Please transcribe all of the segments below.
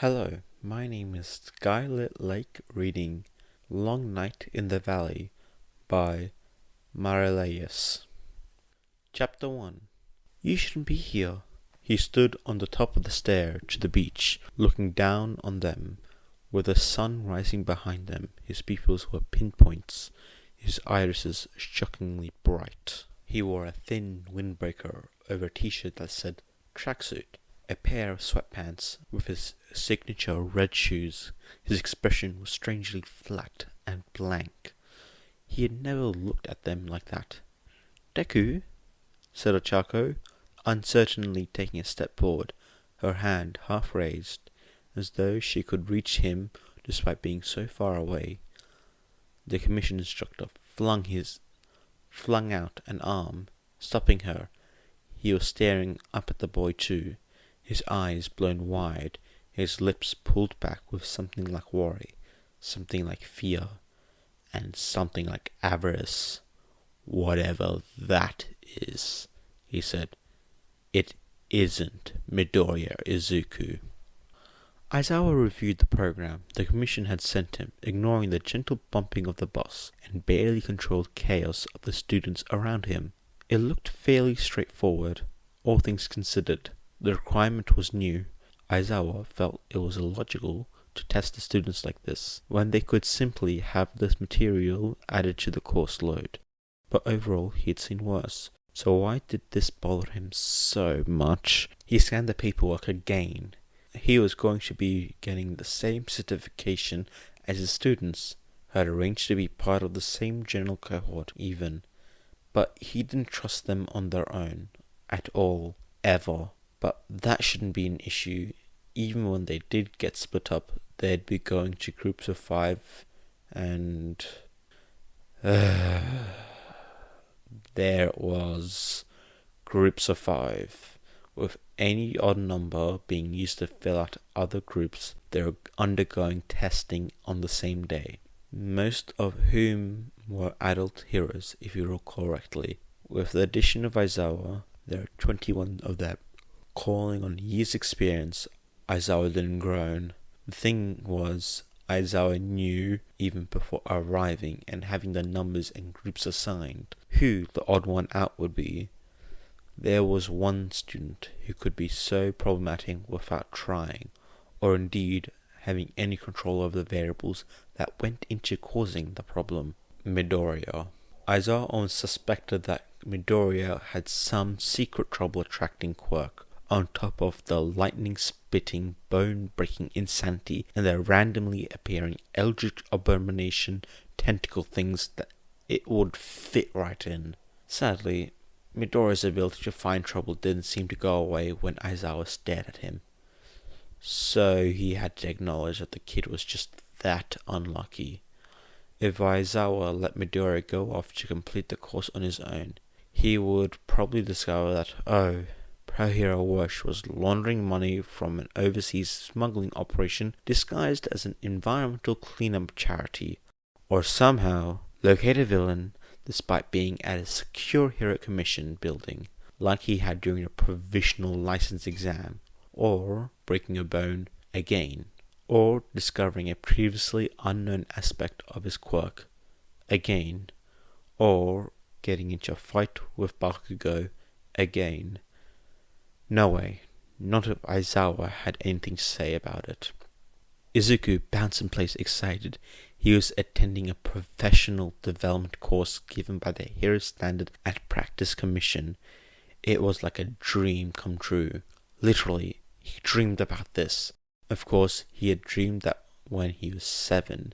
Hello, my name is Skylit Lake reading Long Night in the Valley by Marileus. Chapter 1. You shouldn't be here. He stood on the top of the stair to the beach, looking down on them, with the sun rising behind them. His pupils were pinpoints, his irises shockingly bright. He wore a thin windbreaker over a t-shirt that said tracksuit, a pair of sweatpants with his signature red shoes. His expression was strangely flat and blank. He had never looked at them like that. "Deku," said Ochako, uncertainly taking a step forward, her hand half raised, as though she could reach him despite being so far away. The commission instructor flung out an arm, stopping her. He was staring up at the boy too, his eyes blown wide, his lips pulled back with something like worry, something like fear, and something like avarice. "Whatever that is," he said. "It isn't Midoriya Izuku." Aizawa reviewed the program the commission had sent him, ignoring the gentle bumping of the bus and barely controlled chaos of the students around him. It looked fairly straightforward, all things considered. The requirement was new. Aizawa felt it was illogical to test the students like this, when they could simply have this material added to the course load. But overall, he had seen worse. So why did this bother him so much? He scanned the paperwork again. He was going to be getting the same certification as his students, had arranged to be part of the same general cohort even. But he didn't trust them on their own, at all, ever. But that shouldn't be an issue. Even when they did get split up, they'd be going to groups of 5, and there was groups of 5, with any odd number being used to fill out other groups that are undergoing testing on the same day, most of whom were adult heroes, if you recall correctly. With the addition of Aizawa, there are 21 of them. Calling on years' experience, Aizawa didn't groan. The thing was, Aizawa knew even before arriving and having the numbers and groups assigned who the odd one out would be. There was one student who could be so problematic without trying, or indeed having any control over the variables that went into causing the problem: Midoriya. Aizawa almost suspected that Midoriya had some secret trouble-attracting quirk, on top of the lightning-spitting, bone-breaking insanity and the randomly appearing eldritch abomination tentacle things that it would fit right in. Sadly, Midoriya's ability to find trouble didn't seem to go away when Aizawa stared at him. So he had to acknowledge that the kid was just that unlucky. If Aizawa let Midoriya go off to complete the course on his own, he would probably discover that, Pro Hero Wash was laundering money from an overseas smuggling operation disguised as an environmental cleanup charity, or somehow locate a villain despite being at a secure hero commission building, like he had during a provisional license exam, or breaking a bone again, or discovering a previously unknown aspect of his quirk again, or getting into a fight with Bakugo again. No way, not if Aizawa had anything to say about it. Izuku bounced in place excited. He was attending a professional development course given by the Hero Standard at Practice Commission. It was like a dream come true. Literally, he dreamed about this. Of course, he had dreamed that when he was 7,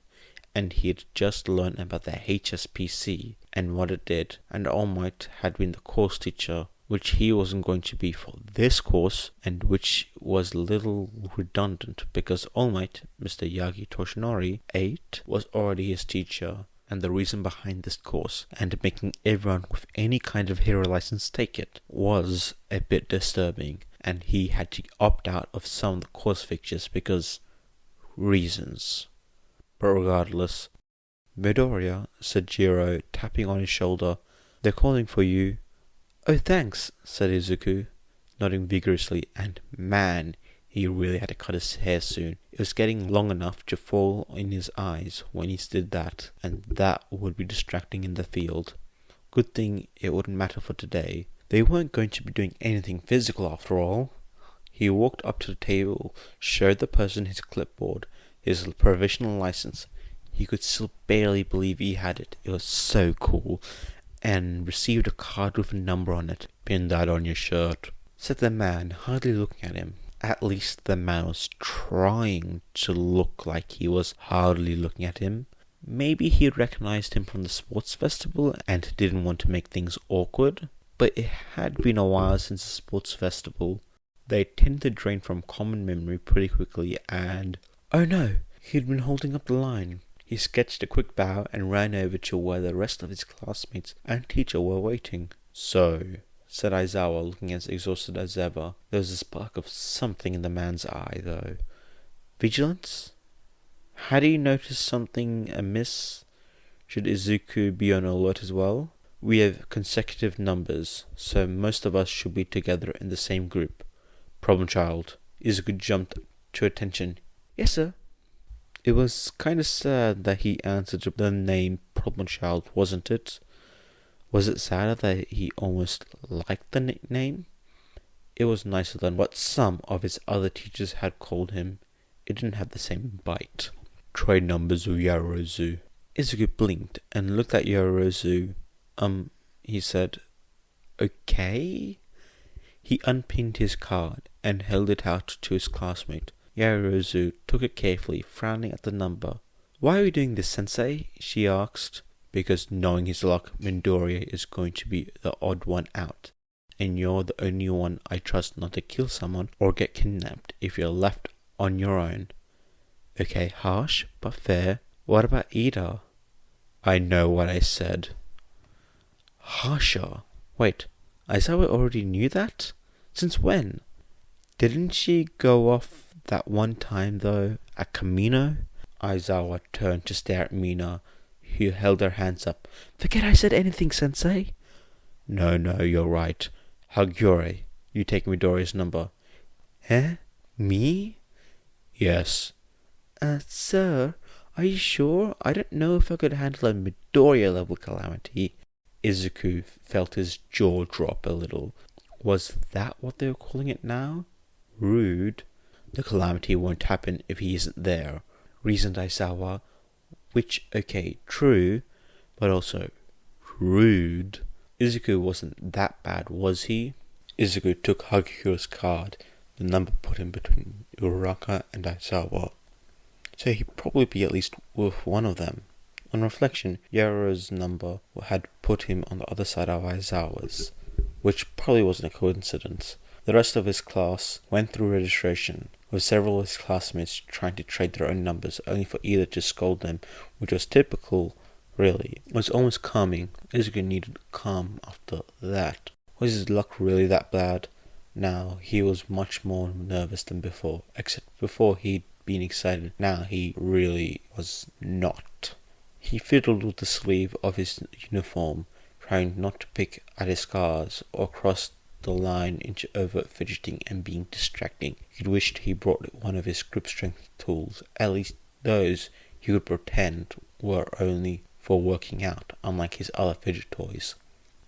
and he had just learned about the HSPC and what it did, and All Might had been the course teacher, which he wasn't going to be for this course, and which was a little redundant because All Might, Mr. Yagi Toshinori, 8, was already his teacher and the reason behind this course, and making everyone with any kind of hero license take it was a bit disturbing, and he had to opt out of some of the course fixtures because reasons. But regardless, "Midoriya," said Jiro, tapping on his shoulder, "they're calling for you." "Oh, thanks," said Izuku, nodding vigorously, and man, He really had to cut his hair soon. It was getting long enough to fall in his eyes when he did that, and that would be distracting in the field. Good thing it wouldn't matter for today. They weren't going to be doing anything physical after all. He walked up to the table, showed the person his clipboard, his provisional license. He could still barely believe he had it. It was so cool. And received a card with a number on it. "Pin that on your shirt," said the man, hardly looking at him. At least the man was trying to look like he was hardly looking at him. Maybe he recognized him from the sports festival and didn't want to make things awkward. But it had been a while since the sports festival. They tend to drain from common memory pretty quickly and... Oh no! He'd been holding up the line. He sketched a quick bow and ran over to where the rest of his classmates and teacher were waiting. "So," said Aizawa, looking as exhausted as ever. There was a spark of something in the man's eye, though. Vigilance? Had he noticed something amiss? Should Izuku be on alert as well? "We have consecutive numbers, so most of us should be together in the same group. Problem child." Izuku jumped to attention. "Yes, sir." It was kind of sad that he answered the name Problem Child, wasn't it? Was it sadder that he almost liked the nickname? It was nicer than what some of his other teachers had called him. It didn't have the same bite. "Trade numbers of Yorozu." Izuku blinked and looked at Yorozu. He said, "Okay?" He unpinned his card and held it out to his classmate. Yorozu took it carefully, frowning at the number. "Why are we doing this, sensei?" she asked. "Because knowing his luck, Midoriya is going to be the odd one out. And you're the only one I trust not to kill someone or get kidnapped if you're left on your own." "Okay, harsh, but fair. What about Ida?" "I know what I said." "Harsher? Wait, Aizawa already knew that? Since when? Didn't she go off that one time, though, at Camino?" Aizawa turned to stare at Mina, who held her hands up. "Forget I said anything, sensei." No, you're right. Hagyore, you take Midoriya's number." "Eh? Me?" "Yes." Sir, are you sure? I don't know if I could handle a Midoriya level calamity." Izuku felt his jaw drop a little. Was that what they were calling it now? Rude. "The calamity won't happen if he isn't there," reasoned Aizawa. Which, okay, true, but also rude. Izuku wasn't that bad, was he? Izuku took Hagiku's card. The number put him between Uraraka and Aizawa. So he'd probably be at least with one of them. On reflection, Yaro's number had put him on the other side of Aizawa's, which probably wasn't a coincidence. The rest of his class went through registration, with several of his classmates trying to trade their own numbers, only for either to scold them, which was typical, really. It was almost calming. Izuku needed calm after that. Was his luck really that bad? Now he was much more nervous than before, except before he'd been excited. Now he really was not. He fiddled with the sleeve of his uniform, trying not to pick at his scars or cross the line into overt fidgeting and being distracting. He'd wished he brought one of his grip strength tools, at least those he would pretend were only for working out, unlike his other fidget toys.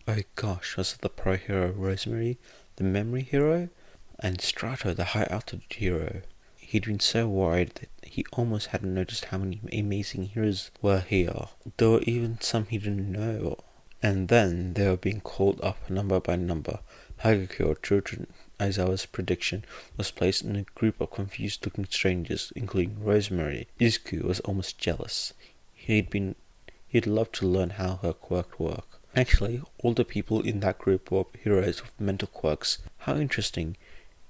Oh gosh, was it the pro hero Rosemary, the memory hero, and Strato, the high altitude hero? He'd been so worried that he almost hadn't noticed how many amazing heroes were here. There were even some he didn't know. And then they were being called up number by number. Hagakure, true to Aizawa's prediction, was placed in a group of confused-looking strangers, including Rosemary. Izuku was almost jealous. He'd loved to learn how her quirks work. Actually, all the people in that group were heroes with mental quirks. How interesting.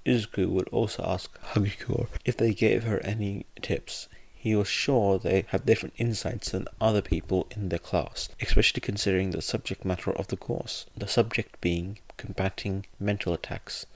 Izuku would also ask Hagakure if they gave her any tips. He was sure they had different insights than other people in their class, especially considering the subject matter of the course, the subject being combating mental attacks.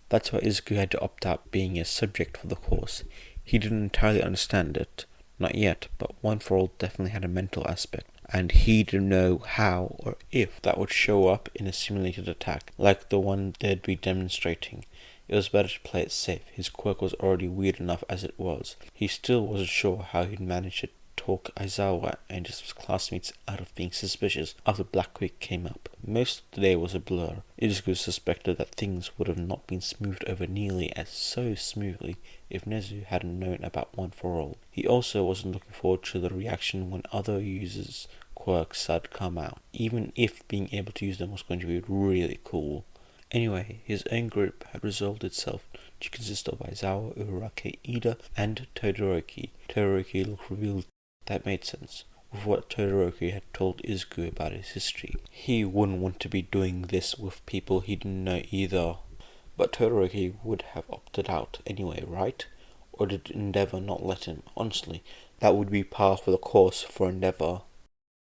That's why Izuku had to opt out being a subject for the course. He didn't entirely understand it, not yet, but One for All definitely had a mental aspect, and he didn't know how or if that would show up in a simulated attack, like the one they'd be demonstrating. It was better to play it safe. His quirk was already weird enough as it was. He still wasn't sure how he'd manage to talk Aizawa and his classmates out of being suspicious after Black Week came up. Most of the day was a blur. Izuku suspected that things would have not been smoothed over nearly as so smoothly if Nezu hadn't known about One for All. He also wasn't looking forward to the reaction when other users' quirks had come out, even if being able to use them was going to be really cool. Anyway, his own group had resolved itself to consist of Aizawa, Uraraka, Ida, and Todoroki. Todoroki looked revealed. That made sense, with what Todoroki had told Izuku about his history. He wouldn't want to be doing this with people he didn't know either. But Todoroki would have opted out anyway, right? Or did Endeavor not let him? Honestly, that would be par for the course for Endeavor.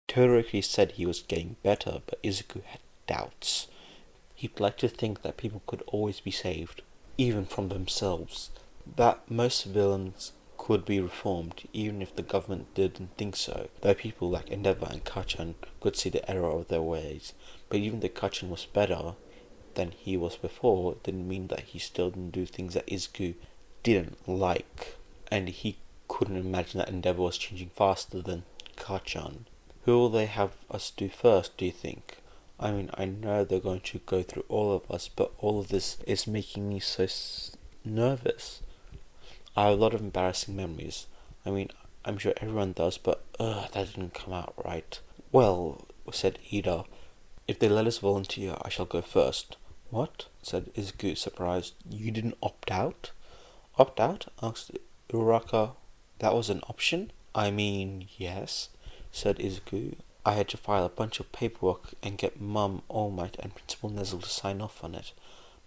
Todoroki said he was getting better, but Izuku had doubts. He'd like to think that people could always be saved, even from themselves. That most villains could be reformed, even if the government didn't think so. Though people like Endeavor and Kachan could see the error of their ways. But even though Kachan was better than he was before, it didn't mean that he still didn't do things that Izuku didn't like. And he couldn't imagine that Endeavor was changing faster than Kachan. Who will they have us do first, do you think? I mean, I know they're going to go through all of us, but all of this is making me so nervous. I have a lot of embarrassing memories. I mean, I'm sure everyone does, but that didn't come out right. Well, said Ida, if they let us volunteer, I shall go first. What? Said Izuku, surprised. You didn't opt out? Opt out? Asked Uraraka. That was an option? I mean, yes, said Izuku. I had to file a bunch of paperwork and get Mum, All Might, and Principal Nezel to sign off on it.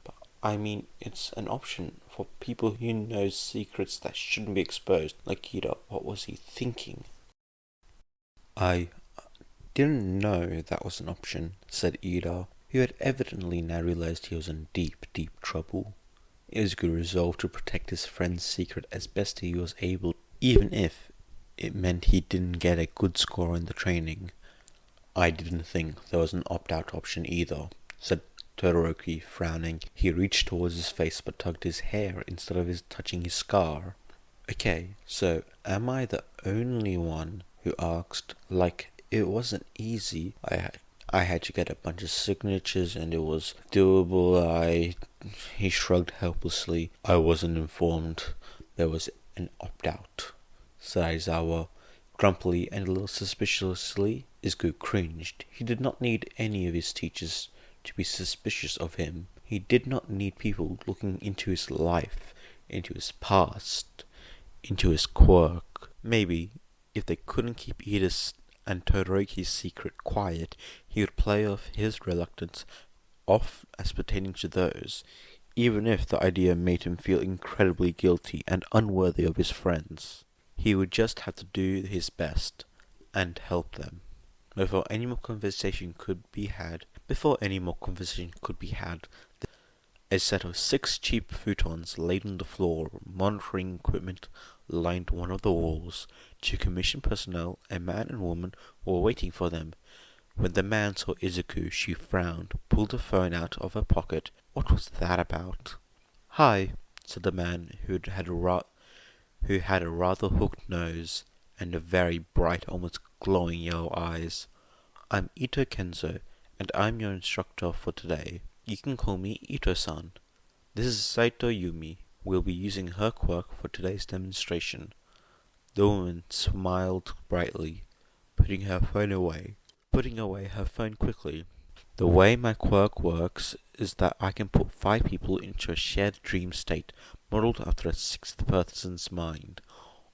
But I mean, it's an option for people who know secrets that shouldn't be exposed. Like Ida, what was he thinking? I didn't know that was an option, said Ida, who had evidently now realized he was in deep, deep trouble. Izuku resolved to protect his friend's secret as best he was able, even if it meant he didn't get a good score in the training. I didn't think there was an opt-out option either, said Todoroki, frowning. He reached towards his face but tugged his hair instead of touching his scar. Okay, so am I the only one who asked? Like, it wasn't easy. I had to get a bunch of signatures and it was doable. He shrugged helplessly. I wasn't informed there was an opt-out, said Aizawa, grumpily and a little suspiciously. Izuku cringed. He did not need any of his teachers to be suspicious of him. He did not need people looking into his life, into his past, into his quirk. Maybe, if they couldn't keep Ida's and Todoroki's secret quiet, he would play off his reluctance off as pertaining to those, even if the idea made him feel incredibly guilty and unworthy of his friends. He would just have to do his best and help them. Before any more conversation could be had, a set of 6 cheap futons laid on the floor, monitoring equipment lined one of the walls. 2 commissioned personnel, a man and woman, were waiting for them. When the man saw Izuku, she frowned, pulled the phone out of her pocket. What was that about? Hi, said the man, who had a rather hooked nose and a very bright, almost glowing yellow eyes. I'm Ito Kenzo, and I'm your instructor for today. You can call me Ito-san. This is Saito Yumi. We'll be using her quirk for today's demonstration. The woman smiled brightly, putting away her phone quickly. The way my quirk works is that I can put 5 people into a shared dream state, modeled after a 6th person's mind.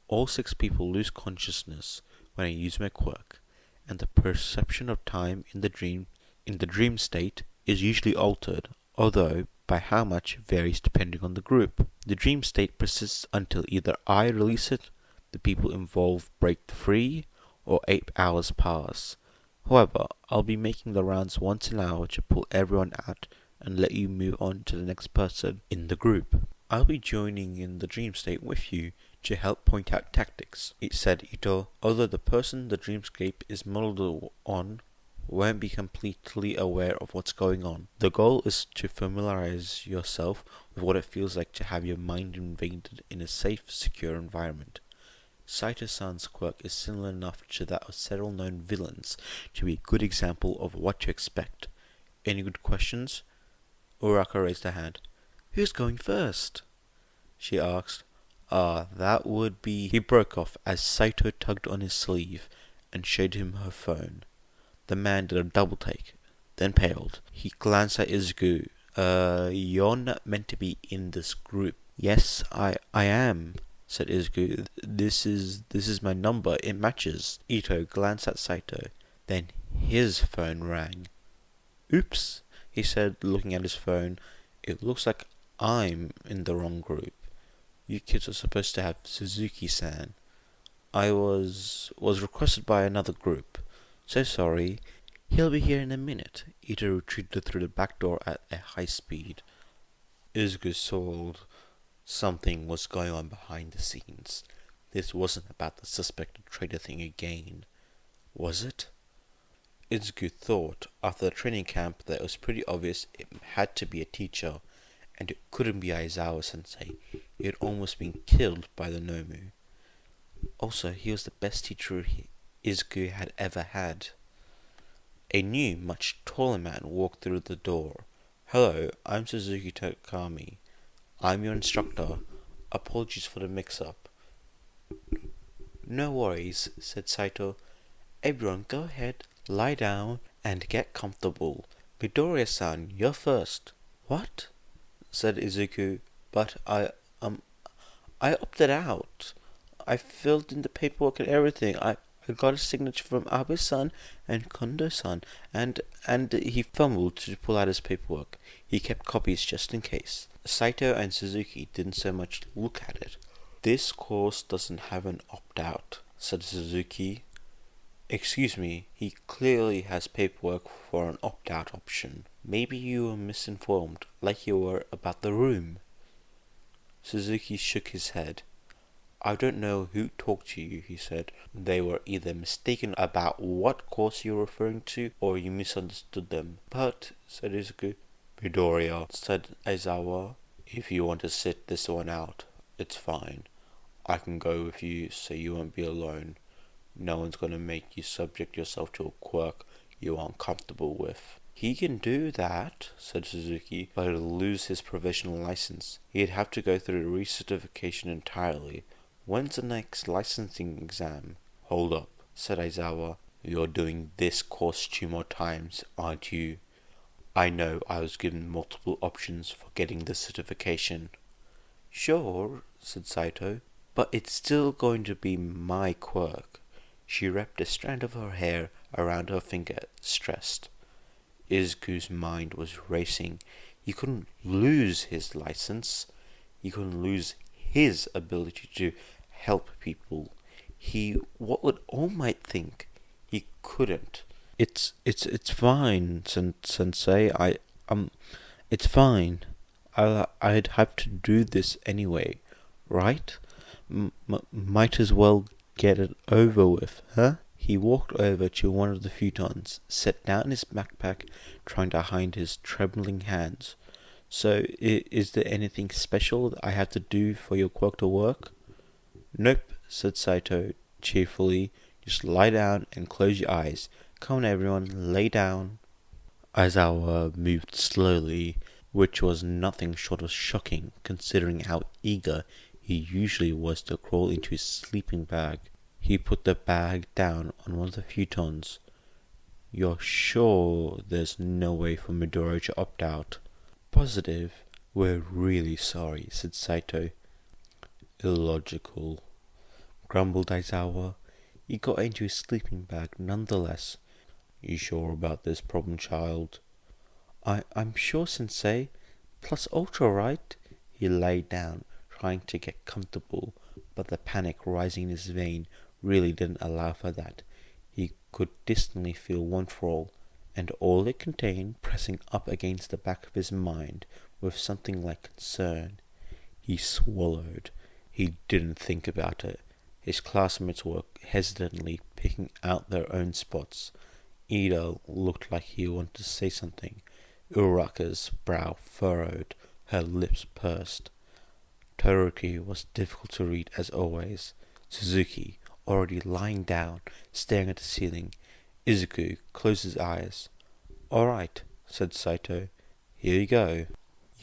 All 6 people lose consciousness when I use my quirk, and the perception of time in the dream state is usually altered, although by how much varies depending on the group. The dream state persists until either I release it, the people involved break free, or 8 hours pass. However, I'll be making the rounds once an hour to pull everyone out and let you move on to the next person in the group. I'll be joining in the dream state with you to help point out tactics, it said Ito, although the person the dreamscape is modeled on won't be completely aware of what's going on. The goal is to familiarize yourself with what it feels like to have your mind invaded in a safe, secure environment. Saito-san's quirk is similar enough to that of several known villains to be a good example of what to expect. Any good questions? Uraka raised her hand. Who's going first? She asked. That would be... He broke off as Saito tugged on his sleeve and showed him her phone. The man did a double take, then paled. He glanced at Izuku. You're not meant to be in this group. Yes, I am, said Izuku. This is my number. It matches. Ito glanced at Saito. Then his phone rang. Oops, he said, looking at his phone. It looks like I'm in the wrong group. You kids are supposed to have Suzuki-san. I was requested by another group. So sorry. He'll be here in a minute. Ito retreated through the back door at a high speed. Izuku saw something was going on behind the scenes. This wasn't about the suspected traitor thing again. Was it? Izuku thought after the training camp that it was pretty obvious it had to be a teacher, and it couldn't be Aizawa-sensei. He had almost been killed by the Nomu. Also, he was the best teacher Izuku had ever had. A new, much taller man walked through the door. Hello, I'm Suzuki Takami. I'm your instructor. Apologies for the mix-up. No worries, said Saito. Everyone go ahead, lie down, and get comfortable. Midoriya-san, you're first. What? Said Izuku. But I opted out. I filled in the paperwork and everything. I got a signature from Abe-san and Kondo-san, and he fumbled to pull out his paperwork. He kept copies just in case. Saito and Suzuki didn't so much look at it. This course doesn't have an opt-out, said Suzuki. Excuse me, he clearly has paperwork for an opt-out option. Maybe you were misinformed, like you were about the room. Suzuki shook his head. I don't know who talked to you, he said. They were either mistaken about what course you're referring to, or you misunderstood them. But, said Izuku. Midoriya, said Aizawa, if you want to sit this one out, it's fine. I can go with you so you won't be alone. No one's going to make you subject yourself to a quirk you aren't comfortable with. He can do that, said Suzuki, but he'll lose his provisional license. He'd have to go through recertification entirely. When's the next licensing exam? Hold up, said Aizawa. You're doing this course 2 more times, aren't you? I know I was given multiple options for getting the certification. Sure, said Saito, but it's still going to be my quirk. She wrapped a strand of her hair around her finger, stressed. Izuku's mind was racing. He couldn't lose his license. He couldn't lose his ability to help people. What would All Might think? He couldn't. It's fine, Sensei. It's fine. I'd have to do this anyway, right? Might as well get it over with, huh? He walked over to one of the futons, sat down his backpack, trying to hide his trembling hands. So, is there anything special that I have to do for your quirk to work? Nope, said Saito cheerfully. Just lie down and close your eyes. Come on, everyone, lay down. Aizawa moved slowly, which was nothing short of shocking, considering how eager he usually was to crawl into his sleeping bag. He put the bag down on one of the futons. You're sure there's no way for Midoriya to opt out? Positive. We're really sorry, said Saito. Illogical, grumbled Aizawa. He got into his sleeping bag nonetheless. You sure about this problem, child? I'm sure, Sensei. Plus ultra, right? He lay down, trying to get comfortable, but the panic rising in his vein really didn't allow for that. He could distantly feel one fall, and all it contained pressing up against the back of his mind with something like concern. He swallowed. He didn't think about it. His classmates were hesitantly picking out their own spots. Ida looked like he wanted to say something. Uraraka's brow furrowed, her lips pursed. Todoroki was difficult to read as always. Suzuki, already lying down, staring at the ceiling. Izuku closed his eyes. "Alright," said Saito. "Here you go."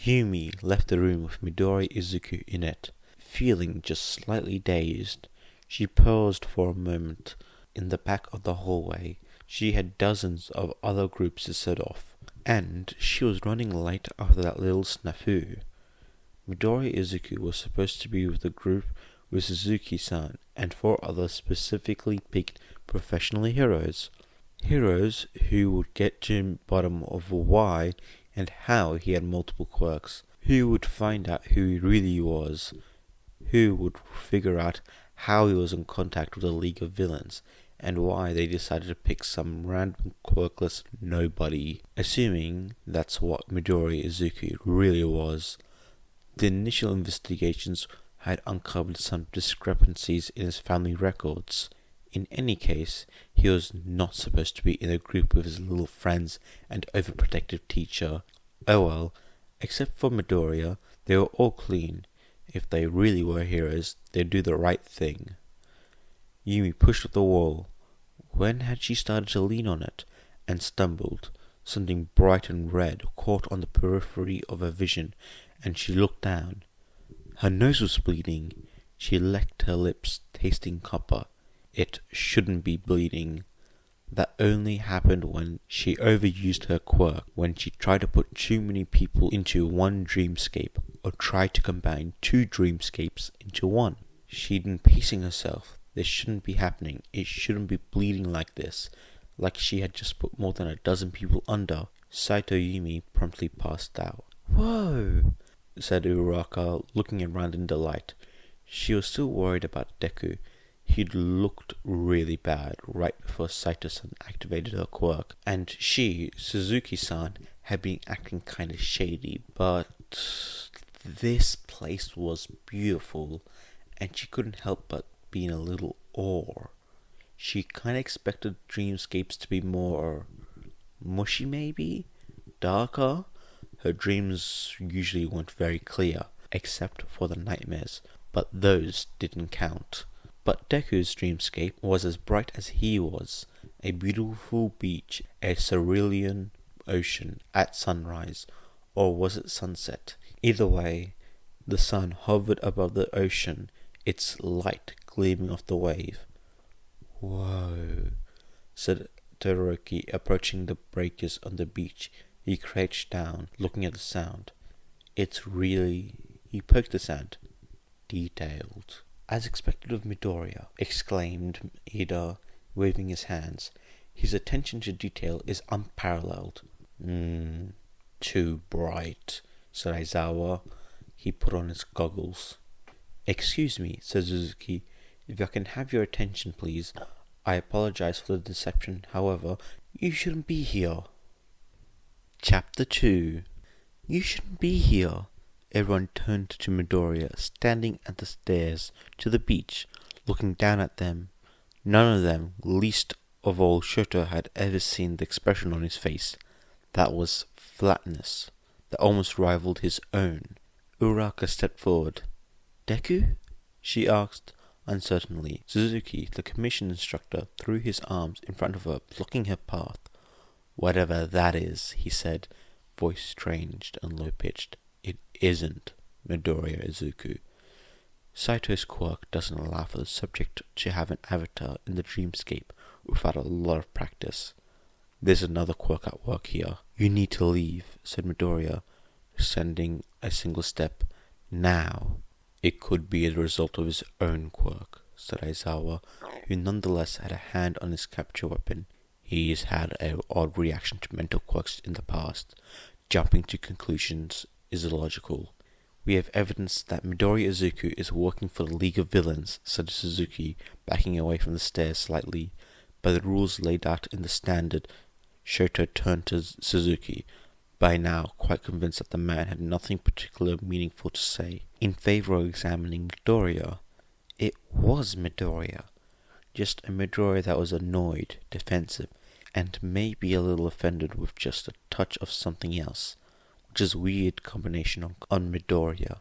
Yumi left the room with Midoriya Izuku in it. Feeling just slightly dazed, she paused for a moment in the back of the hallway. She had dozens of other groups to set off, and she was running late after that little snafu. Midoriya Izuku was supposed to be with a group with Suzuki-san and 4 other specifically picked professional heroes. Heroes who would get to the bottom of why and how he had multiple quirks, who would find out who he really was, who would figure out how he was in contact with a League of Villains, and why they decided to pick some random quirkless nobody, assuming that's what Midoriya Izuku really was. The initial investigations had uncovered some discrepancies in his family records. In any case, he was not supposed to be in a group with his little friends and overprotective teacher. Oh well, except for Midoriya, they were all clean. If they really were heroes, they'd do the right thing. Yumi pushed at the wall. When had she started to lean on it, and stumbled? Something bright and red caught on the periphery of her vision, and she looked down. Her nose was bleeding. She licked her lips, tasting copper. It shouldn't be bleeding. That only happened when she overused her quirk, when she tried to put too many people into one dreamscape, or tried to combine 2 dreamscapes into one. She'd been pacing herself. This shouldn't be happening. It shouldn't be bleeding like this, like she had just put more than a dozen people under. Saito Yumi promptly passed out. "Whoa," said Uraraka, looking around in delight. She was still worried about Deku. He'd looked really bad right before Saito-san activated her quirk, and she, Suzuki-san, had been acting kinda shady, but this place was beautiful, and she couldn't help but be in a little awe. She kinda expected dreamscapes to be more mushy maybe? Darker? Her dreams usually weren't very clear, except for the nightmares, but those didn't count. But Deku's dreamscape was as bright as he was. A beautiful beach, a cerulean ocean at sunrise, or was it sunset? Either way, the sun hovered above the ocean, its light gleaming off the wave. "Whoa," said Todoroki, approaching the breakers on the beach. He crouched down, looking at the sound. "It's really..." He poked the sand. "Detailed." "As expected of Midoriya," exclaimed Ida, waving his hands. "His attention to detail is unparalleled." Too bright," said Aizawa. He put on his goggles. "Excuse me," said Suzuki. "If I can have your attention, please. I apologize for the deception, however, you shouldn't be here." Chapter 2. "You shouldn't be here." Everyone turned to Midoriya, standing at the stairs to the beach, looking down at them. None of them, least of all Shoto, had ever seen the expression on his face. That was flatness that almost rivaled his own. Uraraka stepped forward. "Deku?" she asked, uncertainly. Suzuki, the commission instructor, threw his arms in front of her, blocking her path. "Whatever that is," he said, voice strange and low-pitched. "It isn't Midoriya Izuku. Saito's quirk doesn't allow for the subject to have an avatar in the dreamscape without a lot of practice. There's another quirk at work here." "You need to leave," said Midoriya, sending a single step. "Now." "It could be the result of his own quirk," said Aizawa, who nonetheless had a hand on his capture weapon. "He's had an odd reaction to mental quirks in the past. Jumping to conclusions is illogical." "We have evidence that Midoriya Izuku is working for the League of Villains," said Suzuki, backing away from the stairs slightly. "By the rules laid out in the standard." Shoto turned to Suzuki, by now quite convinced that the man had nothing particularly meaningful to say, in favor of examining Midoriya. It was Midoriya. Just a Midoriya that was annoyed, defensive, and maybe a little offended with just a touch of something else, which is a weird combination on Midoriya,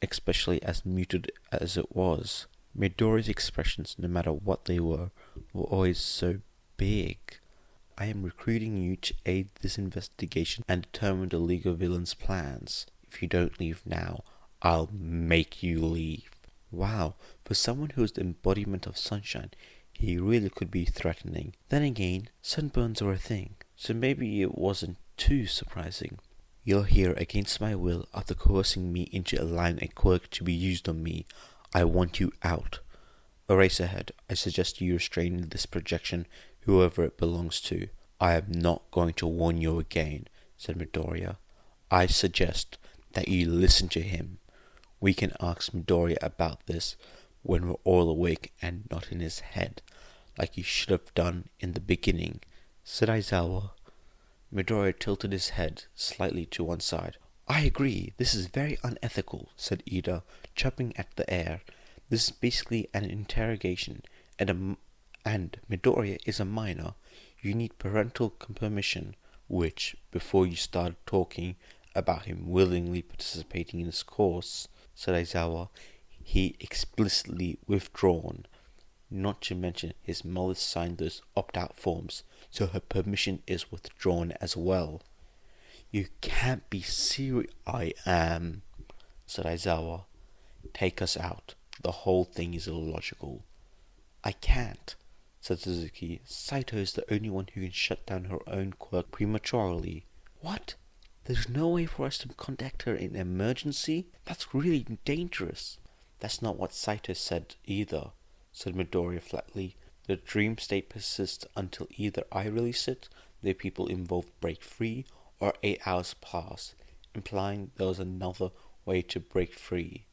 especially as muted as it was. Midoriya's expressions, no matter what they were always so big. I am recruiting you to aid this investigation and determine the League of Villains' plans. If you don't leave now, I'll make you leave. Wow, for someone who is the embodiment of sunshine, he really could be threatening. Then again, sunburns are a thing, so maybe it wasn't too surprising. You're here against my will after coercing me into allowing a quirk to be used on me. I want you out. Eraserhead, I suggest you restrain this projection, whoever it belongs to. I am not going to warn you again, said Midoriya. I suggest that you listen to him. We can ask Midoriya about this when we're all awake and not in his head, like you should have done in the beginning, said Aizawa. Midoriya tilted his head slightly to one side. I agree, this is very unethical, said Ida, chopping at the air. This is basically an interrogation, and Midoriya is a minor. You need parental permission, which, before you started talking about him willingly participating in this course, said Aizawa, he explicitly withdrawn. Not to mention his mother signed those opt-out forms, so her permission is withdrawn as well. You can't be serious. I am, said Aizawa. Take us out. The whole thing is illogical. I can't, said Suzuki. Saito is the only one who can shut down her own quirk prematurely. What? There's no way for us to contact her in an emergency? That's really dangerous. That's not what Saito said either, said Midoriya flatly. The dream state persists until either I release it, the people involved break free, or 8 hours pass, implying there was another way to break free.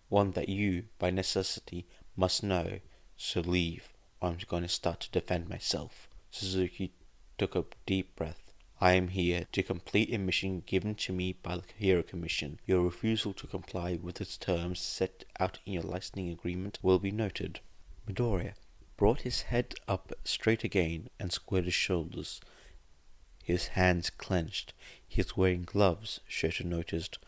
One that you, by necessity, must know. So leave, or I'm going to start to defend myself. Suzuki took a deep breath. I am here to complete a mission given to me by the Hero Commission. Your refusal to comply with its terms set out in your licensing agreement will be noted. Midoriya brought his head up straight again and squared his shoulders. His hands clenched. He was wearing gloves, Shoto noticed.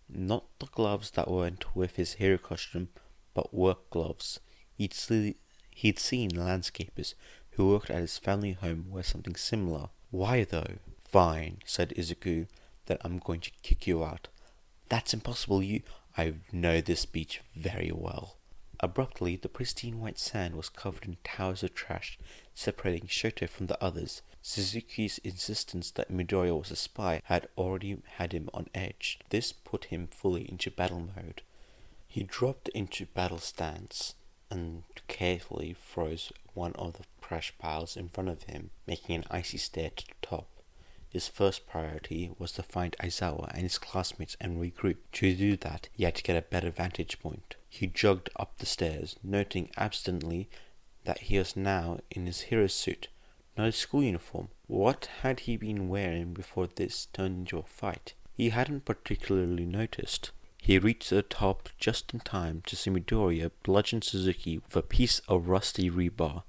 Not the gloves that went with his hero costume, but work gloves. He'd seen landscapers who worked at his family home wear something similar. Why though? Fine, said Izuku, then I'm going to kick you out. That's impossible, I know this beach very well. Abruptly, the pristine white sand was covered in towers of trash, separating Shoto from the others. Suzuki's insistence that Midoriya was a spy had already had him on edge. This put him fully into battle mode. He dropped into battle stance and carefully froze one of the trash piles in front of him, making an icy stare to the top. His first priority was to find Aizawa and his classmates and regroup. To do that, he had to get a better vantage point. He jogged up the stairs, noting absently that he was now in his hero's suit, not his school uniform. What had he been wearing before this turned into a fight? He hadn't particularly noticed. He reached the top just in time to see Midoriya bludgeon Suzuki with a piece of rusty rebar.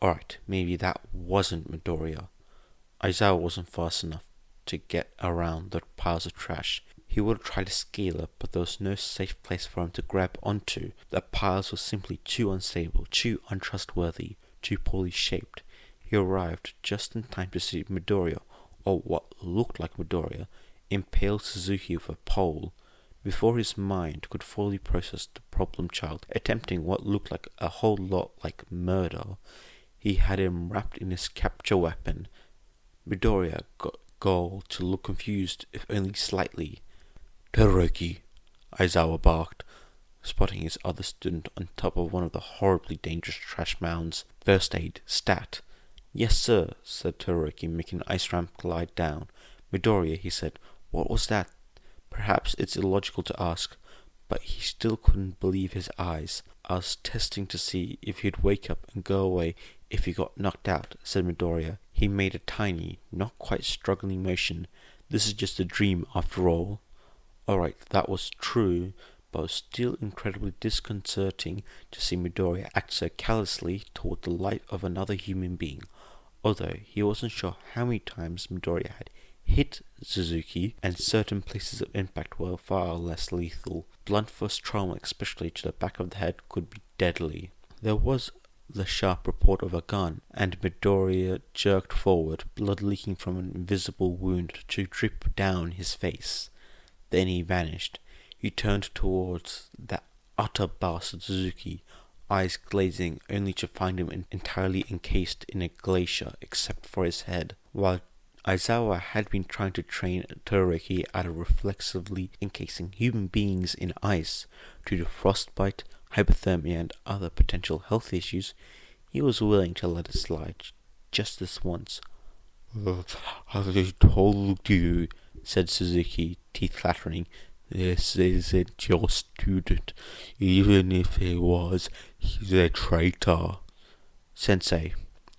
Alright, maybe that wasn't Midoriya. Aizawa wasn't fast enough to get around the piles of trash. He would have tried to scale up, but there was no safe place for him to grab onto. The piles were simply too unstable, too untrustworthy, too poorly shaped. He arrived just in time to see Midoriya, or what looked like Midoriya, impale Suzuki with a pole. Before his mind could fully process the problem child attempting what looked like a whole lot like murder, he had him wrapped in his capture weapon. Midoriya got Goal to look confused, if only slightly. Todoroki, Aizawa barked, spotting his other student on top of one of the horribly dangerous trash mounds. First aid, stat. Yes, sir, said Todoroki, making an ice ramp glide down. Midoriya, he said, what was that? Perhaps it's illogical to ask, but he still couldn't believe his eyes. I was testing to see if he'd wake up and go away if he got knocked out, said Midoriya. He made a tiny, not quite struggling motion. This is just a dream after all. Alright, that was true, but it was still incredibly disconcerting to see Midoriya act so callously toward the life of another human being. although he wasn't sure how many times Midoriya had hit Suzuki, and certain places of impact were far less lethal. Blunt force trauma, especially to the back of the head, could be deadly. There was the sharp report of a gun, and Midoriya jerked forward, blood leaking from an invisible wound to drip down his face. Then he vanished. He turned towards that utter bastard Suzuki, eyes glazing, only to find him entirely encased in a glacier except for his head. While Aizawa had been trying to train Todoroki out of reflexively encasing human beings in ice due to frostbite, hypothermia, and other potential health issues, he was willing to let it slide just this once. "I told you," said Suzuki, teeth clattering. "This isn't your student. Even if he was, he's a traitor." "Sensei,"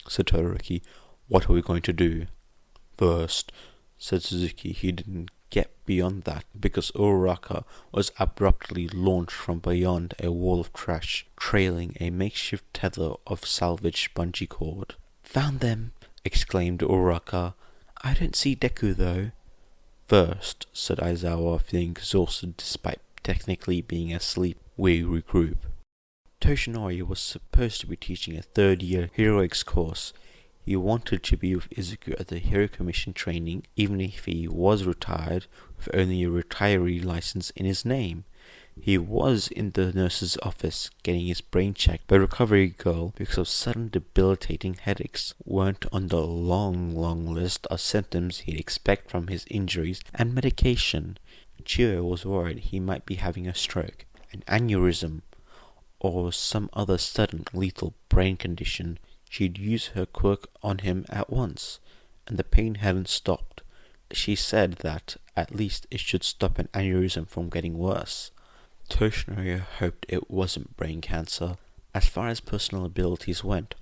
said Todoroki, "what are we going to do?" "First," said Suzuki. He didn't get beyond that because Uraraka was abruptly launched from beyond a wall of trash, trailing a makeshift tether of salvaged bungee cord. "Found them!" exclaimed Uraraka. "I don't see Deku though." "First," said Aizawa, feeling exhausted despite technically being asleep, "we regroup." Toshinori was supposed to be teaching a third-year heroics course. He wanted to be with Izuku at the Hero Commission training, even if he was retired, with only a retiree license in his name. He was in the nurse's office, getting his brain checked by Recovery Girl because of sudden debilitating headaches weren't on the long list of symptoms he'd expect from his injuries and medication. Chio was worried he might be having a stroke, an aneurysm, or some other sudden lethal brain condition. She'd use her quirk on him at once, and the pain hadn't stopped. She said that at least it should stop an aneurysm from getting worse. Toshinori hoped it wasn't brain cancer. As far as personal abilities went,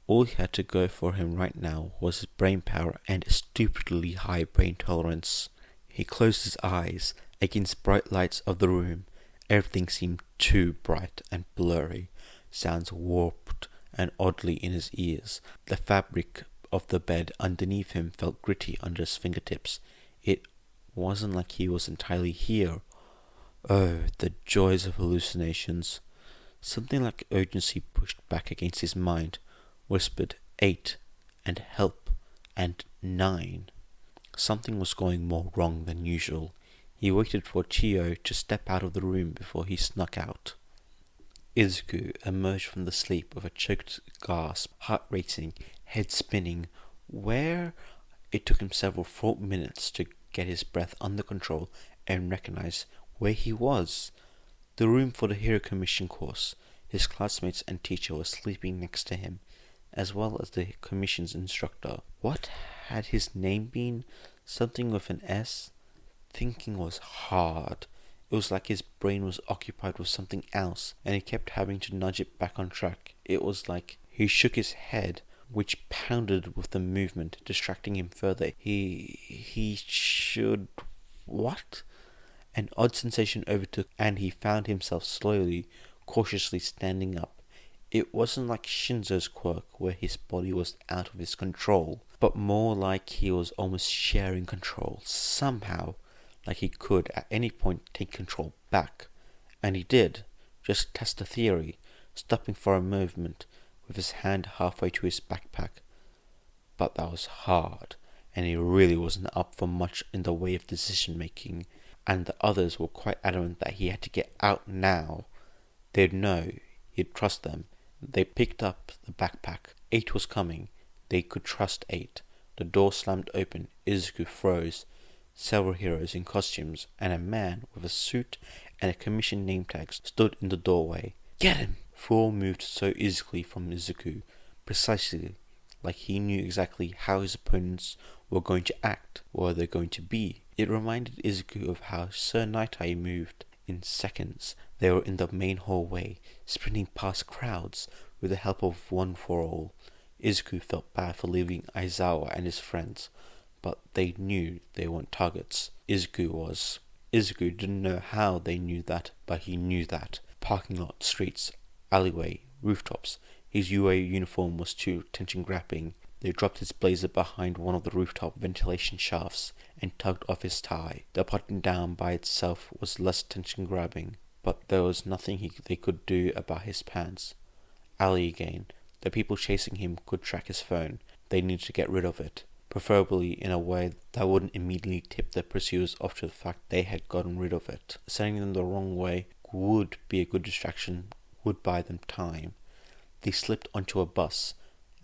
all he had to go for him right now was his brain power and stupidly high brain tolerance. He closed his eyes against bright lights of the room. Everything seemed too bright and blurry. Sounds warped and oddly in his ears. The fabric of the bed underneath him felt gritty under his fingertips. It wasn't like he was entirely here. Oh, the joys of hallucinations. Something like urgency pushed back against his mind, whispered 8, and help, and 9. Something was going more wrong than usual. He waited for Chio to step out of the room before he snuck out. Izuku emerged from the sleep with a choked gasp, heart racing, head spinning. It took him several full minutes to get his breath under control and recognize where he was. The room for the Hero Commission course. His classmates and teacher were sleeping next to him, as well as the commission's instructor. What had his name been? Something with an S? Thinking was hard. It was like his brain was occupied with something else, and he kept having to nudge it back on track. It was like he shook his head, which pounded with the movement, distracting him further. He should... What? An odd sensation overtook, and he found himself slowly, cautiously standing up. It wasn't like Shinzo's quirk, where his body was out of his control, but more like he was almost sharing control, somehow, like he could at any point take control back. And he did, just test a theory, stopping for a moment, with his hand halfway to his backpack. But that was hard, and he really wasn't up for much in the way of decision-making, and the others were quite adamant that he had to get out now. They'd know, he'd trust them. They picked up the backpack. 8 was coming. They could trust 8. The door slammed open. Izuku froze. Several heroes in costumes and a man with a suit and a commission name tag stood in the doorway. "Get him!" 4 moved so easily from Izuku, precisely like he knew exactly how his opponents were going to act. What were they going to be? It reminded Izuku of how Sir Nightai moved. In seconds, they were in the main hallway, sprinting past crowds with the help of One for All. Izuku felt bad for leaving Aizawa and his friends, but they knew they weren't targets. Izuku was. Izuku didn't know how they knew that, but he knew that. Parking lot, streets, alleyway, rooftops. His UA uniform was too attention-grabbing. They dropped his blazer behind one of the rooftop ventilation shafts and tugged off his tie. The button down by itself was less tension-grabbing, but there was nothing they could do about his pants. Ali again. The people chasing him could track his phone. They needed to get rid of it, preferably in a way that wouldn't immediately tip their pursuers off to the fact they had gotten rid of it. Sending them the wrong way would be a good distraction, would buy them time. They slipped onto a bus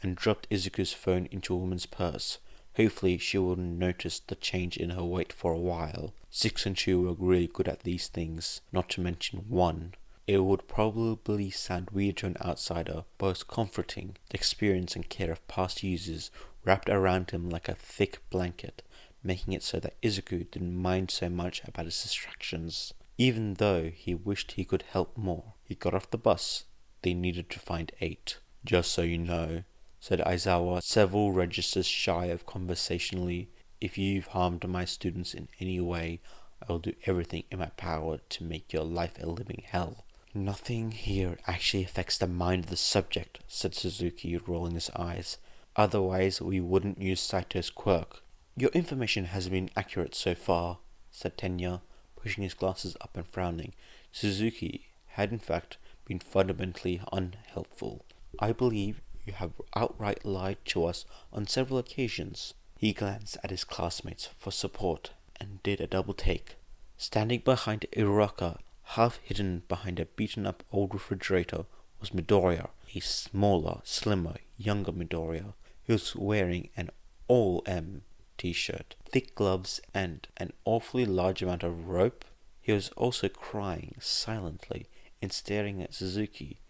and dropped Izuku's phone into a woman's purse. Hopefully she wouldn't notice the change in her weight for a while. 6 and 2 were really good at these things, not to mention 1. It would probably sound weird to an outsider, but it was comforting. The experience and care of past users wrapped around him like a thick blanket, making it so that Izuku didn't mind so much about his distractions. Even though he wished he could help more. He got off the bus. They needed to find 8. "Just so you know," said Aizawa, several registers shy of conversationally, "if you've harmed my students in any way, I will do everything in my power to make your life a living hell." "Nothing here actually affects the mind of the subject," said Suzuki, rolling his eyes. "Otherwise we wouldn't use Saito's quirk." "Your information has been accurate so far," said Tenya, pushing his glasses up and frowning. Suzuki had in fact been fundamentally unhelpful. "I believe you have outright lied to us on several occasions." He glanced at his classmates for support and did a double take. Standing behind Uraka, half hidden behind a beaten-up old refrigerator, was Midoriya, a smaller, slimmer, younger Midoriya. He was wearing an all-M t-shirt, thick gloves, and an awfully large amount of rope. He was also crying silently and staring at Suzuki.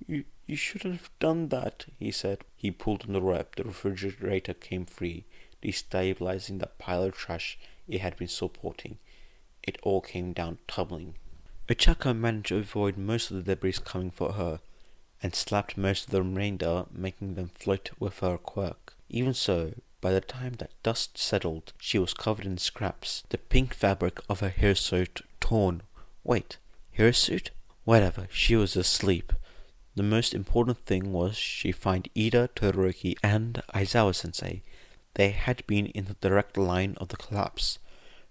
You shouldn't have done that," he said. He pulled on the rope. The refrigerator came free, destabilizing the pile of trash it had been supporting. It all came down tumbling. Ochako managed to avoid most of the debris coming for her, and slapped most of the remainder, making them float with her quirk. Even so, by the time that dust settled, she was covered in scraps, the pink fabric of her hairsuit torn. Wait, hairsuit? Whatever, she was asleep. The most important thing was she find Ida, Todoroki, and Aizawa-sensei. They had been in the direct line of the collapse.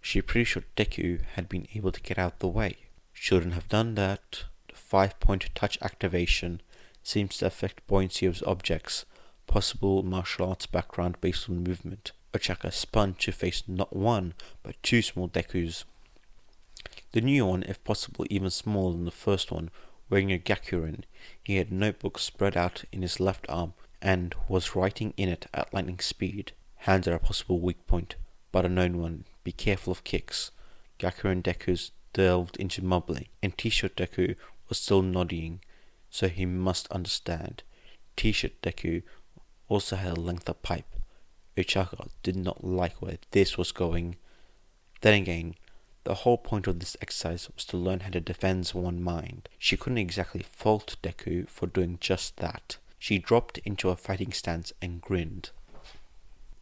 She pretty sure Deku had been able to get out the way. Shouldn't have done that. The 5-point touch activation seems to affect buoyancy of objects. Possible martial arts background based on movement. Ochako spun to face not 1, but 2 small Dekus. The new one, if possible even smaller than the first one, wearing a gakurin. He had notebooks spread out in his left arm, and was writing in it at lightning speed. Hands are a possible weak point, but a known one. Be careful of kicks. Gakurin Dekus delved into mumbling, and T-shirt Deku was still nodding, so he must understand. T-shirt Deku also had a length of pipe. Ochako did not like where this was going. Then again, the whole point of this exercise was to learn how to defend one's mind. She couldn't exactly fault Deku for doing just that. She dropped into a fighting stance and grinned.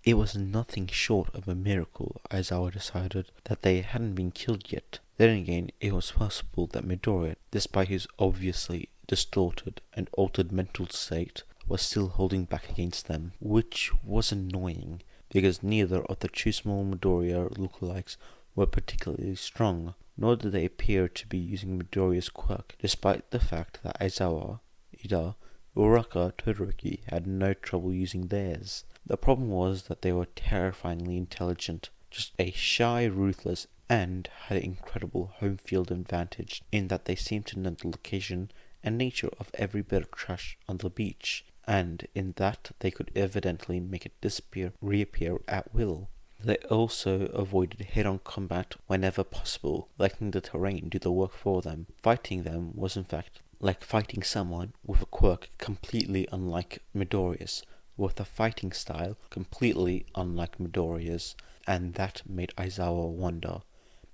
It was nothing short of a miracle, Aizawa decided, that they hadn't been killed yet. Then again, it was possible that Midoriya, despite his obviously distorted and altered mental state, was still holding back against them, which was annoying, because neither of the 2 small Midoriya lookalikes were particularly strong, nor did they appear to be using Midoriya's quirk, despite the fact that Aizawa, Ida, Uraka, Todoroki had no trouble using theirs. The problem was that they were terrifyingly intelligent, just a shy, ruthless, and had an incredible home field advantage in that they seemed to know the location and nature of every bit of trash on the beach, and in that they could evidently make it disappear, reappear at will. They also avoided head-on combat whenever possible, letting the terrain do the work for them. Fighting them was in fact like fighting someone with a quirk completely unlike Midoriya's, with a fighting style completely unlike Midoriya's, and that made Aizawa wonder,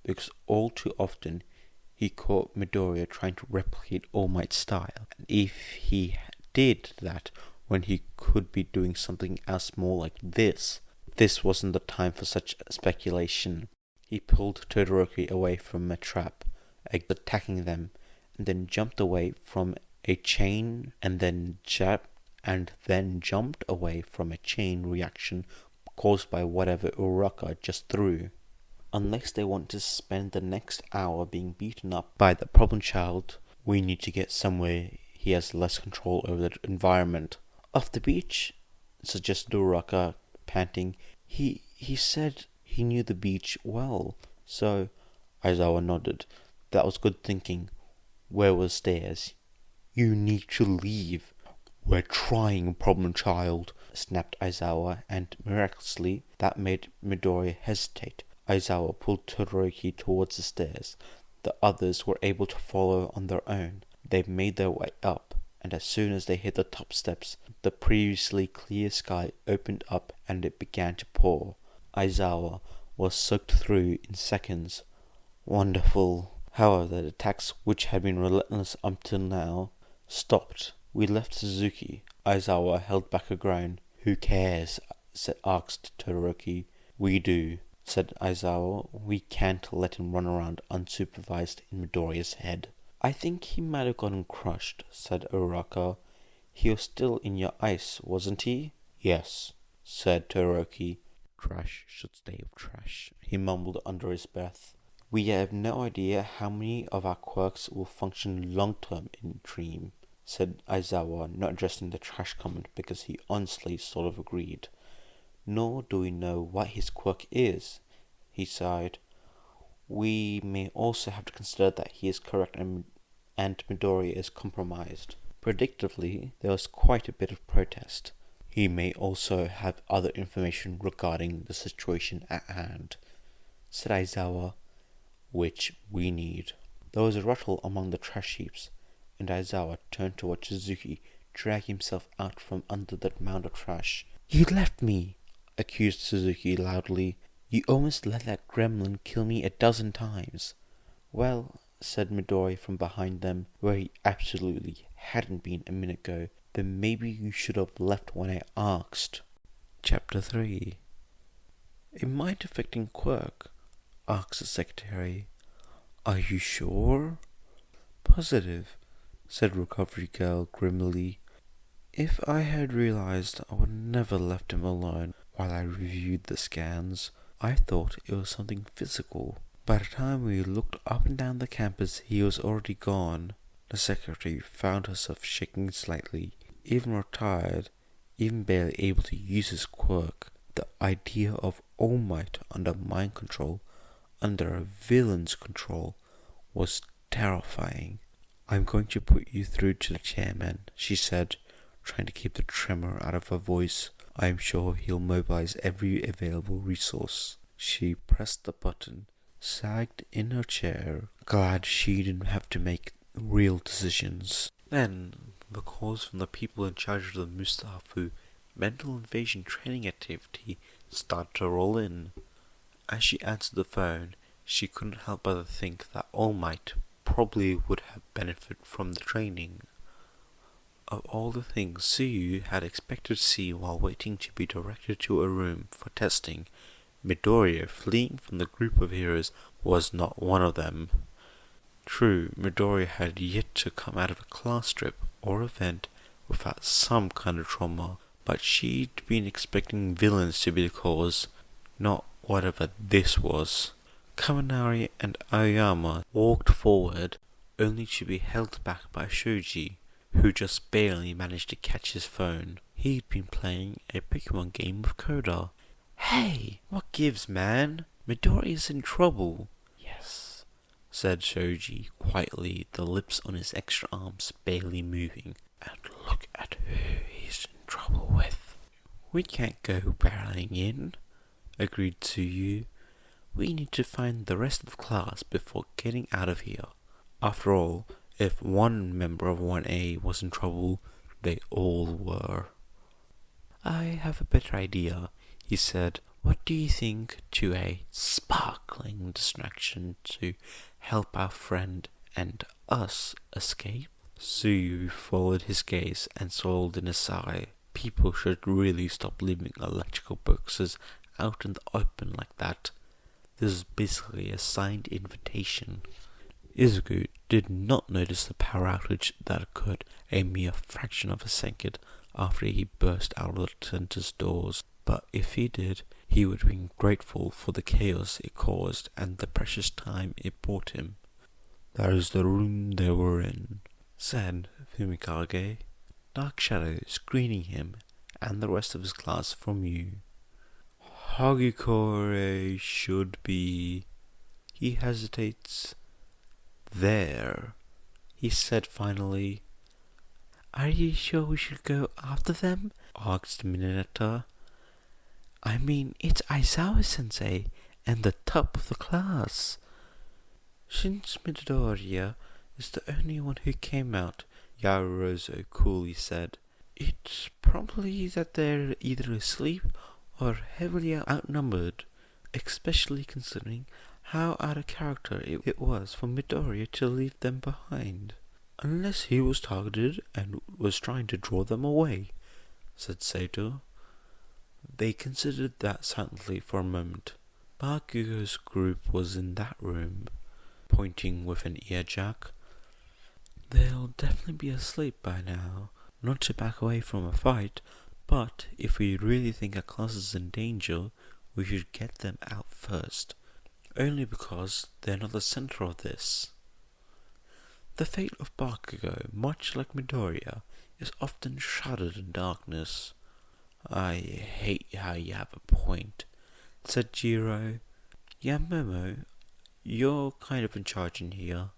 because all too often he caught Midoriya trying to replicate All Might's style, and if he did that when he could be doing something else more like this wasn't the time for such speculation. He pulled Todoroki away from a trap, attacking them, and then jumped away from a chain, and then jabbed and then jumped away from a chain reaction caused by whatever Uraka just threw. Unless they want to spend the next hour being beaten up by the problem child, we need to get somewhere he has less control over the environment. Off the beach? Suggested Uraka, panting. He said he knew the beach well, so... Aizawa nodded. That was good thinking. Where were the stairs? You need to leave. We're trying, problem child, snapped Aizawa, and miraculously that made Midoriya hesitate. Aizawa pulled Todoroki towards the stairs. The others were able to follow on their own. They made their way up, and as soon as they hit the top steps, the previously clear sky opened up and it began to pour. Aizawa was soaked through in seconds. Wonderful. However, the attacks, which had been relentless up till now, stopped. We left Suzuki. Aizawa held back a groan. Who cares? Asked Todoroki. We do, said Aizawa. We can't let him run around unsupervised in Midoriya's head. I think he might have gotten crushed, said Uraka. He was still in your ice, wasn't he? Yes, said Todoroki. Trash should stay with trash, he mumbled under his breath. We have no idea how many of our quirks will function long-term in Dream, said Aizawa, not addressing the trash comment because he honestly sort of agreed. Nor do we know what his quirk is, he sighed. We may also have to consider that he is correct and Midoriya is compromised. Predictably, there was quite a bit of protest. He may also have other information regarding the situation at hand, said Aizawa, which we need. There was a rattle among the trash heaps, and Aizawa turned to watch Suzuki drag himself out from under that mound of trash. You left me, accused Suzuki loudly. You almost let that gremlin kill me 12 times. Well, said Midoriya from behind them, where he absolutely hadn't been a minute ago, then maybe you should have left when I asked. Chapter 3. A mind-affecting quirk? Asked the secretary. Are you sure? Positive, said Recovery Girl grimly. If I had realized, I would never left him alone while I reviewed the scans. I thought it was something physical. By the time we looked up and down the campus, he was already gone. The secretary found herself shaking slightly. Even retired, even barely able to use his quirk, the idea of All Might under mind control, under a villain's control, was terrifying. I'm going to put you through to the chairman, she said, trying to keep the tremor out of her voice. I'm sure he'll mobilize every available resource. She pressed the button, sagged in her chair, glad she didn't have to make real decisions. Then, the calls from the people in charge of the Mustafa mental invasion training activity started to roll in. As she answered the phone, she couldn't help but think that All Might probably would have benefited from the training. Of all the things Suyu had expected to see while waiting to be directed to a room for testing, Midoriya fleeing from the group of heroes was not one of them. True, Midoriya had yet to come out of a class trip or event without some kind of trauma, but she'd been expecting villains to be the cause, not whatever this was. Kaminari and Aoyama walked forward, only to be held back by Shoji, who just barely managed to catch his phone. He'd been playing a Pokemon game with Koda. Hey, what gives, man? Midoriya's in trouble. Yes, said Shoji quietly, the lips on his extra arms barely moving. And look at who he's in trouble with. We can't go barreling in, agreed Tsuyu. We need to find the rest of the class before getting out of here. After all, if one member of 1A was in trouble, they all were. I have a better idea, he said. What do you think to a sparkling distraction to help our friend and us escape? Suyu followed his gaze and swallowed in a sigh. People should really stop leaving electrical boxes out in the open like that. This is basically a signed invitation. Izuku did not notice the power outage that occurred a mere fraction of a second after he burst out of the center's doors. But if he did, he would have been grateful for the chaos it caused and the precious time it brought him. "That is the room they were in," said Fumikage, dark shadow screening him and the rest of his class from you. "Hagikore should be..." He hesitates. "There," he said finally. "Are you sure we should go after them?" asked Mineta. "I mean, it's Aizawa-sensei and the top of the class." "Since Midoriya is the only one who came out," Yaoruzo coolly said, "it's probably that they're either asleep or heavily outnumbered, especially considering how out of character it was for Midoriya to leave them behind." "Unless he was targeted and was trying to draw them away," said Sato. They considered that silently for a moment. Bakugo's group was in that room, pointing with an earjack. "They'll definitely be asleep by now. Not to back away from a fight, but if we really think our class is in danger, we should get them out first. Only because they're not the center of this. The fate of Bakugo, much like Midoriya, is often shrouded in darkness." "I hate how you have a point," said Jiro. "Yeah, Momo, you're kind of in charge in here.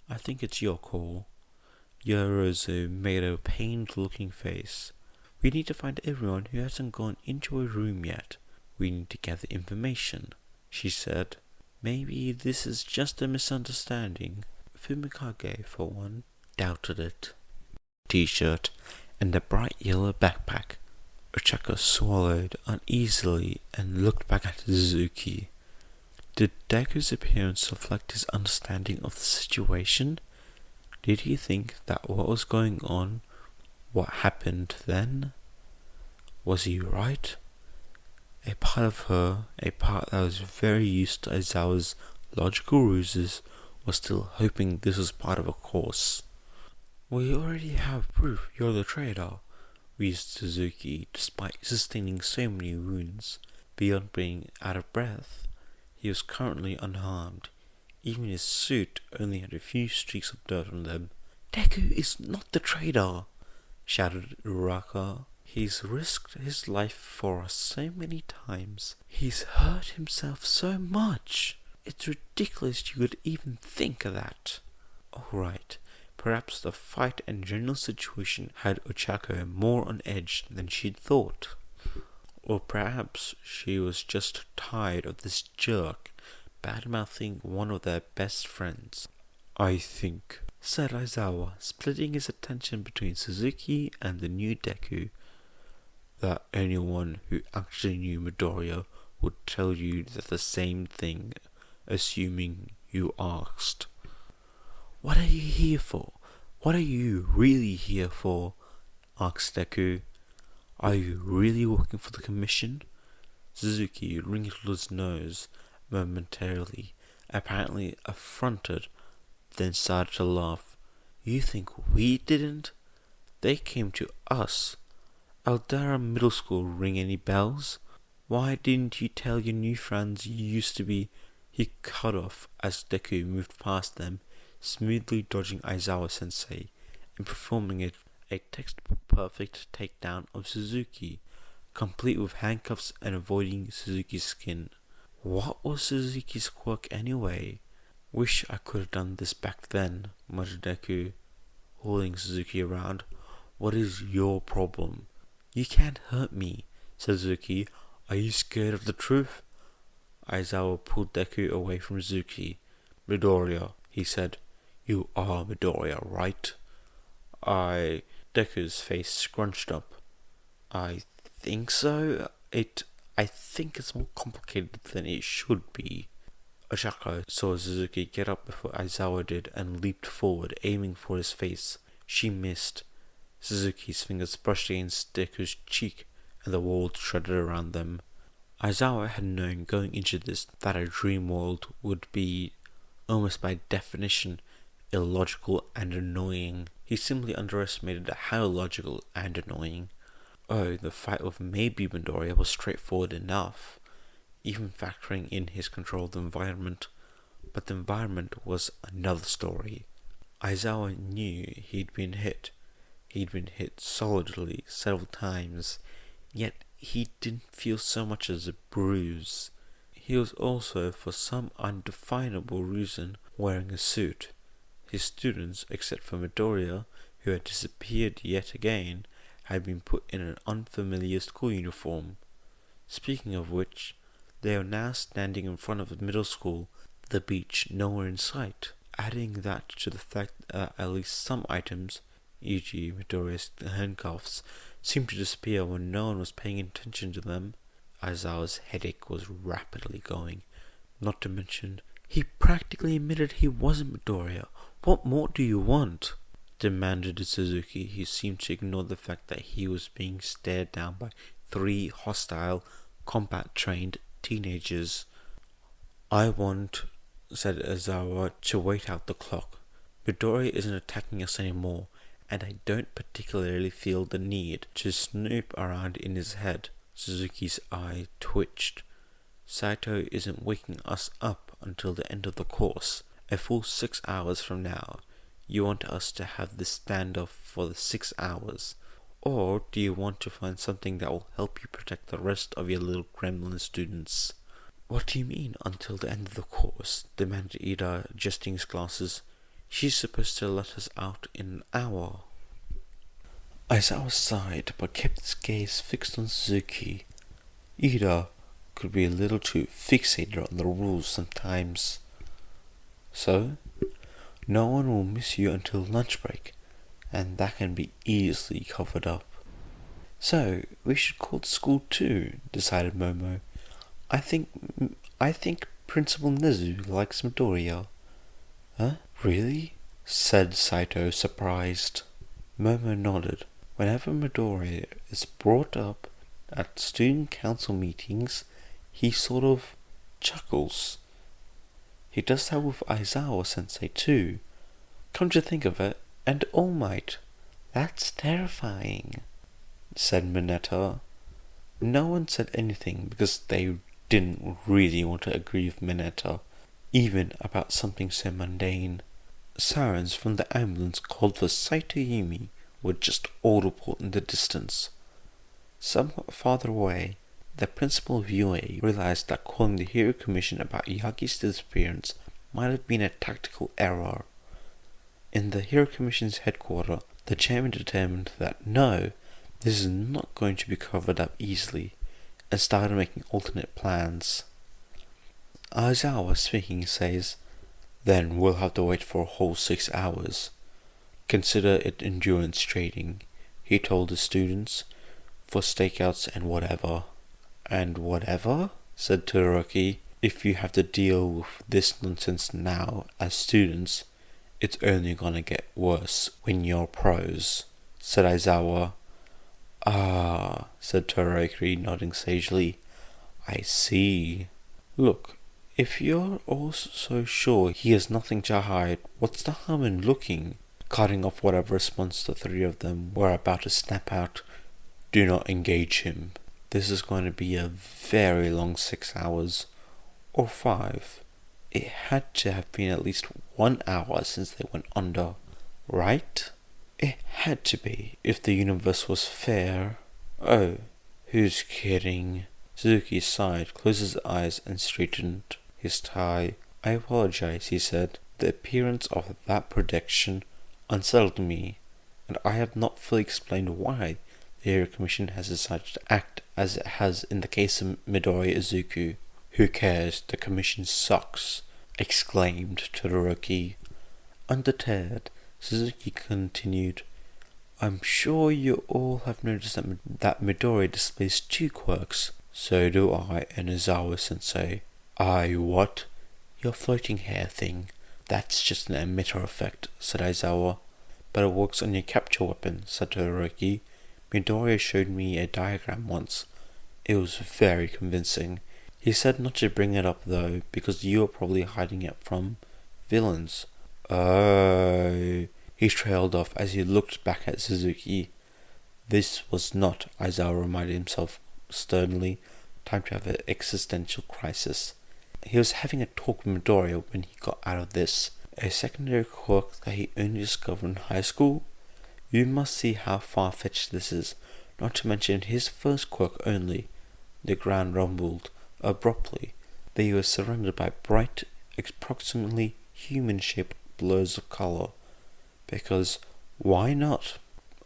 I think it's your call." Yorozu made a pained-looking face. "We need to find everyone who hasn't gone into a room yet. We need to gather information," she said. "Maybe this is just a misunderstanding." Fumikage, for one, doubted it. T-shirt and a bright yellow backpack. Ochako swallowed uneasily and looked back at Suzuki. Did Deku's appearance reflect his understanding of the situation? Did he think that what was going on, what happened then? Was he right? A part of her, a part that was very used to Aizawa's logical ruses, was still hoping this was part of a course. "We already have proof you're the traitor," wheezed Suzuki, despite sustaining so many wounds. Beyond being out of breath, he was currently unharmed. Even his suit only had a few streaks of dirt on them. "Deku is not the traitor," shouted Uraraka. "He's risked his life for us so many times. He's hurt himself so much. It's ridiculous you could even think of that." Alright, perhaps the fight and general situation had Ochako more on edge than she'd thought. Or perhaps she was just tired of this jerk bad-mouthing one of their best friends. "I think," said Aizawa, splitting his attention between Suzuki and the new Deku, "that anyone who actually knew Midoriya would tell you the same thing, assuming you asked." "What are you here for? What are you really here for?" asked Deku. "Are you really working for the commission?" Suzuki wrinkled his nose momentarily, apparently affronted, then started to laugh. "You think we didn't? They came to us. Aldera Middle School ring any bells? Why didn't you tell your new friends you used to be..." He cut off as Deku moved past them, smoothly dodging Aizawa-sensei and performing a textbook-perfect takedown of Suzuki, complete with handcuffs and avoiding Suzuki's skin. What was Suzuki's quirk anyway? "Wish I could have done this back then," muttered Deku, hauling Suzuki around. "What is your problem?" "You can't hurt me," said Suzuki. "Are you scared of the truth?" Aizawa pulled Deku away from Suzuki. "Midoriya," he said. "You are Midoriya, right?" Deku's face scrunched up. "I think so. I think it's more complicated than it should be." Ochako saw Suzuki get up before Aizawa did and leaped forward, aiming for his face. She missed. Suzuki's fingers brushed against Deku's cheek, and the world shredded around them. Aizawa had known going into this that a dream world would be, almost by definition, illogical and annoying. He simply underestimated how logical and annoying. Oh, the fight with maybe Midoriya was straightforward enough, even factoring in his controlled environment. But the environment was another story. Aizawa knew he'd been hit. He'd been hit solidly several times, yet he didn't feel so much as a bruise. He was also, for some undefinable reason, wearing a suit. His students, except for Midoriya, who had disappeared yet again, had been put in an unfamiliar school uniform. Speaking of which, they are now standing in front of the middle school, the beach nowhere in sight. Adding that to the fact that at least some items, e.g. Midoriya's handcuffs, seemed to disappear when no one was paying attention to them, Aizawa's headache was rapidly going. Not to mention, he practically admitted he wasn't Midoriya. What more do you want? Demanded Suzuki, who seemed to ignore the fact that he was being stared down by 3 hostile, combat-trained teenagers. I want, said Aizawa, to wait out the clock. Midoriya isn't attacking us anymore, and I don't particularly feel the need to snoop around in his head. Suzuki's eye twitched. Saito isn't waking us up until the end of the course, a full 6 hours from now. You want us to have this standoff for the 6 hours? Or do you want to find something that will help you protect the rest of your little gremlin students? What do you mean, until the end of the course? Demanded Ida, adjusting his glasses. She's supposed to let us out in an hour. Aizawa sighed, but kept his gaze fixed on Suzuki. Ida could be a little too fixated on the rules sometimes. So? No one will miss you until lunch break, and that can be easily covered up. So, we should call the school too, decided Momo. I think Principal Nezu likes Midoriya. Huh? Really? Said Saito, surprised. Momo nodded. Whenever Midoriya is brought up at student council meetings, he sort of chuckles. He does that with Aizawa-sensei too. Come to think of it, and All Might. That's terrifying, said Mineta. No one said anything because they didn't really want to agree with Mineta, even about something so mundane. Sirens from the ambulance called for Saito Yumi were just audible in the distance. Somewhat farther away, the principal of UA realized that calling the Hero Commission about Yagi's disappearance might have been a tactical error. In the Hero Commission's headquarters, the chairman determined that no, this is not going to be covered up easily, and started making alternate plans. Aizawa speaking says, then we'll have to wait for a whole 6 hours. Consider it endurance training, he told the students, for stakeouts and whatever. And whatever? Said Todoroki. If you have to deal with this nonsense now as students, it's only gonna get worse when you're pros, said Aizawa. Ah, said Todoroki, nodding sagely. I see. Look, if you're all so sure he has nothing to hide, what's the harm in looking? Cutting off whatever response the 3 of them were about to snap out. Do not engage him. This is going to be a very long 6 hours. Or 5. It had to have been at least 1 hour since they went under, right? It had to be, if the universe was fair. Oh, who's kidding? Suzuki sighed, closed his eyes, and straightened his tie. I apologize, he said. The appearance of that prediction unsettled me, and I have not fully explained why the Hero Commission has decided to act as it has in the case of Midoriya Izuku. Who cares? The commission sucks, exclaimed Todoroki. Undeterred, Suzuki continued, I'm sure you all have noticed that Midoriya displays 2 quirks. So do I and Izawa-sensei. What? Your floating hair thing. That's just an emitter effect, said Aizawa. But it works on your capture weapon, said Todoroki. Midoriya showed me a diagram once. It was very convincing. He said not to bring it up though, because you are probably hiding it from villains. Oh, he trailed off as he looked back at Suzuki. This was not, Aizawa reminded himself sternly, time to have an existential crisis. He was having a talk with Midoriya when he got out of this. A secondary quirk that he only discovered in high school? You must see how far-fetched this is, not to mention his first quirk only. The ground rumbled abruptly. They were surrounded by bright, approximately human-shaped blurs of colour. Because, why not?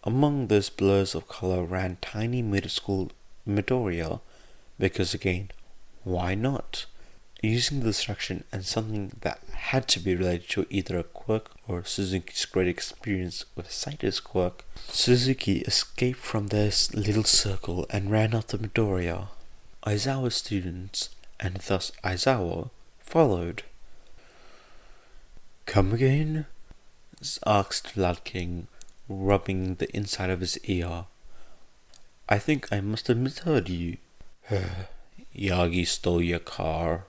Among those blurs of colour ran tiny middle school Midoriya. Because again, why not? Using the distraction and something that had to be related to either a quirk or Suzuki's great experience with Saito's quirk, Suzuki escaped from their little circle and ran after Midoriya. Aizawa's students, and thus Aizawa, followed. "Come again?" asked Lad King, rubbing the inside of his ear. "I think I must have misheard you." "Yagi stole your car,"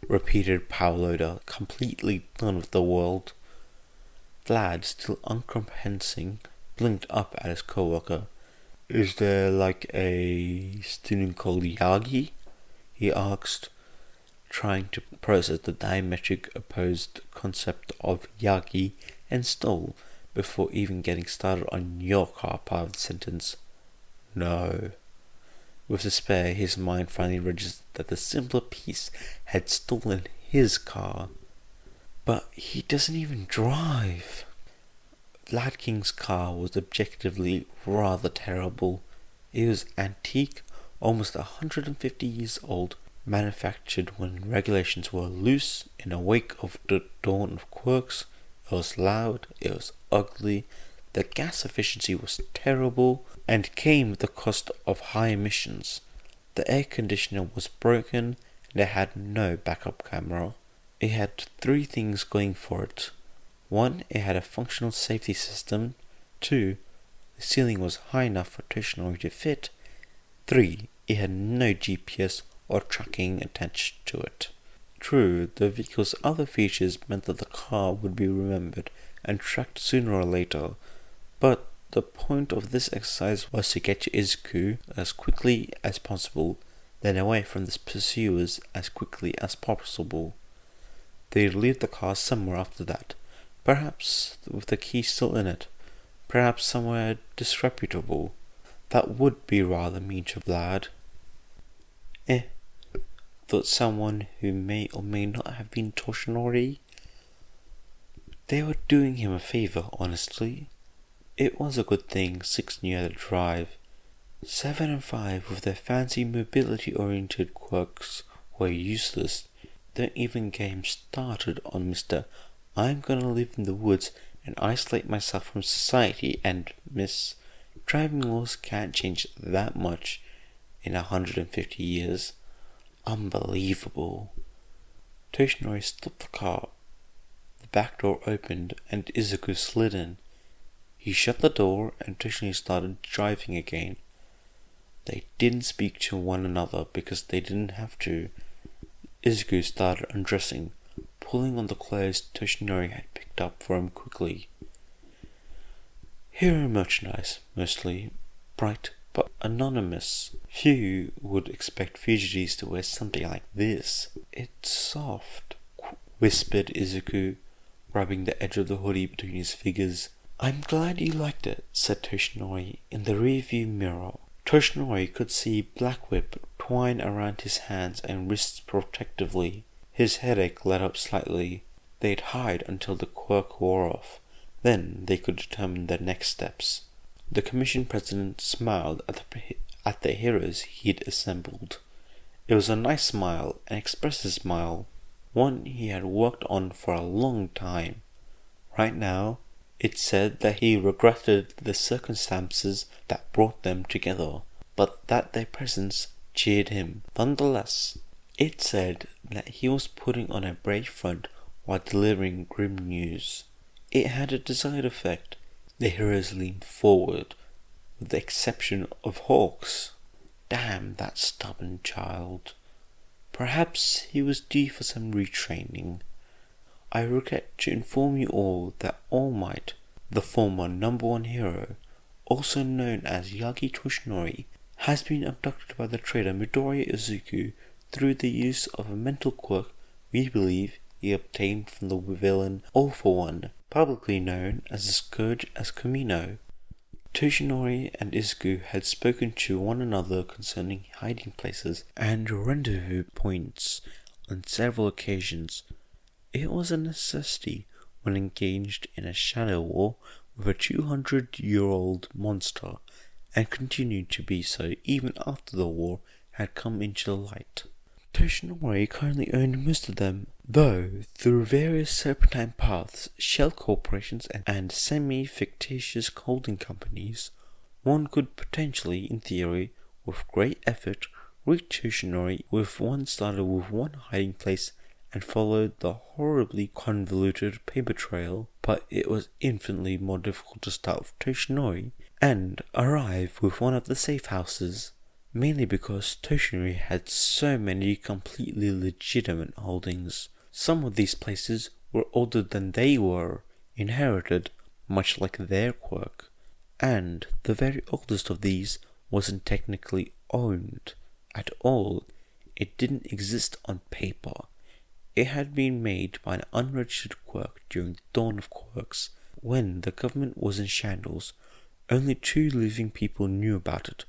repeated Paoloda, completely done with the world. Vlad, still uncomprehending, blinked up at his co-worker. "Is there like a student called Yagi?" he asked, trying to process the diametric opposed concept of Yagi and stole before even getting started on your car part of the sentence. "No." With despair, his mind finally registered that the simpler piece had stolen his car. "But he doesn't even drive." Lad King's car was objectively rather terrible. It was antique, almost 150 years old, manufactured when regulations were loose in the wake of the dawn of quirks. It was loud, it was ugly, the gas efficiency was terrible, and came with the cost of high emissions. The air conditioner was broken, and it had no backup camera. It had three things going for it. 1. It had a functional safety system. 2. The ceiling was high enough for Toshinori to fit. 3. It had no GPS or tracking attached to it. True, the vehicle's other features meant that the car would be remembered and tracked sooner or later, but the point of this exercise was to get to Izuku as quickly as possible, then away from the pursuers as quickly as possible. They'd leave the car somewhere after that, perhaps with the key still in it, perhaps somewhere disreputable. That would be rather mean to Vlad. Thought someone who may or may not have been Toshinori. They were doing him a favour, honestly. It was a good thing 6 knew how to drive. 7 and 5, with their fancy mobility-oriented quirks, were useless. Don't even get him started on Mr. I'm gonna live in the woods and isolate myself from society and Miss. Driving laws can't change that much in 150 years. Unbelievable. Toshinori stopped the car. The back door opened and Izuku slid in. He shut the door and Toshinori started driving again. They didn't speak to one another because they didn't have to. Izuku started undressing, pulling on the clothes Toshinori had picked up for him quickly. Hero merchandise, mostly, bright but anonymous. Few would expect fugitives to wear something like this. "It's soft," whispered Izuku, rubbing the edge of the hoodie between his fingers. "I'm glad you liked it," said Toshinori in the rearview mirror. Toshinori could see Black Whip twine around his hands and wrists protectively. His headache let up slightly. They'd hide until the quirk wore off. Then they could determine their next steps. The commission president smiled at the heroes he'd assembled. It was a nice smile, an expressive smile, one he had worked on for a long time. Right now, it said that he regretted the circumstances that brought them together, but that their presence cheered him nonetheless. It said that he was putting on a brave front while delivering grim news. It had a desired effect. The heroes leaned forward, with the exception of Hawks. Damn that stubborn child. Perhaps he was due for some retraining. I regret to inform you all that All Might, the former #1 hero, also known as Yagi Toshinori, has been abducted by the traitor Midoriya Izuku through the use of a mental quirk we believe he obtained from the villain All For One, publicly known as the Scourge as Kumino. Toshinori and Izuku had spoken to one another concerning hiding places and rendezvous points on several occasions. It was a necessity when engaged in a shadow war with a 200-year-old monster, and continued to be so even after the war had come into the light. Toshinori currently owned most of them, though through various serpentine paths, shell corporations and semi-fictitious holding companies, one could potentially, in theory, with great effort, reach Toshinori if one started with one hiding place and followed the horribly convoluted paper trail, but it was infinitely more difficult to start with Toshinori and arrive with one of the safe houses, mainly because Toshinori had so many completely legitimate holdings. Some of these places were older than they were, inherited, much like their quirk, and the very oldest of these wasn't technically owned at all. It didn't exist on paper. It had been made by an unregistered quirk during the dawn of quirks, when the government was in shambles. Only 2 living people knew about it.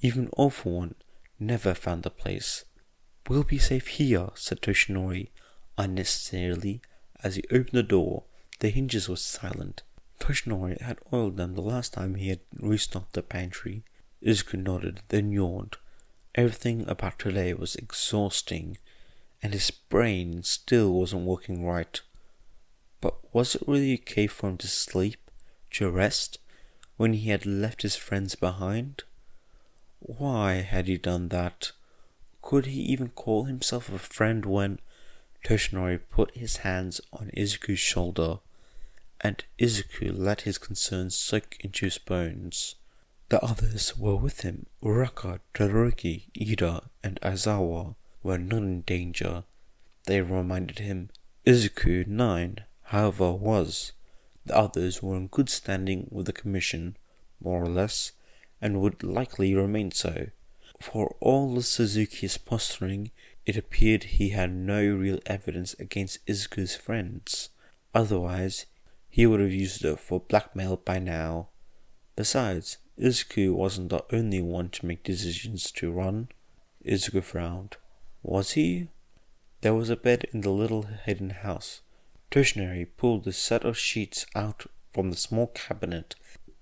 Even All For One never found the place. "We'll be safe here," said Toshinori, unnecessarily, as he opened the door. The hinges were silent. Toshinori had oiled them the last time he had restocked the pantry. Izuku nodded, then yawned. Everything about today was exhausting, and his brain still wasn't working right. But was it really okay for him to sleep, to rest, when he had left his friends behind? Why had he done that? Could he even call himself a friend when Toshinori put his hands on Izuku's shoulder, and Izuku let his concerns soak into his bones? The others were with him. Uraka, Todoroki, Ida, and Aizawa were not in danger. They reminded him. Izuku, 9, however, was. The others were in good standing with the Commission, more or less, and would likely remain so. For all the Suzuki's posturing, it appeared he had no real evidence against Izuku's friends. Otherwise, he would have used it for blackmail by now. Besides, Izuku wasn't the only one to make decisions to run. Izuku frowned. Was he? There was a bed in the little hidden house. Toshinori pulled a set of sheets out from the small cabinet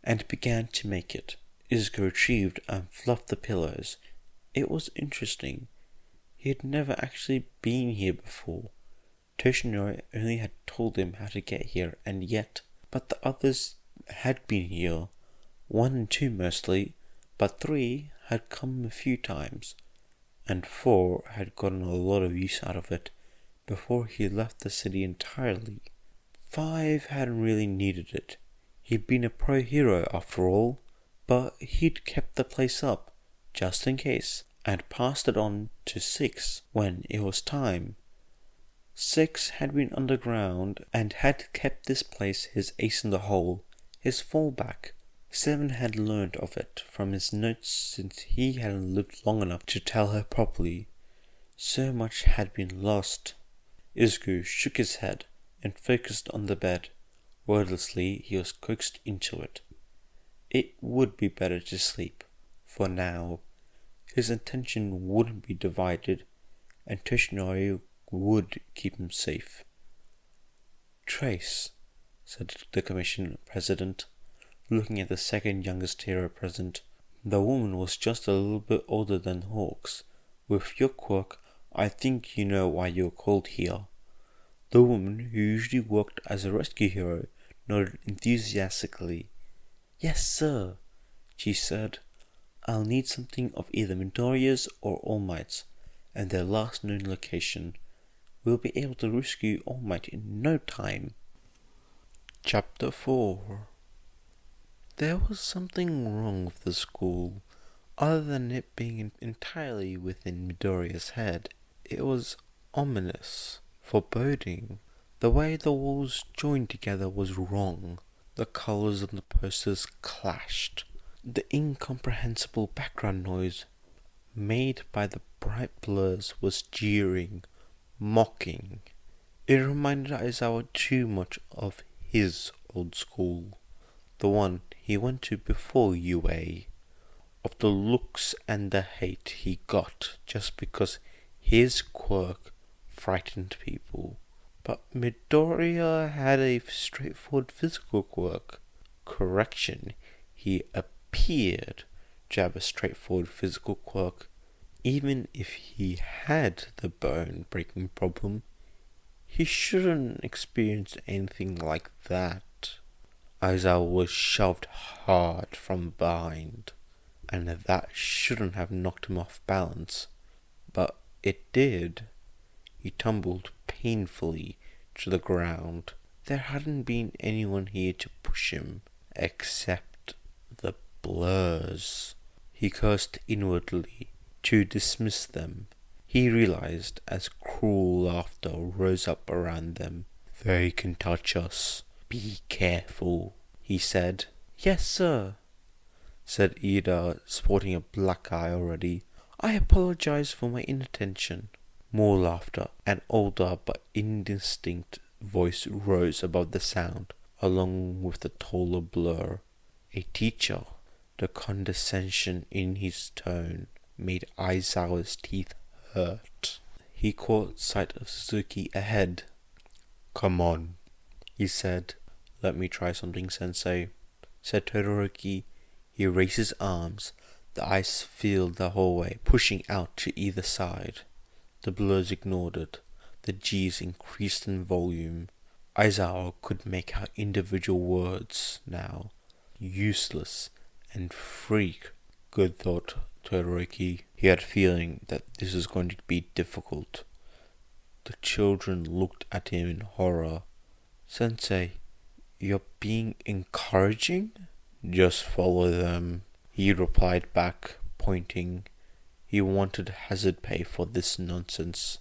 and began to make it. Izuku retrieved and fluffed the pillows. It was interesting. He had never actually been here before. Toshinori only had told him how to get here, and yet, but the others had been here. 1 and 2 mostly, but 3 had come a few times, and 4 had gotten a lot of use out of it before he left the city entirely. 5 hadn't really needed it. He'd been a pro hero after all, but he'd kept the place up, just in case, and passed it on to 6 when it was time. 6 had been underground and had kept this place his ace in the hole, his fallback. 7 had learned of it from his notes since he hadn't lived long enough to tell her properly. So much had been lost. Izuku shook his head and focused on the bed. Wordlessly, he was coaxed into it. It would be better to sleep, for now. His attention wouldn't be divided, and Toshinori would keep him safe. "Trace," said the commission president, looking at the second youngest hero present. The woman was just a little bit older than Hawks. "With your quirk, I think you know why you're called here." The woman, who usually worked as a rescue hero, nodded enthusiastically. "Yes, sir," she said. "I'll need something of either Midoriya's or All Might's, and their last known location. We'll be able to rescue All Might in no time." Chapter 4. There was something wrong with the school, other than it being entirely within Midoriya's head. It was ominous, foreboding. The way the walls joined together was wrong. The colours on the posters clashed. The incomprehensible background noise made by the bright blurs was jeering, mocking. It reminded Aizawa too much of his old school, the one he went to before UA, of the looks and the hate he got just because his quirk frightened people. But Midoriya had a straightforward physical quirk. Correction, he appeared to have a straightforward physical quirk. Even if he had the bone breaking problem, he shouldn't experience anything like that. Aizawa was shoved hard from behind, and that shouldn't have knocked him off balance, but it did. He tumbled painfully to the ground. There hadn't been anyone here to push him, except the blurs. He cursed inwardly to dismiss them. He realized as cruel laughter rose up around them. "They can touch us. Be careful," he said. "Yes, sir," said Ida, sporting a black eye already. "I apologize for my inattention." More laughter. An older but indistinct voice rose above the sound, along with the taller blur. A teacher. The condescension in his tone made Aizawa's teeth hurt. He caught sight of Suzuki ahead. "Come on," he said. "Let me try something, sensei," said Todoroki. He raised his arms. The ice filled the hallway, pushing out to either side. The blurs ignored it. The G's increased in volume. Aizawa could make out individual words now. Useless and freak. Good thought, Todoroki. He had a feeling that this was going to be difficult. The children looked at him in horror. "Sensei, you're being encouraging?" "Just follow them," he replied back, pointing. He wanted hazard pay for this nonsense.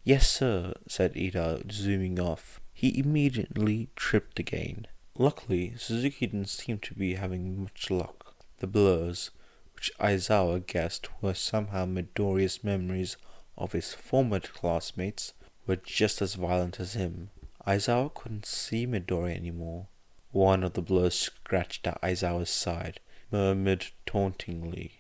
"Yes, sir," said Ida, zooming off. He immediately tripped again. Luckily, Suzuki didn't seem to be having much luck. The blurs, which Aizawa guessed were somehow Midoriya's memories of his former classmates, were just as violent as him. Aizawa couldn't see Midoriya anymore. One of the blurs scratched at Aizawa's side, murmured tauntingly.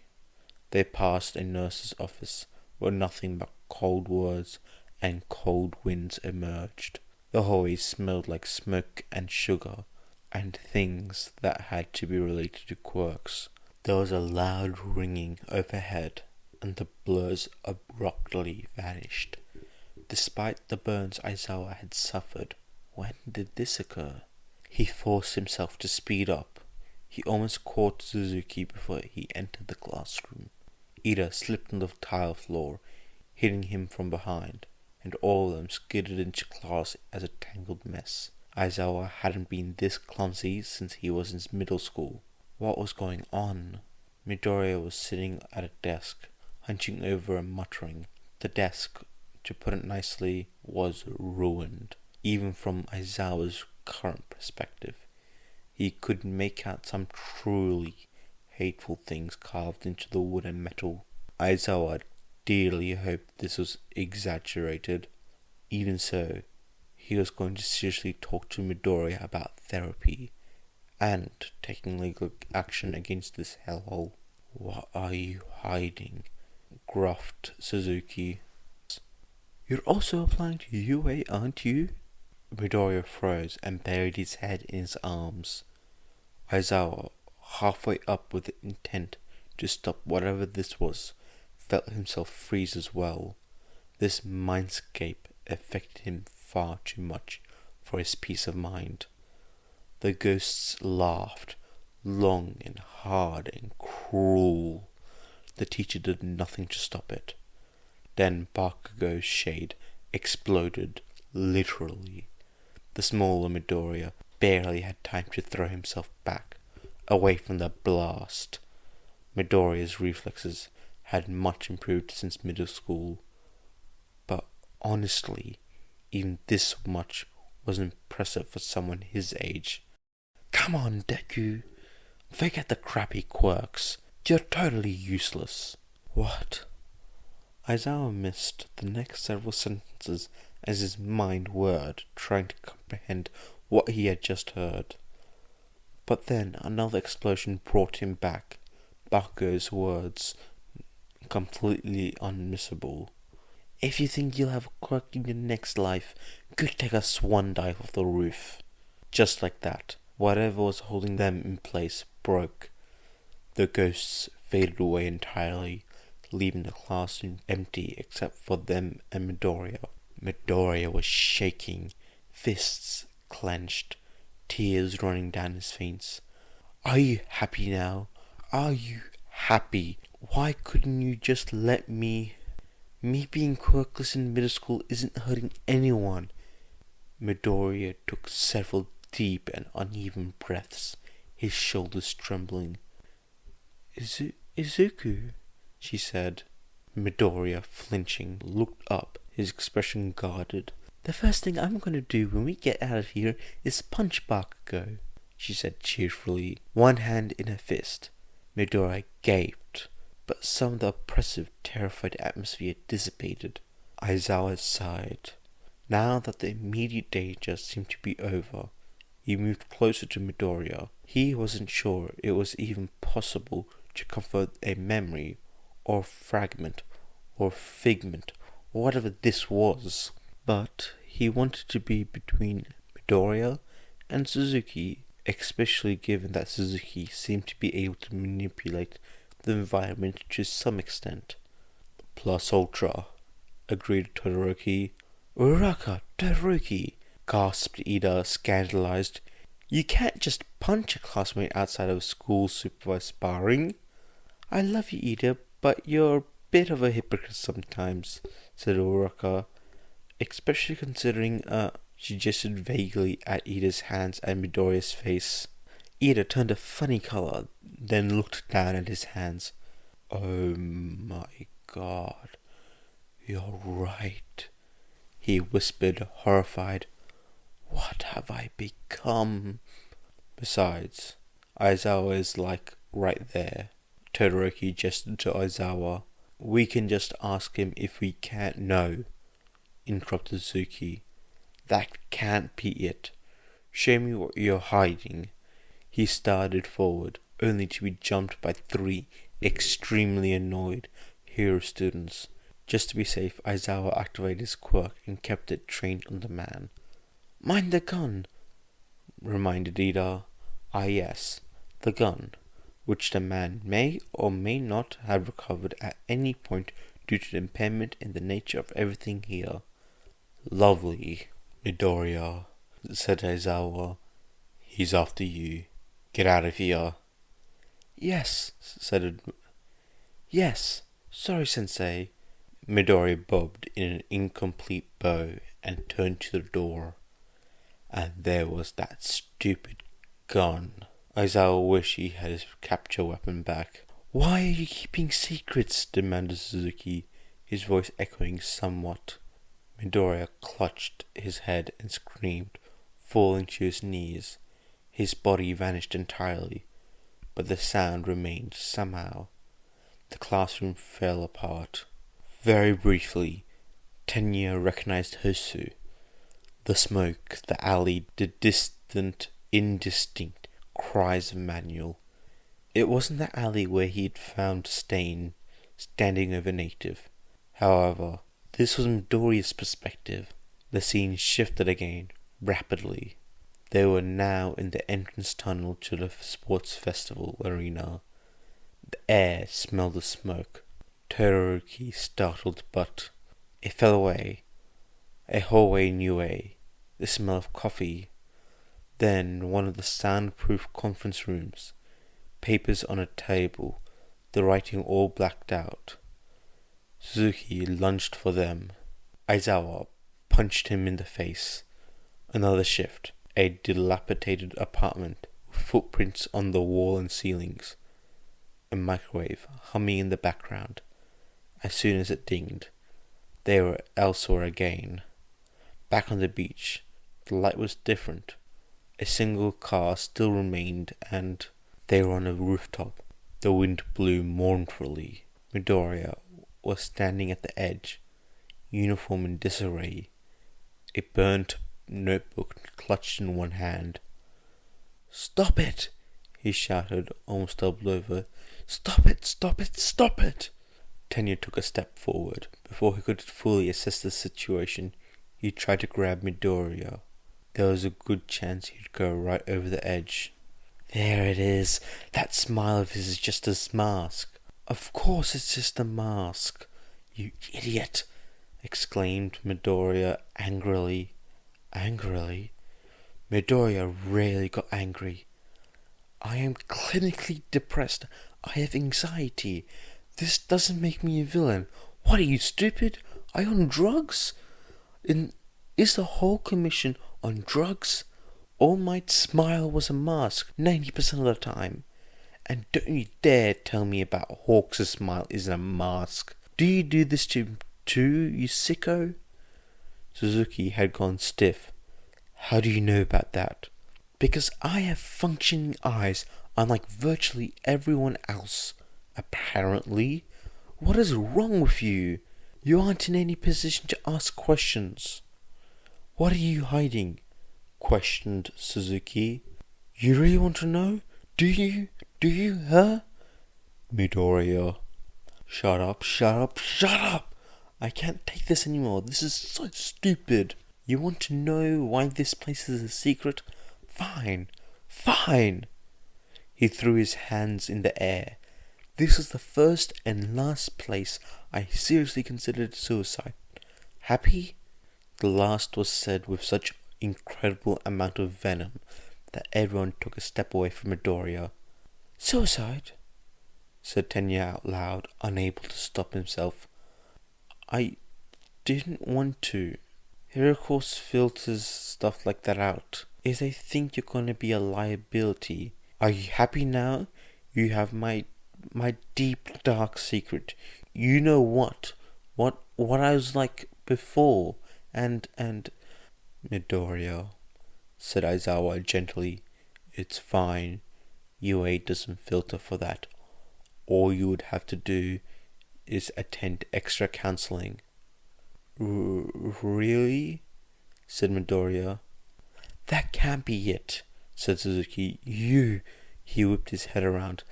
They passed a nurse's office, where nothing but cold words and cold winds emerged. The hallway smelled like smoke and sugar, and things that had to be related to quirks. There was a loud ringing overhead, and the blurs abruptly vanished. Despite the burns Aizawa had suffered, when did this occur? He forced himself to speed up. He almost caught Suzuki before he entered the classroom. Ida slipped on the tile floor, hitting him from behind, and all of them skidded into class as a tangled mess. Aizawa hadn't been this clumsy since he was in middle school. What was going on? Midoriya was sitting at a desk, hunching over and muttering. The desk, to put it nicely, was ruined. Even from Aizawa's current perspective, he could make out some truly hateful things carved into the wood and metal. Aizawa dearly hoped this was exaggerated. Even so, he was going to seriously talk to Midoriya about therapy and taking legal action against this hellhole. "What are you hiding?" gruffed Suzuki. "You're also applying to UA, aren't you?" Midoriya froze and buried his head in his arms. Aizawa, halfway up with the intent to stop whatever this was, felt himself freeze as well. This mindscape affected him far too much for his peace of mind. The ghosts laughed, long and hard and cruel. The teacher did nothing to stop it. Then Bakugo's shade exploded, literally. The smaller Midoriya barely had time to throw himself back, away from the blast. Midoriya's reflexes had much improved since middle school, but honestly, even this much was impressive for someone his age. "Come on, Deku!" Forget the crappy quirks. You're totally useless. What? Aizawa missed the next several sentences as his mind whirred, trying to comprehend what he had just heard. But then another explosion brought him back. Bakugo's words, completely unmissable. If you think you'll have a quirk in your next life, go take a swan dive off the roof. Just like that, whatever was holding them in place broke. The ghosts faded away entirely, leaving the classroom empty except for them and Midoriya. Midoriya was shaking, fists clenched, tears running down his face. Are you happy now? Are you happy? Why couldn't you just let me... Me being quirkless in middle school isn't hurting anyone. Midoriya took several deep and uneven breaths, his shoulders trembling. Izuku, she said. Midoriya, flinching, looked up, his expression guarded. The first thing I'm going to do when we get out of here is punch Bakugo, she said cheerfully, one hand in her fist. Midoriya gaped, but some of the oppressive, terrified atmosphere dissipated. Aizawa sighed. Now that the immediate danger seemed to be over, he moved closer to Midoriya. He wasn't sure it was even possible to convert a memory, or fragment, or figment, or whatever this was. But he wanted to be between Midoriya and Suzuki, especially given that Suzuki seemed to be able to manipulate the environment to some extent. Plus ultra, agreed Todoroki. Uraka, Todoroki, gasped Ida, scandalized. You can't just punch a classmate outside of school supervised sparring. I love you, Ida, but you're a bit of a hypocrite sometimes, said Uraka, especially considering, she gestured vaguely at Ida's hands and Midoriya's face. Ida turned a funny color, then looked down at his hands. Oh my god, you're right, he whispered, horrified. What have I become? Besides, Aizawa is like right there. Todoroki gestured to Aizawa. We can just ask him if we can't know, interrupted Suzuki. That can't be it. Show me what you're hiding. He started forward, only to be jumped by 3 extremely annoyed hero students. Just to be safe, Aizawa activated his quirk and kept it trained on the man. Mind the gun, reminded Ida. Ah yes, the gun, which the man may or may not have recovered at any point due to the impairment in the nature of everything here. Lovely, Midoriya, said Aizawa. He's after you. Get out of here. Yes, Yes, sorry, Sensei. Midoriya bobbed in an incomplete bow and turned to the door. And there was that stupid gun. Aizawa wished he had his capture weapon back. Why are you keeping secrets? Demanded Suzuki, his voice echoing somewhat. Midoriya clutched his head and screamed, falling to his knees. His body vanished entirely, but the sound remained somehow. The classroom fell apart. Very briefly, Tenya recognized Hosu. The smoke, the alley, the distant, indistinct cries of Manuel. It wasn't the alley where he had found Stain standing over Native. However, this was Midoriya's perspective. The scene shifted again, rapidly. They were now in the entrance tunnel to the sports festival arena. The air smelled of smoke. Todoroki startled, but it fell away. A hallway knew the smell of coffee. Then one of the soundproof conference rooms. Papers on a table, the writing all blacked out. Suzuki lunged for them. Aizawa punched him in the face. Another shift. A dilapidated apartment with footprints on the wall and ceilings. A microwave humming in the background. As soon as it dinged, they were elsewhere again. Back on the beach, the light was different. A single car still remained, and They were on a rooftop. The wind blew mournfully. Midoriya was standing at the edge, uniform in disarray, a burnt notebook clutched in one hand. "Stop it!" he shouted, almost doubled over. "Stop it! Stop it! Stop it!" Tenya took a step forward. Before he could fully assess the situation, he tried to grab Midoriya. There was a good chance he'd go right over the edge. "There it is! That smile of his is just a mask." "Of course it's just a mask, you idiot!" exclaimed Midoriya angrily. Angrily? Midoriya rarely got angry. "I am clinically depressed. I have anxiety. This doesn't make me a villain. What are you, stupid? Are you on drugs? Is the whole commission on drugs? All Might's smile was a mask 90% of the time. And don't you dare tell me about Hawks' smile isn't a mask. Do you do this to too, you sicko?" Suzuki had gone stiff. "How do you know about that?" "Because I have functioning eyes, unlike virtually everyone else. Apparently. What is wrong with you? You aren't in any position to ask questions." "What are you hiding?" questioned Suzuki. "You really want to know? Do you, huh?" Midoriya. Shut up, shut up, shut up! I can't take this anymore. This is so stupid. You want to know why this place is a secret? Fine, fine. He threw his hands in the air. This is the first and last place I seriously considered suicide. Happy? The last was said with such incredible amount of venom that everyone took a step away from Midoriya. "Suicide?" said Tenya out loud, unable to stop himself. "I didn't want to. It of course filters stuff like that out. If they think you're gonna be a liability. Are you happy now? You have my deep dark secret. You know what I was like before, and Midoriya," said Aizawa gently. "It's fine. UA doesn't filter for that. All you would have to do is attend extra counseling." Really?" said Midoriya. "That can't be it," said Suzuki. He whipped his head around.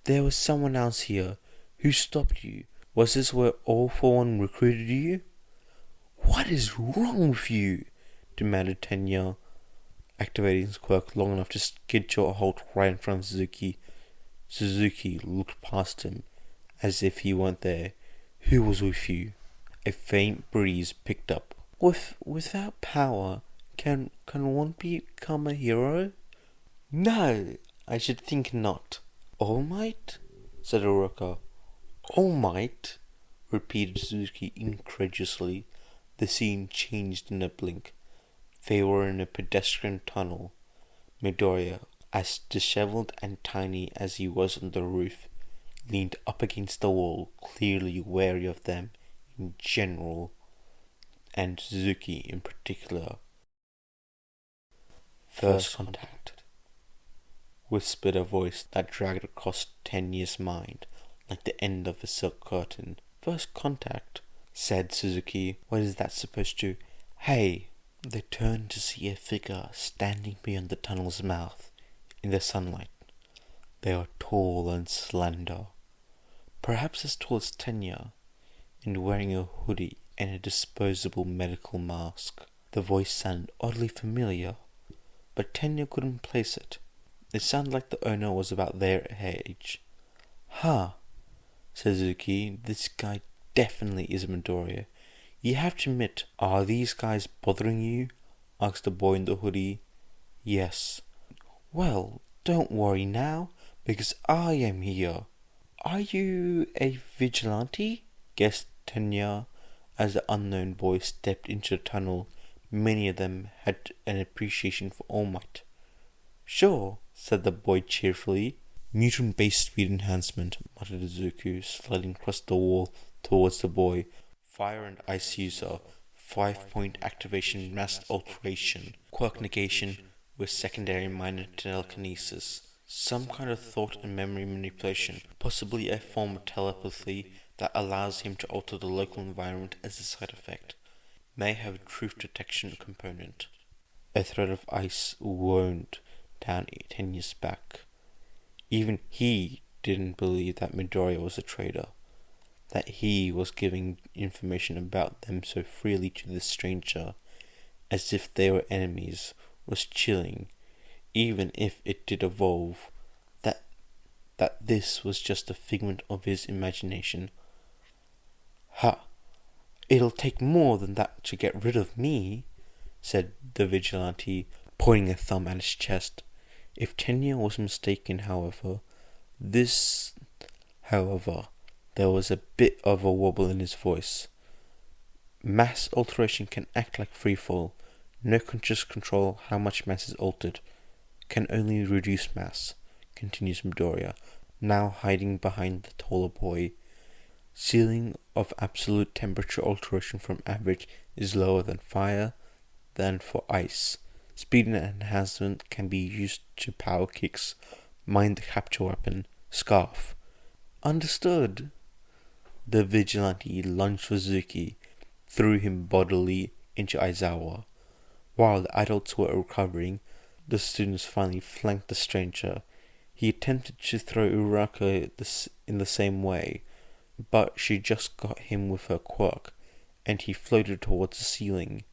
"There was someone else here. Who stopped you? Was this where All For One recruited you?" "What is wrong with you?" demanded Tenya, activating his quirk long enough to skid to a halt right in front of Suzuki. Suzuki looked past him, as if he weren't there. "Who was with you?" A faint breeze picked up. Without power, can one become a hero?" "No, I should think not." "All Might?" said Oroka. "All Might?" repeated Suzuki incredulously. The scene changed in a blink. They were in a pedestrian tunnel. Midoriya, as dishevelled and tiny as he was on the roof, leaned up against the wall, clearly wary of them in general, and Suzuki in particular. "First contact," whispered a voice that dragged across Tenya's mind like the end of a silk curtain. "First contact," said Suzuki. "What is that supposed to... Hey!" They turned to see a figure standing beyond the tunnel's mouth, in the sunlight. They were tall and slender, perhaps as tall as Tenya, and wearing a hoodie and a disposable medical mask. The voice sounded oddly familiar, but Tenya couldn't place it. It sounded like the owner was about their age. "Huh," said Suzuki, "this guy definitely is Midoriya. You have to admit, are these guys bothering you?" asked the boy in the hoodie. "Yes." "Well, don't worry now, because I am here." "Are you a vigilante?" guessed Tenya, as the unknown boy stepped into the tunnel. Many of them had an appreciation for All Might. "Sure," said the boy cheerfully. "Mutant-based speed enhancement," muttered Izuku, sliding across the wall towards the boy. "Fire and ice user, 5-point activation mass alteration, quirk negation with secondary minor telekinesis." Some kind of thought and memory manipulation, possibly a form of telepathy that allows him to alter the local environment as a side effect, may have a truth detection component. A thread of ice wound down 10 years back. Even he didn't believe that Midoriya was a traitor, that he was giving information about them so freely to this stranger, as if they were enemies, was chilling, even if it did evolve, that this was just a figment of his imagination. Ha! It'll take more than that to get rid of me, said the vigilante, pointing a thumb at his chest. If Tenya was mistaken, however, there was a bit of a wobble in his voice. Mass alteration can act like freefall. No conscious control how much mass is altered. Can only reduce mass, continues Midoriya, now hiding behind the taller boy. Ceiling of absolute temperature alteration from average is lower than fire than for ice. Speed enhancement can be used to power kicks, mind the capture weapon, scarf. Understood. The vigilante lunged for Zuki, threw him bodily into Aizawa. While the adults were recovering, the students finally flanked the stranger. He attempted to throw Uraka in the same way, but she just got him with her quirk, and he floated towards the ceiling,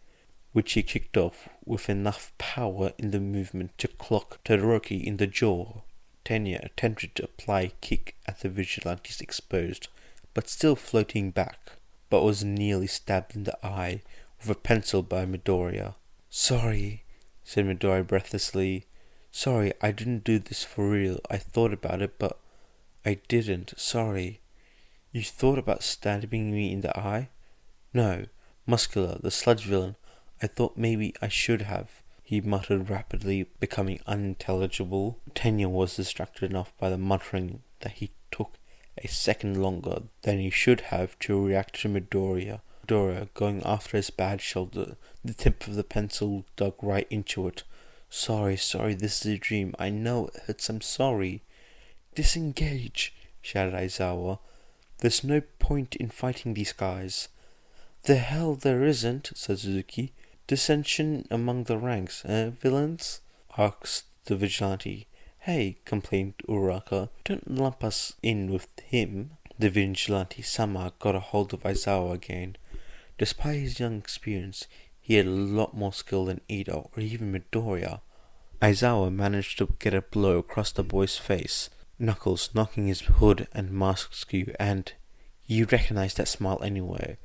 which he kicked off with enough power in the movement to clock Todoroki in the jaw. Tenya attempted to apply a kick at the vigilante's exposed, but still floating back, but was nearly stabbed in the eye with a pencil by Midoriya. Sorry, said Midoriya breathlessly. Sorry, I didn't do this for real. I thought about it, but I didn't. Sorry. You thought about stabbing me in the eye? No. Muscular, the sludge villain. I thought maybe I should have, he muttered rapidly, becoming unintelligible. Tenya was distracted enough by the muttering that he took a second longer than he should have to react to Midoriya. Midoriya going after his bad shoulder, the tip of the pencil dug right into it. Sorry, this is a dream. I know it hurts, I'm sorry. Disengage, shouted Aizawa. There's no point in fighting these guys. The hell there isn't, said Suzuki. Dissension among the ranks, villains? Asked the vigilante. Hey, complained Uraka, don't lump us in with him. The vigilante somehow got a hold of Aizawa again. Despite his young experience, he had a lot more skill than Ida or even Midoriya. Aizawa managed to get a blow across the boy's face, Knuckles knocking his hood and mask askew, and you recognized that smile anywhere,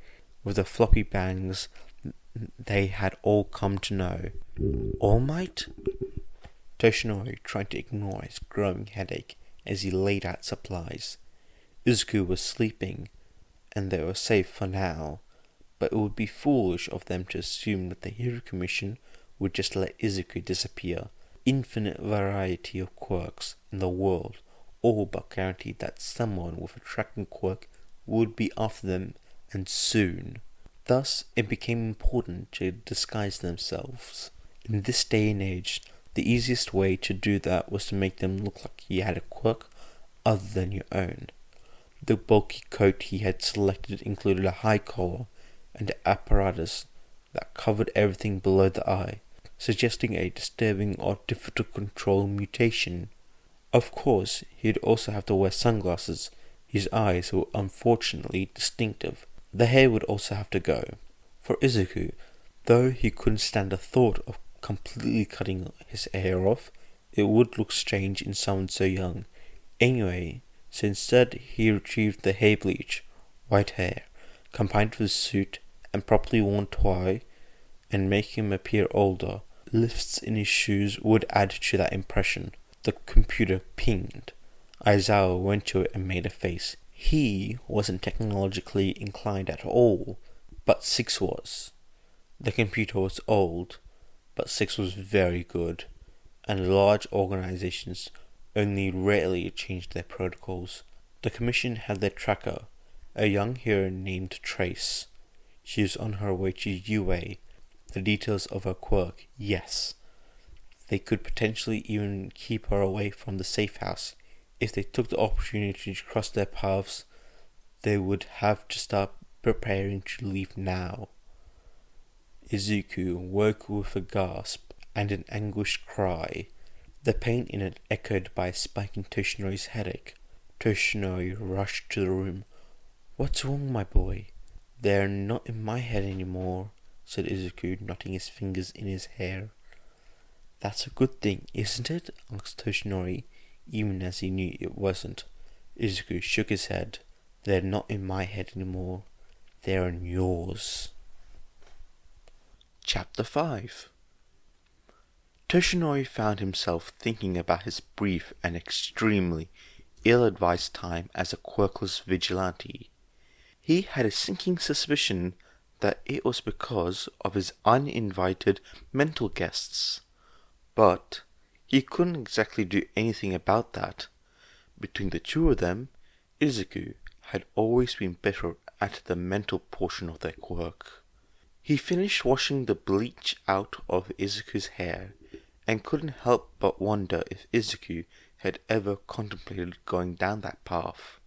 with the floppy bangs they had all come to know. All Might? Toshinori tried to ignore his growing headache as he laid out supplies. Izuku was sleeping, and they were safe for now, but it would be foolish of them to assume that the Hero Commission would just let Izuku disappear. Infinite variety of quirks in the world, all but guaranteed that someone with a tracking quirk would be after them, and soon. Thus, it became important to disguise themselves. In this day and age, the easiest way to do that was to make them look like he had a quirk other than your own. The bulky coat he had selected included a high collar and an apparatus that covered everything below the eye, suggesting a disturbing or difficult to control mutation. Of course, he'd also have to wear sunglasses. His eyes were unfortunately distinctive. The hair would also have to go. For Izuku, though he couldn't stand the thought of completely cutting his hair off, it would look strange in someone so young. Anyway, so instead he retrieved the hair bleach, white hair, combined with his suit and properly worn tie, and make him appear older. Lifts in his shoes would add to that impression. The computer pinged. Aizawa went to it and made a face. He wasn't technologically inclined at all, but Six was. The computer was old, but Six was very good, and large organizations only rarely changed their protocols. The commission had their tracker, a young hero named Trace. She was on her way to UA. The details of her quirk, yes. They could potentially even keep her away from the safe house. If they took the opportunity to cross their paths, they would have to start preparing to leave now. Izuku woke with a gasp and an anguished cry, the pain in it echoed by a spike in Toshinori's headache. Toshinori rushed to the room. "What's wrong, my boy?" "They're not in my head anymore," said Izuku, knotting his fingers in his hair. "That's a good thing, isn't it?" asked Toshinori, even as he knew it wasn't. Izuku shook his head. "They're not in my head anymore. They're in yours." Chapter 5. Toshinori found himself thinking about his brief and extremely ill-advised time as a quirkless vigilante. He had a sinking suspicion that it was because of his uninvited mental guests. But he couldn't exactly do anything about that. Between the two of them, Izuku had always been better at the mental portion of their quirk. He finished washing the bleach out of Izuku's hair, and couldn't help but wonder if Izuku had ever contemplated going down that path.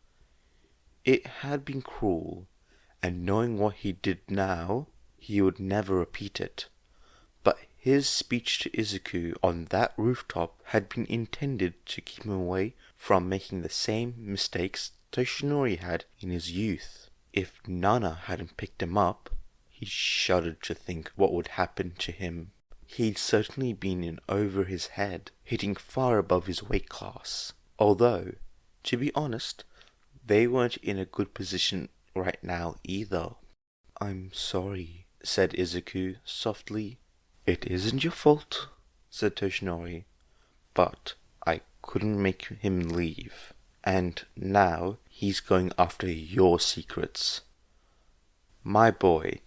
It had been cruel, and knowing what he did now, he would never repeat it. But his speech to Izuku on that rooftop had been intended to keep him away from making the same mistakes Toshinori had in his youth. If Nana hadn't picked him up, he shuddered to think what would happen to him. He'd certainly been in over his head, hitting far above his weight class. Although, to be honest, they weren't in a good position right now either. "I'm sorry," said Izuku softly. "It isn't your fault," said Toshinori, "but I couldn't make him leave, and now he's going after your secrets. My boy,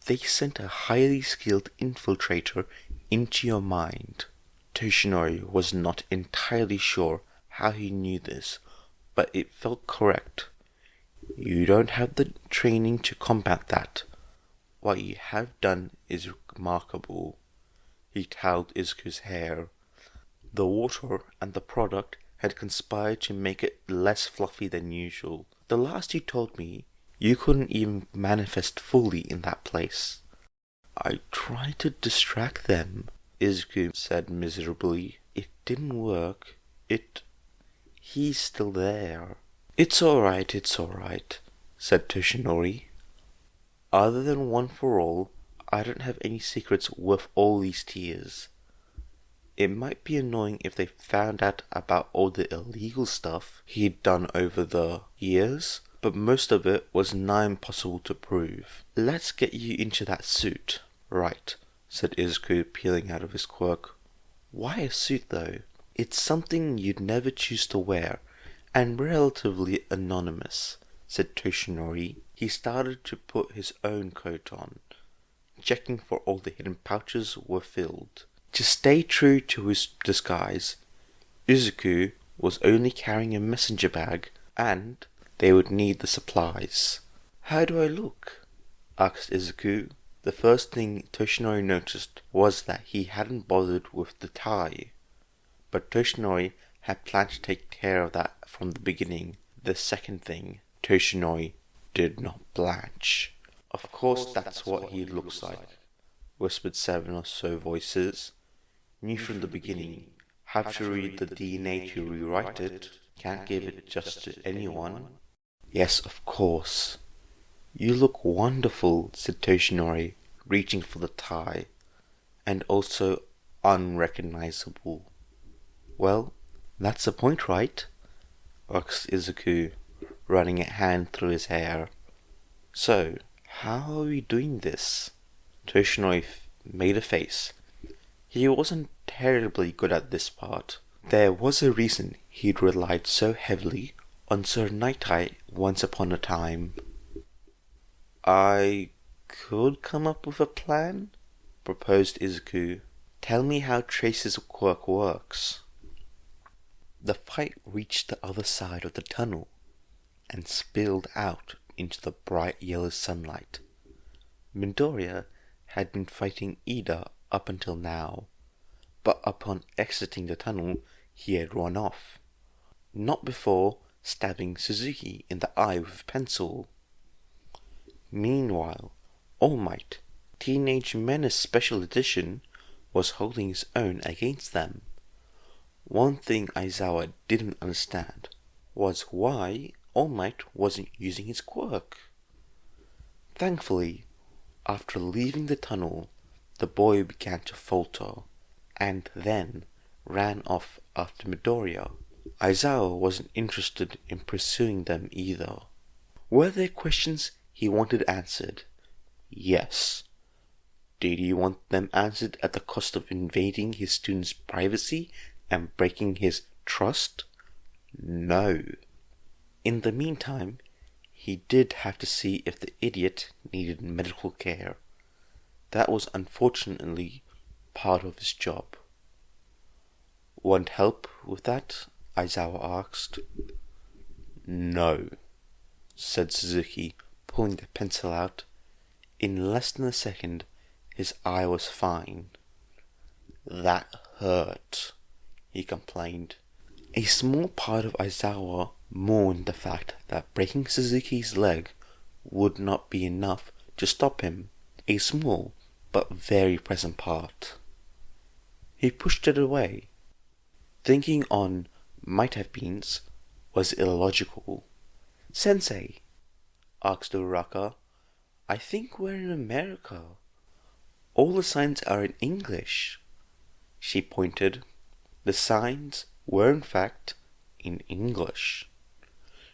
they sent a highly skilled infiltrator into your mind." Toshinori was not entirely sure how he knew this, but it felt correct. "You don't have the training to combat that. What you have done is remarkable." He toweled Izuku's hair. The water and the product had conspired to make it less fluffy than usual. "The last you told me, you couldn't even manifest fully in that place." "I tried to distract them," Izuku said miserably. "It didn't work. He's still there." It's alright, said Toshinori. "Other than one for all, I don't have any secrets worth all these tears. It might be annoying if they found out about all the illegal stuff he'd done over the years, but most of it was nigh impossible to prove. Let's get you into that suit." "Right," said Izuku, peeling out of his quirk. "Why a suit, though?" "It's something you'd never choose to wear, and relatively anonymous," said Toshinori. He started to put his own coat on, checking for all the hidden pouches were filled. To stay true to his disguise, Izuku was only carrying a messenger bag, and they would need the supplies. "How do I look?" asked Izuku. The first thing Toshinori noticed was that he hadn't bothered with the tie, but Toshinori had planned to take care of that from the beginning. The second thing, Toshinori did not blanch. "Of course that's what he looks like," whispered 7 or so voices. "Knew from the beginning. Have to read the DNA to rewrite it. Can't give it just to anyone." "Yes, of course. You look wonderful," said Toshinori, reaching for the tie. "And also unrecognizable." "Well, that's the point, right?" asked Izuku, running a hand through his hair. "So, how are we doing this?" Toshinori made a face. He wasn't terribly good at this part. There was a reason he'd relied so heavily on Sir Nightai once upon a time. "I could come up with a plan," proposed Izuku. "Tell me how Trace's quirk works." The fight reached the other side of the tunnel and spilled out into the bright yellow sunlight. Midoriya had been fighting Ida up until now, but upon exiting the tunnel, he had run off. Not before stabbing Suzuki in the eye with a pencil. Meanwhile, All Might, Teenage Menace Special Edition, was holding his own against them. One thing Aizawa didn't understand was why All Might wasn't using his quirk. Thankfully, after leaving the tunnel, the boy began to falter, and then ran off after Midoriya. Aizawa wasn't interested in pursuing them either. Were there questions he wanted answered? Yes. Did he want them answered at the cost of invading his student's privacy and breaking his trust? No. In the meantime, he did have to see if the idiot needed medical care. That was unfortunately part of his job. Want help with that? Aizawa asked. No, said Suzuki, pulling the pencil out. In less than a second, his eye was fine. That hurt, he complained. A small part of Aizawa mourned the fact that breaking Suzuki's leg would not be enough to stop him. A small but very present part. He pushed it away. Thinking on might-have-beens was illogical. Sensei, asked Uraraka, I think we're in America. All the signs are in English. She pointed. The signs were in fact in English.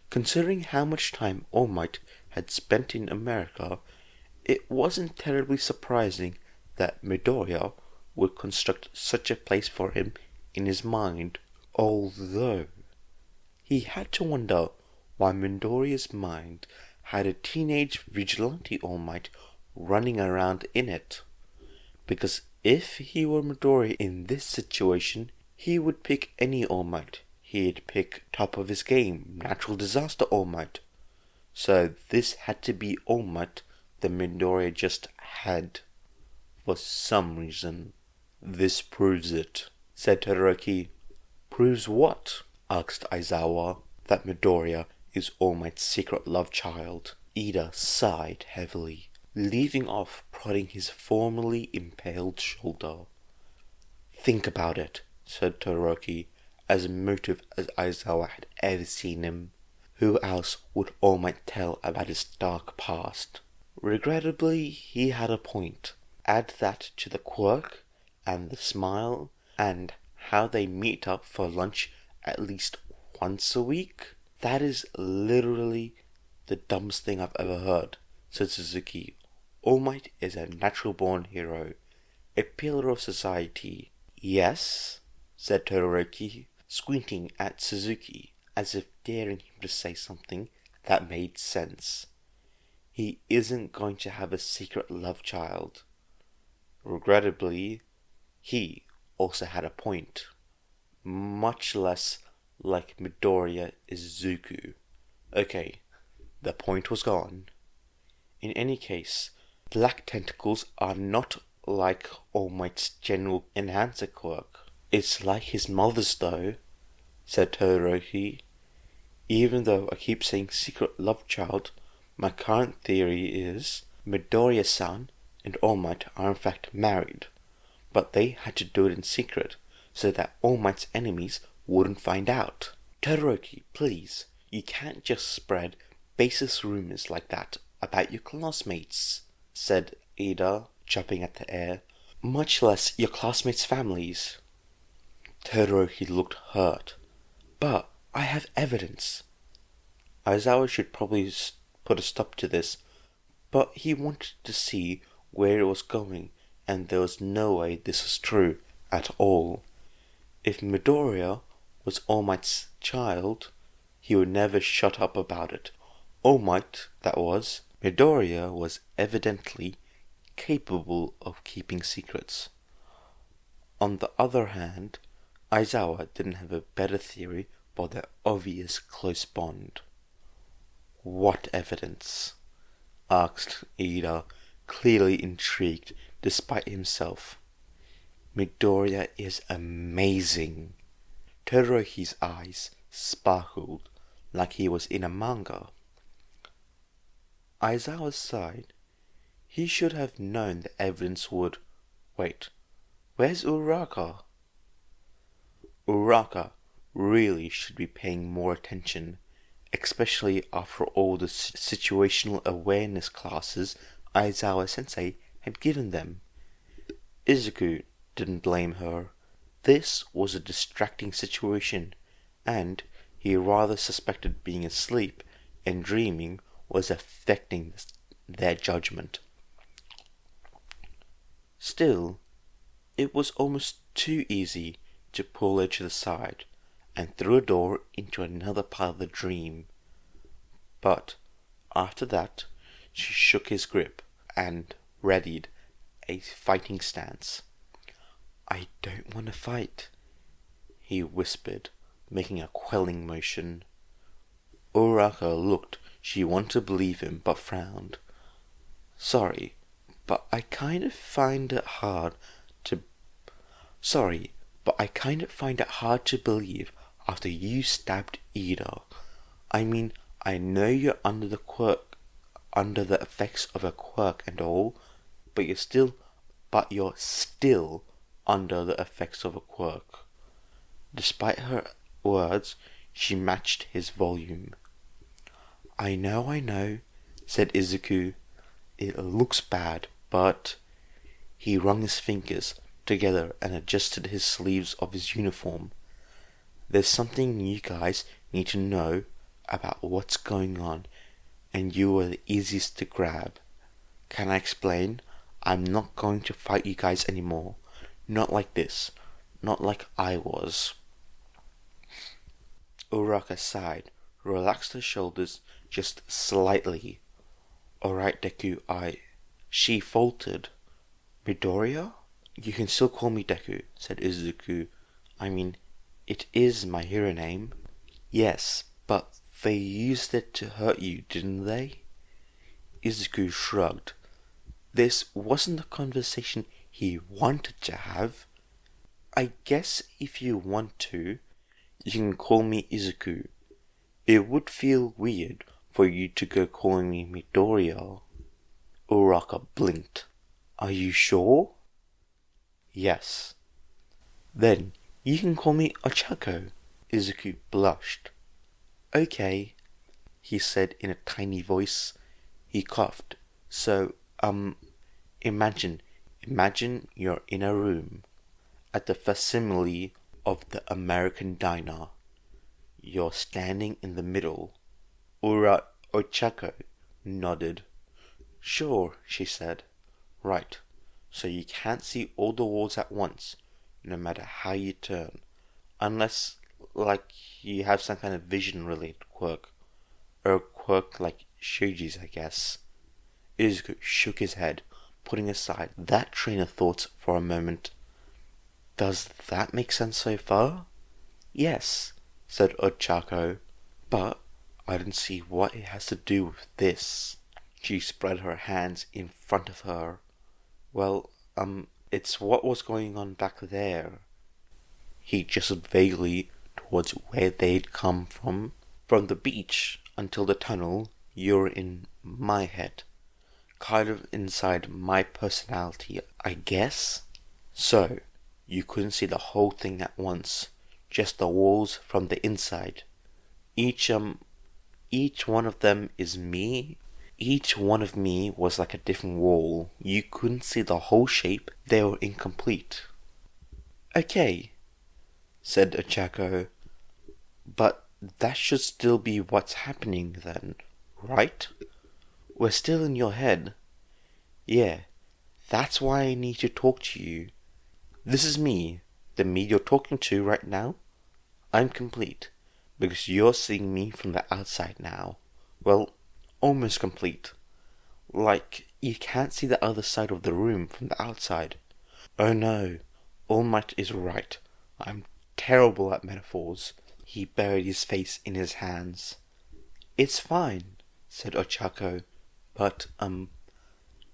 Considering how much time All Might had spent in America, it wasn't terribly surprising that Midoriya would construct such a place for him in his mind, although he had to wonder why Midoriya's mind had a teenage vigilante All Might running around in it. Because if he were Midoriya in this situation, he would pick any All Might. He'd pick top of his game, natural disaster All Might. So this had to be All Might that Midoriya just had. For some reason. This proves it, said Todoroki. Proves what? Asked Aizawa. That Midoriya is All Might's secret love child. Ida sighed heavily, leaving off prodding his formerly impaled shoulder. Think about it, said Todoroki, as emotive as Aizawa had ever seen him. Who else would All Might tell about his dark past? Regrettably, he had a point. Add that to the quirk, and the smile, and how they meet up for lunch at least once a week. That is literally the dumbest thing I've ever heard, said Suzuki. All Might is a natural-born hero, a pillar of society. Yes, said Todoroki, squinting at Suzuki as if daring him to say something that made sense. He isn't going to have a secret love child. Regrettably, he also had a point. Much less like Midoriya Izuku. Okay, the point was gone. In any case, black tentacles are not like All Might's general enhancer quirk. It's like his mother's though, said Todoroki. Even though I keep saying secret love child, my current theory is Midoriya-san and All Might are in fact married, but they had to do it in secret so that All Might's enemies wouldn't find out. Todoroki, please, you can't just spread baseless rumors like that about your classmates, said Ida, chopping at the air, much less your classmates' families. Todoroki looked hurt. But I have evidence. Aizawa should probably put a stop to this, but he wanted to see where it was going, and there was no way this was true at all. If Midoriya was All Might's child, he would never shut up about it. All Might, that was. Midoriya was evidently capable of keeping secrets. On the other hand, Aizawa didn't have a better theory for their obvious close bond. What evidence? Asked Ida, clearly intrigued despite himself. Midoriya is amazing. Todoroki's eyes sparkled like he was in a manga. Aizawa sighed. He should have known the evidence would... Wait, where's Uraraka? Uraraka really should be paying more attention, especially after all the situational awareness classes Aizawa-sensei had given them. Izuku didn't blame her. This was a distracting situation, and he rather suspected being asleep and dreaming was affecting their judgment. Still, it was almost too easy to pull her to the side and through a door into another part of the dream. But after that, she shook his grip and readied a fighting stance. "I don't want to fight," he whispered, making a quelling motion. Uraraka looked. She wanted to believe him, but frowned. Sorry, but I kind of find it hard to believe after you stabbed Ida. I mean, I know you're under the effects of a quirk and all, but you're still under the effects of a quirk. Despite her words, she matched his volume. I know, said Izuku. It looks bad, but... He wrung his fingers together and adjusted his sleeves of his uniform. There's something you guys need to know about what's going on, and you are the easiest to grab. Can I explain? I'm not going to fight you guys anymore. Not like this. Not like I was. Uraraka sighed, relaxed her shoulders just slightly. Alright, Deku, She faltered. Midoriya? You can still call me Deku, said Izuku. I mean, it is my hero name. Yes, but they used it to hurt you, didn't they? Izuku shrugged. This wasn't the conversation he wanted to have. I guess if you want to, you can call me Izuku. It would feel weird for you to go calling me Midoriya. Uraraka blinked. Are you sure? Yes. Then you can call me Ochako. Izuku blushed. Okay, he said in a tiny voice. He coughed. So, imagine you're in a room at the facsimile of the American diner. You're standing in the middle. Ochako nodded. Sure, she said. Right, so you can't see all the walls at once, no matter how you turn. Unless, like, you have some kind of vision-related quirk. Or a quirk like Shuji's, I guess. Izuku shook his head, putting aside that train of thoughts for a moment. Does that make sense so far? Yes, said Ochako, but I don't see what it has to do with this. She spread her hands in front of her. Well, it's what was going on back there. He gestured vaguely towards where they'd come from. From the beach until the tunnel, you're in my head. Kind of inside my personality, I guess? So, you couldn't see the whole thing at once, just the walls from the inside. Each one of them is me. Each one of me was like a different wall. You couldn't see the whole shape. They were incomplete. Okay, said Ochako. But that should still be what's happening then, right? We're still in your head. Yeah, that's why I need to talk to you. This is me, the me you're talking to right now. I'm complete, because you're seeing me from the outside now. Well, almost complete. Like, you can't see the other side of the room from the outside. Oh no, All Might is right. I'm terrible at metaphors. He buried his face in his hands. It's fine, said Ochako. But,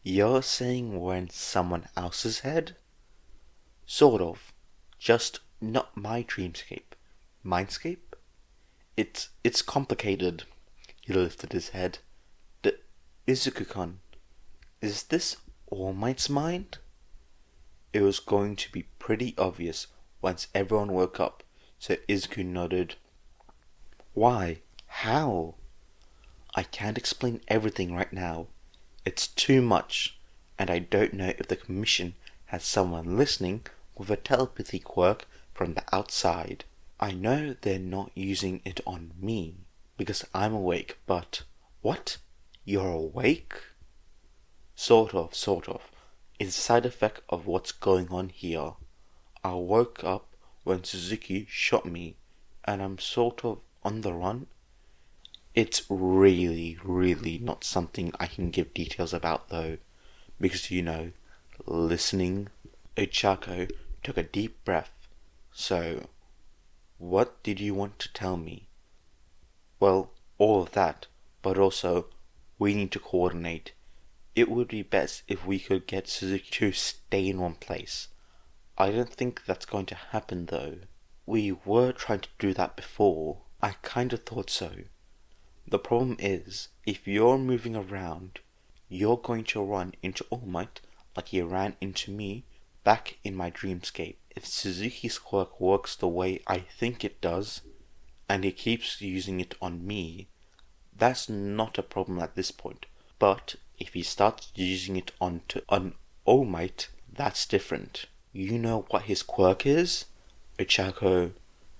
you're saying we're in someone else's head? Sort of. Just not my dreamscape. Mindscape? It's complicated. He lifted his head. Izuku-kun, is this All Might's mind? It was going to be pretty obvious once everyone woke up, so Izuku nodded. Why? How? I can't explain everything right now. It's too much, and I don't know if the Commission has someone listening with a telepathy quirk from the outside. I know they're not using it on me, because I'm awake, but... What? You're awake? Sort of. It's a side effect of what's going on here. I woke up when Suzuki shot me, and I'm sort of on the run. It's really not something I can give details about though, because listening. Ochako took a deep breath. So, what did you want to tell me? Well, all of that, but also, we need to coordinate. It would be best if we could get Suzuki to stay in one place. I don't think that's going to happen though. We were trying to do that before. I kinda thought so. The problem is, if you're moving around, you're going to run into All Might like he ran into me back in my dreamscape. If Suzuki's quirk works the way I think it does, and he keeps using it on me, that's not a problem at this point. But if he starts using it on All Might, that's different. You know what his quirk is? Ochako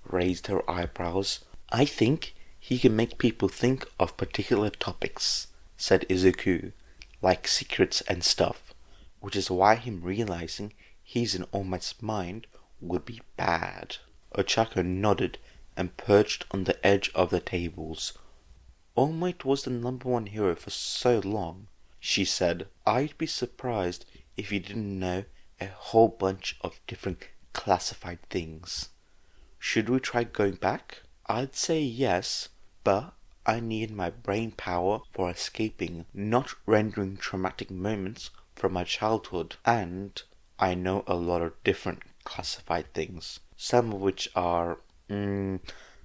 raised her eyebrows. I think he can make people think of particular topics, said Izuku, like secrets and stuff, which is why him realizing he's in All Might's mind would be bad. Ochako nodded and perched on the edge of the tables. All Might was the number one hero for so long, she said. I'd be surprised if he didn't know a whole bunch of different classified things. Should we try going back? I'd say yes, but I need my brain power for escaping, not rendering traumatic moments from my childhood. And I know a lot of different classified things, some of which are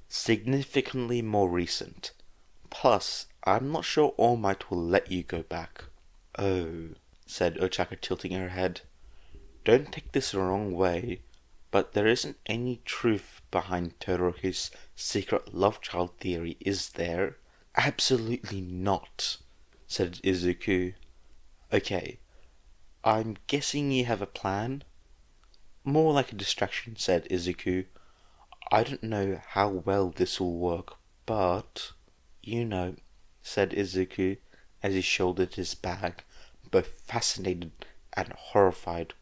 significantly more recent. Plus, I'm not sure All Might will let you go back. Oh, said Ochako, tilting her head. Don't take this the wrong way, but there isn't any truth behind Todoroki's secret love child theory, is there? Absolutely not, said Izuku. Okay, I'm guessing you have a plan? More like a distraction, said Izuku. I don't know how well this will work, but... said Izuku as he shouldered his bag, both fascinated and horrified.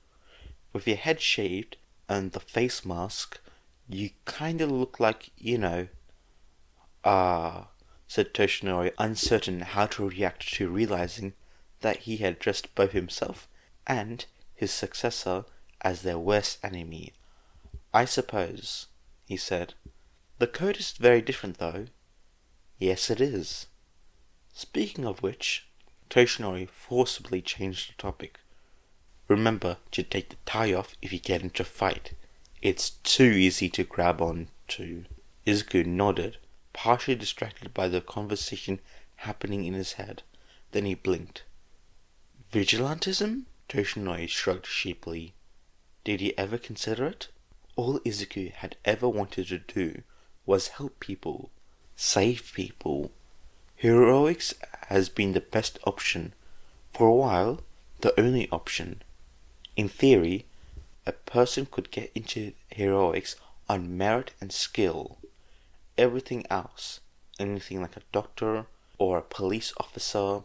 With your head shaved and the face mask, you kinda look like, said Toshinori, uncertain how to react to realizing that he had dressed both himself and his successor as their worst enemy. I suppose, he said. The code is very different, though. Yes, it is. Speaking of which, Toshinori forcibly changed the topic. Remember to take the tie off if you get into a fight. It's too easy to grab on to. Izuku nodded, partially distracted by the conversation happening in his head. Then he blinked. Vigilantism? Toshinori shrugged sheepily. Did he ever consider it? All Izuku had ever wanted to do was help people, save people. Heroics has been the best option. For a while, the only option. In theory, a person could get into heroics on merit and skill. Everything else, anything like a doctor, or a police officer,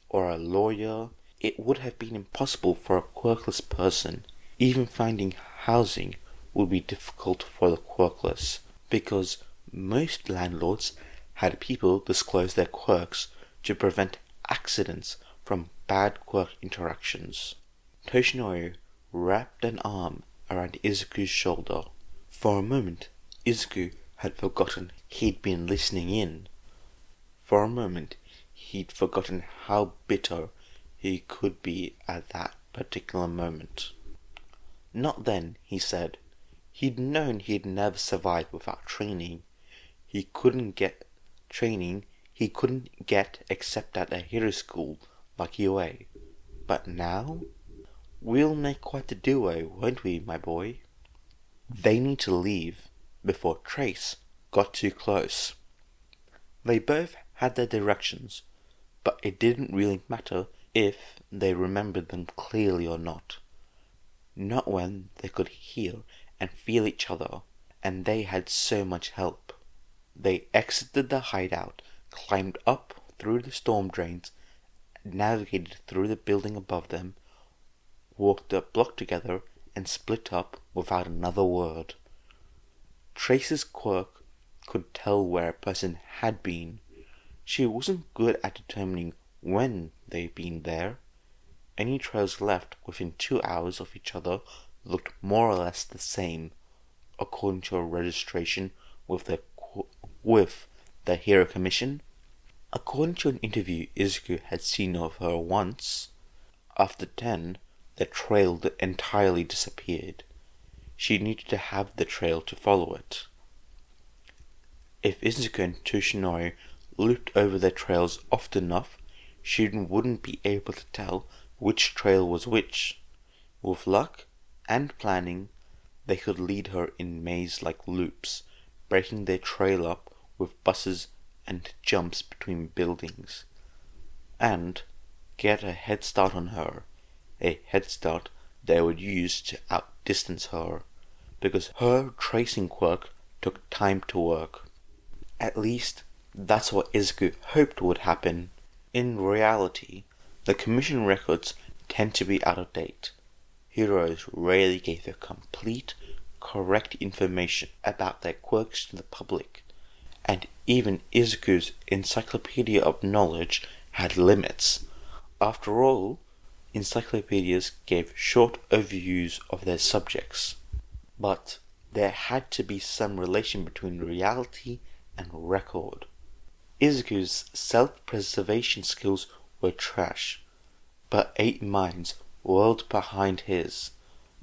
or a lawyer, it would have been impossible for a quirkless person. Even finding housing would be difficult for the quirkless, because most landlords had people disclose their quirks to prevent accidents from bad quirk interactions. Toshinori wrapped an arm around Izuku's shoulder. For a moment, Izuku had forgotten he'd been listening in. For a moment, he'd forgotten how bitter he could be at that particular moment. Not then, he said. He'd known he'd never survive without training. He couldn't get training he couldn't get except at a hero school like UA. But now? We'll make quite a duo, won't we, my boy? They need to leave before Trace got too close. They both had their directions, but it didn't really matter if they remembered them clearly or not. Not when they could hear and feel each other, and they had so much help. They exited the hideout, climbed up through the storm drains, navigated through the building above them, walked a block together, and split up without another word. Trace's quirk could tell where a person had been. She wasn't good at determining when they'd been there. Any trails left within 2 hours of each other looked more or less the same, according to a registration with the Hero Commission. According to an interview Izuku had seen of her once, after 10, the trail entirely disappeared. She needed to have the trail to follow it. If Izuku and Toshinori looped over their trails often enough, she wouldn't be able to tell which trail was which. With luck and planning, they could lead her in maze-like loops, breaking their trail up with buses and jumps between buildings, and get a head start on her, a head start they would use to outdistance her, because her tracing quirk took time to work. At least, that's what Izuku hoped would happen. In reality, the Commission records tend to be out of date. Heroes rarely gave their complete, correct information about their quirks to the public, and even Izuku's encyclopedia of knowledge had limits. After all, encyclopedias gave short overviews of their subjects. But there had to be some relation between reality and record. Izuku's self-preservation skills were trash, but 8 minds whirled behind his,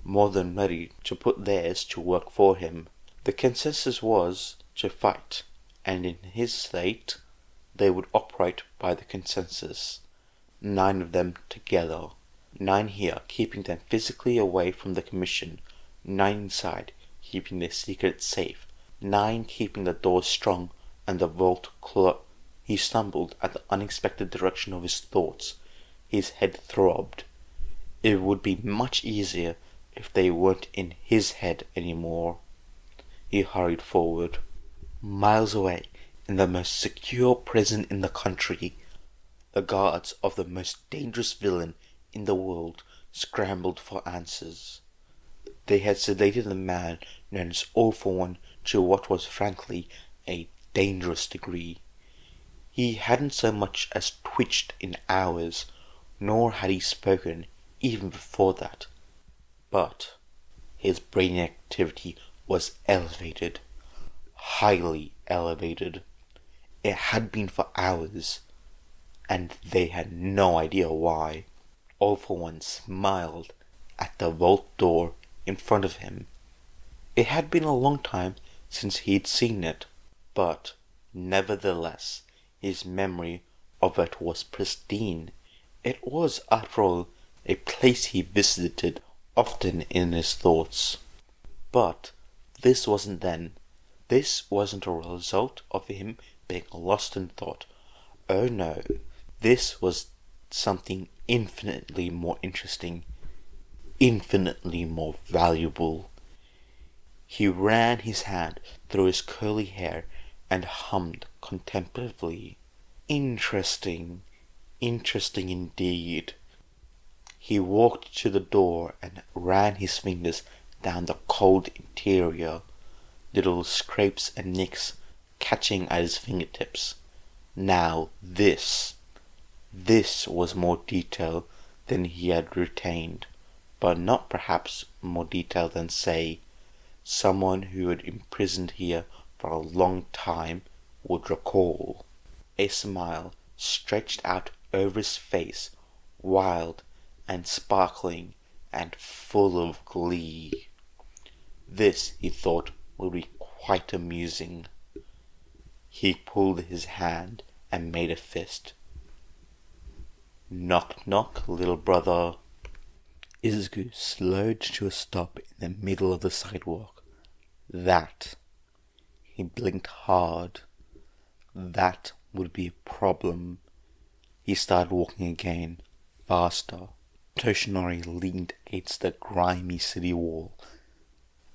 more than ready to put theirs to work for him. The consensus was to fight, and in his state, they would operate by the consensus. 9 of them together. 9 here, keeping them physically away from the Commission. 9 inside, keeping their secret safe. 9 keeping the doors strong and the vault closed. He stumbled at the unexpected direction of his thoughts. His head throbbed. It would be much easier if they weren't in his head anymore. He hurried forward. Miles away, in the most secure prison in the country, the guards of the most dangerous villain in the world scrambled for answers. They had sedated the man known as All for One to what was frankly a dangerous degree. He hadn't so much as twitched in hours, nor had he spoken even before that. But his brain activity was elevated, highly elevated. It had been for hours, and they had no idea why. All for One smiled at the vault door in front of him. It had been a long time since he'd seen it, but nevertheless his memory of it was pristine. It was, after all, a place he visited often in his thoughts. But this wasn't then. This wasn't a result of him being lost in thought. Oh no, this was something infinitely more interesting, infinitely more valuable. He ran his hand through his curly hair and hummed contemplatively. Interesting, interesting indeed. He walked to the door and ran his fingers down the cold interior, little scrapes and nicks catching at his fingertips. Now this was more detail than he had retained, but not perhaps more detail than, say, someone who had imprisoned here for a long time would recall. A smile stretched out over his face, wild and sparkling and full of glee. This, he thought, would be quite amusing. He pulled his hand and made a fist. "Knock, knock, little brother." Izuku slowed to a stop in the middle of the sidewalk. That, he blinked hard, that would be a problem. He started walking again, faster. Toshinori leaned against the grimy city wall,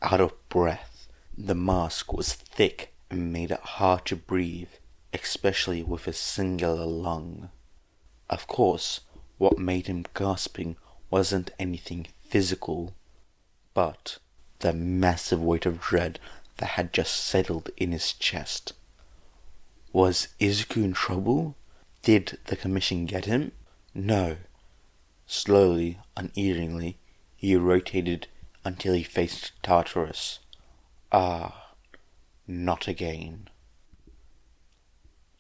out of breath. The mask was thick and made it hard to breathe, especially with a singular lung. Of course, what made him gasping wasn't anything physical, but the massive weight of dread that had just settled in his chest. Was Izuku in trouble? Did the commission get him? No. Slowly, uneasily, he rotated until he faced Tartarus. Ah, not again.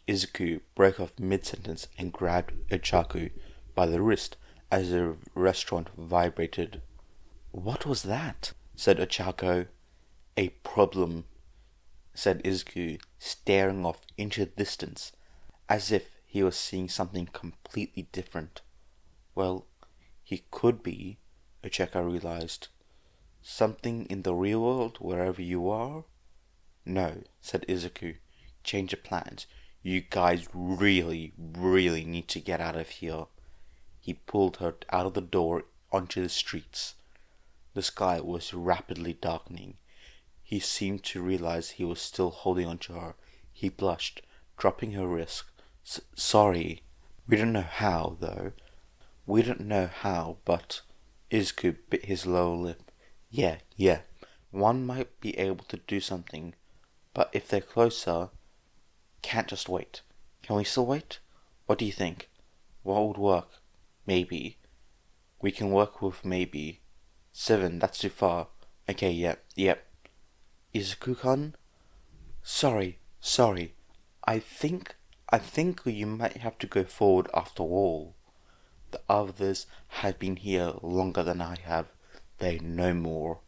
Izuku broke off mid-sentence and grabbed Ichaku by the wrist as the restaurant vibrated. "What was that?" said Ichaku. "A problem," said Izuku, staring off into the distance, as if he was seeing something completely different. Well, he could be, Ichaku realized. "Something in the real world, wherever you are?" "No," said Izuku. "Change of plans. You guys really need to get out of here." He pulled her out of the door onto the streets. The sky was rapidly darkening. He seemed to realize he was still holding onto her. He blushed, dropping her wrist. Sorry. We don't know how, though." "We don't know how, but..." Izuku bit his lower lip. Yeah. One might be able to do something, but if they're closer... Can't just wait. Can we still wait? What do you think? What would work? Maybe. We can work with maybe. 7, that's too far. Okay, yep. Izuku-kun? Sorry. I think you might have to go forward after all. The others have been here longer than I have. They know more.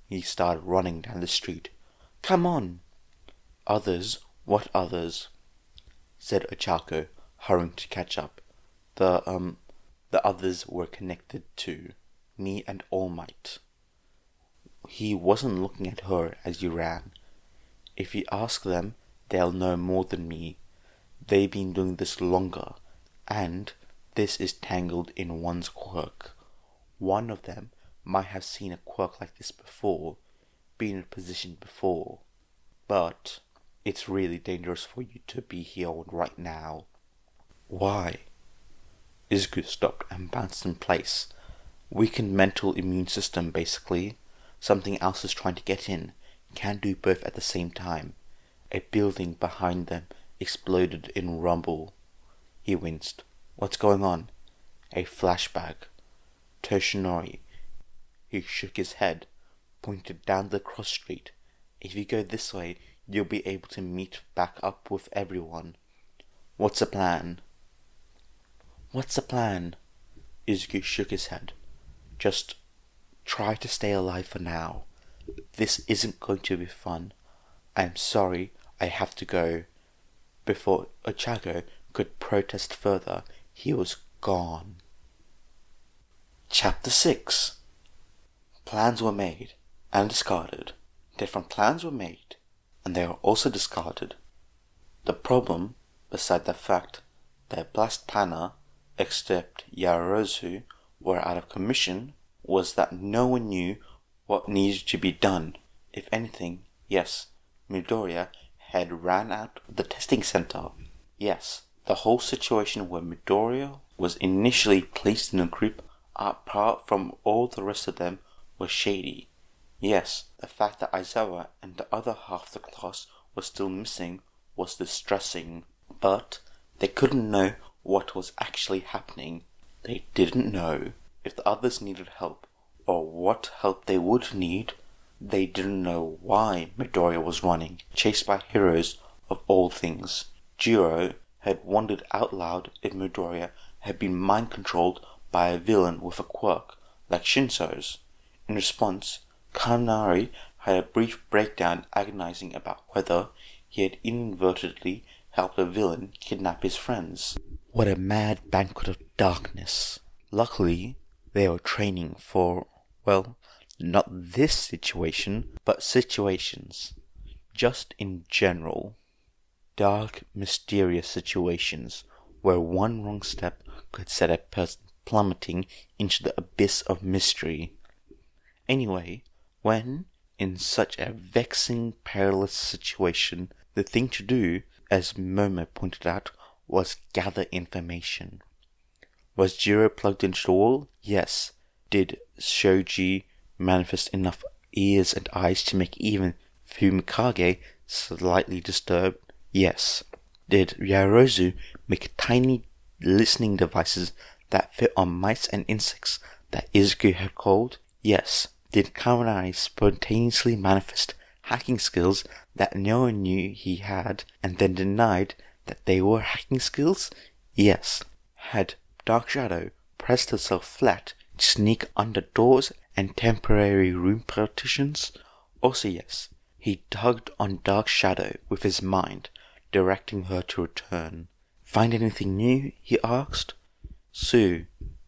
He started running down the street. "Come on!" "Others? What others?" said Ichaku, hurrying to catch up. The others were connected to me and All Might." He wasn't looking at her as he ran. "If you ask them, they'll know more than me. They've been doing this longer, and this is tangled in one's quirk. One of them might have seen a quirk like this before, been in a position before. But it's really dangerous for you to be here right now." "Why?" Izuku stopped and bounced in place. "Weakened mental immune system, basically. Something else is trying to get in. Can't do both at the same time." A building behind them exploded in rumble. He winced. "What's going on?" A flashback. Toshinori. He shook his head, pointed down the cross street. "If you go this way, you'll be able to meet back up with everyone." What's the plan?" Izuku shook his head. "Just try to stay alive for now. This isn't going to be fun. I'm sorry I have to go." Before Ichaku could protest further, he was gone. Chapter 6. Plans were made and discarded. Different plans were made, and they were also discarded. The problem, beside the fact that Blast Planner, except Yaozu, were out of commission, was that no one knew what needed to be done. If anything, yes, Midoriya had ran out of the testing center. Yes, the whole situation where Midoriya was initially placed in a group apart from all the rest of them was shady. Yes, the fact that Aizawa and the other half of the class was still missing was distressing. But they couldn't know what was actually happening. They didn't know if the others needed help, or what help they would need. They didn't know why Midoriya was running, chased by heroes of all things. Jiro had wondered out loud if Midoriya had been mind-controlled by a villain with a quirk, like Shinso's. In response, Kaminari had a brief breakdown agonizing about whether he had inadvertently helped a villain kidnap his friends. What a mad banquet of darkness. Luckily, they were training for, well, not this situation, but situations. Just in general. Dark, mysterious situations where one wrong step could set a person plummeting into the abyss of mystery. Anyway, when in such a vexing, perilous situation, the thing to do, as Momo pointed out, was gather information. Was Jiro plugged into the wall? Yes. Did Shoji manifest enough ears and eyes to make even Fumikage slightly disturbed? Yes. Did Yarozu make tiny listening devices that fit on mice and insects that Izuku had called? Yes. Did Kaminari spontaneously manifest hacking skills that no one knew he had and then denied that they were hacking skills? Yes. Had Dark Shadow pressed herself flat to sneak under doors and temporary room partitions? Also yes. He tugged on Dark Shadow with his mind, directing her to return. Find anything new? He asked. Sue,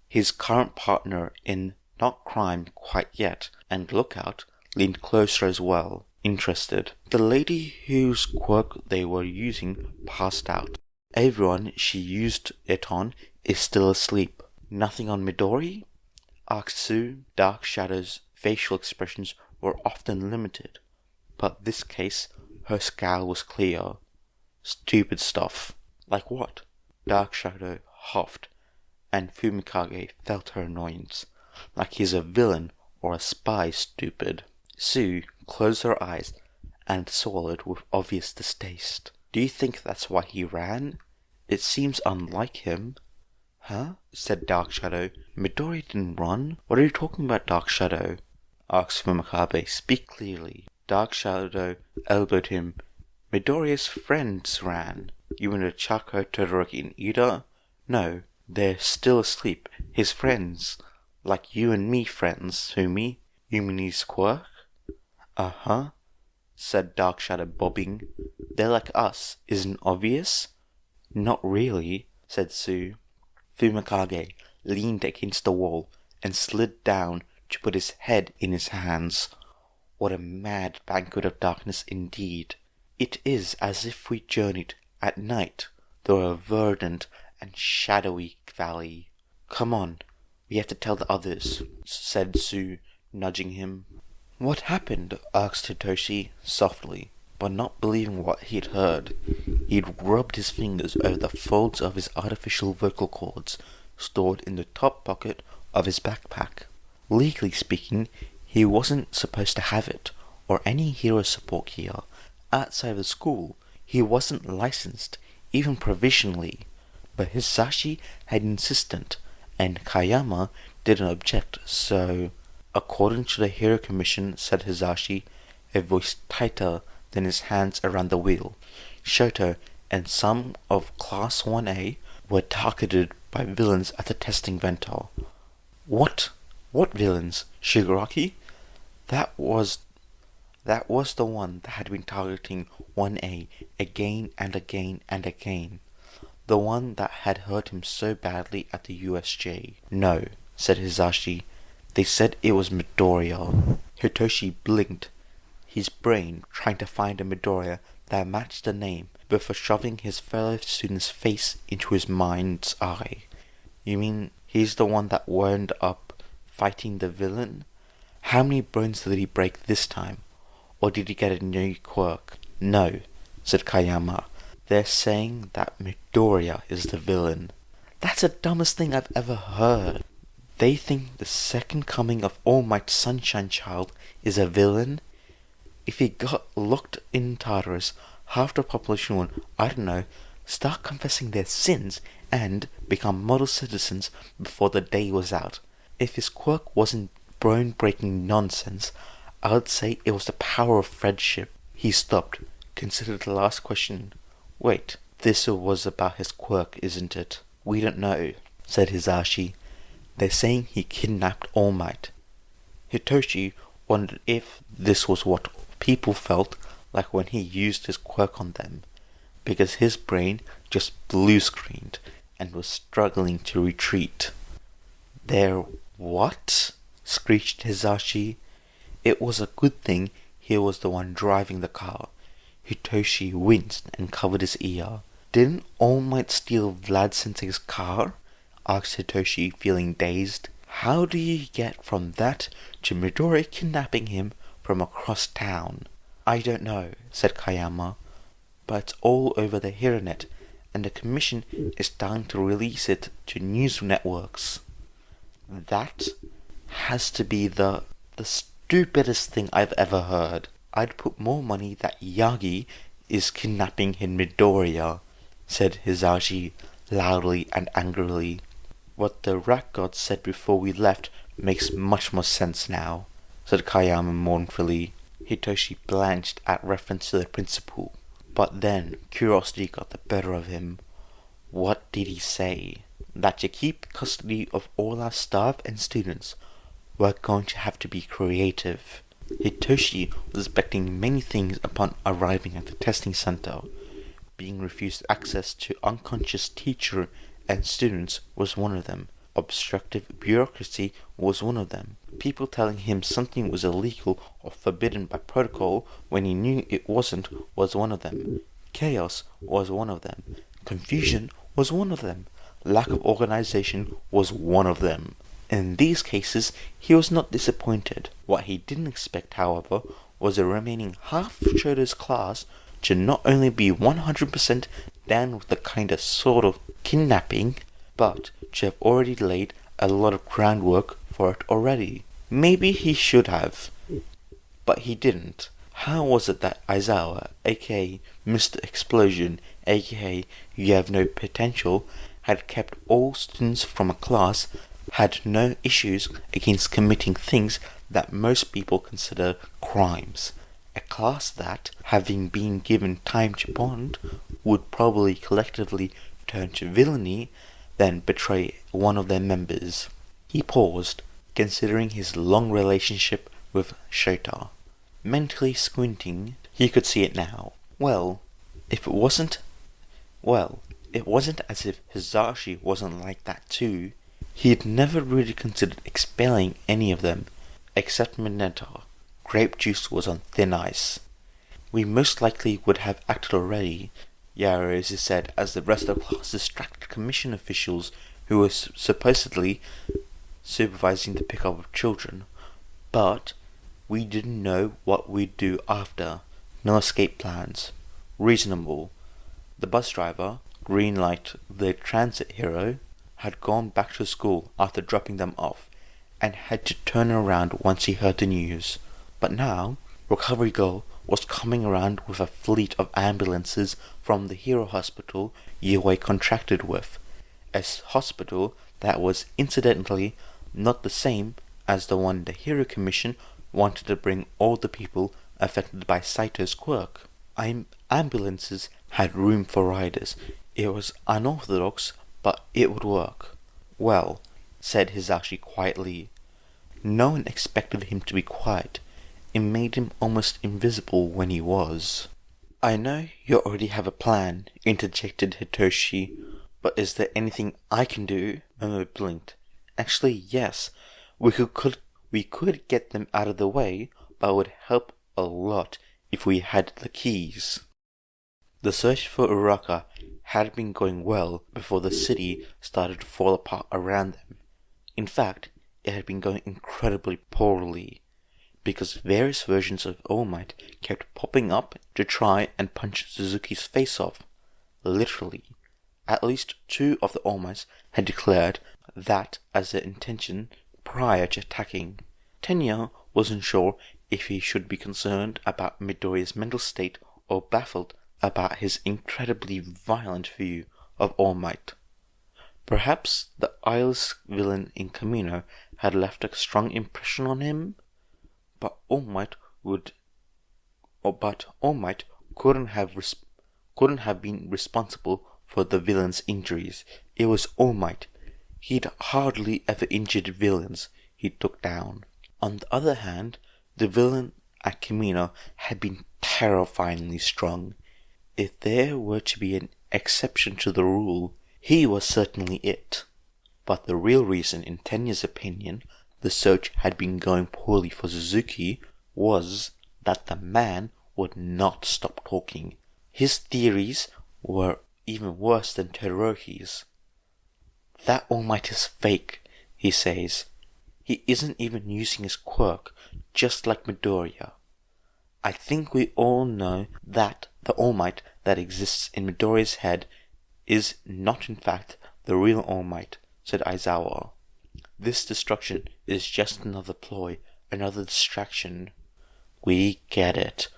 his current partner in not crime quite yet, and Lookout, leaned closer as well, interested. The lady whose quirk they were using passed out. Everyone she used it on is still asleep. Nothing on Midori? Asked Sue. Dark Shadow's facial expressions were often limited, but this case her scowl was clear. Stupid stuff. Like what? Dark Shadow huffed, and Fumikage felt her annoyance. Like he's a villain or a spy, stupid. Sue closed her eyes and swallowed with obvious distaste. Do you think that's why he ran? It seems unlike him. Huh? Said Dark Shadow. Midori didn't run. What are you talking about, Dark Shadow? Asked Fumikabe. Speak clearly. Dark Shadow elbowed him. Midoriya's friends ran. You mean the Chako, Todoroki, and Ida? No, they're still asleep. His friends. Like you and me friends, Fumi. You mean his quirk? Uh-huh, said Dark Shadow, bobbing. They're like us, isn't obvious? Not really, said Sue. Fumikage leaned against the wall and slid down to put his head in his hands. What a mad banquet of darkness indeed. It is as if we journeyed at night through a verdant and shadowy valley. Come on, we have to tell the others, said Sue, nudging him. What happened? Asked Hitoshi softly, but not believing what he'd heard. He'd rubbed his fingers over the folds of his artificial vocal cords, stored in the top pocket of his backpack. Legally speaking, he wasn't supposed to have it, or any hero support gear. Outside of school, he wasn't licensed, even provisionally. But Hisashi had insisted, and Kayama didn't object, so... According to the Hero Commission, said Hisashi, a voice tighter than his hands around the wheel, Shoto and some of Class 1A were targeted by villains at the testing venter. What? What villains? Shigaraki? That was the one that had been targeting 1A again and again and again. The one that had hurt him so badly at the USJ. No, said Hisashi. They said it was Midoriya. Hitoshi blinked, his brain trying to find a Midoriya that matched the name before shoving his fellow student's face into his mind's eye. You mean he's the one that wound up fighting the villain? How many bones did he break this time? Or did he get a new quirk? No, said Kayama. They're saying that Midoriya is the villain. That's the dumbest thing I've ever heard. They think the second coming of All Might Sunshine Child is a villain? If he got locked in Tartarus, half the population would, I don't know, start confessing their sins and become model citizens before the day was out. If his quirk wasn't bone-breaking nonsense, I would say it was the power of friendship. He stopped, considered the last question. Wait, this was about his quirk, isn't it? We don't know, said Hisashi. They're saying he kidnapped All Might. Hitoshi wondered if this was what people felt like when he used his quirk on them, because his brain just blue-screened and was struggling to retreat. "There what?" screeched Hisashi. It was a good thing he was the one driving the car. Hitoshi winced and covered his ear. "Didn't All Might steal Vlad Sensei's car?" asked Hitoshi, feeling dazed. "How do you get from that to Midoriya kidnapping him from across town?" "I don't know," said Kayama, "but it's all over the HeroNet, and the Commission is starting to release it to news networks." "That has to be the stupidest thing I've ever heard. I'd put more money that Yagi is kidnapping Midoriya," said Hisashi loudly and angrily. "What the rat god said before we left makes much more sense now," said Kayama mournfully. Hitoshi blanched at reference to the principal, but then curiosity got the better of him. "What did he say?" "That to keep custody of all our staff and students, we're going to have to be creative." Hitoshi was expecting many things upon arriving at the testing center. Being refused access to unconscious teacher and students was one of them. Obstructive bureaucracy was one of them. People telling him something was illegal or forbidden by protocol when he knew it wasn't was one of them. Chaos was one of them. Confusion was one of them. Lack of organization was one of them. In these cases, he was not disappointed. What he didn't expect, however, was the remaining half of Schroeder's class to not only be 100% down with the kinda sort of kidnapping, but to have already laid a lot of groundwork for it already. Maybe he should have, but he didn't. How was it that Aizawa, aka Mr. Explosion, aka You Have No Potential, had kept all students from a class, had no issues against committing things that most people consider crimes? A class that, having been given time to bond, would probably collectively turn to villainy, then betray one of their members. He paused, considering his long relationship with Shota. Mentally squinting, he could see it now. It wasn't as if Hisashi wasn't like that too. He had never really considered expelling any of them, except Mineta. Grape juice was on thin ice. "We most likely would have acted already," Yaoyorozu said as the rest of the class distracted commission officials who were supposedly supervising the pickup of children. "But we didn't know what we'd do after. No escape plans." "Reasonable." The bus driver, Greenlight the transit hero, had gone back to school after dropping them off, and had to turn around once he heard the news. But now, Recovery Girl was coming around with a fleet of ambulances from the Hero Hospital Yue contracted with, a hospital that was incidentally not the same as the one the Hero Commission wanted to bring all the people affected by Saito's quirk. Ambulances had room for riders. It was unorthodox, but it would work. "Well," said Hisashi quietly. No one expected him to be quiet. It made him almost invisible when he was. "I know you already have a plan," interjected Hitoshi, "but is there anything I can do?" Momo blinked. "Actually, yes. We could get them out of the way, but it would help a lot if we had the keys." The search for Uraka had been going well before the city started to fall apart around them. In fact, it had been going incredibly poorly, because various versions of All Might kept popping up to try and punch Suzuki's face off. Literally. At least 2 of the All Mights had declared that as their intention prior to attacking. Tenya wasn't sure if he should be concerned about Midoriya's mental state or baffled about his incredibly violent view of All Might. Perhaps the eyeless villain in Camino had left a strong impression on him, but All Might couldn't have been responsible for the villain's injuries. It was All Might. He'd hardly ever injured villains he took down. On the other hand, the villain at Kamino had been terrifyingly strong. If there were to be an exception to the rule, he was certainly it. But the real reason, in Tenya's opinion, the search had been going poorly for Suzuki was that the man would not stop talking. His theories were even worse than Todoroki's. "That All Might is fake," he says. "He isn't even using his quirk, just like Midoriya. I think we all know that the All Might that exists in Midoriya's head is not in fact the real All Might," said Aizawa. "This destruction is just another ploy, another distraction." "We get it.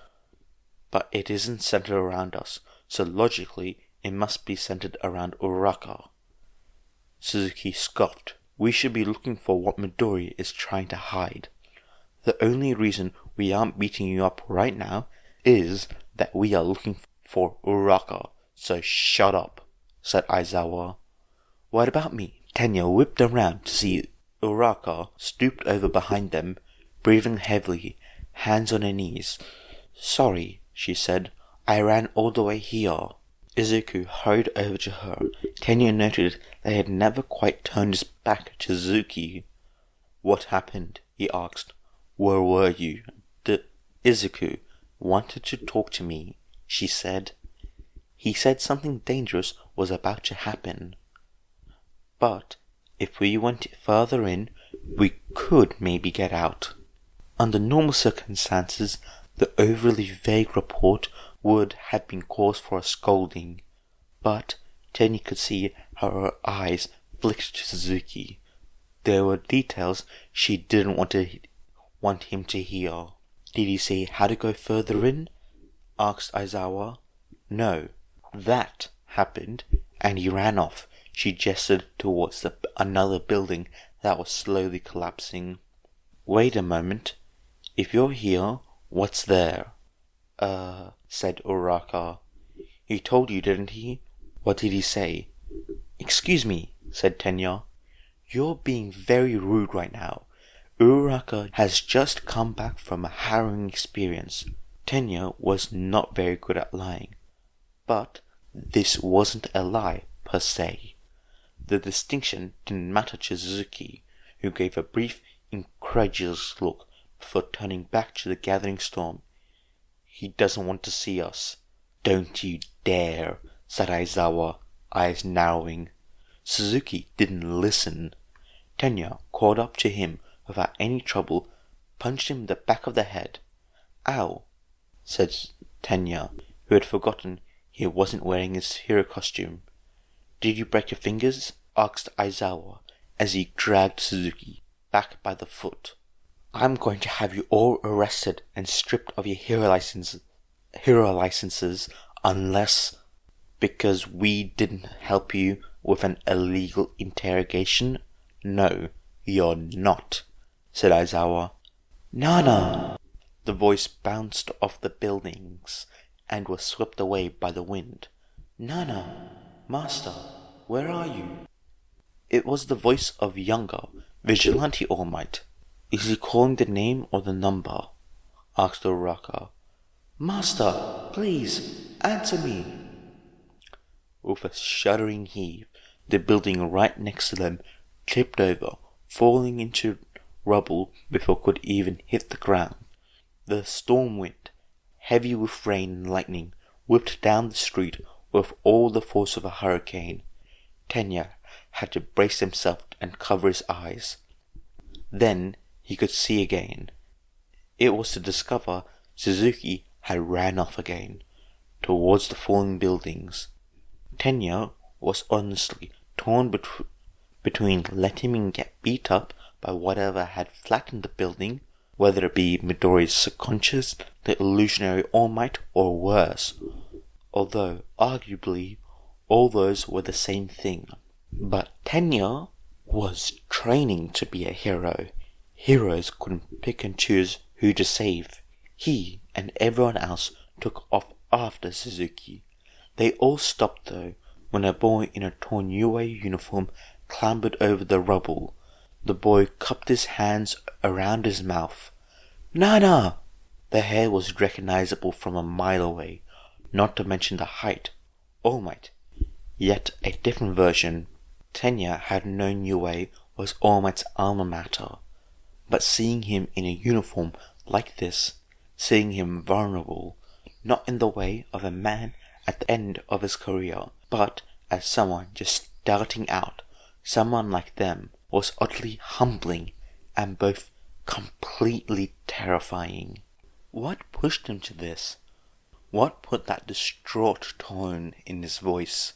But it isn't centered around us, so logically it must be centered around Uraraka." Suzuki scoffed. "We should be looking for what Midoriya is trying to hide. The only reason we aren't beating you up right now is that we are looking for Uraraka, so shut up," said Aizawa. "What about me?" Tenya whipped around to see Uraraka stooped over behind them, breathing heavily, hands on her knees. "Sorry," she said. "I ran all the way here." Izuku hurried over to her. Tenya noted that he had never quite turned his back to Suzuki. "What happened?" he asked. "Where were you?" Izuku wanted to talk to me," she said. "He said something dangerous was about to happen. But if we went further in, we could maybe get out." Under normal circumstances, the overly vague report would have been cause for a scolding, but Tenya could see how her eyes flicked to Suzuki. There were details she didn't want him to hear. "Did he say how to go further in?" asked Aizawa. "No, that happened, and he ran off." She gestured towards another building that was slowly collapsing. "Wait a moment. If you're here, what's there?" Said Uraraka. "He told you, didn't he? What did he say?" "Excuse me," said Tenya. "You're being very rude right now. Uraraka has just come back from a harrowing experience." Tenya was not very good at lying, but this wasn't a lie per se. The distinction didn't matter to Suzuki, who gave a brief, incredulous look before turning back to the gathering storm. "He doesn't want to see us." "Don't you dare," said Aizawa, eyes narrowing. Suzuki didn't listen. Tenya caught up to him without any trouble, punched him in the back of the head. "Ow," said Tenya, who had forgotten he wasn't wearing his hero costume. "Did you break your fingers?" asked Aizawa as he dragged Suzuki back by the foot. "I'm going to have you all arrested and stripped of your hero licenses unless because we didn't help you with an illegal interrogation." "No, you're not," said Aizawa. "Nana!" The voice bounced off the buildings and was swept away by the wind. "Nana! Master, where are you?" It was the voice of younger, Vigilante All Might. "Is he calling the name or the number?" asked Uraraka. "Master, please, answer me." With a shuddering heave, the building right next to them tipped over, falling into rubble before it could even hit the ground. The storm wind, heavy with rain and lightning, whipped down the street with all the force of a hurricane. Tenya had to brace himself and cover his eyes. Then he could see again. It was to discover Suzuki had ran off again, towards the falling buildings. Tenya was honestly torn between letting him get beat up by whatever had flattened the building, whether it be Midoriya's subconscious, the illusionary All Might, or worse, although arguably all those were the same thing. But Tenya was training to be a hero. Heroes couldn't pick and choose who to save. He and everyone else took off after Suzuki. They all stopped though when a boy in a torn UA uniform clambered over the rubble. The boy cupped his hands around his mouth. "Nana!" The hair was recognizable from a mile away, not to mention the height. All Might. Yet a different version. Tenya had known Yue was All Might's alma mater, but seeing him in a uniform like this, seeing him vulnerable, not in the way of a man at the end of his career, but as someone just starting out, someone like them, was oddly humbling and both completely terrifying. What pushed him to this? What put that distraught tone in his voice?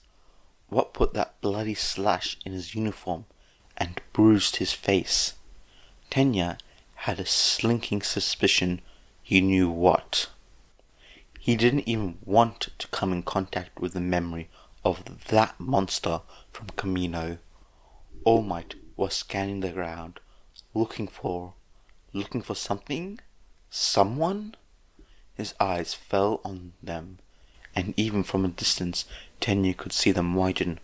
What put that bloody slash in his uniform and bruised his face? Tenya had a slinking suspicion he knew what. He didn't even want to come in contact with the memory of that monster from Camino. All Might was scanning the ground, looking for something? Someone? His eyes fell on them, and even from a distance Tenya could see them widen.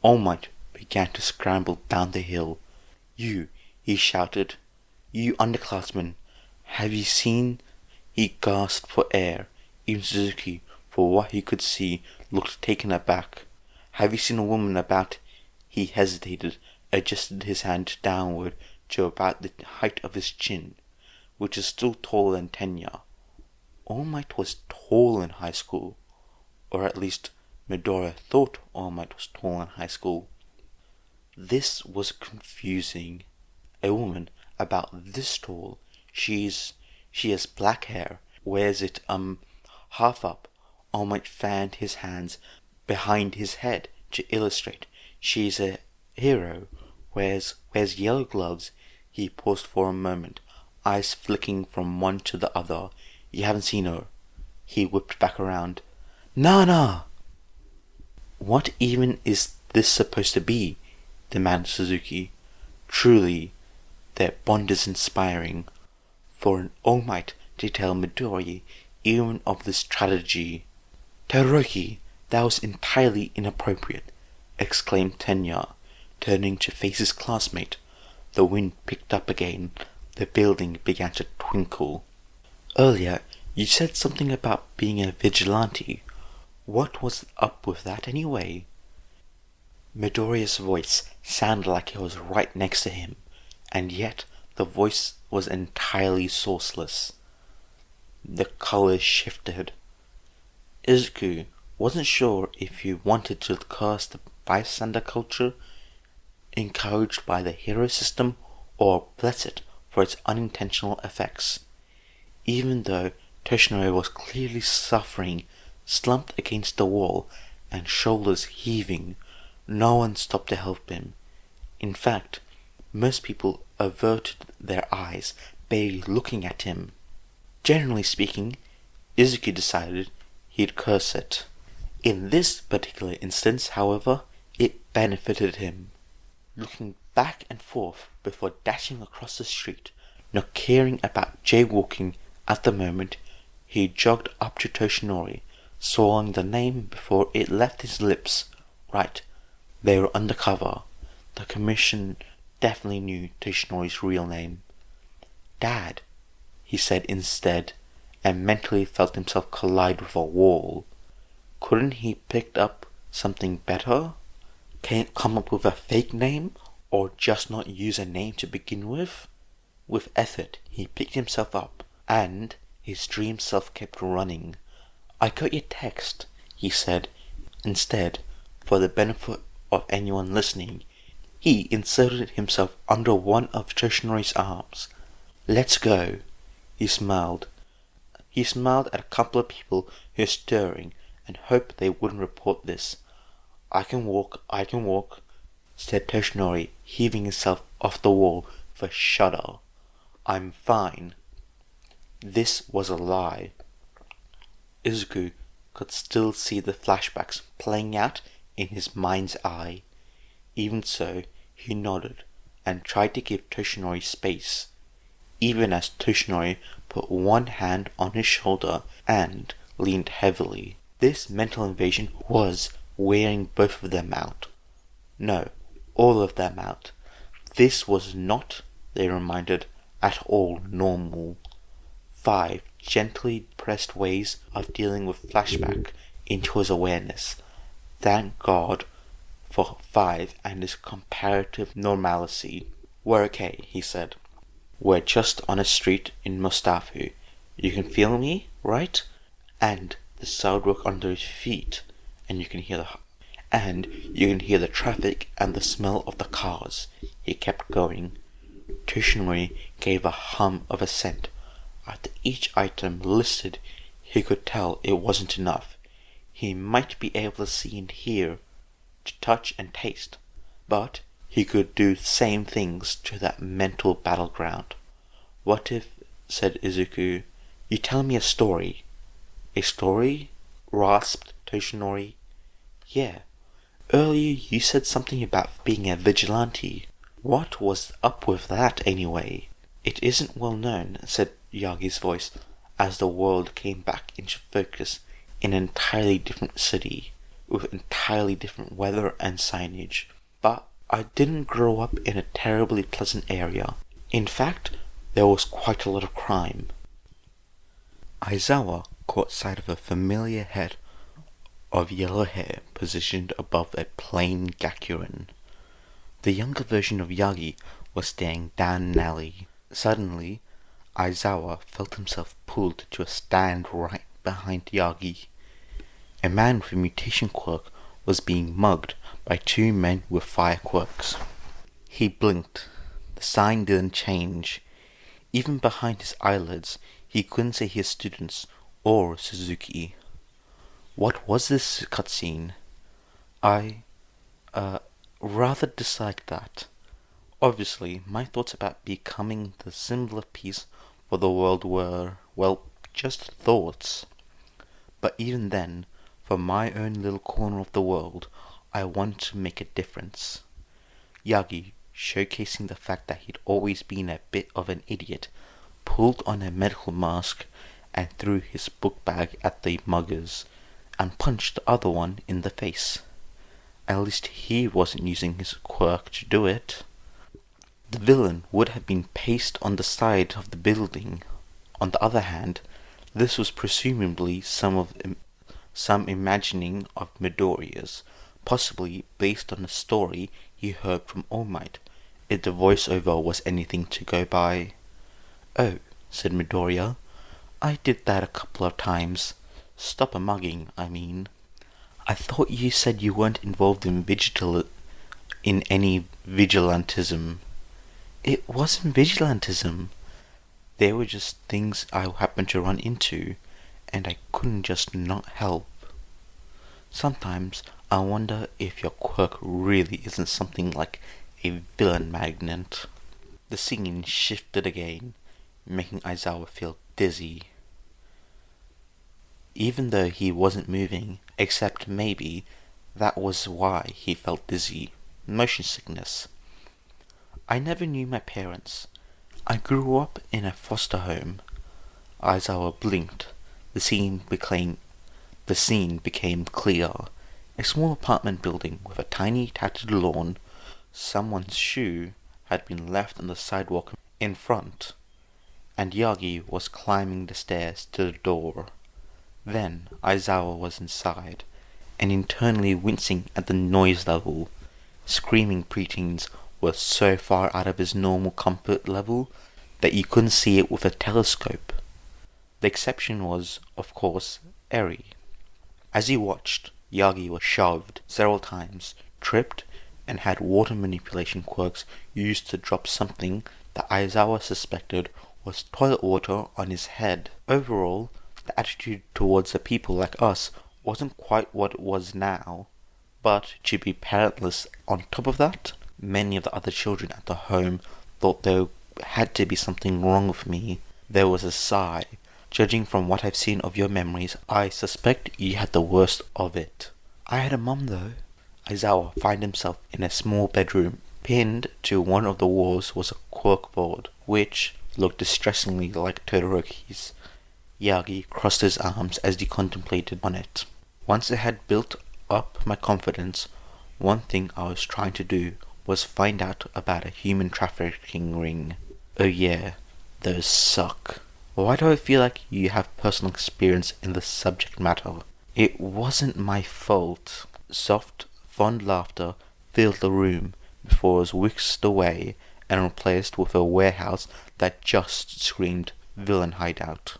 All Might began to scramble down the hill. "You," he shouted. "You underclassmen, have you seen?" He gasped for air. Even Suzuki, for what he could see, looked taken aback. "Have you seen a woman about?" He hesitated, adjusted his hand downward to about the height of his chin, which is still taller than Tenya. All Might was tall in high school, or at least Midoriya thought All Might was tall in high school. This was confusing. A woman about this tall. She has black hair, wears it half up. All Might fanned his hands behind his head to illustrate. She's a hero, wears yellow gloves. He paused for a moment, eyes flicking from one to the other. "You haven't seen her." He whipped back around. "Nana!" "What even is this supposed to be?" demanded Suzuki. Truly, their bond is inspiring. For an All Might to tell Midoriya even of this tragedy. "Todoroki, that was entirely inappropriate," exclaimed Tenya, turning to face his classmate. The wind picked up again. The building began to twinkle. "Earlier, you said something about being a vigilante. What was up with that anyway?" Midoriya's voice sounded like it was right next to him, and yet the voice was entirely sourceless. The color shifted. "Izuku, wasn't sure if you wanted to curse the bystander culture, encouraged by the hero system, or bless it for its unintentional effects." Even though Toshinori was clearly suffering, slumped against the wall and shoulders heaving, no one stopped to help him. In fact, most people averted their eyes, barely looking at him. Generally speaking, Izuku decided he'd curse it. In this particular instance, however, it benefited him. Looking back and forth before dashing across the street, not caring about jaywalking at the moment, he jogged up to Toshinori, swallowing the name before it left his lips. Right, they were undercover. The commission definitely knew Toshinori's real name. "Dad," he said instead, and mentally felt himself collide with a wall. Couldn't he pick up something better? Can't come up with a fake name, or just not use a name to begin with? With effort, he picked himself up, and his dream self kept running. "I got your text," he said. Instead, for the benefit of anyone listening, he inserted himself under one of Toshinori's arms. "Let's go." He smiled. He smiled at a couple of people who were stirring and hoped they wouldn't report this. I can walk," said Toshinori, heaving himself off the wall with a shudder. "I'm fine." This was a lie. Izuku could still see the flashbacks playing out in his mind's eye. Even so, he nodded and tried to give Toshinori space, even as Toshinori put one hand on his shoulder and leaned heavily. This mental invasion was wearing both of them out. No, all of them out. This was not, they reminded, at all normal. 5 gently pressed ways of dealing with flashback into his awareness. Thank God for 5 and his comparative normalcy. We're okay, he said. We're just on a street in Mustafa. You can feel me, right? And the sidewalk under his feet, and you can hear the traffic and the smell of the cars. He kept going. Toshinori gave a hum of assent. After each item listed, he could tell it wasn't enough. He might be able to see and hear, to touch and taste, but he could do the same things to that mental battleground. What if, said Izuku, you tell me a story? A story? Rasped Toshinori. Yeah. Earlier you said something about being a vigilante. What was up with that anyway? It isn't well known, said Yagi's voice, as the world came back into focus in an entirely different city, with entirely different weather and signage. But I didn't grow up in a terribly pleasant area. In fact, there was quite a lot of crime. Aizawa caught sight of a familiar head of yellow hair positioned above a plain Gakuren. The younger version of Yagi was staring down an alley. Suddenly, Aizawa felt himself pulled to a stand right behind Yagi. A man with a mutation quirk was being mugged by 2 men with fire quirks. He blinked. The sign didn't change. Even behind his eyelids, he couldn't see his students or Suzuki. What was this cutscene? I, rather disliked that. Obviously, my thoughts about becoming the symbol of peace for the world were, well, just thoughts. But even then, for my own little corner of the world, I wanted to make a difference. Yagi, showcasing the fact that he'd always been a bit of an idiot, pulled on a medical mask and threw his book bag at the muggers, and punched the other one in the face. At least he wasn't using his quirk to do it. The villain would have been pasted on the side of the building. On the other hand, this was presumably some imagining of Midoriya's, possibly based on a story he heard from All Might, if the voiceover was anything to go by. Oh, said Midoriya, I did that a couple of times. Stop a mugging, I mean. I thought you said you weren't involved in any vigilantism. It wasn't vigilantism. They were just things I happened to run into, and I couldn't just not help. Sometimes I wonder if your quirk really isn't something like a villain magnet. The scene shifted again, making Aizawa feel dizzy. Even though he wasn't moving, except maybe that was why he felt dizzy. Motion sickness. I never knew my parents. I grew up in a foster home. Aizawa blinked. The scene became clear. A small apartment building with a tiny tattered lawn. Someone's shoe had been left on the sidewalk in front, and Yagi was climbing the stairs to the door. Then Aizawa was inside, and internally wincing at the noise level. Screaming preteens were so far out of his normal comfort level that you couldn't see it with a telescope. The exception was, of course, Eri. As he watched, Yagi was shoved several times, tripped, and had water manipulation quirks used to drop something that Aizawa suspected was toilet water on his head. Overall, the attitude towards the people like us wasn't quite what it was now, but to be parentless on top of that, many of the other children at the home thought there had to be something wrong with me. There was a sigh. Judging from what I've seen of your memories, I suspect you had the worst of it. I had a mum though. Aizawa found himself in a small bedroom. Pinned to one of the walls was a quirk board, which looked distressingly like Todoroki's. Yagi crossed his arms as he contemplated on it. Once I had built up my confidence, one thing I was trying to do was find out about a human trafficking ring. Oh yeah, those suck. Why do I feel like you have personal experience in the subject matter? It wasn't my fault. Soft, fond laughter filled the room before it was whisked away and replaced with a warehouse that just screamed villain hideout.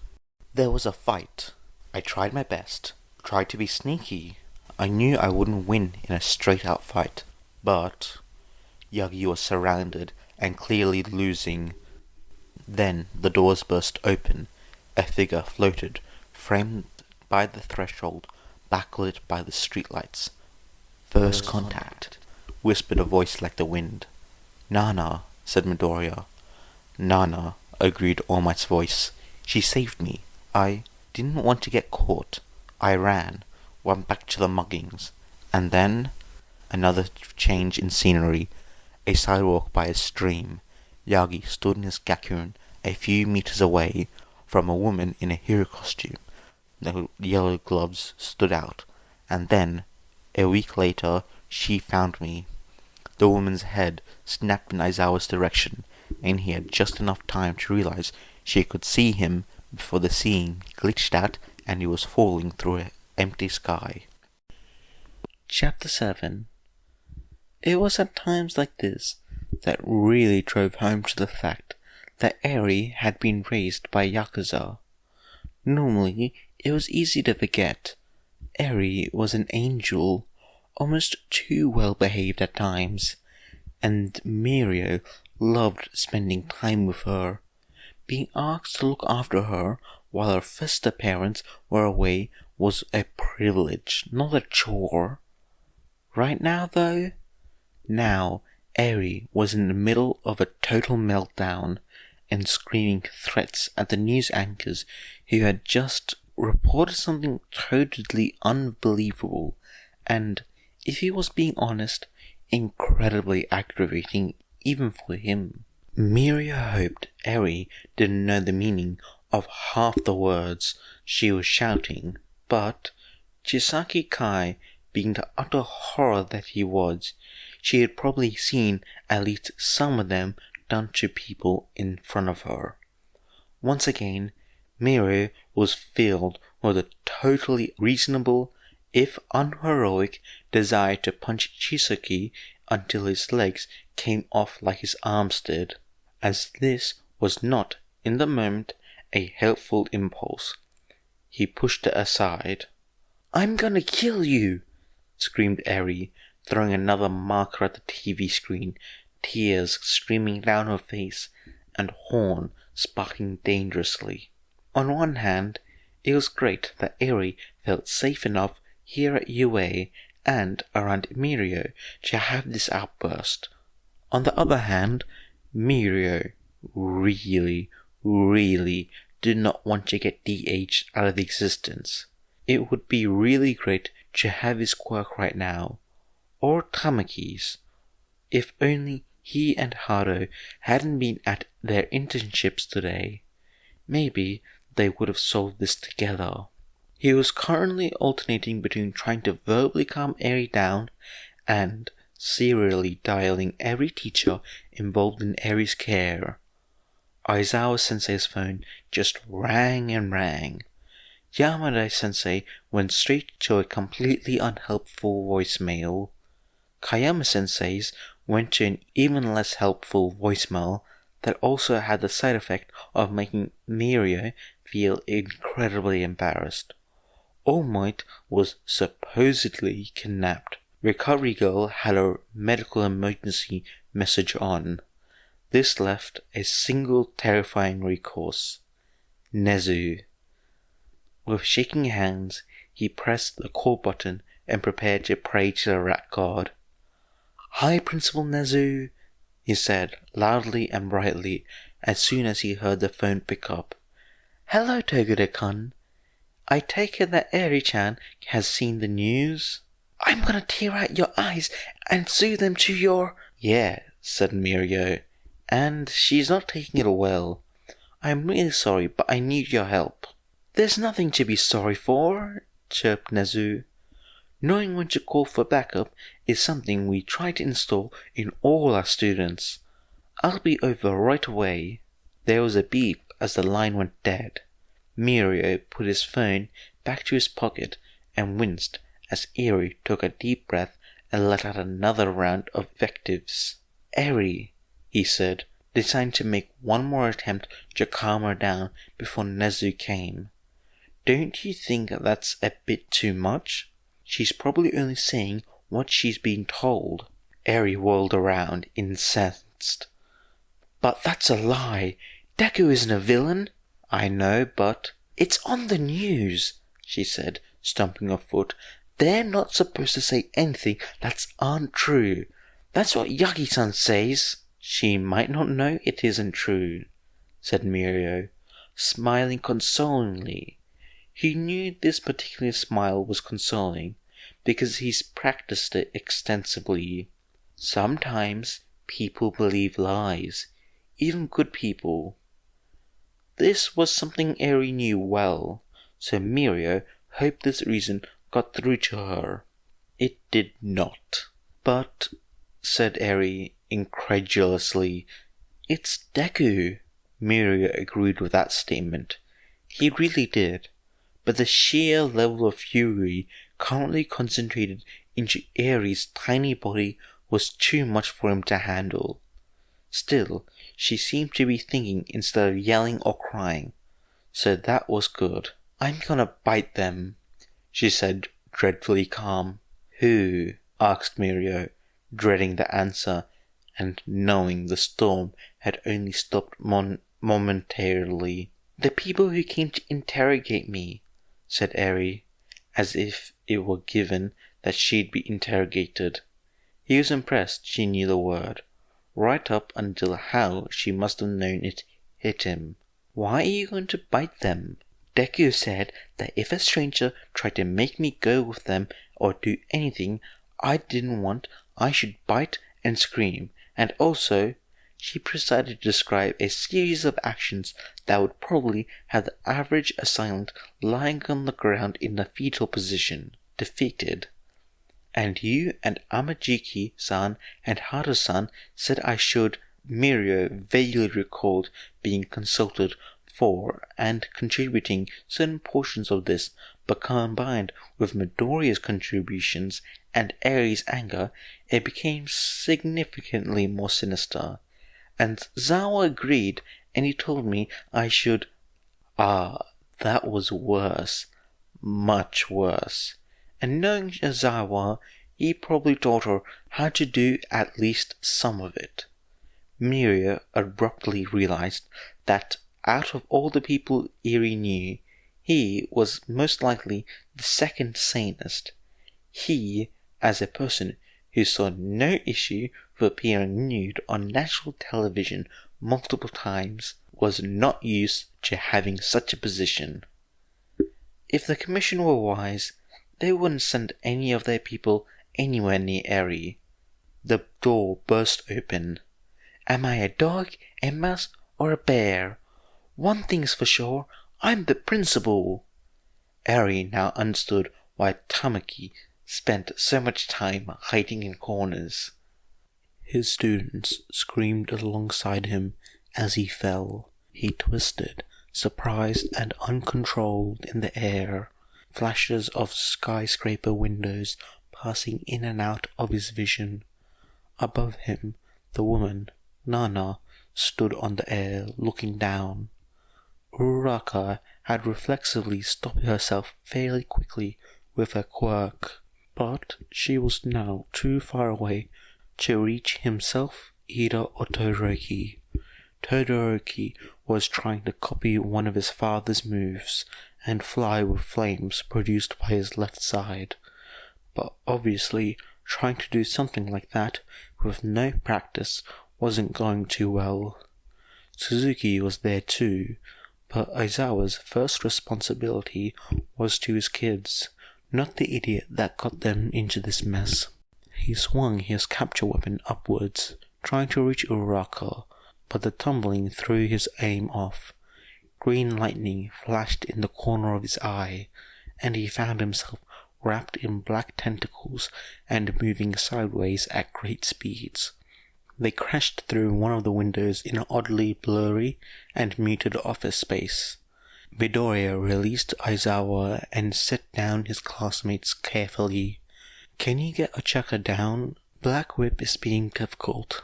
There was a fight. I tried my best, tried to be sneaky. I knew I wouldn't win in a straight-out fight, but Yagi was surrounded and clearly losing. Then the doors burst open. A figure floated, framed by the threshold, backlit by the streetlights. First contact, whispered a voice like the wind. Nana, said Midoriya. Nana, agreed All Might's voice. She saved me. I didn't want to get caught. I ran, went back to the muggings, and then another change in scenery. A sidewalk by a stream. Yagi stood in his gakuen a few meters away from a woman in a hero costume. The yellow gloves stood out, and then, a week later, she found me. The woman's head snapped in Aizawa's direction, and he had just enough time to realize she could see him before the seeing glitched out and he was falling through an empty sky. Chapter 7. It was at times like this that really drove home to the fact that Eri had been raised by Yakuza. Normally, it was easy to forget. Eri was an angel, almost too well behaved at times, and Mirio loved spending time with her. Being asked to look after her while her foster parents were away was a privilege, not a chore. Right now, though? Now, Eri was in the middle of a total meltdown and screaming threats at the news anchors who had just reported something totally unbelievable and, if he was being honest, incredibly aggravating even for him. Mirio hoped Eri didn't know the meaning of half the words she was shouting, but Chisaki Kai, being the utter horror that he was, she had probably seen at least some of them done to people in front of her. Once again, Mirio was filled with a totally reasonable, if unheroic, desire to punch Chisaki until his legs came off like his arms did, as this was not, in the moment, a helpful impulse. He pushed it aside. "I'm gonna kill you!" screamed Eri, throwing another marker at the TV screen, tears streaming down her face, and horn sparking dangerously. On one hand, it was great that Eri felt safe enough here at UA and around Mirio to have this outburst. On the other hand, Mirio really did not want to get DH out of existence. It would be really great to have his quirk right now, or Tamaki's. If only he and Haro hadn't been at their internships today, maybe they would have solved this together. He was currently alternating between trying to verbally calm Eri down and serially dialing every teacher involved in Eri's care. Aizawa Sensei's phone just rang and rang. Yamada Sensei went straight to a completely unhelpful voicemail. Kayama Sensei's went to an even less helpful voicemail that also had the side effect of making Mirio feel incredibly embarrassed. All Might was supposedly kidnapped. Recovery Girl had a medical emergency message on. This left a single terrifying recourse. Nezu. With shaking hands, he pressed the call button and prepared to pray to the rat god. "Hi, Principal Nezu," he said loudly and brightly as soon as he heard the phone pick up. "Hello, Toguro-kun. I take it that Eri-chan has seen the news?" "I'm gonna tear out your eyes and sew them to your—" "Yeah," said Mirio, "and she's not taking it well. I'm really sorry, but I need your help." "There's nothing to be sorry for," chirped Nezu. Knowing when to call for backup is something we try to install in all our students. I'll be over right away." There was a beep as the line went dead. Midoriya put his phone back to his pocket and winced as Eri took a deep breath and let out another round of invectives. "Eri," he said, deciding to make one more attempt to calm her down before Nezu came. "Don't you think that's a bit too much? She's probably only saying what she's been told." Eri whirled around, incensed. "But that's a lie. Deku isn't a villain." "I know, but—" "It's on the news," she said, stomping her foot. "They're not supposed to say anything that's untrue. That's what Yagi-san says." "She might not know it isn't true," said Midoriya, smiling consolingly. He knew this particular smile was consoling, because he's practiced it extensively. Sometimes people believe lies, even good people. This was something Eri knew well, so Midoriya hoped this reason got through to her. It did not. "But," said Eri incredulously, "it's Deku." Midoriya agreed with that statement. He really did, but the sheer level of fury currently concentrated into Eri's tiny body was too much for him to handle. Still, she seemed to be thinking instead of yelling or crying, so that was good. "I'm gonna bite them," she said, dreadfully calm. "Who?" asked Midoriya, dreading the answer, and knowing the storm had only stopped momentarily. "The people who came to interrogate me," said Eri, as if it were given that she'd be interrogated. He was impressed she knew the word, right up until how she must have known it hit him. "Why are you going to bite them?" "Deku said that if a stranger tried to make me go with them or do anything I didn't want, I should bite and scream, and also—" She proceeded to describe a series of actions that would probably have the average assailant lying on the ground in the fetal position, defeated. "And you and Amajiki-san and Haru-san said I should." Midoriya vaguely recalled being consulted for and contributing certain portions of this, but combined with Midoriya's contributions and Eri's anger, it became significantly more sinister. "And Zawa agreed, and he told me I should—" That was worse. Much worse. And knowing Zawa, he probably taught her how to do at least some of it. Midoriya abruptly realized that out of all the people Eri knew, he was most likely the second sanest. He, as a person who saw no issue with appearing nude on national television multiple times, was not used to having such a position. If the Commission were wise, they wouldn't send any of their people anywhere near Eri. The door burst open. "Am I a dog, a mouse, or a bear? One thing's for sure, I'm the principal." Eri now understood why Tamaki spent so much time hiding in corners. His students screamed alongside him as he fell. He twisted, surprised and uncontrolled in the air, flashes of skyscraper windows passing in and out of his vision. Above him, the woman, Nana, stood on the air, looking down. Uraraka had reflexively stopped herself fairly quickly with her quirk, but she was now too far away to reach himself, Ida, or Todoroki. Todoroki was trying to copy one of his father's moves and fly with flames produced by his left side, but obviously trying to do something like that with no practice wasn't going too well. Suzuki was there too, but Aizawa's first responsibility was to his kids, not the idiot that got them into this mess. He swung his capture weapon upwards, trying to reach Uraraka, but the tumbling threw his aim off. Green lightning flashed in the corner of his eye, and he found himself wrapped in black tentacles and moving sideways at great speeds. They crashed through one of the windows in an oddly blurry and muted office space. Midoriya released Aizawa and set down his classmates carefully. "Can you get Ochaka down? Black Whip is being difficult."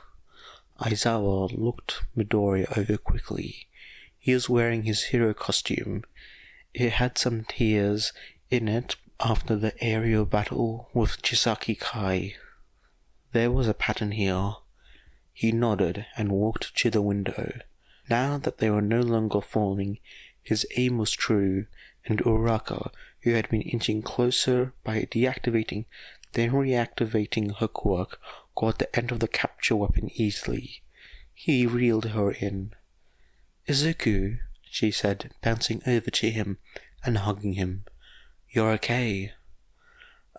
Aizawa looked Midoriya over quickly. He was wearing his hero costume. It had some tears in it after the aerial battle with Chisaki Kai. There was a pattern here. He nodded and walked to the window. Now that they were no longer falling, his aim was true, and Uraraka, who had been inching closer by deactivating then reactivating her quirk, got the end of the capture weapon easily. He reeled her in. "Izuku," she said, bouncing over to him and hugging him. "You're okay?"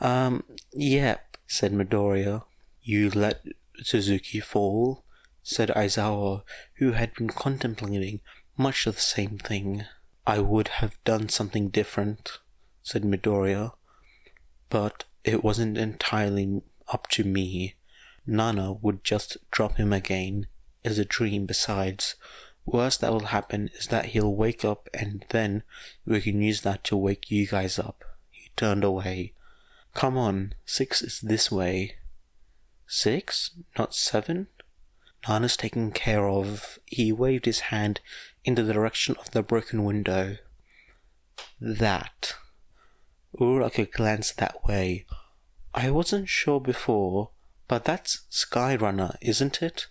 Yep, said Midoriya. "You let Suzuki fall?" said Aizawa, who had been contemplating much of the same thing. "I would have done something different," said Midoriya, "but it wasn't entirely up to me. Nana would just drop him again. It's a dream besides. Worst that will happen is that he'll wake up and then we can use that to wake you guys up." He turned away. "Come on, 6 is this way." 6? Not 7? Nana's taken care of. He waved his hand in the direction of the broken window. "That." Uraraka glanced that way. "I wasn't sure before, but that's Skyrunner, isn't it?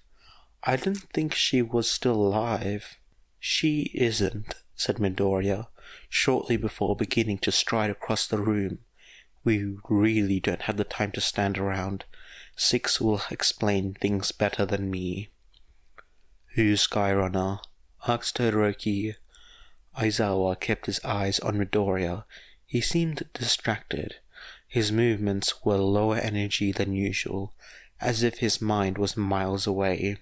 I didn't think she was still alive." "She isn't," said Midoriya, shortly before beginning to stride across the room. "We really don't have the time to stand around. 6 will explain things better than me." "Who's Skyrunner?" asked Todoroki. Aizawa kept his eyes on Midoriya. He seemed distracted. His movements were lower energy than usual, as if his mind was miles away.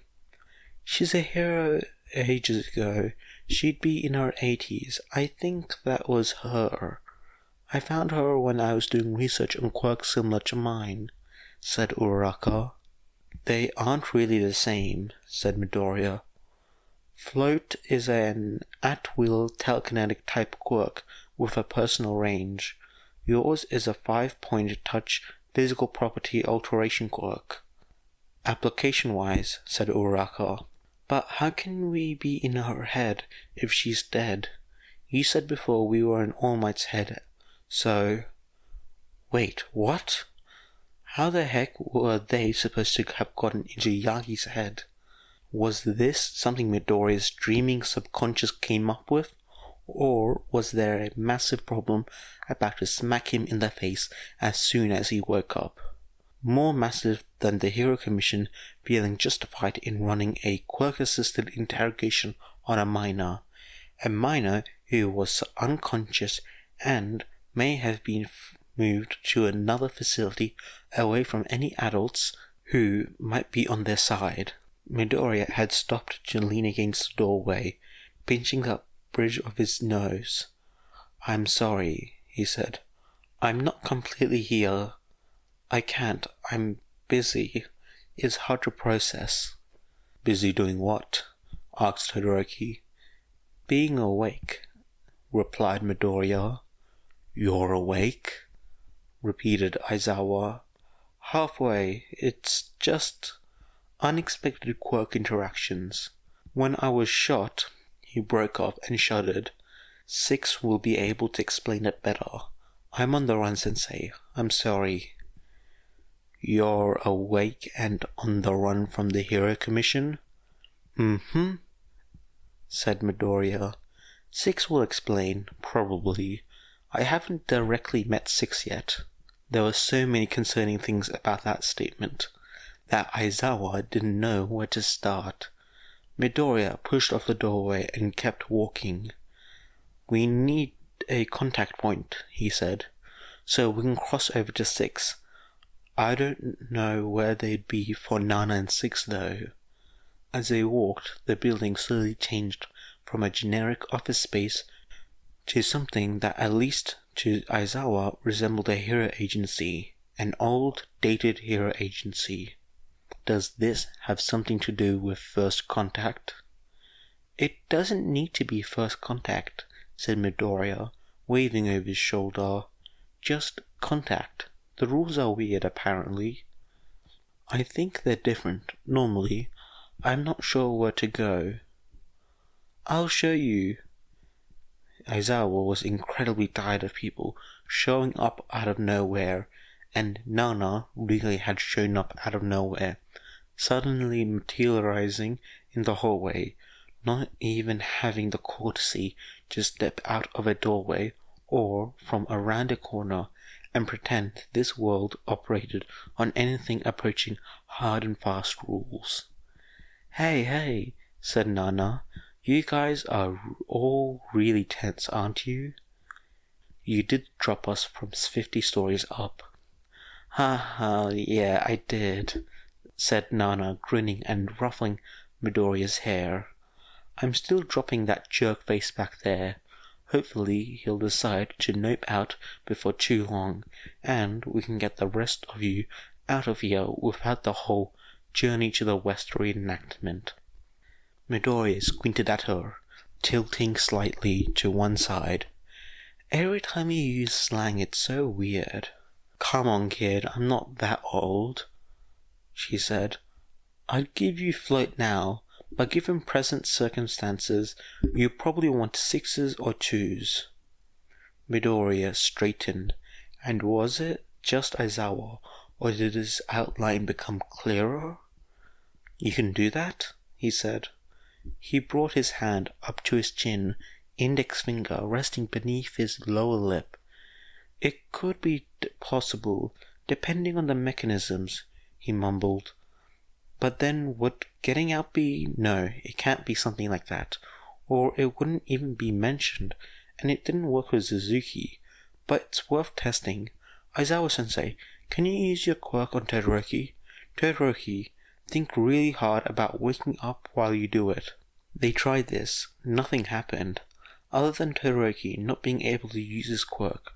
"She's a hero ages ago. She'd be in her 80s. I think that was her. I found her when I was doing research on quirks similar to mine," said Uraraka. "They aren't really the same," said Midoriya. "Float is an at-will telekinetic type quirk with a personal range. Yours is a 5-point touch physical property alteration quirk." "Application-wise," said Uraraka. "But how can we be in her head if she's dead? You said before we were in All Might's head, so..." "Wait, what? How the heck were they supposed to have gotten into Yagi's head? Was this something Midoriya's dreaming subconscious came up with? Or was there a massive problem about to smack him in the face as soon as he woke up? More massive than the Hero Commission feeling justified in running a quirk-assisted interrogation on a minor who was unconscious and may have been moved to another facility away from any adults who might be on their side. Midoriya had stopped to lean against the doorway, pinching the bridge of his nose. "I'm sorry," he said. "I'm not completely here. I can't. I'm busy. It's hard to process." "Busy doing what?" asked Todoroki. "Being awake," replied Midoriya. "You're awake?" repeated Aizawa. "Halfway. It's just unexpected quirk interactions. When I was shot..." He broke off and shuddered. "6 will be able to explain it better. I'm on the run, Sensei. I'm sorry." "You're awake and on the run from the Hero Commission?" "Mm-hmm," said Midoriya. "6 will explain, probably. I haven't directly met 6 yet." There were so many concerning things about that statement that Aizawa didn't know where to start. Midoriya pushed off the doorway and kept walking. "We need a contact point," he said, "so we can cross over to 6. I don't know where they'd be for Nana and 6, though." As they walked, the building slowly changed from a generic office space to something that at least to Aizawa resembled a hero agency, an old, dated hero agency. Does this have something to do with first contact? It doesn't need to be first contact, said Midoriya, waving over his shoulder. Just contact. The rules are weird, apparently. I think they're different, normally. I'm not sure where to go. I'll show you. Aizawa was incredibly tired of people showing up out of nowhere, and Nana really had shown up out of nowhere, suddenly materializing in the hallway, not even having the courtesy to step out of a doorway or from around a corner and pretend this world operated on anything approaching hard and fast rules. Hey, said Nana, you guys are all really tense, aren't you? You did drop us from 50 stories up. Ha, yeah, I did, said Nana, grinning and ruffling Midoriya's hair. I'm still dropping that jerk face back there. Hopefully he'll decide to nope out before too long, and we can get the rest of you out of here without the whole Journey to the West reenactment. Midoriya squinted at her, tilting slightly to one side. Every time you use slang, it's so weird. Come on, kid, I'm not that old, she said. I'd give you float now, but given present circumstances, you probably want 6s or 2s. Midoriya straightened, and was it just Aizawa, or did his outline become clearer? You can do that, he said. He brought his hand up to his chin, index finger resting beneath his lower lip. It could be possible, depending on the mechanisms, he mumbled. But then would getting out be... No, it can't be something like that, or it wouldn't even be mentioned, and it didn't work with Suzuki, but it's worth testing. Aizawa-sensei, can you use your quirk on Todoroki? Todoroki, think really hard about waking up while you do it. They tried this. Nothing happened, other than Todoroki not being able to use his quirk.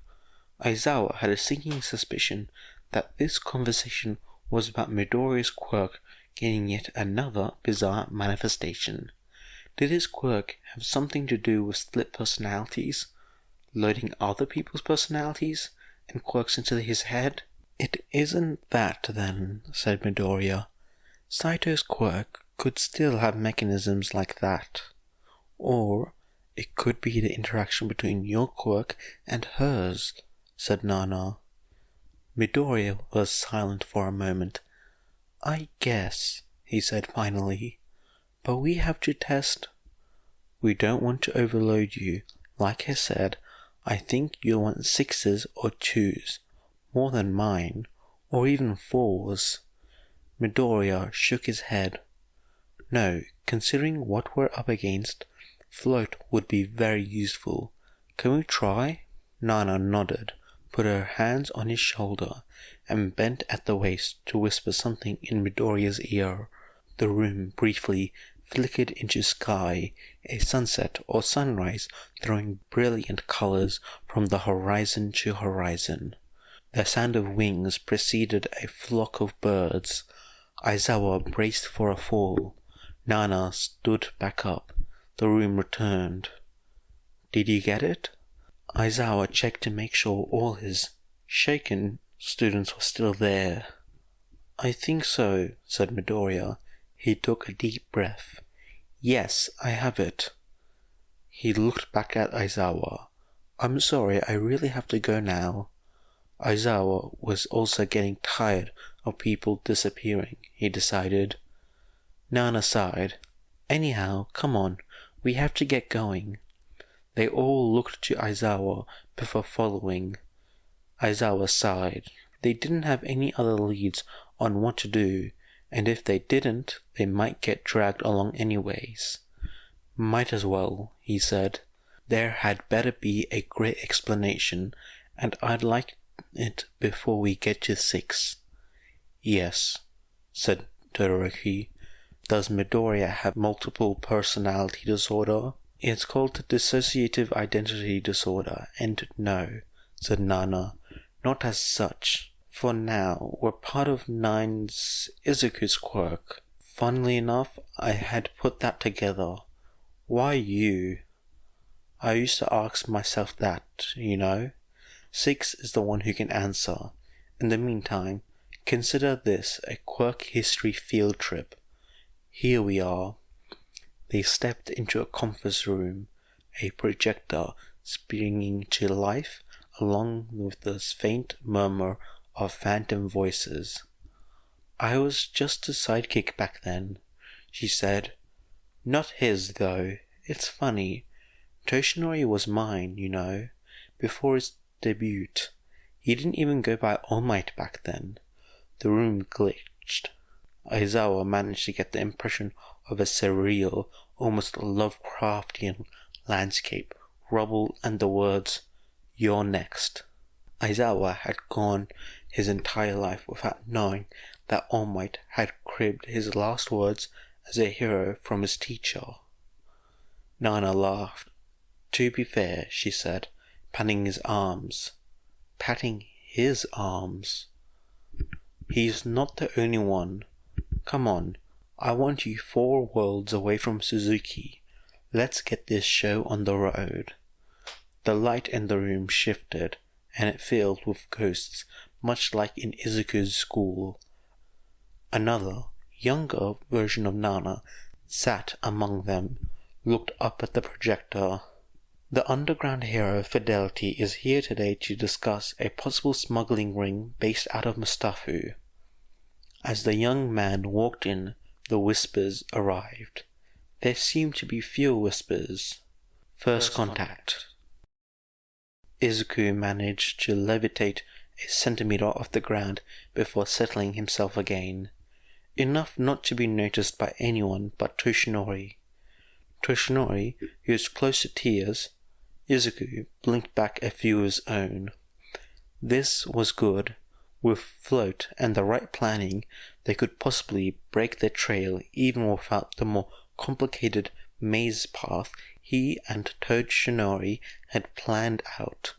Aizawa had a sinking suspicion that this conversation was about Midoriya's quirk getting yet another bizarre manifestation. Did his quirk have something to do with split personalities, loading other people's personalities and quirks into his head? It isn't that, then, said Midoriya. Saito's quirk could still have mechanisms like that. Or it could be the interaction between your quirk and hers, said Nana. Midoriya was silent for a moment. I guess, he said finally, but we have to test. We don't want to overload you. Like I said, I think you'll want 6s or 2s, more than mine, or even 4s. Midoriya shook his head. No, considering what we're up against, float would be very useful. Can we try? Nana nodded, put her hands on his shoulder, and bent at the waist to whisper something in Midoriya's ear. The room briefly flickered into sky, a sunset or sunrise throwing brilliant colors from the horizon to horizon. The sound of wings preceded a flock of birds. Aizawa braced for a fall. Nana stood back up. The room returned. Did you get it? Aizawa checked to make sure all his shaken students were still there. I think so, said Midoriya. He took a deep breath. Yes, I have it. He looked back at Aizawa. I'm sorry, I really have to go now. Aizawa was also getting tired of people disappearing, he decided. Nana sighed. Anyhow, come on, we have to get going. They all looked to Aizawa before following. Aizawa sighed. They didn't have any other leads on what to do, and if they didn't, they might get dragged along anyways. Might as well, he said. There had better be a great explanation, and I'd like it before we get to 6. Yes, said Todoroki. Does Midoriya have multiple personality disorder? It's called dissociative identity disorder, and no, said Nana, not as such. For now, we're part of Izuku's quirk. Funnily enough, I had put that together. Why you? I used to ask myself that, you know. Six is the one who can answer. In the meantime, consider this a quirk history field trip. Here we are. They stepped into a conference room, a projector springing to life along with the faint murmur of phantom voices. I was just a sidekick back then, she said. Not his, though. It's funny. Toshinori was mine, you know, before his debut. He didn't even go by All Might back then. The room glitched. Aizawa managed to get the impression of a surreal, almost Lovecraftian landscape, rubble and the words, "You're next." Aizawa had gone his entire life without knowing that All Might had cribbed his last words as a hero from his teacher. Nana laughed. To be fair, she said, patting his arms. Patting his arms. He's not the only one. Come on, I want you 4 worlds away from Suzuki. Let's get this show on the road. The light in the room shifted, and it filled with ghosts, much like in Izuku's school. Another, younger version of Nana sat among them, looked up at the projector. The underground hero Fidelity is here today to discuss a possible smuggling ring based out of Mustafu. As the young man walked in, the whispers arrived. There seemed to be fewer whispers. First contact. Izuku managed to levitate a centimeter off the ground before settling himself again. Enough not to be noticed by anyone but Toshinori. Toshinori, who was close to tears, Izuku blinked back a few of his own. This was good. With float and the right planning, they could possibly break their trail even without the more complicated maze path he and Toshinori had planned out.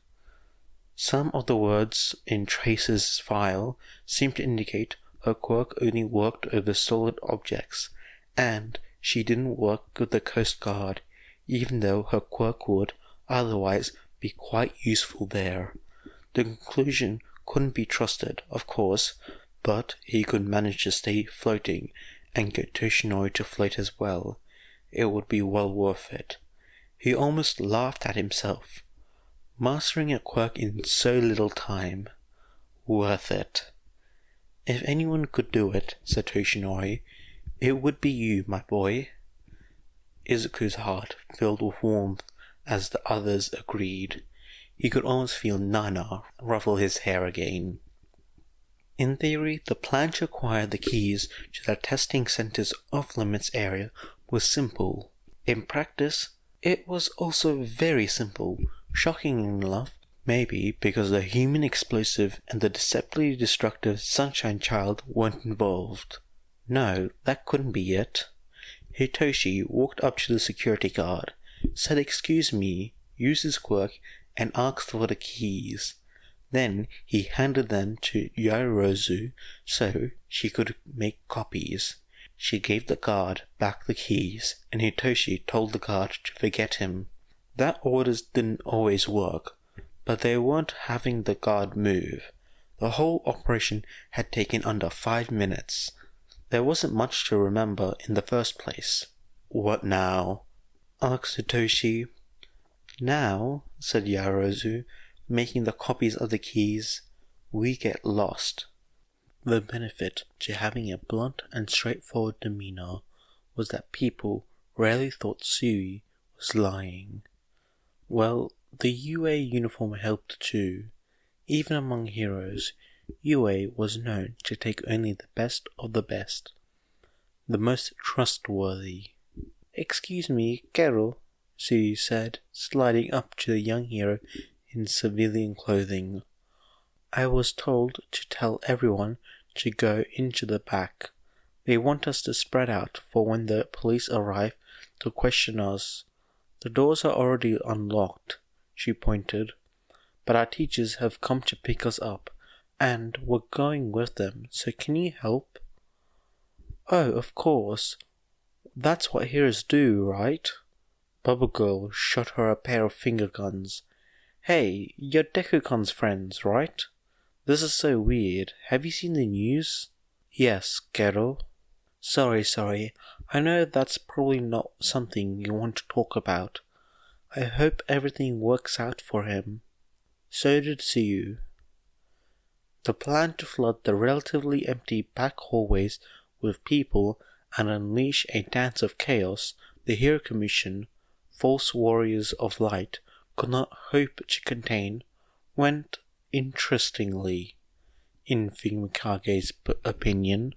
Some of the words in Trace's file seemed to indicate her quirk only worked over solid objects, and she didn't work with the Coast Guard, even though her quirk would otherwise be quite useful there. The conclusion couldn't be trusted, of course, but he could manage to stay floating and get Toshinori to float as well. It would be well worth it. He almost laughed at himself. Mastering a quirk in so little time. Worth it. If anyone could do it, said Toshinori, it would be you, my boy. Izuku's heart filled with warmth as the others agreed. He could almost feel Nana ruffle his hair again. In theory, the plan to acquire the keys to the testing center's off-limits area was simple. In practice, it was also very simple. Shockingly enough, maybe because the human explosive and the deceptively destructive Sunshine Child weren't involved. No, that couldn't be it. Hitoshi walked up to the security guard, said excuse me, used his quirk, and asked for the keys. Then he handed them to Yaoyorozu so she could make copies. She gave the guard back the keys, and Hitoshi told the guard to forget him. That orders didn't always work, but they weren't having the guard move. The whole operation had taken under 5 minutes. There wasn't much to remember in the first place. What now? Asked Hitoshi. Now, said Yaoyorozu, making the copies of the keys, we get lost. The benefit to having a blunt and straightforward demeanor was that people rarely thought Sui was lying. Well, the UA uniform helped too. Even among heroes, UA was known to take only the best of the best, the most trustworthy. Excuse me, Carol, Sui said, sliding up to the young hero in civilian clothing. I was told to tell everyone to go into the back. They want us to spread out for when the police arrive to question us. The doors are already unlocked, she pointed, but our teachers have come to pick us up, and we're going with them, so can you help? Oh, of course. That's what heroes do, right? Bubble Girl shot her a pair of finger guns. Hey, you're Dekukon's friends, right? This is so weird. Have you seen the news? Yes, Gero. Sorry. I know that's probably not something you want to talk about. I hope everything works out for him. So did Suyu. The plan to flood the relatively empty back hallways with people and unleash a dance of chaos the Hero Commission, false warriors of light, could not hope to contain, went interestingly, in Fumikage's opinion.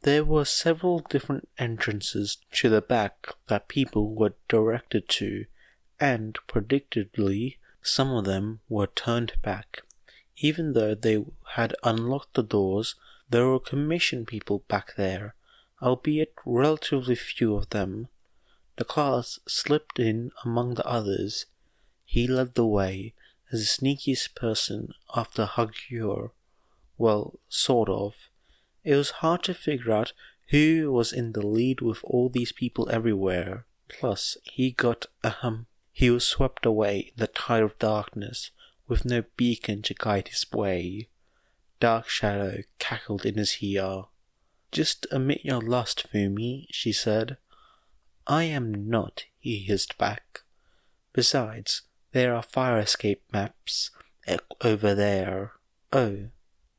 There were several different entrances to the back that people were directed to, and predictably, some of them were turned back. Even though they had unlocked the doors, there were commission people back there, albeit relatively few of them. The class slipped in among the others. He led the way as the sneakiest person after Hagyur. Well, sort of. It was hard to figure out who was in the lead with all these people everywhere. Plus, he was swept away in the tide of darkness, with no beacon to guide his way. Dark Shadow cackled in his ear. Just admit your lust, Fumi, she said. I am not, he hissed back. Besides, there are fire escape maps over there. Oh,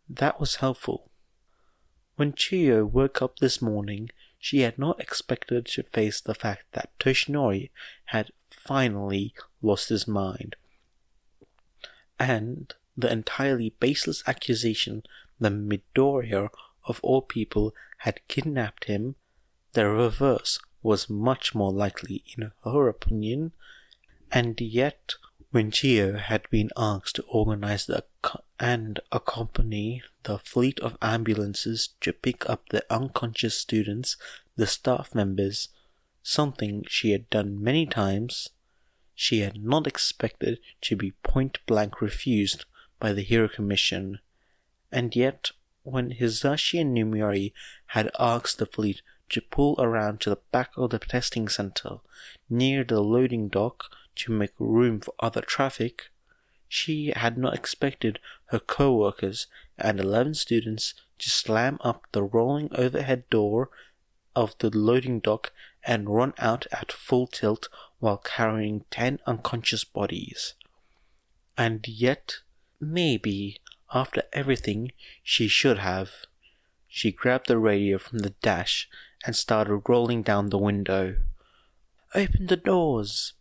that was helpful. When Chiyo woke up this morning, she had not expected to face the fact that Toshinori had finally lost his mind, and the entirely baseless accusation that Midoriya, of all people, had kidnapped him. The reverse was much more likely in her opinion, and yet, when Chiyo had been asked to organize and accompany the fleet of ambulances to pick up the unconscious students, the staff members, something she had done many times, she had not expected to be point-blank refused by the Hero Commission. And yet, when Hisashi and Numeri had asked the fleet to pull around to the back of the testing center near the loading dock to make room for other traffic, she had not expected her co-workers and 11 students to slam up the rolling overhead door of the loading dock and run out at full tilt while carrying 10 unconscious bodies. And yet, maybe, after everything, she should have. She grabbed the radio from the dash and started rolling down the window. Open the doors!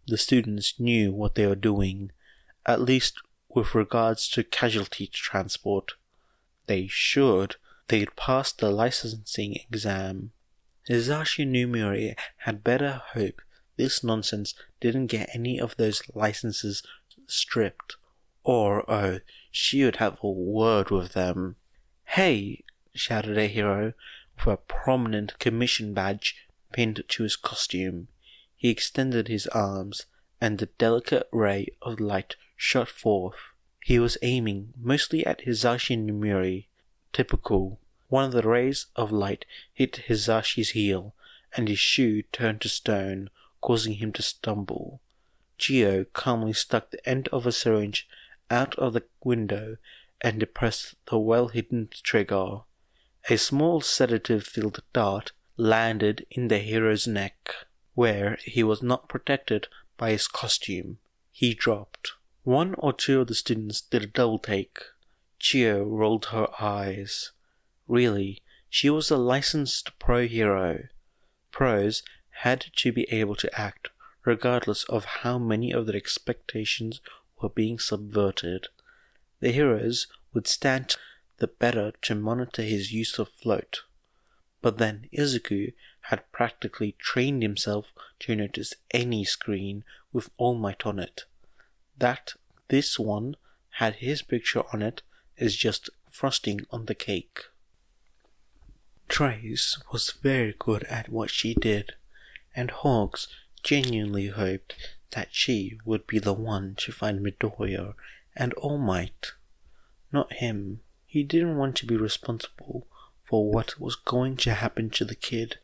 The students knew what they were doing, at least with regards to casualty transport. They should. They'd passed the licensing exam. Hisashi Numeri had better hope this nonsense didn't get any of those licenses stripped, or, she would have a word with them. Hey! Shouted a hero with a prominent commission badge pinned to his costume. He extended his arms, and the delicate ray of light shot forth. He was aiming mostly at Hisashi Numeri. Typical. One of the rays of light hit Hisashi's heel, and his shoe turned to stone, causing him to stumble. Chiyo calmly stuck the end of a syringe out of the window and depressed the well-hidden trigger. A small sedative-filled dart landed in the hero's neck, where he was not protected by his costume. He dropped. One or two of the students did a double take. Chiyo rolled her eyes. Really, she was a licensed pro hero. Pros had to be able to act, regardless of how many of their expectations were being subverted. The heroes would stand the better to monitor his use of float. But then Izuku had practically trained himself to notice any screen with All Might on it. That this one had his picture on it is just frosting on the cake. Trace was very good at what she did, and Hawks genuinely hoped that she would be the one to find Midoriya and All Might, not him. He didn't want to be responsible for what was going to happen to the kid.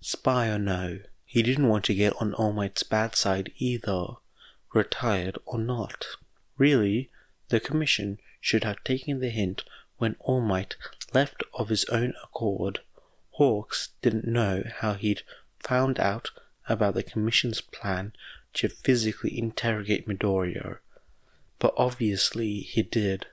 Spy or no, he didn't want to get on All Might's bad side either, retired or not. Really, the Commission should have taken the hint when All Might left of his own accord. Hawks didn't know how he'd found out about the Commission's plan to physically interrogate Midoriya, but obviously he did,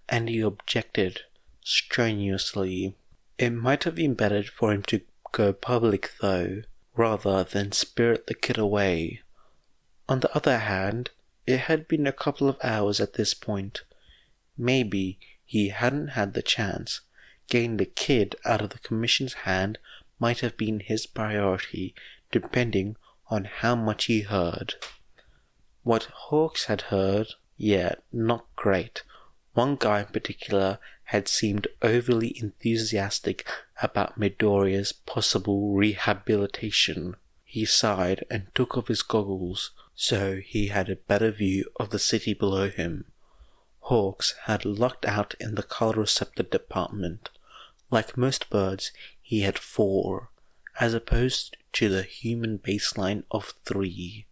and he objected strenuously. It might have been better for him to go public though, rather than spirit the kid away. On the other hand, it had been a couple of hours at this point. Maybe he hadn't had the chance. Getting the kid out of the Commission's hand might have been his priority, depending on how much he heard. What Hawks had heard, not great. One guy in particular had seemed overly enthusiastic about Midoriya's possible rehabilitation. He sighed and took off his goggles so he had a better view of the city below him. Hawks had lucked out in the color receptor department. Like most birds, he had 4, as opposed to the human baseline of 3.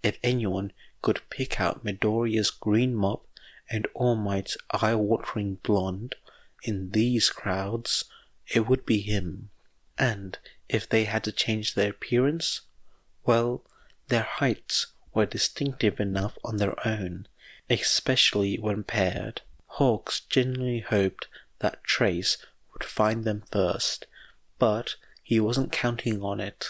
If anyone could pick out Midoriya's green mop and All Might's eye-watering blonde in these crowds, it would be him. And if they had to change their appearance, well, their heights were distinctive enough on their own, especially when paired. Hawks genuinely hoped that Trace would find them first, but he wasn't counting on it.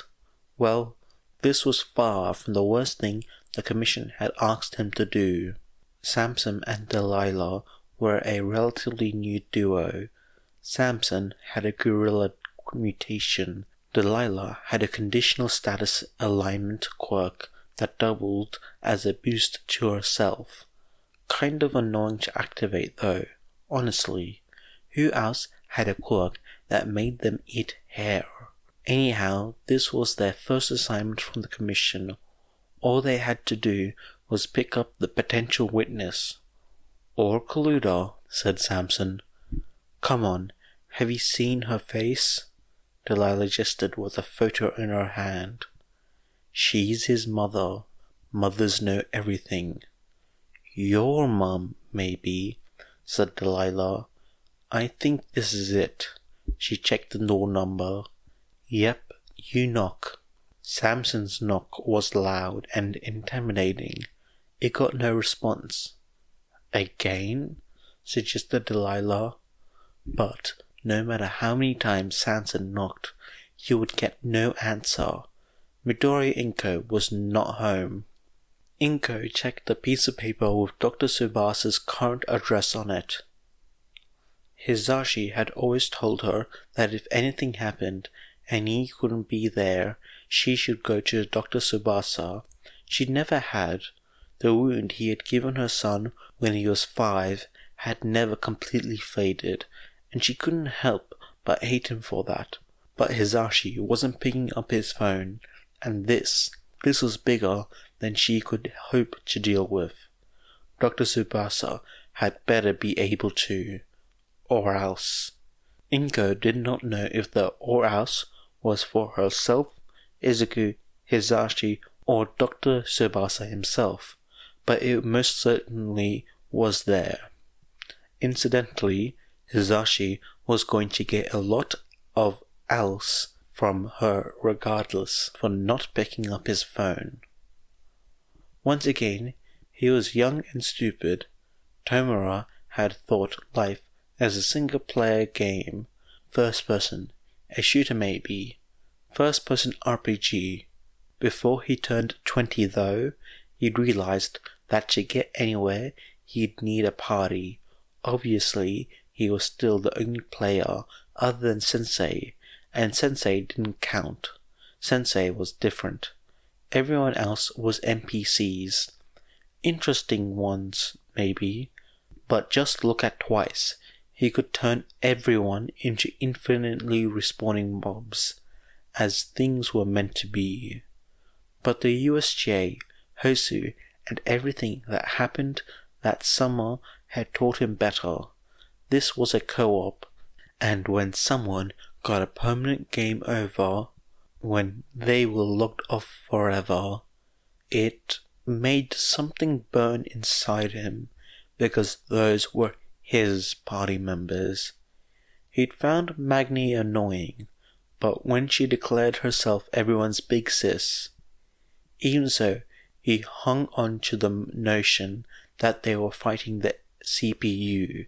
Well, this was far from the worst thing the Commission had asked him to do. Samson and Delilah were a relatively new duo. Samson had a gorilla mutation. Delilah had a conditional status alignment quirk that doubled as a boost to herself. Kind of annoying to activate though, honestly. Who else had a quirk that made them eat hair? Anyhow, this was their first assignment from the Commission. All they had to do was pick up the potential witness. Or colluder, said Samson. Come on, have you seen her face? Delilah gestured with a photo in her hand. She's his mother. Mothers know everything. Your mum, maybe, said Delilah. I think this is it. She checked the door number. Yep, you knock. Samson's knock was loud and intimidating. It got no response. Again? Suggested Delilah. But no matter how many times Samson knocked, he would get no answer. Midoriya Izuku was not home. Izuku checked the piece of paper with Dr. Tsubasa's current address on it. Hisashi had always told her that if anything happened and he couldn't be there, she should go to Dr. Tsubasa. She never had. The wound he had given her son when he was 5 had never completely faded, and she couldn't help but hate him for that. But Hisashi wasn't picking up his phone, and this was bigger than she could hope to deal with. Dr. Tsubasa had better be able to. Or else. Izuku did not know if the or else was for herself, Izuku, Hisashi, or Dr. Tsubasa himself, but it most certainly was there. Incidentally, Hisashi was going to get a lot of else from her regardless for not picking up his phone. Once again, he was young and stupid. Tomura had thought life as a single-player game, first person, a shooter maybe, first-person RPG. Before he turned 20 though, he'd realized that to get anywhere, he'd need a party. Obviously, he was still the only player other than Sensei, and Sensei didn't count. Sensei was different. Everyone else was NPCs. Interesting ones, maybe, but just look at Twice. He could turn everyone into infinitely respawning mobs, as things were meant to be. But the USJ, Hosu, and everything that happened that summer had taught him better. This was a co-op, and when someone got a permanent game over, when they were locked off forever, it made something burn inside him, because those were his party members. He'd found Magni annoying, but when she declared herself everyone's big sis, even so, he hung on to the notion that they were fighting the CPU.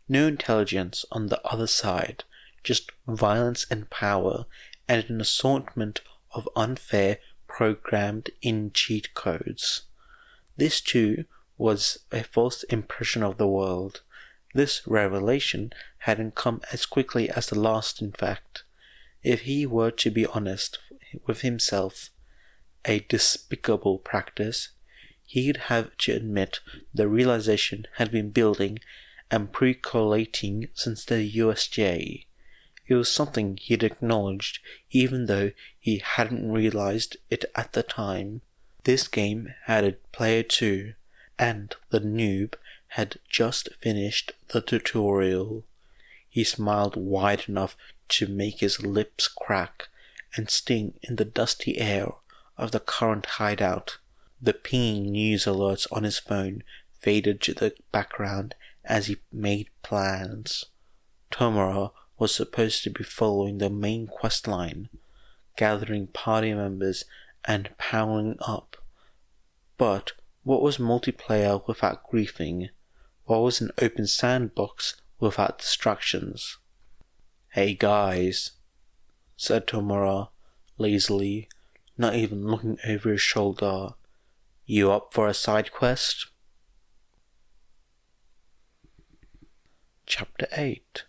No intelligence on the other side, just violence and power, and an assortment of unfair programmed-in cheat codes. This too was a false impression of the world. This revelation hadn't come as quickly as the last, in fact. If he were to be honest with himself, a despicable practice, he'd have to admit the realization had been building and percolating since the USJ. It was something he'd acknowledged even though he hadn't realized it at the time. This game had a player 2, and the noob had just finished the tutorial. He smiled wide enough to make his lips crack and sting in the dusty air of the current hideout. The pinging news alerts on his phone faded to the background as he made plans. Tomura was supposed to be following the main quest line, gathering party members and powering up. But what was multiplayer without griefing? What was an open sandbox without distractions? "Hey guys," said Tomura lazily, not even looking over his shoulder. "You up for a side quest?" Chapter 8.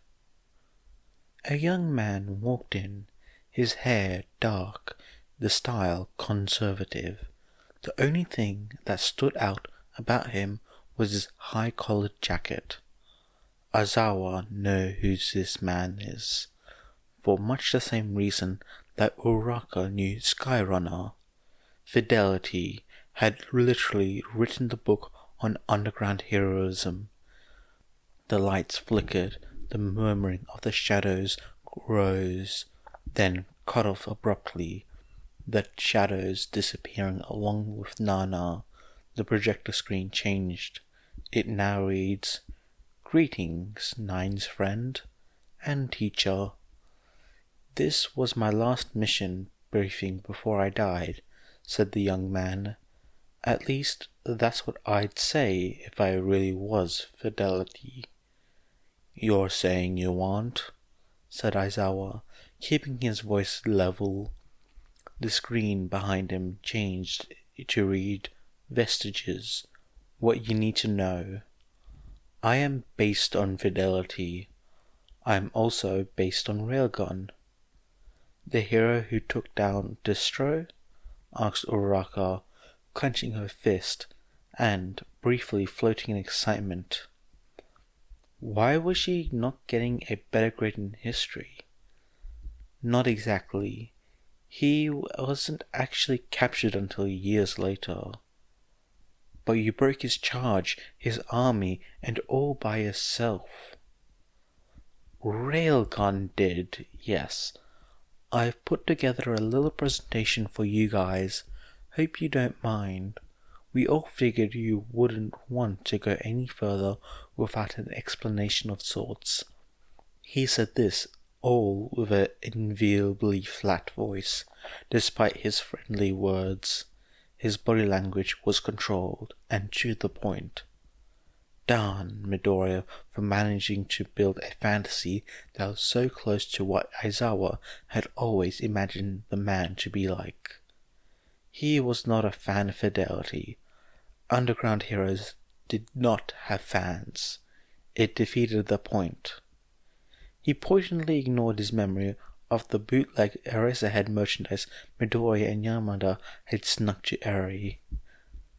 A young man walked in, his hair dark, the style conservative. The only thing that stood out about him was his high-collared jacket. Aizawa knew who this man is, for much the same reason that Uraka knew Skyrunner. Fidelity had literally written the book on underground heroism. The lights flickered, the murmuring of the shadows rose, then cut off abruptly, the shadows disappearing along with Nana. The projector screen changed. It now reads, "Greetings, Nine's friend and teacher. This was my last mission briefing before I died," said the young man. "At least, that's what I'd say if I really was Fidelity." "You're saying you aren't?" said Aizawa, keeping his voice level. The screen behind him changed to read, "Vestiges. What you need to know. I am based on Fidelity. I am also based on Railgun." "The hero who took down Distro?" asked Uraka, clenching her fist and briefly floating in excitement. Why was she not getting a better grade in history? Not exactly. He wasn't actually captured until years later. But you broke his charge, his army, and all by yourself. Railgun did, yes. I've put together a little presentation for you guys. Hope you don't mind. We all figured you wouldn't want to go any further without an explanation of sorts. He said this all with an enviably flat voice, despite his friendly words. His body language was controlled and to the point. Darn Midoriya for managing to build a fantasy that was so close to what Aizawa had always imagined the man to be like. He was not a fan of Fidelity. Underground heroes did not have fans. It defeated the point. He pointedly ignored his memory of the bootleg Eraserhead merchandise Midoriya and Yamada had snuck to Eri.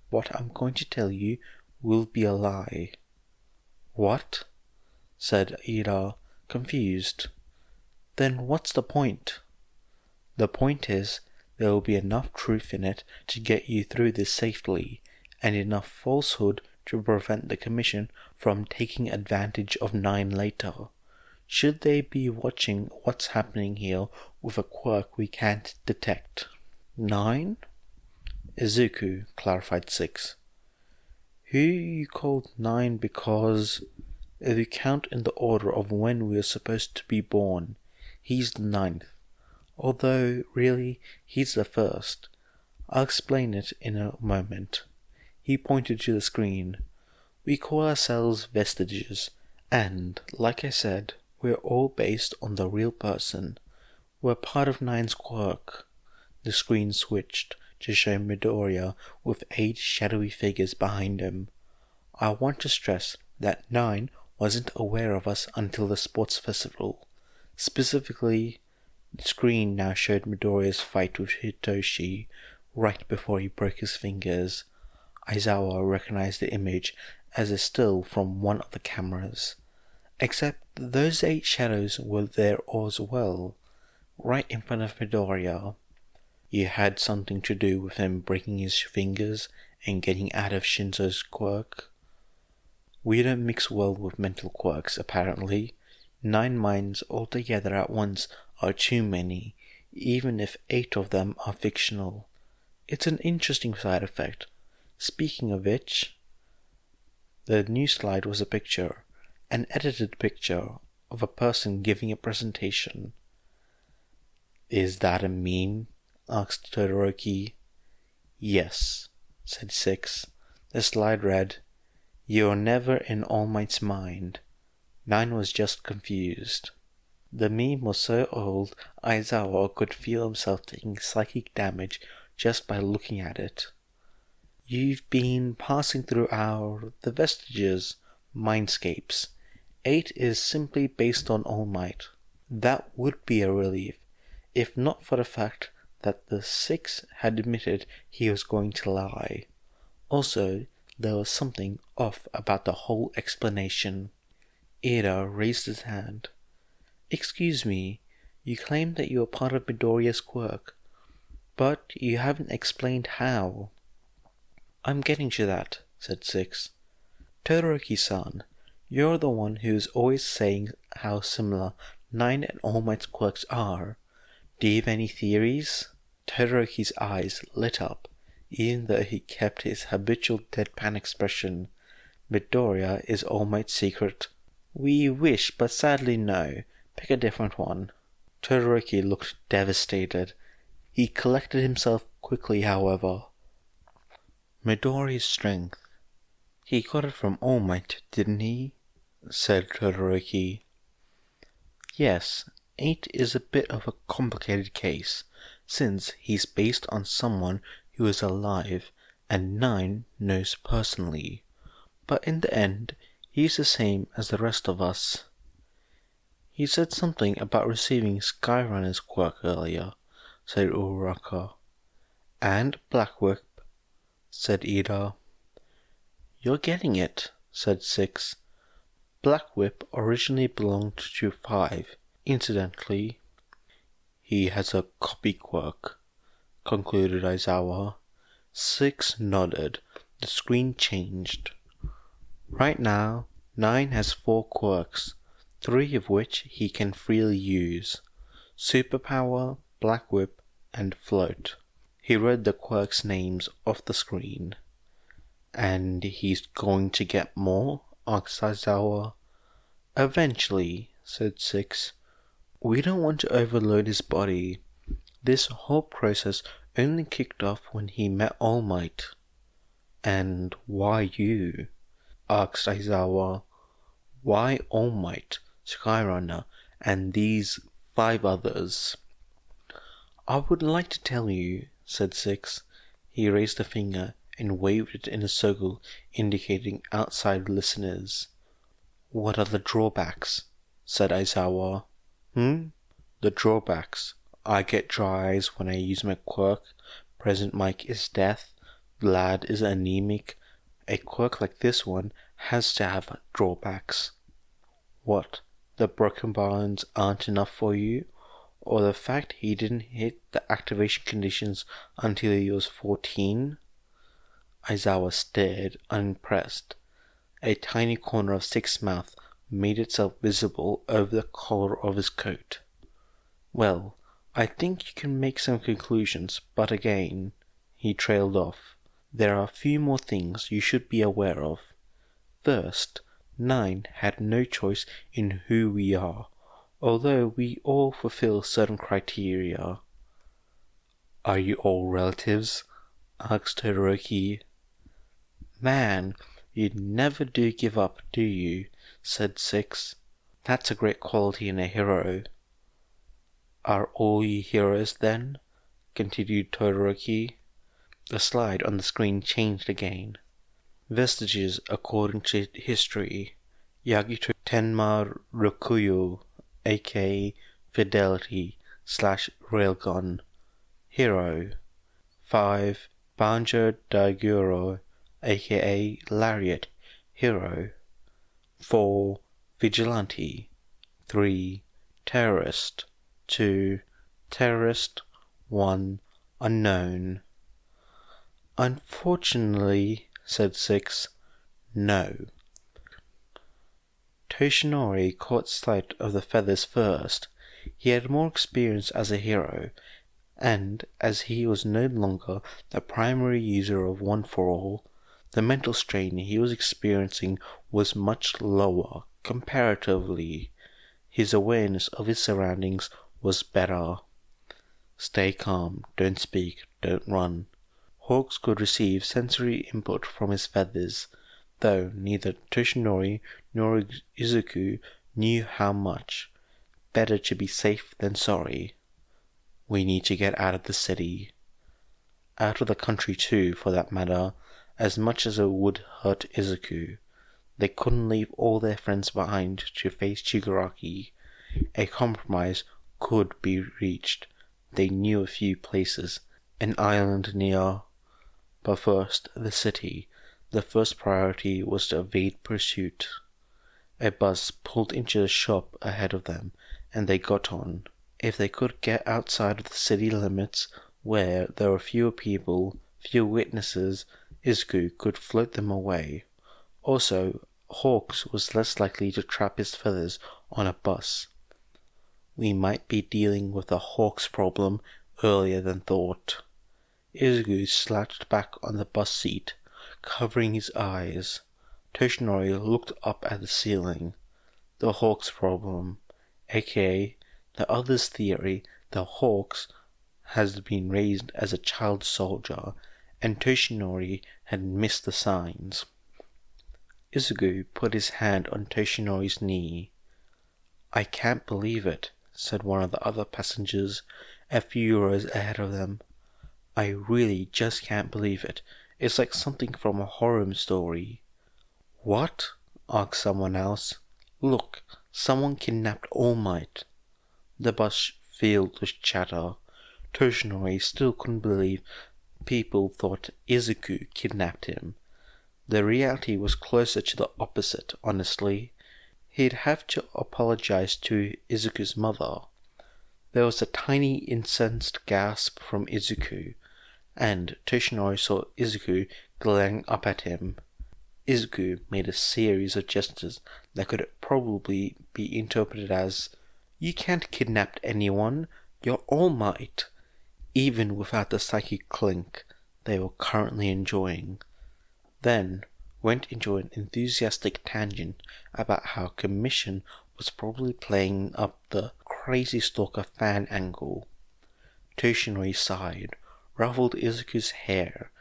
What I'm going to tell you will be a lie. What? Said Ida, confused. Then what's the point? The point is, there will be enough truth in it to get you through this safely, and enough falsehood to prevent the Commission from taking advantage of 9 later. Should they be watching what's happening here with a quirk we can't detect? 9? Izuku, clarified 6. Who you called 9 because, if you count in the order of when we are supposed to be born, he's the 9th. Although, really, he's the 1st. I'll explain it in a moment. He pointed to the screen. We call ourselves Vestiges, and, like I said, we're all based on the real person. We're part of 9's quirk. The screen switched to show Midoriya with 8 shadowy figures behind him. I want to stress that 9 wasn't aware of us until the sports festival. Specifically, the screen now showed Midoriya's fight with Hitoshi right before he broke his fingers. Aizawa recognized the image as a still from one of the cameras. Except those 8 shadows were there as well, right in front of Midoriya. It had something to do with him breaking his fingers and getting out of Shinzo's quirk. We don't mix well with mental quirks, apparently. 9 minds altogether at once are too many, even if 8 of them are fictional. It's an interesting side effect. Speaking of which, the new slide was a picture, an edited picture, of a person giving a presentation. Is that a meme? Asked Todoroki. Yes, said 6. The slide read, "You're never in All Might's mind." 9 was just confused. The meme was so old, Aizawa could feel himself taking psychic damage just by looking at it. You've been passing through the Vestiges, Mindscapes. 8 is simply based on All Might. That would be a relief, if not for the fact that the 6 had admitted he was going to lie. Also, there was something off about the whole explanation. Ida raised his hand. Excuse me, you claim that you are part of Midoriya's quirk, but you haven't explained how. I'm getting to that, said 6. Todoroki-san, you're the one who's always saying how similar 9 and All Might's quirks are. Do you have any theories? Todoroki's eyes lit up, even though he kept his habitual deadpan expression. Midoriya is All Might's secret. We wish, but sadly no. Pick a different one. Todoroki looked devastated. He collected himself quickly, however. Midoriya's strength. He got it from All Might, didn't he? Said Todoroki. Yes, 8 is a bit of a complicated case, since he's based on someone who is alive, and 9 knows personally. But in the end, he's the same as the rest of us. He said something about receiving Skyrunner's quirk earlier, said Uraraka. And Black Whip, said Ida. You're getting it, said 6. Black Whip originally belonged to 5. Incidentally, he has a copy quirk, concluded Aizawa. 6 nodded. The screen changed. Right now, 9 has 4 quirks, 3 of which he can freely use. Superpower, Black Whip, and Float. He read the quirks' names off the screen. And he's going to get more? Asked Aizawa. Eventually, said 6. We don't want to overload his body. This whole process only kicked off when he met All Might. And why you? Asked Aizawa. Why All Might, Skyrunner, and these 5 others? I would like to tell you, said 6. He raised a finger and waved it in a circle indicating outside listeners. What are the drawbacks? Said Aizawa. The drawbacks. I get dry eyes when I use my quirk. Present Mike is death. Vlad is anemic. A quirk like this one has to have drawbacks. What? The broken bones aren't enough for you? or the fact he didn't hit the activation conditions until he was 14? Aizawa stared, unimpressed. A tiny corner of Six's mouth made itself visible over the collar of his coat. Well, I think you can make some conclusions, but again, he trailed off, there are a few more things you should be aware of. First, 9 had no choice in who we are, although we all fulfill certain criteria. Are you all relatives? Asked Todoroki. Man, you never do give up, do you? Said 6. That's a great quality in a hero. Are all you heroes then? Continued Todoroki. The slide on the screen changed again. Vestiges according to history. Yagito Tenma Rokuyo, aka Fidelity / Railgun. Hero. 5. Banjo Daiguro, aka Lariat. Hero. 4. Vigilante. 3. Terrorist. 2. Terrorist. 1. Unknown. Unfortunately, said 6, no. Toshinori caught sight of the feathers first. He had more experience as a hero, and as he was no longer the primary user of One for All, the mental strain he was experiencing was much lower comparatively. His awareness of his surroundings was better. Stay calm, don't speak, don't run. Hawks could receive sensory input from his feathers, though neither Toshinori nor Izuku knew how much. Better to be safe than sorry. We need to get out of the city. Out of the country too, for that matter, as much as it would hurt Izuku. They couldn't leave all their friends behind to face Shigaraki. A compromise could be reached. They knew a few places, an island near. But first, the city. The first priority was to evade pursuit. A bus pulled into the shop ahead of them, and they got on. If they could get outside of the city limits, where there were fewer people, fewer witnesses, Izuku could float them away. Also, Hawks was less likely to trap his feathers on a bus. We might be dealing with a Hawks problem earlier than thought. Izuku slouched back on the bus seat, covering his eyes. Toshinori looked up at the ceiling. The Hawks problem, aka the other's theory that Hawks has been raised as a child soldier, and Toshinori had missed the signs. Izuku put his hand on Toshinori's knee. I can't believe it, said one of the other passengers, a few rows ahead of them. I really just can't believe it. It's like something from a horror story. What? Asked someone else. Look, someone kidnapped All Might. The bus filled with chatter. Toshinori still couldn't believe people thought Izuku kidnapped him. The reality was closer to the opposite, honestly. He'd have to apologize to Izuku's mother. There was a tiny incensed gasp from Izuku, and Toshinori saw Izuku glaring up at him. Izuku made a series of gestures that could probably be interpreted as, You can't kidnap anyone, you're All Might, even without the psychic clink they were currently enjoying. Then went into an enthusiastic tangent about how Commission was probably playing up the crazy stalker fan angle. Toshinori sighed, ruffled Izuku's hair,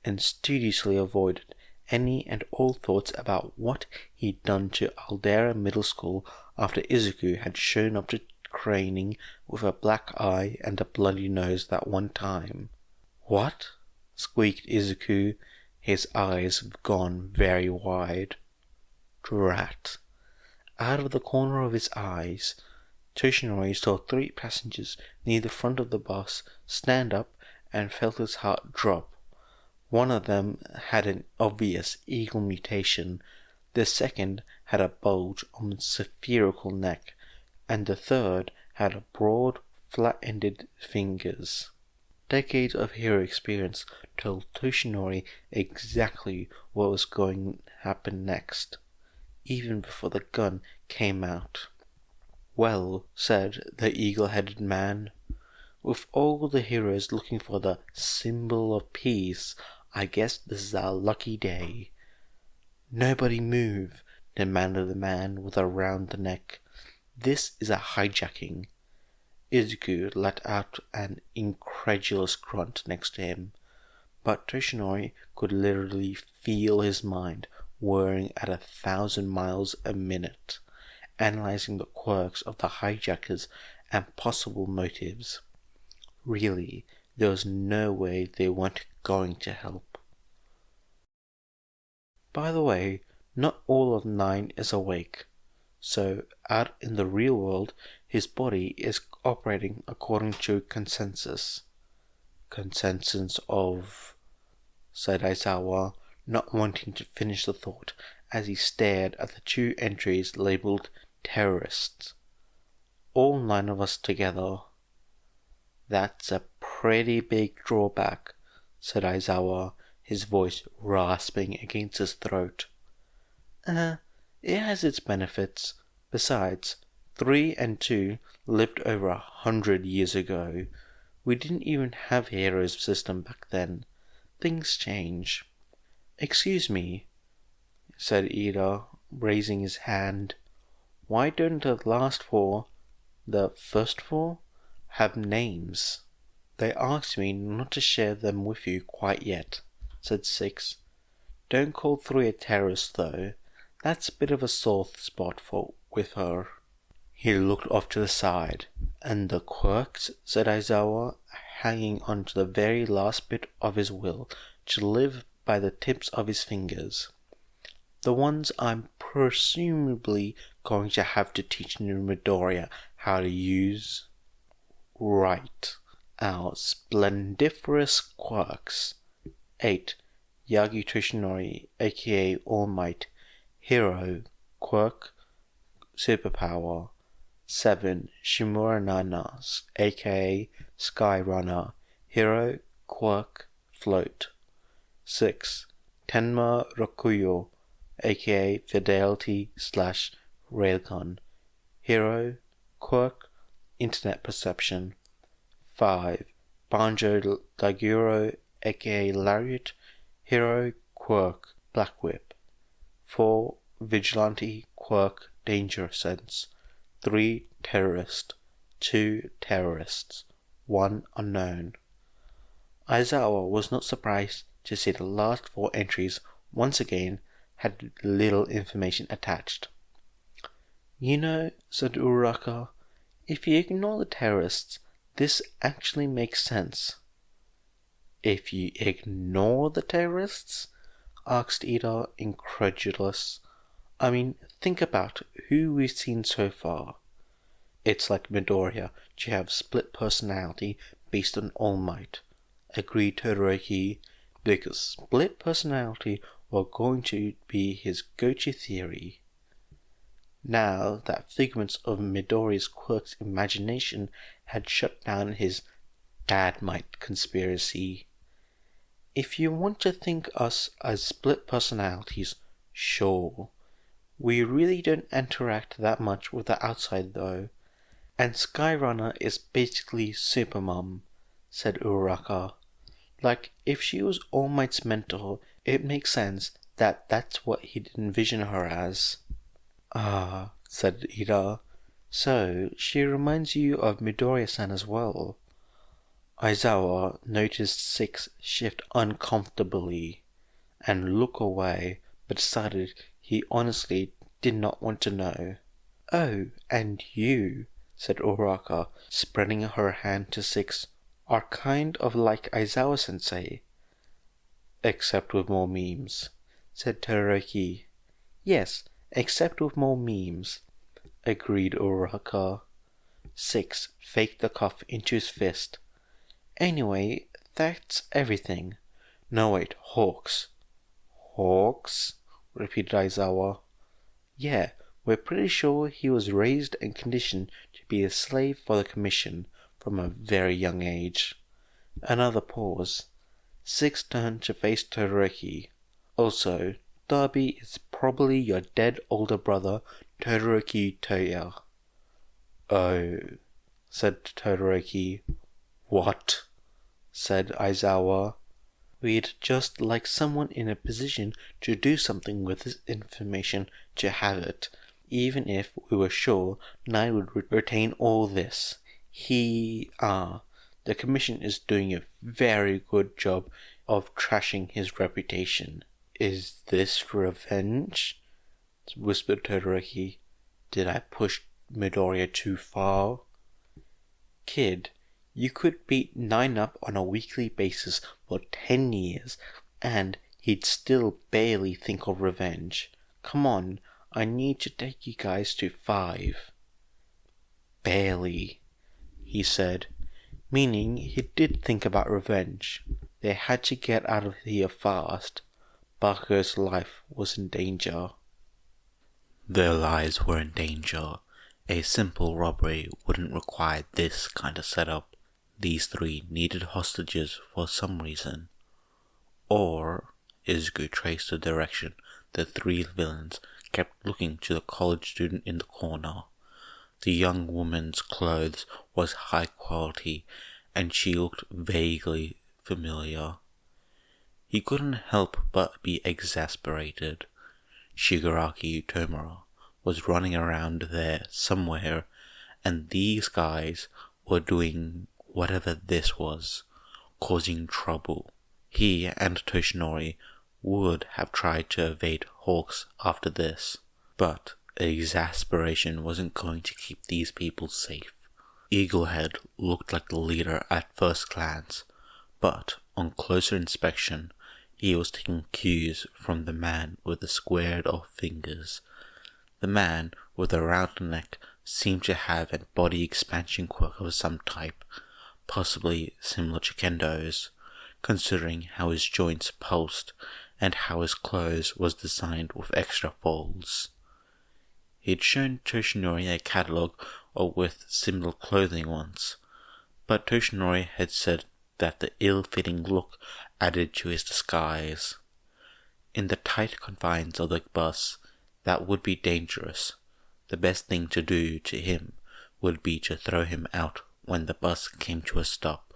and studiously avoided any and all thoughts about what he'd done to Aldera Middle School after Izuku had shown up to training with a black eye and a bloody nose that one time. What? Squeaked Izuku, his eyes gone very wide. Drat. Out of the corner of his eyes, Toshinori saw 3 passengers near the front of the bus stand up and felt his heart drop. One of them had an obvious eagle mutation, the second had a bulge on its spherical neck, and the third had a broad, flat-ended fingers. Decades of hero experience told Toshinori exactly what was going to happen next, even before the gun came out. "Well," said the eagle-headed man, "with all the heroes looking for the symbol of peace, I guess this is our lucky day." "Nobody move," demanded the man with a round neck. "This is a hijacking." Izuku let out an incredulous grunt next to him, but Toshinori could literally feel his mind whirring at 1,000 miles a minute, analyzing the quirks of the hijackers and possible motives. Really, there was no way they weren't going to help. By the way, not all of 9 is awake, so out in the real world, his body is operating according to consensus. "Consensus of," said Aizawa, not wanting to finish the thought as he stared at the 2 entries labeled terrorists. "All 9 of us together." "That's a pretty big drawback," said Aizawa, his voice rasping against his throat. It has its benefits. Besides, 3 and 2 lived over 100 years ago. We didn't even have heroes system back then. Things change." "Excuse me," said Ida, raising his hand. "Why don't the last 4, the first 4, have names?" "They asked me not to share them with you quite yet," said 6. "Don't call 3 a terrorist, though. That's a bit of a sore spot with her." He looked off to the side. "And the quirks," said Aizawa, hanging on to the very last bit of his will to live by the tips of his fingers. "The ones I'm presumably going to have to teach new Midoriya how to use." "Right. Our splendiferous quirks. 8. Yagi Toshinori, aka All Might. Hero, quirk, superpower. 7. Shimura Nana, aka Sky Runner. Hero, quirk, float. 6. Tenma Rokuyo, aka Fidelity/Railgun. Hero, quirk, internet perception. 5. Banjo Daiguro, aka Lariat. Hero, quirk, Black Whip. 4. Vigilante, quirk, Danger Sense. 3. Terrorist. 2. Terrorists. 1. Unknown. Aizawa was not surprised to see the last 4 entries once again had little information attached. "You know," said Uraraka, "if you ignore the terrorists, this actually makes sense." "If you ignore the terrorists?" asked Ida, incredulous. "I mean, think about who we've seen so far. It's like Midoriya to have split personality based on All Might," agreed Todoroki, "because split personality was going to be his go-to theory. Now that figments of Midoriya's quirks imagination had shut down his Dad Might conspiracy. If you want to think us as split personalities, sure. We really don't interact that much with the outside though. And Skyrunner is basically Supermom," said Uraraka. "Like, if she was All Might's mentor, it makes sense that that's what he'd envision her as." "Ah," said Ida. "So, she reminds you of Midoriya-san as well." Aizawa noticed 6 shift uncomfortably and look away, but decided he honestly did not want to know. "Oh, and you," said Uraraka, spreading her hand to 6, "are kind of like Aizawa-sensei." "Except with more memes," said Todoroki. "Yes, except with more memes," agreed Uraraka. 6 faked the cuff into his fist. "Anyway, that's everything. No wait, Hawks." "Hawks?" repeated Aizawa. "Yeah, we're pretty sure he was raised and conditioned to be a slave for the Commission from a very young age. Another pause. Six turned to face Todoroki. Also, Darby is probably your dead older brother, Todoroki Toya. Oh, said Todoroki. What? Said Aizawa. We'd just like someone in a position to do something with this information to have it, even if we were sure Nine would retain all this. The Commission is doing a very good job of trashing his reputation. Is this revenge? Whispered Todoroki. Did I push Midoriya too far? Kid, you could beat Nine up on a weekly basis for 10 years, and he'd still barely think of revenge. Come on, I need to take you guys to 5. Barely, he said, meaning he did think about revenge. They had to get out of here fast. Bakugo's life was in danger. Their lives were in danger. A simple robbery wouldn't require this kind of setup. These three needed hostages for some reason. Or Izuku traced the direction the three villains kept looking to the college student in the corner. The young woman's clothes was high quality, and she looked vaguely familiar. He couldn't help but be exasperated. Shigaraki Tomura was running around there somewhere, and these guys were doing whatever this was, causing trouble. He and Toshinori would have tried to evade Hawks after this, but exasperation wasn't going to keep these people safe. Eaglehead looked like the leader at first glance, but on closer inspection, he was taking cues from the man with the squared-off fingers. The man with a round neck seemed to have a body expansion quirk of some type, possibly similar to Kendo's, considering how his joints pulsed and how his clothes was designed with extra folds. He'd shown Toshinori a catalogue with similar clothing once, but Toshinori had said that the ill-fitting look added to his disguise. In the tight confines of the bus, that would be dangerous. The best thing to do to him would be to throw him out when the bus came to a stop.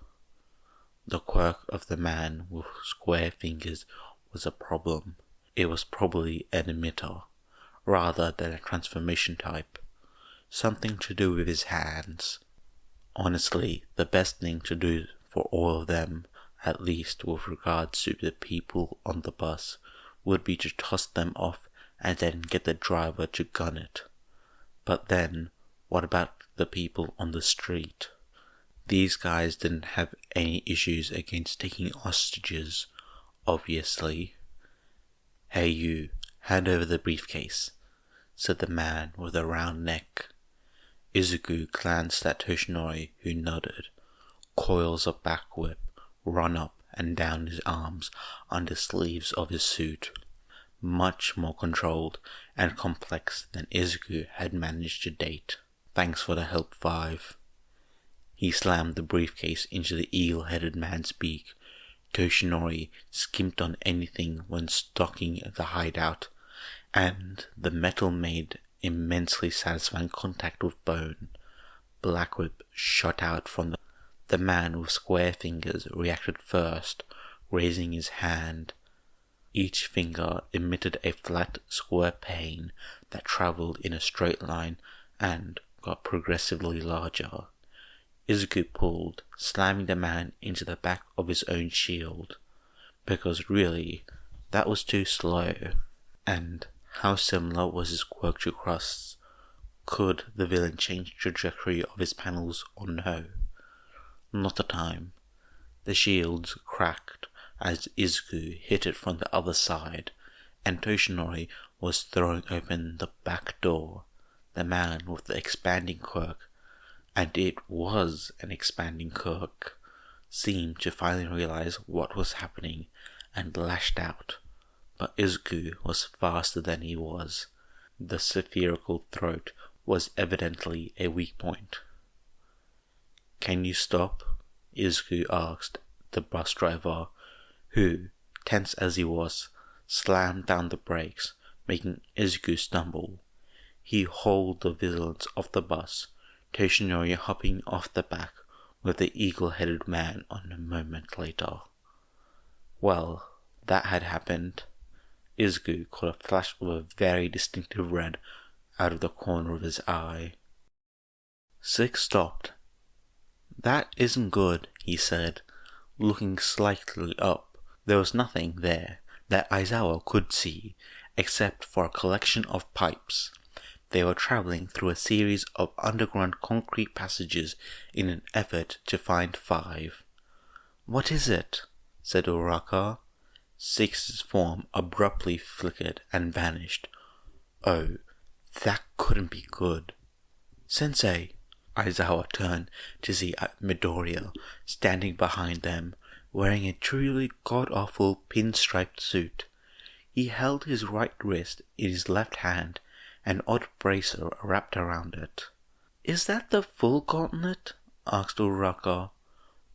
The quirk of the man with square fingers was a problem. It was probably an emitter, rather than a transformation type. Something to do with his hands. Honestly, the best thing to do for all of them, at least with regards to the people on the bus, would be to toss them off and then get the driver to gun it. But then, what about the people on the street? These guys didn't have any issues against taking hostages, obviously. Hey you, hand over the briefcase, said the man with a round neck. Izuku glanced at Toshinori, who nodded. Coils of back whip run up and down his arms under sleeves of his suit. Much more controlled and complex than Izuku had managed to date. Thanks for the help, 5. He slammed the briefcase into the eel-headed man's beak. Toshinori skimped on anything when stocking the hideout, and the metal made immensely satisfying contact with bone. Black whip shot out from the man with square fingers reacted first, raising his hand. Each finger emitted a flat square pane that travelled in a straight line and got progressively larger. Izuku pulled, slamming the man into the back of his own shield, because really, that was too slow. And how similar was his quirk to Crust's? Could the villain change the trajectory of his panels or no? Not the time. The shields cracked as Izuku hit it from the other side, and Toshinori was throwing open the back door. The man with the expanding quirk, and it was an expanding quirk, seemed to finally realize what was happening and lashed out. But Izuku was faster than he was. The spherical throat was evidently a weak point. "Can you stop?" Izuku asked the bus driver, who, tense as he was, slammed down the brakes, making Izuku stumble. He hauled the villains off the bus, Toshinori hopping off the back with the eagle-headed man on a moment later. Well, that had happened. Izuku caught a flash of a very distinctive red out of the corner of his eye. Six stopped. "That isn't good," he said, looking slightly up. There was nothing there that Aizawa could see, except for a collection of pipes. They were travelling through a series of underground concrete passages in an effort to find 5. "What is it?" said Uraka. Six's form abruptly flickered and vanished. "Oh, that couldn't be good." "Sensei!" Aizawa turned to see Midoriya standing behind them, wearing a truly god-awful pinstriped suit. He held his right wrist in his left hand, an odd bracer wrapped around it. "Is that the full gauntlet?" asked Uraka.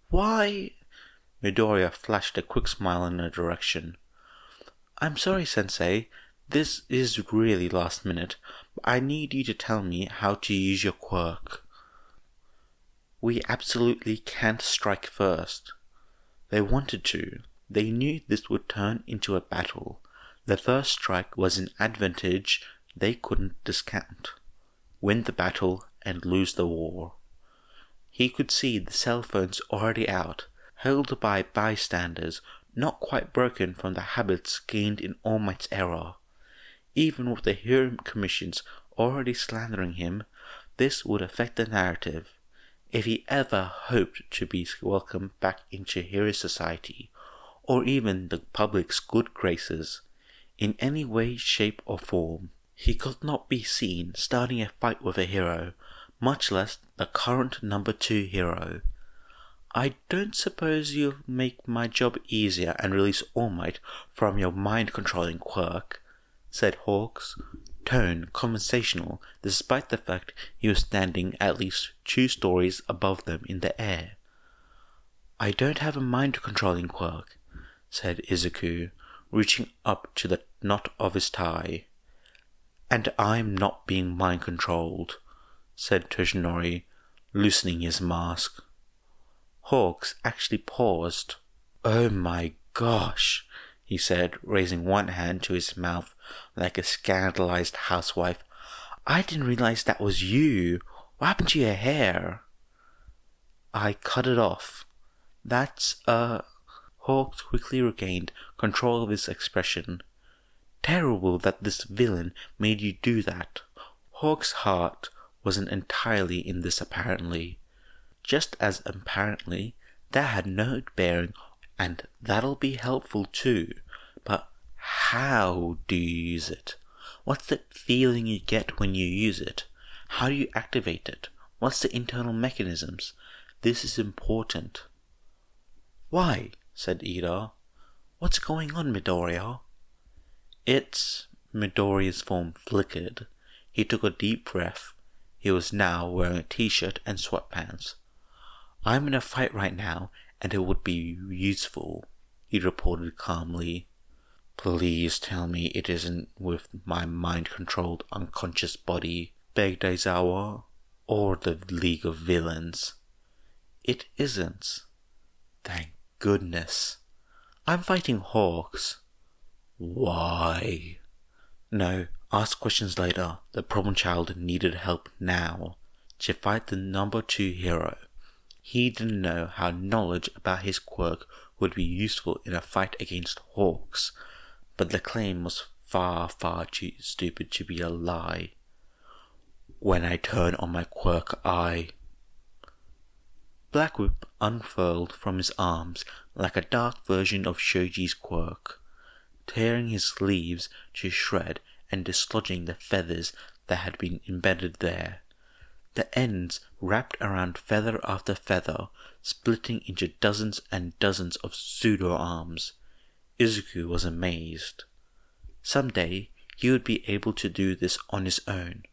"Why?" Midoriya flashed a quick smile in her direction. "I'm sorry, Sensei. This is really last minute, but I need you to tell me how to use your quirk." "We absolutely can't strike first." They wanted to. They knew this would turn into a battle. The first strike was an advantage they couldn't discount. Win the battle and lose the war. He could see the cell phones already out, held by bystanders, not quite broken from the habits gained in All Might's era. Even with the hero commissions already slandering him, this would affect the narrative. If he ever hoped to be welcomed back into hero society, or even the public's good graces, in any way, shape or form, he could not be seen starting a fight with a hero, much less the current number 2 hero. "I don't suppose you'll make my job easier and release All Might from your mind-controlling quirk," said Hawks, tone conversational despite the fact he was standing at least 2 stories above them in the air. "I don't have a mind-controlling quirk," said Izuku, reaching up to the knot of his tie. "And I'm not being mind-controlled," said Toshinori, loosening his mask. Hawks actually paused. "Oh my gosh," he said, raising one hand to his mouth like a scandalized housewife. "I didn't realize that was you. What happened to your hair?" "I cut it off. That's Hawks quickly regained control of his expression. "Terrible that this villain made you do that." Hawks' heart wasn't entirely in this apparently. Just as apparently, that had no bearing, and that'll be helpful too. But how do you use it? What's the feeling you get when you use it? How do you activate it? What's the internal mechanisms? This is important. "Why?" said Ida. "What's going on, Midoriya?" "It's..." Midoriya's form flickered. He took a deep breath. He was now wearing a t-shirt and sweatpants. "I'm in a fight right now, and it would be useful," he reported calmly. "Please tell me it isn't with my mind-controlled unconscious body," begged Aizawa, "or the League of Villains." "It isn't." "Thank goodness." "I'm fighting Hawks." "Why?" "No, ask questions later. The problem child needed help now, to fight the number 2 hero. He didn't know how knowledge about his quirk would be useful in a fight against Hawks, but the claim was far, far too stupid to be a lie. "When I turn on my quirk, I..." Black Whip unfurled from his arms like a dark version of Shoji's quirk, tearing his sleeves to shred and dislodging the feathers that had been embedded there. The ends wrapped around feather after feather, splitting into dozens and dozens of pseudo-arms. Izuku was amazed. Someday he would be able to do this on his own.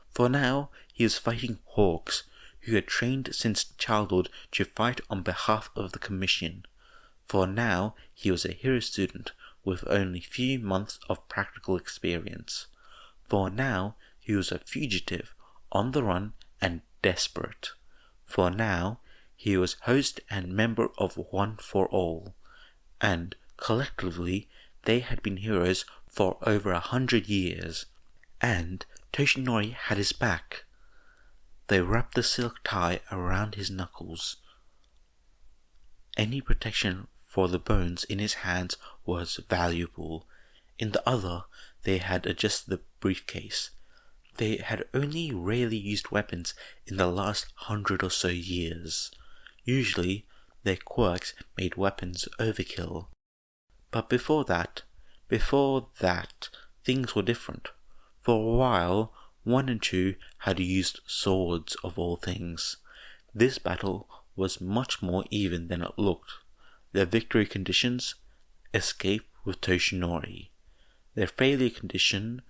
For now he was fighting Hawks, who had trained since childhood to fight on behalf of the Commission. For now, he was a hero student with only few months of practical experience. For now, he was a fugitive, on the run and desperate. For now, he was host and member of One for All, and collectively they had been heroes for over 100 years, and Toshinori had his back. They wrapped the silk tie around his knuckles. Any protection for the bones in his hands was valuable. In the other, they had adjusted the briefcase. They had only rarely used weapons in the last 100 or so years. Usually, their quirks made weapons overkill. But before that, things were different. For a while, 1 and 2 had used swords of all things. This battle was much more even than it looked. Their victory conditions: escape with Toshinori. Their failure condition: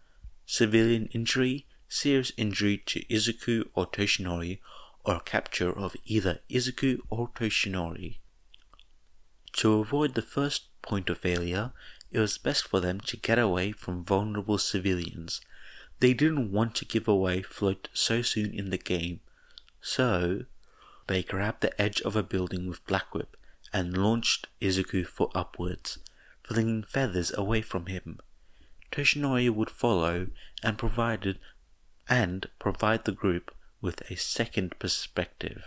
civilian injury, serious injury to Izuku or Toshinori, or capture of either Izuku or Toshinori. To avoid the first point of failure, it was best for them to get away from vulnerable civilians. They didn't want to give away Float so soon in the game, so they grabbed the edge of a building with Black Whip and launched Izuku for upwards, flinging feathers away from him. Toshinori would follow and provide the group with a second perspective.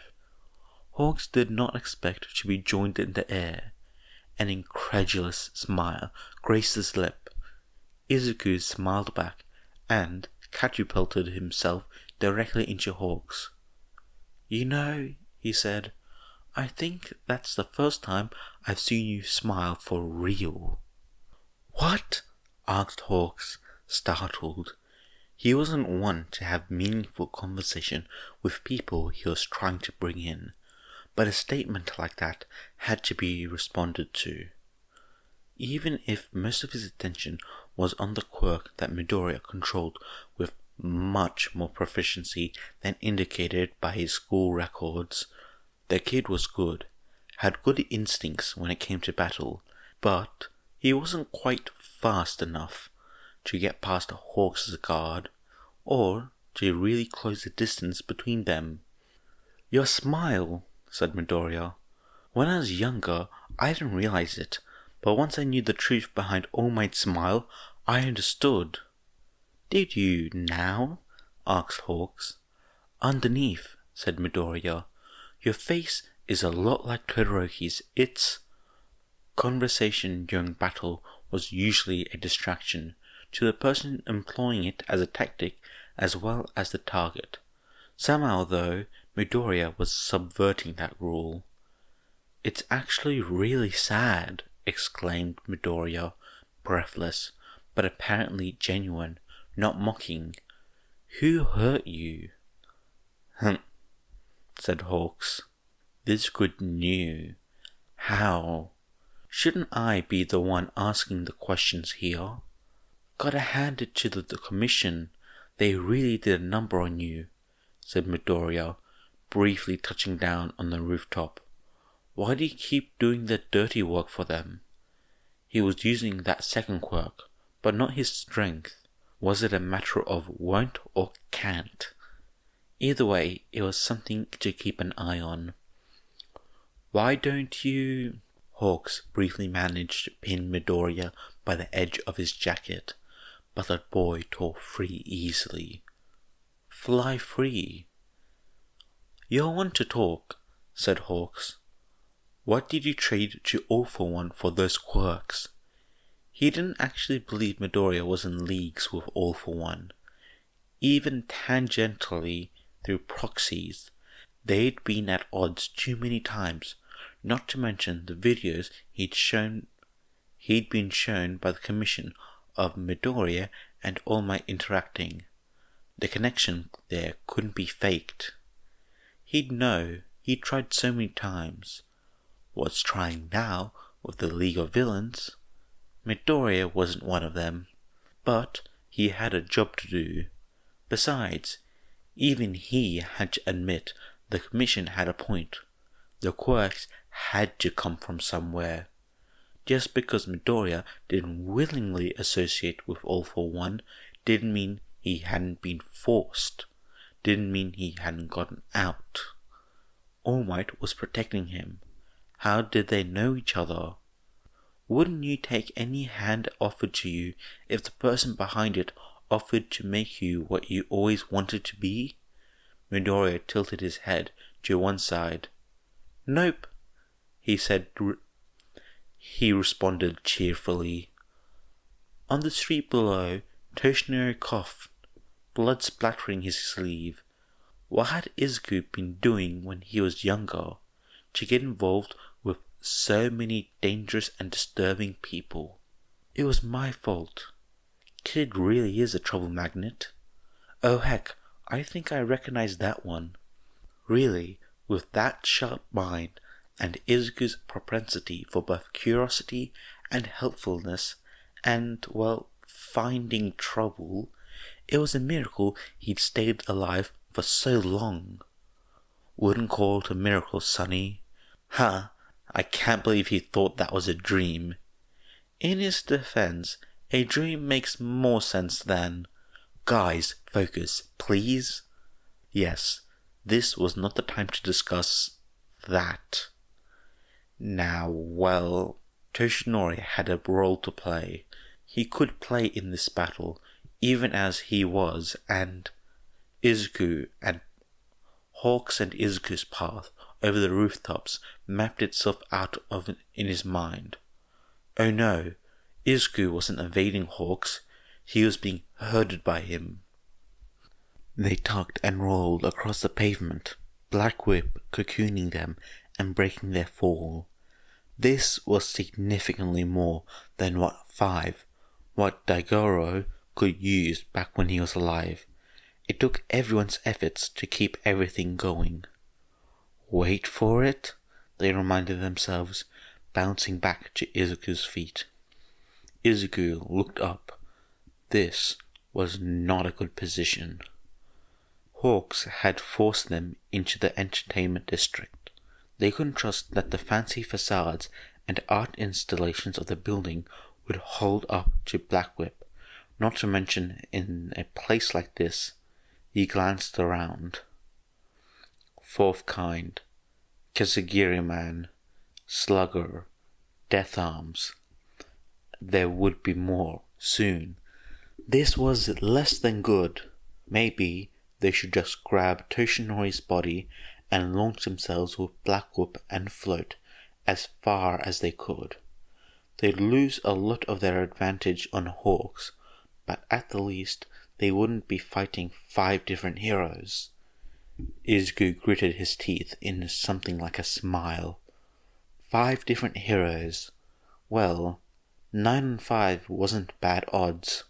Hawks did not expect to be joined in the air. An incredulous smile graced his lip. Izuku smiled back and catapulted himself directly into Hawks. "You know," he said, "I think that's the first time I've seen you smile for real." "What?" asked Hawks, startled. He wasn't one to have meaningful conversation with people he was trying to bring in, but a statement like that had to be responded to. Even if most of his attention was on the quirk that Midoriya controlled with much more proficiency than indicated by his school records, the kid was good, had good instincts when it came to battle, but he wasn't quite fast enough to get past Hawks' guard, or to really close the distance between them. "Your smile," said Midoriya. "When I was younger, I didn't realize it, but once I knew the truth behind All Might's smile, I understood." "Did you now?" asked Hawks. "Underneath," said Midoriya, "your face is a lot like Todoroki's. It's—" Conversation during battle was usually a distraction to the person employing it as a tactic as well as the target. Somehow, though, Midoriya was subverting that rule. "It's actually really sad," exclaimed Midoriya, breathless, but apparently genuine, not mocking. "Who hurt you?" Said Hawks. This good knew. "How? Shouldn't I be the one asking the questions here?" "Gotta hand it to the Commission. They really did a number on you," said Midoriya, briefly touching down on the rooftop. "Why do you keep doing the dirty work for them?" He was using that second quirk, but not his strength. Was it a matter of won't or can't? Either way, it was something to keep an eye on. "Why don't you—" Hawks briefly managed to pin Midoriya by the edge of his jacket, but the boy tore free easily. "Fly free." "You're one to talk," said Hawks. "What did you trade to All for One for those quirks?" He didn't actually believe Midoriya was in leagues with All for One. Even tangentially, through proxies, they'd been at odds too many times, not to mention the videos he'd been shown by the Commission of Midoriya and All Might interacting. The connection there couldn't be faked. He'd know. He'd tried so many times. Was trying now with the League of Villains. Midoriya wasn't one of them, but he had a job to do. Besides, even he had to admit The commission had a point. The quirks had to come from somewhere. Just because Midoriya didn't willingly associate with All for One didn't mean he hadn't been forced. Didn't mean he hadn't gotten out. All Might was protecting him. How did they know each other? Wouldn't you take any hand offered to you if the person behind it offered to make you what you always wanted to be? Midoriya tilted his head to one side. Nope, he said. He responded cheerfully. On the street below, Toshinori coughed, blood splattering his sleeve. What had Izuku been doing when he was younger to get involved with so many dangerous and disturbing people? It was my fault. Kid really is a trouble magnet. Oh heck, I think I recognize that one. Really, with that sharp mind and Izuku's propensity for both curiosity and helpfulness and, well, finding trouble, it was a miracle he'd stayed alive for so long. Wouldn't call it a miracle, Sonny. I can't believe he thought that was a dream. In his defense, a dream makes more sense than... Guys, focus, please. Yes, this was not the time to discuss that. Now, well, Toshinori had a role to play. He could play in this battle, even as he was, and Izuku and Hawks and Izuku's path over the rooftops mapped itself out in his mind. Oh no, Izuku wasn't evading Hawks, he was being herded by him. They tugged and rolled across the pavement, Black Whip cocooning them and breaking their fall. This was significantly more than what Daigoro could use back when he was alive. It took everyone's efforts to keep everything going. Wait for it, they reminded themselves, bouncing back to Izuku's feet. Izuku looked up. This was not a good position. Hawks had forced them into the entertainment district. They couldn't trust that the fancy facades and art installations of the building would hold up to Black Whip, not to mention in a place like this. He glanced around. Fourth Kind, Kazagiri Man, Slugger, Death Arms. There would be more soon. This was less than good. Maybe they should just grab Toshinori's body and launch themselves with Black Whip and float as far as they could. They'd lose a lot of their advantage on Hawks, but at the least they wouldn't be fighting 5 different heroes. Izuku gritted his teeth in something like a smile. 5 different heroes. Well, 9 and 5 wasn't bad odds.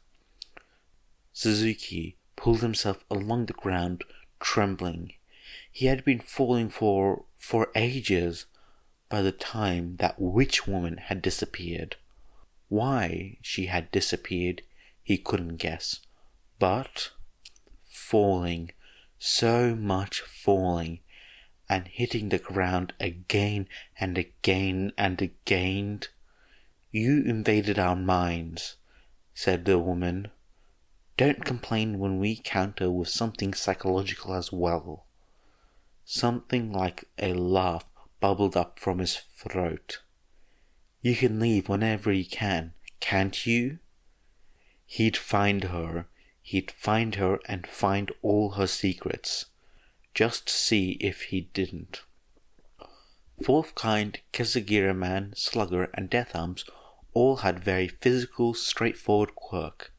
Suzuki pulled himself along the ground, trembling. He had been falling for ages by the time that witch woman had disappeared. Why she had disappeared, he couldn't guess. But falling, so much falling, and hitting the ground again and again and again. You invaded our minds, said the woman. Don't complain when we counter with something psychological as well. Something like a laugh bubbled up from his throat. You can leave whenever you can, can't you? He'd find her and find all her secrets. Just see if he didn't. Fourth Kind, Kazagiri Man, Slugger, and Death Arms all had very physical, straightforward quirk.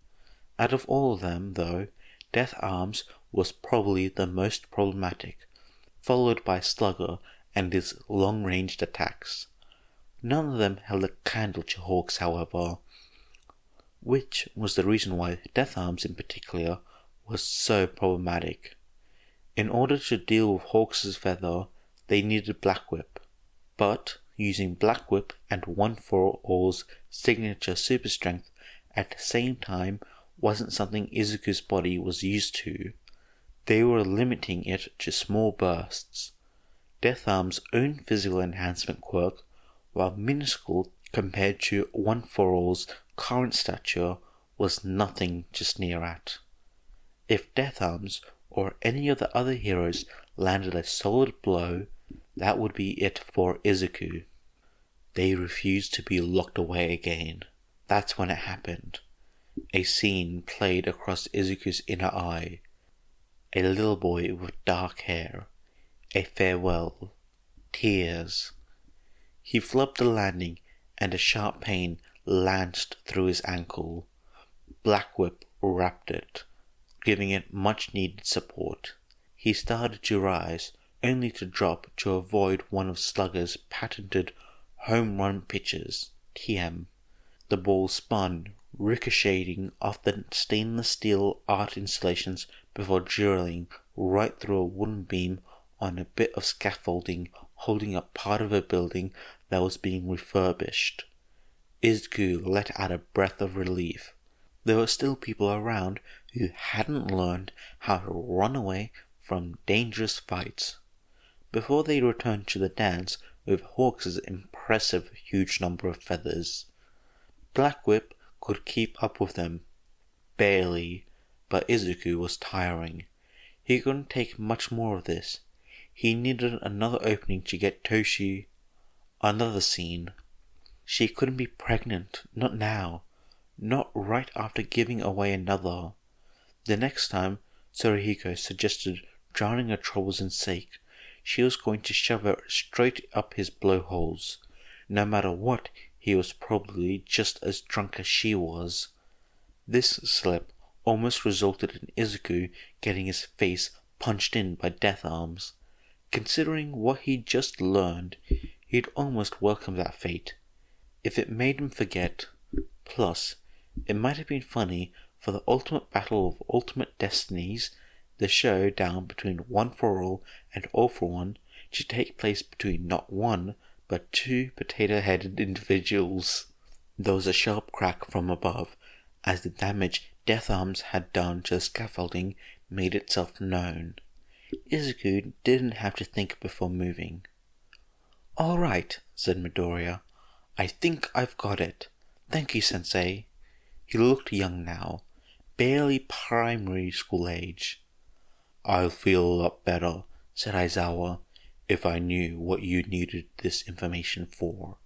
Out of all of them, though, Death Arms was probably the most problematic, followed by Slugger and his long-ranged attacks. None of them held a candle to Hawks, however, which was the reason why Death Arms in particular was so problematic. In order to deal with Hawks' feather, they needed Black Whip, but using Black Whip and One for All's signature super strength at the same time wasn't something Izuku's body was used to. They were limiting it to small bursts. Death Arm's own physical enhancement quirk, while minuscule compared to One For All's current stature, was nothing to sneer at. If Death Arms or any of the other heroes landed a solid blow, that would be it for Izuku. They refused to be locked away again. That's when it happened. A scene played across Izuku's inner eye. A little boy with dark hair. A farewell. Tears. He flubbed the landing, and a sharp pain lanced through his ankle. Black Whip wrapped it, giving it much-needed support. He started to rise, only to drop to avoid one of Slugger's patented home run pitches, TM. The ball spun, ricocheting off the stainless steel art installations before drilling right through a wooden beam on a bit of scaffolding holding up part of a building that was being refurbished. Izuku let out a breath of relief. There were still people around who hadn't learned how to run away from dangerous fights. Before they returned to the dance with Hawks' impressive huge number of feathers, Black Whip could keep up with them. Barely, but Izuku was tiring. He couldn't take much more of this. He needed another opening to get Toshi. Another scene. She couldn't be pregnant, not now. Not right after giving away another. The next time Tsuruhiko suggested drowning her troubles in sake, she was going to shove it straight up his blowholes. No matter what, he was probably just as drunk as she was. This slip almost resulted in Izuku getting his face punched in by Death Arms. Considering what he'd just learned, he'd almost welcome that fate. If it made him forget. Plus, it might have been funny for the ultimate battle of ultimate destinies, the showdown between One For All and All For One, to take place between not one, but two potato-headed individuals. There was a sharp crack from above, as the damage Death Arms had done to the scaffolding made itself known. Izuku didn't have to think before moving. "All right," said Midoriya. "I think I've got it. Thank you, Sensei." He looked young now, barely primary school age. "I'll feel a lot better," said Aizawa, "if I knew what you needed this information for."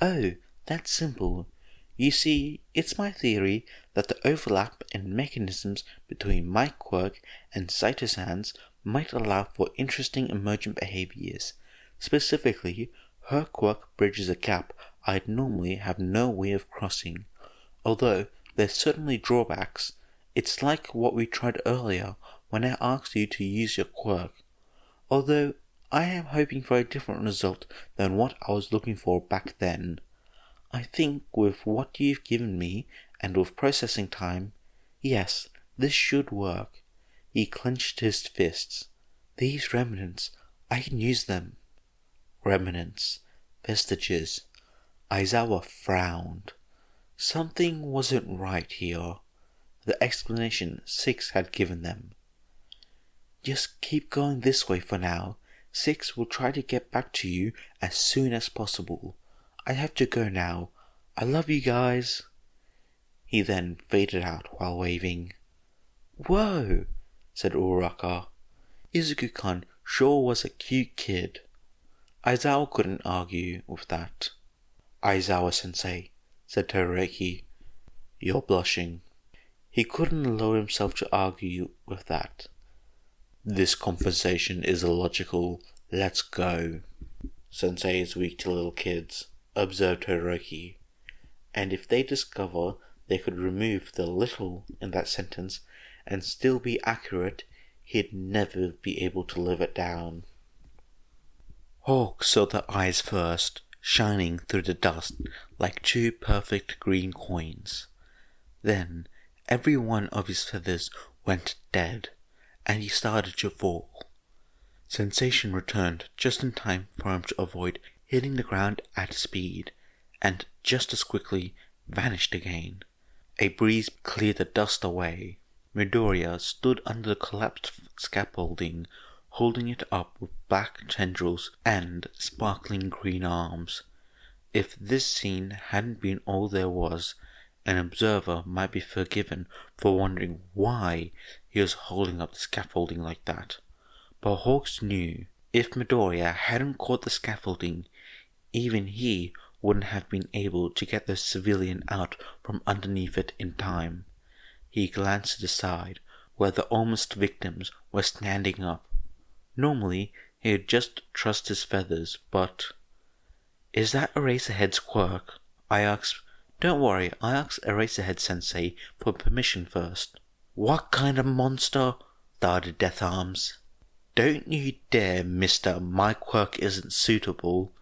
"Oh, that's simple. You see, it's my theory that the overlap in mechanisms between my quirk and Saito-san's might allow for interesting emergent behaviors. Specifically, her quirk bridges a gap I'd normally have no way of crossing. Although there's certainly drawbacks. It's like what we tried earlier when I asked you to use your quirk. Although I am hoping for a different result than what I was looking for back then. I think with what you've given me, and with processing time, yes, this should work." He clenched his fists. "These remnants, I can use them." Remnants. Vestiges. Aizawa frowned. Something wasn't right here. The explanation Six had given them. "Just keep going this way for now. Six will try to get back to you as soon as possible. I have to go now. I love you guys." He then faded out while waving. "Whoa," said Uraraka. "Izuku-kun sure was a cute kid." Aizawa couldn't argue with that. "Aizawa-sensei," said Todoroki, "you're blushing." He couldn't allow himself to argue with that. "This conversation is illogical. Let's go." "Sensei is weak to little kids," observed Todoroki. And if they discover they could remove the little in that sentence and still be accurate, he'd never be able to live it down. Hawk saw the eyes first, shining through the dust like two perfect green coins. Then every one of his feathers went dead, and he started to fall. Sensation returned just in time for him to avoid hitting the ground at speed, and just as quickly vanished again. A breeze cleared the dust away. Midoriya stood under the collapsed scaffolding, holding it up with black tendrils and sparkling green arms. If this scene hadn't been all there was, an observer might be forgiven for wondering why he was holding up the scaffolding like that. But Hawks knew if Midoriya hadn't caught the scaffolding, even he wouldn't have been able to get the civilian out from underneath it in time. He glanced to the side, where the almost victims were standing up. Normally, he'd just trust his feathers, but... "Is that Eraserhead's quirk?" I asked. "Don't worry, I asked Eraserhead-sensei for permission first." "What kind of monster?" started Death Arms. "Don't you dare, mister, my quirk isn't suitable."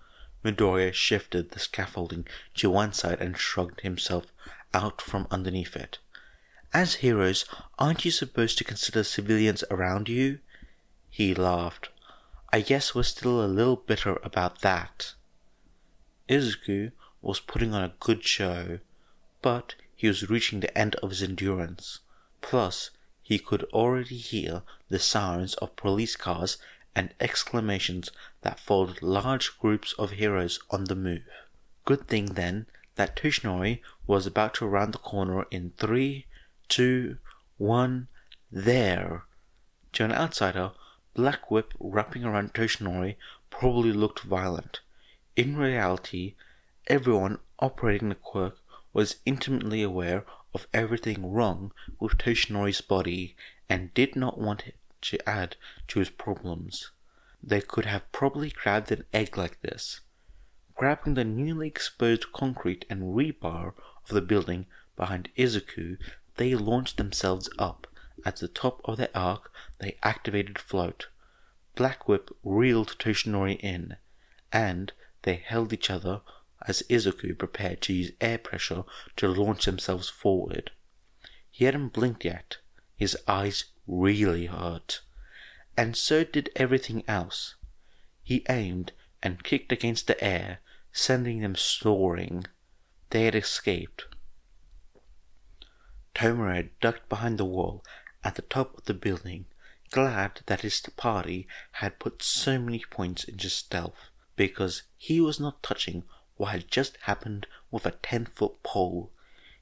Midoriya shifted the scaffolding to one side and shrugged himself out from underneath it. "As heroes, aren't you supposed to consider civilians around you?" He laughed. "I guess we're still a little bitter about that." Izuku was putting on a good show, but he was reaching the end of his endurance. Plus, he could already hear the sirens of police cars and exclamations that followed large groups of heroes on the move. Good thing then that Toshinori was about to round the corner in 3, 2, 1, there. To an outsider, Black Whip wrapping around Toshinori probably looked violent. In reality, everyone operating the quirk was intimately aware of everything wrong with Toshinori's body and did not want it to add to his problems. They could have probably grabbed an egg like this. Grabbing the newly exposed concrete and rebar of the building behind Izuku, they launched themselves up. At the top of their arc, they activated float. Black Whip reeled Toshinori in, and they held each other as Izuku prepared to use air pressure to launch themselves forward. He hadn't blinked yet. His eyes really hurt. And so did everything else. He aimed and kicked against the air, sending them soaring. They had escaped. Tomura ducked behind the wall at the top of the building, glad that his party had put so many points into stealth, because he was not touching what had just happened with a 10-foot pole.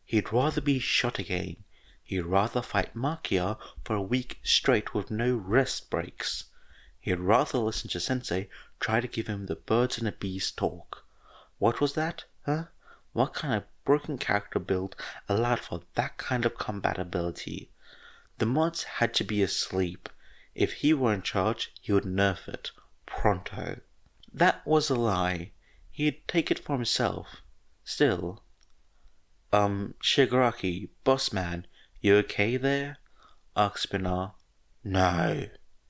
He'd rather be shot again. He'd rather fight Makia for a week straight with no rest breaks. He'd rather listen to Sensei try to give him the birds and the bees talk. What was that, huh? What kind of broken character build allowed for that kind of combat ability? The mods had to be asleep. If he were in charge, he would nerf it. Pronto. That was a lie. He'd take it for himself. Still. Shigaraki, boss man, you okay there? Asked Pinar. No.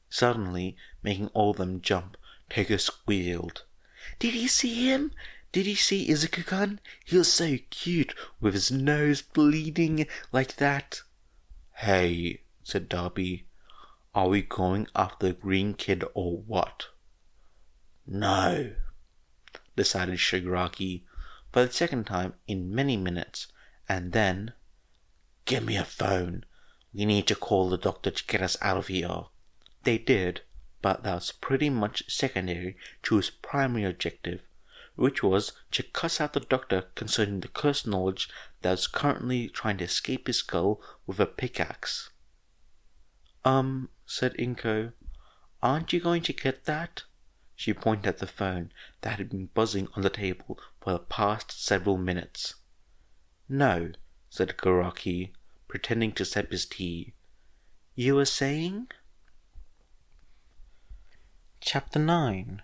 Suddenly, making all of them jump, Togo squealed. Did you see him? Did you see Izuku-kun? He was so cute, with his nose bleeding like that. Hey, said Darby. Are we going after the green kid or what? No, decided Shigaraki, for the second time in many minutes, and then, give me a phone. We need to call the doctor to get us out of here. They did, but that was pretty much secondary to his primary objective, which was to cuss out the doctor concerning the cursed knowledge that was currently trying to escape his skull with a pickaxe. Said Inko, aren't you going to get that? She pointed at the phone that had been buzzing on the table for the past several minutes. No, said Garaki, pretending to sip his tea. You were saying? Chapter 9.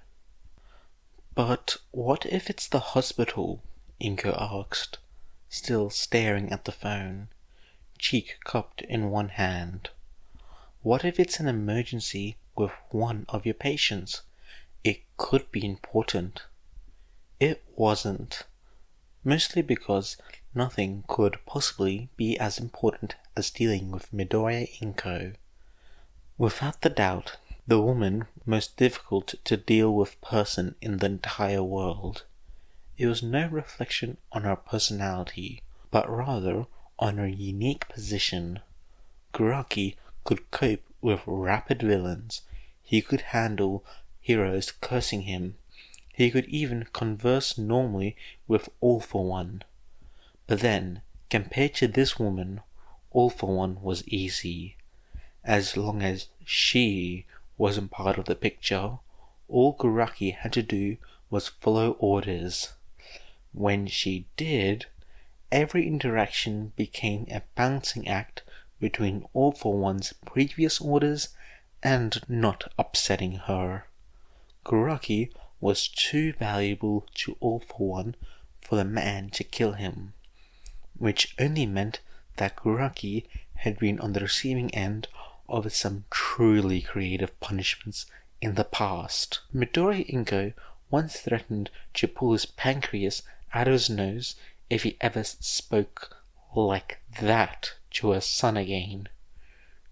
But what if it's the hospital? Inko asked, still staring at the phone, cheek cupped in one hand. What if it's an emergency with one of your patients? It could be important. It wasn't, mostly because nothing could possibly be as important as dealing with Midoriya Inko. Without the doubt, the woman most difficult to deal with person in the entire world. It was no reflection on her personality, but rather on her unique position. Garaki could cope with rapid villains. He could handle heroes cursing him. He could even converse normally with All For One. But then, compared to this woman, All For One was easy. As long as she wasn't part of the picture, all Guraki had to do was follow orders. When she did, every interaction became a balancing act between All For One's previous orders and not upsetting her. Guraki was too valuable to All For One for the man to kill him, which only meant that Guraki had been on the receiving end of some truly creative punishments in the past. Midoriya Izuku once threatened to pull his pancreas out of his nose if he ever spoke like that to her son again.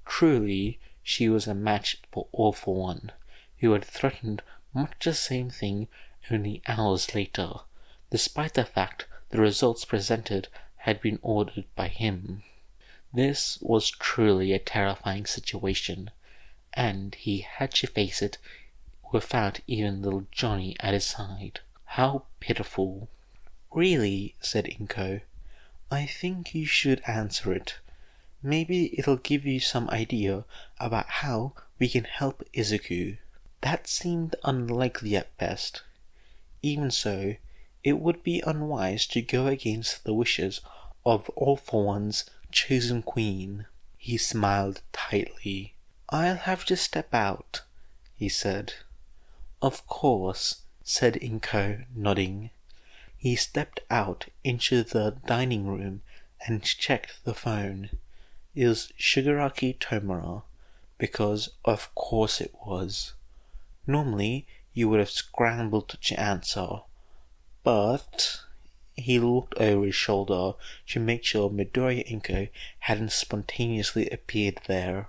Truly, she was a match for All For One, who had threatened much the same thing only hours later, despite the fact the results presented had been ordered by him. This was truly a terrifying situation, and he had to face it without even little Johnny at his side. How pitiful. Really, said Inko, I think you should answer it. Maybe it'll give you some idea about how we can help Izuku. That seemed unlikely at best. Even so, it would be unwise to go against the wishes of All For One's chosen queen. He smiled tightly. I'll have to step out, he said. Of course, said Inko, nodding. He stepped out into the dining room and checked the phone. It was Shigaraki Tomura, because of course it was. Normally, you would have scrambled to answer, but he looked over his shoulder to make sure Midoriya Izuku hadn't spontaneously appeared there.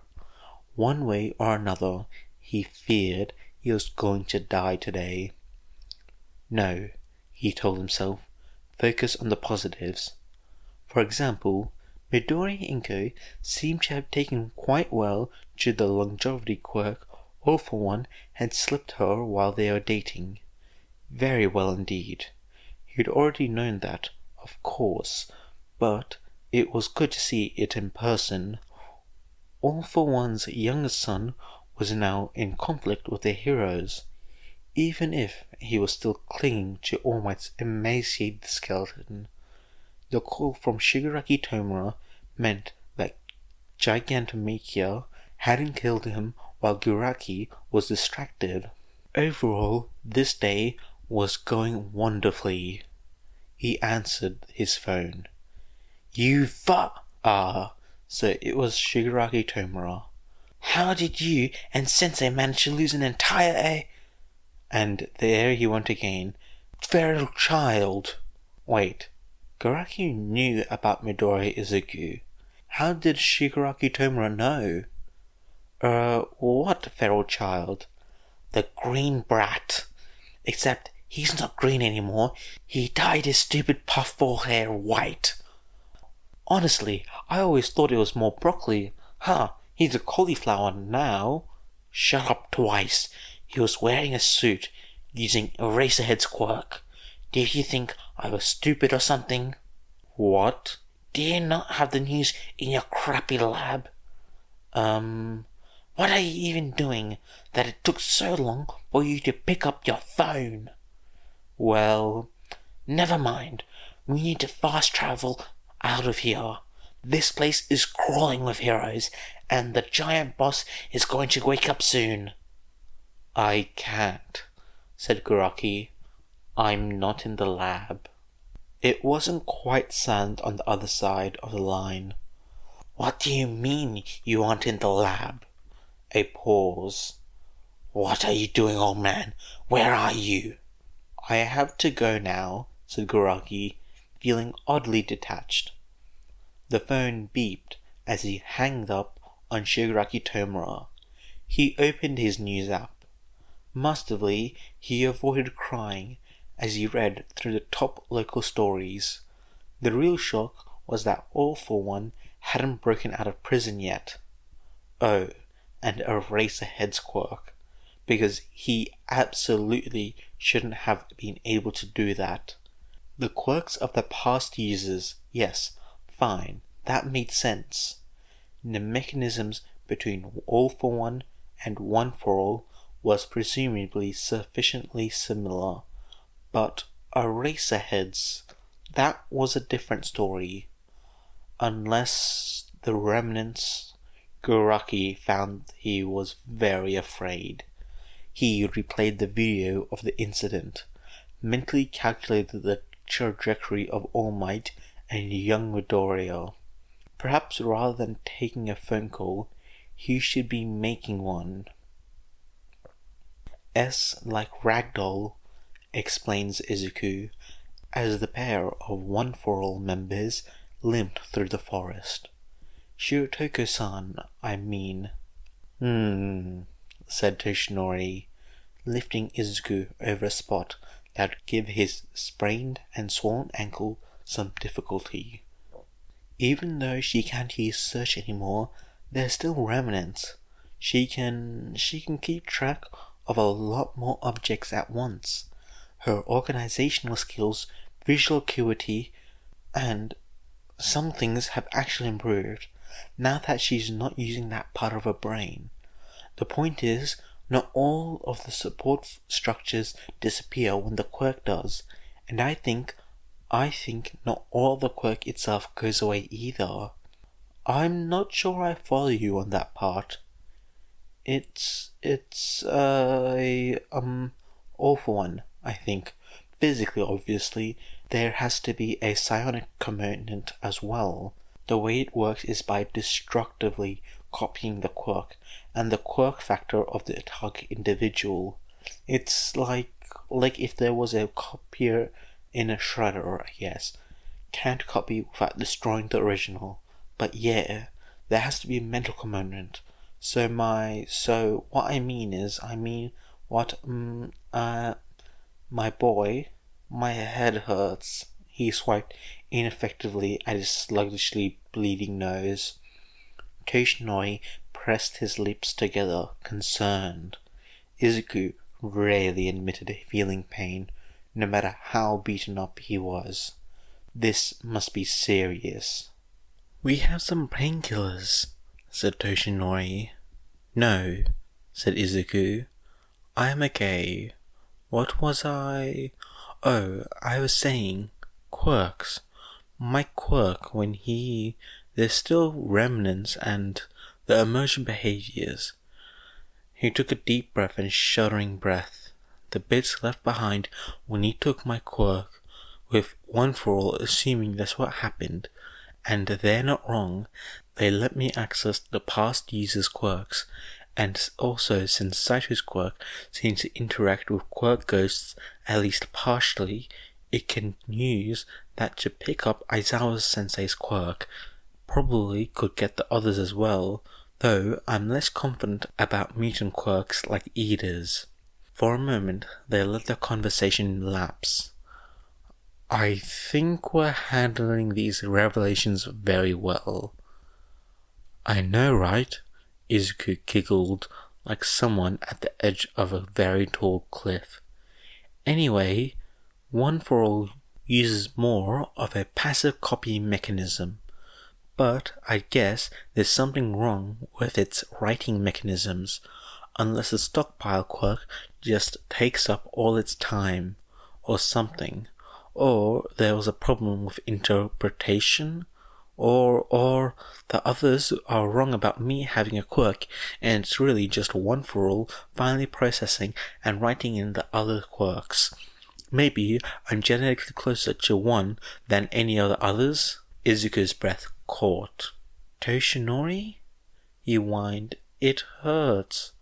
One way or another, he feared he was going to die today. No, he told himself, focus on the positives. For example, Midoriya Izuku seemed to have taken quite well to the longevity quirk All For One had slipped her while they were dating. Very well indeed. He'd already known that, of course, but it was good to see it in person. All For One's youngest son was now in conflict with the heroes, even if he was still clinging to All Might's emaciated skeleton. The call from Shigaraki Tomura meant that Gigantomachia hadn't killed him while Guraki was distracted. Overall, this day was going wonderfully. He answered his phone. So it was Shigaraki Tomura. How did you and Sensei manage to lose an entire And there he went again. Feral child. Wait, Guraki knew about Midoriya Izuku. How did Shigaraki Tomura know? What feral child? The green brat. Except he's not green anymore. He dyed his stupid puffball hair white. Honestly, I always thought it was more broccoli. He's a cauliflower now. Shut up twice. He was wearing a suit, using Eraserhead's quirk. Did you think I was stupid or something? What? Do you not have the news in your crappy lab? What are you even doing that it took so long for you to pick up your phone? Well, never mind. We need to fast travel out of here. This place is crawling with heroes, and the giant boss is going to wake up soon. I can't, said Guraki. I'm not in the lab. It wasn't quite silent on the other side of the line. What do you mean you aren't in the lab? A pause. What are you doing, old man? Where are you? I have to go now, said Guraki, feeling oddly detached. The phone beeped as he hanged up on Shigaraki Tomura. He opened his news app. Masterfully, he avoided crying as he read through the top local stories. The real shock was that All For One hadn't broken out of prison yet. Oh, and Eraserhead's quirk, because he absolutely shouldn't have been able to do that. The quirks of the past users, yes, fine, that made sense. The mechanisms between All for One and One for All was presumably sufficiently similar, but Eraserhead's, that was a different story. Unless the remnants, Guraki found he was very afraid. He replayed the video of the incident, mentally calculated the trajectory of All Might and young Midoriya. Perhaps rather than taking a phone call, he should be making one. S like Ragdoll, explains Izuku, as the pair of One for All members limped through the forest. Shirotoko-san, I mean. Said Toshinori, lifting Izuku over a spot that would give his sprained and swollen ankle some difficulty. Even though she can't use search anymore, there's still remnants. She can keep track of a lot more objects at once. Her organizational skills, visual acuity, and some things have actually improved now that she's not using that part of her brain. The point is, not all of the support structures disappear when the quirk does, and I think not all the quirk itself goes away either. I'm not sure I follow you on that part. It's All for One, I think. Physically, obviously, there has to be a psionic component as well. The way it works is by destructively copying the quirk and the quirk factor of the target individual. It's like if there was a copier in a shredder, I guess. Can't copy without destroying the original. But yeah, there has to be a mental component. So what I mean my boy, my head hurts. He swiped ineffectively at his sluggishly bleeding nose. Toshinori pressed his lips together, concerned. Izuku rarely admitted feeling pain, no matter how beaten up he was. This must be serious. We have some painkillers, said Toshinori. No, said Izuku. I am okay. What was I? Oh, I was saying, quirks. My quirk there's still remnants and the emergent behaviors. He took a deep breath and shuddering breath. The bits left behind when he took my quirk, with One for All assuming that's what happened, and they're not wrong, they let me access the past user's quirks, and also since Saito's quirk seems to interact with quirk ghosts at least partially, it can use that to pick up Aizawa Sensei's quirk. Probably could get the others as well, though I'm less confident about mutant quirks like Ida's. For a moment, they let the conversation lapse. I think we're handling these revelations very well. I know, right? Izuku giggled like someone at the edge of a very tall cliff. Anyway, One for All uses more of a passive copy mechanism, but I guess there's something wrong with its writing mechanisms, unless the stockpile quirk just takes up all its time, or something, or there was a problem with interpretation, or the others are wrong about me having a quirk, and it's really just One for All finally processing and writing in the other quirks. Maybe I'm genetically closer to one than any other others? Izuku's breath caught. Toshinori? He whined. It hurts.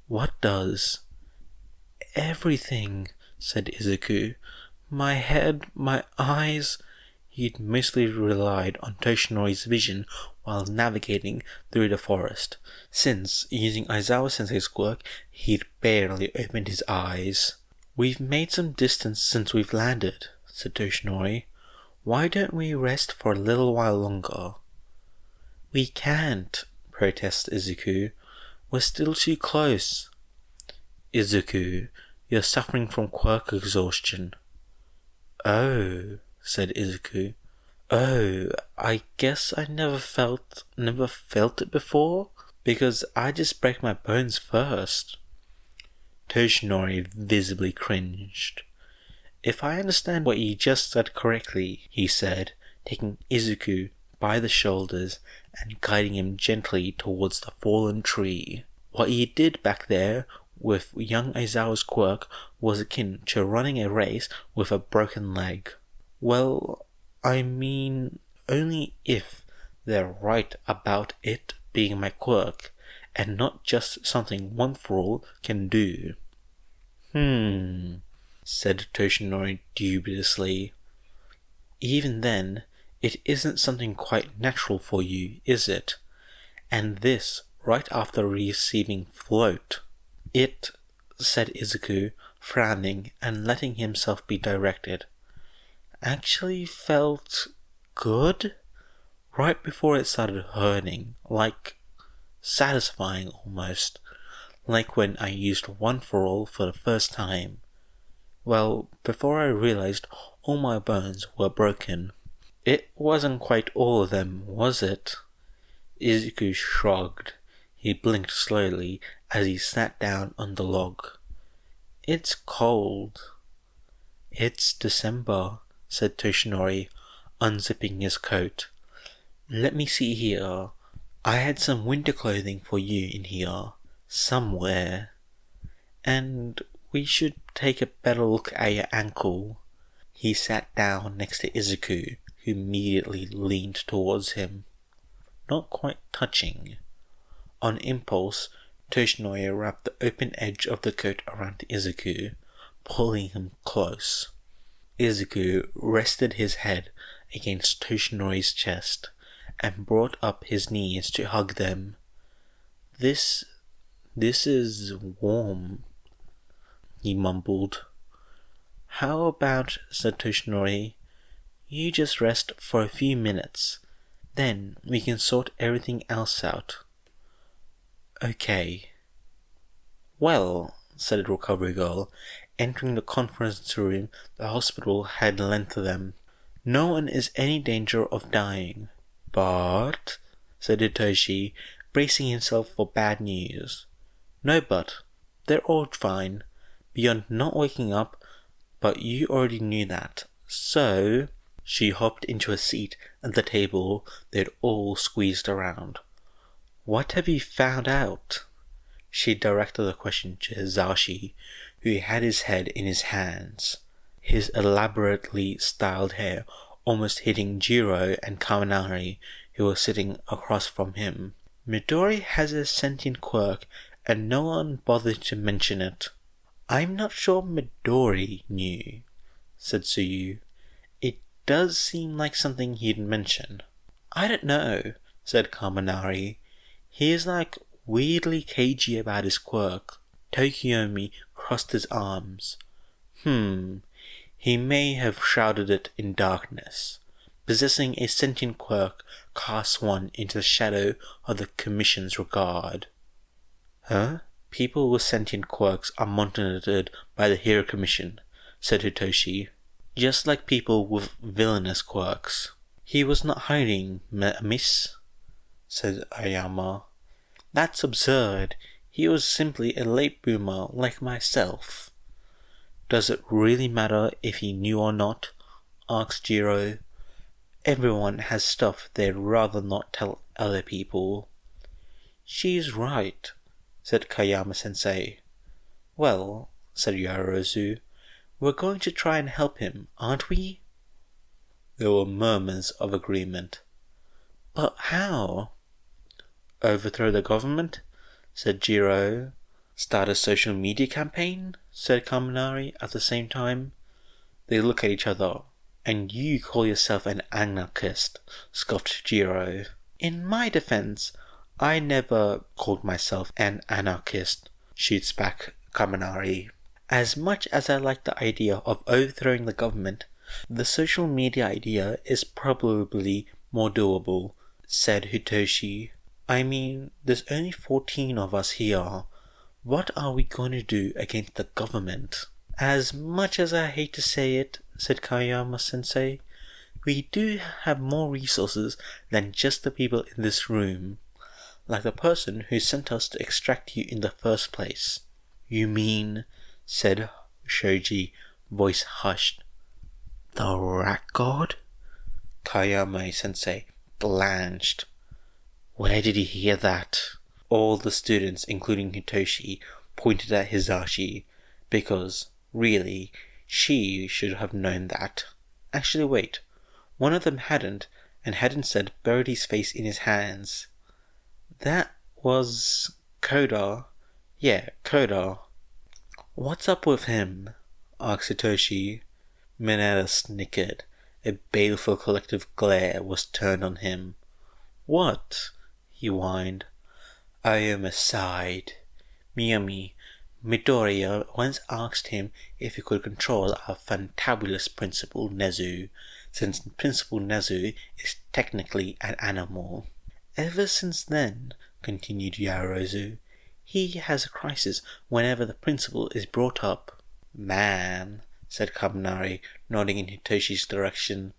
What does? Everything, said Izuku. My head, my eyes. He'd mostly relied on Toshinori's vision while navigating through the forest, since, using Aizawa Sensei's quirk, he'd barely opened his eyes. We've made some distance since we've landed, said Toshinori. Why don't we rest for a little while longer? We can't, protested Izuku. We're still too close. Izuku, you're suffering from quirk exhaustion. Oh, said Izuku. Oh, I guess I never felt it before, because I just break my bones first. Toshinori visibly cringed. If I understand what you just said correctly, he said, taking Izuku by the shoulders and guiding him gently towards the fallen tree. What you did back there with young Aizawa's quirk was akin to running a race with a broken leg. Well, I mean, only if they're right about it being my quirk, and not just something one for all can do. Said Toshinori dubiously. Even then, it isn't something quite natural for you, is it? And this right after receiving float. It, said Izuku, frowning and letting himself be directed, actually felt good right before it started hurting, like satisfying almost, like when I used One for All for the first time. Well, before I realized all my bones were broken. It wasn't quite all of them, was it? Izuku shrugged. He blinked slowly as he sat down on the log. It's cold. It's December, said Toshinori, unzipping his coat. Let me see here. I had some winter clothing for you in here, somewhere. And we should take a better look at your ankle. He sat down next to Izuku, who immediately leaned towards him. Not quite touching. On impulse, Toshinori wrapped the open edge of the coat around Izuku, pulling him close. Izuku rested his head against Toshinori's chest and brought up his knees to hug them. This is warm, he mumbled. How about, said Toshinori, you just rest for a few minutes, then we can sort everything else out. Okay. Well, said the recovery girl, entering the conference room the hospital had lent to them. No one is any danger of dying. But, said Hitoshi, bracing himself for bad news. No but, they're all fine, beyond not waking up, but you already knew that. So, she hopped into a seat at the table they'd all squeezed around. What have you found out? She directed the question to Hizashi, who had his head in his hands, his elaborately styled hair almost hitting Jiro and Kaminari, who were sitting across from him. Midori has a sentient quirk, and no one bothered to mention it. I'm not sure Midori knew, said Tsuyu. It does seem like something he'd mention. I don't know, said Kaminari. He is like weirdly cagey about his quirk. Tokiomi crossed his arms. He may have shrouded it in darkness. Possessing a sentient quirk casts one into the shadow of the Commission's regard. Huh? People with sentient quirks are monitored by the Hero Commission, said Hitoshi. Just like people with villainous quirks. He was not hiding, miss, said Ayama. That's absurd. He was simply a late bloomer like myself. Does it really matter if he knew or not? Asked Jiro. Everyone has stuff they'd rather not tell other people. She's right, said Kayama-sensei. Well, said Yaozu, we're going to try and help him, aren't we? There were murmurs of agreement. But how? Overthrow the government, said Jiro. Start a social media campaign, said Kaminari at the same time. They looked at each other. And you call yourself an anarchist, scoffed Jiro. In my defense, I never called myself an anarchist, shoots back Kaminari. As much as I like the idea of overthrowing the government, the social media idea is probably more doable, said Hitoshi. I mean, there's only 14 of us here. What are we going to do against the government? As much as I hate to say it, said Kayama-sensei, we do have more resources than just the people in this room. Like the person who sent us to extract you in the first place. You mean, said Shoji, voice hushed, the rat god? Kayama-sensei blanched. Where did he hear that? All the students, including Hitoshi, pointed at Hisashi, because, really, she should have known that. Actually, wait. One of them hadn't, and hadn't said buried his face in his hands. That was Koda. Yeah, Koda. What's up with him? Asked Hitoshi. Mineta snickered. A baleful collective glare was turned on him. What? He whined. Ayama sighed. Miyami, Midoriya once asked him if he could control our fantabulous Principal Nezu, since Principal Nezu is technically an animal. Ever since then, continued Yaozu, he has a crisis whenever the principal is brought up. Man, said Kaminari, nodding in Hitoshi's direction.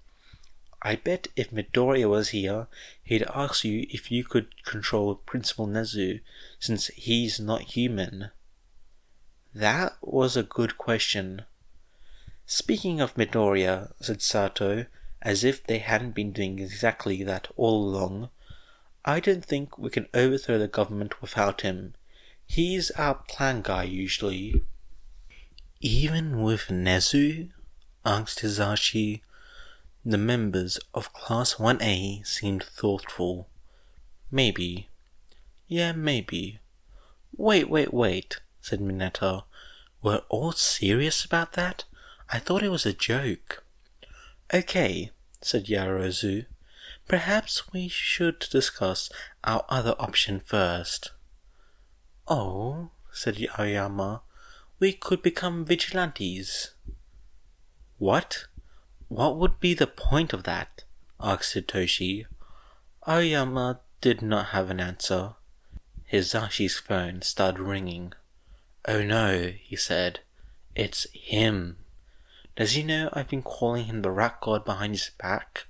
I bet if Midoriya was here, he'd ask you if you could control Principal Nezu, since he's not human. That was a good question. Speaking of Midoriya, said Sato, as if they hadn't been doing exactly that all along, I don't think we can overthrow the government without him. He's our plan guy usually. Even with Nezu? Asked Hisashi. The members of Class 1A seemed thoughtful. Maybe. Yeah, maybe. Wait, said Mineta. We're all serious about that? I thought it was a joke. Okay, said Yaozu. Perhaps we should discuss our other option first. Oh, said Aoyama, we could become vigilantes. What? What would be the point of that? Asked Hitoshi. Aoyama did not have an answer. Hisashi's phone started ringing. Oh no, he said. It's him. Does he know I've been calling him the rat god behind his back?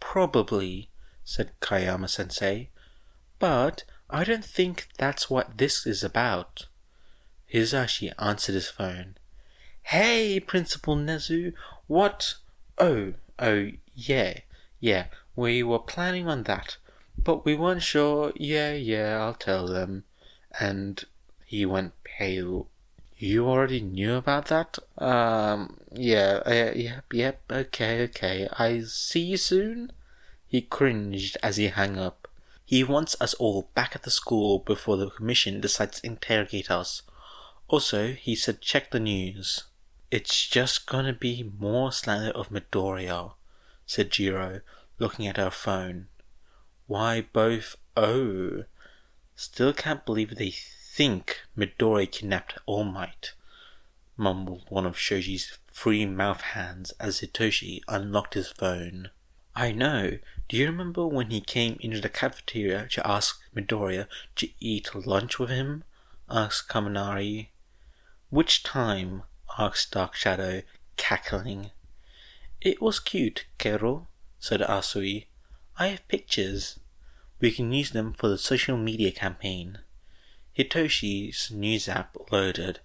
Probably, said Kayama-sensei. But I don't think that's what this is about. Hisashi answered his phone. Hey, Principal Nezu, what? Oh, yeah, we were planning on that, but we weren't sure. Yeah, I'll tell them. And he went pale. You already knew about that? Yep, okay, I see you soon? He cringed as he hung up. He wants us all back at the school before the commission decides to interrogate us. Also, he said check the news. It's just gonna be more slander of Midoriya, said Jiro, looking at her phone. Why both? Oh. Still can't believe they think Midoriya kidnapped All Might, mumbled one of Shoji's free mouth hands as Hitoshi unlocked his phone. I know. Do you remember when he came into the cafeteria to ask Midoriya to eat lunch with him? Asked Kaminari. Which time? Asked Dark Shadow, cackling. It was cute, Kero, said Asui. I have pictures. We can use them for the social media campaign. Hitoshi's news app loaded.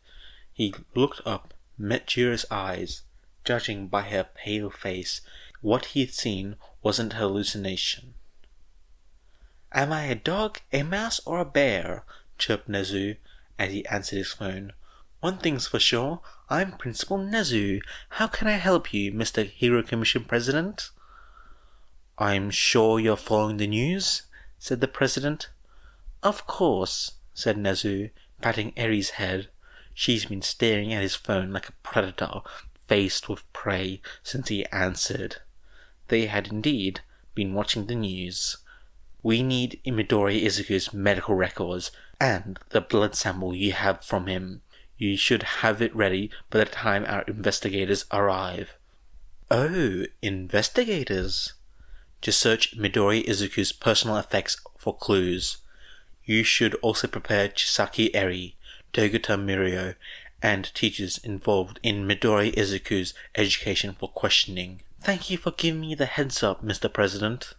He looked up, met Jiro's eyes. Judging by her pale face, what he had seen wasn't a hallucination. Am I a dog, a mouse, or a bear? Chirped Nezu as he answered his phone. One thing's for sure, I'm Principal Nezu. How can I help you, Mr. Hero Commission President? I'm sure you're following the news, said the President. Of course, said Nezu, patting Eri's head. She's been staring at his phone like a predator faced with prey since he answered. They had indeed been watching the news. We need Midoriya Izuku's medical records and the blood sample you have from him. You should have it ready by the time our investigators arrive. Oh, investigators? to search Midoriya Izuku's personal effects for clues. You should also prepare Chisaki Eri, Toyota Mirio, and teachers involved in Midoriya Izuku's education for questioning. Thank you for giving me the heads up, Mr. President.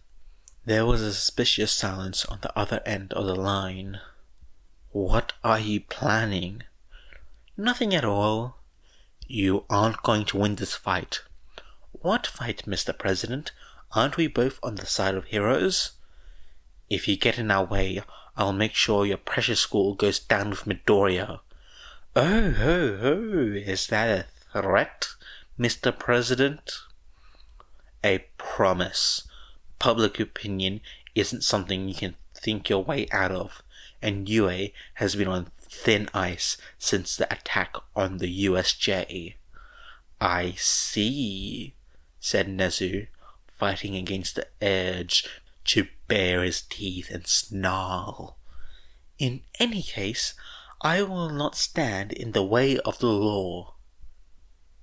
There was a suspicious silence on the other end of the line. What are you planning? Nothing at all. You aren't going to win this fight. What fight, Mr. President? Aren't we both on the side of heroes? If you get in our way, I'll make sure your precious school goes down with Midoriya. Oh, ho, ho, is that a threat, Mr. President? A promise. Public opinion isn't something you can think your way out of, and UA has been on thin ice since the attack on the USJ. I see, said Nezu, fighting against the urge to bare his teeth and snarl. In any case, I will not stand in the way of the law.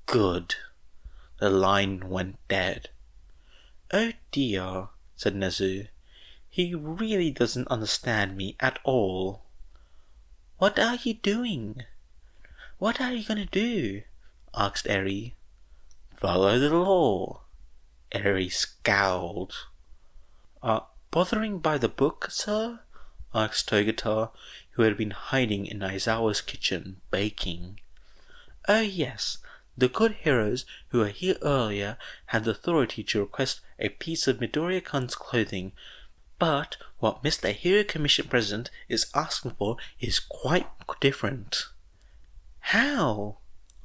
Good. The line went dead. Oh dear, said Nezu. He really doesn't understand me at all. What are you doing? What are you going to do? Asked Eri. Follow the law. Eri scowled. Bothering by the book, sir? Asked Toyota, who had been hiding in Aizawa's kitchen, baking. Oh yes, the good heroes who were here earlier had the authority to request a piece of Midoriya-kun's clothing, but what Mr. Hero Commission President is asking for is quite different. How?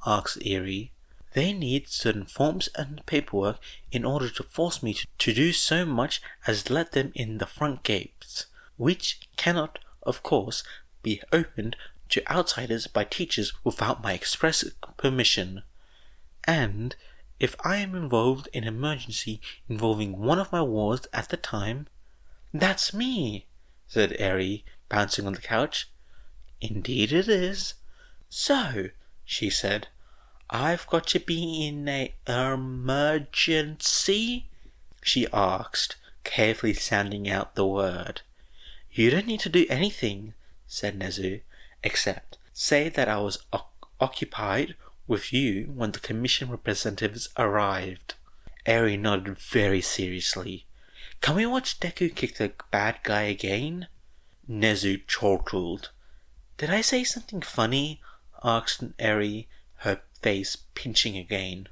Asked Eri. They need certain forms and paperwork in order to force me to do so much as let them in the front gates, which cannot, of course, be opened to outsiders by teachers without my express permission. And if I am involved in an emergency involving one of my wards at the time, that's me, said Eri, bouncing on the couch. Indeed it is. So, she said, I've got to be in an emergency? She asked, carefully sounding out the word. You don't need to do anything, said Nezu, except say that I was occupied with you when the commission representatives arrived. Eri nodded very seriously. Can we watch Deku kick the bad guy again? Nezu chortled. Did I say something funny? Asked Eri, her face pinching again.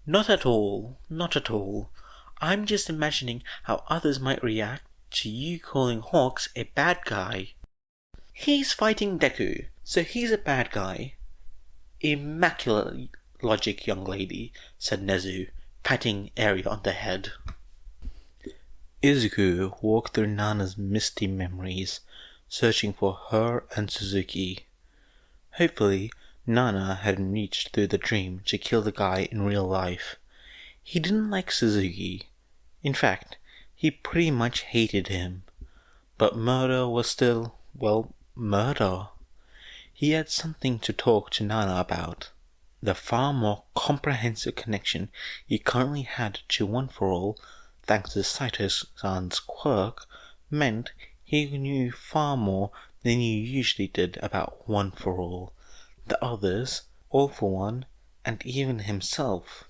Not at all, not at all. I'm just imagining how others might react to you calling Hawks a bad guy. He's fighting Deku, so he's a bad guy. Immaculate logic, young lady, said Nezu, patting Eri on the head. Izuku walked through Nana's misty memories, searching for her and Suzuki. Hopefully, Nana hadn't reached through the dream to kill the guy in real life. He didn't like Suzuki. In fact, he pretty much hated him. But murder was still, well, murder. He had something to talk to Nana about. The far more comprehensive connection he currently had to One For All, thanks to Saito-san's quirk, meant he knew far more than he usually did about One For All, the others, All For One, and even himself.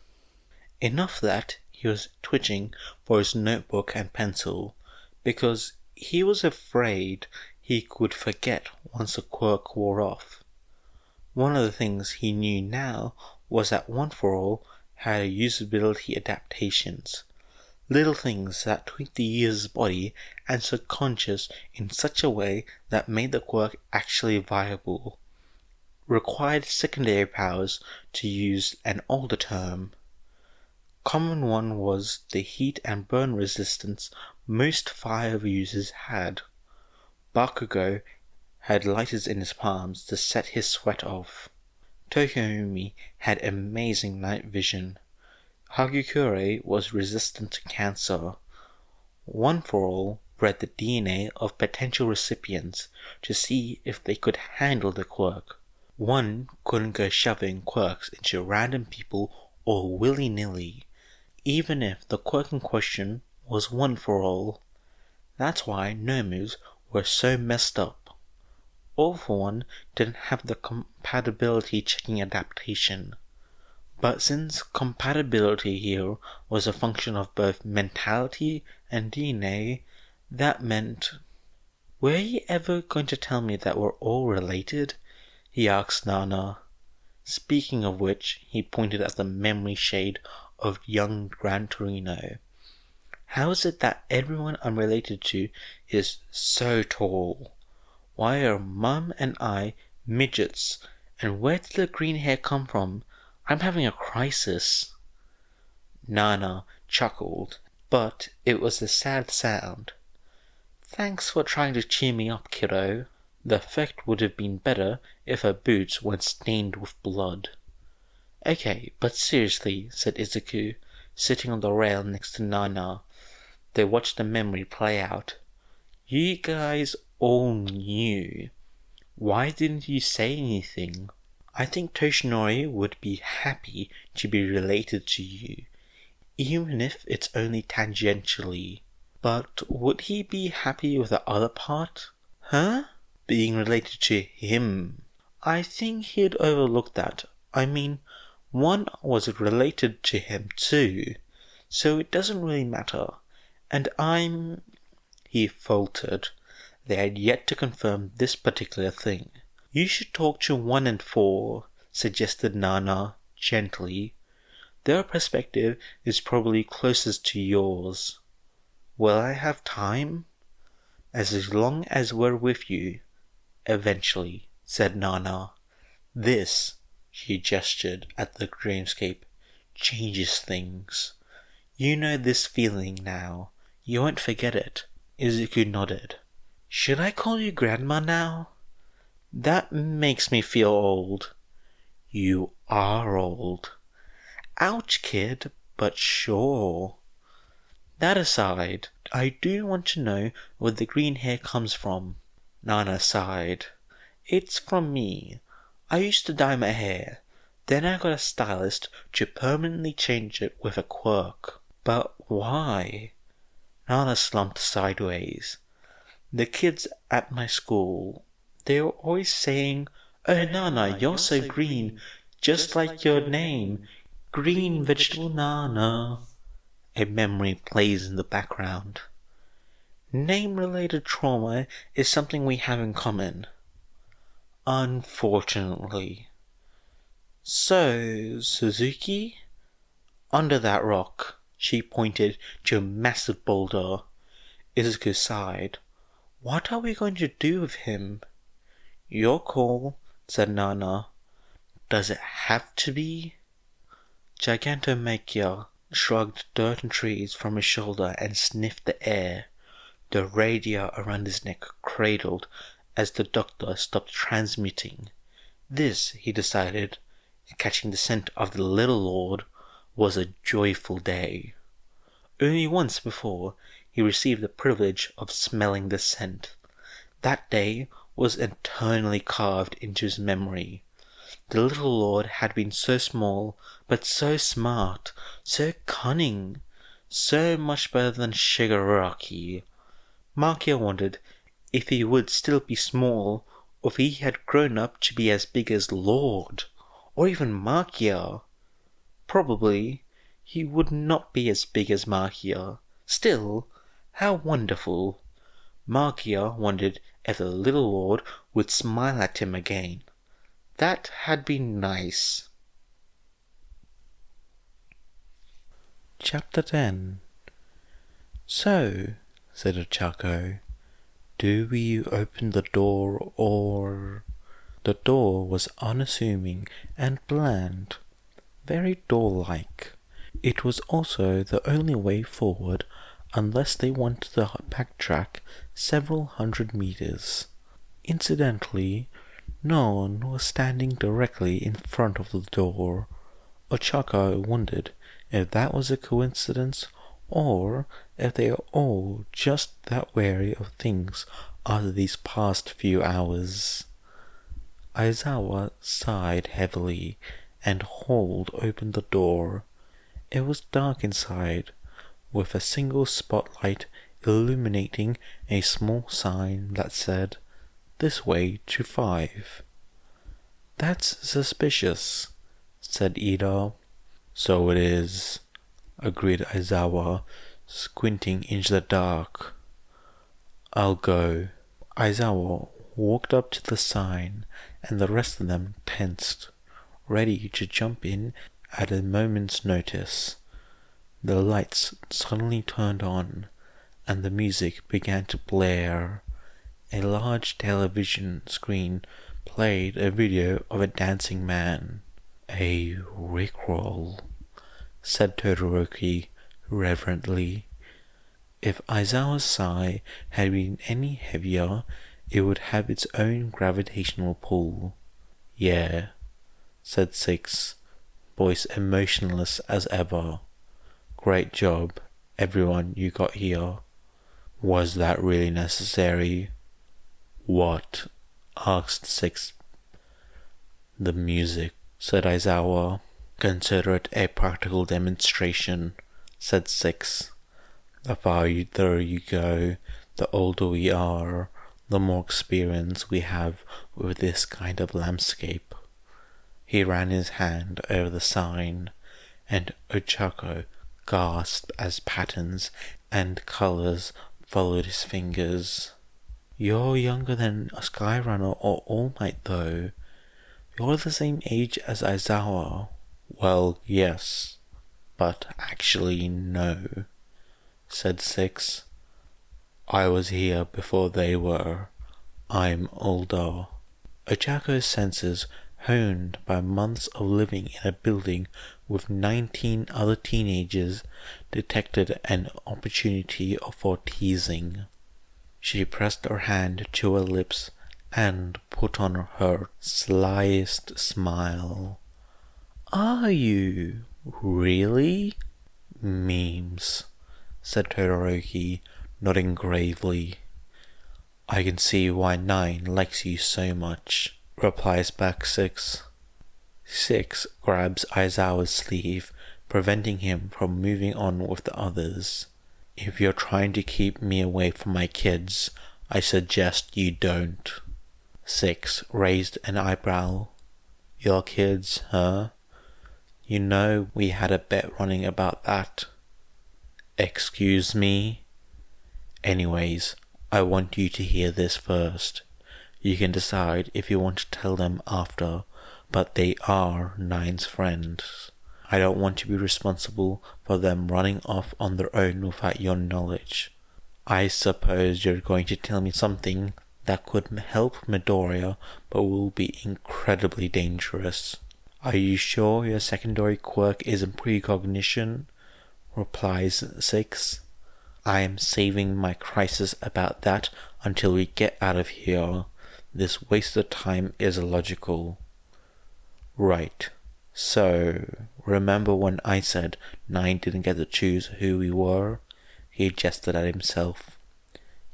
Enough that he was twitching for his notebook and pencil, because he was afraid he could forget once the quirk wore off. One of the things he knew now was that One For All had usability adaptations, little things that tweaked the user's body and subconscious in such a way that made the quirk actually viable. Required secondary powers, to use an older term. Common one was the heat and burn resistance most fire users had. Bakugo had lighters in his palms to set his sweat off. Tokyoumi had amazing night vision. Hagakure was resistant to cancer. One For All read the DNA of potential recipients to see if they could handle the quirk. One couldn't go shoving quirks into random people or willy-nilly, even if the quirk in question was one for all. That's why Nomus were so messed up. All for One didn't have the compatibility checking adaptation. But since compatibility here was a function of both mentality and DNA, that meant... "Were you ever going to tell me that we're all related?" he asked Nana. Speaking of which, he pointed at the memory shade of young Gran Torino. "How is it that everyone I'm related to is so tall? Why are Mum and I midgets? And where did the green hair come from? I'm having a crisis." Nana chuckled, but it was a sad sound. "Thanks for trying to cheer me up, kiddo. The effect would have been better if her boots weren't stained with blood." "Okay, but seriously," said Izuku, sitting on the rail next to Nana. They watched the memory play out. "You guys all knew. Why didn't you say anything? I think Toshinori would be happy to be related to you, even if it's only tangentially. But would he be happy with the other part? Huh? Being related to him. I think he'd overlook that. I mean, One was related to him too, so it doesn't really matter. And I'm..." He faltered. They had yet to confirm this particular thing. "You should talk to 1 and 4, suggested Nana, gently. "Their perspective is probably closest to yours." "Will I have time?" "As long as we're with you. Eventually," said Nana. "This," she gestured at the dreamscape, "changes things. You know this feeling now. You won't forget it." Izuku nodded. "Should I call you Grandma now?" "That makes me feel old." "You are old." "Ouch, kid, but sure." "That aside, I do want to know where the green hair comes from." Nana sighed. "It's from me. I used to dye my hair. Then I got a stylist to permanently change it with a quirk." "But why?" Nana slumped sideways. "The kids at my school, they were always saying, 'Oh Nana, you're so green, just like your name, Green Vegetable Nana.'" A memory plays in the background. "Name-related trauma is something we have in common." "Unfortunately." "So, Suzuki?" "Under that rock." She pointed to a massive boulder. Izuku sighed. "What are we going to do with him?" "Your call," said Nana. "Does it have to be?" Gigantomachia shrugged dirt and trees from his shoulder and sniffed the air. The radii around his neck cradled as the doctor stopped transmuting. This, he decided, catching the scent of the Little Lord, was a joyful day. Only once before he received the privilege of smelling the scent. That day was eternally carved into his memory. The Little Lord had been so small, but so smart, so cunning, so much better than Shigaraki. Makia wondered if he would still be small, or if he had grown up to be as big as Lord, or even Makia. Probably he would not be as big as Makia. Still, how wonderful. Makia wondered if the Little Lord would smile at him again. That had been nice. Chapter 10. "So," said Ochako, "do we open the door or—" The door was unassuming and bland, very door-like. It was also the only way forward unless they wanted to backtrack several hundred meters. Incidentally, no one was standing directly in front of the door. Ochako wondered if that was a coincidence or if they are all just that wary of things after these past few hours. Aizawa sighed heavily and hauled open the door. It was dark inside. with a single spotlight illuminating a small sign that said, "This way to 5. "That's suspicious," said Ida. "So it is," agreed Aizawa, squinting into the dark. "I'll go." Aizawa walked up to the sign, and the rest of them tensed, ready to jump in at a moment's notice. The lights suddenly turned on, and the music began to blare. A large television screen played a video of a dancing man. "A rickroll," said Todoroki reverently. If Aizawa's sigh had been any heavier, it would have its own gravitational pull. "Yeah," said Six, voice emotionless as ever. "Great job, everyone you got here." "Was that really necessary?" "What?" asked Six. "The music," said Aizawa. "Consider it a practical demonstration," said Six. "The farther you go, the older we are, the more experience we have with this kind of landscape." He ran his hand over the sign, and Ochako gasped as patterns and colours followed his fingers. "You're younger than Skyrunner or All Might, though. You're the same age as Aizawa." "Well, yes, but actually no," said Six. "I was here before they were. I'm older." Ochako's senses, honed by months of living in a building with 19 other teenagers, detected an opportunity for teasing. She pressed her hand to her lips and put on her slyest smile. "Are you? Really?" "Memes," said Todoroki, nodding gravely. "I can see why 9 likes you so much," replies back Six. Six grabs Aizawa's sleeve, preventing him from moving on with the others. "If you're trying to keep me away from my kids, I suggest you don't." Six raised an eyebrow. "Your kids, huh? You know we had a bet running about that." "Excuse me?" "Anyways, I want you to hear this first. You can decide if you want to tell them after, but they are 9's friends. I don't want to be responsible for them running off on their own without your knowledge. I suppose you're going to tell me something that could help Midoriya, but will be incredibly dangerous. Are you sure your secondary quirk isn't precognition?" replies Six. "I am saving my crisis about that until we get out of here. This waste of time is illogical." "Right. So, remember when I said 9 didn't get to choose who we were?" He gestured at himself.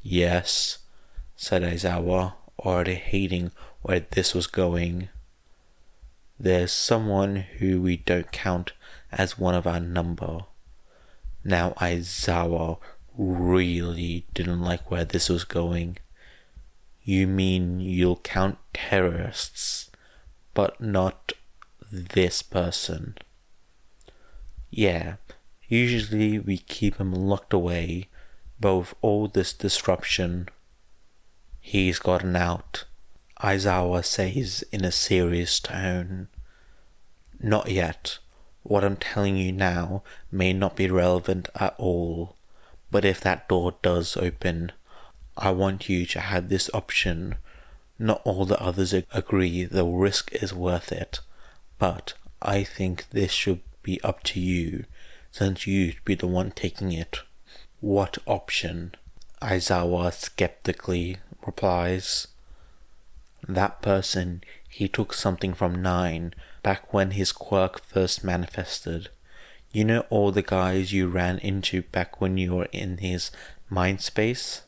"Yes," said Aizawa, already hating where this was going. "There's someone who we don't count as one of our number." Now Aizawa really didn't like where this was going. "You mean you'll count terrorists, but not this person?" "Yeah, usually we keep him locked away, but with all this disruption..." "He's gotten out," Aizawa says in a serious tone. "Not yet. What I'm telling you now may not be relevant at all, but if that door does open, I want you to have this option. Not all the others agree the risk is worth it, but I think this should be up to you, since you'd be the one taking it." "What option?" Aizawa skeptically replies. "That person, he took something from 9 back when his quirk first manifested. You know all the guys you ran into back when you were in his mind space?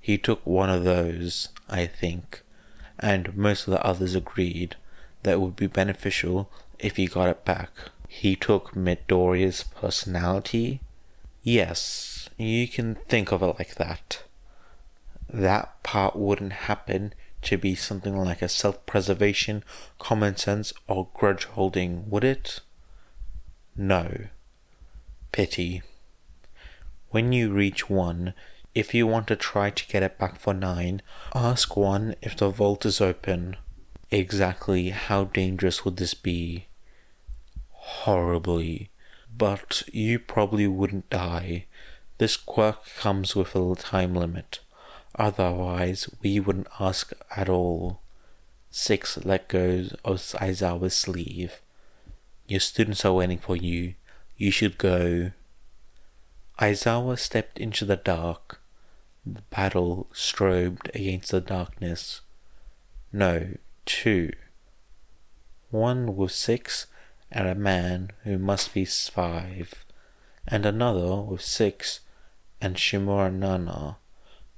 He took one of those, I think, and most of the others agreed that it would be beneficial if he got it back." "He took Midoriya's personality?" Yes, you can think of it like that. That part wouldn't happen to be something like a self-preservation, common sense, or grudge holding, would it? No. Pity. When you reach 1, if you want to try to get it back for 9, ask 1 if the vault is open. Exactly how dangerous would this be? Horribly. But you probably wouldn't die. This quirk comes with a time limit. Otherwise, we wouldn't ask at all. 6 let go of Aizawa's sleeve. Your students are waiting for you. You should go. Aizawa stepped into the dark. The battle strobed against the darkness. No, 2. 1 with 6 and a man who must be 5, and another with 6 and Shimura Nana.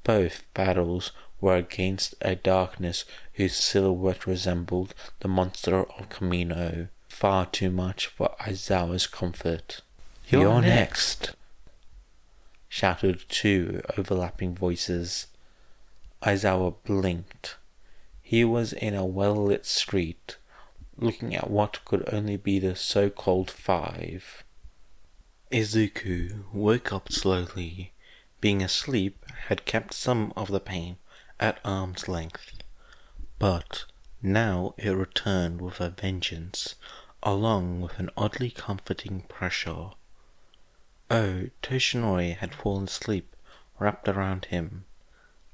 Both battles were against a darkness whose silhouette resembled the monster of Kamino, far too much for Aizawa's comfort. You're next! Shouted 2 overlapping voices. Aizawa blinked. He was in a well-lit street, looking at what could only be the so-called 5. Izuku woke up slowly. Being asleep had kept some of the pain at arm's length, but now it returned with a vengeance, along with an oddly comforting pressure. Oh, Toshinori had fallen asleep, wrapped around him.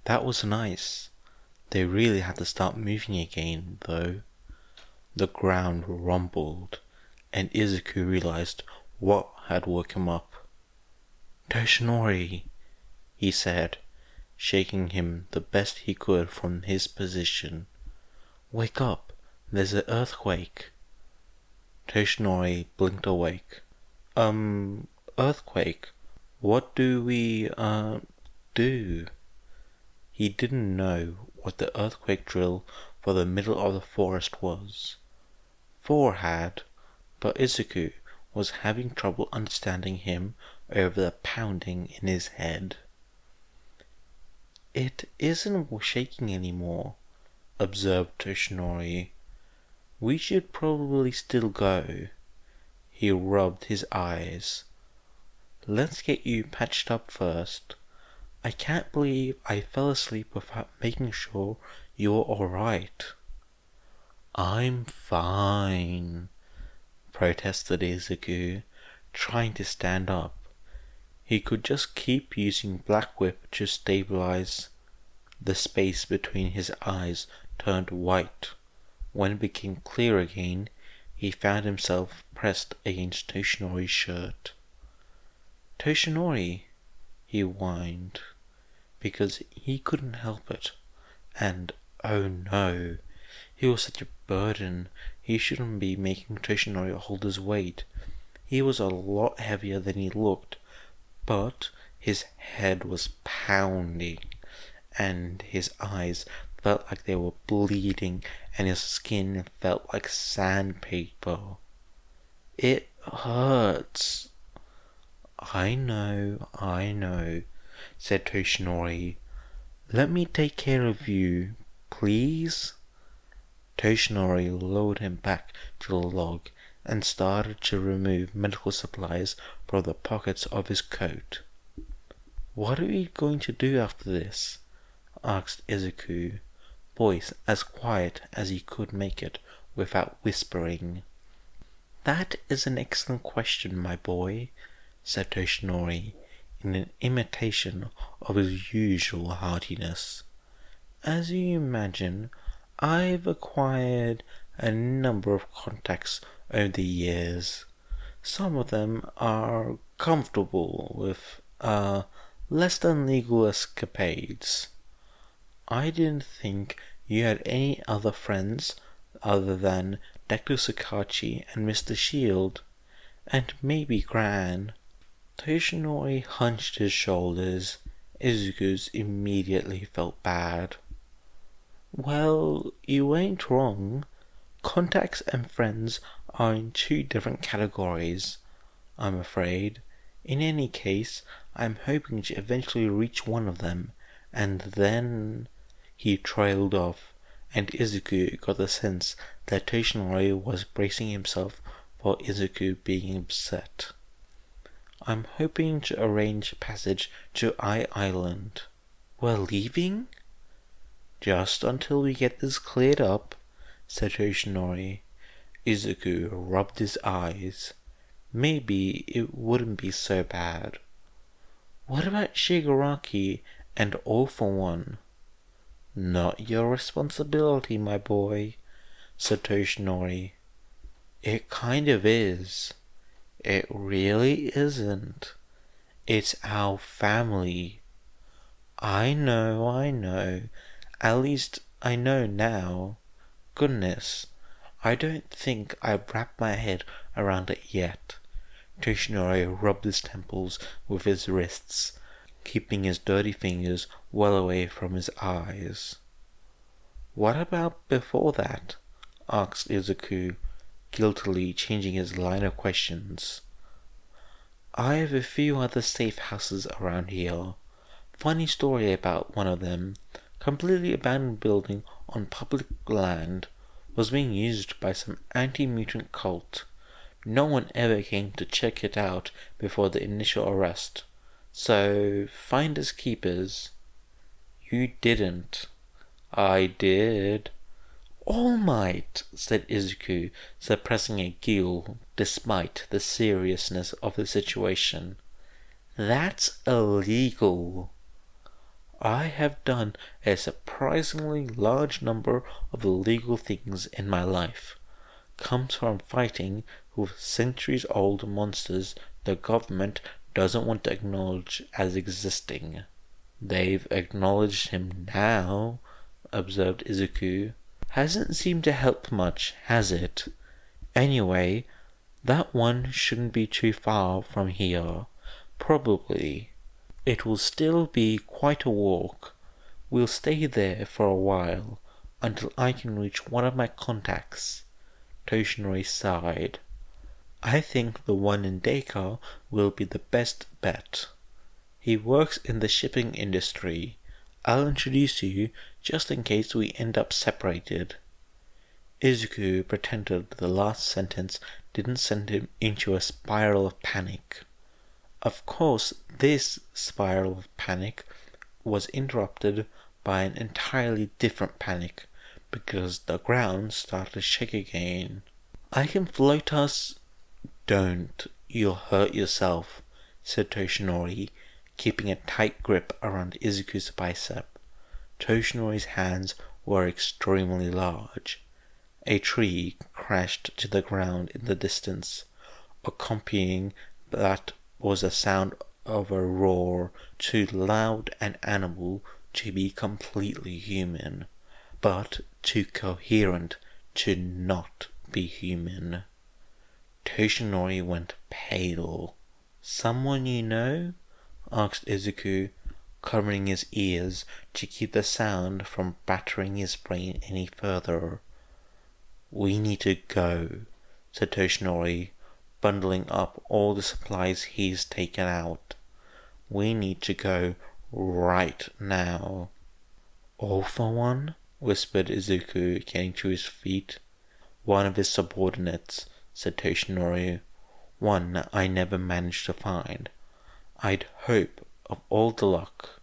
That was nice. They really had to start moving again, though. The ground rumbled, and Izuku realized what had woke him up. Toshinori, he said, shaking him the best he could from his position. Wake up, there's an earthquake. Toshinori blinked awake. Earthquake? What do we, do? He didn't know what the earthquake drill for the middle of the forest was. 4 had, but Izuku was having trouble understanding him over the pounding in his head. It isn't shaking anymore, observed Toshinori. We should probably still go. He rubbed his eyes. Let's get you patched up first. I can't believe I fell asleep without making sure you're alright. I'm fine, protested Izuku, trying to stand up. He could just keep using Black Whip to stabilize. The space between his eyes turned white. When it became clear again, he found himself pressed against Toshinori's shirt. Toshinori, he whined, because he couldn't help it. And, oh no, he was such a burden. He shouldn't be making Toshinori hold his weight. He was a lot heavier than he looked, but his head was pounding, and his eyes felt like they were bleeding, and his skin felt like sandpaper. It hurts. I know, said Toshinori. Let me take care of you, please? Toshinori lowered him back to the log and started to remove medical supplies from the pockets of his coat. What are we going to do after this? Asked Izuku, voice as quiet as he could make it without whispering. That is an excellent question, my boy, said Toshinori, in an imitation of his usual heartiness. As you imagine, I've acquired a number of contacts over the years. Some of them are comfortable with, less than legal escapades. I didn't think you had any other friends other than Dr. Sakachi and Mr. Shield, and maybe Gran. Toshinori hunched his shoulders. Izuku immediately felt bad. Well, you ain't wrong. Contacts and friends are in 2 different categories, I'm afraid. In any case, I'm hoping to eventually reach one of them, and then... He trailed off, and Izuku got the sense that Toshinori was bracing himself for Izuku being upset. I'm hoping to arrange passage to Island. We're leaving? Just until we get this cleared up, said Toshinori. Izuku rubbed his eyes. Maybe it wouldn't be so bad. What about Shigaraki and All for One? Not your responsibility, my boy, said Toshinori. It kind of is. It really isn't. It's our family. I know. At least I know now. Goodness, I don't think I've wrapped my head around it yet. Toshinori rubbed his temples with his wrists, keeping his dirty fingers well away from his eyes. What about before that? Asked Izuku, guiltily changing his line of questions. I have a few other safe houses around here. Funny story about one of them. Completely abandoned building on public land, was being used by some anti-mutant cult. No one ever came to check it out before the initial arrest. So, finders keepers. You didn't. I did. All Might, said Izuku, suppressing a giggle despite the seriousness of the situation. That's illegal. I have done a surprisingly large number of illegal things in my life. Comes from fighting with centuries-old monsters the government doesn't want to acknowledge as existing. They've acknowledged him now, observed Izuku. Hasn't seemed to help much, has it? Anyway, that one shouldn't be too far from here. Probably. It will still be quite a walk. We'll stay there for a while, until I can reach one of my contacts. Toshinori sighed. I think the one in Deka will be the best bet. He works in the shipping industry. I'll introduce you just in case we end up separated. Izuku pretended the last sentence didn't send him into a spiral of panic. Of course, this spiral of panic was interrupted by an entirely different panic, because the ground started to shake again. I can float us... Don't, you'll hurt yourself, said Toshinori, keeping a tight grip around Izuku's bicep. Toshinori's hands were extremely large. A tree crashed to the ground in the distance, accompanying that was a sound of a roar too loud and animal to be completely human, but too coherent to not be human. Toshinori went pale. Someone you know? Asked Izuku, covering his ears to keep the sound from battering his brain any further. We need to go, said Toshinori, bundling up all the supplies he's taken out. We need to go right now. All for One? Whispered Izuku, getting to his feet. One of his subordinates, said Toshinori. One I never managed to find. I'd hope of all the luck.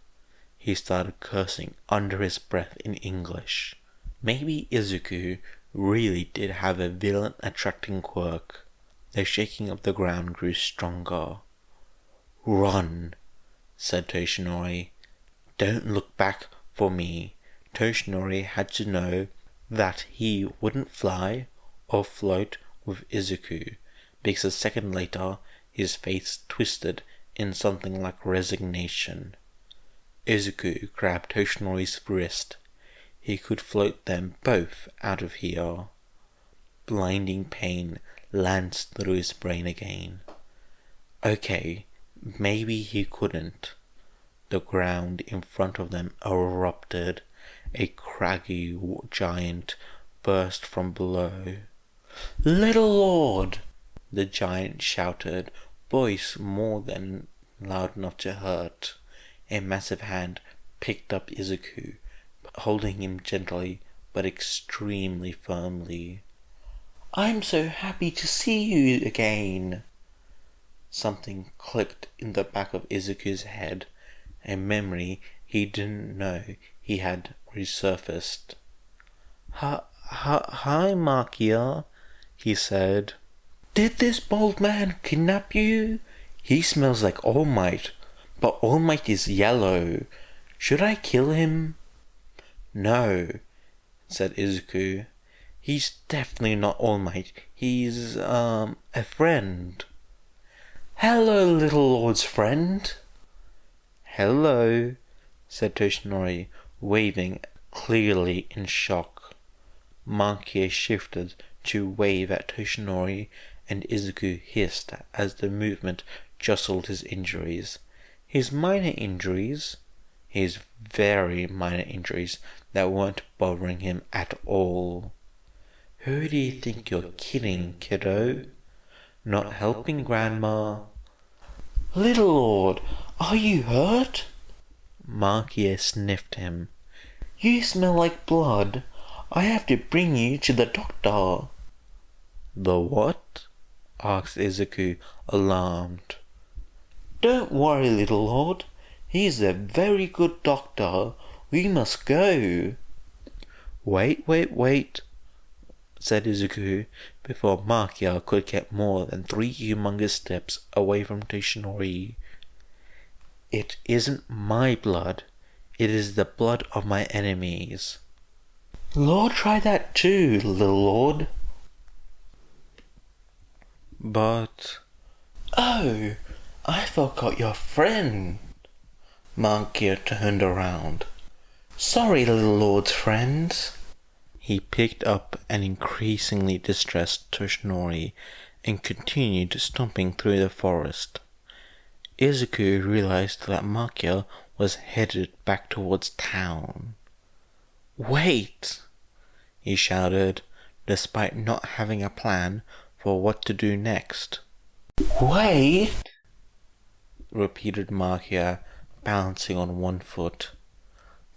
He started cursing under his breath in English. Maybe Izuku really did have a villain-attracting quirk. The shaking of the ground grew stronger. Run, said Toshinori. Don't look back for me. Toshinori had to know that he wouldn't fly or float with Izuku, because a second later his face twisted in something like resignation. Izuku grabbed Toshinori's wrist. He could float them both out of here. Blinding pain lanced through his brain again. Okay, maybe he couldn't. The ground in front of them erupted. A craggy giant burst from below. Little Lord! The giant shouted, voice more than loud enough to hurt, a massive hand picked up Izuku, holding him gently but extremely firmly. "I'm so happy to see you again." Something clicked in the back of Izuku's head, a memory he didn't know he had resurfaced. Hi, Makia, he said. "Did this bald man kidnap you? He smells like All Might, but All Might is yellow. Should I kill him?" "No," said Izuku. "He's definitely not All Might. He's, a friend." "Hello, little lord's friend." "Hello," said Toshinori, waving, clearly in shock. Makia shifted to wave at Toshinori, and Izuku hissed as the movement jostled his injuries. His minor injuries, his very minor injuries that weren't bothering him at all. "Who do you think you're kidding, kiddo? Not helping Grandma?" "Little Lord, are you hurt?" Makia sniffed him. "You smell like blood. I have to bring you to the doctor." "The what?" asked Izuku, alarmed. "Don't worry, little lord. He's a very good doctor. We must go." Wait, said Izuku, before Makia could get more than 3 humongous steps away from Toshinori. "It isn't my blood. It is the blood of my enemies." "Lord, try that too, little lord." "But..." "Oh, I forgot your friend." Makia turned around. "Sorry, little lord's friends." He picked up an increasingly distressed Toshinori and continued stomping through the forest. Izuku realized that Makia was headed back towards town. "Wait!" he shouted, despite not having a plan for what to do next. "Wait!" repeated Makia, balancing on one foot.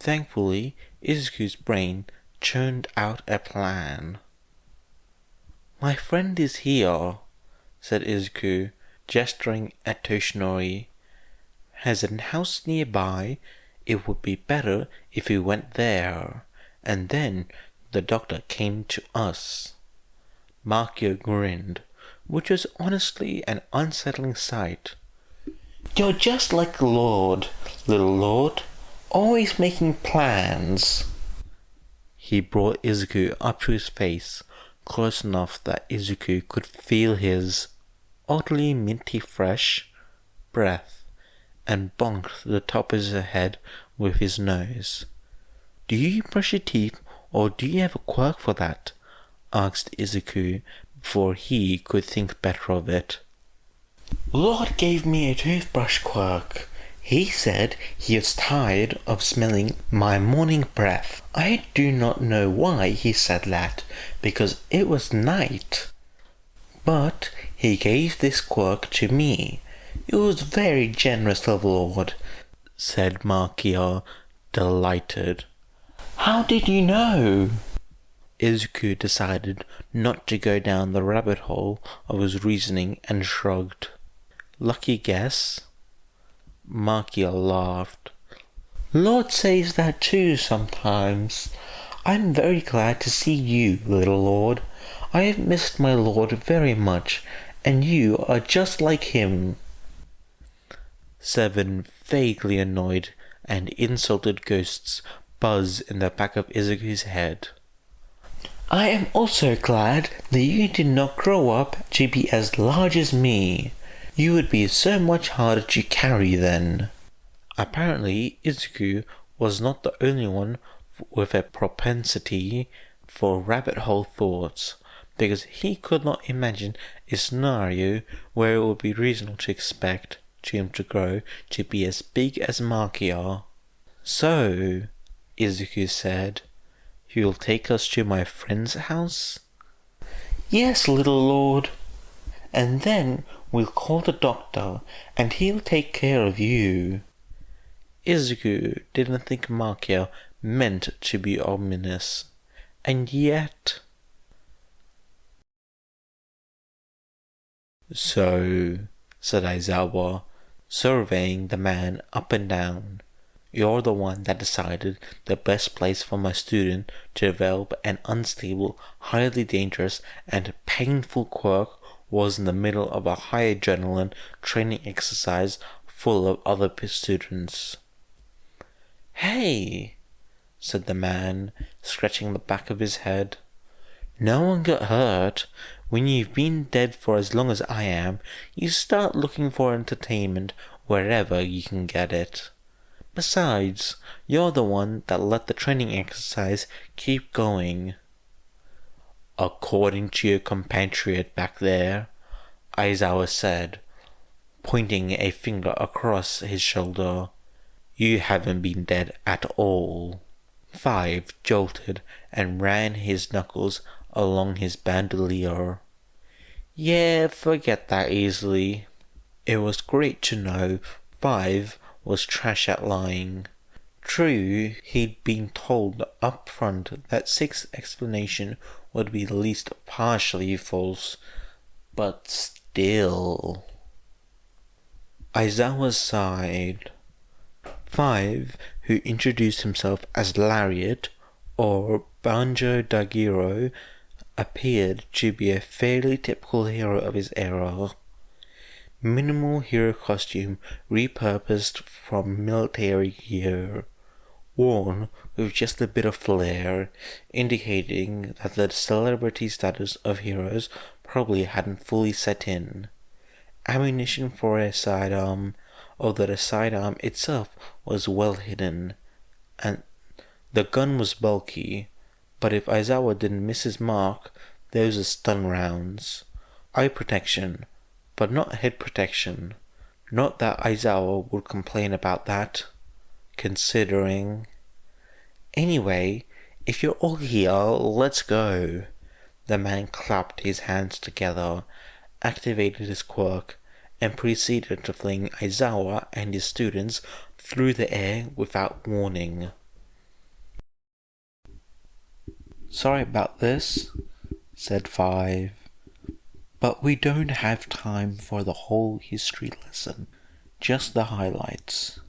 Thankfully, Izuku's brain churned out a plan. "My friend is here," said Izuku, gesturing at Toshinori. "Has a house nearby. It would be better if we went there, and then the doctor came to us." Makia grinned, which was honestly an unsettling sight. "You're just like the Lord, little Lord, always making plans." He brought Izuku up to his face, close enough that Izuku could feel his oddly minty fresh breath, and bonked the top of his head with his nose. "Do you brush your teeth, or do you have a quirk for that?" asked Izuku, before he could think better of it. "Lord gave me a toothbrush quirk. He said he was tired of smelling my morning breath. I do not know why he said that, because it was night. But he gave this quirk to me. It was very generous of the Lord," said Makia, delighted. "How did you know?" Izuku decided not to go down the rabbit hole of his reasoning and shrugged. "Lucky guess?" Makia laughed. "Lord says that too sometimes. I'm very glad to see you, little Lord. I have missed my Lord very much, and you are just like him." 7 vaguely annoyed and insulted ghosts buzz in the back of Izuku's head. "I am also glad that you did not grow up to be as large as me. You would be so much harder to carry then." Apparently, Izuku was not the only one with a propensity for rabbit hole thoughts, because he could not imagine a scenario where it would be reasonable to expect him to grow to be as big as Makia. "So," Izuku said, "you'll take us to my friend's house?" "Yes, little lord. And then We'll call the doctor, and he'll take care of you." Izuku didn't think Makia meant to be ominous, and yet... "So," said Aizawa, surveying the man up and down, "you're the one that decided the best place for my student to develop an unstable, highly dangerous, and painful quirk was in the middle of a high adrenaline training exercise full of other students." "Hey," said the man, scratching the back of his head. "No one got hurt. When you've been dead for as long as I am, you start looking for entertainment wherever you can get it. Besides, you're the one that let the training exercise keep going." "According to your compatriot back there," Aizawa said, pointing a finger across his shoulder, "you haven't been dead at all." 5 jolted and ran his knuckles along his bandolier. "Yeah, forget that easily." It was great to know 5 was trash at lying. True, he'd been told up front that 6's explanation would be at least partially false, but still... Aizawa sighed. 5, who introduced himself as Lariat, or Banjo Dagiro, appeared to be a fairly typical hero of his era. Minimal hero costume repurposed from military gear, worn with just a bit of flair, indicating that the celebrity status of heroes probably hadn't fully set in. Ammunition for a sidearm, although the sidearm itself was well hidden, and the gun was bulky, but if Aizawa didn't miss his mark, those are stun rounds. Eye protection, but not head protection. Not that Aizawa would complain about that, considering... "Anyway, if you're all here, let's go." The man clapped his hands together, activated his quirk, and proceeded to fling Aizawa and his students through the air without warning. "Sorry about this," said 5, "but we don't have time for the whole history lesson, just the highlights."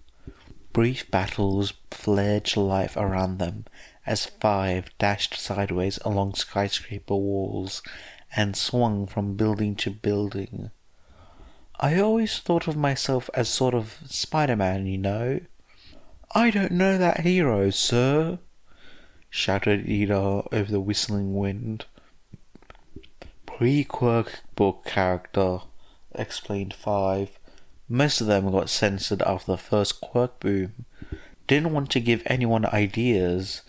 Brief battles flared to life around them as 5 dashed sideways along skyscraper walls and swung from building to building. "I always thought of myself as sort of Spider-Man, you know." "I don't know that hero, sir," shouted Ida over the whistling wind. "Pre-quirk book character," explained 5. "Most of them got censored after the first quirk boom. Didn't want to give anyone ideas,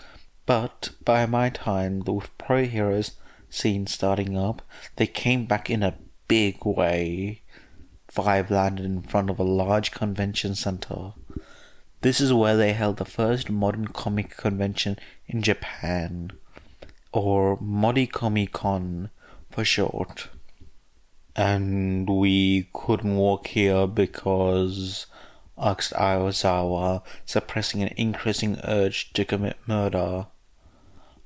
but by my time, with pro heroes scene starting up, they came back in a big way." 5 landed in front of a large convention center. This is where they held the first modern comic convention in Japan, or Modikomi-Con for short. "And we couldn't walk here because," asked Aizawa, suppressing an increasing urge to commit murder.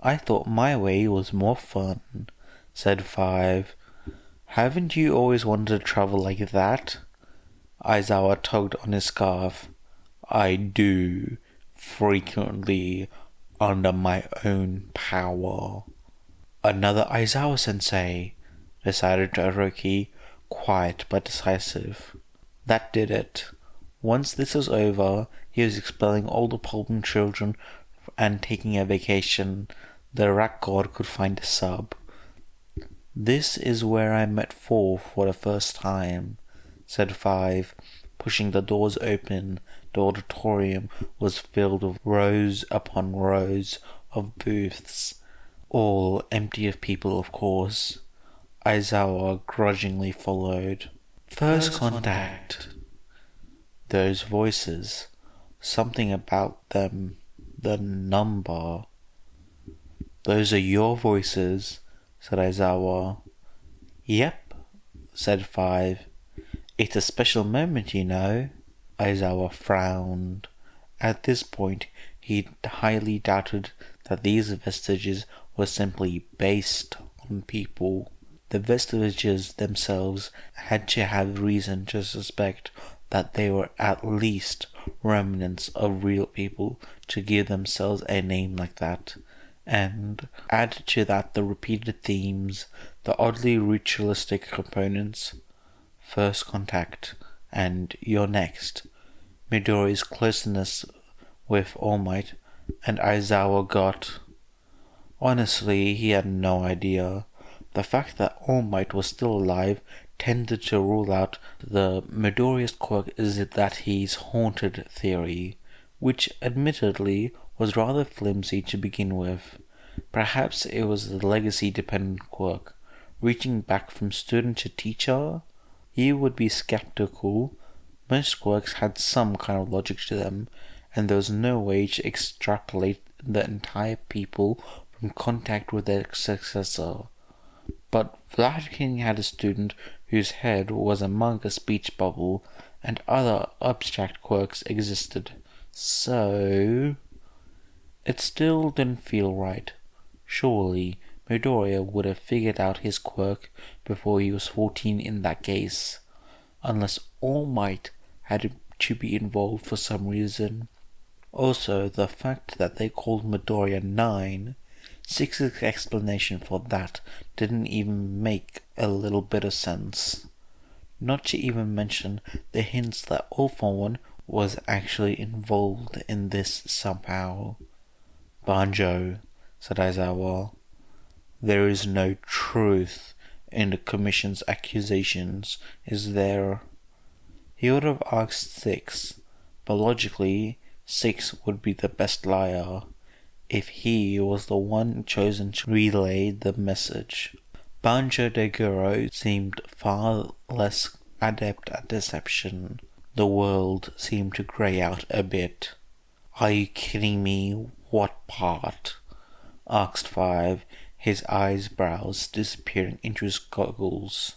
"I thought my way was more fun," said 5. "Haven't you always wanted to travel like that?" Aizawa tugged on his scarf. "I do, frequently, under my own power." "Another Aizawa-sensei," decided Todoroki, quiet but decisive. That did it. Once this was over, he was expelling all the problem children and taking a vacation. The rat god could find a sub. "This is where I met 4 for the first time," said 5, pushing the doors open. The auditorium was filled with rows upon rows of booths, all empty of people, of course. Aizawa grudgingly followed. "First contact." Those voices, something about them, the number. "Those are your voices," said Aizawa. "Yep," said 5. It's a special moment, you know. Aizawa frowned. At this point, he highly doubted that these vestiges were simply based on people. The vestiges themselves had to have reason to suspect that they were at least remnants of real people to give themselves a name like that. And add to that the repeated themes, the oddly ritualistic components, first contact, and you're next, Midoriya's closeness with All Might, and Aizawa got. Honestly, he had no idea. The fact that All Might was still alive tended to rule out the Midoriya's quirk is that he's haunted theory, which admittedly was rather flimsy to begin with. Perhaps it was the legacy-dependent quirk, reaching back from student to teacher. He would be skeptical. Most quirks had some kind of logic to them, and there was no way to extrapolate the entire people from contact with their successor. But Vladkin had a student whose head was among a speech bubble, and other abstract quirks existed. So it still didn't feel right. Surely Midoriya would have figured out his quirk before he was 14 in that case, unless All Might had to be involved for some reason. Also, the fact that they called Midoriya 9, 6's explanation for that didn't even make a little bit of sense. Not to even mention the hints that All for One was actually involved in this somehow. Banjo, said Aizawa, there is no truth in the Commission's accusations, is there? He would have asked 6, but logically 6 would be the best liar, if he was the one chosen to relay the message. Banjo de Guro seemed far less adept at deception. The world seemed to grey out a bit. Are you kidding me? What part? Asked 5, his eyebrows disappearing into his goggles.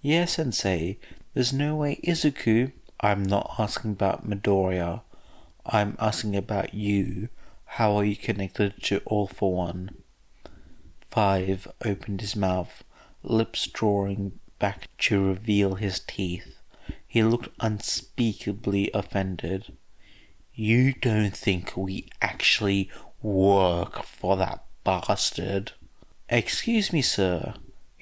Yes, Sensei, there's no way Izuku... I'm not asking about Midoriya. I'm asking about you. How are you connected to All for One? 5 opened his mouth, lips drawing back to reveal his teeth. He looked unspeakably offended. You don't think we actually work for that bastard? Excuse me, sir,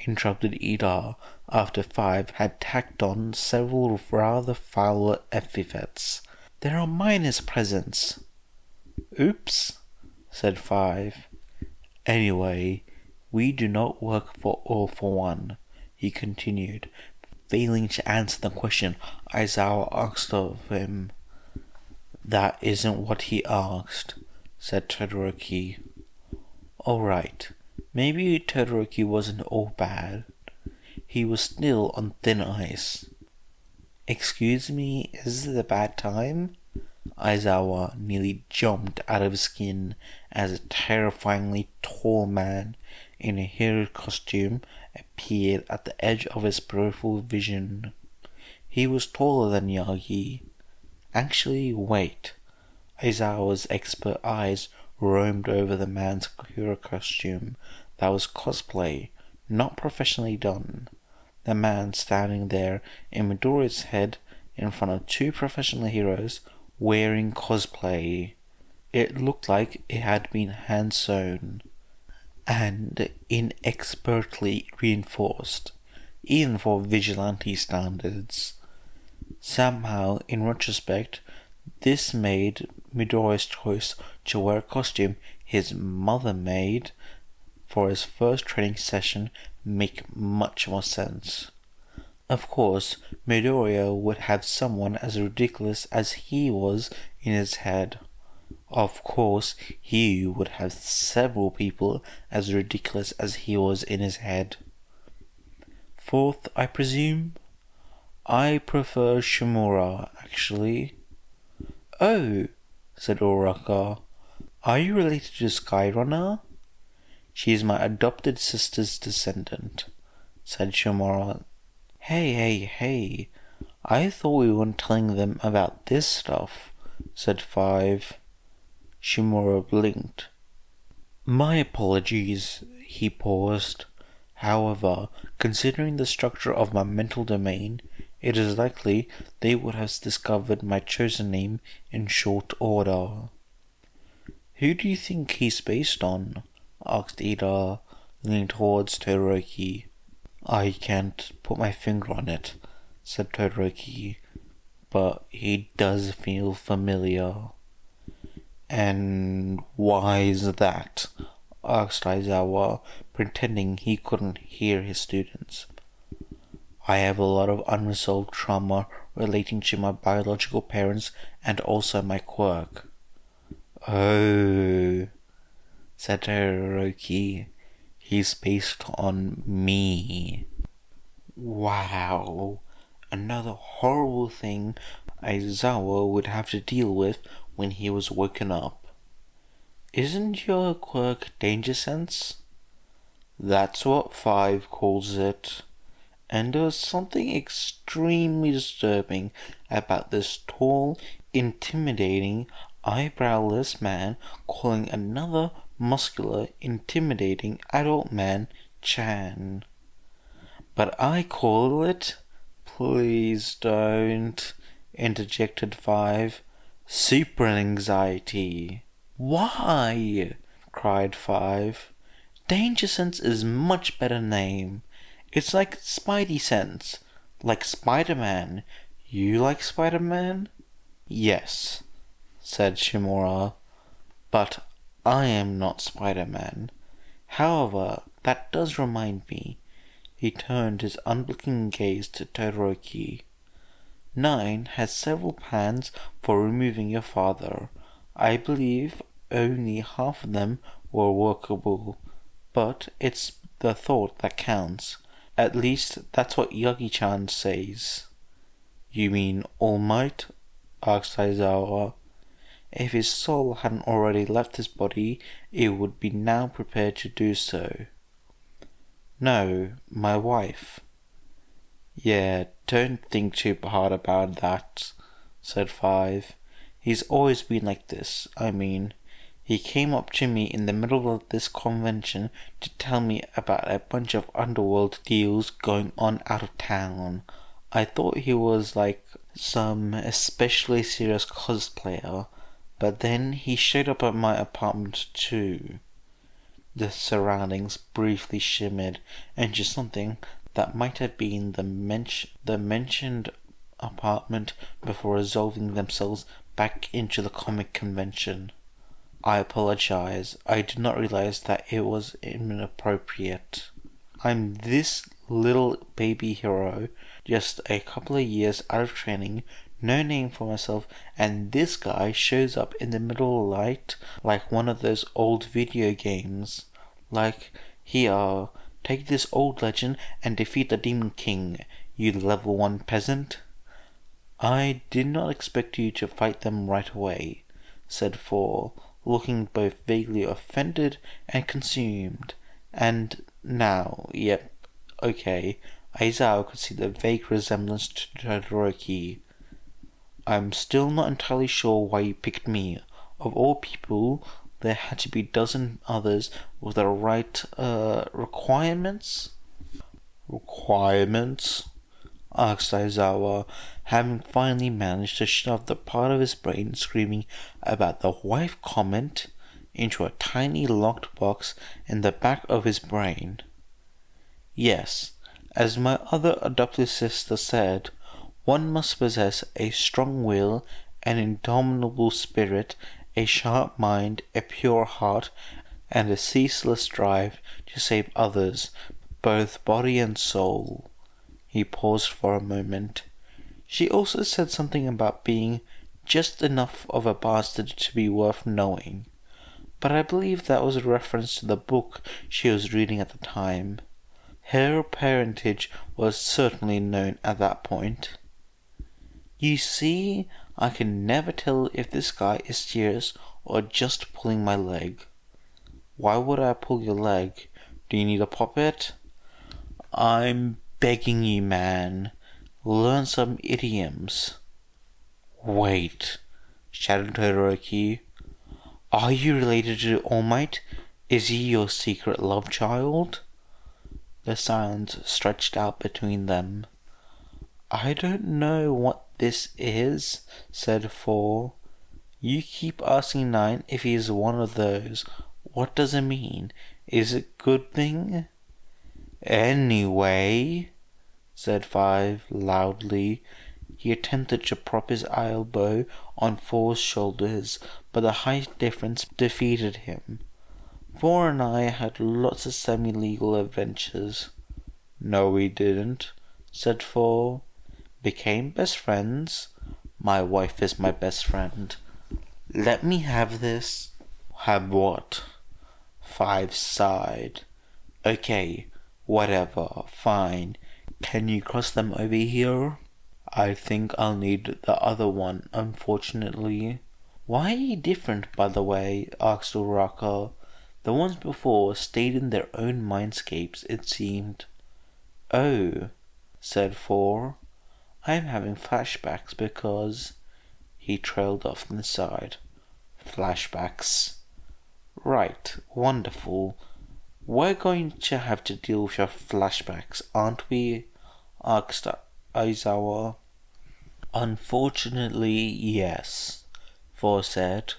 interrupted Ida after 5 had tacked on several rather foul epithets. There are minors present. Oops, said 5. Anyway, we do not work for All for One, he continued, failing to answer the question Aizawa asked of him. That isn't what he asked, said Todoroki. Alright, maybe Todoroki wasn't all bad. He was still on thin ice. Excuse me, is this a bad time? Aizawa nearly jumped out of his skin as a terrifyingly tall man in a hero costume appeared at the edge of his peripheral vision. He was taller than Yagi. Actually, wait. Aizawa's expert eyes roamed over the man's hero costume that was cosplay, not professionally done. The man standing there in Midoriya's head in front of 2 professional heroes wearing cosplay. It looked like it had been hand-sewn and inexpertly reinforced, even for vigilante standards. Somehow, in retrospect, this made Midoriya's choice to wear a costume his mother made for his first training session make much more sense. Of course, Midoriya would have someone as ridiculous as he was in his head. Of course, he would have several people as ridiculous as he was in his head. 4th, I presume? I prefer Shimura, actually. Oh, said Uraka. Are you related to Skyrunner? She is my adopted sister's descendant, said Shimura. Hey, I thought we weren't telling them about this stuff, said 5. Shimura blinked. My apologies, he paused. However, considering the structure of my mental domain, it is likely they would have discovered my chosen name in short order. Who do you think he's based on? Asked Ida, leaning towards Todoroki. I can't put my finger on it, said Todoroki, but he does feel familiar. And why is that? Asked Aizawa, pretending he couldn't hear his students. I have a lot of unresolved trauma relating to my biological parents and also my quirk. Oh, said Todoroki. He's based on me. Wow. Another horrible thing Aizawa would have to deal with when he was woken up. Isn't your quirk danger sense? That's what 5 calls it. And there was something extremely disturbing about this tall, intimidating, eyebrowless man calling another muscular, intimidating adult man Chan. But I call it... Please don't, interjected 5. Super anxiety. Why? Cried 5. Danger sense is much better name. It's like Spidey sense, like Spider-Man. You like Spider-Man? Yes, said Shimura, but I am not Spider-Man. However, that does remind me. He turned his unblinking gaze to Todoroki. 9 has several plans for removing your father. I believe only half of them were workable, but it's the thought that counts. At least that's what Yagi-chan says. You mean All Might? Asked Aizawa. If his soul hadn't already left his body, it would be now prepared to do so. No, my wife. Yeah, don't think too hard about that, said 5. He's always been like this. I mean, he came up to me in the middle of this convention to tell me about a bunch of underworld deals going on out of town. I thought he was like some especially serious cosplayer, but then he showed up at my apartment too. The surroundings briefly shimmered into something that might have been the mentioned apartment before resolving themselves back into the comic convention. I apologize. I did not realize that it was inappropriate. I'm this little baby hero, just a couple of years out of training, no name for myself, and this guy shows up in the middle of the night like one of those old video games. Like, here, take this old legend and defeat the Demon King, you level 1 peasant. I did not expect you to fight them right away, said 4, looking both vaguely offended and consumed. And now, yep, okay, Aizawa could see the vague resemblance to Todoroki. I'm still not entirely sure why you picked me. Of all people, there had to be a dozen others with the right, requirements? Requirements? Asked Aizawa, having finally managed to shove the part of his brain screaming about the wife comment into a tiny locked box in the back of his brain. Yes, as my other adopted sister said, one must possess a strong will, an indomitable spirit, a sharp mind, a pure heart, and a ceaseless drive to save others, both body and soul. He paused for a moment. She also said something about being just enough of a bastard to be worth knowing, but I believe that was a reference to the book she was reading at the time. Her parentage was certainly known at that point. You see, I can never tell if this guy is serious or just pulling my leg. Why would I pull your leg? Do you need a puppet? I'm begging you, man. Learn some idioms. Wait, shouted Todoroki. Are you related to All Might? Is he your secret love child? The silence stretched out between them. I don't know what this is, said 4. You keep asking 9 if he is one of those. What does it mean? Is it a good thing? Anyway, said 5 loudly. He attempted to prop his elbow on 4's shoulders, but the height difference defeated him. 4 and I had lots of semi-legal adventures. No, we didn't, said 4. Became best friends. My wife is my best friend. Let me have this. Have what? 5 sighed. Okay, whatever, fine. Can you cross them over here? I think I'll need the other one, unfortunately. Why are you different, by the way? Asked Uraraka. The ones before stayed in their own mindscapes, it seemed. Oh, said 4. I'm having flashbacks because... He trailed off and sighed. Flashbacks. Right, wonderful. We're going to have to deal with your flashbacks, aren't we? Asked Aizawa. Unfortunately, yes, 4 said.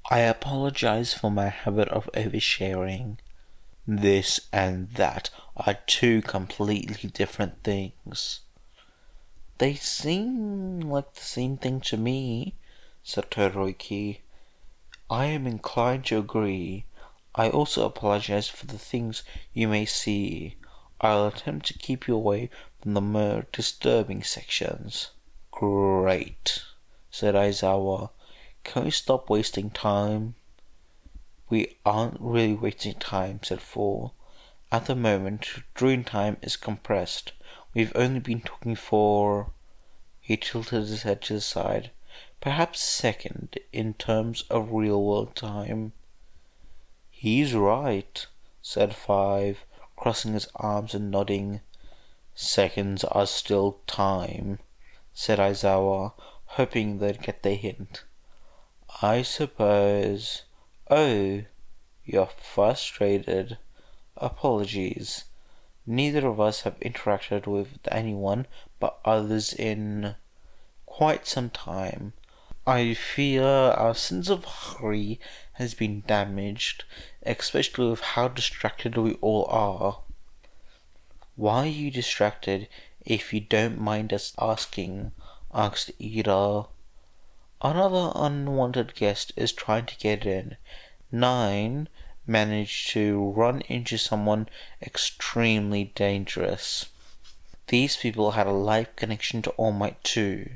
I apologize for my habit of oversharing. This and that are 2 completely different things. They seem like the same thing to me, said Todoroki. I am inclined to agree. I also apologize for the things you may see. I'll attempt to keep you away from the more disturbing sections. Great, said Aizawa. Can we stop wasting time? We aren't really wasting time, said 4. At the moment, drawing time is compressed. We've only been talking for... He tilted his head to the side. Perhaps second in terms of real-world time. He's right, said 5, crossing his arms and nodding. Seconds are still time, said Aizawa, hoping they'd get the hint. I suppose... Oh, you're frustrated. Apologies. Neither of us have interacted with anyone but others in quite some time. I fear our sense of hurry has been damaged, especially with how distracted we all are. Why are you distracted, if you don't mind us asking? Asked Ida. Another unwanted guest is trying to get in. 9 managed to run into someone extremely dangerous. These people had a life connection to All Might too.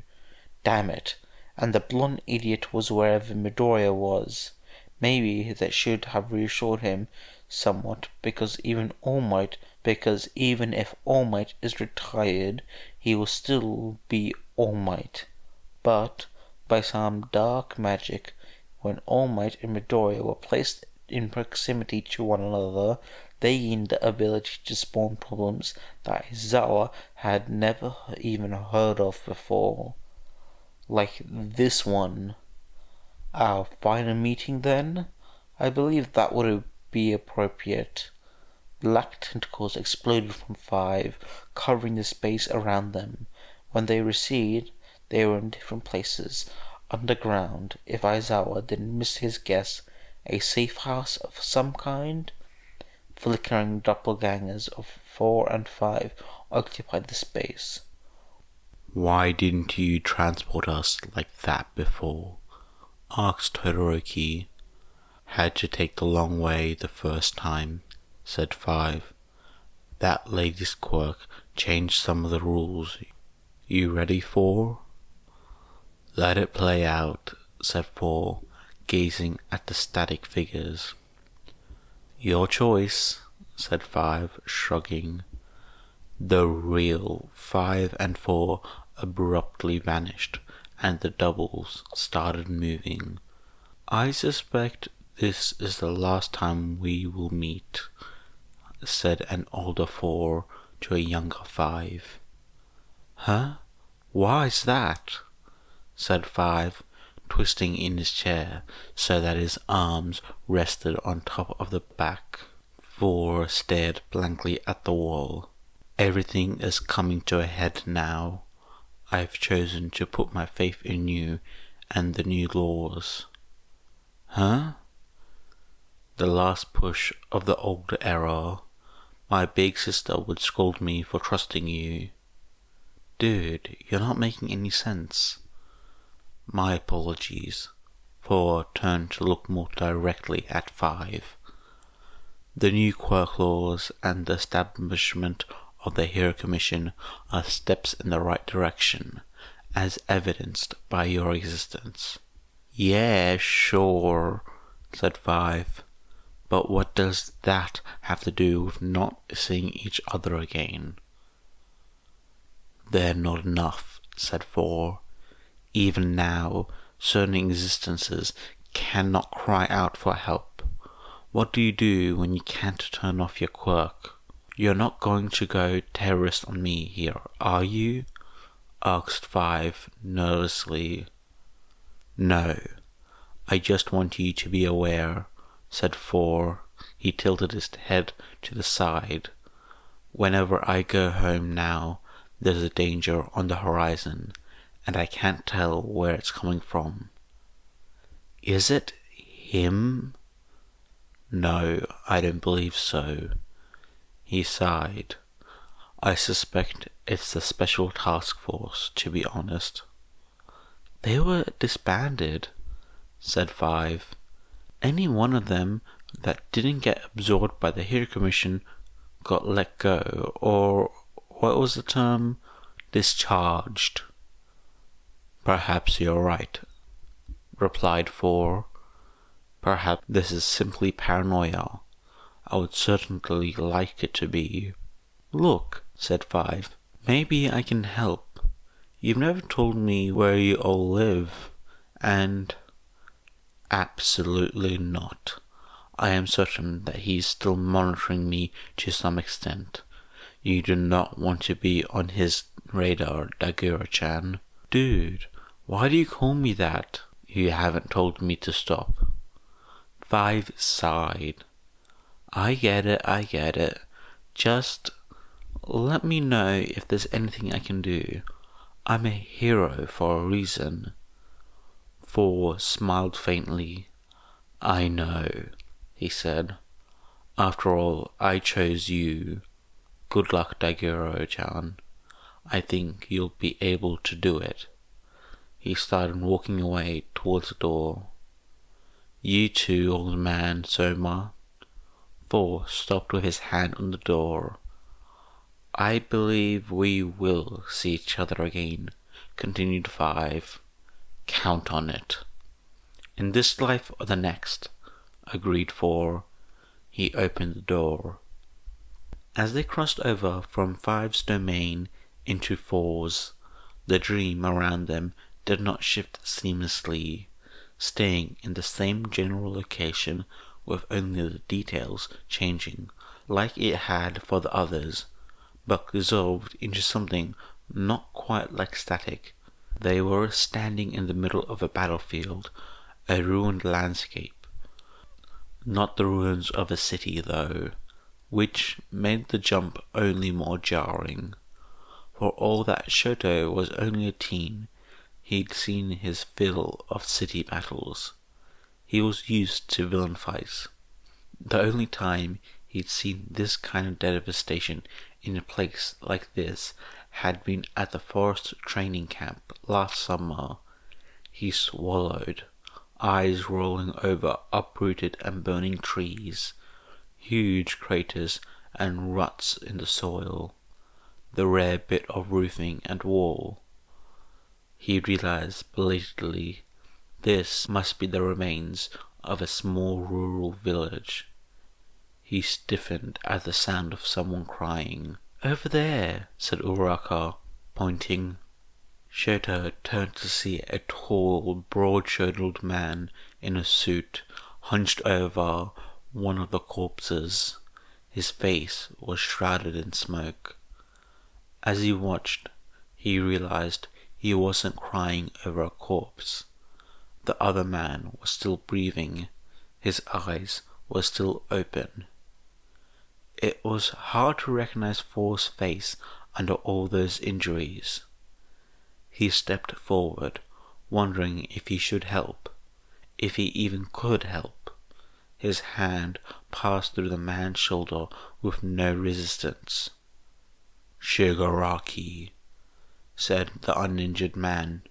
Damn it. And the blonde idiot was wherever Midoriya was. Maybe that should have reassured him somewhat, because even if All Might is retired, he will still be All Might. But, by some dark magic, when All Might and Midoriya were placed in proximity to one another, they gained the ability to spawn problems that Aizawa had never even heard of before. Like this one. Our final meeting, then? I believe that would be appropriate. Black tentacles exploded from 5, covering the space around them. When they receded, they were in different places. Underground, if Aizawa didn't miss his guess, a safe house of some kind. Flickering doppelgangers of 4 and 5 occupied the space. Why didn't you transport us like that before? Asked Todoroki. Had to take the long way the first time, said 5. That latest quirk changed some of the rules. You ready, 4? Let it play out, said 4, gazing at the static figures. Your choice, said 5, shrugging. The real 5 and 4 abruptly vanished, and the doubles started moving. I suspect this is the last time we will meet, said an older 4 to a younger 5. "Huh? Why's that?" said 5, twisting in his chair so that his arms rested on top of the back. 4 stared blankly at the wall. "Everything is coming to a head now. I've chosen to put my faith in you and the new laws." "Huh?" "The last push of the old era. My big sister would scold me for trusting you." "Dude, you're not making any sense." "My apologies." 4 turned to look more directly at 5. "The new quirk laws and the establishment of the Hero Commission are steps in the right direction, as evidenced by your existence." "Yeah, sure," said 5. "But what does that have to do with not seeing each other again?" "They're not enough," said 4. "Even now, certain existences cannot cry out for help. What do you do when you can't turn off your quirk?" "You're not going to go terrorist on me here, are you?" asked 5 nervously. "No, I just want you to be aware," said 4. He tilted his head to the side. "Whenever I go home now, there's a danger on the horizon, and I can't tell where it's coming from." "Is it him?" "No, I don't believe so." He sighed. "I suspect it's the Special Task Force, to be honest." "They were disbanded," said 5. "Any one of them that didn't get absorbed by the Hero Commission got let go, or what was the term? Discharged." "Perhaps you're right," replied 4. "Perhaps this is simply paranoia. I would certainly like it to be." "Look," said 5, "maybe I can help. You've never told me where you all live, and—" "Absolutely not. I am certain that he's still monitoring me to some extent. You do not want to be on his radar, Dagura-chan." "Dude, why do you call me that?" "You haven't told me to stop." 5 sighed. I get it. Just let me know if there's anything I can do. I'm a hero for a reason." 4 smiled faintly. "I know," he said. "After all, I chose you. Good luck, Daguro-chan. I think you'll be able to do it." He started walking away towards the door. "You too, old man, Soma." 4 stopped with his hand on the door. "I believe we will see each other again," continued 5. "Count on it." "In this life or the next," agreed 4. He opened the door. As they crossed over from 5's domain into 4's, the dream around them did not shift seamlessly, staying in the same general location with only the details changing, like it had for the others, but dissolved into something not quite like static. They were standing in the middle of a battlefield, a ruined landscape. Not the ruins of a city, though, which made the jump only more jarring. For all that Shoto was only a teen, he'd seen his fill of city battles. He was used to villain fights. The only time he'd seen this kind of devastation in a place like this had been at the forest training camp last summer. He swallowed, eyes rolling over uprooted and burning trees, huge craters and ruts in the soil, the rare bit of roofing and wall. He realized belatedly this must be the remains of a small rural village. He stiffened at the sound of someone crying. "Over there," said Uraraka, pointing. Shoto turned to see a tall, broad-shouldered man in a suit hunched over one of the corpses. His face was shrouded in smoke. As he watched, he realized he wasn't crying over a corpse. The other man was still breathing. His eyes were still open. It was hard to recognize Thor's face under all those injuries. He stepped forward, wondering if he should help, if he even could help. His hand passed through the man's shoulder with no resistance. "Shigaraki," said the uninjured man.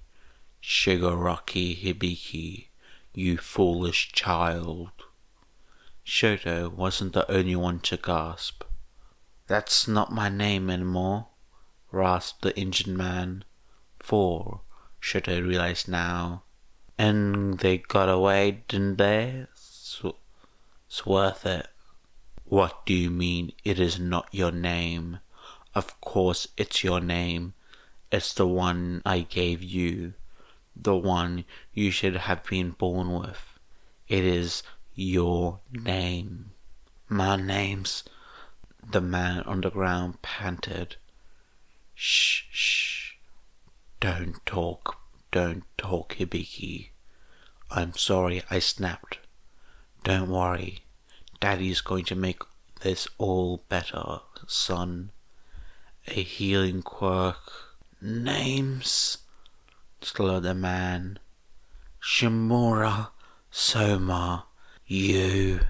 "Shigaraki Hibiki, you foolish child." Shoto wasn't the only one to gasp. "That's not my name anymore," rasped the injured man. "For," Shoto realized now, "and they got away, didn't they? It's worth it." "What do you mean it is not your name? Of course it's your name. It's the one I gave you. The one you should have been born with. It is your name." "My name's..." the man on the ground panted. Shh, shh. Don't talk, Hibiki. "I'm sorry I snapped. Don't worry. Daddy's going to make this all better, son. A healing quirk..." "Names..." slurred the man. "Shimura Soma, you..."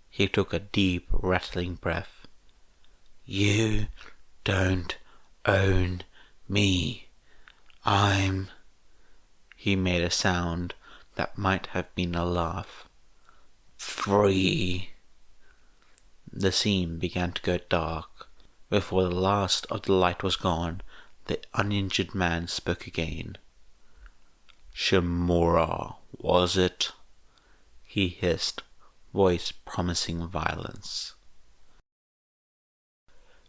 He took a deep, rattling breath. "You don't own me. I'm..." He made a sound that might have been a laugh. "Free." The scene began to go dark. Before the last of the light was gone, the uninjured man spoke again. "Shimura, was it?" he hissed, voice promising violence.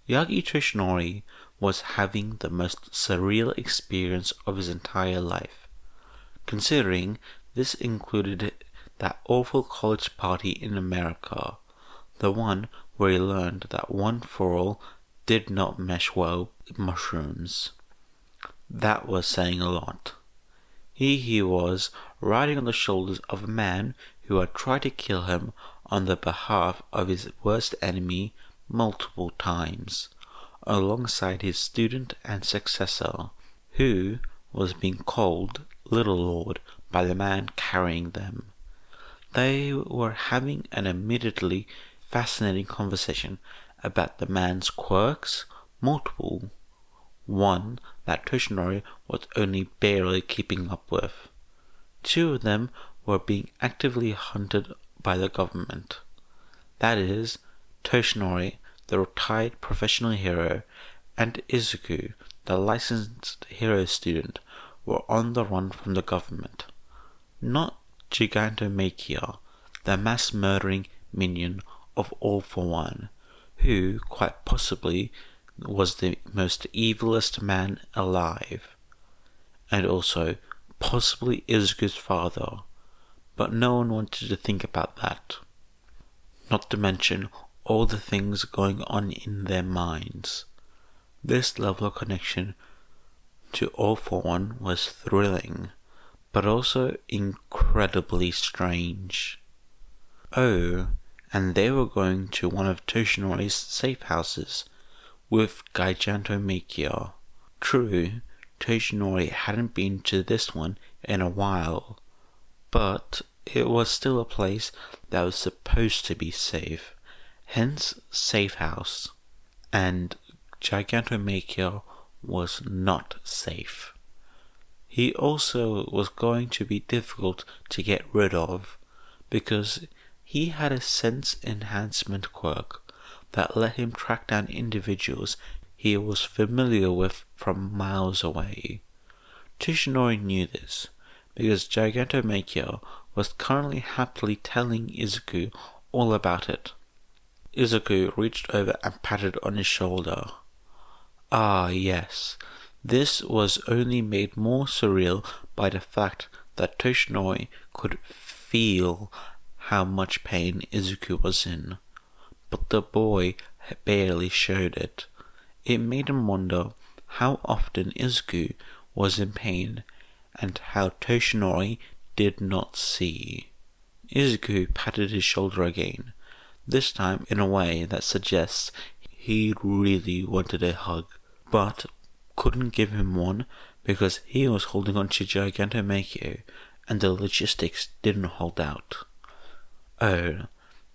Yagi Toshinori was having the most surreal experience of his entire life, considering this included that awful college party in America, the one where he learned that one for all did not mesh well with mushrooms. That was saying a lot. He was riding on the shoulders of a man who had tried to kill him on the behalf of his worst enemy multiple times, alongside his student and successor, who was being called Little Lord by the man carrying them. They were having an admittedly fascinating conversation about the man's quirks, multiple. One that Toshinori was only barely keeping up with. Two of them were being actively hunted by the government. That is, Toshinori, the retired professional hero, and Izuku, the licensed hero student, were on the run from the government. Not Gigantomachia, the mass-murdering minion of All for One, who, quite possibly, was the most evilest man alive, and also possibly Izuku's father, but no one wanted to think about that. Not to mention all the things going on in their minds. This level of connection to All for One was thrilling, but also incredibly strange. Oh, and they were going to one of Toshinori's safe houses with Gigantomachia. True, Toshinori hadn't been to this one in a while, but it was still a place that was supposed to be safe, hence safe house, and Gigantomachia was not safe. He also was going to be difficult to get rid of, because he had a sense enhancement quirk that let him track down individuals he was familiar with from miles away. Toshinori knew this, because Gigantomachia was currently happily telling Izuku all about it. Izuku reached over and patted on his shoulder. Ah, yes, this was only made more surreal by the fact that Toshinori could feel how much pain Izuku was in, but the boy barely showed it. It made him wonder how often Izuku was in pain and how Toshinori did not see. Izuku patted his shoulder again, this time in a way that suggests he really wanted a hug, but couldn't give him one because he was holding on to Gigantomachia and the logistics didn't hold out. Oh,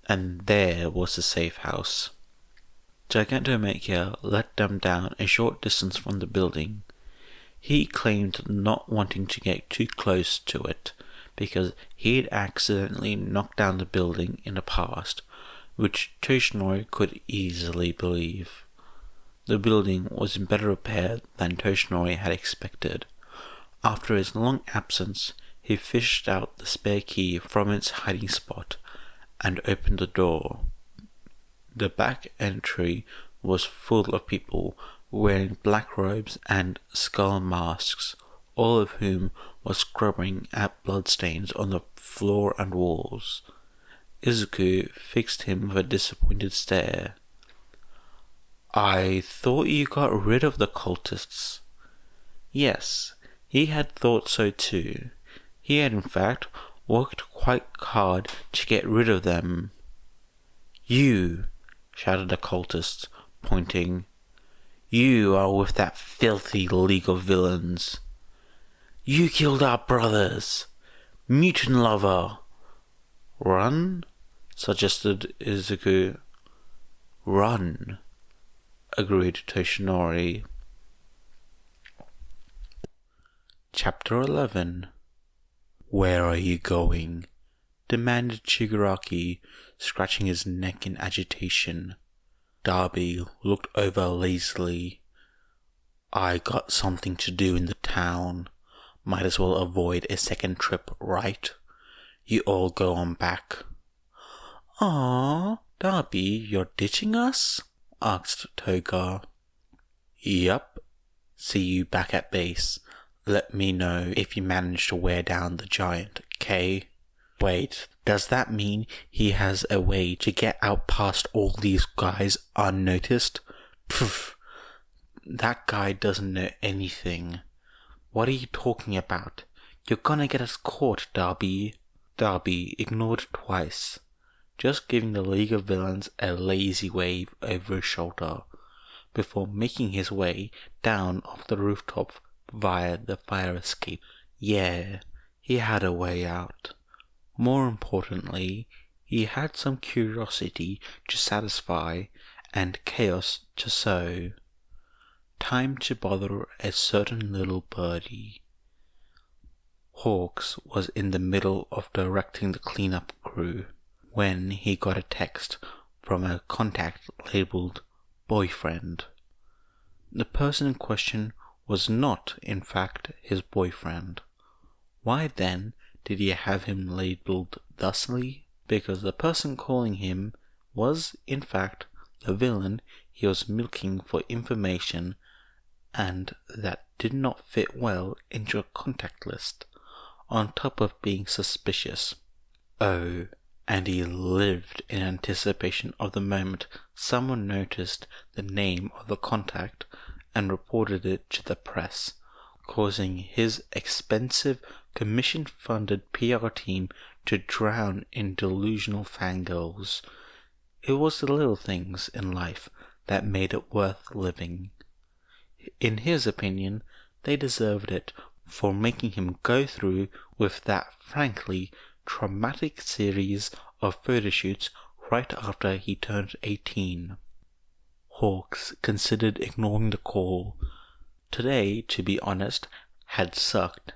and there was the safe house. Gigantomachia let them down a short distance from the building. He claimed not wanting to get too close to it because he had accidentally knocked down the building in the past, which Toshinori could easily believe. The building was in better repair than Toshinori had expected. After his long absence, he fished out the spare key from its hiding spot and opened the door. The back entry was full of people wearing black robes and skull masks, all of whom were scrubbing at bloodstains on the floor and walls. Izuku fixed him with a disappointed stare. "I thought you got rid of the cultists." Yes, he had thought so too. He had in fact worked quite hard to get rid of them. "You!" shouted the cultist, pointing. "You are with that filthy league of villains. You killed our brothers! Mutant lover!" "Run?" suggested Izuku. "Run," agreed Toshinori. Chapter 11. "Where are you going?" demanded Shigaraki, scratching his neck in agitation. Darby looked over lazily. "I got something to do in the town. Might as well avoid a second trip, right? You all go on back." "Aww, Darby, you're ditching us?" asked Toga. "Yup. See you back at base. Let me know if you manage to wear down the giant, K." "Wait, does that mean he has a way to get out past all these guys unnoticed?" "Pfft, that guy doesn't know anything. What are you talking about? You're gonna get us caught, Darby." Darby ignored twice, just giving the League of Villains a lazy wave over his shoulder, before making his way down off the rooftop via the fire escape. Yeah, he had a way out. More importantly, he had some curiosity to satisfy and chaos to sow. Time to bother a certain little birdie. Hawks was in the middle of directing the cleanup crew when he got a text from a contact labeled boyfriend. The person in question was not, in fact, his boyfriend. Why then did he have him labeled thusly? Because the person calling him was, in fact, the villain he was milking for information, and that did not fit well into a contact list, on top of being suspicious. Oh, and he lived in anticipation of the moment someone noticed the name of the contact and reported it to the press, causing his expensive commission-funded PR team to drown in delusional fangirls. It was the little things in life that made it worth living. In his opinion, they deserved it for making him go through with that frankly traumatic series of photoshoots right after he turned 18. Hawks considered ignoring the call. Today, to be honest, had sucked.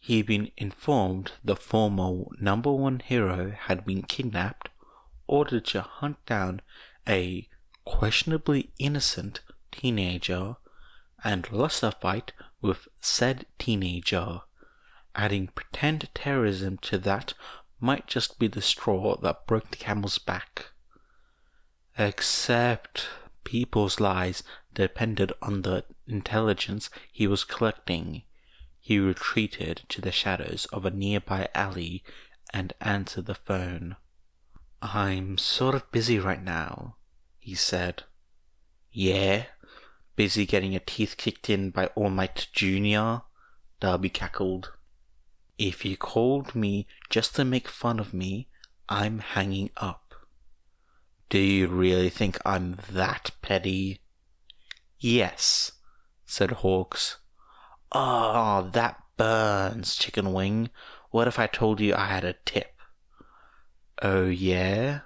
He'd been informed the former number one hero had been kidnapped, ordered to hunt down a questionably innocent teenager, and lost a fight with said teenager. Adding pretend terrorism to that might just be the straw that broke the camel's back. Except people's lives depended on the intelligence he was collecting. He retreated to the shadows of a nearby alley and answered the phone. "I'm sort of busy right now," he said. "Yeah? Busy getting your teeth kicked in by All Might Jr.? Darby cackled. If you called me just to make fun of me, I'm hanging up. Do you really think I'm that petty? Yes, said Hawks. Oh, that burns, Chicken Wing. What if I told you I had a tip? Oh yeah?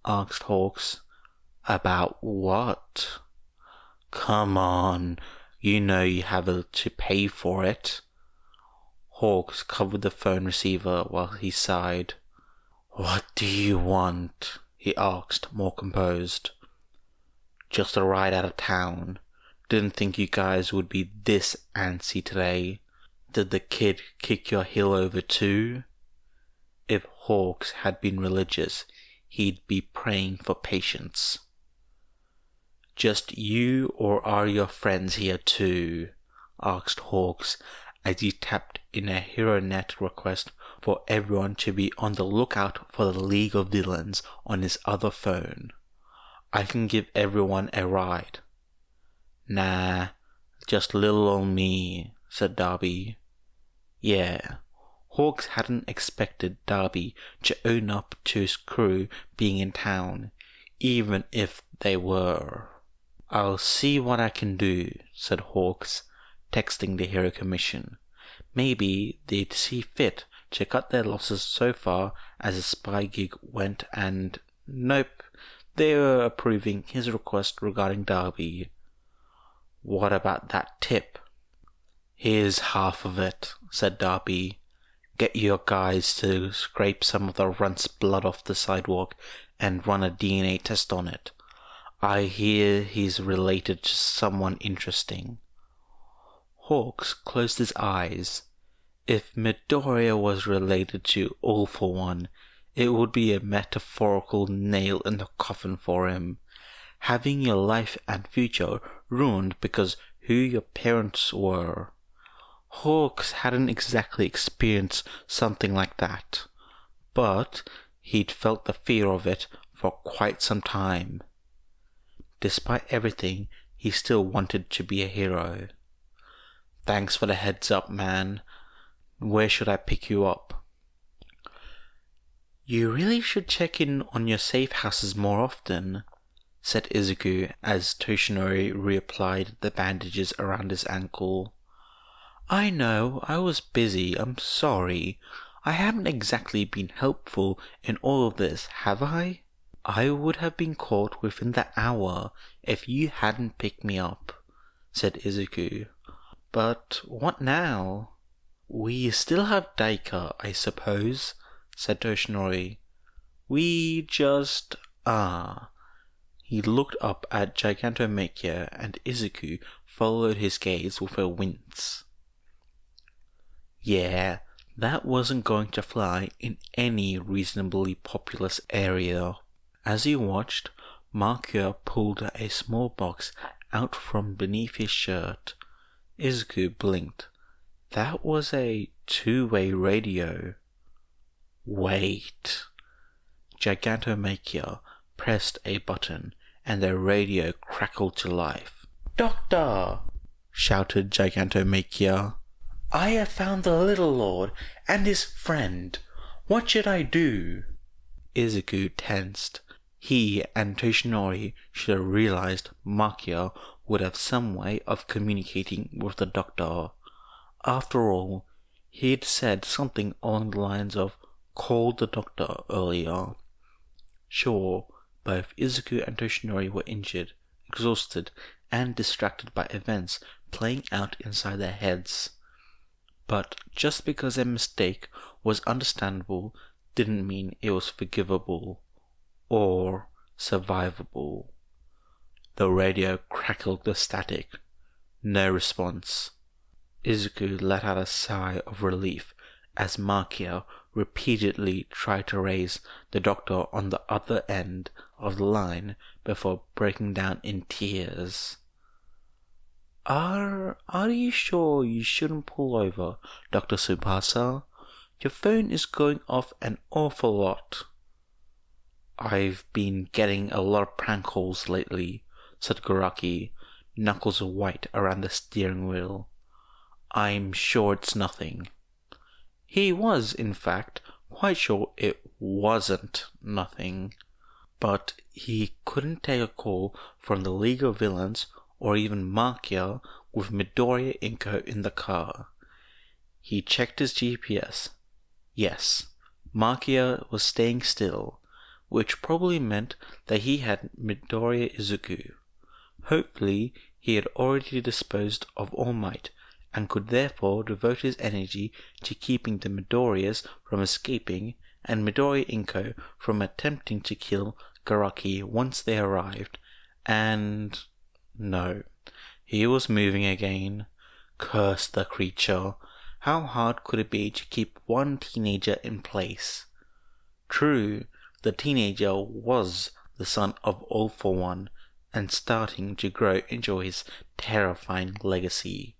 Asked Hawks. About what? Come on, you know you have to pay for it. Hawks covered the phone receiver while he sighed. What do you want? He asked, more composed. Just a ride out of town. Didn't think you guys would be this antsy today. Did the kid kick your heel over too? If Hawks had been religious, he'd be praying for patience. Just you, or are your friends here too? Asked Hawks as he tapped in a HeroNet request for everyone to be on the lookout for the League of Villains on his other phone. I can give everyone a ride. Nah, just little old me, said Darby. Yeah, Hawks hadn't expected Darby to own up to his crew being in town, even if they were. I'll see what I can do, said Hawks, texting the Hero Commission. Maybe they'd see fit to cut their losses so far as the spy gig went, and nope, they were approving his request regarding Darby. What about that tip? Here's half of it, said Darby. Get your guys to scrape some of the runt's blood off the sidewalk and run a DNA test on it. I hear he's related to someone interesting. Hawks closed his eyes. If Midoriya was related to All for One, it would be a metaphorical nail in the coffin for him. Having your life and future ruined because who your parents were. Hawks hadn't exactly experienced something like that, but he'd felt the fear of it for quite some time. Despite everything, he still wanted to be a hero. Thanks for the heads up, man. Where should I pick you up? You really should check in on your safe houses more often, said Izuku as Toshinori reapplied the bandages around his ankle. I know, I was busy, I'm sorry. I haven't exactly been helpful in all of this, have I? I would have been caught within the hour if you hadn't picked me up, said Izuku. But what now? We still have Daika, I suppose, said Toshinori. We just... He looked up at Gigantomachia, and Izuku followed his gaze with a wince. Yeah, that wasn't going to fly in any reasonably populous area. As he watched, Markia pulled a small box out from beneath his shirt. Izuku blinked. That was a two-way radio. Wait. Gigantomachia pressed a button, and the radio crackled to life. Doctor! Shouted Gigantomachia. I have found the Little Lord and his friend. What should I do? Izuku tensed. He and Toshinori should have realized Markia would have some way of communicating with the doctor. After all, he'd said something along the lines of call the doctor earlier. Sure, both Izuku and Toshinori were injured, exhausted, and distracted by events playing out inside their heads. But just because a mistake was understandable didn't mean it was forgivable or survivable. The radio crackled the static. No response. Izuku let out a sigh of relief as Markia repeatedly tried to raise the doctor on the other end of the line before breaking down in tears. Are you sure you shouldn't pull over, Dr. Tsubasa? Your phone is going off an awful lot. I've been getting a lot of prank calls lately, said Garaki, knuckles white around the steering wheel. "I'm sure it's nothing." He was, in fact, quite sure it wasn't nothing. But he couldn't take a call from the League of Villains or even Makia with Midoriya Izuku in the car. He checked his GPS. Yes, Makia was staying still, which probably meant that he had Midoriya Izuku. Hopefully, he had already disposed of All Might and could therefore devote his energy to keeping the Midoriyas from escaping and Midoriya Izuku from attempting to kill Garaki once they arrived. And no, he was moving again. Curse the creature. How hard could it be to keep one teenager in place? True, the teenager was the son of All for One and starting to grow into his terrifying legacy.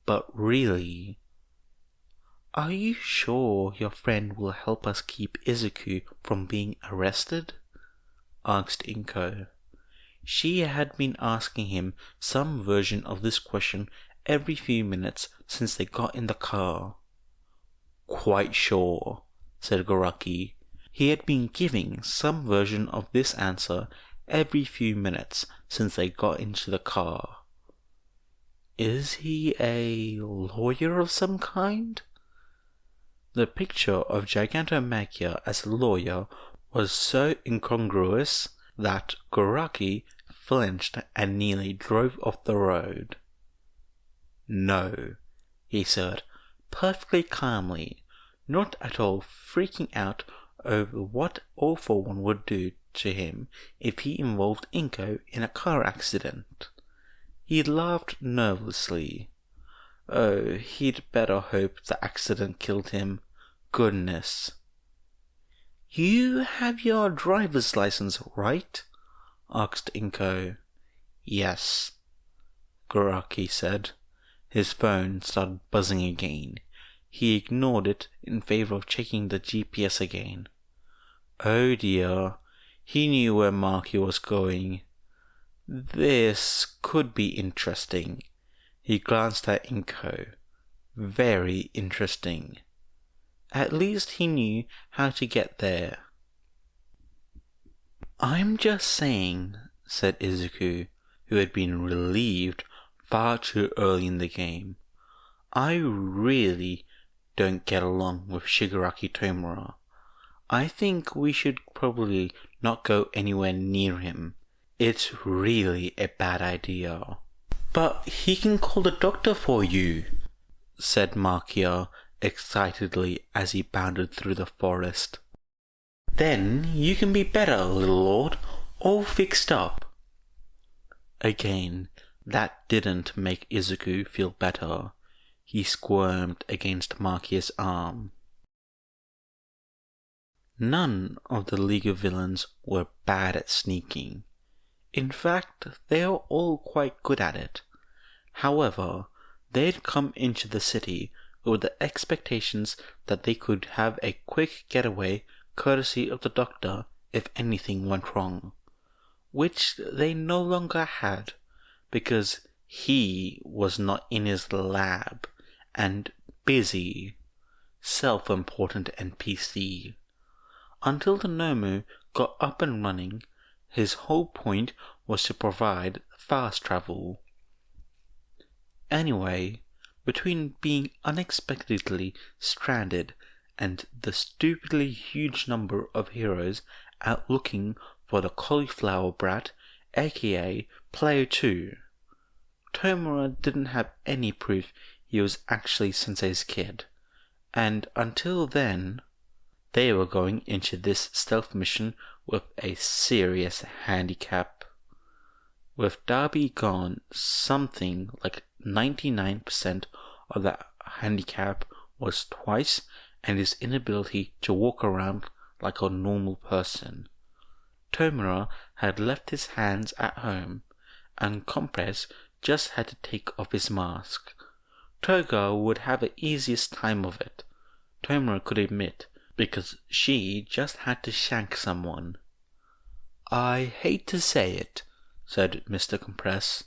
But really, "Are you sure your friend will help us keep Izuku from being arrested?" asked Inko. She had been asking him some version of this question every few minutes since they got in the car. "Quite sure," said Garaki. He had been giving some version of this answer every few minutes since they got into the car. "Is he a lawyer of some kind?" The picture of Gigantomachia as a lawyer was so incongruous that Garaki flinched and nearly drove off the road. "No," he said, perfectly calmly, not at all freaking out over what All for One would do to him if he involved Inko in a car accident. He laughed nervously. Oh, he'd better hope the accident killed him. Goodness. "You have your driver's license, right?" asked Inko. "Yes," Garaki said. His phone started buzzing again. He ignored it in favor of checking the GPS again. Oh dear, he knew where Maki was going. This could be interesting. He glanced at Inko. Very interesting. At least he knew how to get there. "I'm just saying," said Izuku, who had been relieved far too early in the game. "I really don't get along with Shigaraki Tomura. I think we should probably not go anywhere near him. It's really a bad idea." "But he can call the doctor for you," said Makia excitedly as he bounded through the forest. "Then you can be better, little lord, all fixed up." Again, that didn't make Izuku feel better. He squirmed against Makia's arm. None of the League of Villains were bad at sneaking. In fact, they were all quite good at it. However, they'd come into the city with the expectations that they could have a quick getaway courtesy of the doctor if anything went wrong, which they no longer had because he was not in his lab and busy, self-important NPC. Until the Nomu got up and running, his whole point was to provide fast travel. Anyway, between being unexpectedly stranded and the stupidly huge number of heroes out looking for the cauliflower brat, aka Player 2, Tomura didn't have any proof he was actually Sensei's kid, and until then, they were going into this stealth mission with a serious handicap. With Darby gone, something like 99% of that handicap was twice and his inability to walk around like a normal person. Tomura had left his hands at home, and Compress just had to take off his mask. Toga would have the easiest time of it, Tomura could admit, because she just had to shank someone. "I hate to say it," said Mr. Compress,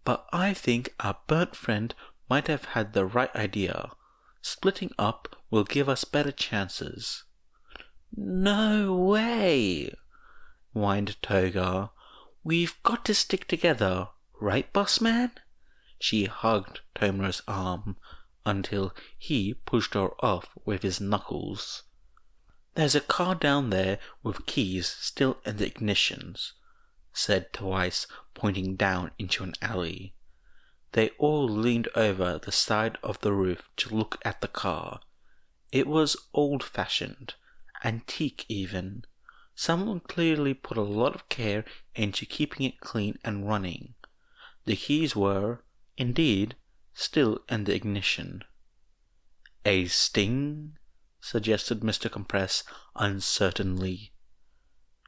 but I think our burnt friend might have had the right idea. Splitting up will give us better chances." "No way," whined Toga. "We've got to stick together, right, boss man?" She hugged Tomura's arm until he pushed her off with his knuckles. "There's a car down there with keys still in the ignitions," said Twice, pointing down into an alley. They all leaned over the side of the roof to look at the car. It was old-fashioned, antique even. Someone clearly put a lot of care into keeping it clean and running. The keys were, indeed, still in the ignition. "A sting?" suggested Mr. Compress uncertainly.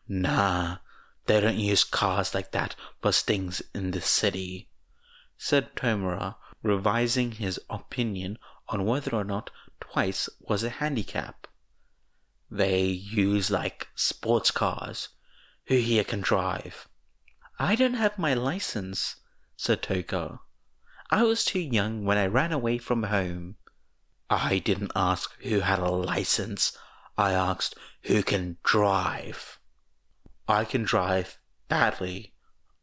"Nah, they don't use cars like that for stings in this city," said Tomura, revising his opinion on whether or not Twice was a handicap. "They use like sports cars. Who here can drive?" "I don't have my license," said Toga. "I was too young when I ran away from home." "I didn't ask who had a license. I asked who can drive." "I can drive badly.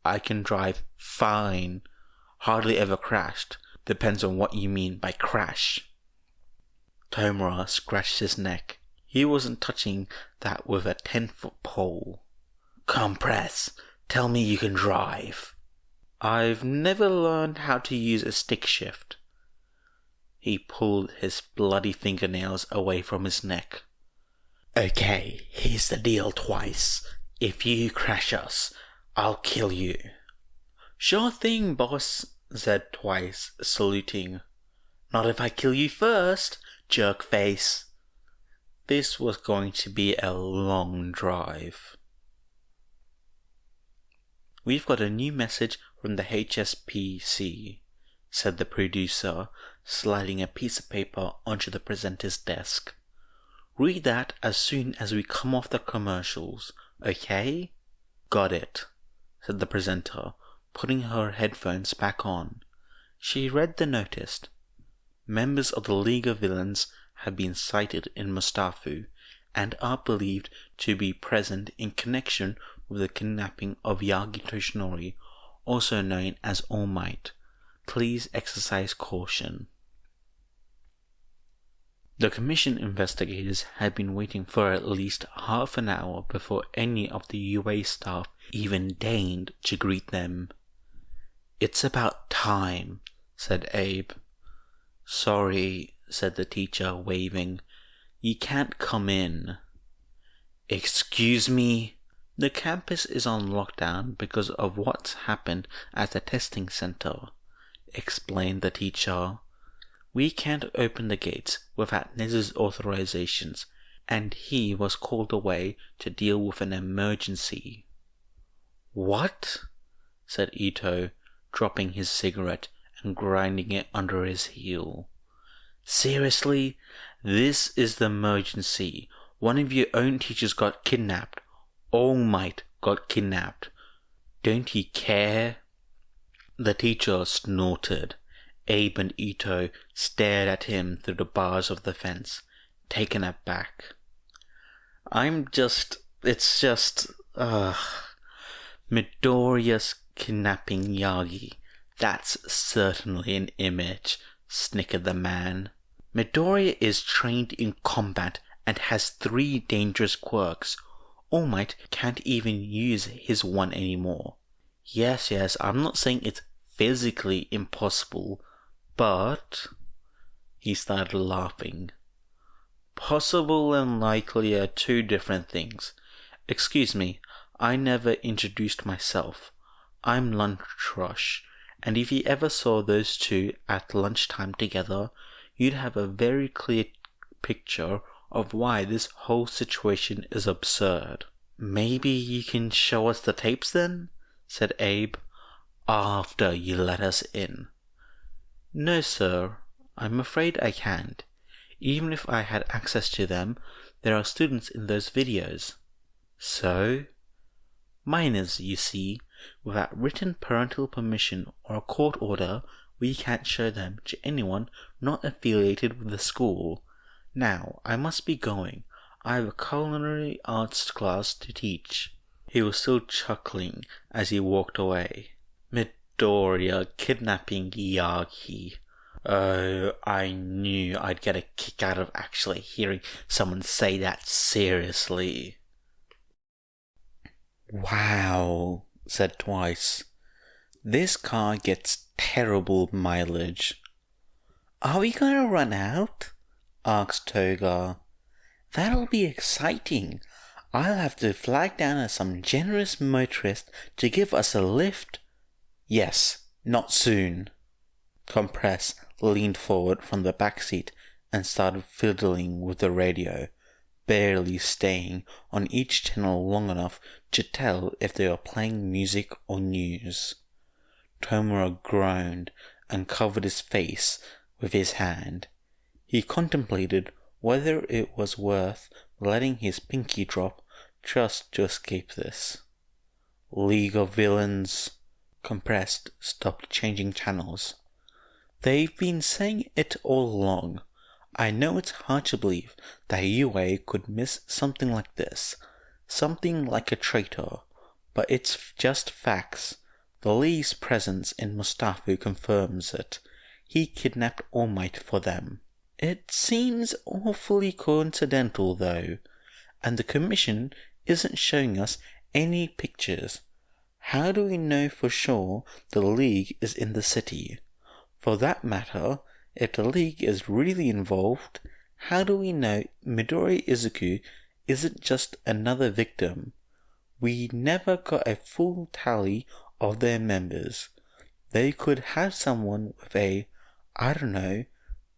I can drive fine. Hardly ever crashed. Depends on what you mean by crash." Tomura scratched his neck. He wasn't touching that with a 10-foot pole. "Compress, tell me you can drive." "I've never learned how to use a stick shift." He pulled his bloody fingernails away from his neck. "Okay, here's the deal, Twice. If you crash us, I'll kill you." "Sure thing, boss," said Twice, saluting. "Not if I kill you first, jerk face." This was going to be a long drive. "We've got a new message from the HSPC," said the producer, sliding a piece of paper onto the presenter's desk. "Read that as soon as we come off the commercials, okay?" "Got it," said the presenter, putting her headphones back on. She read the notice. Members of the League of Villains have been sighted in Mustafu and are believed to be present in connection with the kidnapping of Yagi Toshinori, also known as All Might. Please exercise caution. The commission investigators had been waiting for at least half an hour before any of the UA staff even deigned to greet them. "It's about time," said Abe. "Sorry," said the teacher, waving. "You can't come in." "Excuse me?" "The campus is on lockdown because of what's happened at the testing center," explained the teacher. "We can't open the gates without Nez's authorizations, and he was called away to deal with an emergency." "What?" said Ito, dropping his cigarette and grinding it under his heel. "Seriously? This is the emergency. One of your own teachers got kidnapped. All Might got kidnapped. Don't you care?" The teacher snorted. Abe and Ito stared at him through the bars of the fence, taken aback. It's just, Midoriya's kidnapping Yagi. That's certainly an image, snickered the man. "Midoriya is trained in combat and has 3 dangerous quirks. All Might can't even use his one anymore." Yes, I'm not saying it's physically impossible, but... He started laughing. "Possible and likely are 2 different things. Excuse me, I never introduced myself. I'm Lunch Rush, and if you ever saw those 2 at lunchtime together, you'd have a very clear picture of why this whole situation is absurd." "Maybe you can show us the tapes then?" said Abe. "After you let us in." "No, sir. I'm afraid I can't. Even if I had access to them, there are students in those videos." "So?" "Minors, you see. Without written parental permission or a court order, we can't show them to anyone not affiliated with the school. Now, I must be going. I have a culinary arts class to teach." He was still chuckling as he walked away. Midoriya kidnapping Yagi. Oh, I knew I'd get a kick out of actually hearing someone say that seriously. "Wow," said Twice. "This car gets terrible mileage." "Are we gonna run out?" asked Toga. "That'll be exciting. I'll have to flag down some generous motorist to give us a lift." "Yes, not soon." Compress leaned forward from the back seat and started fiddling with the radio, barely staying on each channel long enough to tell if they were playing music or news. Tomura groaned and covered his face with his hand. He contemplated whether it was worth letting his pinky drop just to escape this. "League of Villains." Compressed stopped changing channels. "They've been saying it all along. I know it's hard to believe that UA could miss something like this, something like a traitor, but it's just facts. The League's presence in Mustafa confirms it. He kidnapped All Might for them. It seems awfully coincidental though, and the Commission isn't showing us any pictures. How do we know for sure the League is in the city? For that matter, if the League is really involved, how do we know Midoriya Izuku isn't just another victim? We never got a full tally of their members. They could have someone with a, I don't know,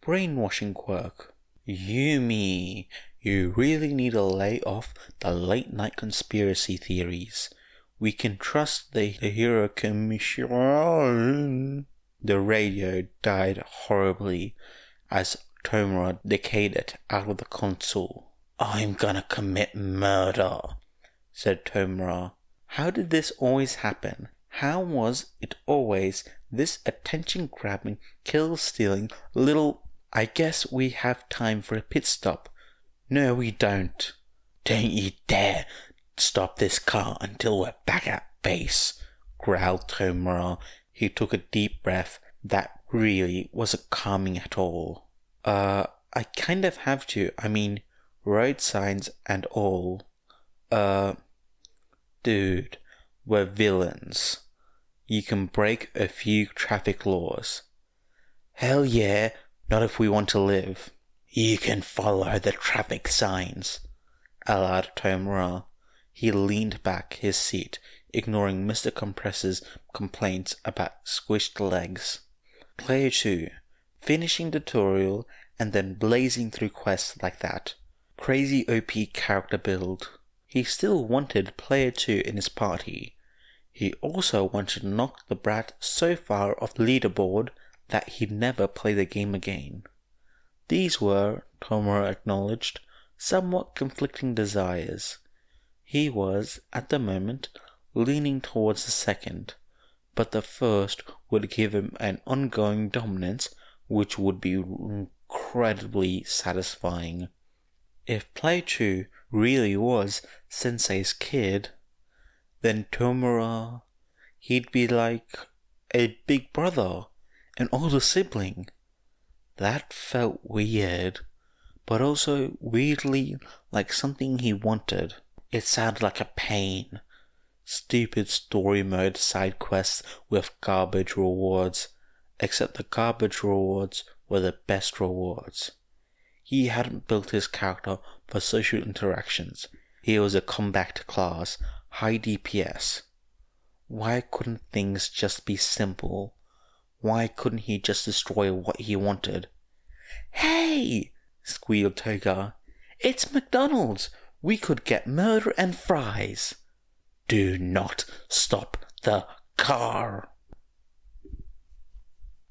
brainwashing quirk." "Yumi, you really need to lay off the late night conspiracy theories. We can trust the Hero Commission." The radio died horribly as Tomura decayed out of the console. "I'm gonna commit murder," said Tomura. How did this always happen? How was it always this attention-grabbing, kill-stealing little... "I guess we have time for a pit stop." "No, we don't." "Don't you dare stop this car until we're back at base," growled Tomura. He took a deep breath that really wasn't calming at all. I kind of have to. I mean, road signs and all." Dude, we're villains. You can break a few traffic laws." "Hell yeah, not if we want to live." "You can follow the traffic signs," allowed Tomura. He leaned back his seat, ignoring Mr. Compress's complaints about squished legs. Player 2, finishing tutorial and then blazing through quests like that. Crazy OP character build. He still wanted Player 2 in his party. He also wanted to knock the brat so far off the leaderboard that he'd never play the game again. These were, Tomura acknowledged, somewhat conflicting desires. He was, at the moment, leaning towards the second, but the first would give him an ongoing dominance which would be incredibly satisfying. If Play 2 really was Sensei's kid, then Tomura, he'd be like a big brother, an older sibling. That felt weird, but also weirdly like something he wanted. It sounded like a pain. Stupid story mode side quests with garbage rewards, except the garbage rewards were the best rewards. He hadn't built his character for social interactions. He was a combat class, high DPS. Why couldn't things just be simple? Why couldn't he just destroy what he wanted? "Hey!" squealed Toga. "It's McDonald's! We could get murder and fries!" "Do not stop the car!"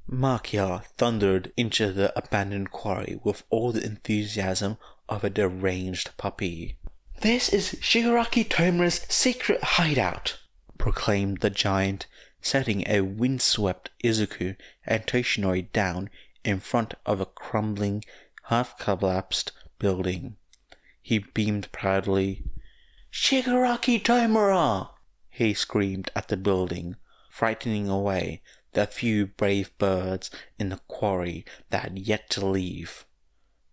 Makia thundered into the abandoned quarry with all the enthusiasm of a deranged puppy. "This is Shigaraki Tomura's secret hideout," proclaimed the giant, setting a windswept Izuku and Toshinori down in front of a crumbling, half-collapsed building. He beamed proudly. "Shigaraki Tomura!" he screamed at the building, frightening away the few brave birds in the quarry that had yet to leave.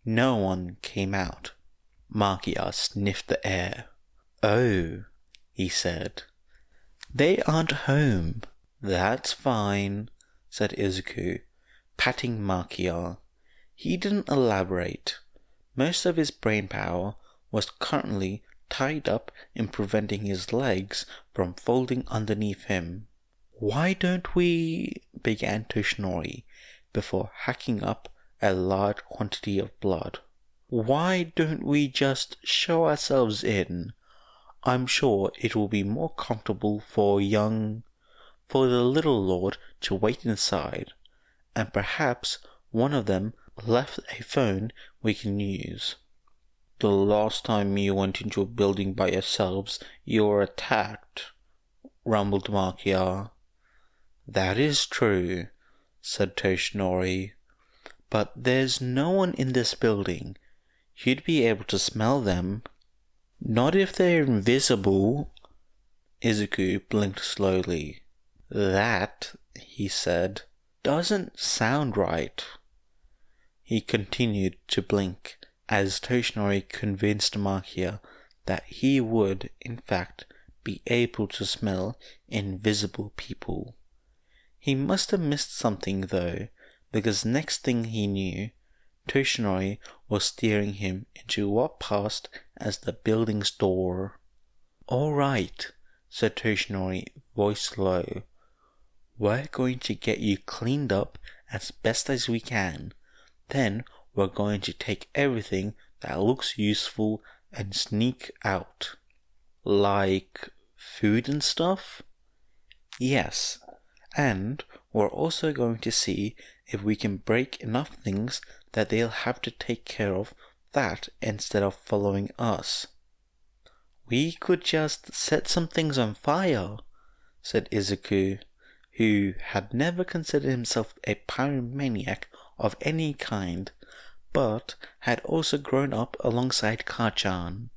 No one came out. Makia sniffed the air. "Oh," he said. "They aren't home." "That's fine," said Izuku, patting Makia. He didn't elaborate. Most of his brain power was currently tied up in preventing his legs from folding underneath him. "Why don't we—" began Toshinori, before hacking up a large quantity of blood. "Why don't we just show ourselves in? I'm sure it will be more comfortable for the little lord to wait inside, and perhaps one of them left a phone we can use." "The last time you went into a building by yourselves, you were attacked," rumbled Makia. "That is true," said Toshinori. "But there's no one in this building. You'd be able to smell them." "Not if they're invisible." Izuku blinked slowly. "That," he said, "doesn't sound right." He continued to blink as Toshinori convinced Makia that he would, in fact, be able to smell invisible people. He must have missed something, though, because next thing he knew, Toshinori was steering him into what passed as the building's door. "All right," said Toshinori, voice low. "We're going to get you cleaned up as best as we can. Then we're going to take everything that looks useful and sneak out." "Like food and stuff?" "Yes, and we're also going to see if we can break enough things that they'll have to take care of that instead of following us." "We could just set some things on fire," said Izuku, who had never considered himself a pyromaniac of any kind, but had also grown up alongside Kachan.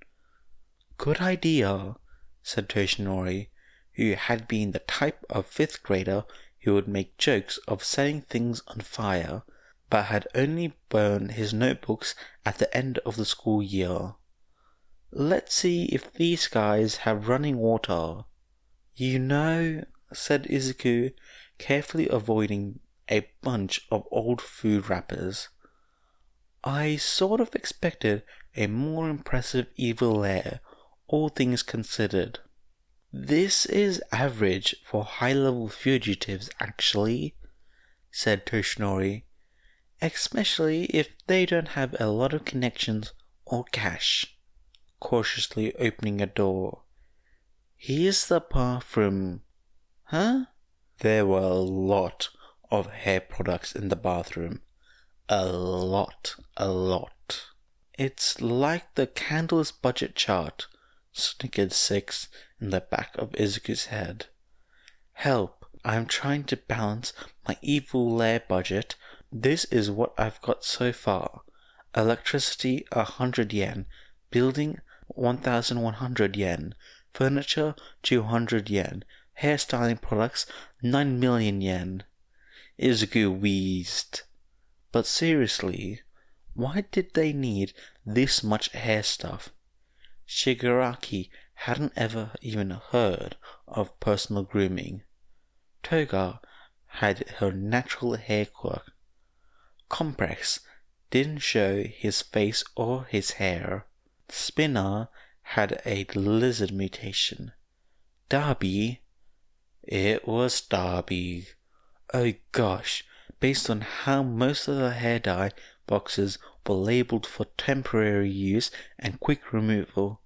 "Good idea," said Toshinori, who had been the type of 5th grader who would make jokes of setting things on fire, but had only burned his notebooks at the end of the school year. "Let's see if these guys have running water." "You know," said Izuku, carefully avoiding a bunch of old food wrappers, "I sort of expected a more impressive evil lair, all things considered." "This is average for high-level fugitives, actually," said Toshinori, "especially if they don't have a lot of connections or cash," cautiously opening a door. "Here's the bathroom." "Huh?" There were a lot of hair products in the bathroom. A lot. "It's like the candle's budget chart," snickered Six in the back of Izuku's head. "Help, I'm trying to balance my evil lair budget. This is what I've got so far. Electricity 100 yen, building 1,100 yen, furniture 200 yen, hairstyling products 9 million yen. Izuku wheezed. But seriously, why did they need this much hair stuff? Shigaraki hadn't ever even heard of personal grooming. Toga had her natural hair quirk. Compress didn't show his face or his hair. Spinner had a lizard mutation. Darby, it was Darby. Oh gosh, based on how most of the hair dye boxes were labeled for temporary use and quick removal.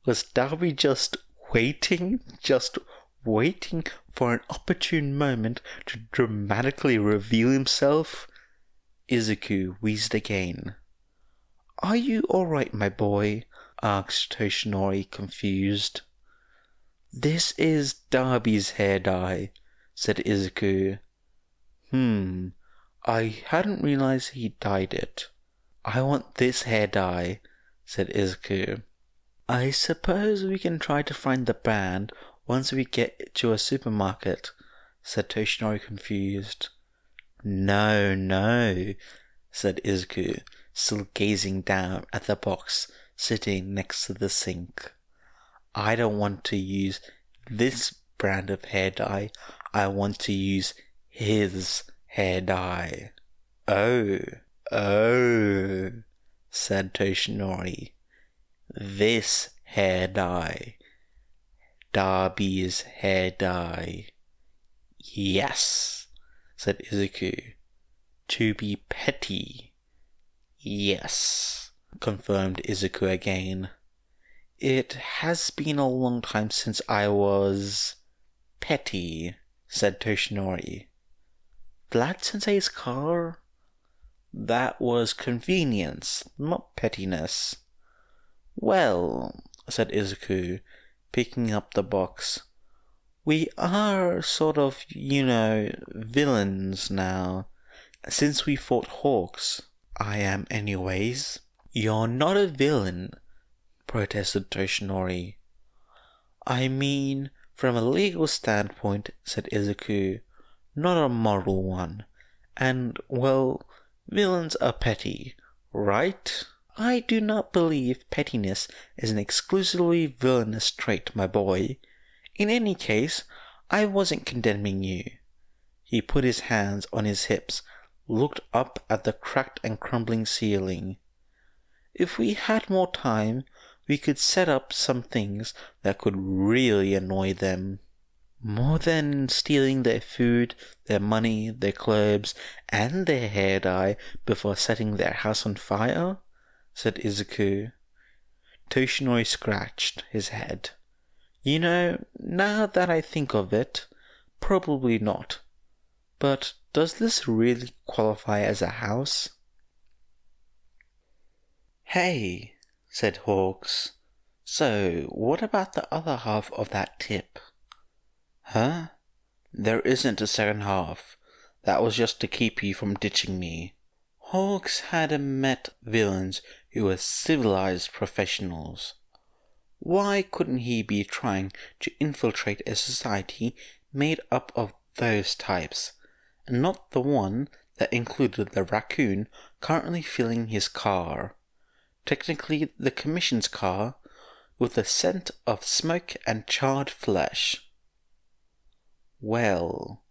Was Darby just waiting for an opportune moment to dramatically reveal himself? Izuku wheezed again. "Are you alright, my boy?" asked Toshinori, confused. This is Darby's hair dye, said Izuku. I hadn't realized he dyed it. I want this hair dye, said Izuku. I suppose we can try to find the brand once we get to a supermarket, said Toshinori, confused. No, said Izuku, still gazing down at the box sitting next to the sink. I don't want to use this brand of hair dye. I want to use his hair dye. Oh, said Toshinori. This hair dye. Darby's hair dye. Yes, said Izuku. To be petty. Yes, confirmed Izuku again. It has been a long time since I was petty, said Toshinori. Glad-sensei's car? That was convenience, not pettiness. Well, said Izuku, picking up the box, we are sort of, villains now, since we fought Hawks. I am anyways. You're not a villain, protested Toshinori. I mean, from a legal standpoint, said Izuku, not a moral one. And, well, villains are petty, right? I do not believe pettiness is an exclusively villainous trait, my boy. In any case, I wasn't condemning you. He put his hands on his hips, looked up at the cracked and crumbling ceiling. If we had more time, we could set up some things that could really annoy them. More than stealing their food, their money, their clothes, and their hair dye before setting their house on fire, said Izuku. Toshinori scratched his head. Now that I think of it, probably not. But does this really qualify as a house? Hey, said Hawks. So, what about the other half of that tip? Huh? There isn't a second half. That was just to keep you from ditching me. Hawks had met villains who were civilized professionals. Why couldn't he be trying to infiltrate a society made up of those types, and not the one that included the raccoon currently filling his car? Technically the Commission's car, with the scent of smoke and charred flesh. Well,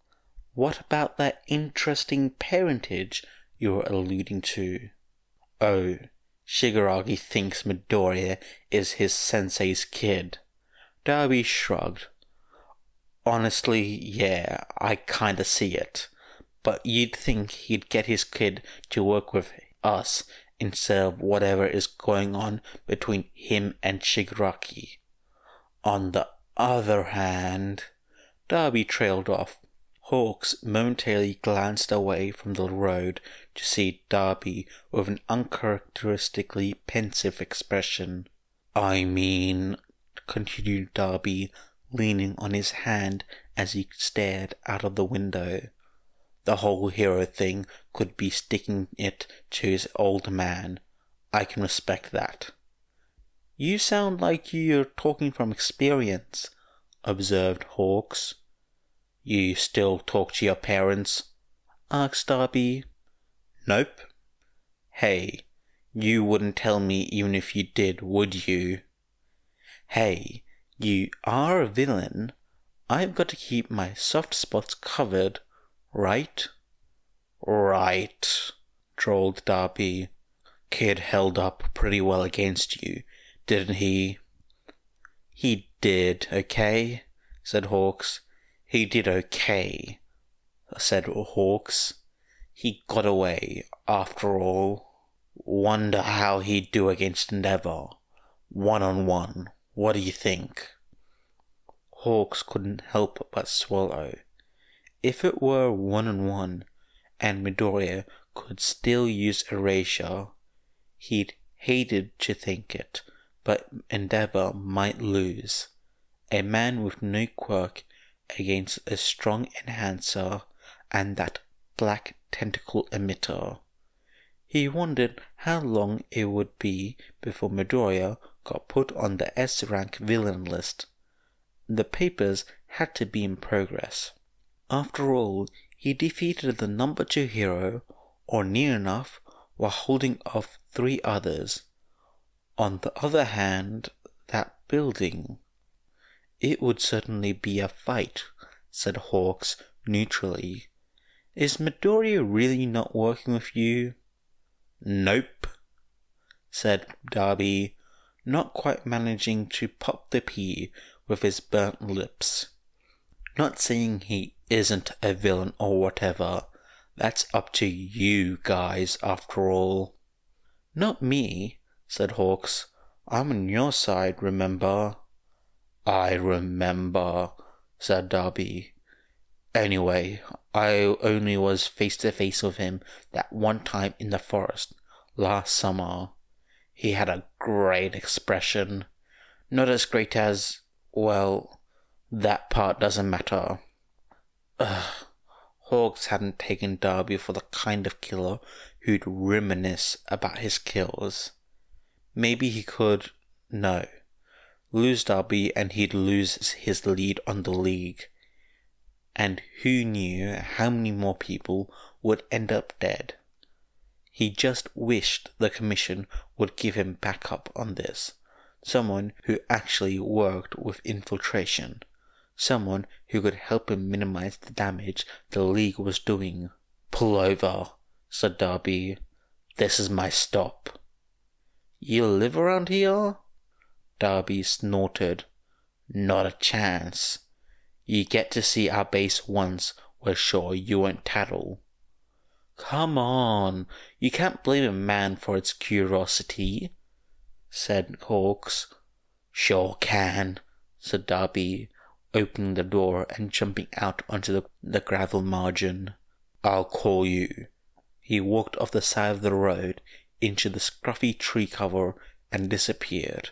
what about that interesting parentage you were alluding to? Oh, Shigaraki thinks Midoriya is his sensei's kid. Darby shrugged. Honestly, yeah, I kinda see it. But you'd think he'd get his kid to work with us instead of whatever is going on between him and Shigaraki. On the other hand, Darby trailed off. Hawks momentarily glanced away from the road to see Darby with an uncharacteristically pensive expression. I mean, continued Darby, leaning on his hand as he stared out of the window. The whole hero thing could be sticking it to his old man. I can respect that. You sound like you're talking from experience, observed Hawks. You still talk to your parents? Asked Darby. Nope. Hey, you wouldn't tell me even if you did, would you? Hey, you are a villain. I've got to keep my soft spots covered, right? Right, drawled Darby. Kid held up pretty well against you, didn't he? He did, okay, said Hawks. He did okay, said Hawks. He got away, after all. Wonder how he'd do against Endeavor. 1-on-1. What do you think? Hawks couldn't help but swallow. If it were 1-on-1, and Midoriya could still use Erasure, he'd hated to think it, but Endeavor might lose. a man with no quirk against a strong enhancer and that black tentacle emitter. He wondered how long it would be before Midoriya got put on the S-rank villain list. The papers had to be in progress. After all, he defeated the number 2 hero, or near enough, while holding off 3 others. On the other hand, that building... It would certainly be a fight, said Hawks neutrally. Is Midoriya really not working with you? Nope, said Darby, not quite managing to pop the P with his burnt lips. Not saying he isn't a villain or whatever. That's up to you guys, after all. Not me, said Hawks. I'm on your side, remember? I remember, said Darby. Anyway, I only was face to face with him that one time in the forest, last summer. He had a great expression. Not as great as, well, that part doesn't matter. Hawks hadn't taken Darby for the kind of killer who'd reminisce about his kills. Maybe he could, no, lose Darby and he'd lose his lead on the league. And who knew how many more people would end up dead. He just wished the Commission would give him backup on this. Someone who actually worked with infiltration. Someone who could help him minimize the damage the League was doing. Pull over, said Darby. This is my stop. You live around here? Darby snorted. Not a chance. You get to see our base once, we're sure you won't tattle. Come on, you can't blame a man for its curiosity, said Hawks. Sure can, said Darby, opening the door and jumping out onto the gravel margin. I'll call you. He walked off the side of the road into the scruffy tree cover and disappeared.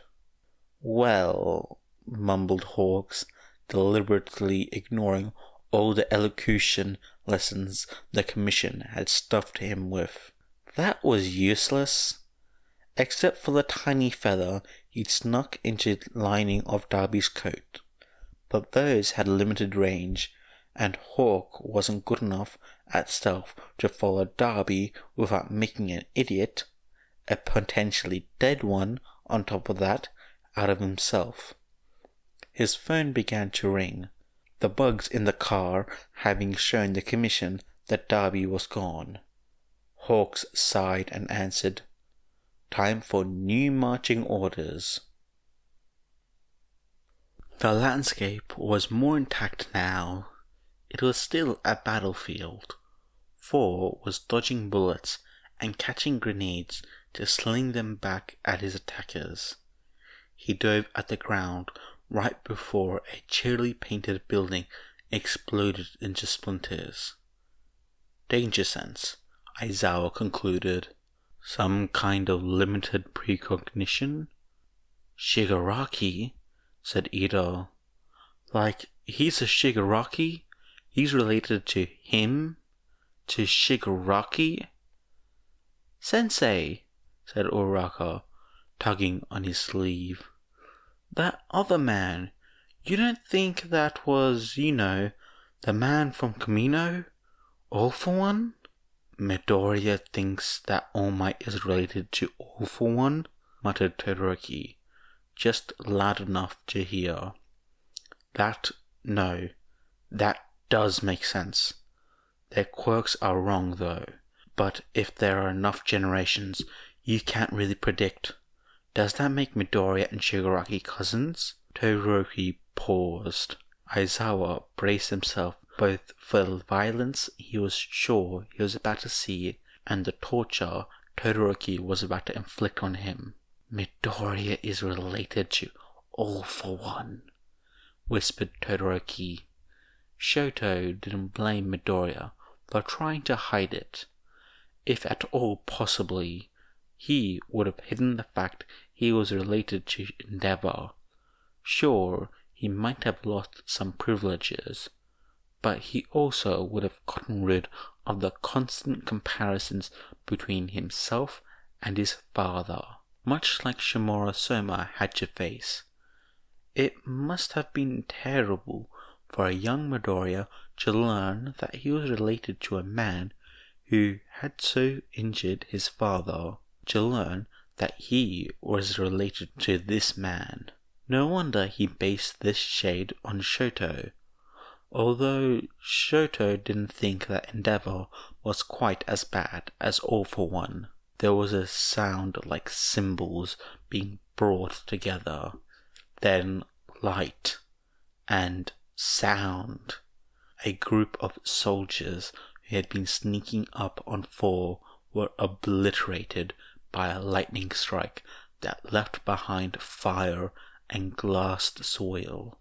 Well, mumbled Hawks, deliberately ignoring all the elocution lessons the Commission had stuffed him with. That was useless. Except for the tiny feather he'd snuck into the lining of Darby's coat. But those had limited range, and Hawk wasn't good enough at stealth to follow Darby without making an idiot, a potentially dead one on top of that, out of himself. His phone began to ring, the bugs in the car having shown the Commission that Darby was gone. Hawks sighed and answered, Time for new marching orders. The landscape was more intact now. It was still a battlefield. Four was dodging bullets and catching grenades to sling them back at his attackers. He dove at the ground right before a cheerily painted building exploded into splinters. Danger sense, Aizawa concluded. Some kind of limited precognition? Shigaraki, said Ito. Like, he's a Shigaraki? He's related to him? To Shigaraki? Sensei, said Uraka, tugging on his sleeve. That other man, you don't think that was, the man from Kamino? All for One? Midoriya thinks that All Might is related to All for One, muttered Todoroki, just loud enough to hear. That does make sense. Their quirks are wrong, though. But if there are enough generations, you can't really predict. Does that make Midoriya and Shigaraki cousins? Todoroki paused. Aizawa braced himself both for the violence he was sure he was about to see and the torture Todoroki was about to inflict on him. Midoriya is related to All for One, whispered Todoroki. Shoto didn't blame Midoriya for trying to hide it. If at all possibly, he would have hidden the fact he was related to Endeavor. Sure, he might have lost some privileges, but he also would have gotten rid of the constant comparisons between himself and his father, much like Shimura Soma had to face. It must have been terrible for a young Midoriya to learn that he was related to a man who had so injured his father, to learn that he was related to this man. No wonder he based this shade on Shoto, although Shoto didn't think that Endeavor was quite as bad as All for One. There was a sound like cymbals being brought together, then light and sound. A group of soldiers who had been sneaking up on 4 were obliterated by a lightning strike that left behind fire and glassed soil.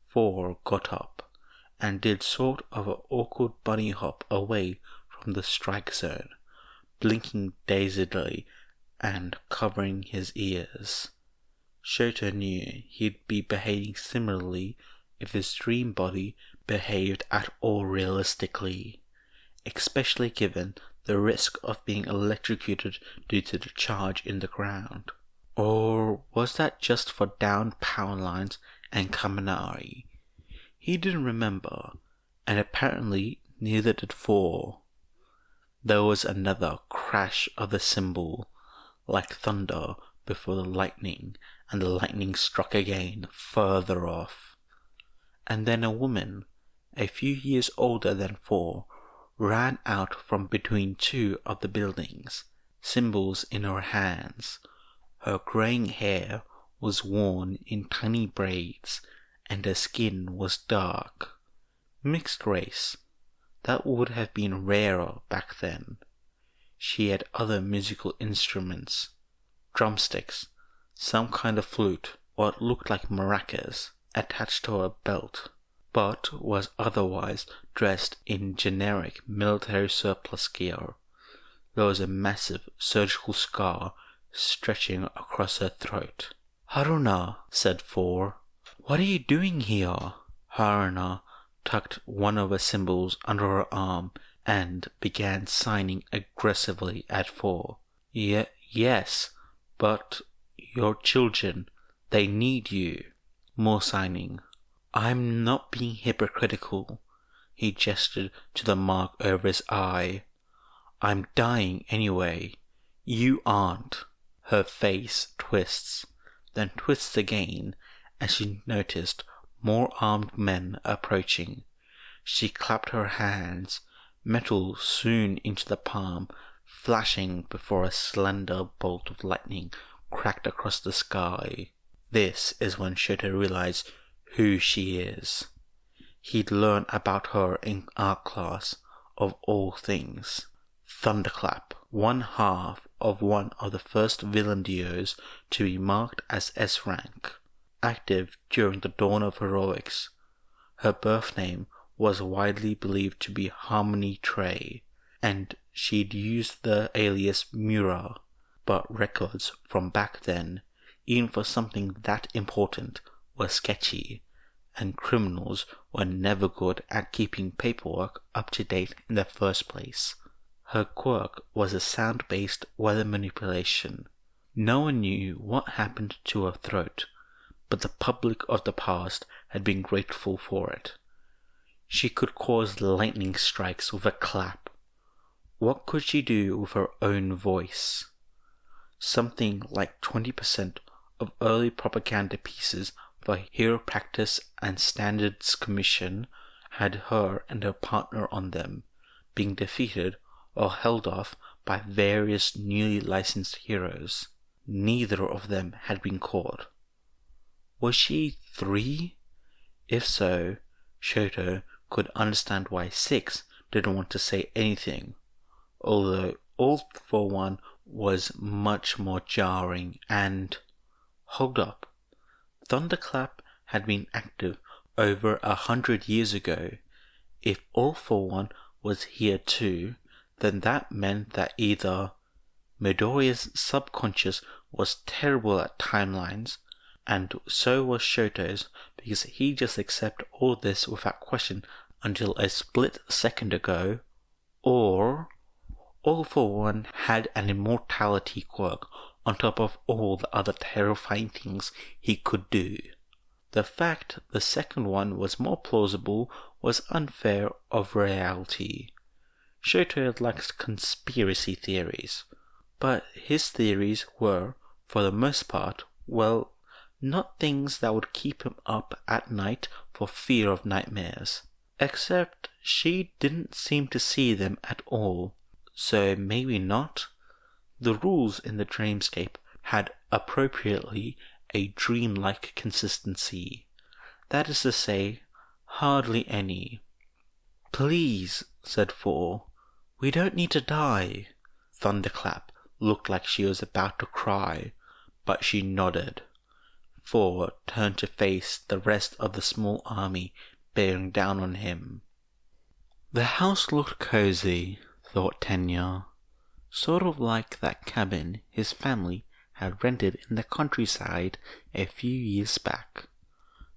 4 got up and did sort of an awkward bunny hop away from the strike zone, blinking dazedly and covering his ears. Shoto knew he'd be behaving similarly if his dream body behaved at all realistically, especially given the risk of being electrocuted due to the charge in the ground. Or was that just for downed power lines and Kaminari? He didn't remember, and apparently neither did 4. There was another crash of the cymbal, like thunder before the lightning, and the lightning struck again further off. And then a woman, a few years older than 4, ran out from between 2 of the buildings, cymbals in her hands. Her greying hair was worn in tiny braids, and her skin was dark. Mixed race. That would have been rarer back then. She had other musical instruments, drumsticks, some kind of flute, what looked like maracas, attached to her belt, but was otherwise dressed in generic military surplus gear. There was a massive surgical scar stretching across her throat. "Haruna," said 4, "what are you doing here?" Haruna tucked one of her cymbals under her arm and began signing aggressively at 4. Yes, but your children, they need you." More signing. "I'm not being hypocritical." He gestured to the mark over his eye. "I'm dying anyway. You aren't." Her face twists, then twists again as she noticed more armed men approaching. She clapped her hands, metal soon into the palm, flashing before a slender bolt of lightning cracked across the sky. This is when Shoto realized who she is. He'd learned about her in art class, of all things. Thunderclap, one half of one of the first villain duos to be marked as S rank, active during the dawn of heroics. Her birth name was widely believed to be Harmony Trey, and she'd used the alias Mura, but records from back then, even for something that important, were sketchy, and criminals were never good at keeping paperwork up to date in the first place. Her quirk was a sound-based weather manipulation. No one knew what happened to her throat, but the public of the past had been grateful for it. She could cause lightning strikes with a clap. What could she do with her own voice? Something like 20% of early propaganda pieces for Hero Practice and Standards Commission had her and her partner on them, being defeated or held off by various newly licensed heroes. Neither of them had been caught. Was she 3? If so, Shoto could understand why 6 didn't want to say anything, although All for One was much more jarring and... Hold up. Thunderclap had been active over 100 years ago. If All for One was here too, then that meant that either Midoriya's subconscious was terrible at timelines, and so was Shoto's, because he just accepted all this without question until a split second ago, or All for One had an immortality quirk on top of all the other terrifying things he could do. The fact the second one was more plausible was unfair of reality. Shoto likes conspiracy theories, but his theories were, for the most part, well, not things that would keep him up at night for fear of nightmares. Except she didn't seem to see them at all, so maybe not. The rules in the dreamscape had appropriately a dreamlike consistency. That is to say, hardly any. "Please," said 4, "we don't need to die." Thunderclap looked like she was about to cry, but she nodded. 4 turned to face the rest of the small army bearing down on him. The house looked cozy, thought Tenya, sort of like that cabin his family had rented in the countryside a few years back.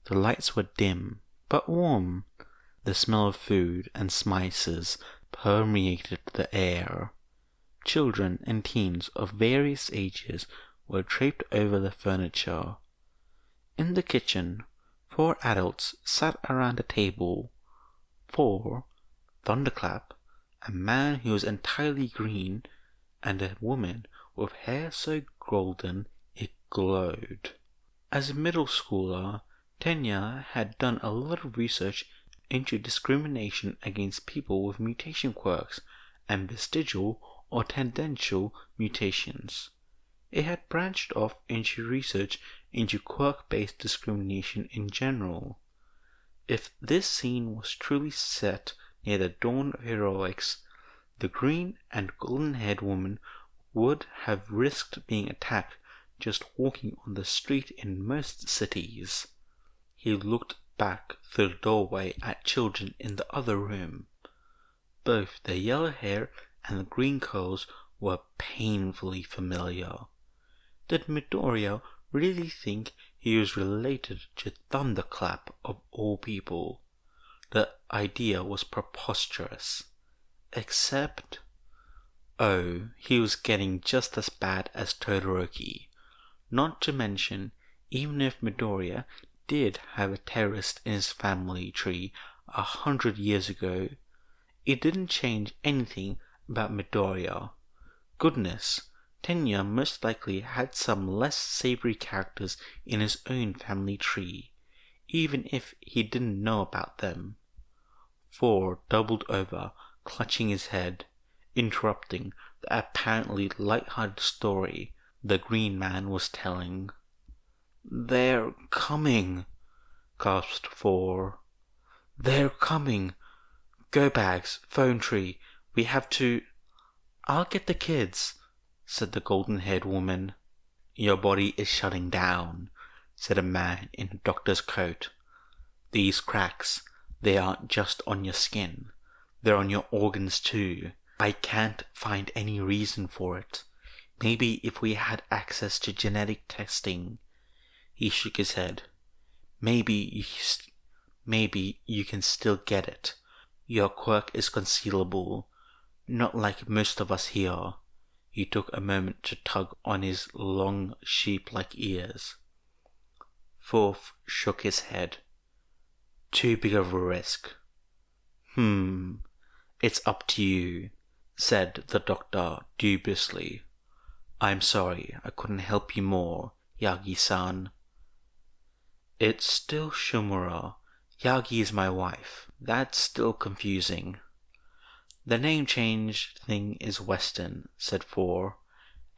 The lights were dim, but warm. The smell of food and spices permeated the air. Children and teens of various ages were draped over the furniture. In the kitchen, 4 adults sat around a table. 4, Thunderclap, a man who was entirely green, and a woman with hair so golden it glowed. As a middle schooler, Tenya had done a little research into discrimination against people with mutation quirks and vestigial or tendential mutations. It had branched off into research into quirk-based discrimination in general. If this scene was truly set near the dawn of heroics, the green and golden-haired woman would have risked being attacked just walking on the street in most cities. He looked back through the doorway at children in the other room. Both the yellow hair and the green curls were painfully familiar. Did Midoriya really think he was related to Thunderclap of all people? The idea was preposterous. Except, he was getting just as bad as Todoroki. Not to mention, even if Midoriya did have a terrorist in his family tree 100 years ago, it didn't change anything about Midoriya. Goodness, Tenya most likely had some less savory characters in his own family tree, even if he didn't know about them. 4 doubled over, clutching his head, interrupting the apparently light-hearted story the green man was telling. "They're coming," gasped 4. "They're coming. Go bags, phone tree, we have to—" "I'll get the kids," said the golden-haired woman. "Your body is shutting down," said a man in a doctor's coat. "These cracks, they aren't just on your skin. They're on your organs too. I can't find any reason for it. Maybe if we had access to genetic testing." He shook his head. Maybe you can still get it. Your quirk is concealable, not like most of us here." He took a moment to tug on his long sheep-like ears. 4th shook his head. "Too big of a risk." It's up to you," said the doctor dubiously. "I'm sorry I couldn't help you more, Yagi-san." "It's still Shimura. Yagi is my wife. That's still confusing." "The name change thing is Western," said 4,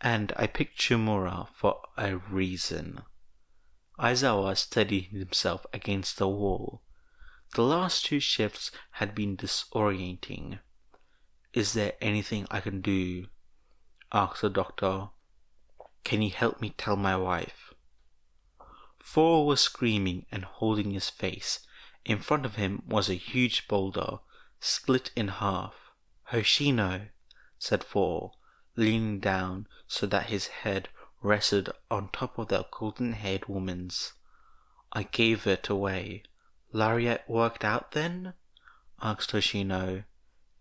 "and I picked Shimura for a reason." Aizawa steadied himself against the wall. The last 2 shifts had been disorienting. "Is there anything I can do?" asked the doctor. "Can you help me tell my wife?" 4 was screaming and holding his face. In front of him was a huge boulder, split in half. "Hoshino," said 4, leaning down so that his head rested on top of the golden-haired woman's. I gave it away. Lariat worked out then? Asked Hoshino.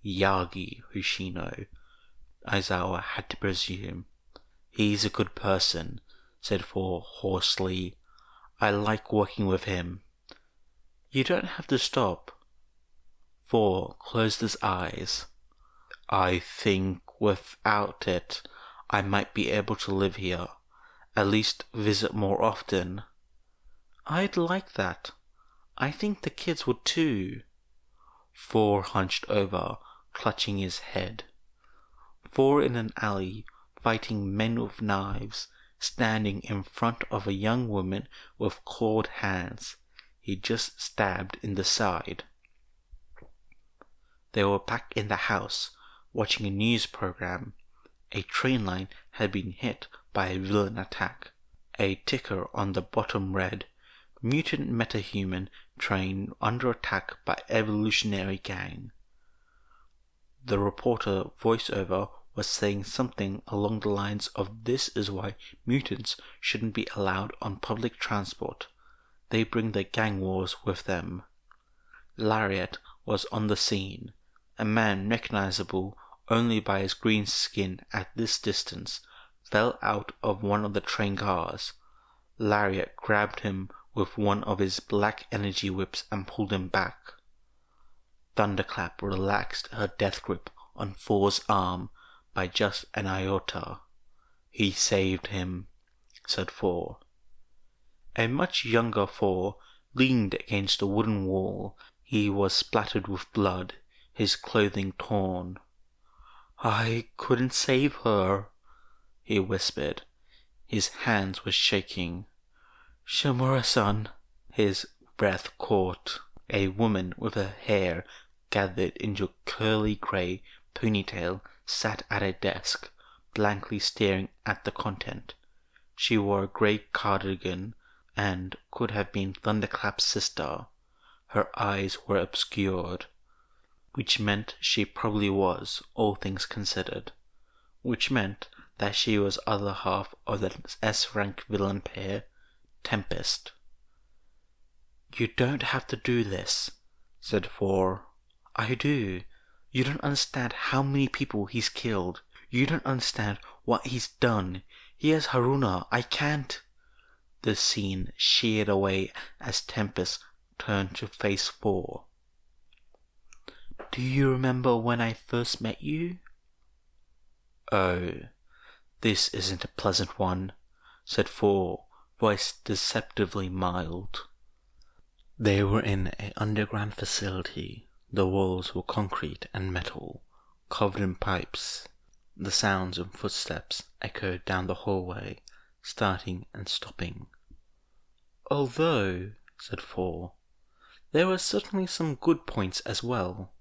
Yagi Hoshino, Aizawa had to presume. He's a good person, said Four hoarsely. I like working with him. You don't have to stop. Four closed his eyes. I think without it, I might be able to live here. At least visit more often. I'd like that. I think the kids would too. Four hunched over, clutching his head. Four in an alley, fighting men with knives, standing in front of a young woman with clawed hands. He just stabbed in the side. They were back in the house, watching a news program. A train line had been hit by a villain attack. A ticker on the bottom read, Mutant Metahuman Train under attack by evolutionary gang. The reporter voiceover was saying something along the lines of this is why mutants shouldn't be allowed on public transport. They bring the gang wars with them. Lariat was on the scene. A man recognizable only by his green skin at this distance fell out of one of the train cars. Lariat grabbed him with one of his black energy whips and pulled him back. Thunderclap relaxed her death grip on Four's arm by just an iota. He saved him, said Four. A much younger Four leaned against a wooden wall. He was splattered with blood, his clothing torn. I couldn't save her, he whispered. His hands were shaking. Shimura-san. His breath caught. A woman with her hair gathered into a curly grey ponytail sat at a desk, blankly staring at the content. She wore a grey cardigan and could have been Thunderclap's sister. Her eyes were obscured, which meant she probably was, all things considered. Which meant that she was other half of the S-rank villain pair, Tempest. You don't have to do this, said Four. I do. You don't understand how many people he's killed. You don't understand what he's done. He has Haruna. I can't. The scene sheared away as Tempest turned to face Four. Do you remember when I first met you? Oh, this isn't a pleasant one, said Four, voice deceptively mild. They were in an underground facility. The walls were concrete and metal, covered in pipes. The sounds of footsteps echoed down the hallway, starting and stopping. Although, said Four, there were certainly some good points as well.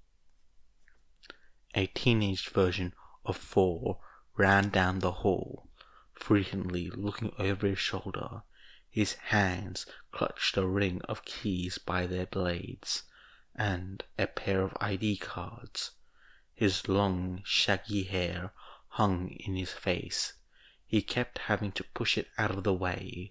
A teenage version of Four ran down the hall, frequently looking over his shoulder. His hands clutched a ring of keys by their blades, and a pair of ID cards. His long, shaggy hair hung in his face. He kept having to push it out of the way.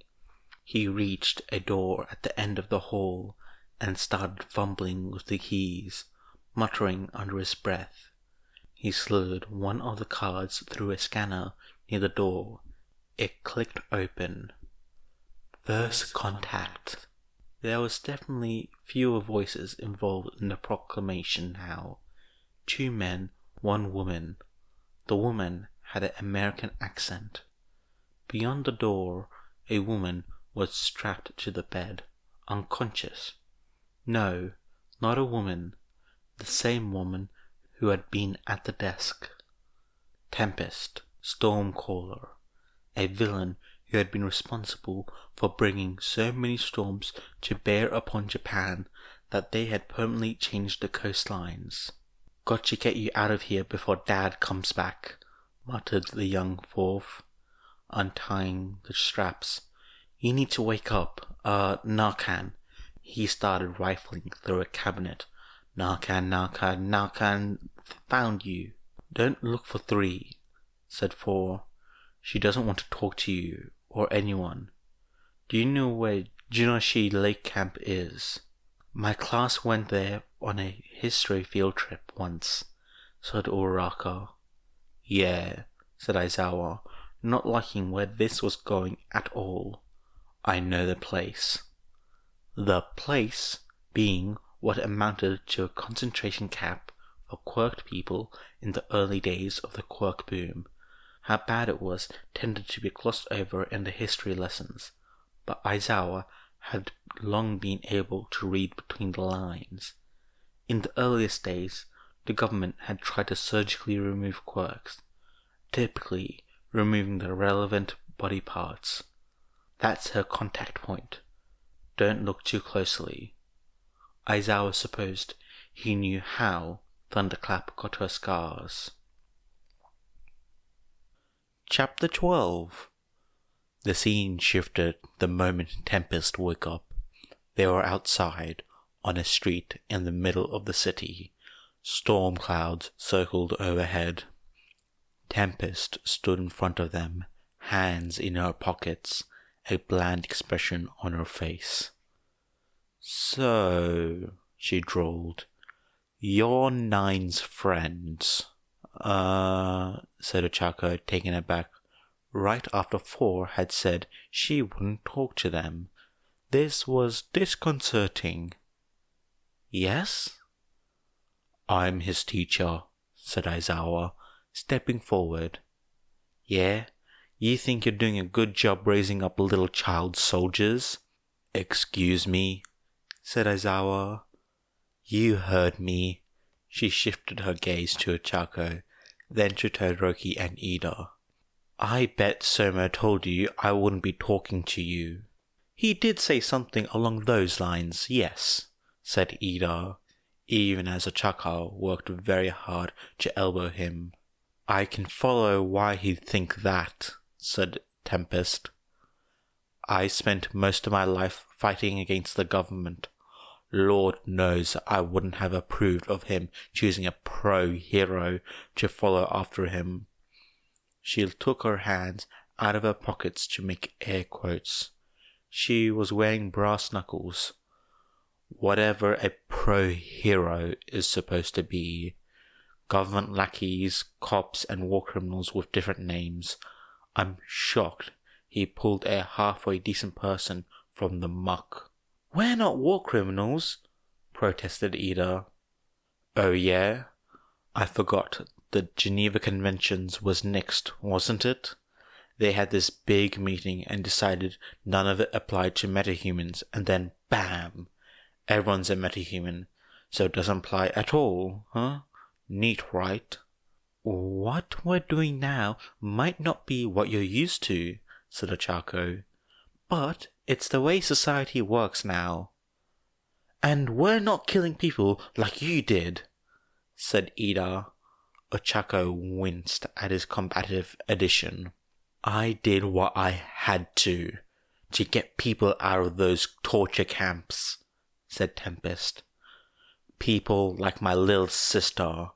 He reached a door at the end of the hall and started fumbling with the keys, muttering under his breath. He slid one of the cards through a scanner near the door. It clicked open. First contact. There was definitely fewer voices involved in the proclamation now. 2 men, 1 woman. The woman had an American accent. Beyond the door, a woman was strapped to the bed, unconscious. No, not a woman. The same woman who had been at the desk. Tempest, Stormcaller, a villain who had been responsible for bringing so many storms to bear upon Japan that they had permanently changed the coastlines. Got to get you out of here before Dad comes back, muttered the young Fourth, untying the straps. You need to wake up. Narcan. He started rifling through a cabinet. Narcan, found you. Don't look for 3, said Four. She doesn't want to talk to you, or anyone. Do you know where Junoshi Lake Camp is. My class went there on a history field trip once, said Uraraka. Yeah, said Aizawa, not liking where this was going at all. I know the place. The place being what amounted to a concentration camp for quirked people in the early days of the quirk boom. How bad it was tended to be glossed over in the history lessons, but Aizawa had long been able to read between the lines. In the earliest days, the government had tried to surgically remove quirks, typically removing the relevant body parts. That's her contact point. Don't look too closely. Aizawa supposed he knew how Thunderclap got her scars. Chapter 12. The scene shifted the moment Tempest woke up. They were outside, on a street in the middle of the city. Storm clouds circled overhead. Tempest stood in front of them, hands in her pockets, a bland expression on her face. So, she drawled, you're Nine's friends. Said Ochako, taken aback. Right after 4 had said she wouldn't talk to them. This was disconcerting. Yes? I'm his teacher, said Aizawa, stepping forward. Yeah? You think you're doing a good job raising up little child soldiers? Excuse me, said Aizawa. You heard me. She shifted her gaze to Ochako, then to Todoroki and Ida. I bet Soma told you I wouldn't be talking to you. He did say something along those lines, yes, said Ida, even as Ochako worked very hard to elbow him. I can follow why he'd think that, said Tempest. I spent most of my life fighting against the government. Lord knows I wouldn't have approved of him choosing a pro-hero to follow after him. She took her hands out of her pockets to make air quotes. She was wearing brass knuckles. Whatever a pro-hero is supposed to be. Government lackeys, cops and war criminals with different names. I'm shocked he pulled a halfway decent person from the muck. We're not war criminals, protested Ida. Oh yeah? I forgot the Geneva Conventions was next, wasn't it? They had this big meeting and decided none of it applied to metahumans, and then BAM! Everyone's a metahuman, so it doesn't apply at all, huh? Neat, right? What we're doing now might not be what you're used to, said Ochako, but it's the way society works now. And we're not killing people like you did, said Ida. Ochako winced at his combative addition. I did what I had to get people out of those torture camps, said Tempest. People like my little sister.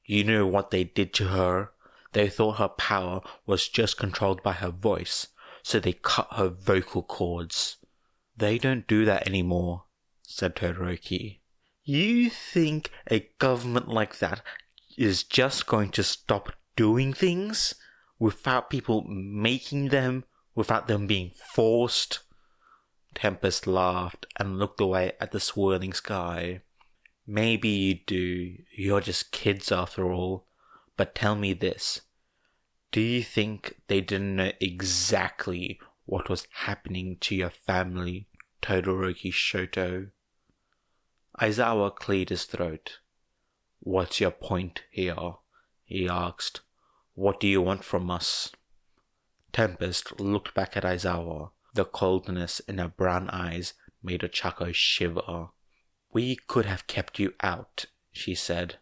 You know what they did to her? They thought her power was just controlled by her voice, so they cut her vocal cords. They don't do that anymore, said Todoroki. You think a government like that is just going to stop doing things without people making them, without them being forced? Tempest laughed and looked away at the swirling sky. Maybe you do, you're just kids after all, but tell me this. Do you think they didn't know exactly what was happening to your family, Todoroki Shoto? Aizawa cleared his throat. What's your point here? He asked. What do you want from us? Tempest looked back at Aizawa. The coldness in her brown eyes made Ochako shiver. We could have kept you out, she said.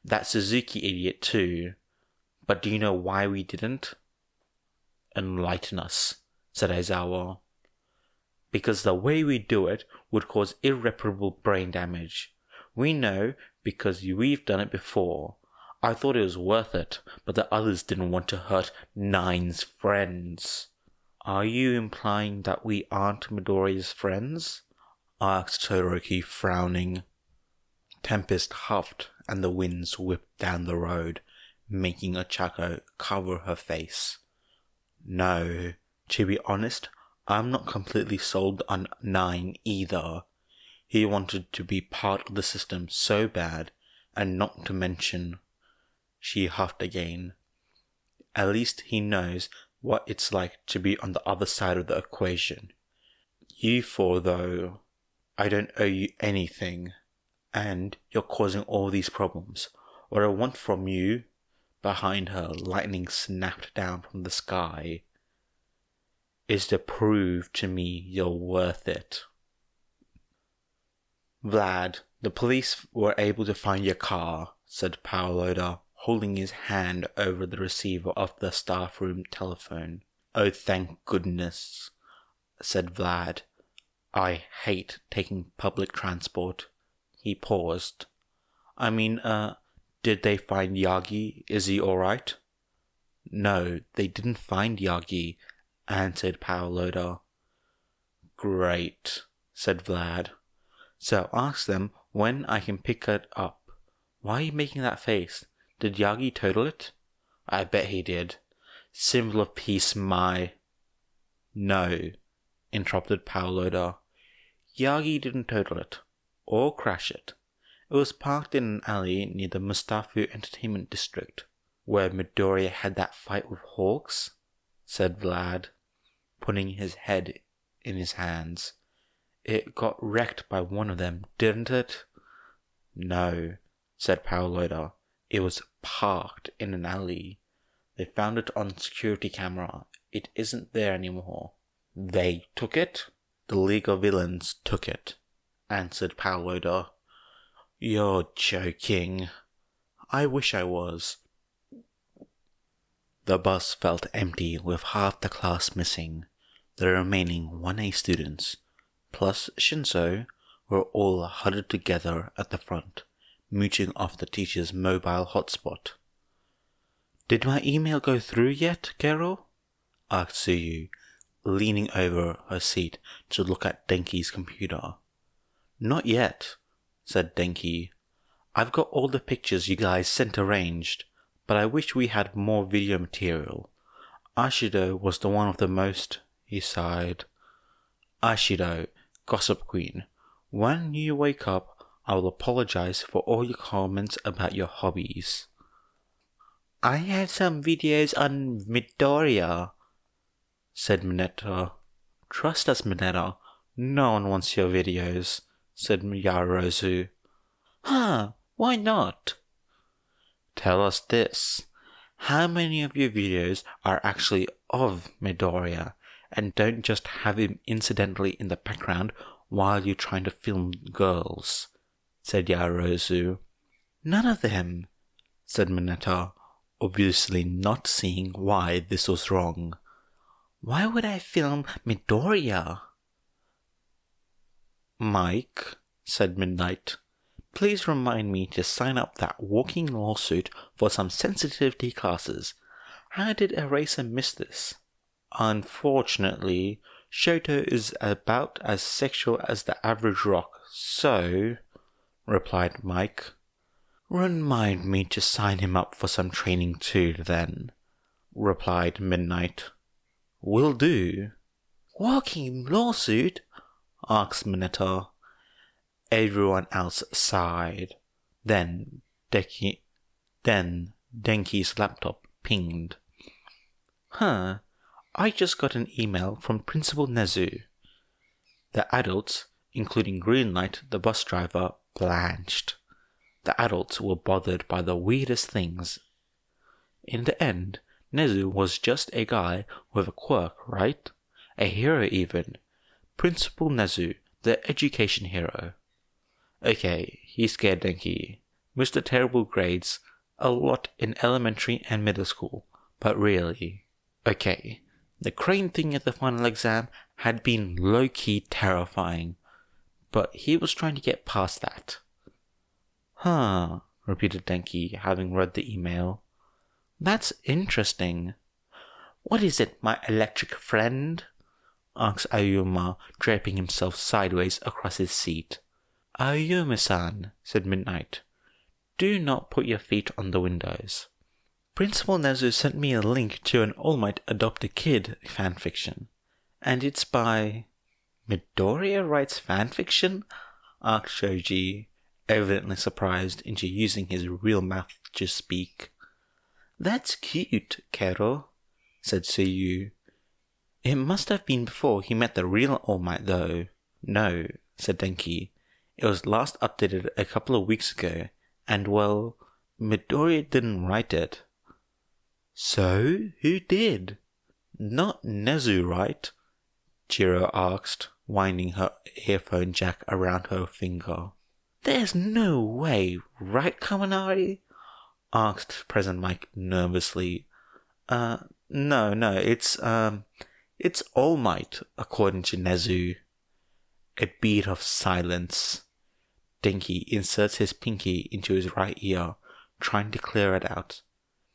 That Suzuki idiot too. But do you know why we didn't? Enlighten us, said Aizawa. Because the way we do it would cause irreparable brain damage. We know because we've done it before. I thought it was worth it, but the others didn't want to hurt Nine's friends. Are you implying that we aren't Midoriya's friends? Asked Todoroki, frowning. Tempest huffed and the winds whipped down the road, making Ochako cover her face. No, to be honest, I'm not completely sold on Nine either. He wanted to be part of the system so bad, and not to mention... She huffed again. At least he knows what it's like to be on the other side of the equation. You four, though, I don't owe you anything, and you're causing all these problems. What I want from you... Behind her, lightning snapped down from the sky. Is to prove to me you're worth it. Vlad, the police were able to find your car, said Paoloda, holding his hand over the receiver of the staff room telephone. Oh, thank goodness, said Vlad. I hate taking public transport. He paused. Did they find Yagi? Is he alright? No, they didn't find Yagi, answered Paoloda. Great, said Vlad. So ask them when I can pick it up. Why are you making that face? Did Yagi total it? I bet he did. Symbol of peace, my... No, interrupted Paoloda. Yagi didn't total it, or crash it. It was parked in an alley near the Mustafu Entertainment District, where Midoriya had that fight with Hawks, said Vlad, putting his head in his hands. It got wrecked by one of them, didn't it? No, said Paoloda. It was parked in an alley. They found it on security camera. It isn't there anymore. They took it? The League of Villains took it, answered Paoloda. You're joking. I wish I was. The bus felt empty with half the class missing. The remaining 1A students, plus Shinso, were all huddled together at the front, mooching off the teacher's mobile hotspot. Did my email go through yet, Gero? Asked Tsuyu, leaning over her seat to look at Denki's computer. Not yet, said Denki. I've got all the pictures you guys sent arranged, but I wish we had more video material. Ashido was the one of the most, he sighed. Ashido, Gossip Queen, when you wake up, I will apologize for all your comments about your hobbies. I have some videos on Midoriya, said Mineta. Trust us, Mineta. No one wants your videos, said Yarozu. Huh, why not? Tell us this. How many of your videos are actually of Midoriya and don't just have him incidentally in the background while you're trying to film girls? Said Yarozu. None of them, said Mineta, obviously not seeing why this was wrong. Why would I film Midoriya? Mike, said Midnight, please remind me to sign up that walking lawsuit for some sensitivity classes. How did Eraser miss this? Unfortunately, Shoto is about as sexual as the average rock, so... replied Mike. Remind me to sign him up for some training too, then, replied Midnight. Will do. Walking lawsuit? Asked Mineta. Everyone else sighed. Then Denki's laptop pinged. Huh, I just got an email from Principal Nezu. The adults, including Greenlight, the bus driver, blanched. The adults were bothered by the weirdest things. In the end, Nezu was just a guy with a quirk, right? A hero even. Principal Nezu, the education hero. Okay, he scared Denki. Mr. Terrible grades, a lot in elementary and middle school, but really. Okay, the crane thing at the final exam had been low-key terrifying, but he was trying to get past that. Huh, repeated Denki, having read the email. That's interesting. "What is it, my electric friend?" asked Ayuma, draping himself sideways across his seat. "Ayuma-san," said Midnight, "do not put your feet on the windows. Principal Nezu sent me a link to an All Might Adopt a Kid fanfiction, and it's by..." "Midoriya writes fanfiction?" asked Shoji, evidently surprised into using his real mouth to speak. "That's cute, Kero," said Suyu. "It must have been before he met the real All Might, though." "No," said Denki. "It was last updated a couple of weeks ago, and well, Midoriya didn't write it." "So? Who did?" "Not Nezu, right?" Chiro asked, winding her earphone jack around her finger. "There's no way, right, Kaminari?" asked Present Mike nervously. No, it's All Might, according to Nezu." A beat of silence. Denki inserts his pinky into his right ear, trying to clear it out.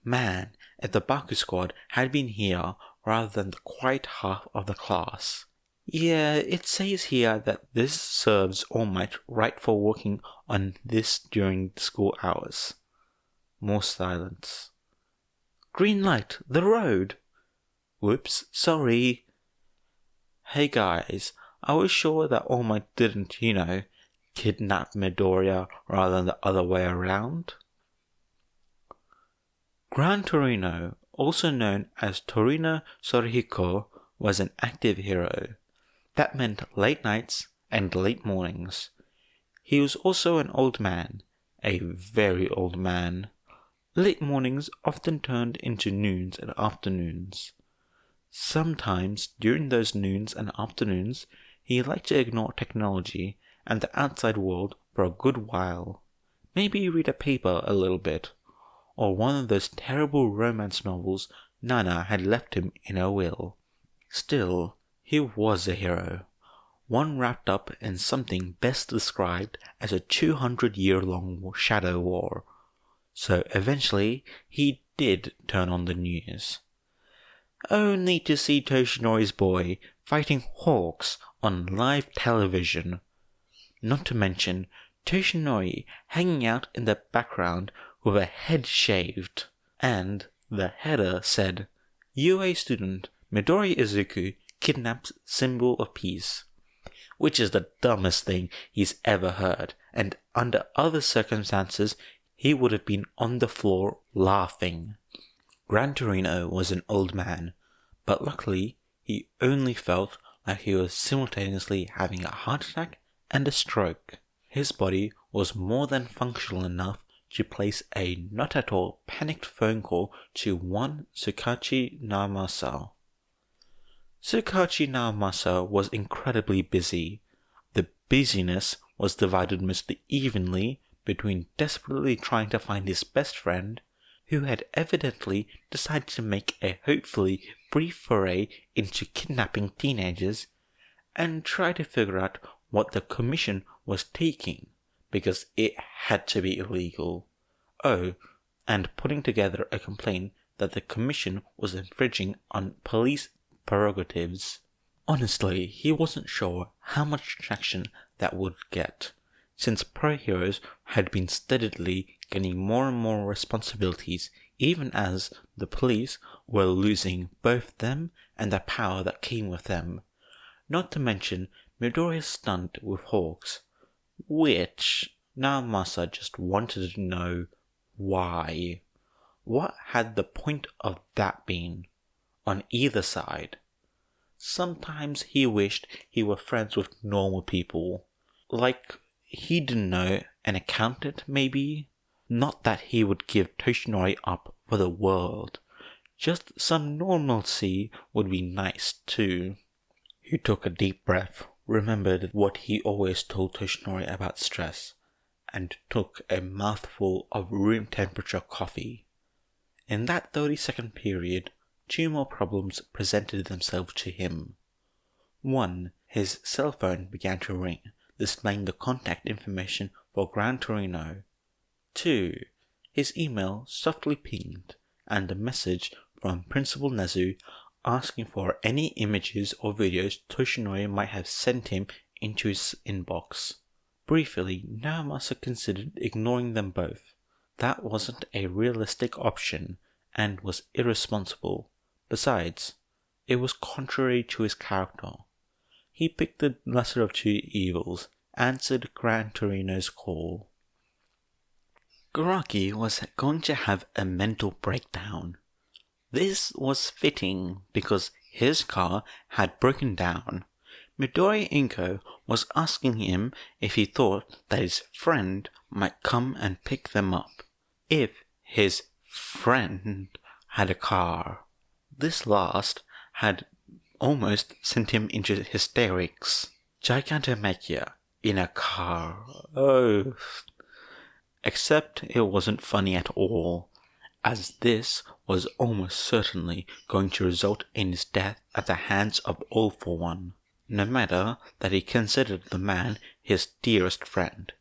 Man, if the Baku squad had been here rather than the quiet half of the class. "Yeah, it says here that this serves All Might right for working on this during school hours." More silence. "Green light, the road!" "Whoops, sorry." "Hey guys, are we sure that All Might didn't, kidnap Midoriya rather than the other way around?" Gran Torino, also known as Torino Sorihiko, was an active hero. That meant late nights and late mornings. He was also an old man, a very old man. Late mornings often turned into noons and afternoons. Sometimes during those noons and afternoons, he liked to ignore technology and the outside world for a good while. Maybe read a paper a little bit, or one of those terrible romance novels Nana had left him in her will. Still, he was a hero, one wrapped up in something best described as a 200-year-long shadow war. So eventually, he did turn on the news. Only to see Toshinori's boy fighting hawks on live television. Not to mention Toshinori hanging out in the background with a head shaved. And the header said, "UA student Midoriya Izuku kidnaps symbol of peace." Which is the dumbest thing he's ever heard, and under other circumstances he would have been on the floor laughing. Gran Torino was an old man, but luckily he only felt like he was simultaneously having a heart attack and a stroke. His body was more than functional enough to place a not at all panicked phone call to one Tsukachi Naomasa. Tsukachi Naomasa was incredibly busy. The busyness was divided mostly evenly between desperately trying to find his best friend, who had evidently decided to make a hopefully brief foray into kidnapping teenagers, and try to figure out what the commission was taking, because it had to be illegal. Oh, and putting together a complaint that the commission was infringing on police prerogatives. Honestly, he wasn't sure how much traction that would get, since pro heroes had been steadily gaining more and more responsibilities, even as the police were losing both them and the power that came with them. Not to mention Midoriya's stunt with hawks, which Naomasa just wanted to know why. What had the point of that been? On either side. Sometimes he wished he were friends with normal people. Like, he didn't know, an accountant maybe? Not that he would give Toshinori up for the world. Just some normalcy would be nice too. He took a deep breath, remembered what he always told Toshinori about stress, and took a mouthful of room temperature coffee. In that 30-second period, 2 more problems presented themselves to him. 1. His cell phone began to ring, displaying the contact information for Gran Torino. 2. His email softly pinged, and a message from Principal Nezu asking for any images or videos Toshinori might have sent him into his inbox. Briefly, Naomasa considered ignoring them both. That wasn't a realistic option and was irresponsible. Besides, it was contrary to his character. He picked the lesser of two evils, answered Gran Torino's call. Garaki was going to have a mental breakdown. This was fitting because his car had broken down. Midoriya Izuku was asking him if he thought that his friend might come and pick them up. If his friend had a car. This last had almost sent him into hysterics. Gigantomachia in a car. Oh. Except it wasn't funny at all, as this was almost certainly going to result in his death at the hands of All For One. No matter that he considered the man his dearest friend,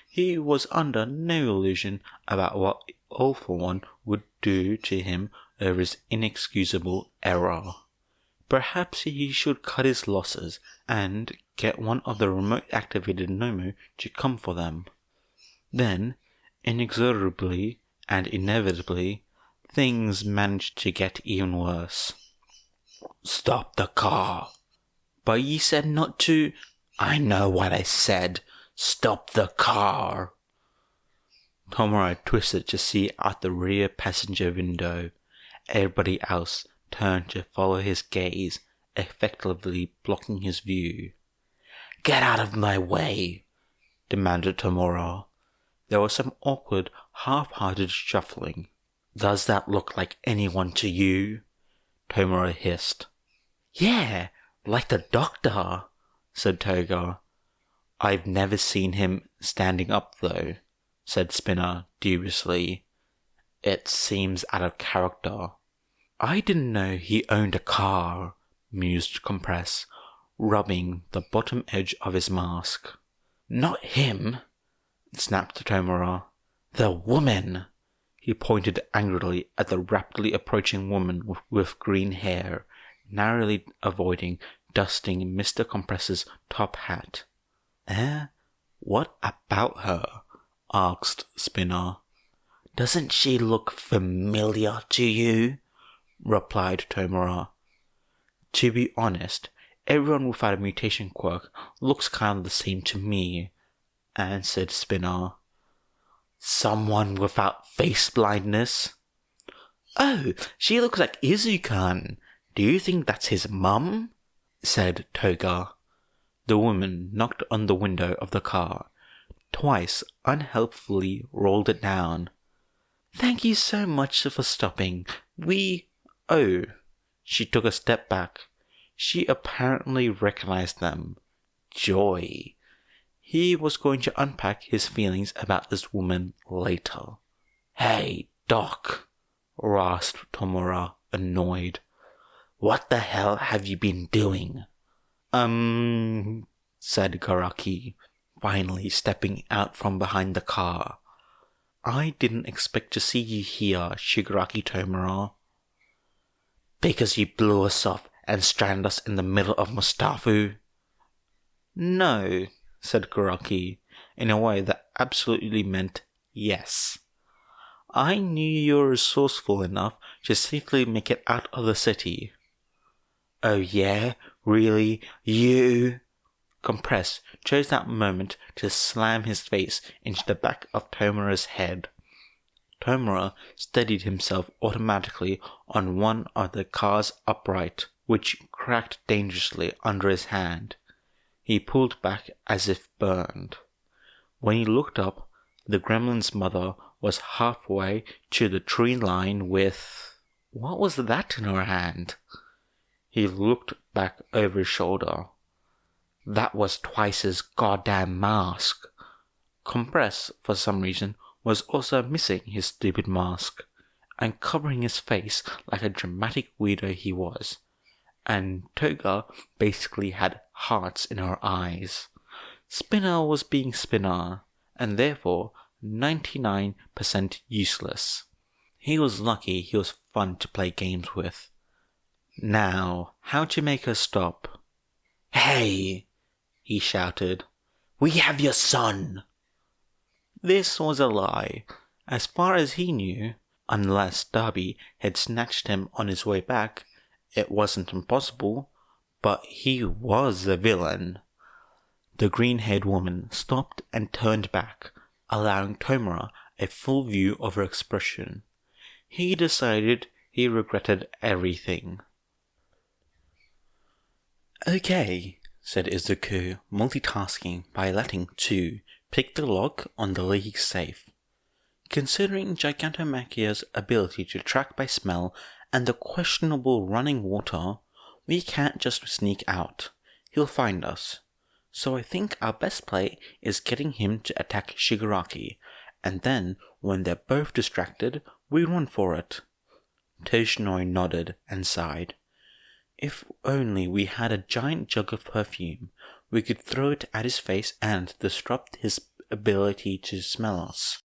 he was under no illusion about what All For One would do to him over his inexcusable error. Perhaps he should cut his losses and get one of the remote-activated Nomu to come for them. Then, inexorably and inevitably, things managed to get even worse. "Stop the car!" "But you said not to..." "I know what I said. Stop the car!" Tomura twisted to see out the rear passenger window. Everybody else turned to follow his gaze, effectively blocking his view. "Get out of my way!" demanded Tomura. There was some awkward, half-hearted shuffling. "Does that look like anyone to you?" Tomura hissed. "Yeah, like the doctor," said Toga. "I've never seen him standing up, though," said Spinner dubiously. "It seems out of character." "I didn't know he owned a car," mused Compress, rubbing the bottom edge of his mask. "Not him," snapped Tomura. "The woman!" He pointed angrily at the rapidly approaching woman with green hair, narrowly avoiding dusting Mr. Compress's top hat. What about her?" asked Spinner. "Doesn't she look familiar to you?" replied Tomura. "To be honest, everyone without a mutation quirk looks kind of the same to me," answered Spinner. "Someone without face blindness?" "Oh, she looks like Izuku. Do you think that's his mum?" said Toga. The woman knocked on the window of the car, twice unhelpfully rolled it down. "Thank you so much for stopping. Oh." She took a step back. She apparently recognized them. Joy. He was going to unpack his feelings about this woman later. "Hey, Doc," rasped Tomura, annoyed. "What the hell have you been doing?" Said Garaki, finally stepping out from behind the car. "I didn't expect to see you here, Shigaraki Tomura." "Because you blew us off and stranded us in the middle of Mustafu?" "No," said Garaki, in a way that absolutely meant yes. "I knew you were resourceful enough to safely make it out of the city." "Oh yeah? Really? You?" Compress chose that moment to slam his face into the back of Tomura's head. Tomura steadied himself automatically on one of the car's upright, which cracked dangerously under his hand. He pulled back as if burned. When he looked up, the gremlin's mother was halfway to the tree line with... what was that in her hand? He looked back over his shoulder. That was Twice's goddamn mask. Compress, for some reason, was also missing his stupid mask, and covering his face like a dramatic weirdo he was. And Toga basically had hearts in her eyes. Spinner was being Spinner, and therefore 99% useless. He was lucky he was fun to play games with. Now, how'd you make her stop? Hey! He shouted. We have your son! This was a lie. As far as he knew, unless Darby had snatched him on his way back, it wasn't impossible, but he was a villain. The green-haired woman stopped and turned back, allowing Tomura a full view of her expression. He decided he regretted everything. Okay, said Izuku, multitasking by letting two pick the lock on the league safe. Considering Gigantomachia's ability to track by smell and the questionable running water, we can't just sneak out. He'll find us. So I think our best play is getting him to attack Shigaraki, and then, when they're both distracted, we run for it. Toshinori nodded and sighed. If only we had a giant jug of perfume, we could throw it at his face and disrupt his ability to smell us.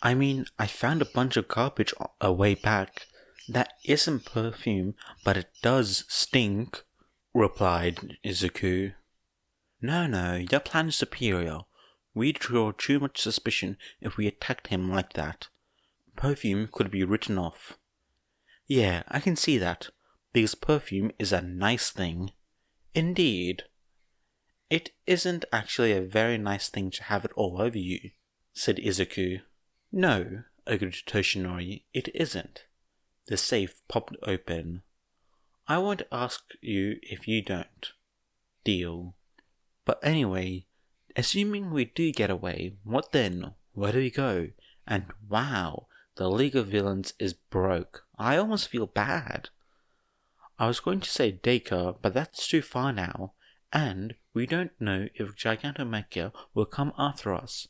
I mean, I found a bunch of garbage a way back. That isn't perfume, but it does stink, replied Izuku. No, your plan is superior. We'd draw too much suspicion if we attacked him like that. Perfume could be written off. Yeah, I can see that, because perfume is a nice thing. Indeed. It isn't actually a very nice thing to have it all over you, said Izuku. No, agreed Toshinori, it isn't. The safe popped open. I won't ask you if you don't. Deal. But anyway, assuming we do get away, what then? Where do we go? And wow, the League of Villains is broke. I almost feel bad. I was going to say Dacre, but that's too far now, and we don't know if Gigantomachia will come after us.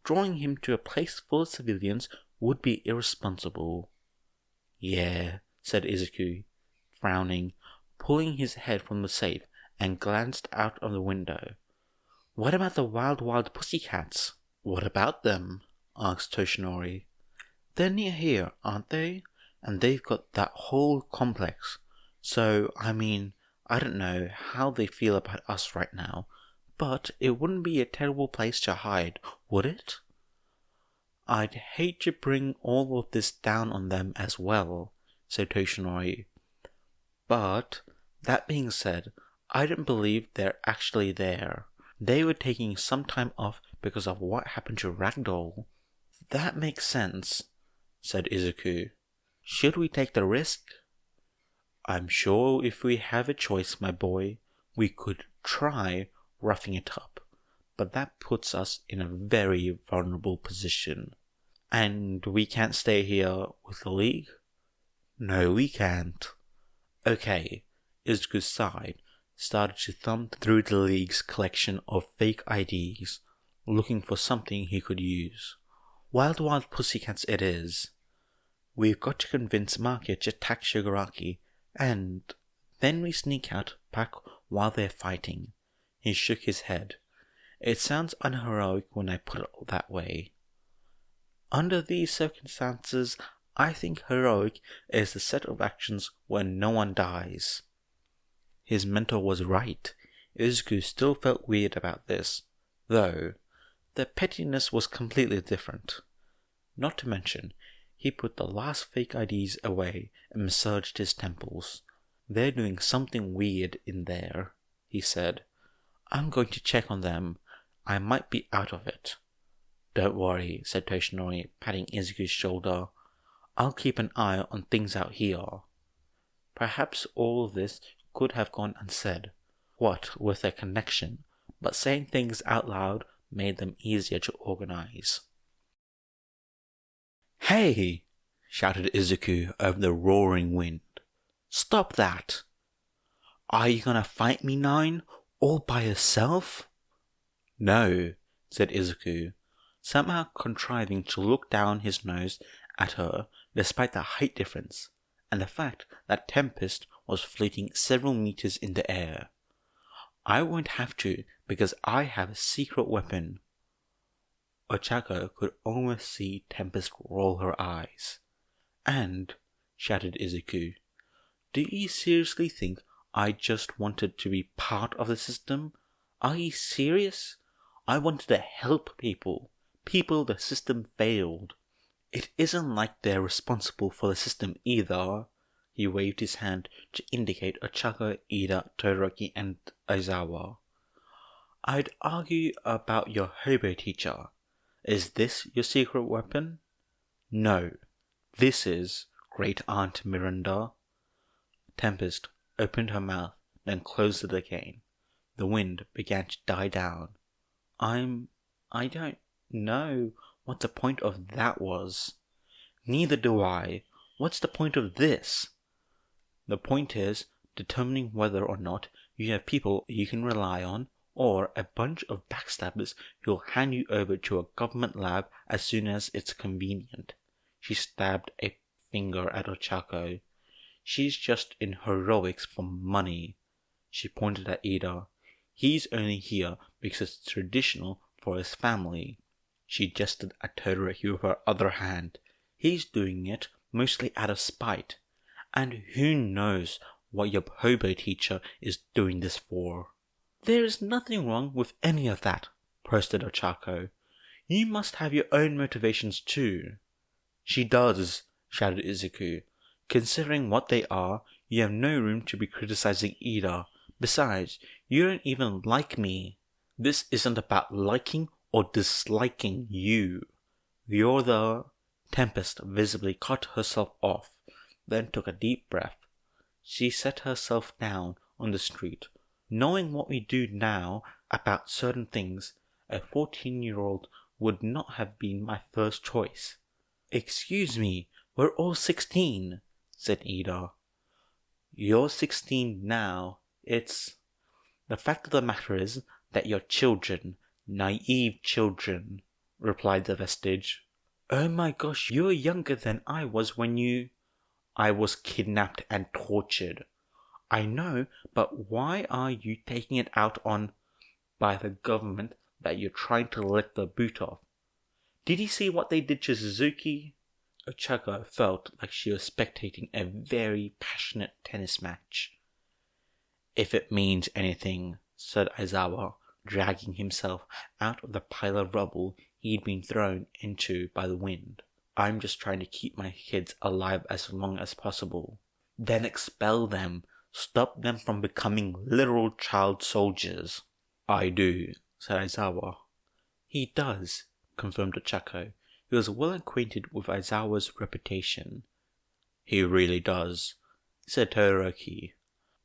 Drawing him to a place full of civilians would be irresponsible. Yeah, said Izuku, frowning, pulling his head from the safe, and glanced out of the window. What about the wild pussycats? What about them? Asked Toshinori. They're near here, aren't they? And they've got that whole complex. So, I mean, I don't know how they feel about us right now, but it wouldn't be a terrible place to hide, would it? I'd hate to bring all of this down on them as well, said Toshinori. But, that being said, I don't believe they're actually there. They were taking some time off because of what happened to Ragdoll. That makes sense, said Izuku. Should we take the risk? I'm sure if we have a choice, my boy, we could try roughing it up, but that puts us in a very vulnerable position. And we can't stay here with the League? No, we can't. Okay, Izuku sighed, started to thumb through the League's collection of fake IDs, looking for something he could use. Wild pussycats it is. We've got to convince Makia to attack Shigaraki, and then we sneak out back while they're fighting. He shook his head. It sounds unheroic when I put it that way. Under these circumstances, I think heroic is the set of actions when no one dies. His mentor was right. Izuku still felt weird about this, though the pettiness was completely different. Not to mention, he put the last fake IDs away and massaged his temples. They're doing something weird in there, he said. I'm going to check on them. I might be out of it. Don't worry, said Toshinori, patting Izuku's shoulder. I'll keep an eye on things out here. Perhaps all of this could have gone unsaid, what with their connection, but saying things out loud made them easier to organize. Hey! Shouted Izuku over the roaring wind. Stop that! Are you gonna fight me, Nine, all by yourself? No, said Izuku, somehow contriving to look down his nose at her despite the height difference, and the fact that Tempest was floating several meters in the air. I won't have to, because I have a secret weapon. Ochako could almost see Tempest roll her eyes. And, shouted Izuku, Do you seriously think I just wanted to be part of the system? Are you serious? I wanted to help people. People the system failed. It isn't like they're responsible for the system either. He waved his hand to indicate Ochako, Ida, Todoroki, and Aizawa. I'd argue about your hobo teacher. Is this your secret weapon? No. This is, Great Aunt Miranda. Tempest opened her mouth, then closed it again. The wind began to die down. I don't know what the point of that was. Neither do I. What's the point of this? The point is determining whether or not you have people you can rely on, or a bunch of backstabbers who'll hand you over to a government lab as soon as it's convenient. She stabbed a finger at Ochako. She's just in heroics for money. She pointed at Ida. He's only here because it's traditional for his family. She gestured at Todoroki with her other hand. He's doing it mostly out of spite. And who knows what your hobo teacher is doing this for? There is nothing wrong with any of that, protested Ochako. You must have your own motivations too. She does, shouted Izuku. Considering what they are, you have no room to be criticizing Ida. Besides, you don't even like me. This isn't about liking or disliking you. You're the... Tempest visibly cut herself off, then took a deep breath. She set herself down on the street. Knowing what we do now about certain things, a 14-year-old would not have been my first choice. Excuse me, we're all 16, said Ida. You're 16 now. It's... The fact of the matter is that you're children, naive children, replied the vestige. Oh my gosh, you're younger than I was when you... I was kidnapped and tortured. I know, but why are you taking it out on... by the government that you're trying to lick the boot off? Did you see what they did to Suzuki? Ochako felt like she was spectating a very passionate tennis match. If it means anything, said Aizawa, dragging himself out of the pile of rubble he'd been thrown into by the wind. I'm just trying to keep my kids alive as long as possible. Then expel them. Stop them from becoming literal child soldiers. I do, said Aizawa. He does, confirmed Ochako, who was well acquainted with Aizawa's reputation. He really does, said Todoroki.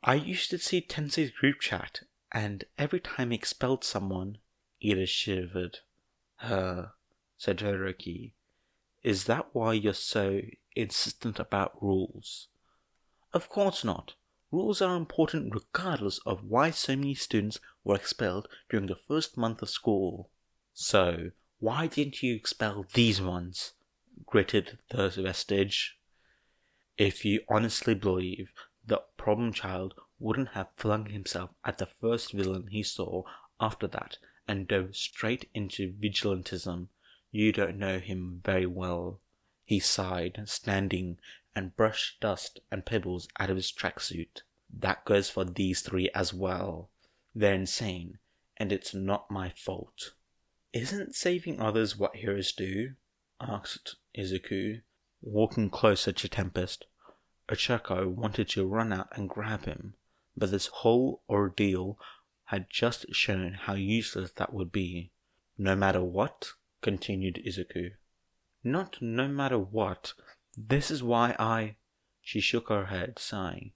I used to see Tensei's group chat, and every time he expelled someone, Ida shivered. Said Todoroki. Is that why you're so insistent about rules? Of course not. Rules are important regardless of why so many students were expelled during the first month of school. So, why didn't you expel these ones? Gritted the vestige. If you honestly believe the problem child wouldn't have flung himself at the first villain he saw after that and dove straight into vigilantism, you don't know him very well. He sighed, standing, and brushed dust and pebbles out of his tracksuit. That goes for these three as well. They're insane, and it's not my fault. Isn't saving others what heroes do? Asked Izuku, walking closer to Tempest. Ochako wanted to run out and grab him, but this whole ordeal had just shown how useless that would be. No matter what, continued Izuku. Not no matter what. This is why I... She shook her head, sighing.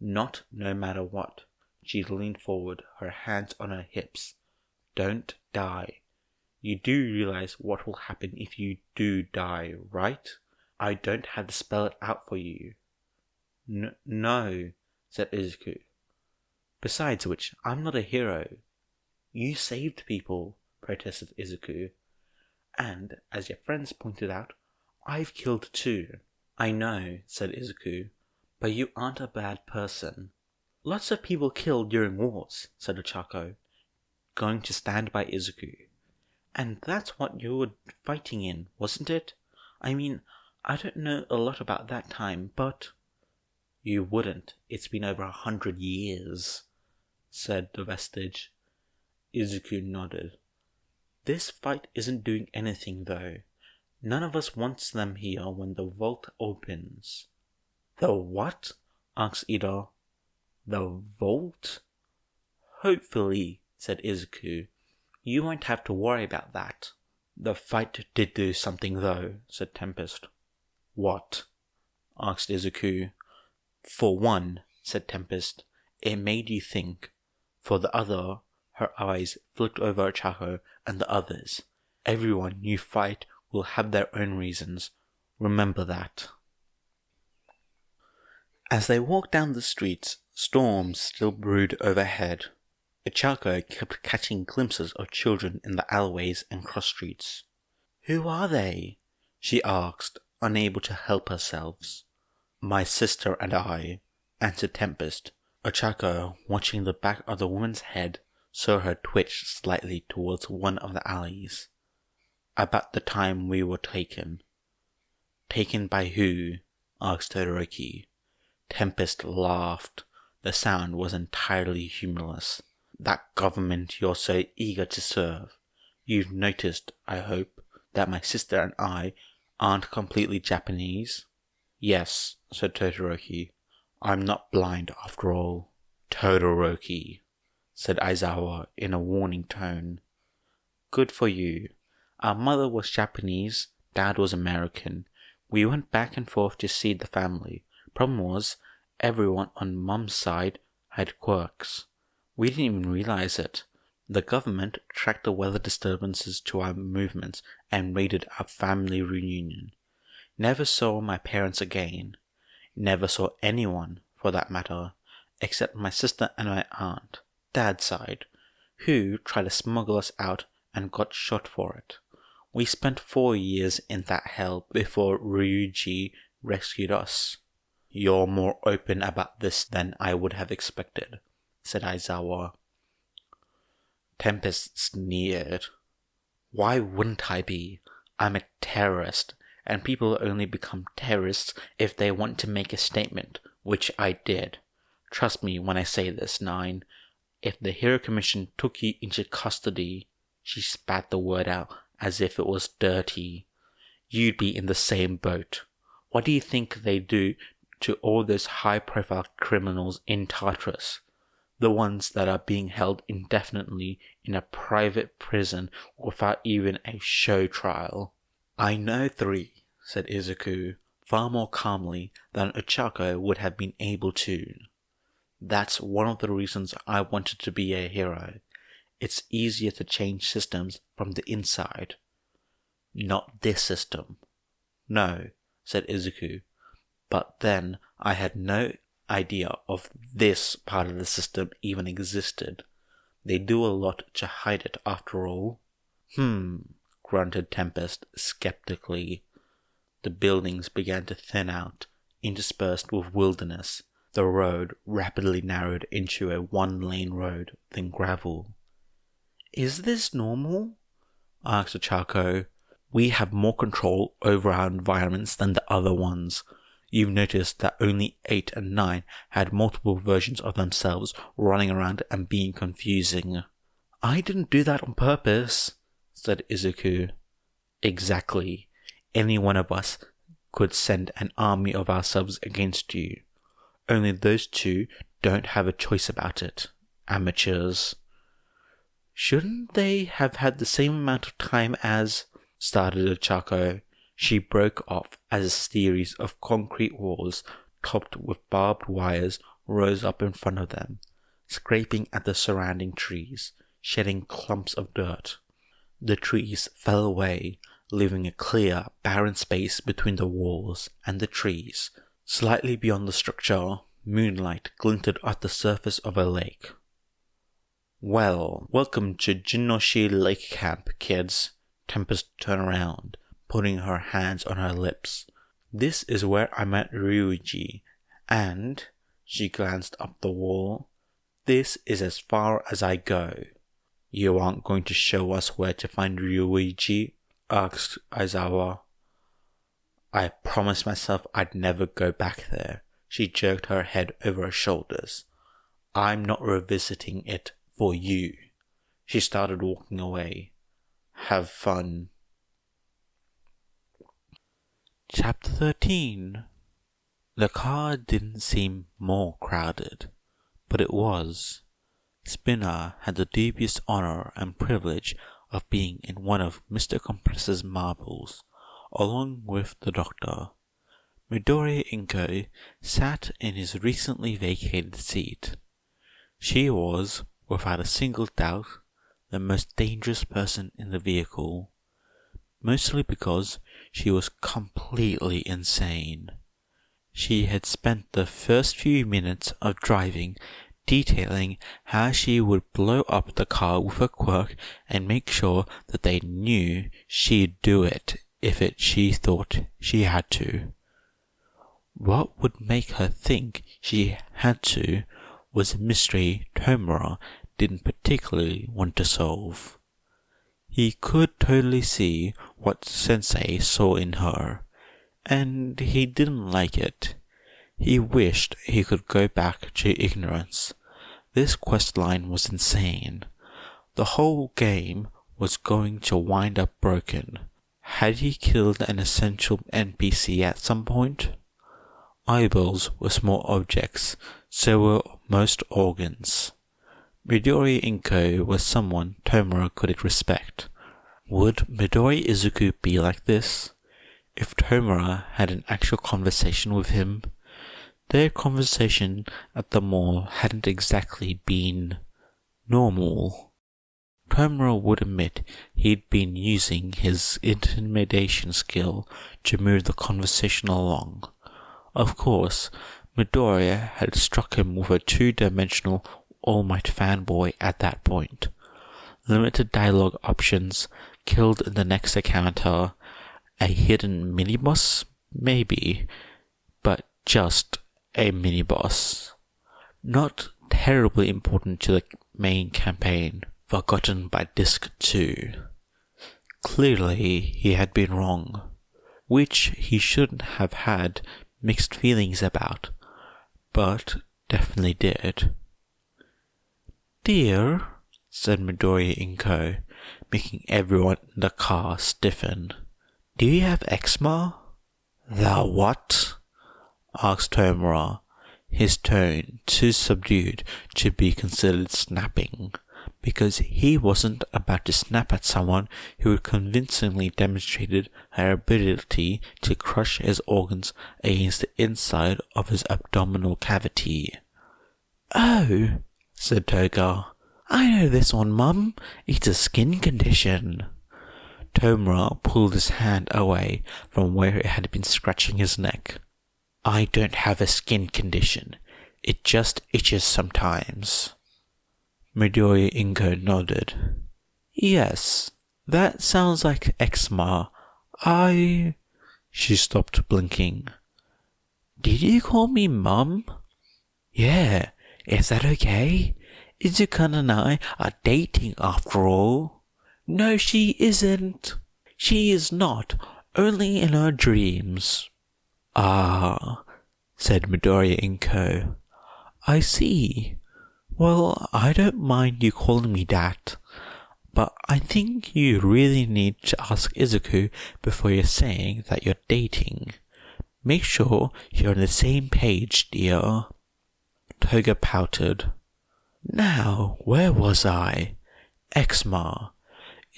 Not no matter what. She leaned forward, her hands on her hips. Don't die. You do realize what will happen if you do die, right? I don't have to spell it out for you. No, said Izuku. Besides which, I'm not a hero. You saved people, protested Izuku. And, as your friends pointed out, I've killed too. I know, said Izuku, but you aren't a bad person. Lots of people killed during wars, said Ochako, going to stand by Izuku. And that's what you were fighting in, wasn't it? I mean, I don't know a lot about that time, but... You wouldn't. It's been over 100 years, said the vestige. Izuku nodded. This fight isn't doing anything though. None of us wants them here when the vault opens. The what? Asked Ida. The vault? Hopefully, said Izuku. You won't have to worry about that. The fight did do something though, said Tempest. What? Asked Izuku. For one, said Tempest, it made you think. For the other, her eyes flicked over Ochako and the others. Everyone you fight will have their own reasons. Remember that. As they walked down the streets, storms still brewed overhead. Ochako kept catching glimpses of children in the alleyways and cross streets. Who are they? She asked, unable to help herself. My sister and I, answered Tempest. Ochako, watching the back of the woman's head, saw her twitch slightly towards one of the alleys. About the time we were taken. Taken by who? Asked Todoroki. Tempest laughed. The sound was entirely humorless. That government you're so eager to serve. You've noticed, I hope, that my sister and I aren't completely Japanese? Yes, said Todoroki. I'm not blind after all. Todoroki, said Aizawa in a warning tone. Good for you. Our mother was Japanese, Dad was American. We went back and forth to see the family. Problem was, everyone on Mum's side had quirks. We didn't even realize it. The government tracked the weather disturbances to our movements and raided our family reunion. Never saw my parents again. Never saw anyone, for that matter, except my sister and my aunt, Dad's side, who tried to smuggle us out and got shot for it. We spent 4 years in that hell before Ryuji rescued us. You're more open about this than I would have expected, said Aizawa. Tempest sneered. Why wouldn't I be? I'm a terrorist, and people only become terrorists if they want to make a statement, which I did. Trust me when I say this, Nine. If the Hero Commission took you into custody, she spat the word out as if it was dirty, you'd be in the same boat. What do you think they do to all those high-profile criminals in Tartarus? The ones that are being held indefinitely in a private prison without even a show trial. I know 3, said Izuku, far more calmly than Ochako would have been able to. That's one of the reasons I wanted to be a hero. It's easier to change systems from the inside. Not this system. No, said Izuku, but then I had no idea of this part of the system even existed. They do a lot to hide it after all. Grunted Tempest skeptically. The buildings began to thin out, interspersed with wilderness. The road rapidly narrowed into a 1-lane road, then gravel. Is this normal? Asked Ochako. We have more control over our environments than the other ones. You've noticed that only 8 and 9 had multiple versions of themselves running around and being confusing. I didn't do that on purpose, said Izuku. Exactly. Any one of us could send an army of ourselves against you. Only those 2 don't have a choice about it. Amateurs. Shouldn't they have had the same amount of time as... started Ochako. She broke off as a series of concrete walls topped with barbed wires rose up in front of them, scraping at the surrounding trees, shedding clumps of dirt. The trees fell away, leaving a clear, barren space between the walls and the trees. Slightly beyond the structure, moonlight glinted at the surface of a lake. Well, welcome to Jinnoshi Lake Camp, kids. Tempest turned around, putting her hands on her lips. This is where I met Ryuji, and, she glanced up the wall, this is as far as I go. You aren't going to show us where to find Ryuji? Asked Aizawa. I promised myself I'd never go back there, She jerked her head over her shoulders. I'm not revisiting it for you. She started walking away. Have fun. Chapter 13. The car didn't seem more crowded, but it was. Spinner had the dubious honor and privilege of being in one of Mr. Compressor's marbles, along with the doctor. Midoriya Izuku sat in his recently vacated seat. She was, without a single doubt, the most dangerous person in the vehicle, mostly because she was completely insane. She had spent the first few minutes of driving detailing how she would blow up the car with a quirk and make sure that they knew she'd do it if she thought she had to. What would make her think she had to was a mystery Tomura didn't particularly want to solve. He could totally see what Sensei saw in her, and he didn't like it. He wished he could go back to ignorance. This questline was insane. The whole game was going to wind up broken. Had he killed an essential NPC at some point? Eyeballs were small objects, so were most organs. Midoriya Izuku was someone Tomura could respect. Would Midoriya Izuku be like this? If Tomura had an actual conversation with him? Their conversation at the mall hadn't exactly been normal. Tomura would admit he'd been using his intimidation skill to move the conversation along. Of course, Midoriya had struck him with a two-dimensional All Might fanboy at that point. Limited dialogue options, killed in the next encounter, a hidden mini-boss? Maybe, but just a mini-boss. Not terribly important to the main campaign, forgotten by Disc 2. Clearly he had been wrong, which he shouldn't have had mixed feelings about, but definitely did. "Dear," said Midoriya Izuku, making everyone in the car stiffen, "do you have eczema?" "The what?" asked Tomura, his tone too subdued to be considered snapping, because he wasn't about to snap at someone who had convincingly demonstrated her ability to crush his organs against the inside of his abdominal cavity. "Oh," said Toga, "I know this one, Mum. It's a skin condition." Tomura pulled his hand away from where it had been scratching his neck. "I don't have a skin condition. It just itches sometimes." Midoriya Izuku nodded. "Yes, that sounds like eczema. She stopped blinking. "Did you call me Mum?" "Yeah, is that okay? Izuku and I are dating after all." "No, she isn't." "She is not, only in her dreams." "Ah," said Midoriya Izuku. "I see. Well, I don't mind you calling me that, but I think you really need to ask Izuku before you're saying that you're dating. Make sure you're on the same page, dear." Toga pouted. "Now, where was I? Eczema.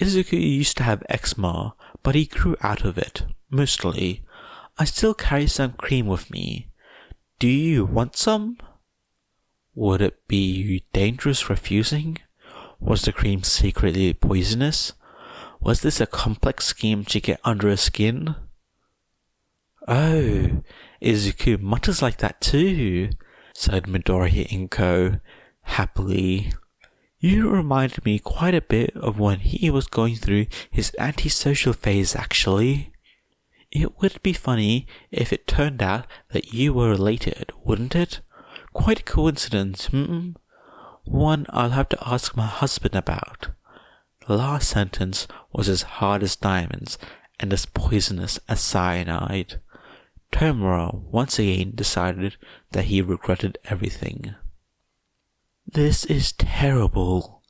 Izuku used to have eczema, but he grew out of it, mostly. I still carry some cream with me. Do you want some?" Would it be dangerous refusing? Was the cream secretly poisonous? Was this a complex scheme to get under her skin? "Oh, Izuku mutters like that too," said Midoriya Izuku, happily. "You reminded me quite a bit of when he was going through his antisocial phase, actually. It would be funny if it turned out that you were related, wouldn't it? Quite a coincidence, One I'll have to ask my husband about." The last sentence was as hard as diamonds and as poisonous as cyanide. Tomura once again decided that he regretted everything. "This is terrible,"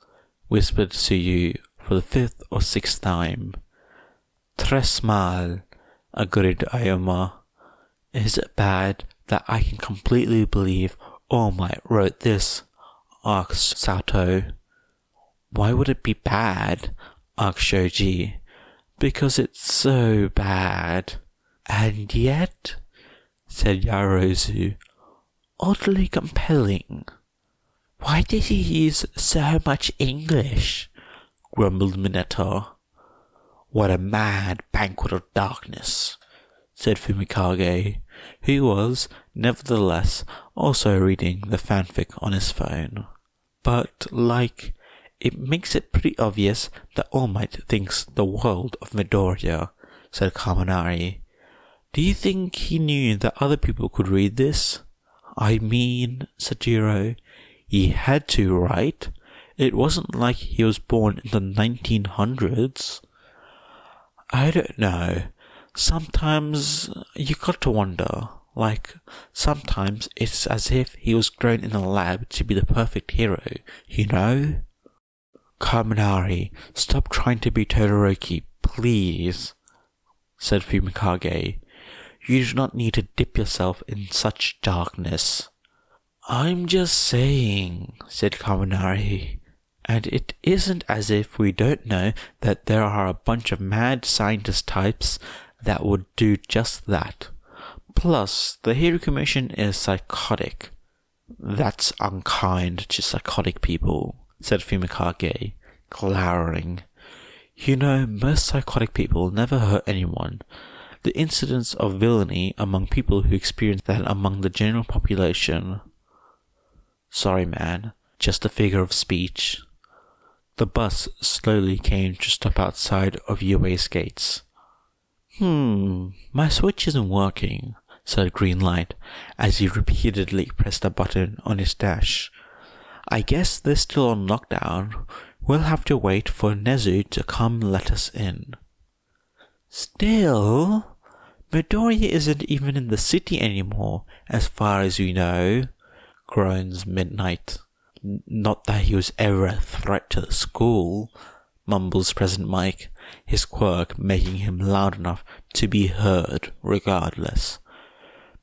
whispered Tsuyu for the 5th or 6th time. "Tres mal," agreed Ayoma. "Is it bad that I can completely believe All Might wrote this?" asked Sato. "Why would it be bad?" asked Shoji. "Because it's so bad." "And yet," said Yarozu, "oddly compelling." "Why did he use so much English?" grumbled Mineta. "What a mad banquet of darkness," said Fumikage, who was, nevertheless, also reading the fanfic on his phone. "But, it makes it pretty obvious that All Might thinks the world of Midoriya," said Kaminari. "Do you think he knew that other people could read this?" "I mean," said Jiro, "he had to, right? It wasn't like he was born in the 1900s. "I don't know. Sometimes you got to wonder. Sometimes it's as if he was grown in a lab to be the perfect hero, you know?" "Kaminari, stop trying to be Todoroki, please," said Fumikage. "You do not need to dip yourself in such darkness." "I'm just saying," said Kaminari. "And it isn't as if we don't know that there are a bunch of mad scientist types that would do just that. Plus, the Hero Commission is psychotic." "That's unkind to psychotic people," said Fumikage, glowering. "You know, most psychotic people never hurt anyone. The incidence of villainy among people who experience that among the general population." "Sorry, man. Just a figure of speech." The bus slowly came to stop outside of UA's gates. My switch isn't working," said Greenlight, as he repeatedly pressed a button on his dash. "I guess they're still on lockdown. We'll have to wait for Nezu to come let us in." "Still? Midoriya isn't even in the city anymore, as far as we know," groans Midnight. "Not that he was ever a threat to the school," mumbles Present Mike, his quirk making him loud enough to be heard regardless.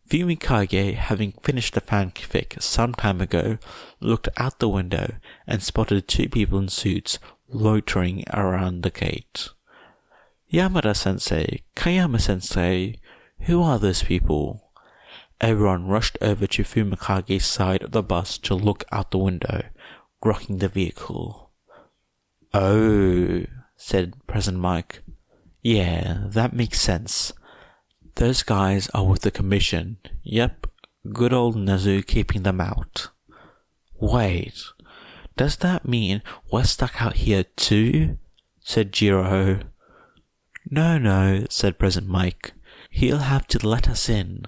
Fumikage, having finished the fanfic some time ago, looked out the window and spotted 2 people in suits loitering around the gate. "Yamada-sensei, Kayama-sensei, who are those people?" Everyone rushed over to Fumikage's side of the bus to look out the window, rocking the vehicle. "Oh," said Present Mike. "Yeah, that makes sense. Those guys are with the commission. Yep, good old Nezu keeping them out." "Wait, does that mean we're stuck out here too?" said Jiro. No, said Present Mike. "He'll have to let us in,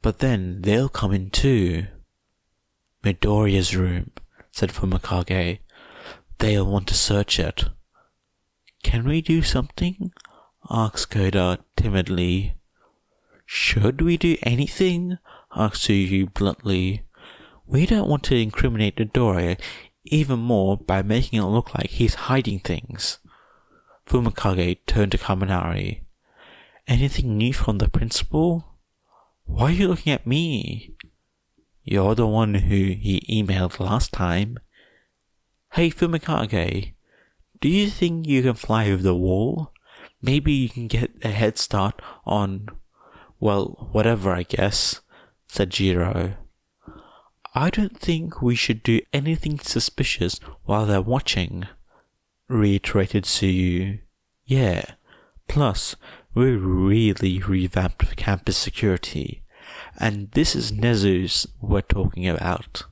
but then they'll come in too." "Midoriya's room," said Fumikage. "They'll want to search it." "Can we do something?" asked Koda timidly. "Should we do anything?" asked Tsuyu bluntly. "We don't want to incriminate Midoriya even more by making it look like he's hiding things." Fumikage turned to Kaminari. "Anything new from the principal?" "Why are you looking at me?" "You're the one who he emailed last time." "Hey Fumikage, do you think you can fly over the wall? Maybe you can get a head start on, well, whatever I guess," said Jiro. "I don't think we should do anything suspicious while they're watching," reiterated Tsuyu. "Yeah, plus, we really revamped campus security, and this is Nezu's we're talking about."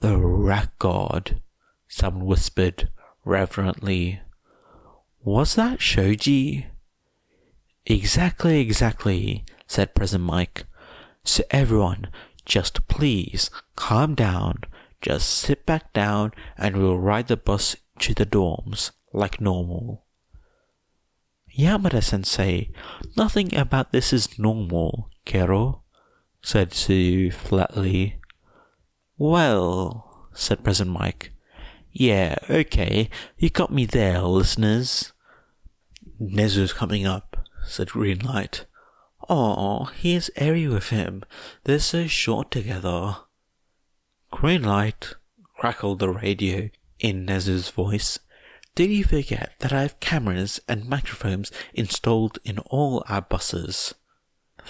"The Rat God," someone whispered reverently. "Was that Shoji?" Exactly, said Present Mike. "So everyone, just please, calm down, just sit back down and we'll ride the bus to the dorms, like normal." "Yamada-sensei, nothing about this is normal. Kero, said Sue flatly. Well, said President Mike. Yeah, okay, you got me there, listeners. Nezu's coming up, said Greenlight. Aw, here's Eri with him. They're so short together. Greenlight, crackled the radio in Nezu's voice. Did you forget that I have cameras and microphones installed in all our buses?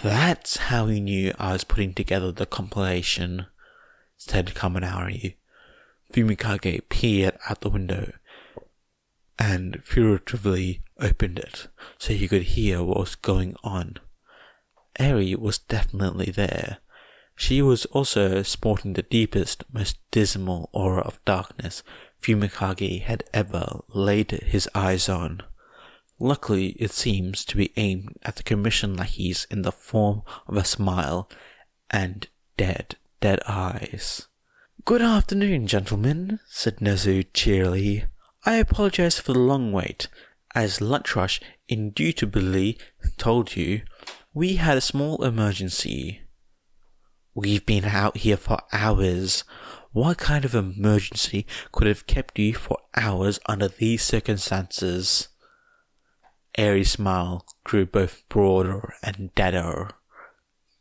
That's how he knew I was putting together the compilation, said Kaminari. Fumikage peered out the window and furtively opened it so he could hear what was going on. Eri was definitely there. She was also sporting the deepest, most dismal aura of darkness Fumikage had ever laid his eyes on. Luckily, it seems to be aimed at the commission lackeys in the form of a smile and dead eyes. Good afternoon, gentlemen, said Nezu cheerily. I apologize for the long wait. As Lunch Rush indubitably told you, we had a small emergency. We've been out here for hours. What kind of emergency could have kept you for hours under these circumstances? Eri's smile grew both broader and deader.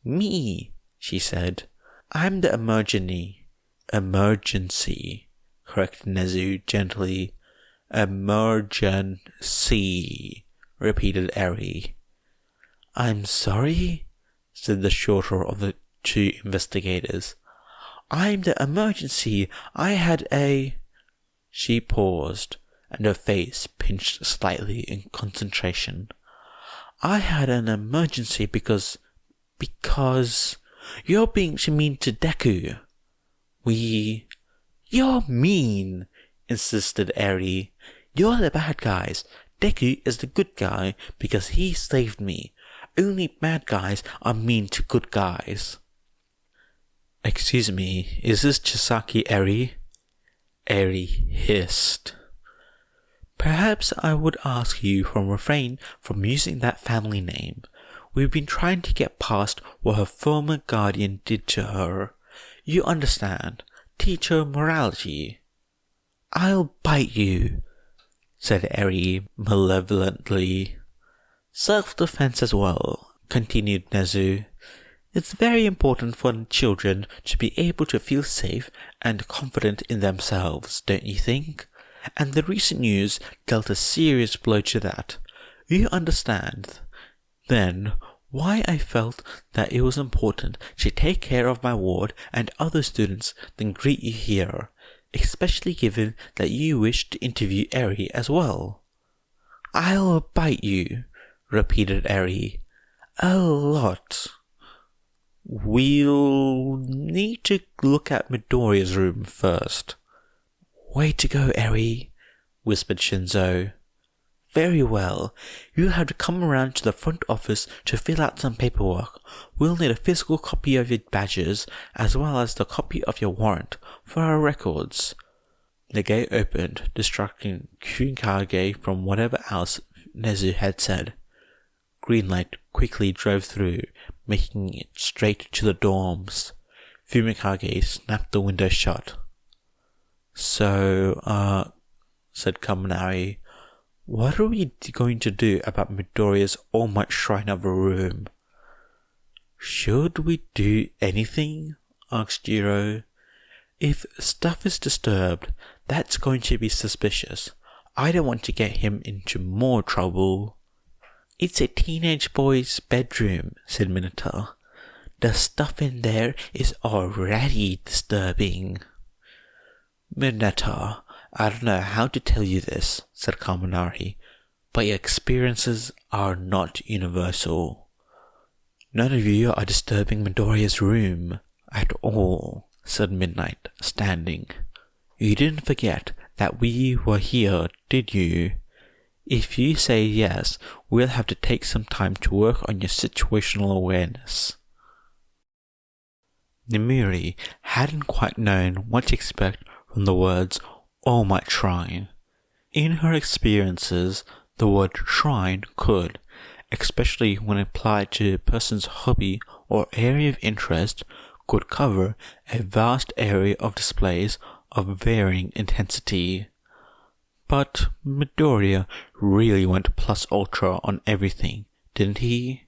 Me, she said. I'm the emergency, corrected Nezu gently. Emergency, repeated Eri. I'm sorry, said the shorter of the two investigators. I'm the emergency. I had a... She paused, and her face pinched slightly in concentration. I had an emergency because... You're being mean to Deku. You're mean, insisted Eri. You're the bad guys. Deku is the good guy because he saved me. Only bad guys are mean to good guys. Excuse me, is this Chisaki Eri? Eri hissed. Perhaps I would ask you to refrain from using that family name. We've been trying to get past what her former guardian did to her. You understand. Teach her morality. I'll bite you, said Eri malevolently. Self-defense as well, continued Nezu. It's very important for children to be able to feel safe and confident in themselves, don't you think? And the recent news dealt a serious blow to that. You understand, then, why I felt that it was important to take care of my ward and other students than greet you here, especially given that you wish to interview Eri as well. I'll bite you, repeated Eri. A lot. We'll need to look at Midoriya's room first. Way to go, Eri, whispered Shinzo. Very well. You'll have to come around to the front office to fill out some paperwork. We'll need a physical copy of your badges, as well as the copy of your warrant, for our records. The gate opened, distracting Kunkage from whatever else Nezu had said. Greenlight quickly drove through, making it straight to the dorms. Fumikage snapped the window shut. So, said Kaminari, what are we going to do about Midoriya's All Might Shrine of a room? Should we do anything? Asked Jiro. If stuff is disturbed, that's going to be suspicious. I don't want to get him into more trouble. It's a teenage boy's bedroom, said Minato. The stuff in there is already disturbing. Minato, I don't know how to tell you this, said Kaminari, but your experiences are not universal. None of you are disturbing Midoriya's room at all, said Midnight, standing. You didn't forget that we were here, did you? If you say yes, we'll have to take some time to work on your situational awareness. Nimiri hadn't quite known what to expect from the words All Might Shrine. In her experiences, the word shrine could, especially when applied to a person's hobby or area of interest could cover a vast area of displays of varying intensity. But Midoriya really went plus ultra on everything, didn't he?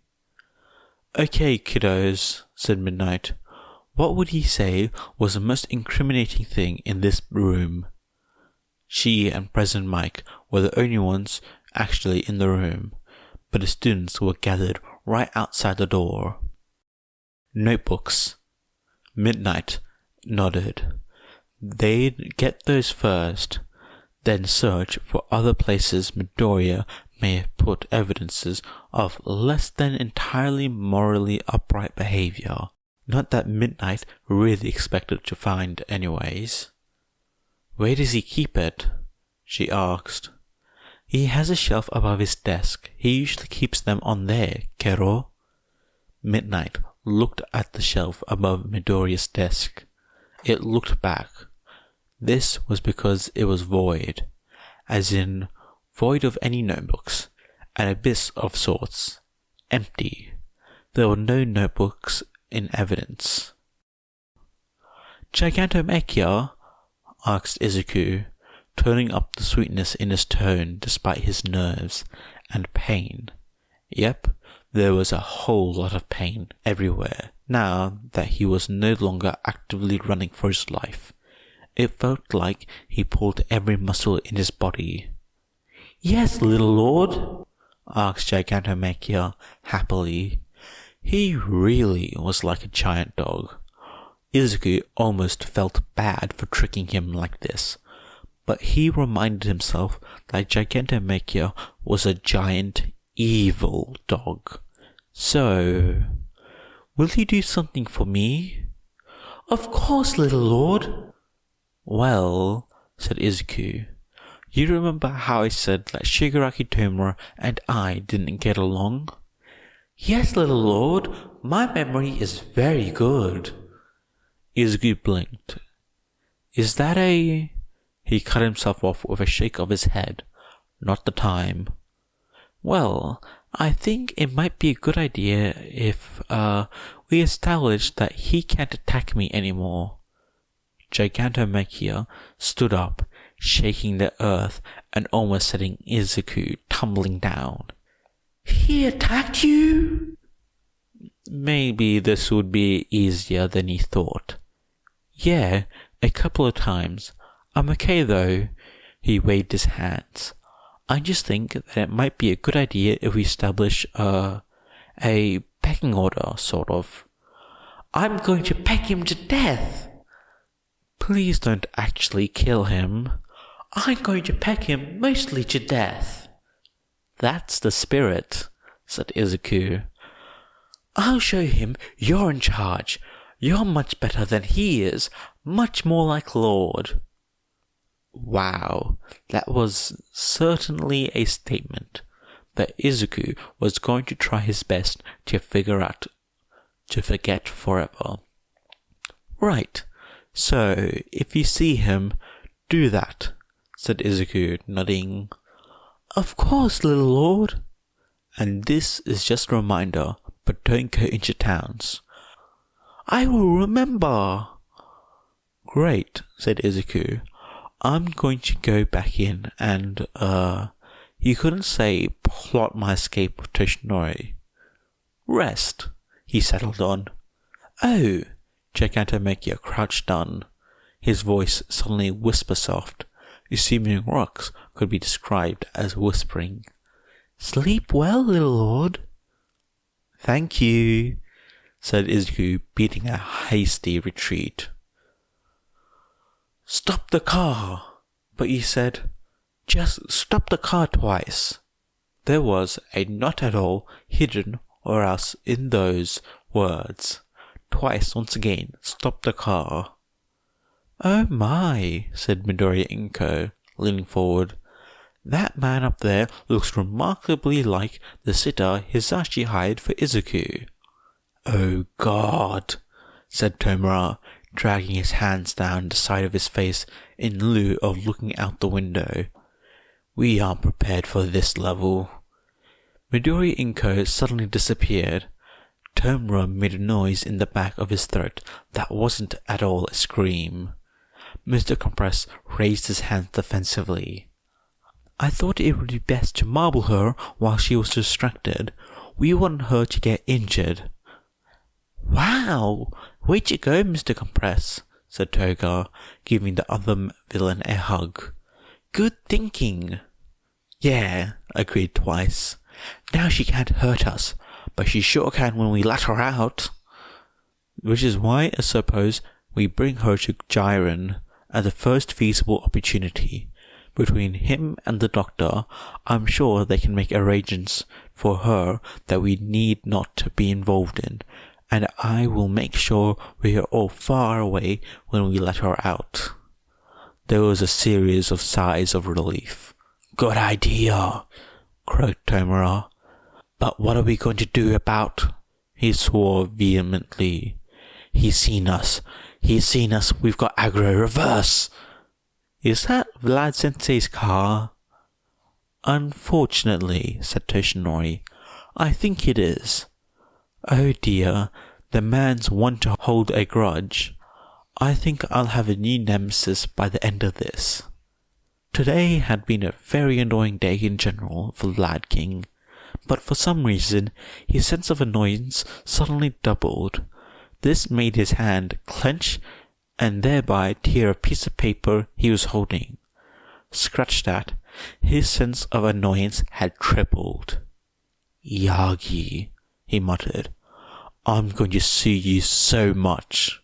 "Okay, kiddos," said Midnight. "What would you say was the most incriminating thing in this room?" She and President Mike were the only ones actually in the room, but the students were gathered right outside the door. "Notebooks." Midnight nodded. "They'd get those first, then search for other places Midoriya may have put evidences of less than entirely morally upright behavior. Not that Midnight really expected to find anyways." "Where does he keep it?" she asked. "He has a shelf above his desk. He usually keeps them on there, Kero." Midnight looked at the shelf above Midoriya's desk. It looked back. This was because it was void, as in void of any notebooks, an abyss of sorts, empty. There were no notebooks in evidence. "Gigantomachia?" asked Izuku, turning up the sweetness in his tone despite his nerves and pain. Yep, there was a whole lot of pain everywhere now that he was no longer actively running for his life. It felt like he pulled every muscle in his body. "Yes, little lord," asked Gigantomachia happily. He really was like a giant dog. Izuku almost felt bad for tricking him like this, but he reminded himself that Gigantomachia was a giant, evil dog. "So, will you do something for me?" "Of course, little lord." "Well," said Izuku, "you remember how I said that Shigaraki Tomura and I didn't get along?" "Yes, little lord, my memory is very good." Izuku blinked. "Is that a—" He cut himself off with a shake of his head. "Not the time." "Well, I think it might be a good idea if, we establish that he can't attack me anymore." Gigantomachia stood up, shaking the earth and almost setting Izuku tumbling down. "He attacked you?" Maybe this would be easier than he thought. "Yeah, a couple of times. I'm okay though." He waved his hands. "I just think that it might be a good idea if we establish, a pecking order, sort of." "I'm going to peck him to death." "Please don't actually kill him." "I'm going to peck him mostly to death." "That's the spirit," said Izuku. "I'll show him you're in charge. You're much better than he is, much more like Lord." Wow, that was certainly a statement that Izuku was going to try his best to forget forever. "Right, so if you see him, do that," said Izuku, nodding. "Of course, little lord." "And this is just a reminder, but don't go into towns." "I will remember." "Great," said Izuku. "I'm going to go back in and, he couldn't say plot my escape with Toshinori. Rest," he settled on. "Oh," Gigantomachia crouched down, his voice suddenly whisper-soft, assuming rocks could be described as whispering. "Sleep well, little lord." "Thank you," said Izuku, beating a hasty retreat. "Stop the car!" But he said, "Just stop the car twice." There was a not at all hidden or else in those words. Twice once again, "Stop the car." "Oh my," said Midoriya Izuku, leaning forward. "That man up there looks remarkably like the sitter Hisashi hired for Izuku." "Oh God," said Tomura, dragging his hands down the side of his face in lieu of looking out the window. "We aren't prepared for this level." Midoriya Izuku suddenly disappeared. Tomura made a noise in the back of his throat that wasn't at all a scream. Mr. Compress raised his hands defensively. I thought it would be best to marble her while she was distracted. We want her to get injured. Wow! Way to go, Mr. Compress, said Toga, giving the other villain a hug. Good thinking. Yeah, agreed Twice. Now she can't hurt us, but she sure can when we let her out. Which is why, I suppose, we bring her to Jiren at the first feasible opportunity. Between him and the doctor, I'm sure they can make arrangements for her that we need not to be involved in, and I will make sure we are all far away when we let her out. There was a series of sighs of relief. Good idea, croaked Tomura. But what are we going to do about? He swore vehemently. He's seen us. We've got aggro reverse. Is that Vlad Sensei's car? Unfortunately, said Toshinori, I think it is. Oh dear, the man's one to hold a grudge. I think I'll have a new nemesis by the end of this. Today had been a very annoying day in general for Vlad King, but for some reason his sense of annoyance suddenly doubled. This made his hand clench and thereby tear a piece of paper he was holding. Scratch that, his sense of annoyance had tripled. Yagi, he muttered, I'm going to sue you so much.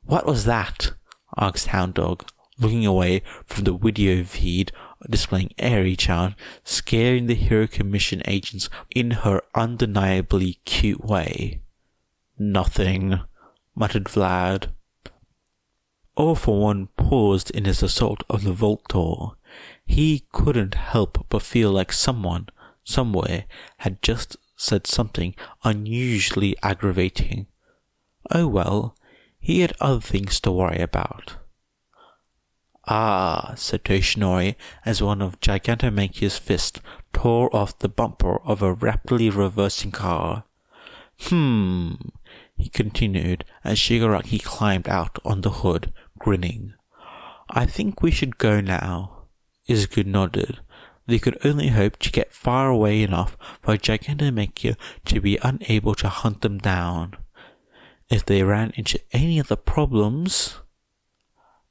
What was that? Asked Hound Dog, looking away from the video feed displaying Eri-chan scaring the Hero Commission agents in her undeniably cute way. Nothing, muttered Vlad. All for One paused in his assault on the vault door. He couldn't help but feel like someone, somewhere, had just said something unusually aggravating. Oh well, he had other things to worry about. Ah, said Toshinori as one of Gigantomachia's fists tore off the bumper of a rapidly reversing car. He continued as Shigaraki climbed out on the hood, grinning. I think we should go now. Izuku nodded. They could only hope to get far away enough for Gigantomachia to be unable to hunt them down. If they ran into any other problems...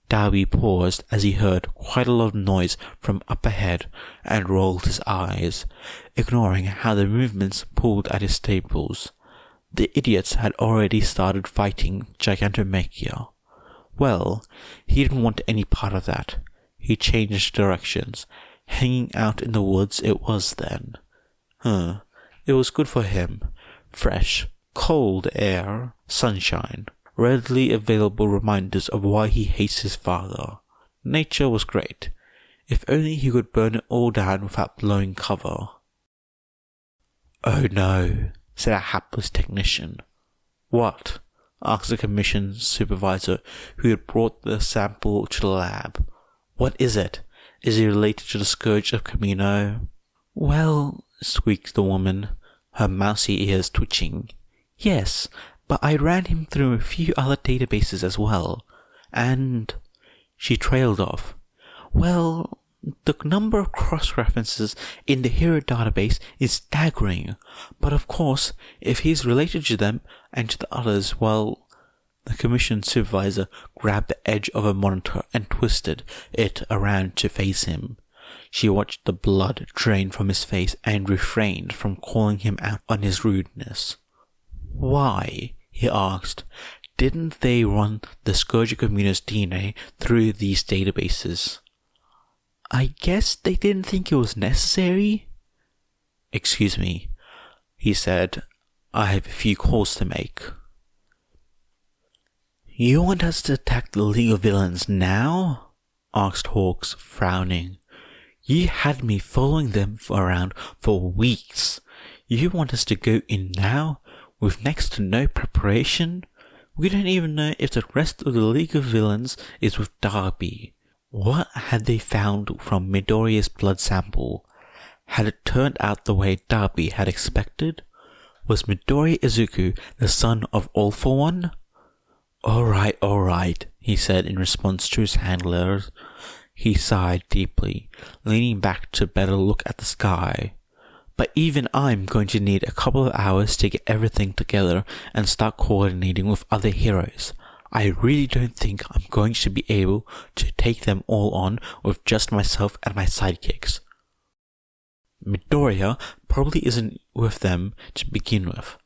Darby paused as he heard quite a lot of noise from up ahead and rolled his eyes, ignoring how the movements pulled at his staples. The idiots had already started fighting Gigantomachia. Well, he didn't want any part of that. He changed directions. Hanging out in the woods it was then. It was good for him. Fresh, cold air, sunshine, readily available reminders of why he hates his father. Nature was great. If only he could burn it all down without blowing cover. Oh no, said a hapless technician. What? Asked the commission supervisor who had brought the sample to the lab. What is it? Is he related to the scourge of Camino? Well, squeaked the woman, her mousy ears twitching. Yes, but I ran him through a few other databases as well, and... She trailed off. Well, the number of cross-references in the hero database is staggering, but of course, if he's related to them and to the others, well... The commission supervisor grabbed the edge of a monitor and twisted it around to face him. She watched the blood drain from his face and refrained from calling him out on his rudeness. Why, he asked, didn't they run the Scourge of Camino's DNA through these databases? I guess they didn't think it was necessary? Excuse me, he said. I have a few calls to make. You want us to attack the League of Villains now? Asked Hawks, frowning. You had me following them around for weeks. You want us to go in now, with next to no preparation? We don't even know if the rest of the League of Villains is with Darby. What had they found from Midoriya's blood sample? Had it turned out the way Darby had expected? Was Midoriya Izuku the son of All for One? All right, he said in response to his handlers. He sighed deeply, leaning back to better look at the sky. But even I'm going to need a couple of hours to get everything together and start coordinating with other heroes. I really don't think I'm going to be able to take them all on with just myself and my sidekicks. Midoriya probably isn't with them to begin with.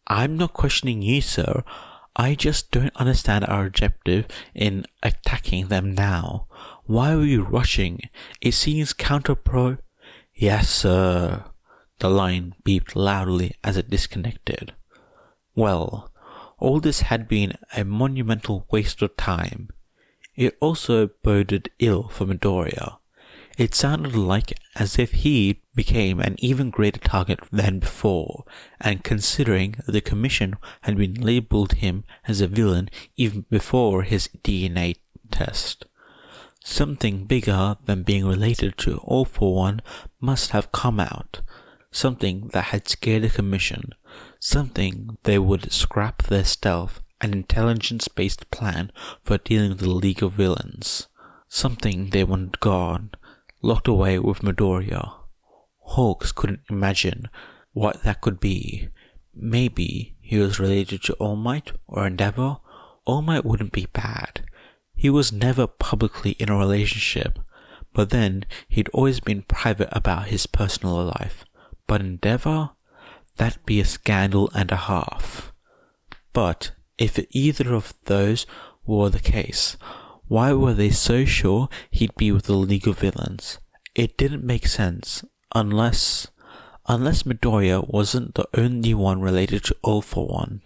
I'm not questioning you, sir. I just don't understand our objective in attacking them now. Why are we rushing? It seems counterpro... Yes, sir. The line beeped loudly as it disconnected. Well, all this had been a monumental waste of time. It also boded ill for Midoriya. It sounded like as if he became an even greater target than before, and considering the Commission had been labelled him as a villain even before his DNA test. Something bigger than being related to All for One must have come out. Something that had scared the Commission. Something they would scrap their stealth and intelligence-based plan for dealing with the League of Villains. Something they wanted gone, locked away with Midoriya. Hawks couldn't imagine what that could be. Maybe he was related to All Might or Endeavor. All Might wouldn't be bad. He was never publicly in a relationship, but then he'd always been private about his personal life. But Endeavor? That'd be a scandal and a half. But if either of those were the case, why were they so sure he'd be with the League of Villains? It didn't make sense, unless Midoriya wasn't the only one related to All for One.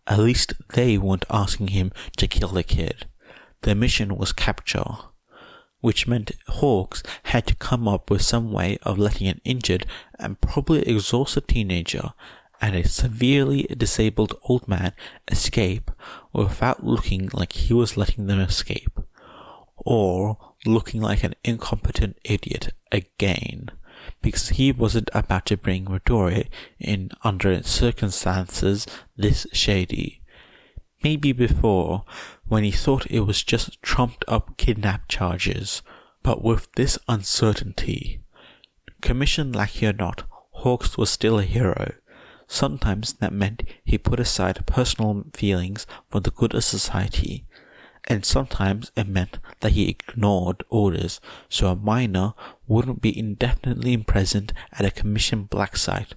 At least they weren't asking him to kill the kid. Their mission was capture, which meant Hawks had to come up with some way of letting an injured and probably exhausted teenager and a severely disabled old man escape without looking like he was letting them escape, or looking like an incompetent idiot again, because he wasn't about to bring Midoriya in under circumstances this shady. Maybe before, when he thought it was just trumped up kidnap charges, but with this uncertainty. Commission lackey or not, Hawks was still a hero. Sometimes that meant he put aside personal feelings for the good of society, and sometimes it meant that he ignored orders so a minor wouldn't be indefinitely imprisoned at a Commission black site.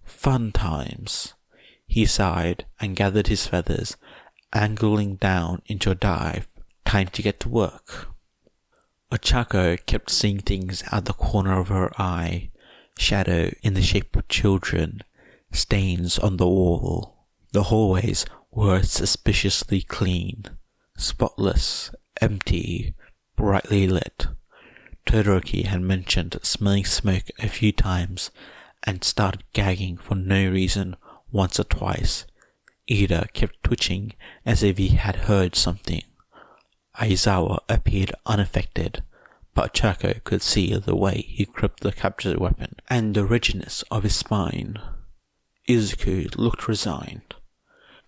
Fun times. He sighed and gathered his feathers, angling down into a dive. Time to get to work. Ochako kept seeing things out the corner of her eye. Shadow in the shape of children. Stains on the wall. The hallways were suspiciously clean. Spotless, empty, brightly lit. Todoroki had mentioned smelling smoke a few times and started gagging for no reason once or twice. Ida kept twitching as if he had heard something. Aizawa appeared unaffected, but Ochako could see the way he gripped the captured weapon and the rigidness of his spine. Izuku looked resigned.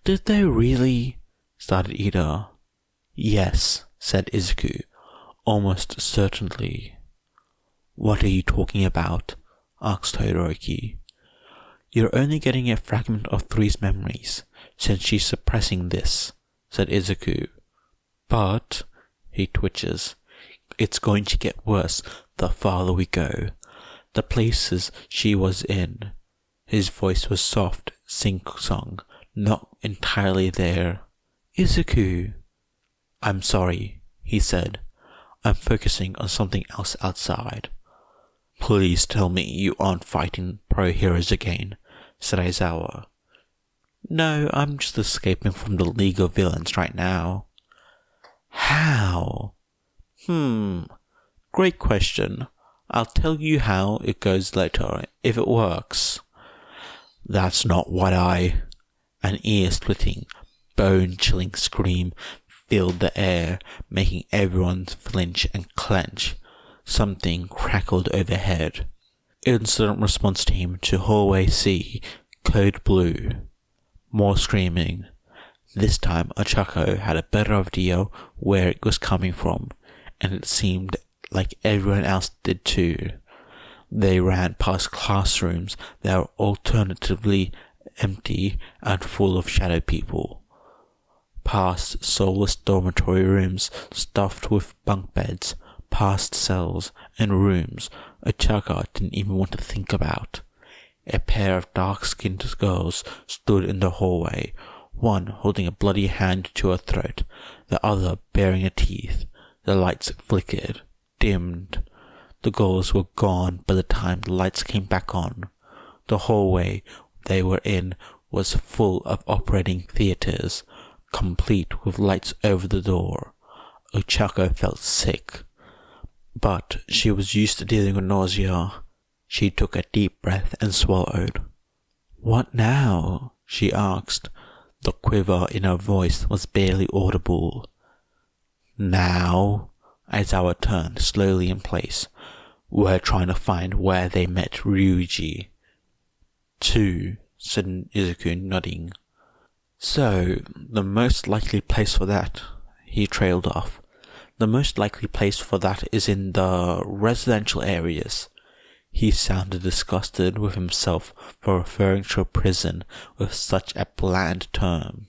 "Did they really?" started Ida. "Yes," said Izuku, almost certainly. "What are you talking about?" asked Todoroki. "You're only getting a fragment of 3's memories, since she's suppressing this," said Izuku. "But," he twitches, "it's going to get worse the farther we go. The places she was in." His voice was soft, sing-song, not entirely there. "Izuku." "I'm sorry," he said. "I'm focusing on something else outside." "Please tell me you aren't fighting pro-heroes again," said Aizawa. "No, I'm just escaping from the League of Villains right now." "How?" Great question. I'll tell you how it goes later, if it works." "That's not what I..." An ear-splitting, bone-chilling scream filled the air, making everyone flinch and clench. Something crackled overhead. Incident response team to hallway C Code Blue. More screaming. This time Ochako had a better idea where it was coming from, and it seemed like everyone else did too. They ran past classrooms that were alternatively empty and full of shadow people, past soulless dormitory rooms stuffed with bunk beds, past cells and rooms Ochako didn't even want to think about. A pair of dark-skinned girls stood in the hallway, one holding a bloody hand to her throat, the other baring her teeth. The lights flickered, dimmed. The girls were gone by the time the lights came back on. The hallway they were in was full of operating theaters, complete with lights over the door. Ochako felt sick, but she was used to dealing with nausea. She took a deep breath and swallowed. "What now?" she asked. The quiver in her voice was barely audible. "Now," Aizawa turned slowly in place. "We're trying to find where they met Ryuji." "Two," said Izuku, nodding. "So, the most likely place for that," he trailed off. "The most likely place for that is in the residential areas." He sounded disgusted with himself for referring to a prison with such a bland term.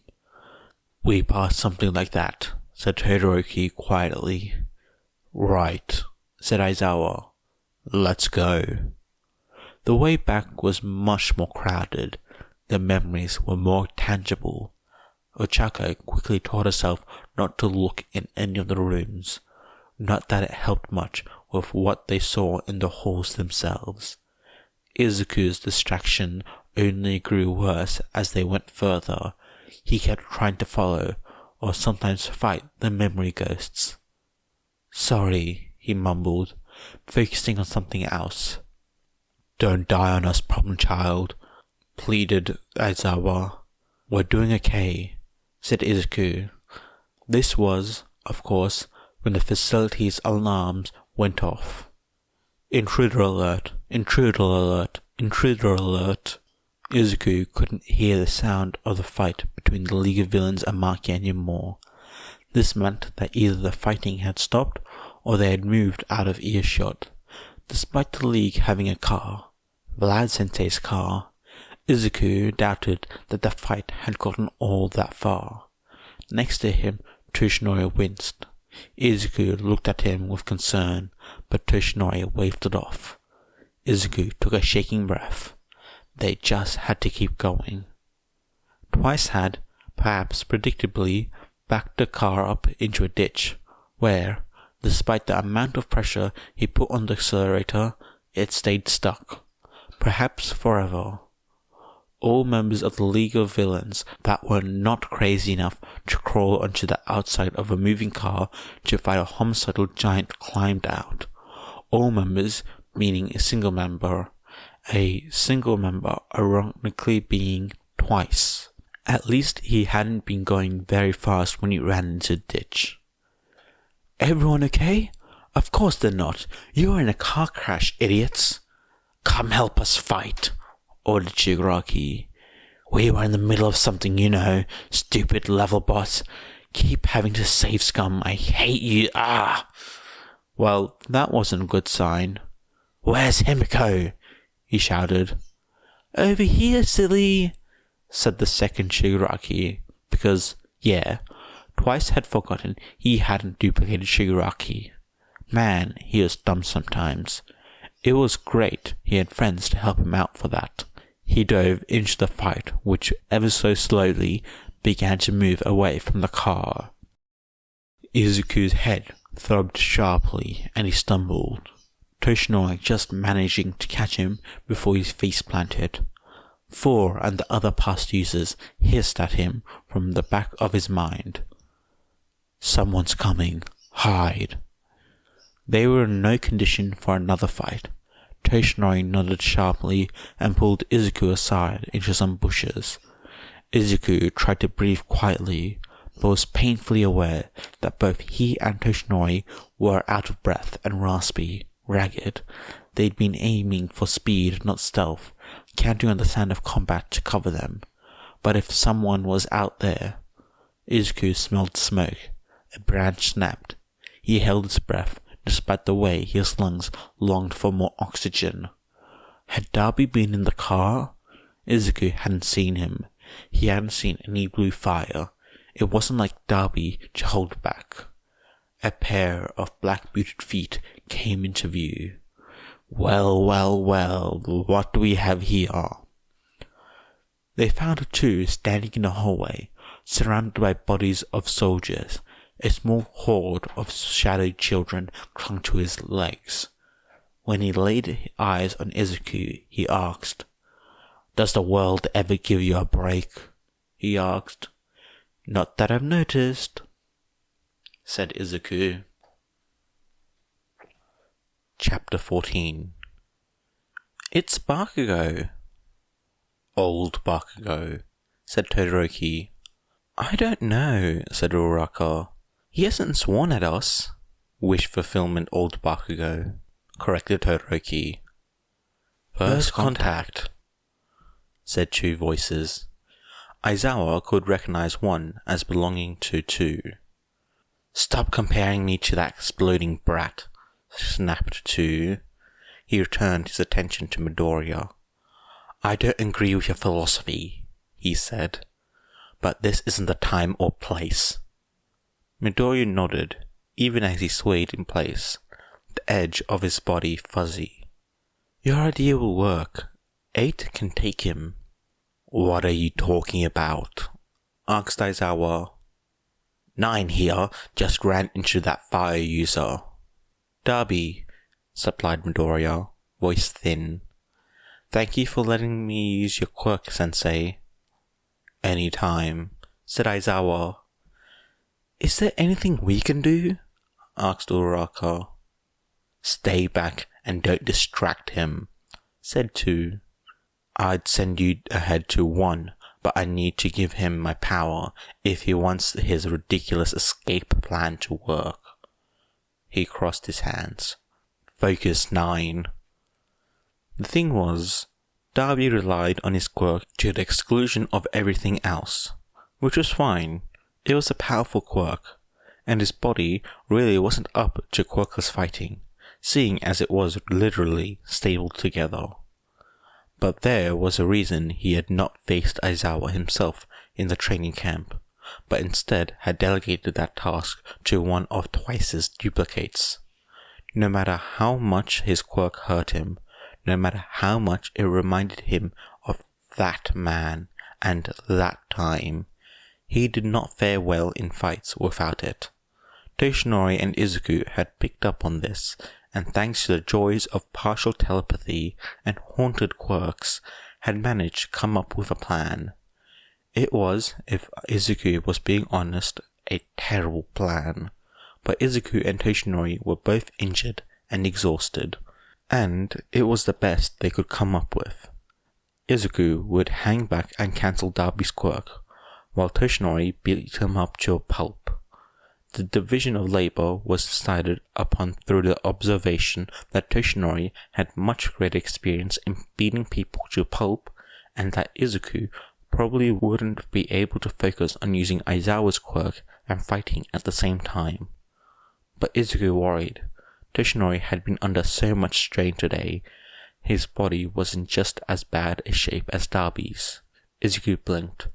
"We passed something like that," said Todoroki quietly. "Right," said Aizawa. "Let's go." The way back was much more crowded. The memories were more tangible. Ochako quickly taught herself not to look in any of the rooms. Not that it helped much with what they saw in the halls themselves. Izuku's distraction only grew worse as they went further. He kept trying to follow, or sometimes fight, the memory ghosts. "Sorry," he mumbled, focusing on something else. "Don't die on us, problem child," pleaded Aizawa. "We're doing okay," said Izuku. This was, of course, when the facility's alarms went off. "Intruder alert! Intruder alert! Intruder alert!" Izuku couldn't hear the sound of the fight between the League of Villains and Maki anymore. This meant that either the fighting had stopped or they had moved out of earshot. Despite the League having a car, Vlad Sensei's car, Izuku doubted that the fight had gotten all that far. Next to him, Toshinori winced. Izuku looked at him with concern, but Toshinori waved it off. Izuku took a shaking breath. They just had to keep going. Twice had, perhaps predictably, backed the car up into a ditch, where, despite the amount of pressure he put on the accelerator, it stayed stuck, perhaps forever. All members of the League of Villains that were not crazy enough to crawl onto the outside of a moving car to fight a homicidal giant climbed out. All members, meaning a single member ironically being twice. At least he hadn't been going very fast when he ran into the ditch. "Everyone okay? Of course they're not. You were in a car crash, idiots." "Come help us fight," ordered Shigaraki. "We were in the middle of something, you know, stupid level boss. Keep having to save scum. I hate you. Ah!" Well, that wasn't a good sign. "Where's Himiko?" he shouted. "Over here, silly," said the second Shigaraki, because, yeah, Twice had forgotten he hadn't duplicated Shigaraki. Man, he was dumb sometimes. It was great he had friends to help him out for that. He dove into the fight, which ever so slowly began to move away from the car. Izuku's head throbbed sharply, and he stumbled, Toshinori just managing to catch him before his face planted. Four and the other past users hissed at him from the back of his mind. "Someone's coming. Hide." They were in no condition for another fight. Toshinori nodded sharply and pulled Izuku aside into some bushes. Izuku tried to breathe quietly, but was painfully aware that both he and Toshinori were out of breath and raspy, ragged. They'd been aiming for speed, not stealth. counting on the sound of combat to cover them. But if someone was out there, Izuku smelled smoke. A branch snapped. He held his breath, despite the way his lungs longed for more oxygen. Had Darby been in the car? Izuku hadn't seen him. He hadn't seen any blue fire. It wasn't like Darby to hold back. A pair of black-booted feet came into view. Well, what do we have here? They found the two standing in the hallway, surrounded by bodies of soldiers. A small horde of shadowed children clung to his legs. When he laid eyes on Izuku, he asked, "Does the world ever give you a break?" he asked. "Not that I've noticed," said Izuku. Chapter 14. It's Bakugo. Old Bakugo, said Todoroki. I don't know, said Uraraka. He hasn't sworn at us. Wish fulfillment, old Bakugo, corrected Todoroki. First contact, said two voices. Aizawa could recognize one as belonging to two. Stop comparing me to that exploding brat, snapped two. He returned his attention to Midoriya. I don't agree with your philosophy, he said, but this isn't the time or place. Midoriya nodded, even as he swayed in place, the edge of his body fuzzy. Your idea will work. 8 can take him. What are you talking about? Asked Aizawa. 9 here just ran into that fire user. Darby, supplied Midoriya, voice thin. Thank you for letting me use your quirk, Sensei. Any time, said Aizawa. Is there anything we can do? Asked Uraraka. Stay back and don't distract him, said 2. I'd send you ahead to 1, but I need to give him my power if he wants his ridiculous escape plan to work. He crossed his hands. Focus 9. The thing was, Darby relied on his quirk to the exclusion of everything else, which was fine. It was a powerful quirk, and his body really wasn't up to quirkless fighting, seeing as it was literally stapled together. But there was a reason he had not faced Aizawa himself in the training camp, but instead had delegated that task to one of Twice's duplicates. No matter how much his quirk hurt him, no matter how much it reminded him of that man and that time, he did not fare well in fights without it. Toshinori and Izuku had picked up on this, and thanks to the joys of partial telepathy and haunted quirks, had managed to come up with a plan. It was, if Izuku was being honest, a terrible plan, but Izuku and Toshinori were both injured and exhausted, and it was the best they could come up with. Izuku would hang back and cancel Darby's quirk, while Toshinori beat him up to a pulp. The division of labor was decided upon through the observation that Toshinori had much greater experience in beating people to pulp, and that Izuku probably wouldn't be able to focus on using Aizawa's quirk and fighting at the same time. But Izuku worried. Toshinori had been under so much strain today. His body was in just as bad a shape as Darby's. Izuku blinked.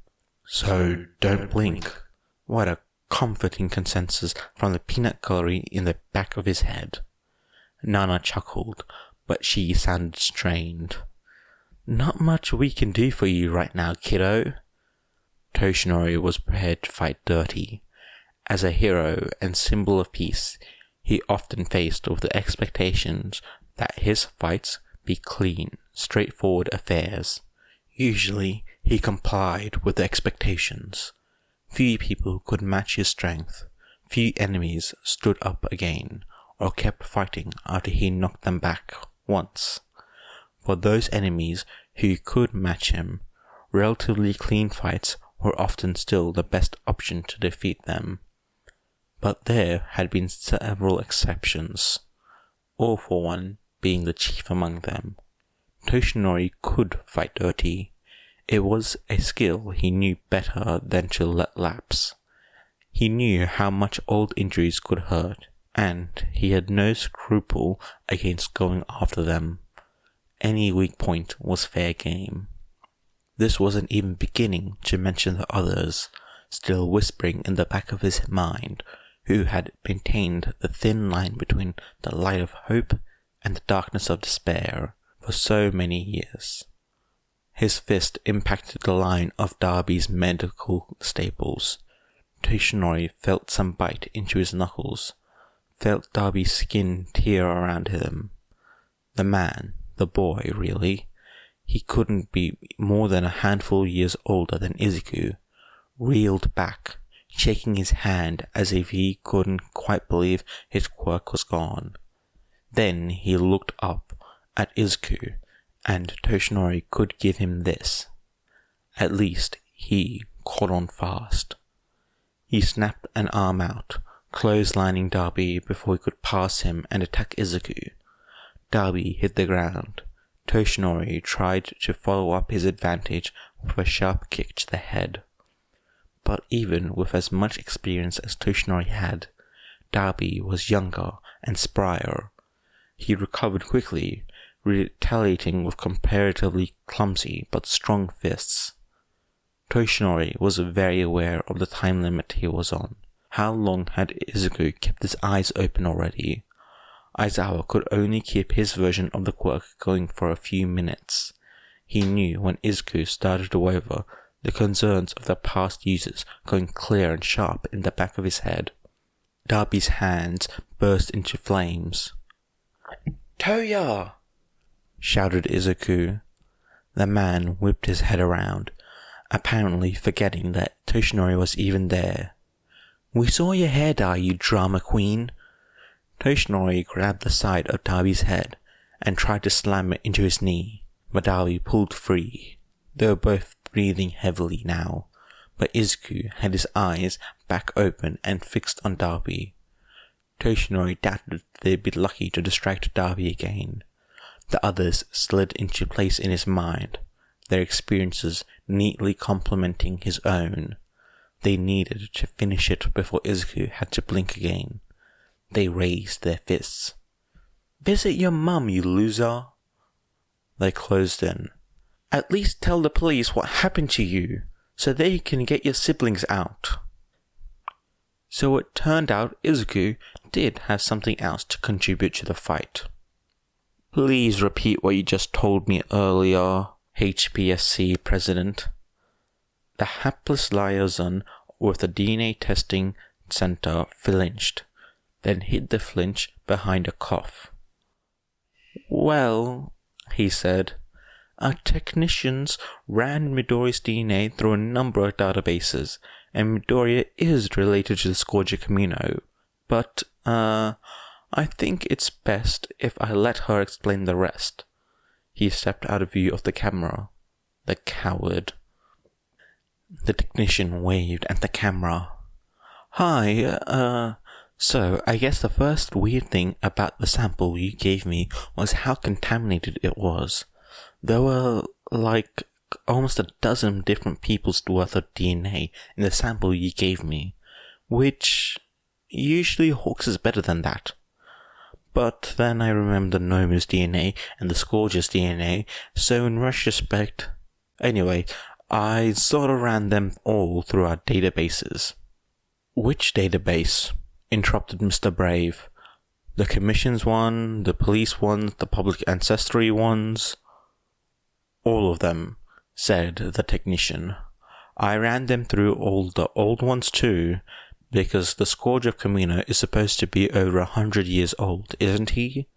So, don't blink. What a comforting consensus from the peanut gallery in the back of his head. Nana chuckled, but she sounded strained. Not much we can do for you right now, kiddo. Toshinori was prepared to fight dirty. As a hero and symbol of peace, he often faced with the expectations that his fights be clean, straightforward affairs. Usually, he complied with the expectations. Few people could match his strength. Few enemies stood up again, or kept fighting after he knocked them back once. For those enemies who could match him, relatively clean fights were often still the best option to defeat them. But there had been several exceptions, All for One being the chief among them. Toshinori could fight dirty. It was a skill he knew better than to let lapse. He knew how much old injuries could hurt, and he had no scruple against going after them. Any weak point was fair game. This wasn't even beginning to mention the others, still whispering in the back of his mind, who had maintained the thin line between the light of hope and the darkness of despair for so many years. His fist impacted the line of Darby's medical staples. Toshinori felt some bite into his knuckles, felt Darby's skin tear around him. The man, the boy, really, he couldn't be more than a handful of years older than Izuku, reeled back, shaking his hand as if he couldn't quite believe his quirk was gone. Then he looked up at Izuku, and Toshinori could give him this. At least he caught on fast. He snapped an arm out, clotheslining Darby before he could pass him and attack Izuku. Darby hit the ground. Toshinori tried to follow up his advantage with a sharp kick to the head. But even with as much experience as Toshinori had, Darby was younger and sprier. He recovered quickly, retaliating with comparatively clumsy but strong fists. Toshinori was very aware of the time limit he was on. How long had Izuku kept his eyes open already? Aizawa could only keep his version of the quirk going for a few minutes. He knew when Izuku started to waver, the concerns of the past users going clear and sharp in the back of his head. Darby's hands burst into flames. "Toya!" shouted Izuku. The man whipped his head around, apparently forgetting that Toshinori was even there. "We saw your hair dye, you drama queen." Toshinori grabbed the side of Darby's head and tried to slam it into his knee, but Darby pulled free. They were both breathing heavily now, but Izuku had his eyes back open and fixed on Darby. Toshinori doubted they'd be lucky to distract Darby again. The others slid into place in his mind, their experiences neatly complementing his own. They needed to finish it before Izuku had to blink again. They raised their fists. "Visit your mum, you loser!" They closed in. "At least tell the police what happened to you, so they can get your siblings out." So it turned out Izuku did have something else to contribute to the fight. "Please repeat what you just told me earlier, HPSC President." The hapless liaison with the DNA testing center flinched, then hid the flinch behind a cough. "Well," he said, "our technicians ran Midoriya's DNA through a number of databases, and Midoriya is related to the Scourger Camino, but, I think it's best if I let her explain the rest." He stepped out of view of the camera. The coward. The technician waved at the camera. "Hi, so I guess the first weird thing about the sample you gave me was how contaminated it was. There were, almost a dozen different people's worth of DNA in the sample you gave me, which usually Hawks is better than that. But then I remembered Nomu's DNA and the Scourger's DNA, so in retrospect... Anyway, I sort of ran them all through our databases." "Which database?" interrupted Mr. Brave. "The Commission's one, the police ones, the public ancestry ones?" "All of them," said the technician. "I ran them through all the old ones too, because the Scourge of Camino is supposed to be over 100 years old, isn't he?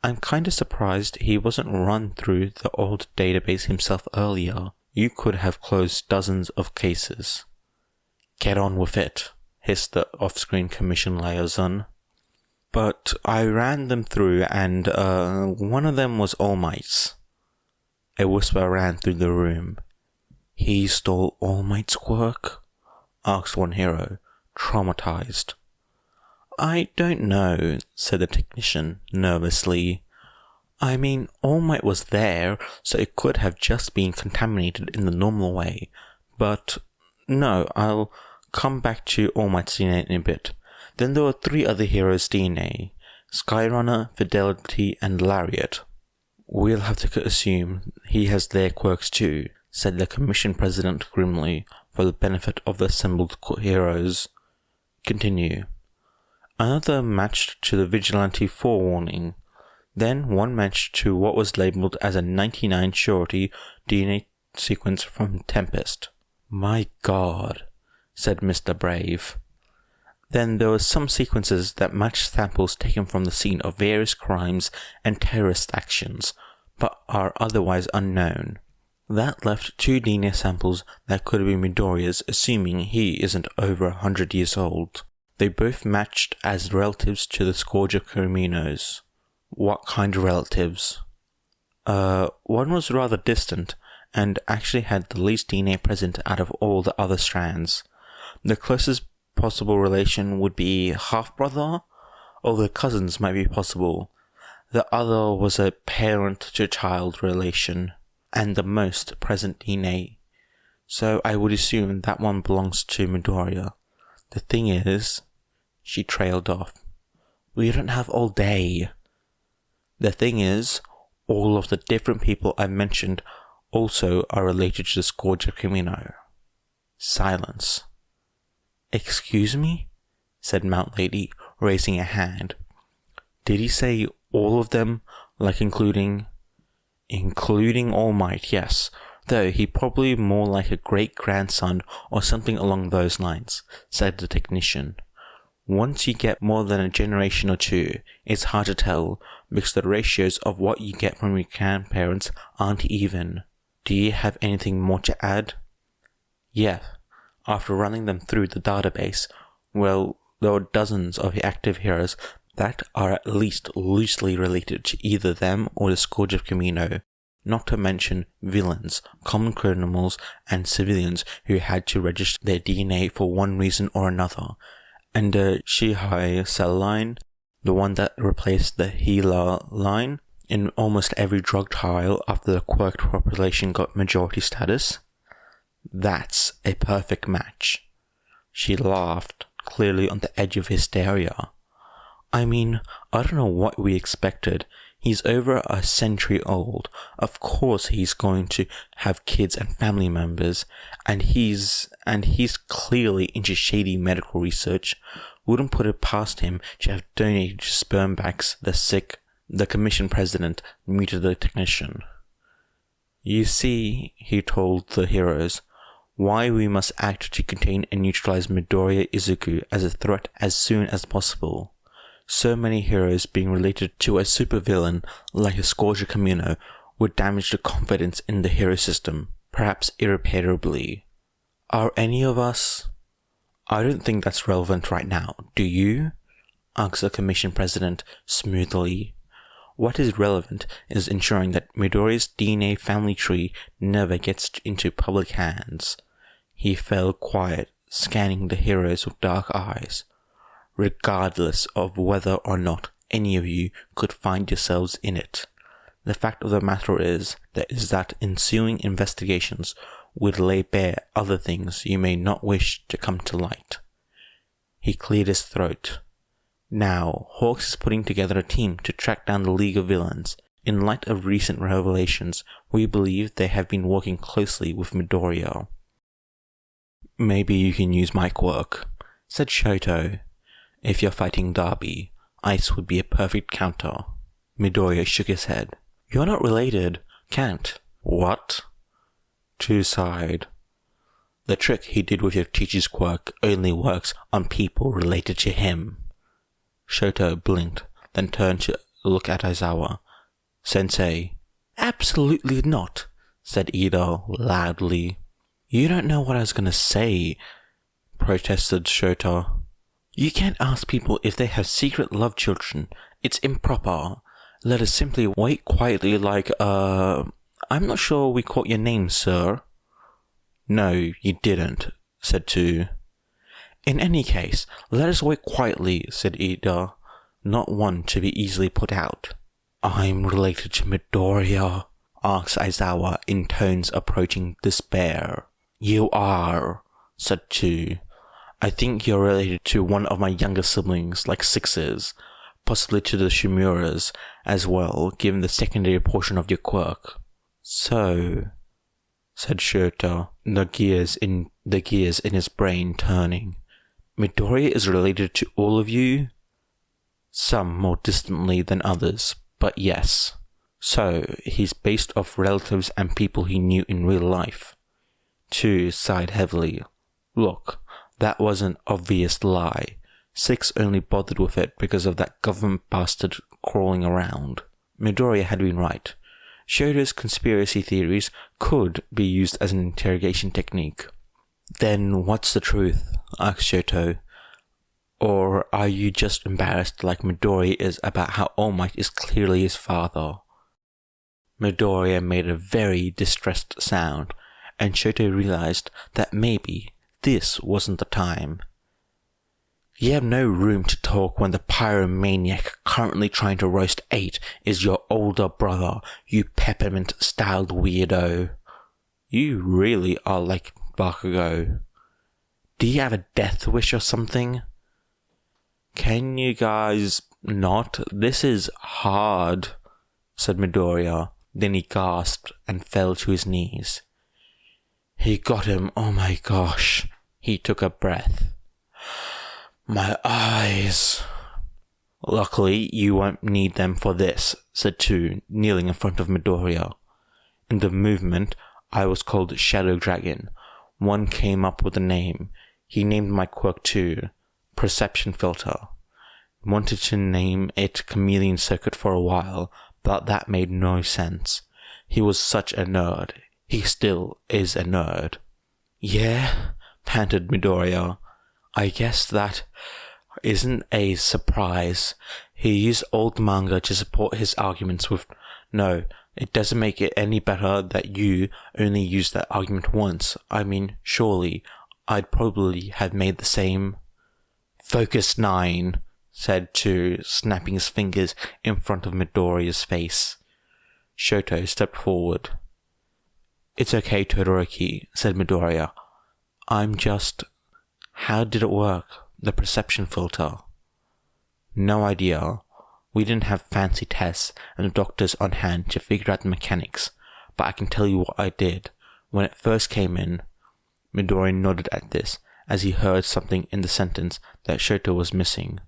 I'm kinda surprised he wasn't run through the old database himself earlier. You could have closed dozens of cases." "Get on with it," hissed the off-screen commission liaison. "But I ran them through and, one of them was All Might's." A whisper ran through the room. "He stole All Might's quirk?" asked one hero, traumatized. "I don't know," said the technician nervously. I mean, All Might was there, so it could have just been contaminated in the normal way. But no, I'll come back to All Might's DNA in a bit. Then there were 3 other heroes' DNA: Skyrunner, Fidelity, and Lariat. We'll have to assume he has their quirks too, said the Commission President grimly, for the benefit of the assembled heroes. Continue. Another matched to the Vigilante forewarning. Then one matched to what was labelled as a 99 surety DNA sequence from Tempest. My God, said Mr. Brave. Then there were some sequences that matched samples taken from the scene of various crimes and terrorist actions, but are otherwise unknown. That left 2 DNA samples that could have been Midoriya's, assuming he isn't over 100 years old. They both matched as relatives to the Scourge of Caminos. What kind of relatives? One was rather distant, and actually had the least DNA present out of all the other strands. The closest possible relation would be half-brother, although cousins might be possible. The other was a parent-to-child relation, and the most present DNA. So I would assume that one belongs to Midoriya. The thing is, she trailed off. We don't have all day. The thing is, all of the different people I mentioned also are related to the Scourge of Camino. Silence. Excuse me? Said Mount Lady, raising a hand. Did he say all of them, like including All Might, yes, though he probably more like a great-grandson or something along those lines, said the technician. Once you get more than a generation or 2, it's hard to tell, because the ratios of what you get from your grandparents aren't even. Do you have anything more to add? Yeah. After running them through the database, well, there are dozens of active heroes that are at least loosely related to either them or the Scourge of Camino, not to mention villains, common criminals, and civilians who had to register their DNA for one reason or another. And the Shihai cell line, the one that replaced the Healer line in almost every drug trial after the quirked population got majority status. That's a perfect match. She laughed, clearly on the edge of hysteria. I mean, I don't know what we expected. He's over a century old. Of course he's going to have kids and family members, and he's clearly into shady medical research. Wouldn't put it past him to have donated sperm banks the sick. The commission president muted the technician. You see, he told the heroes, why we must act to contain and neutralize Midoriya Izuku as a threat as soon as possible. So many heroes being related to a supervillain like a Scourge of Camino would damage the confidence in the hero system, perhaps irreparably. Are any of us? I don't think that's relevant right now, do you? Asked the commission president smoothly. What is relevant is ensuring that Midoriya's DNA family tree never gets into public hands. He fell quiet, scanning the heroes with dark eyes. Regardless of whether or not any of you could find yourselves in it. The fact of the matter is that ensuing investigations would lay bare other things you may not wish to come to light. He cleared his throat. Now, Hawks is putting together a team to track down the League of Villains. In light of recent revelations, we believe they have been working closely with Midoriya. Maybe you can use my quirk, said Shoto. If you're fighting Darby, Ice would be a perfect counter. Midoriya shook his head. You're not related. Can't. What? Chu sighed. The trick he did with your teacher's quirk only works on people related to him. Shoto blinked, then turned to look at Aizawa. Sensei. Absolutely not, said Ida loudly. You don't know what I was going to say, protested Shoto. You can't ask people if they have secret love children. It's improper. Let us simply wait quietly like, I'm not sure we caught your name, sir. No, you didn't, said Tu. In any case, let us wait quietly, said Ida, not one to be easily put out. I'm related to Midoriya, asked Aizawa in tones approaching despair. You are, said Chu. I think you're related to one of my younger siblings, like Sixes, possibly to the Shimuras as well, given the secondary portion of your quirk. So, said Shota, the gears in his brain turning. Midoriya is related to all of you? Some more distantly than others, but yes. So, he's based off relatives and people he knew in real life. Chu sighed heavily. Look, that was an obvious lie. Six only bothered with it because of that government bastard crawling around. Midoriya had been right. Shoto's conspiracy theories could be used as an interrogation technique. Then what's the truth? Asked Shoto. Or are you just embarrassed like Midoriya is about how All Might is clearly his father? Midoriya made a very distressed sound, and Shoto realized that maybe this wasn't the time. You have no room to talk when the pyromaniac currently trying to roast 8 is your older brother, you peppermint-styled weirdo. You really are like Bakugo. Do you have a death wish or something? Can you guys not? This is hard, said Midoriya. Then he gasped and fell to his knees. He got him, oh my gosh. He took a breath. My eyes. Luckily, you won't need them for this, said Chu, kneeling in front of Midoriya. In the movement, I was called Shadow Dragon. One came up with a name. He named my quirk too. Perception Filter. Wanted to name it Chameleon Circuit for a while, but that made no sense. He was such a nerd. He still is a nerd. Yeah, panted Midoriya. I guess that isn't a surprise. He used old manga to support his arguments with... No, it doesn't make it any better that you only used that argument once. I mean, surely, I'd probably have made the same... Focus 9, said Chu, snapping his fingers in front of Midoriya's face. Shoto stepped forward. It's okay, Todoroki, said Midoriya. I'm just... How did it work? The perception filter? No idea. We didn't have fancy tests and doctors on hand to figure out the mechanics, but I can tell you what I did. When it first came in, Midoriya nodded at this, as he heard something in the sentence that Shoto was missing.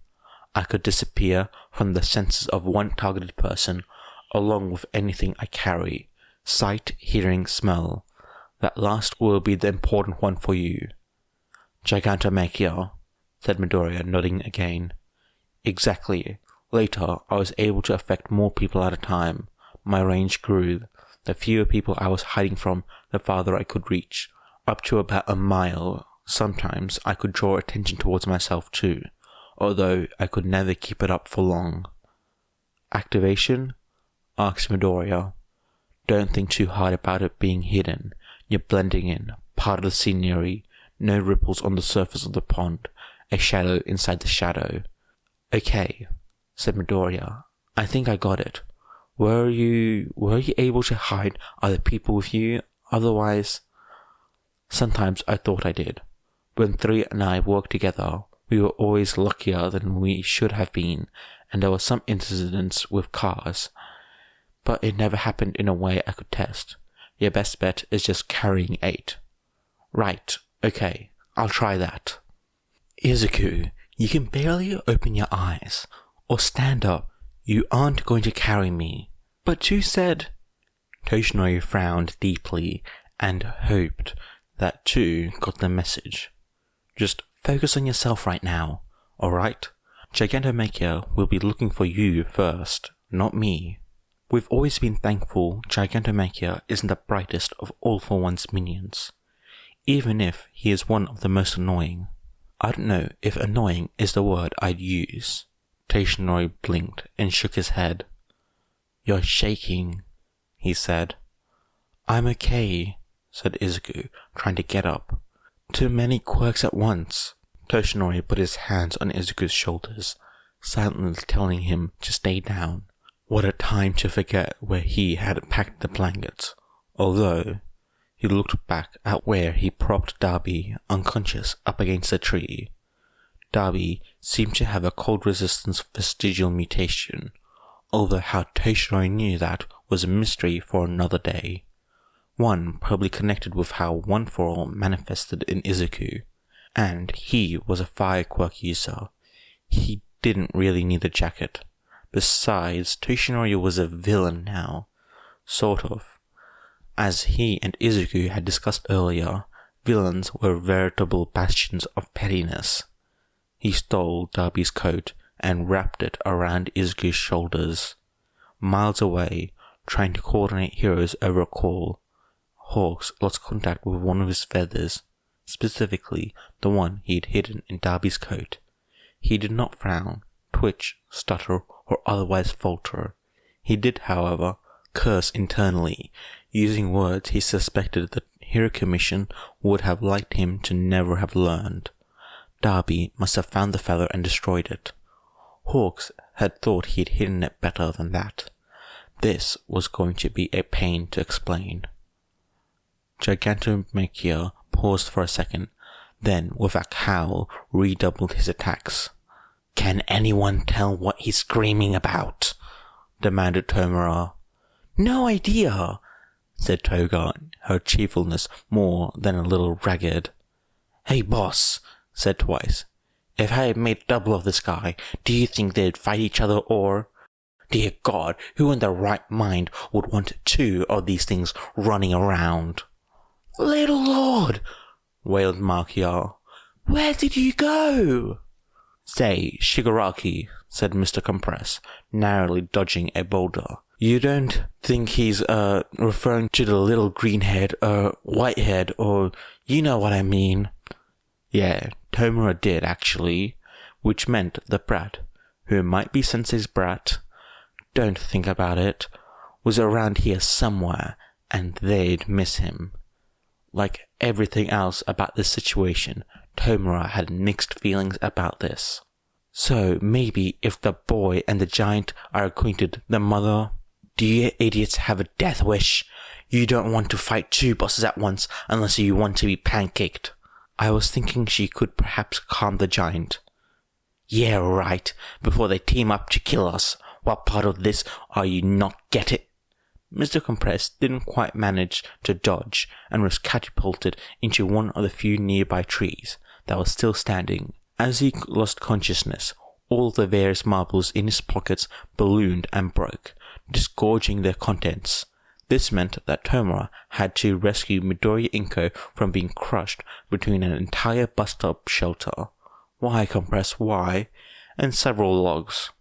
I could disappear from the senses of one targeted person, along with anything I carry. Sight, hearing, smell. That last will be the important one for you. Gigantomachia, said Midoriya, nodding again. Exactly. Later, I was able to affect more people at a time. My range grew. The fewer people I was hiding from, the farther I could reach. Up to about a mile. Sometimes I could draw attention towards myself too, although I could never keep it up for long. Activation? Asked Midoriya. Don't think too hard about it being hidden. You're blending in, part of the scenery. No ripples on the surface of the pond, a shadow inside the shadow. Okay, said Midoriya. I think I got it. Were you able to hide other people with you? Otherwise... Sometimes I thought I did. When 3 and I worked together, we were always luckier than we should have been, and there were some incidents with cars. But it never happened in a way I could test. Your best bet is just carrying 8. Right. Okay, I'll try that. Izuku, you can barely open your eyes. Or stand up. You aren't going to carry me. But you said... Toshinori frowned deeply and hoped that Chu got the message. Just focus on yourself right now, alright? Gigantomachia will be looking for you first, not me. We've always been thankful Gigantomachia isn't the brightest of All for One's minions. Even if he is one of the most annoying. I don't know if annoying is the word I'd use. Toshinori blinked and shook his head. You're shaking, he said. I'm okay, said Izuku, trying to get up. Too many quirks at once. Toshinori put his hands on Izuku's shoulders, silently telling him to stay down. What a time to forget where he had packed the blankets, although he looked back at where he propped Darby unconscious up against a tree. Darby seemed to have a cold resistance vestigial mutation, although how Toshinori knew that was a mystery for another day. One probably connected with how One For All manifested in Izuku, and he was a fire quirk user. He didn't really need the jacket. Besides, Toshinori was a villain now. Sort of. As he and Izuku had discussed earlier, villains were veritable bastions of pettiness. He stole Darby's coat and wrapped it around Izuku's shoulders. Miles away, trying to coordinate heroes over a call, Hawks lost contact with one of his feathers, specifically the one he had hidden in Darby's coat. He did not frown, twitch, stutter, or otherwise falter. He did, however, curse internally, using words he suspected the Hero Commission would have liked him to never have learned. Darby must have found the feather and destroyed it. Hawks had thought he had hidden it better than that. This was going to be a pain to explain. Gigantomachia paused for a second, then with a howl redoubled his attacks. "Can anyone tell what he's screaming about?" demanded Tomura. "No idea," said Toga, her cheerfulness more than a little ragged. "Hey boss," said Twice, "if I had made double of this guy, do you think they'd fight each other or... Dear God, who in their right mind would want two of these things running around?" "Little Lord," wailed Machia, "where did you go?" "Say, Shigaraki," said Mr. Compress, narrowly dodging a boulder. "You don't think he's, referring to the little green-haired, white-haired, or you know what I mean?" Yeah, Tomura did, actually, which meant the brat, who might be Sensei's brat, don't think about it, was around here somewhere, and they'd miss him. Like everything else about this situation, Tomura had mixed feelings about this. So maybe if the boy and the giant are acquainted, the mother... Do you idiots have a death wish? You don't want to fight two bosses at once unless you want to be pancaked. I was thinking she could perhaps calm the giant. Yeah, right, before they team up to kill us. What part of this are you not get it? Mr. Compress didn't quite manage to dodge and was catapulted into one of the few nearby trees that was still standing. As he lost consciousness, all the various marbles in his pockets ballooned and broke, disgorging their contents. This meant that Tomura had to rescue Midoriya Izuku from being crushed between an entire bus-stop shelter. Why, Compress, why? And several logs.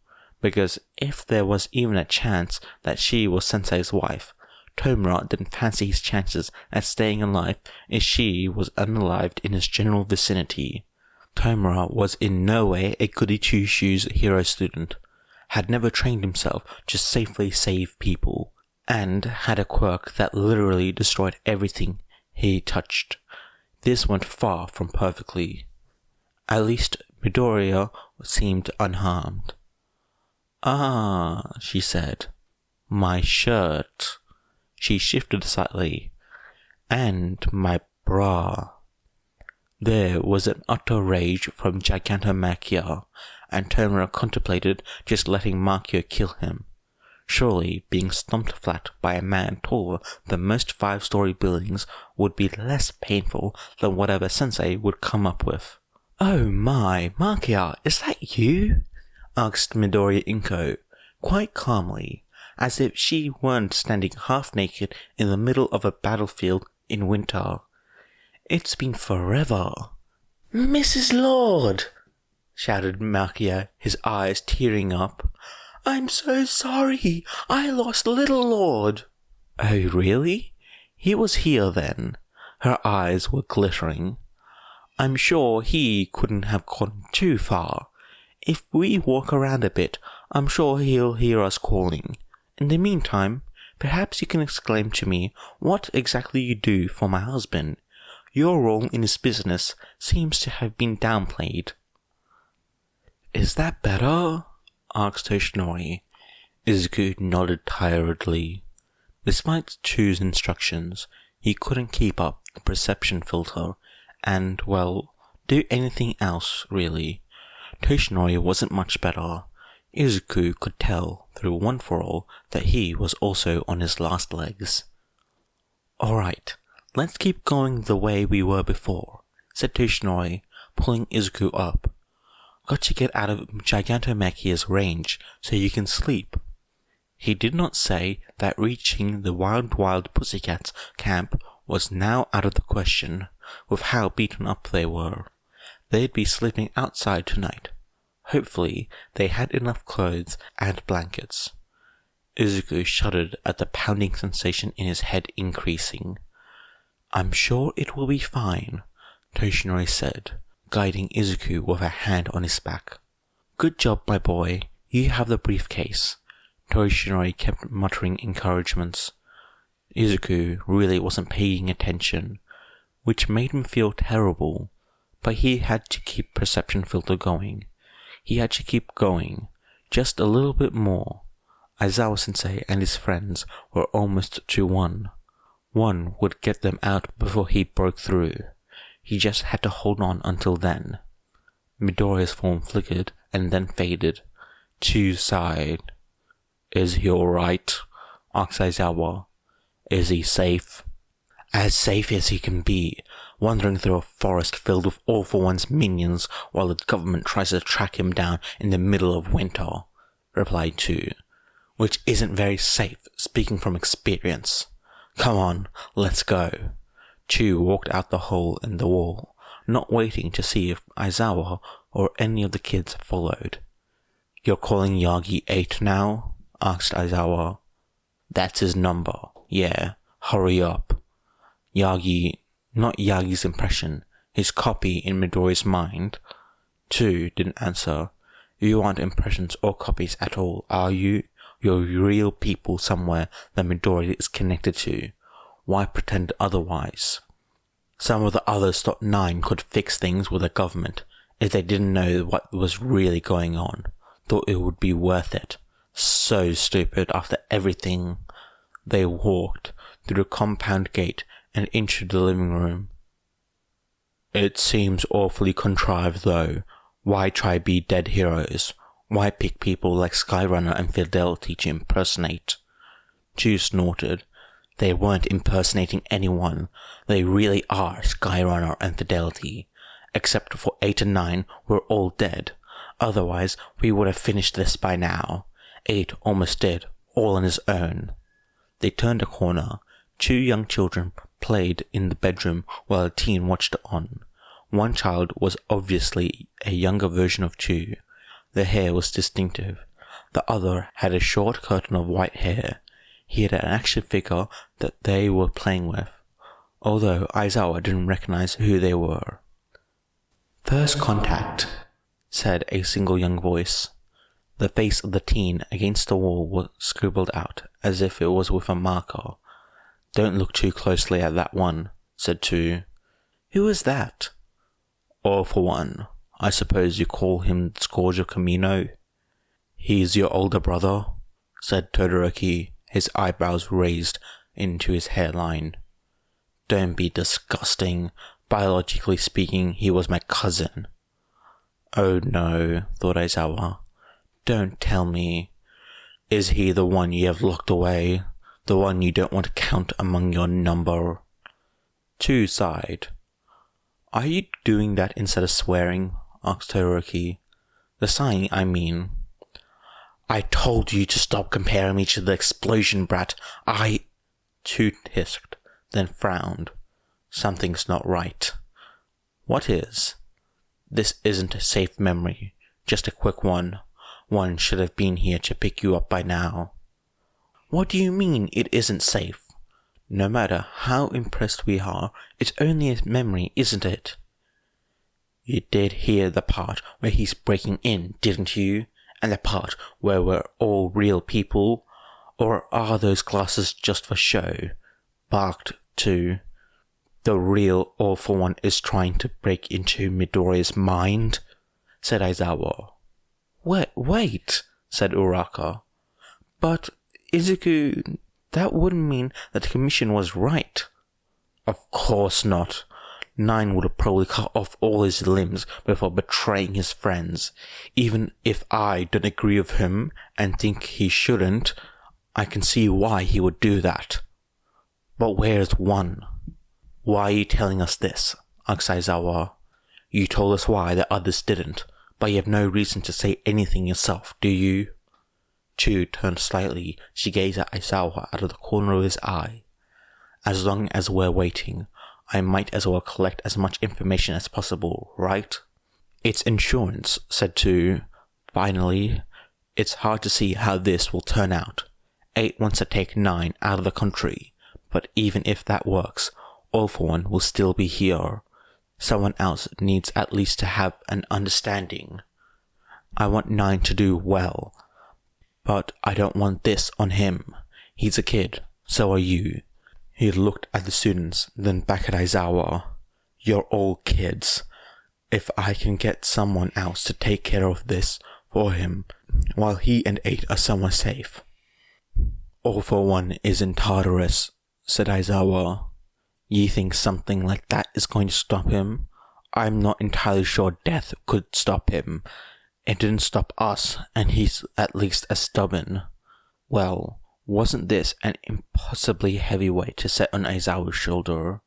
Because if there was even a chance that she was Sensei's wife, Tomura didn't fancy his chances at staying alive if she was unalived in his general vicinity. Tomura was in no way a goody-two-shoes hero student, had never trained himself to safely save people, and had a quirk that literally destroyed everything he touched. This went far from perfectly. At least Midoriya seemed unharmed. "Ah," she said. "My shirt." She shifted slightly. "And my bra." There was an utter rage from Gigantomachia, and Tomura contemplated just letting Machia kill him. Surely being stomped flat by a man taller than most 5-story buildings would be less painful than whatever Sensei would come up with. "Oh my, Machia, is that you?" asked Midoriya Izuku, quite calmly, as if she weren't standing half naked in the middle of a battlefield in winter. "It's been forever." "Mrs. Lord!" shouted Machia, his eyes tearing up. "I'm so sorry! I lost Little Lord!" "Oh, really? He was here then." Her eyes were glittering. "I'm sure he couldn't have gone too far. If we walk around a bit, I'm sure he'll hear us calling. In the meantime, perhaps you can explain to me what exactly you do for my husband. Your role in his business seems to have been downplayed." "Is that better?" asked Toshinori. Izuku nodded tiredly. Despite Chu's instructions, he couldn't keep up the perception filter and, well, do anything else, really. Toshinori wasn't much better. Izuku could tell, through one for all, that he was also on his last legs. "Alright, let's keep going the way we were before," said Toshinori, pulling Izuku up. "Got to get out of Gigantomachia's range so you can sleep." He did not say that reaching the Wild Pussycats camp was now out of the question, with how beaten up they were. They'd be sleeping outside tonight. Hopefully, they had enough clothes and blankets. Izuku shuddered at the pounding sensation in his head increasing. "I'm sure it will be fine," Toshinori said, guiding Izuku with a hand on his back. "Good job, my boy. You have the briefcase." Toshinori kept muttering encouragements. Izuku really wasn't paying attention, which made him feel terrible, but he had to keep perception filter going. He had to keep going, just a little bit more. Aizawa-sensei and his friends were almost to one. One would get them out before he broke through. He just had to hold on until then. Midoriya's form flickered and then faded. Chu sighed. "Is he alright?" asked Aizawa. "Is he safe?" "As safe as he can be, wandering through a forest filled with All for One's minions while the government tries to track him down in the middle of winter," replied Chu. "Which isn't very safe, speaking from experience. Come on, let's go." Chu walked out the hole in the wall, not waiting to see if Aizawa or any of the kids followed. "You're calling Yagi 8 now?" asked Aizawa. "That's his number. Yeah, hurry up." Yagi, not Yagi's impression, his copy in Midoriya's mind. Chu didn't answer. "You aren't impressions or copies at all, are you? You're real people somewhere that Midoriya is connected to. Why pretend otherwise?" Some of the others thought 9 could fix things with the government if they didn't know what was really going on. Thought it would be worth it. So stupid after everything. They walked through the compound gate and into the living room. "It seems awfully contrived though. Why try be dead heroes? Why pick people like Skyrunner and Fidelity to impersonate?" Chu snorted. "They weren't impersonating anyone. They really are Skyrunner and Fidelity. Except for 8 and 9, we're all dead. Otherwise, we would have finished this by now. 8 almost did, all on his own." They turned a corner. 2 young children played in the bedroom while a teen watched on. One child was obviously a younger version of Chu. The hair was distinctive. The other had a short curtain of white hair. He had an action figure that they were playing with, although Aizawa didn't recognize who they were. "First contact," said a single young voice. The face of the teen against the wall was scribbled out, as if it was with a marker. "Don't look too closely at that one," said Chu. "Who is that?" "All for One. I suppose you call him Scourge of Camino." "He's your older brother," said Todoroki, his eyebrows raised into his hairline. "Don't be disgusting. Biologically speaking, he was my cousin." "Oh no," thought Aizawa. "Don't tell me. Is he the one you have locked away? The one you don't want to count among your number?" Chu sighed. "Are you doing that instead of swearing?" asked Todoroki. "The sign, I mean." "I told you to stop comparing me to the explosion brat. Chu hissed, then frowned. Something's not right. "What is?" "This isn't a safe memory. Just a quick one. One should have been here to pick you up by now." "What do you mean it isn't safe?" "No matter how impressed we are, it's only a memory, isn't it?" "You did hear the part where he's breaking in, didn't you? And the part where we're all real people? Or are those glasses just for show?" barked Chu. "The real All for One is trying to break into Midoriya's mind," said Aizawa. Wait, said Uraka. But, Izuku, that wouldn't mean that the commission was right. Of course not. 9 would have probably cut off all his limbs before betraying his friends. Even if I don't agree with him and think he shouldn't, I can see why he would do that. But where's 1? Why are you telling us this? Asked Aizawa. You told us why the others didn't, but you have no reason to say anything yourself, do you? Chu turned slightly. She gazed at Aizawa out of the corner of his eye. As long as we're waiting, I might as well collect as much information as possible, right? It's insurance, said Chu. Finally, it's hard to see how this will turn out. 8 wants to take 9 out of the country, but even if that works, All for One will still be here. Someone else needs at least to have an understanding. I want 9 to do well, but I don't want this on him. He's a kid, so are you. He looked at the students, then back at Aizawa. You're all kids. If I can get someone else to take care of this for him, while he and 8 are somewhere safe. All for One is in Tartarus, said Aizawa. You think something like that is going to stop him? I'm not entirely sure death could stop him. It didn't stop us, and he's at least as stubborn. Well, wasn't this an impossibly heavy weight to set on Aizawa's shoulder?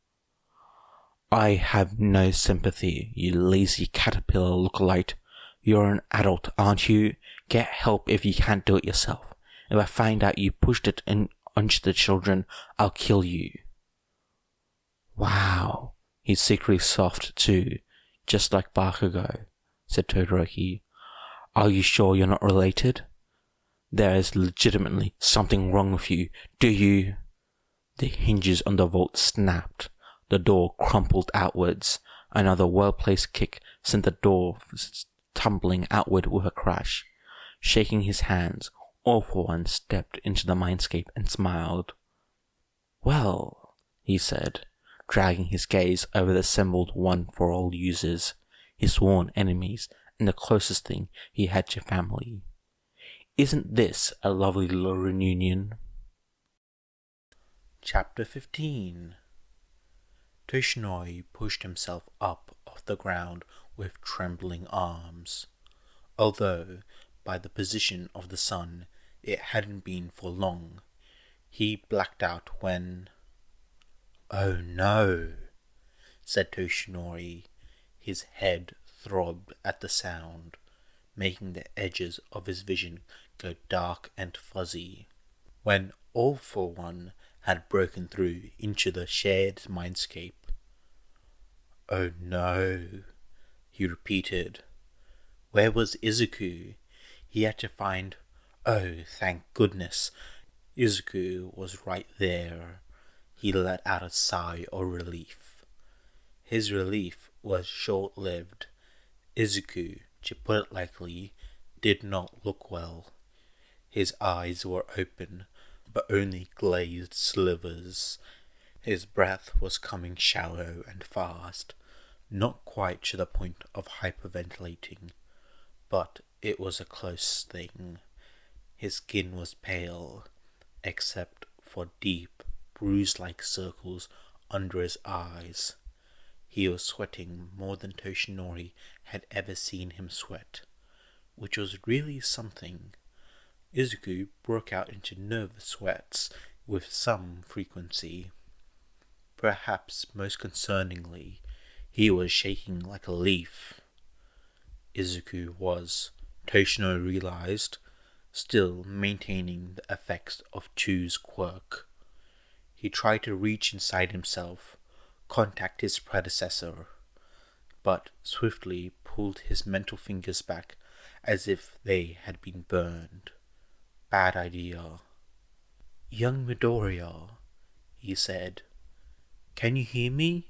I have no sympathy, you lazy caterpillar lookalike. You're an adult, aren't you? Get help if you can't do it yourself. If I find out you pushed it onto the children, I'll kill you. Wow, he's secretly soft too, just like Bakugo, said Todoroki. Are you sure you're not related? There is legitimately something wrong with you, do you? The hinges on the vault snapped. The door crumpled outwards. Another well-placed kick sent the door tumbling outward with a crash. Shaking his hands, All for One stepped into the Mindscape and smiled. Well, he said, dragging his gaze over the assembled One for All users, his sworn enemies, and the closest thing he had to family. Isn't this a lovely little reunion? Chapter 15. Toshinori pushed himself up off the ground with trembling arms. Although, by the position of the sun, it hadn't been for long, he blacked out when... Oh no, said Toshinori. His head throbbed at the sound, making the edges of his vision go dark and fuzzy. When All for One had broken through into the shared mindscape. Oh no, he repeated. Where was Izuku? He had to find... Oh, thank goodness. Izuku was right there. He let out a sigh of relief. His relief was short-lived. Izuku, to put it lightly, did not look well. His eyes were open, but only glazed slivers. His breath was coming shallow and fast, not quite to the point of hyperventilating, but it was a close thing. His skin was pale, except for deep, bruise-like circles under his eyes. He was sweating more than Toshinori had ever seen him sweat, which was really something. Izuku broke out into nervous sweats with some frequency. Perhaps most concerningly, he was shaking like a leaf. Izuku was, Toshinori realized, still maintaining the effects of Chu's quirk. He tried to reach inside himself, contact his predecessor, but swiftly pulled his mental fingers back as if they had been burned. Bad idea. Young Midoriya, he said. Can you hear me?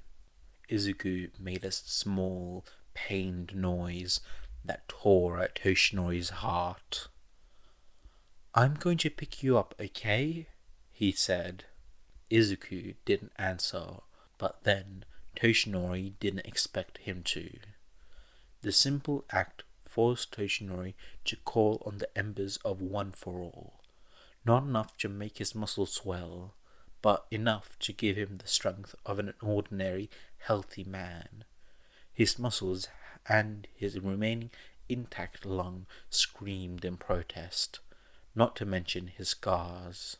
Izuku made a small, pained noise that tore at Toshinori's heart. I'm going to pick you up, okay? He said. Izuku didn't answer, but then Toshinori didn't expect him to. The simple act forced Toshinori to call on the embers of One for All. Not enough to make his muscles swell, but enough to give him the strength of an ordinary, healthy man. His muscles and his remaining intact lung screamed in protest, not to mention his scars.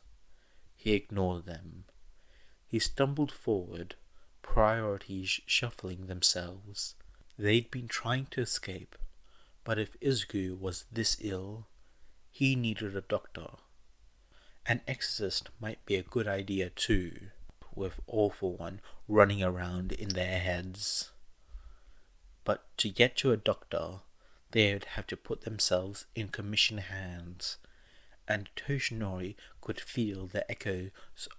He ignored them. He stumbled forward, priorities shuffling themselves. They'd been trying to escape, but if Izuku was this ill, he needed a doctor. An exorcist might be a good idea too, with All for One running around in their heads. But to get to a doctor, they would have to put themselves in commission hands, and Toshinori could feel the echoes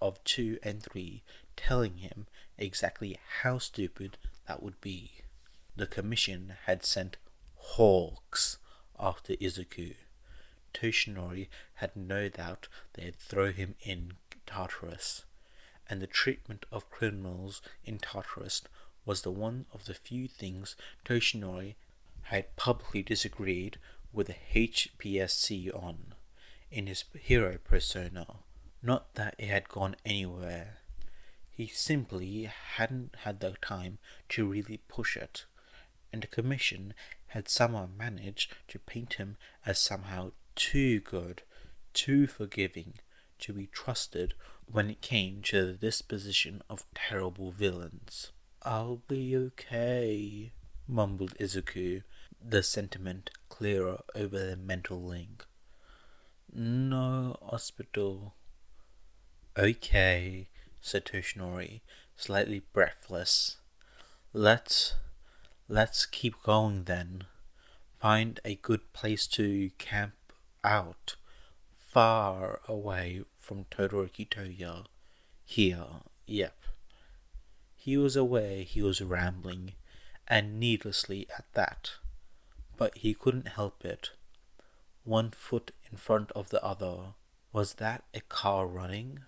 of 2 and 3 telling him exactly how stupid that would be. The commission had sent hawks after Izuku. Toshinori had no doubt they'd throw him in Tartarus, and the treatment of criminals in Tartarus was the one of the few things Toshinori had publicly disagreed with the HPSC on in his hero persona. Not that it had gone anywhere. He simply hadn't had the time to really push it, and the commission had somehow managed to paint him as somehow too good, too forgiving, to be trusted when it came to the disposition of terrible villains. "I'll be okay," mumbled Izuku, the sentiment clearer over the mental link. "No hospital." "Okay," said Toshinori, slightly breathless. Let's keep going then. Find a good place to camp out, far away from Todoroki Toya. Here, yep." He was aware he was rambling, and needlessly at that, but he couldn't help it. One foot in front of the other. Was that a car running?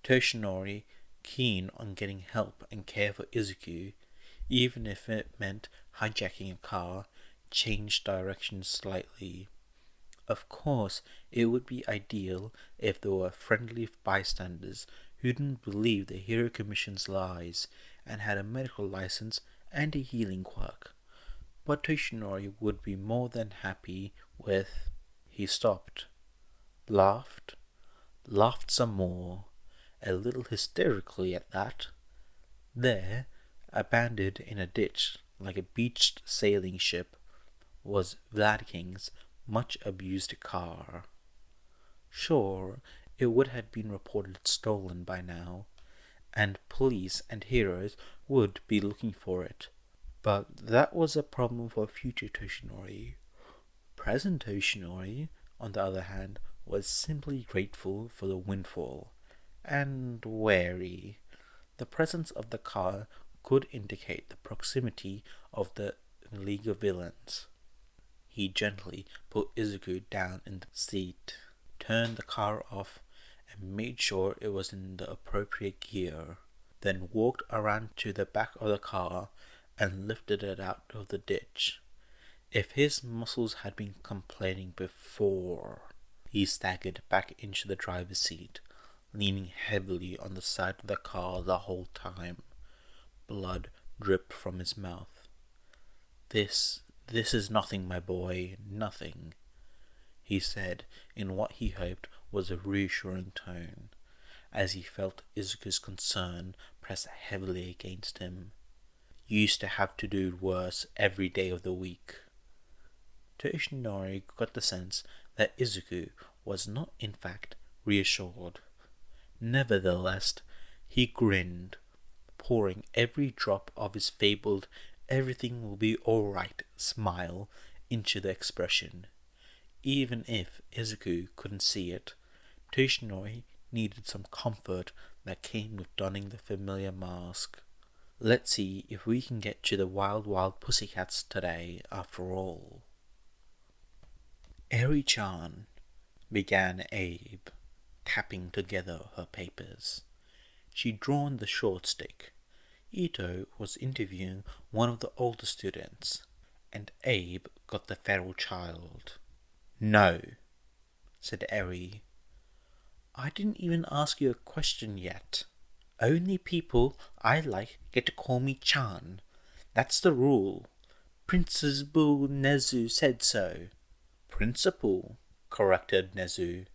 Toshinori, keen on getting help and care for Izuku, even if it meant hijacking a car, changed direction slightly. Of course, it would be ideal if there were friendly bystanders who didn't believe the Hero Commission's lies and had a medical license and a healing quirk. But Toshinori would be more than happy with... He stopped, laughed some more, a little hysterically at that. There, abandoned in a ditch like a beached sailing ship, was Vladiking's much-abused car. Sure, it would have been reported stolen by now, and police and heroes would be looking for it. But that was a problem for future Toshinori. Present Toshinori, on the other hand, was simply grateful for the windfall, and wary. The presence of the car could indicate the proximity of the League of Villains. He gently put Izuku down in the seat, turned the car off, and made sure it was in the appropriate gear, then walked around to the back of the car and lifted it out of the ditch. If his muscles had been complaining before, he staggered back into the driver's seat, leaning heavily on the side of the car the whole time. Blood dripped from his mouth. This is nothing, my boy, nothing," he said in what he hoped was a reassuring tone, as he felt Izuku's concern press heavily against him. "You used to have to do worse every day of the week." Toshinori got the sense that Izuku was not in fact reassured. Nevertheless, he grinned, pouring every drop of his fabled "everything will be alright" smile into the expression. Even if Izuku couldn't see it, Toshinori needed some comfort that came with donning the familiar mask. "Let's see if we can get to the wild pussycats today, after all." "Eri-chan," began Abe, tapping together her papers. She'd drawn the short stick. Ito was interviewing one of the older students, and Abe got the feral child. "No," said Eri. I didn't even ask you a question yet. Only people I like get to call me Chan. That's the rule. Principal Nezu said so. Principal, corrected Nezu,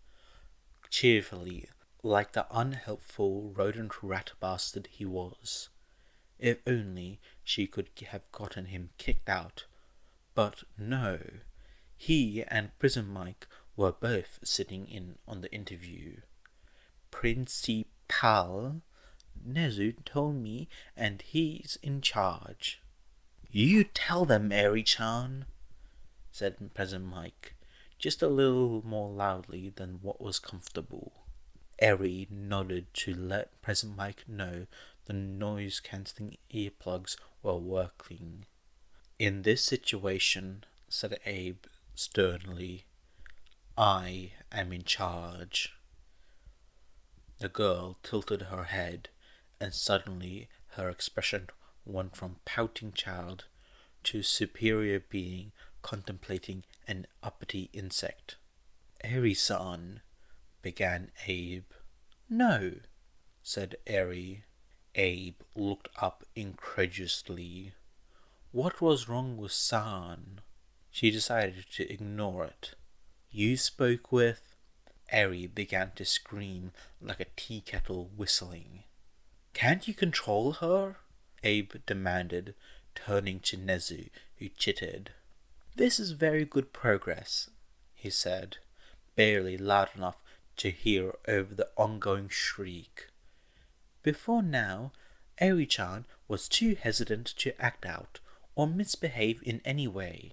cheerfully, like the unhelpful rodent rat bastard he was. If only she could have gotten him kicked out. But no, he and Prison Mike were both sitting in on the interview. Principal, Nezu told me, and he's in charge. You tell them, Eri-chan, said Prison Mike, just a little more loudly than what was comfortable. Eri nodded to let Prison Mike know the noise-cancelling earplugs were working. In this situation, said Abe sternly, I am in charge. The girl tilted her head, and suddenly her expression went from pouting child to superior being contemplating an uppity insect. Eri-san, began Abe. No, said Eri. Abe looked up incredulously. What was wrong with San? She decided to ignore it. You spoke with... Eri began to scream like a tea kettle whistling. Can't you control her? Abe demanded, turning to Nezu, who chittered. This is very good progress, he said, barely loud enough to hear over the ongoing shriek. Before now, Eri-chan was too hesitant to act out or misbehave in any way,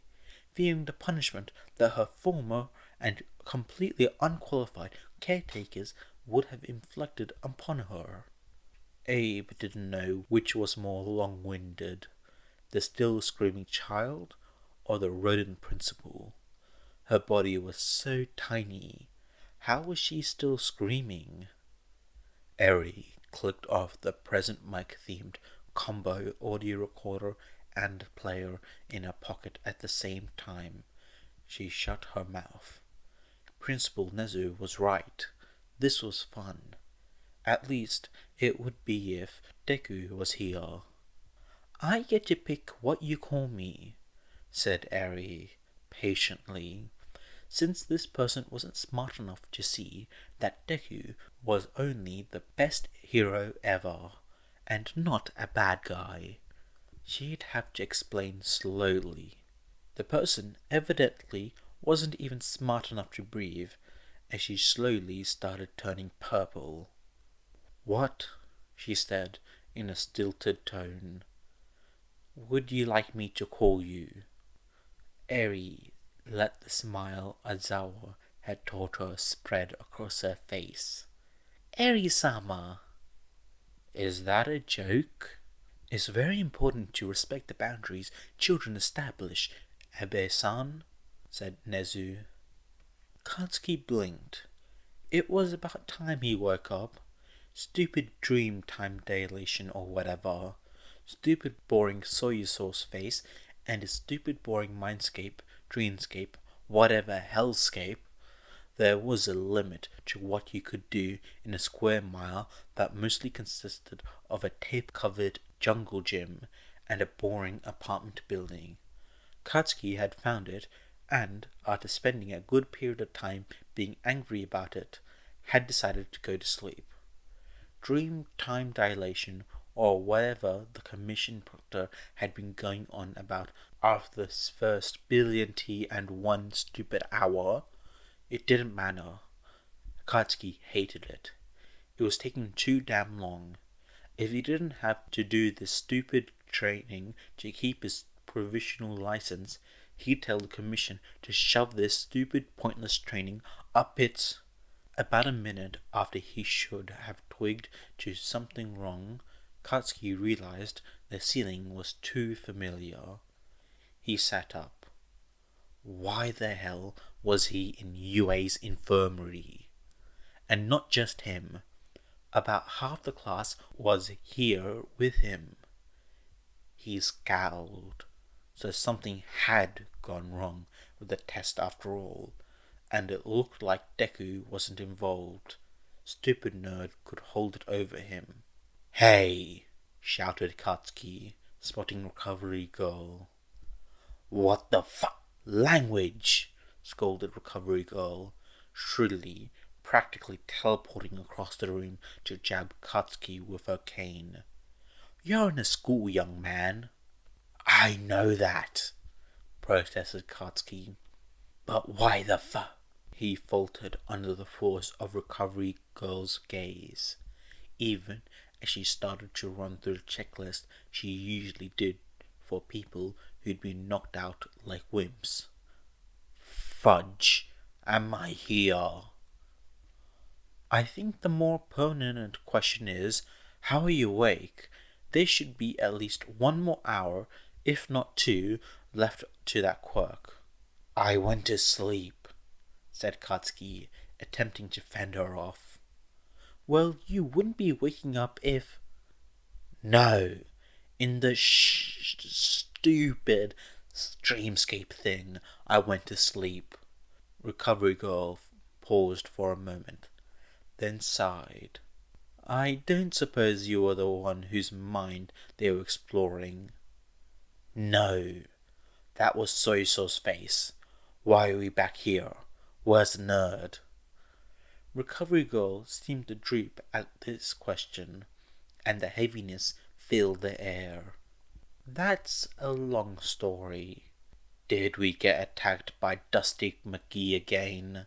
fearing the punishment that her former and completely unqualified caretakers would have inflicted upon her. Abe didn't know which was more long-winded, the still screaming child or the rodent principal. Her body was so tiny. How was she still screaming? Eri clicked off the present mic-themed combo audio recorder and player in her pocket at the same time. She shut her mouth. Principal Nezu was right. This was fun. At least it would be if Deku was here. I get to pick what you call me, said Eri patiently, since this person wasn't smart enough to see that Deku was only the best hero ever, and not a bad guy. She'd have to explain slowly. The person evidently wasn't even smart enough to breathe, as she slowly started turning purple. What? She said in a stilted tone. Would you like me to call you? Eri let the smile Aizawa had taught her spread across her face. Eri-sama! Is that a joke? It's very important to respect the boundaries children establish, Abe-san, said Nezu. Katsuki blinked. It was about time he woke up. Stupid dream time dilation or whatever. Stupid boring soy sauce face and his stupid boring mindscape, dreamscape, whatever hellscape. There was a limit to what you could do in a square mile that mostly consisted of a tape-covered jungle gym and a boring apartment building. Katsuki had found it, and, after spending a good period of time being angry about it, had decided to go to sleep. Dream time dilation, or whatever the commission proctor had been going on about after the first 1,000,000,001 stupid hour, it didn't matter. Katsuki hated it. It was taking too damn long. If he didn't have to do this stupid training to keep his provisional license, he'd tell the commission to shove this stupid pointless training up its... About a minute after he should have twigged to something wrong, Katsuki realized the ceiling was too familiar. He sat up. Why the hell was he in Yue's infirmary? And not just him. About half the class was here with him. He scowled. So something had gone wrong with the test after all, and it looked like Deku wasn't involved. stupid nerd could hold it over him. "Hey!" shouted Katsuki, spotting Recovery Girl. "What the language!" scolded Recovery Girl, shrilly, practically teleporting across the room to jab Katsuki with her cane. "You're in a school, young man." "I know that," protested Katsuki. "But why the he faltered under the force of Recovery Girl's gaze, even as she started to run through the checklist she usually did for people who'd been knocked out like wimps. "Fudge, am I here?" "I think the more pertinent question is, how are you awake? There should be at least 1 more hour, if not 2, left to that quirk." "I went to sleep," said Katsuki, attempting to fend her off. "Well, you wouldn't be waking up if—" "No, in the stupid dreamscape thing, I went to sleep." Recovery Girl paused for a moment, then sighed. "I don't suppose you were the one whose mind they were exploring?" "No, that was Soy-So's face. Why are we back here? Where's the nerd?" Recovery Girl seemed to droop at this question, and the heaviness filled the air. "That's a long story." "Did we get attacked by Dusty McGee again?"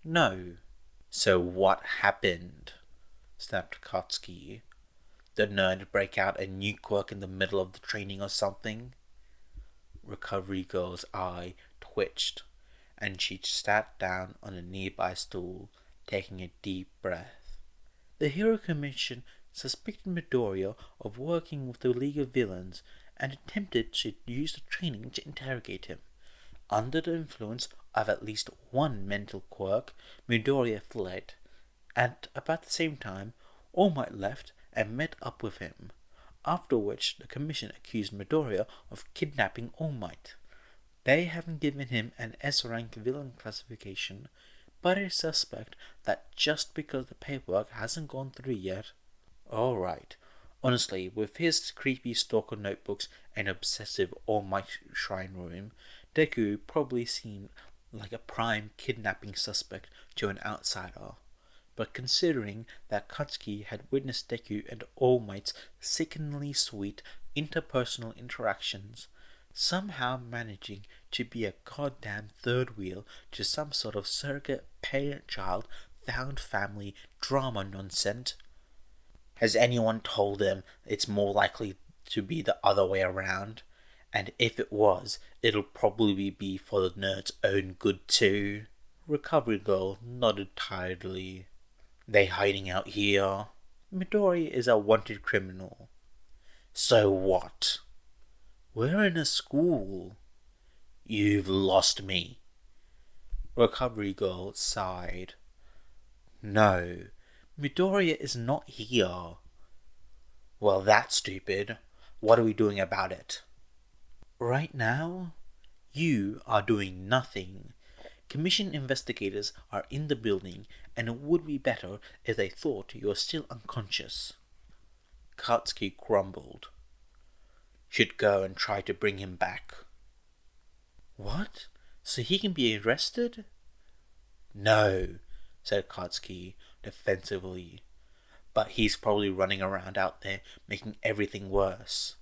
"No." "So what happened?" snapped Katsuki. "The nerd break out a new quirk in the middle of the training or something?" Recovery Girl's eye twitched, and she sat down on a nearby stool, taking a deep breath. "The Hero Commission suspected Midoriya of working with the League of Villains and attempted to use the training to interrogate him. Under the influence of at least one mental quirk, Midoriya fled. At about the same time, All Might left and met up with him, after which the Commission accused Midoriya of kidnapping All Might. They haven't given him an S-rank villain classification, but I suspect that just because the paperwork hasn't gone through yet." "Alright. Honestly, with his creepy stalker notebooks and obsessive All Might shrine room, Deku probably seemed like a prime kidnapping suspect to an outsider. But considering that Katsuki had witnessed Deku and All Might's sickeningly sweet interpersonal interactions, somehow managing to be a goddamn third wheel to some sort of surrogate parent-child found family drama nonsense. Has anyone told them it's more likely to be the other way around? And if it was, it'll probably be for the nerd's own good too." Recovery Girl nodded tiredly. "They hiding out here? Midoriya is a wanted criminal." "So what?" "We're in a school." "You've lost me." Recovery Girl sighed. "No, Midoriya is not here." "Well, that's stupid. What are we doing about it?" "Right now, you are doing nothing. Commission investigators are in the building, and it would be better if they thought you were still unconscious." Katsuki grumbled. "Should go and try to bring him back." "What? So he can be arrested?" "No," said Katsuki defensively. "But he's probably running around out there making everything worse."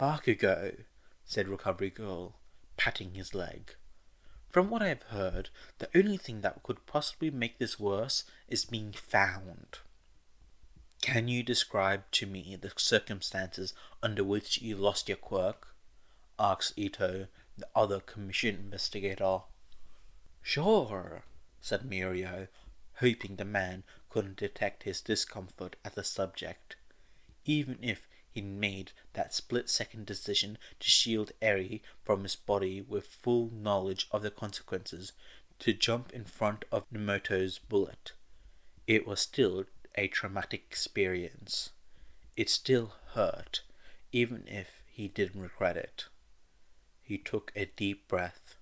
"Bakugo," said Recovery Girl, patting his leg. "From what I've heard, the only thing that could possibly make this worse is being found." "Can you describe to me the circumstances under which you lost your quirk?" asked Ito, the other commission investigator. "Sure," said Mirio, hoping the man couldn't detect his discomfort at the subject, even if he'd made that split-second decision to shield Eri from his body with full knowledge of the consequences, to jump in front of Nemoto's bullet. It was still a traumatic experience. It still hurt, even if he didn't regret it. He took a deep breath.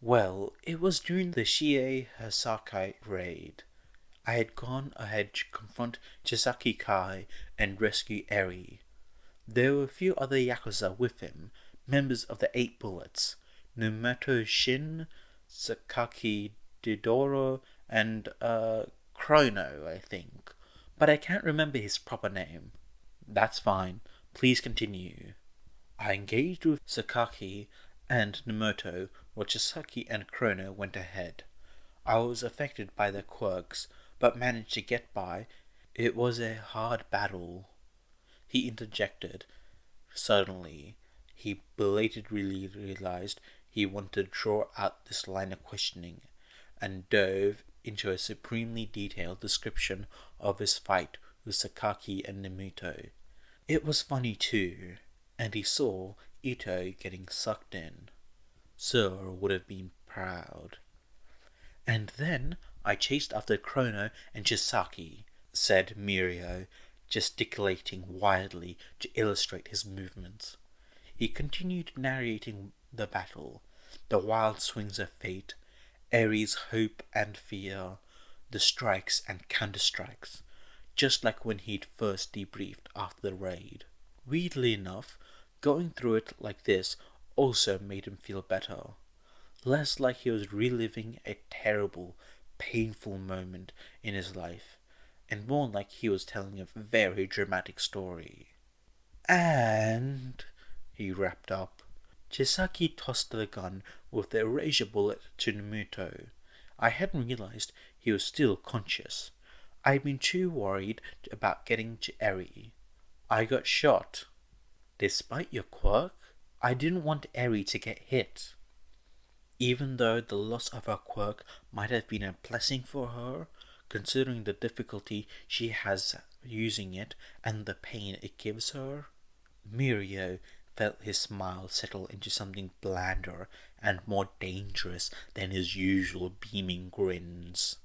"Well, it was during the Shie Hasakai raid. I had gone ahead to confront Chisaki Kai and rescue Eri. There were a few other Yakuza with him, members of the 8 Bullets, Numato Shin, Sakaki Didoro, and Chrono, I think. But I can't remember his proper name. That's fine. Please continue. I engaged with Sakaki and Numato, while Chisaki and Chrono went ahead. I was affected by their quirks, but managed to get by. It was a hard battle. He interjected. Suddenly, he belatedly realized he wanted to draw out this line of questioning, and dove into a supremely detailed description of his fight with Sakaki and Numato. It was funny too, and he saw Ito getting sucked in. Sir would have been proud. And then I chased after Chrono and Chisaki, said Mirio, gesticulating wildly to illustrate his movements. He continued narrating the battle, the wild swings of fate, Eri's hope and fear, the strikes and counter-strikes, just like when he'd first debriefed after the raid. Weirdly enough, going through it like this also made him feel better. Less like he was reliving a terrible, painful moment in his life, and more like he was telling a very dramatic story. And, he wrapped up, Chisaki tossed the gun with the erasure bullet to Numato. I hadn't realized he was still conscious. I'd been too worried about getting to Eri. I got shot. Despite your quirk, I didn't want Eri to get hit. Even though the loss of her quirk might have been a blessing for her, considering the difficulty she has using it and the pain it gives her. Mirio felt his smile settle into something blander and more dangerous than his usual beaming grins.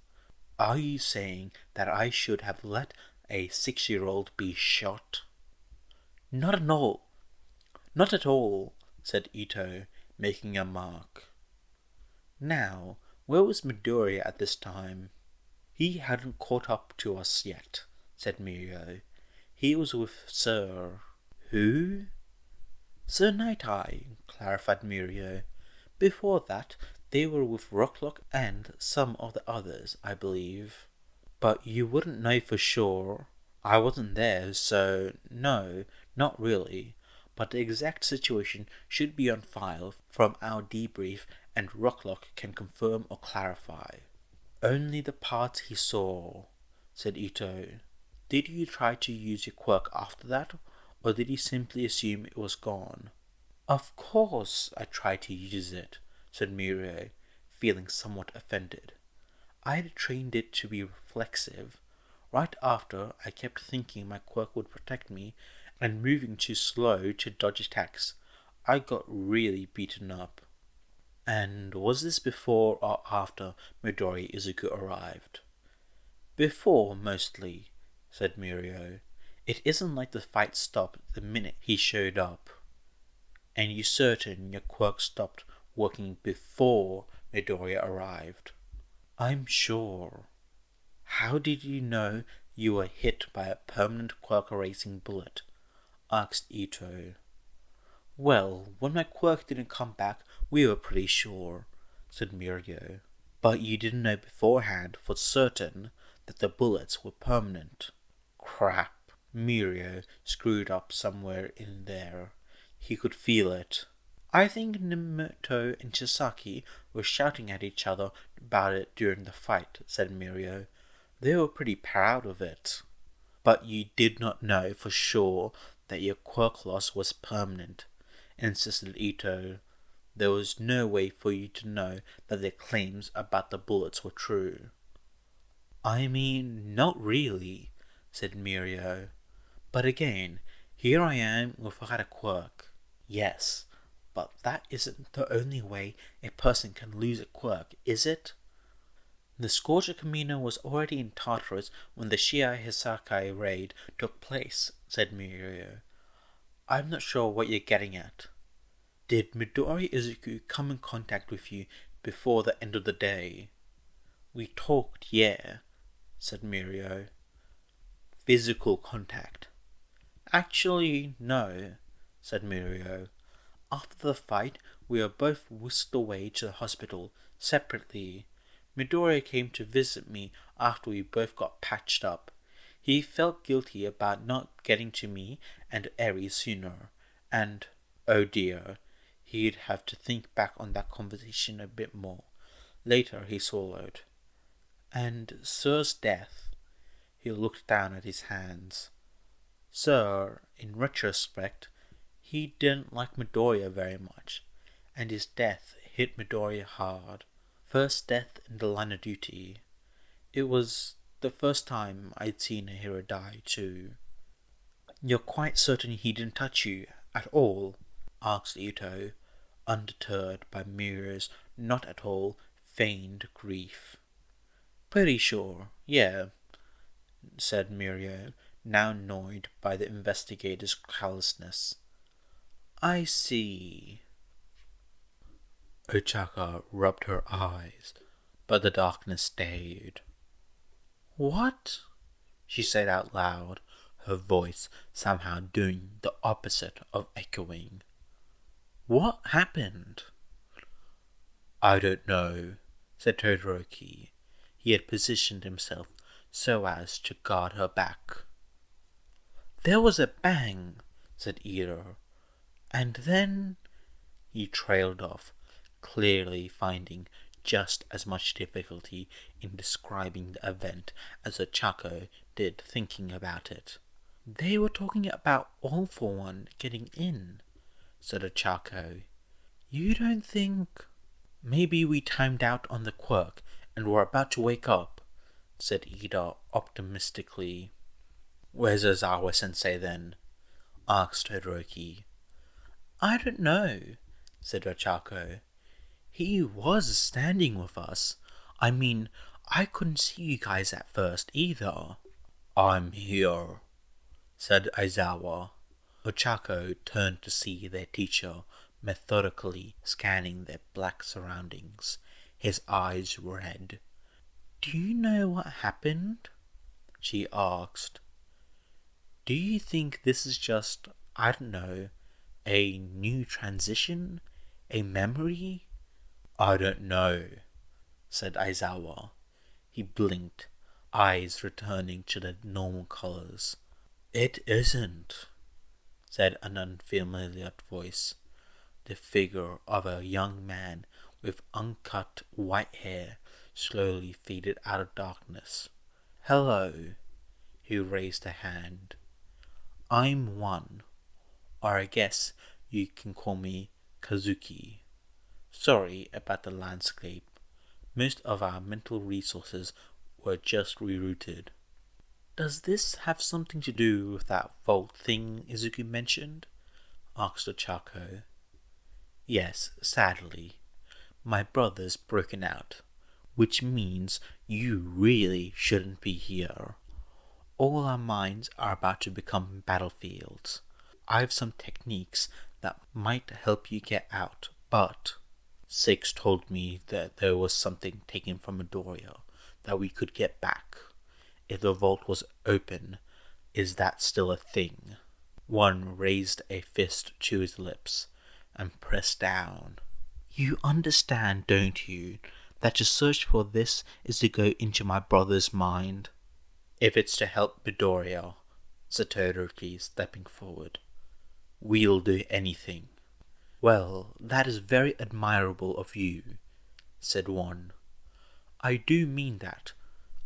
Are you saying that I should have let a 6-year-old be shot? Not at all. Not at all, said Ito, making a mark. Now, where was Midoriya at this time? He hadn't caught up to us yet, said Mirio. He was with Sir... Who? Sir Night-Eye, clarified Mirio. Before that, they were with Rocklock and some of the others, I believe. But you wouldn't know for sure. I wasn't there, so no, not really. But the exact situation should be on file from our debrief, and Rocklock can confirm or clarify. Only the parts he saw, said Ito. Did you try to use your quirk after that, or did you simply assume it was gone? Of course I tried to use it, said Mirio, feeling somewhat offended. I had trained it to be reflexive. Right after, I kept thinking my quirk would protect me, and moving too slow to dodge attacks, I got really beaten up. And was this before or after Midoriya Izuku arrived? Before, mostly, said Mirio. It isn't like the fight stopped the minute he showed up. And you certain your quirk stopped working before Midoriya arrived? I'm sure. How did you know you were hit by a permanent quirk erasing bullet? Asked Ito. Well, when my quirk didn't come back, we were pretty sure, said Mirio. But you didn't know beforehand for certain that the bullets were permanent. Crap. Mirio screwed up somewhere in there. He could feel it. I think Numato and Chisaki were shouting at each other about it during the fight, said Mirio. They were pretty proud of it. But you did not know for sure that your quirk loss was permanent, insisted Ito. There was no way for you to know that their claims about the bullets were true. I mean, not really, said Mirio. But again, here I am without a quirk. Yes, but that isn't the only way a person can lose a quirk, is it? The Scorcher Camino was already in Tartarus when the Shia Hisakai raid took place, said Mirio. I'm not sure what you're getting at. Did Midoriya Izuku come in contact with you before the end of the day? We talked, yeah, said Mirio. Physical contact. Actually, no, said Mirio. After the fight, we were both whisked away to the hospital separately. Midoriya came to visit me after we both got patched up. He felt guilty about not getting to me and Eri sooner, and, oh dear, he'd have to think back on that conversation a bit more. Later he swallowed. And Sir's death. He looked down at his hands. Sir, in retrospect, he didn't like Midoriya very much, and his death hit Midoriya hard. First death in the line of duty. It was the first time I'd seen a hero die too. You're quite certain he didn't touch you at all? Asked Ito, undeterred by Mirio's not at all feigned grief. Pretty sure, yeah, said Mirio, now annoyed by the investigator's callousness. I see. Ochaka rubbed her eyes, but the darkness stayed. What? She said out loud, her voice somehow doing the opposite of echoing. What happened? I don't know, said Todoroki. He had positioned himself so as to guard her back. There was a bang, said Ito, and then... He trailed off, clearly finding just as much difficulty in describing the event as Ochako did thinking about it. They were talking about All for One getting in, said Ochako. You don't think... Maybe we timed out on the quirk and were about to wake up, said Ida optimistically. Where's Ozawa-sensei then? Asked Todoroki. I don't know, said Ochako. He was standing with us. I mean, I couldn't see you guys at first either. I'm here, said Aizawa. Ochako turned to see their teacher methodically scanning their black surroundings, his eyes red. Do you know what happened? She asked. Do you think this is just, I don't know, a new transition? A memory? I don't know, said Aizawa. He blinked, eyes returning to their normal colors. It isn't, said an unfamiliar voice. The figure of a young man with uncut white hair slowly faded out of darkness. Hello, he raised a hand. I'm One, or I guess you can call me Kazuki. Sorry about the landscape. Most of our mental resources were just rerouted. Does this have something to do with that vault thing Izuku mentioned? Asked Ochako. Yes, sadly. My brother's broken out, which means you really shouldn't be here. All our minds are about to become battlefields. I have some techniques that might help you get out, but... Six told me that there was something taken from Midoriya that we could get back. If the vault was open, is that still a thing? One raised a fist to his lips and pressed down. You understand, don't you, that to search for this is to go into my brother's mind? If it's to help Midoriya, said Todoroki, stepping forward, we'll do anything. Well, that is very admirable of you, said One. I do mean that.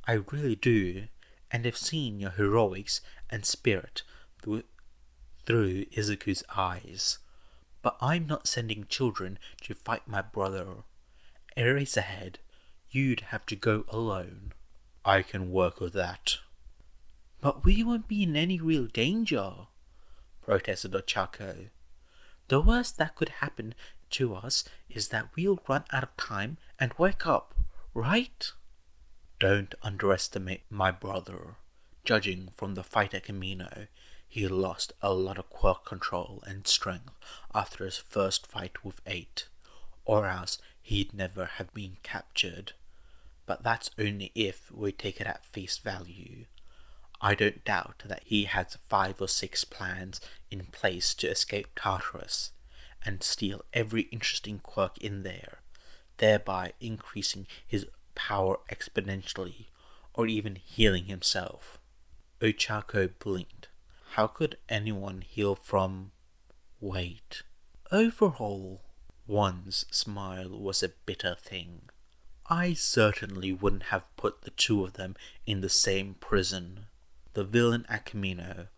I really do, and have seen your heroics and spirit through Izuku's eyes. But I'm not sending children to fight my brother. Eraserhead, you'd have to go alone. I can work with that. But we won't be in any real danger, protested Ochako. The worst that could happen to us is that we'll run out of time and wake up, right? Don't underestimate my brother. Judging from the fight at Camino, he lost a lot of quirk control and strength after his first fight with 8, or else he'd never have been captured. but that's only if we take it at face value. I don't doubt that he has 5 or 6 plans in place to escape Tartarus and steal every interesting quirk in there, thereby increasing his power exponentially, or even healing himself. Ochako blinked. How could anyone heal from... Wait. Overhaul. One's smile was a bitter thing. I certainly wouldn't have put the two of them in the same prison. The villain Akamino,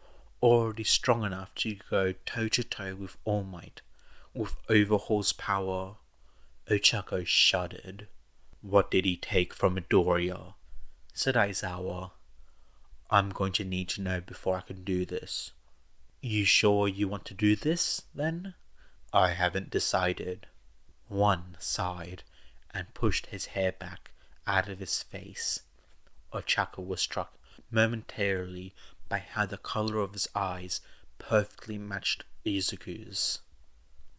already strong enough to go toe-to-toe with All Might, with Overhaul's power. Ochako shuddered. What did he take from Midoriya? Said Aizawa. I'm going to need to know before I can do this. You sure you want to do this, then? I haven't decided. One sighed and pushed his hair back out of his face. Ochako was struck momentarily by how the color of his eyes perfectly matched Izuku's.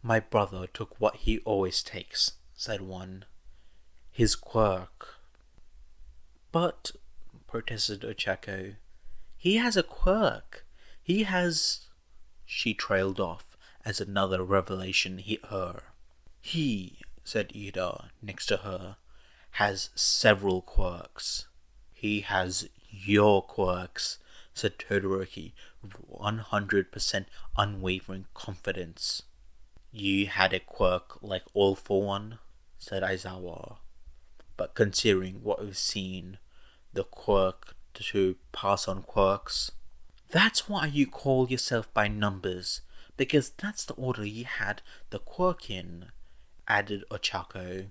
My brother took what he always takes, said one. His quirk. But, protested Ochako, he has a quirk. He has... She trailed off as another revelation hit her. He, said Ida, next to her, has several quirks. He has your quirks, said Todoroki with 100% unwavering confidence. You had a quirk like All for One, said Aizawa. But considering what we've seen, the quirk to pass on quirks, that's why you call yourself by numbers, because that's the order you had the quirk in, added Ochako.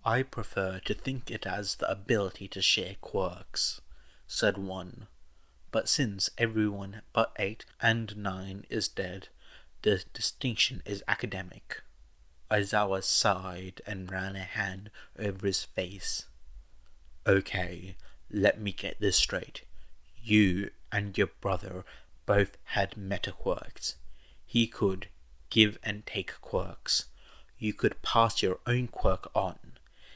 I prefer to think it as the ability to share quirks, said one. But since everyone but 8 and 9 is dead, the distinction is academic. Aizawa sighed and ran a hand over his face. Okay, let me get this straight. You and your brother both had meta quirks. He could give and take quirks. You could pass your own quirk on.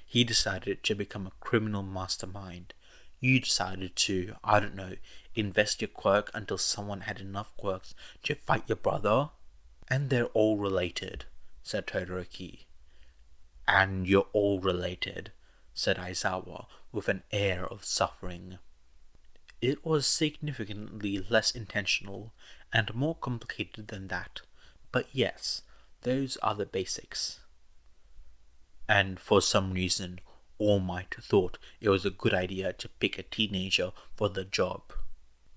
He decided to become a criminal mastermind. You decided to, I don't know, invest your quirk until someone had enough quirks to fight your brother. And they're all related, said Todoroki. And you're all related, said Aizawa with an air of suffering. It was significantly less intentional and more complicated than that, but yes, those are the basics. And for some reason, All Might thought it was a good idea to pick a teenager for the job.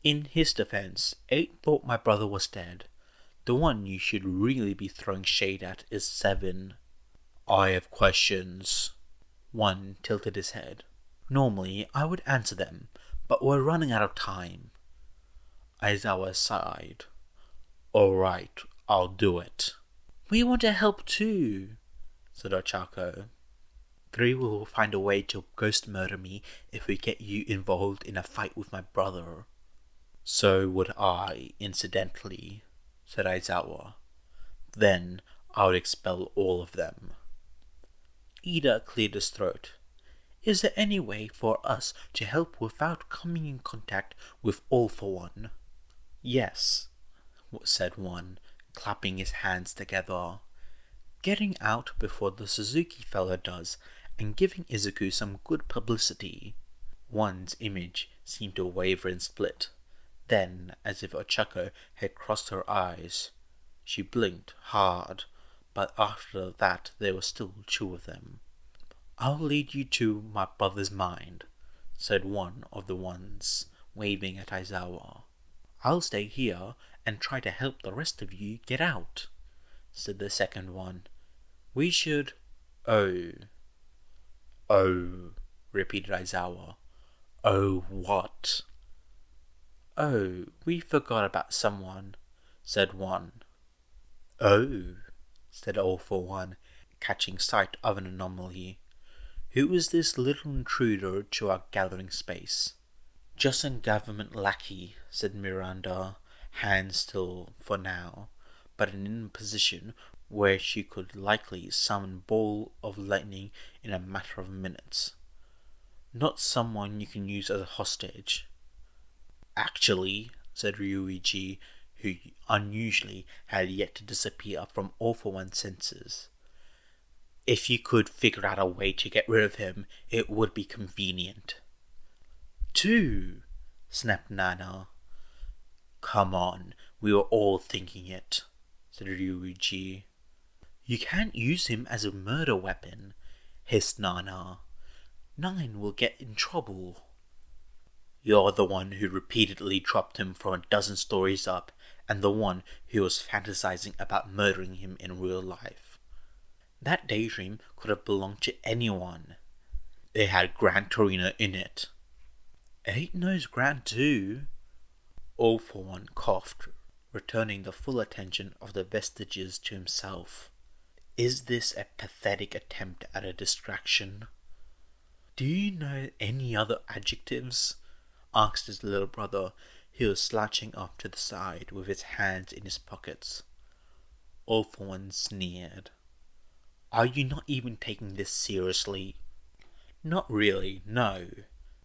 In his defense, 8 thought my brother was dead. The one you should really be throwing shade at is 7. I have questions. 1 tilted his head. Normally, I would answer them, but we're running out of time. Aizawa sighed. Alright, I'll do it. We want to help too, said Ochako. 3 will find a way to ghost murder me if we get you involved in a fight with my brother. So would I, incidentally, said Aizawa. Then I would expel all of them. Ida cleared his throat. Is there any way for us to help without coming in contact with All for One? Yes, said one, clapping his hands together. Getting out before the Suzuki fella does, and giving Izuku some good publicity. One's image seemed to waver and split. Then, as if Ochako had crossed her eyes, she blinked hard, but after that there were still 2 of them. I'll lead you to my brother's mind, said one of the ones, waving at Aizawa. I'll stay here and try to help the rest of you get out, said the second one. We should... Oh, repeated Aizawa. Oh, what? Oh, we forgot about someone, said one. Oh, said All for One, catching sight of an anomaly. Who is this little intruder to our gathering space? Just a government lackey, said Miranda, hands still for now, but in a position where she could likely summon a ball of lightning in a matter of minutes. Not someone you can use as a hostage. Actually, said Ryuichi, who unusually had yet to disappear from All for One's senses, if you could figure out a way to get rid of him, it would be convenient. Two, snapped Nana. Come on, we were all thinking it, said Ryuichi. You can't use him as a murder weapon, hissed Nana. 9 will get in trouble. You're the one who repeatedly dropped him from a dozen stories up, and the one who was fantasizing about murdering him in real life. That daydream could have belonged to anyone. It had Gran Torino in it. 8 knows Gran too. All for One coughed, returning the full attention of the vestiges to himself. Is this a pathetic attempt at a distraction? Do you know any other adjectives? Asked his little brother, who was slouching off to the side with his hands in his pockets. All for One sneered. Are you not even taking this seriously? Not really, no,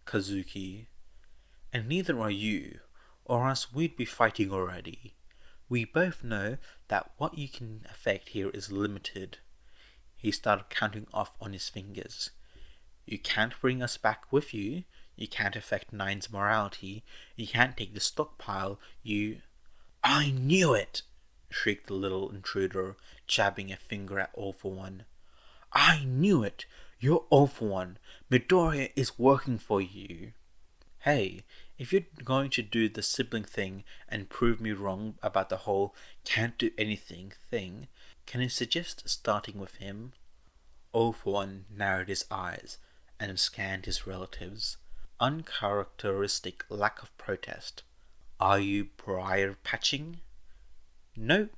Kazuki. And neither are you, or else we'd be fighting already. We both know that what you can affect here is limited. He started counting off on his fingers. You can't bring us back with you. You can't affect 9's morality. You can't take the stockpile. I knew it! Shrieked the little intruder, jabbing a finger at All for One. I knew it! You're All for One. Midoriya is working for you. Hey, if you're going to do the sibling thing and prove me wrong about the whole can't do anything thing, can you suggest starting with him? All for One narrowed his eyes and scanned his relatives. Uncharacteristic lack of protest. Are you briar patching? No,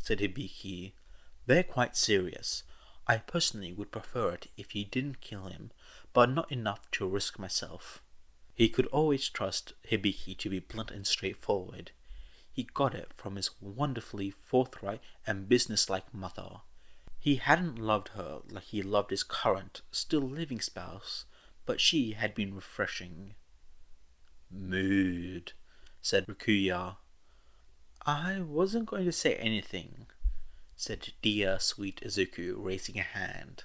said Hibiki. They're quite serious. I personally would prefer it if you didn't kill him, but not enough to risk myself. He could always trust Hibiki to be blunt and straightforward. He got it from his wonderfully forthright and businesslike mother. He hadn't loved her like he loved his current, still living spouse, but she had been refreshing. Mood, said Rikuya. I wasn't going to say anything, said dear sweet Izuku, raising a hand.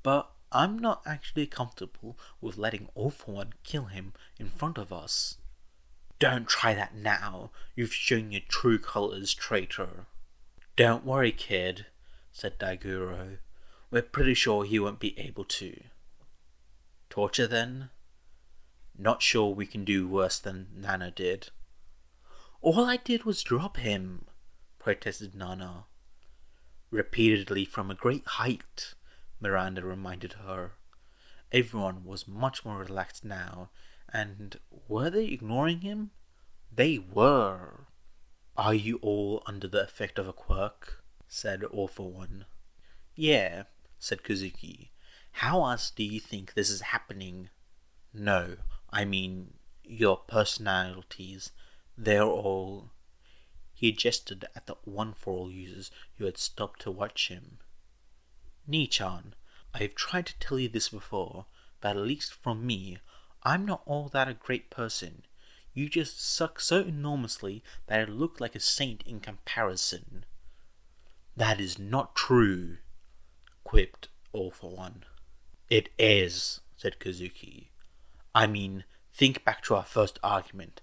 But I'm not actually comfortable with letting All for One kill him in front of us. Don't try that now. You've shown your true colors, traitor. Don't worry, kid, said Daiguro. We're pretty sure he won't be able to. Torture, then? Not sure we can do worse than Nana did. All I did was drop him, protested Nana. Repeatedly from a great height, Miranda reminded her. Everyone was much more relaxed now, and were they ignoring him? They were. Are you all under the effect of a quirk? Said All for One. Yeah, said Kazuki. How else do you think this is happening? No, I mean, your personalities. They're all... He gestured at the One-for-All users who had stopped to watch him. Ni-chan, I've tried to tell you this before, but at least from me, I'm not all that a great person. You just suck so enormously that I look like a saint in comparison. That is not true, quipped All for One. It is, said Kazuki. I mean, think back to our first argument.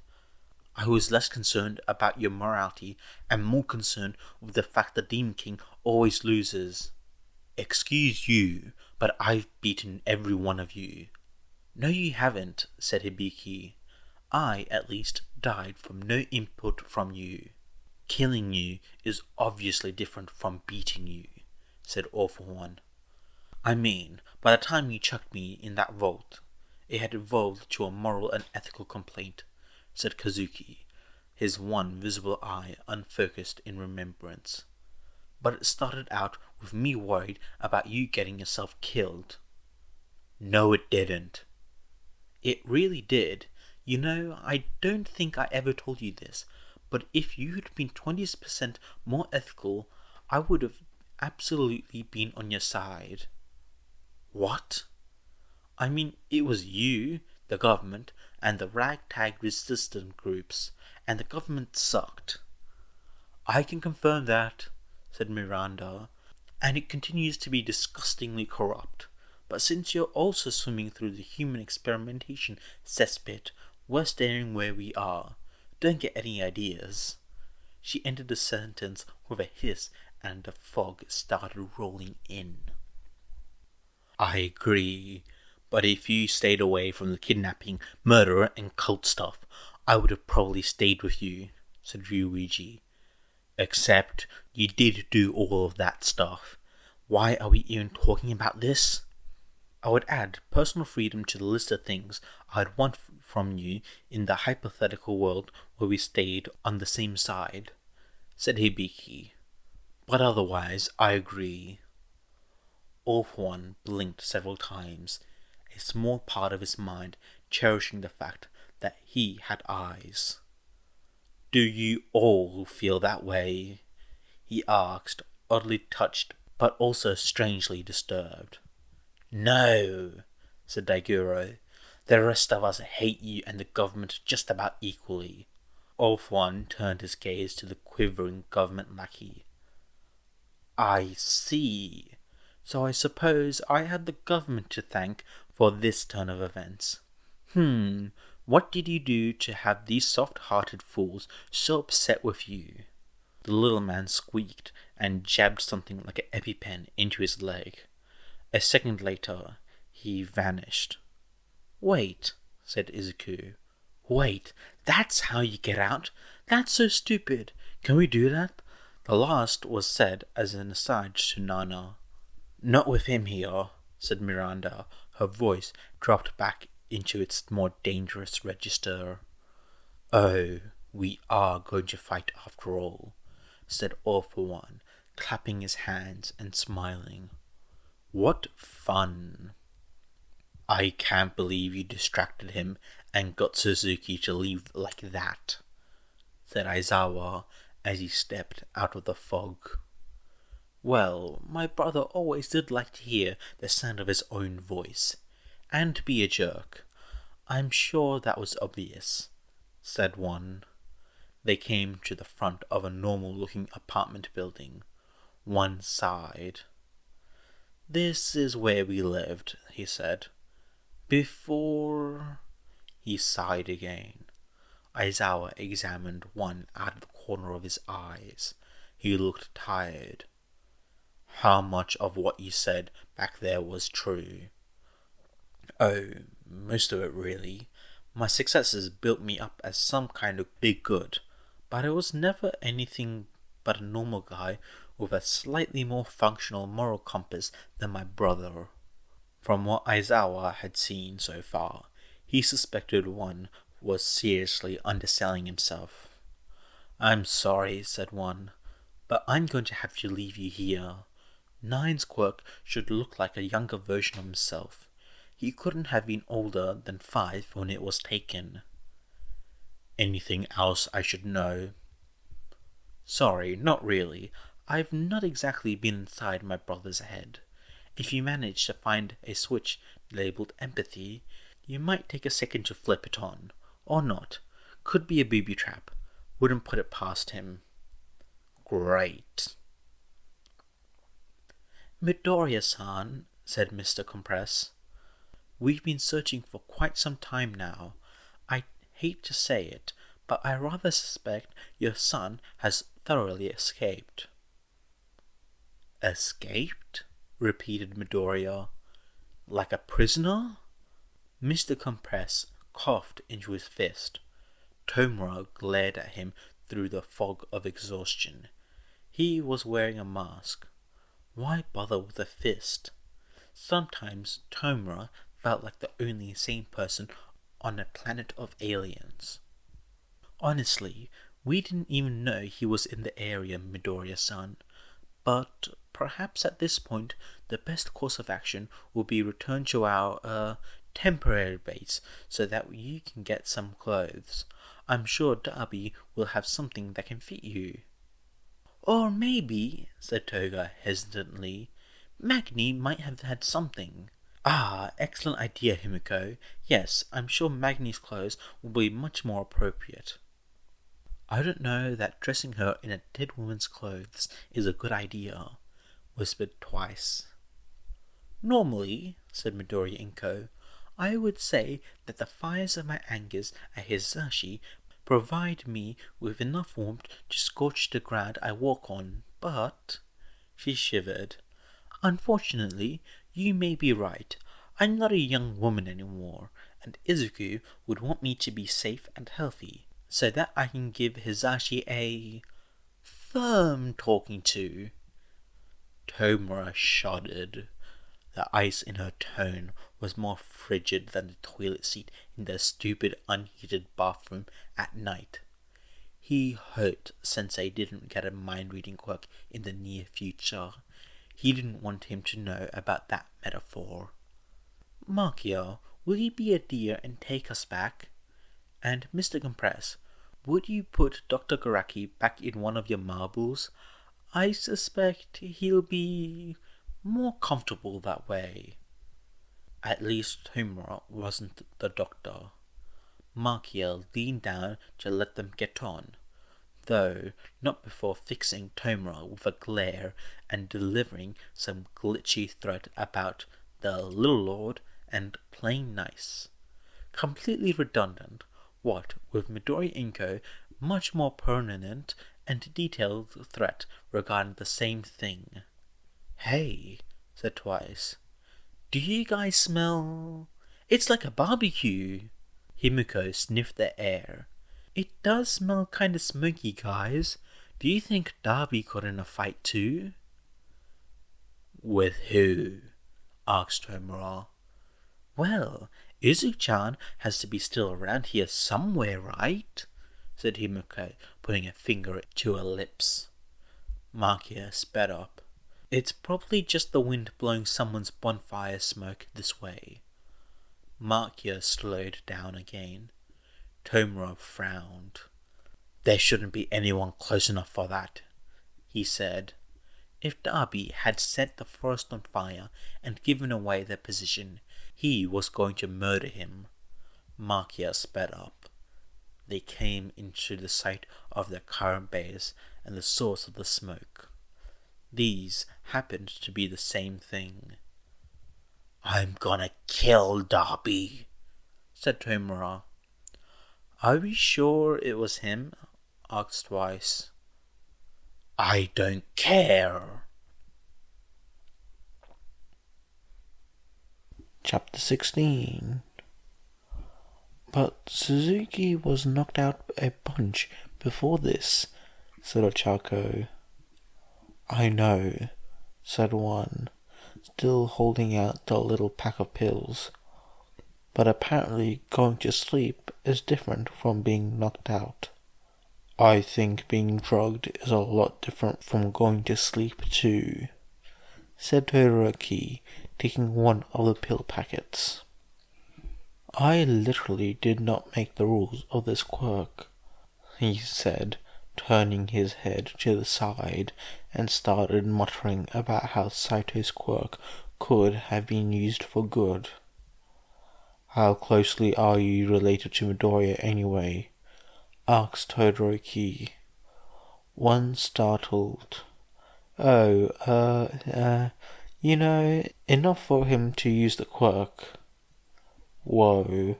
I was less concerned about your morality and more concerned with the fact the Demon King always loses. Excuse you, but I've beaten every one of you. No, you haven't, said Hibiki. I, at least, died from no input from you. Killing you is obviously different from beating you, said All for One. I mean, by the time you chucked me in that vault, it had evolved to a moral and ethical complaint, said Kazuki, his one visible eye unfocused in remembrance. But it started out with me worried about you getting yourself killed. No, it didn't. It really did. You know, I don't think I ever told you this, but if you had been 20% more ethical, I would have absolutely been on your side. What? I mean, it was you, the government, and the ragtag resistant groups, and the government sucked. I can confirm that, said Miranda, and it continues to be disgustingly corrupt. But since you're also swimming through the human experimentation cesspit, we're staying where we are. Don't get any ideas. She ended the sentence with a hiss, and the fog started rolling in. I agree, but if you stayed away from the kidnapping, murder, and cult stuff, I would have probably stayed with you, said Ryuichi. Except you did do all of that stuff. Why are we even talking about this? I would add personal freedom to the list of things I'd want from you in the hypothetical world where we stayed on the same side, said Hibiki. But otherwise, I agree. All for One blinked several times, a small part of his mind cherishing the fact that he had eyes. Do you all feel that way? He asked, oddly touched but also strangely disturbed. No, said Daiguro. The rest of us hate you and the government just about equally. All for One turned his gaze to the quivering government lackey. I see. So I suppose I had the government to thank for this turn of events. What did you do to have these soft-hearted fools so upset with you? The little man squeaked and jabbed something like an EpiPen into his leg. A second later, he vanished. Wait, said Izuku. Wait, that's how you get out? That's so stupid. Can we do that? The last was said as an aside to Nana. Not with him here, said Miranda. Her voice dropped back into its more dangerous register. Oh, we are going to fight after all, said All for One, clapping his hands and smiling. What fun. I can't believe you distracted him and got Suzuki to leave like that, said Aizawa as he stepped out of the fog. Well, my brother always did like to hear the sound of his own voice, and to be a jerk. I'm sure that was obvious, said one. They came to the front of a normal-looking apartment building. One sighed. This is where we lived, he said. Before... He sighed again. Aizawa examined one out of the corner of his eyes. He looked tired. How much of what you said back there was true? Oh, most of it really. My successes built me up as some kind of big good, but I was never anything but a normal guy with a slightly more functional moral compass than my brother. From what Aizawa had seen so far, he suspected one was seriously underselling himself. I'm sorry, said one, but I'm going to have to leave you here. Nine's quirk should look like a younger version of himself. He couldn't have been older than 5 when it was taken. Anything else I should know? Sorry, not really. I've not exactly been inside my brother's head. If you manage to find a switch labelled empathy, you might take a second to flip it on. Or not. Could be a booby trap. Wouldn't put it past him. Great. Midoriya-san, said Mr. Compress. We've been searching for quite some time now. I hate to say it, but I rather suspect your son has thoroughly escaped. Escaped? Repeated Midoriya. Like a prisoner? Mr. Compress coughed into his fist. Tomura glared at him through the fog of exhaustion. He was wearing a mask. Why bother with a fist? Sometimes Tomura felt like the only sane person on a planet of aliens. Honestly, we didn't even know he was in the area, Midoriya-san. But perhaps at this point, the best course of action will be return to our, temporary base so that you can get some clothes. I'm sure Darby will have something that can fit you. Or maybe, said Toga hesitantly, Magni might have had something. Ah, excellent idea, Himiko. Yes, I'm sure Magni's clothes will be much more appropriate. I don't know that dressing her in a dead woman's clothes is a good idea, whispered Twice. Normally, said Midoriya Izuku, I would say that the fires of my angers at Hisashi provide me with enough warmth to scorch the ground I walk on, but... She shivered. Unfortunately, you may be right. I'm not a young woman anymore, and Izuku would want me to be safe and healthy, so that I can give Hisashi a firm talking to. Tomura shuddered. The ice in her tone was more frigid than the toilet seat in their stupid unheated bathroom at night. He hoped Sensei didn't get a mind-reading quirk in the near future. He didn't want him to know about that metaphor. Markia, will you be a dear and take us back? And Mr. Compress, would you put Dr. Garaki back in one of your marbles? I suspect he'll be more comfortable that way. At least Tomura wasn't the doctor. Markia leaned down to let them get on, though not before fixing Tomura with a glare and delivering some glitchy threat about the Little Lord and plain nice. Completely redundant, what with Midoriya Izuku much more pertinent and detailed threat regarding the same thing. Hey, said Twice. Do you guys smell... It's like a barbecue. Himiko sniffed the air. It does smell kinda smoky, guys. Do you think Darby got in a fight too? With who? Asked Tomura. Well, Izuku-chan has to be still around here somewhere, right? Said Himiko, putting a finger to her lips. Markia sped up. It's probably just the wind blowing someone's bonfire smoke this way. Markia slowed down again. Tomura frowned. There shouldn't be anyone close enough for that, he said. If Darby had set the forest on fire and given away their position, he was going to murder him. Markia sped up. They came into the sight of their current base and the source of the smoke. These happened to be the same thing. I'm gonna kill Darby, said Tomura. Are we sure it was him? Asked Twice. I don't care. Chapter 16. But Suzuki was knocked out a bunch before this, said Ochako. I know, said one, still holding out the little pack of pills. But apparently going to sleep is different from being knocked out. I think being drugged is a lot different from going to sleep too, said Todoroki, taking one of the pill packets. I literally did not make the rules of this quirk, he said, turning his head to the side and started muttering about how Saito's quirk could have been used for good. How closely are you related to Midoriya anyway? Asked Todoroki. One startled. Enough for him to use the quirk. Whoa,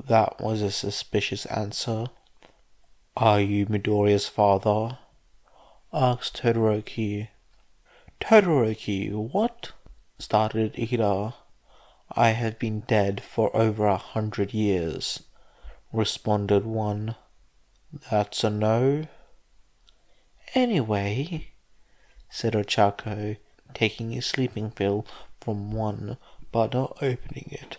that was a suspicious answer. Are you Midoriya's father? Asked Todoroki. Todoroki, what? Started Ida. I have been dead for over 100 years, responded one. That's a no? Anyway, said Ochako, taking a sleeping pill from one but not opening it.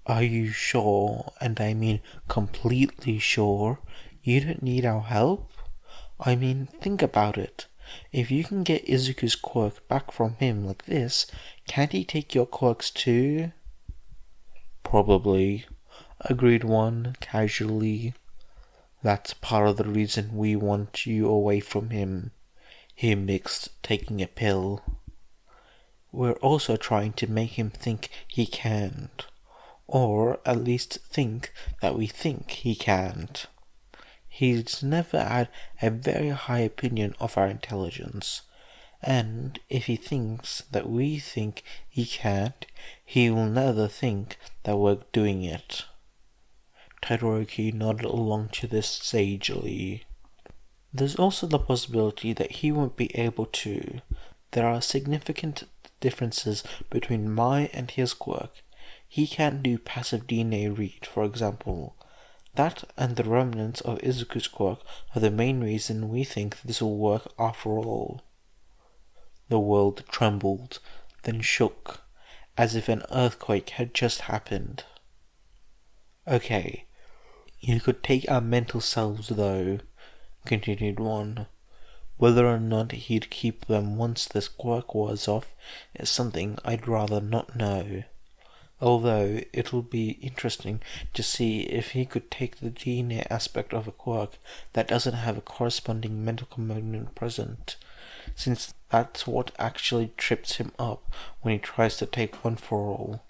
Are you sure, and I mean completely sure, you don't need our help? I mean, think about it. If you can get Izuku's quirk back from him like this, can't he take your quirks too? Probably, agreed one, casually. That's part of the reason we want you away from him, he mixed, taking a pill. we're also trying to make him think he can't. Or at least think that we think he can't. He's never had a very high opinion of our intelligence, and if he thinks that we think he can't, he will never think that we're doing it. Todoroki nodded along to this sagely. There's also the possibility that he won't be able to. There are significant differences between my and his quirk. He can't do passive DNA read, for example. That and the remnants of Izuku's quirk are the main reason we think this will work after all. The world trembled, then shook, as if an earthquake had just happened. Okay, you could take our mental selves though, continued one. Whether or not he'd keep them once this quirk was off is something I'd rather not know. Although it'll be interesting to see if he could take the DNA aspect of a quirk that doesn't have a corresponding mental component present, since that's what actually trips him up when he tries to take one for all.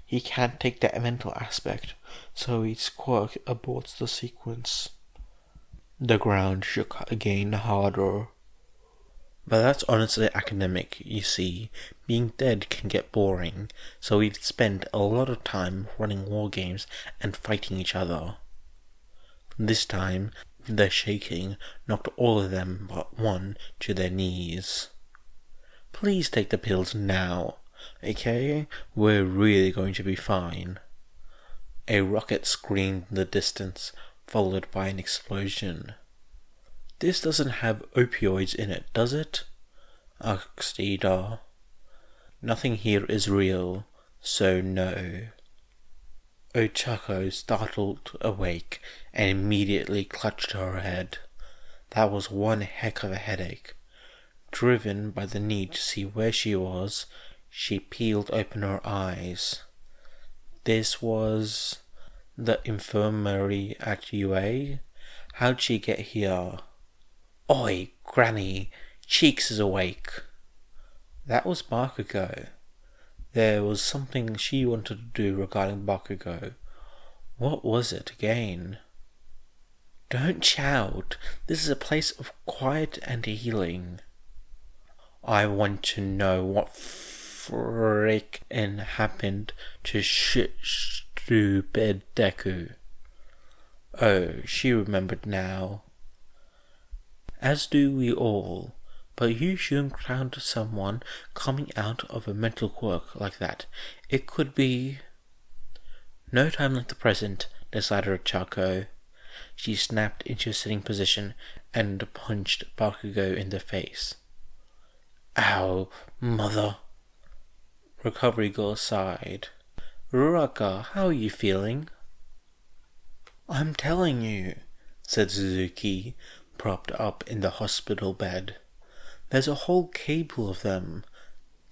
He can't take that mental aspect, so his quirk aborts the sequence. The ground shook again harder. But that's honestly academic, you see. Being dead can get boring, so we've spent a lot of time running war games and fighting each other. This time, the shaking knocked all of them but one to their knees. Please take the pills now, okay? We're really going to be fine. A rocket screamed in the distance, followed by an explosion. This doesn't have opioids in it, does it? Asked Ida. Nothing here is real, so no. Ochako startled awake and immediately clutched her head. That was one heck of a headache. Driven by the need to see where she was, she peeled open her eyes. This was the infirmary at UA? How'd she get here? Oi, Granny! Cheeks is awake! That was Bakugo. There was something she wanted to do regarding Bakugo. What was it again? Don't shout! This is a place of quiet and healing. I want to know what frickin' happened to stupid Deku. Oh, she remembered now. As do we all, but you shouldn't count someone coming out of a mental quirk like that. It could be... No time like the present, decided Ochako. She snapped into a sitting position and punched Bakugo in the face. Ow, mother. Recovery Girl sighed. Ruaka, how are you feeling? I'm telling you, said Suzuki, propped up in the hospital bed. There's a whole cable of them,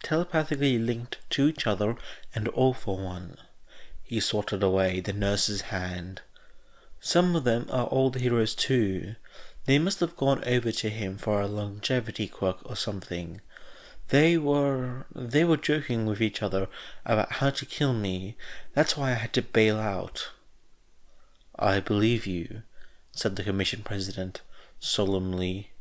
telepathically linked to each other and all for one. He swatted away the nurse's hand. Some of them are old heroes too. They must have gone over to him for a longevity quirk or something. They were joking with each other about how to kill me. That's why I had to bail out. I believe you, said the commission president solemnly.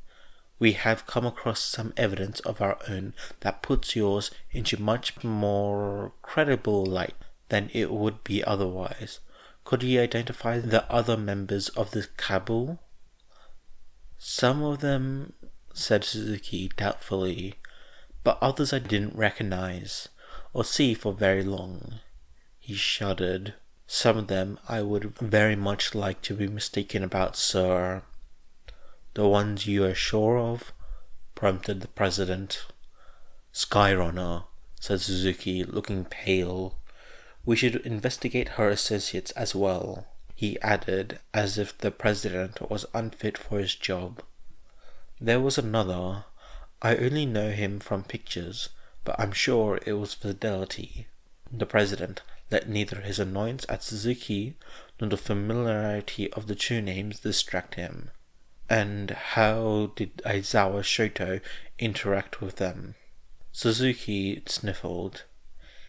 We have come across some evidence of our own that puts yours into much more credible light than it would be otherwise. Could you identify the other members of the cabal? Some of them, said Suzuki doubtfully, but others I didn't recognize or see for very long. He shuddered. Some of them I would very much like to be mistaken about, sir. The ones you are sure of? Prompted the president. Skyrunner, said Suzuki, looking pale. We should investigate her associates as well, he added, as if the president was unfit for his job. There was another. I only know him from pictures, but I'm sure it was Fidelity. The president let neither his annoyance at Suzuki nor the familiarity of the two names distract him. And how did Aizawa Shoto interact with them? Suzuki sniffled.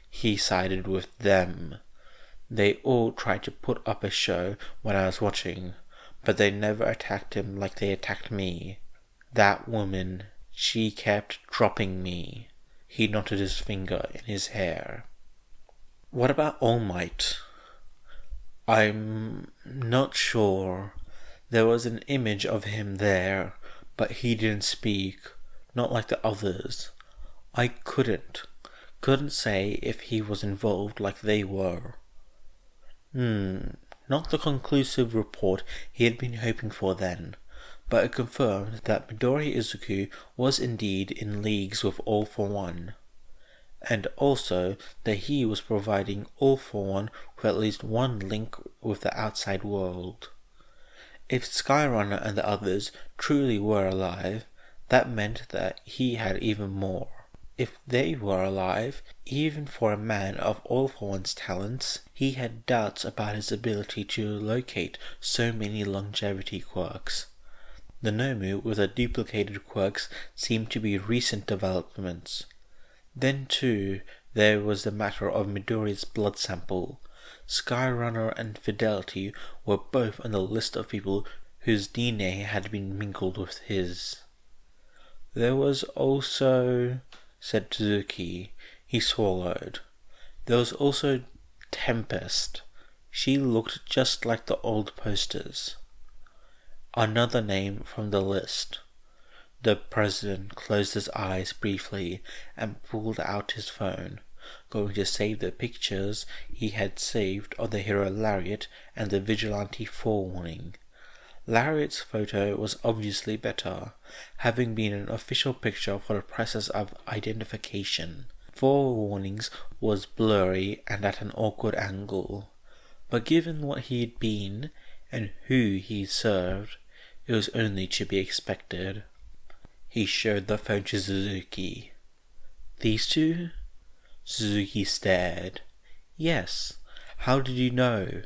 He sided with them. They all tried to put up a show when I was watching, but they never attacked him like they attacked me. That woman, she kept dropping me. He knotted his finger in his hair. What about All Might? I'm not sure. There was an image of him there, but he didn't speak, not like the others. I couldn't say if he was involved like they were. Not the conclusive report he had been hoping for then, but it confirmed that Midoriya Izuku was indeed in leagues with All for One, and also that he was providing All for One with at least one link with the outside world. If Skyrunner and the others truly were alive, that meant that he had even more. If they were alive, even for a man of All for One's talents, he had doubts about his ability to locate so many longevity quirks. The Nomu with the duplicated quirks seemed to be recent developments. Then too, there was the matter of Midoriya's blood sample. Skyrunner and Fidelity were both on the list of people whose DNA had been mingled with his. There was also, said Suzuki. He swallowed. There was also Tempest. She looked just like the old posters. Another name from the list. The president closed his eyes briefly and pulled out his phone, going to save the pictures he had saved of the hero Lariat and the vigilante forewarning. Lariat's photo was obviously better, having been an official picture for the process of identification. Forewarning's was blurry and at an awkward angle, but given what he'd been and who he'd served, it was only to be expected. He showed the phone to Suzuki. These two? Suzuki stared. Yes. How did you know?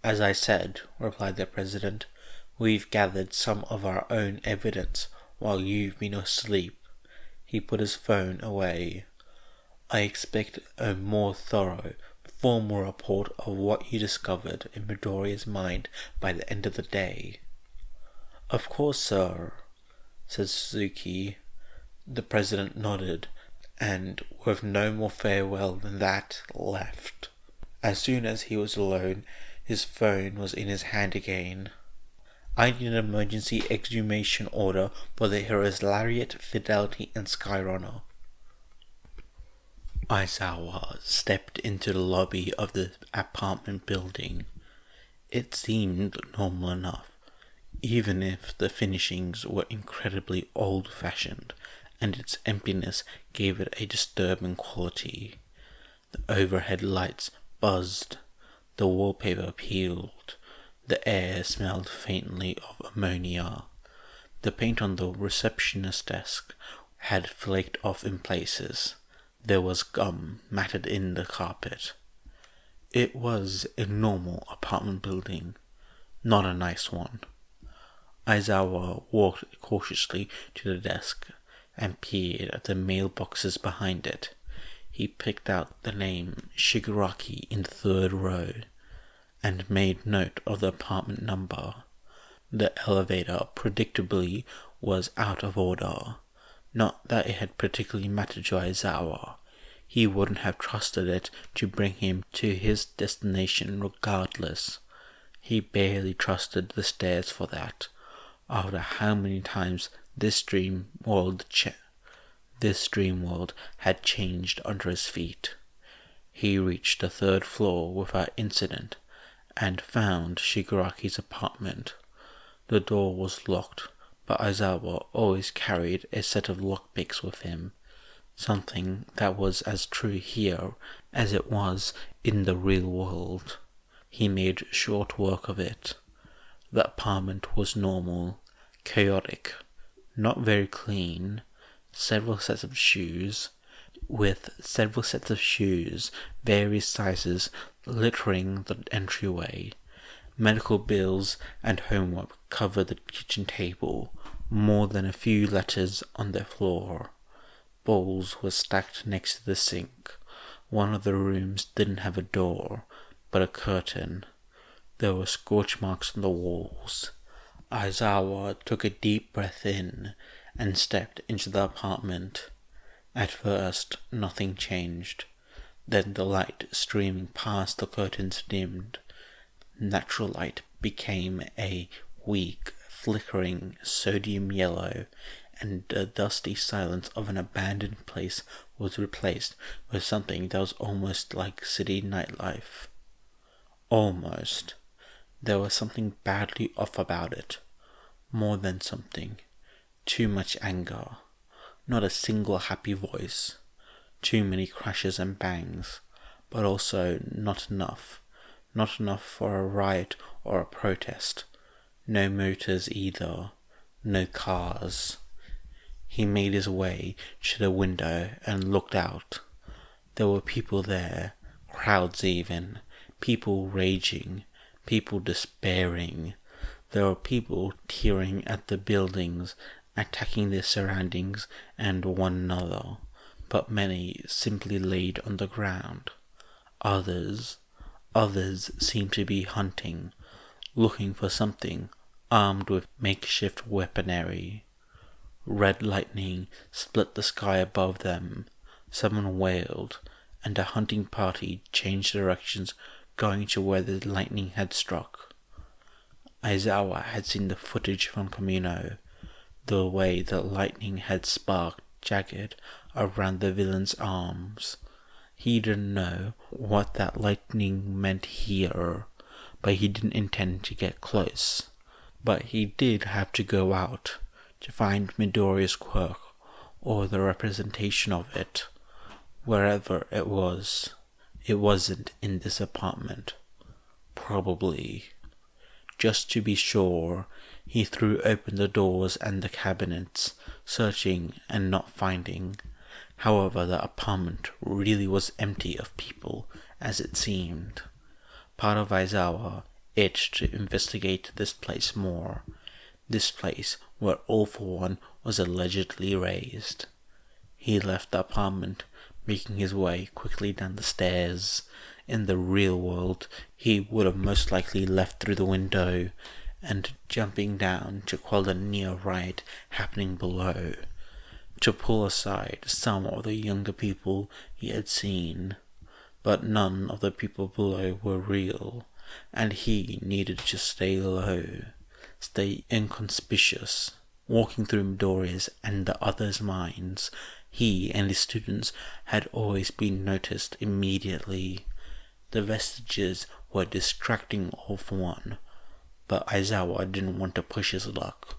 As I said, replied the president, we've gathered some of our own evidence while you've been asleep. He put his phone away. I expect a more thorough, formal report of what you discovered in Midoriya's mind by the end of the day. Of course, sir, said Suzuki. The president nodded, and with no more farewell than that, left. As soon as he was alone, his phone was in his hand again. I need an emergency exhumation order for the heroes Lariat, Fidelity, and Skyrunner. Aizawa stepped into the lobby of the apartment building. It seemed normal enough, even if the finishings were incredibly old-fashioned, and its emptiness gave it a disturbing quality. The overhead lights buzzed, the wallpaper peeled, the air smelled faintly of ammonia. The paint on the receptionist's desk had flaked off in places. There was gum matted in the carpet. It was a normal apartment building, not a nice one. Aizawa walked cautiously to the desk and peered at the mailboxes behind it. He picked out the name Shigaraki in the third row and made note of the apartment number. The elevator, predictably, was out of order. Not that it had particularly mattered to Aizawa. He wouldn't have trusted it to bring him to his destination regardless. He barely trusted the stairs for that, after how many times this dream world had changed under his feet. He reached the third floor without incident and found Shigaraki's apartment. The door was locked, but Aizawa always carried a set of lockpicks with him, something that was as true here as it was in the real world. He made short work of it. The apartment was normal, chaotic, not very clean, several sets of shoes, various sizes, littering the entryway. Medical bills and homework covered the kitchen table, more than a few letters on the floor. Bowls were stacked next to the sink. One of the rooms didn't have a door, but a curtain. There were scorch marks on the walls. Aizawa took a deep breath in and stepped into the apartment. At first, nothing changed. Then the light streaming past the curtains dimmed. Natural light became a weak, flickering sodium yellow, and the dusty silence of an abandoned place was replaced with something that was almost like city nightlife. Almost. There was something badly off about it. More than something. Too much anger. Not a single happy voice. Too many crashes and bangs. But also not enough. Not enough for a riot or a protest. No motors either. No cars. He made his way to the window and looked out. There were people there. Crowds even. People raging. People despairing. There were people tearing at the buildings, attacking their surroundings and one another, but many simply laid on the ground. Others seemed to be hunting, looking for something, armed with makeshift weaponry. Red lightning split the sky above them. Someone wailed, and a hunting party changed directions, going to where the lightning had struck. Aizawa had seen the footage from Kamino, the way the lightning had sparked jagged around the villain's arms. He didn't know what that lightning meant here, but he didn't intend to get close. But he did have to go out to find Midoriya's quirk, or the representation of it, wherever it was. It wasn't in this apartment. Probably. Just to be sure, he threw open the doors and the cabinets, searching and not finding. However, the apartment really was empty of people, as it seemed. Part of Aizawa itched to investigate this place more. This place where All for One was allegedly raised. He left the apartment, making his way quickly down the stairs. In the real world, he would have most likely left through the window, and jumping down to quell the near riot happening below, to pull aside some of the younger people he had seen. But none of the people below were real, and he needed to stay low, stay inconspicuous. Walking through Midoriya's and the others' minds, he and his students had always been noticed immediately. The vestiges were distracting All for One, but Aizawa didn't want to push his luck.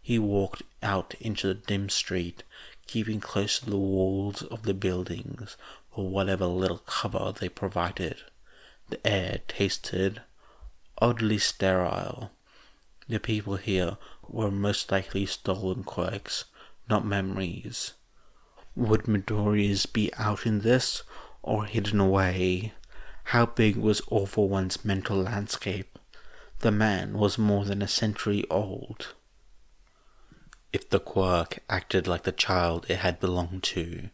He walked out into the dim street, keeping close to the walls of the buildings for whatever little cover they provided. The air tasted oddly sterile. The people here were most likely stolen quirks, not memories. Would Midoriya's be out in this, or hidden away? How big was All for One's mental landscape? The man was more than a century old. If the quirk acted like the child it had belonged to,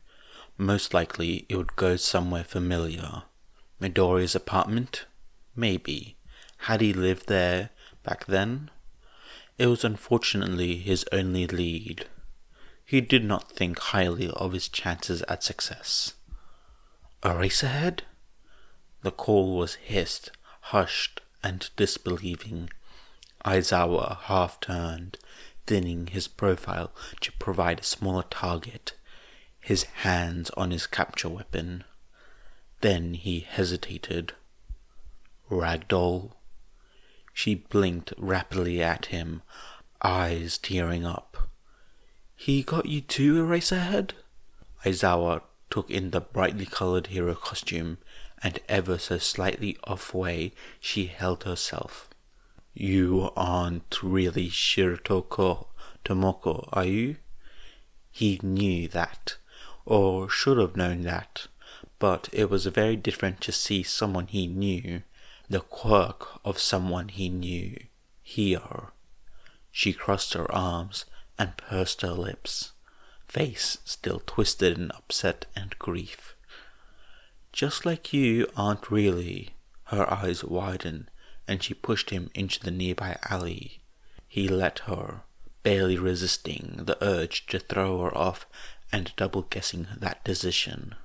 most likely it would go somewhere familiar. Midoriya's apartment? Maybe. Had he lived there back then? It was unfortunately his only lead. He did not think highly of his chances at success. Eraserhead? The call was hissed, hushed, and disbelieving. Aizawa half-turned, thinning his profile to provide a smaller target, his hands on his capture weapon. Then he hesitated. Ragdoll? She blinked rapidly at him, eyes tearing up. He got you too, Eraserhead? Aizawa took in the brightly coloured hero costume, and ever so slightly off way she held herself. You aren't really Shirotoko Tomoko, are you? He knew that, or should have known that, but it was very different to see someone he knew, the quirk of someone he knew, here. She crossed her arms and pursed her lips. face still twisted in upset and grief. "Just like you aren't really." Her eyes widened, and she pushed him into the nearby alley. He let her, barely resisting the urge to throw her off and double-guessing that decision.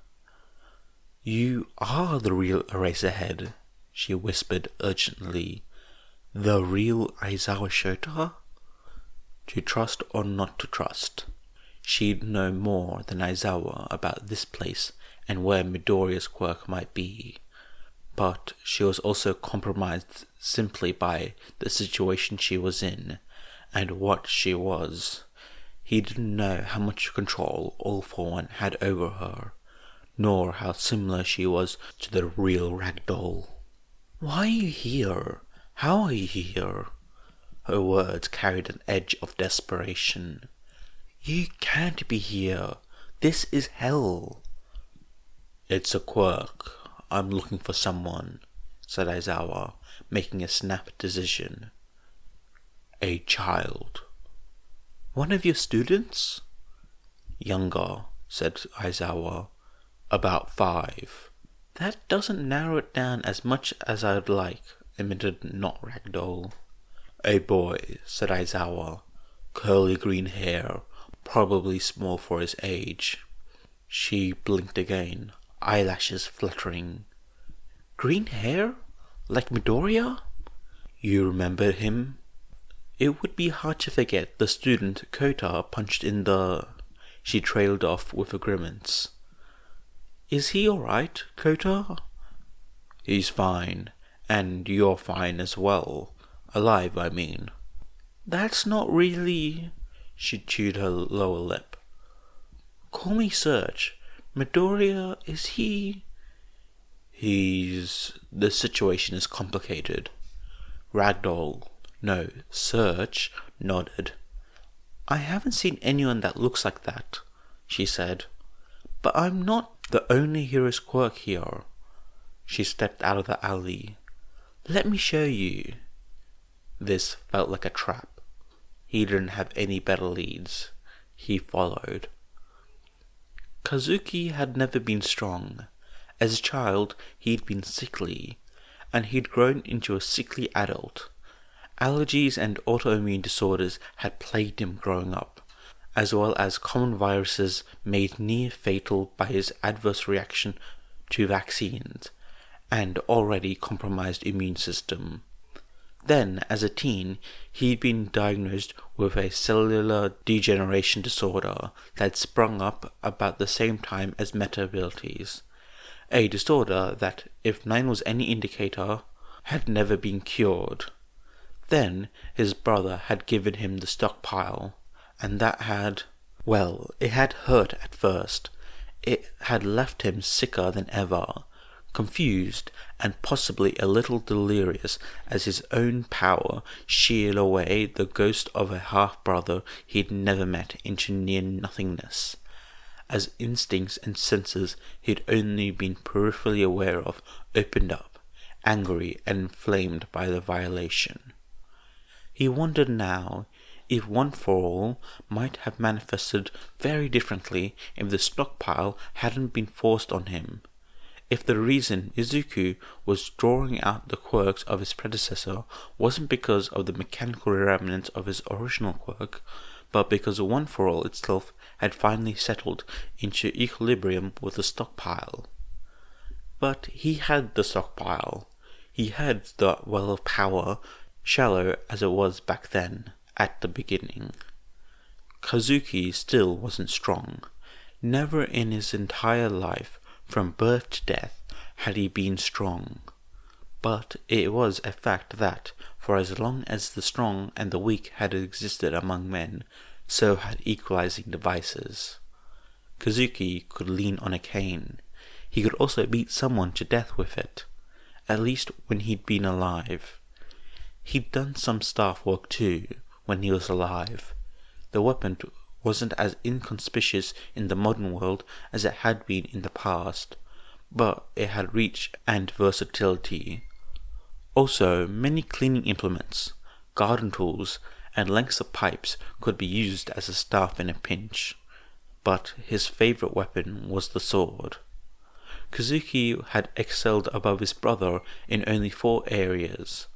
"You are the real Eraserhead," she whispered urgently. "The real Aizawa Shota?" To trust or not to trust. She'd know more than Aizawa about this place and where Midoriya's quirk might be. But she was also compromised simply by the situation she was in, and what she was. He didn't know how much control All For One had over her, nor how similar she was to the real ragdoll. "Why are you here? How are you here?" Her words carried an edge of desperation. "You can't be here. This is hell." "It's a quirk. I'm looking for someone," said Aizawa, making a snap decision. "A child." "One of your students?" "Younger," said Aizawa. "About 5. "That doesn't narrow it down as much as I'd like," admitted Not Ragdoll. "A boy," said Aizawa. "Curly green hair, probably small for his age." She blinked again, eyelashes fluttering. "Green hair? Like Midoriya?" "You remember him?" "It would be hard to forget the student Kota punched in the..." She trailed off with a grimace. "Is he alright, Kota?" "He's fine, and you're fine as well. Alive, I mean." "That's not really..." She chewed her lower lip. "Call me Serge. Midoriya, is he..." The situation is complicated." Ragdoll, no, Serge, nodded. "I haven't seen anyone that looks like that," she said. "But I'm not the only hero's quirk here." She stepped out of the alley. "Let me show you." This felt like a trap. He didn't have any better leads. He followed. Kazuki had never been strong. As a child, he'd been sickly, and he'd grown into a sickly adult. Allergies and autoimmune disorders had plagued him growing up, as well as common viruses made near fatal by his adverse reaction to vaccines, and already compromised immune system. Then, as a teen, he'd been diagnosed with a cellular degeneration disorder that sprung up about the same time as meta abilities. A disorder that, if 9 was any indicator, had never been cured. Then, his brother had given him the stockpile, and that had... well, it had hurt at first. It had left him sicker than ever, confused and possibly a little delirious as his own power sheared away the ghost of a half-brother he'd never met into near nothingness, as instincts and senses he'd only been peripherally aware of opened up, angry and inflamed by the violation. He wondered now if One for All might have manifested very differently if the stockpile hadn't been forced on him. If the reason Izuku was drawing out the quirks of his predecessor wasn't because of the mechanical remnants of his original quirk, but because One for All itself had finally settled into equilibrium with the stockpile. But he had the stockpile. He had the well of power, shallow as it was back then, at the beginning. Kazuki still wasn't strong. Never in his entire life, from birth to death, had he been strong. But it was a fact that, for as long as the strong and the weak had existed among men, so had equalizing devices. Kazuki could lean on a cane. He could also beat someone to death with it, at least when he'd been alive. He'd done some staff work too, when he was alive. The weapon wasn't as inconspicuous in the modern world as it had been in the past, but it had reach and versatility. Also, many cleaning implements, garden tools, and lengths of pipes could be used as a staff in a pinch. but his favorite weapon was the sword. Kazuki had excelled above his brother in only 4 areas: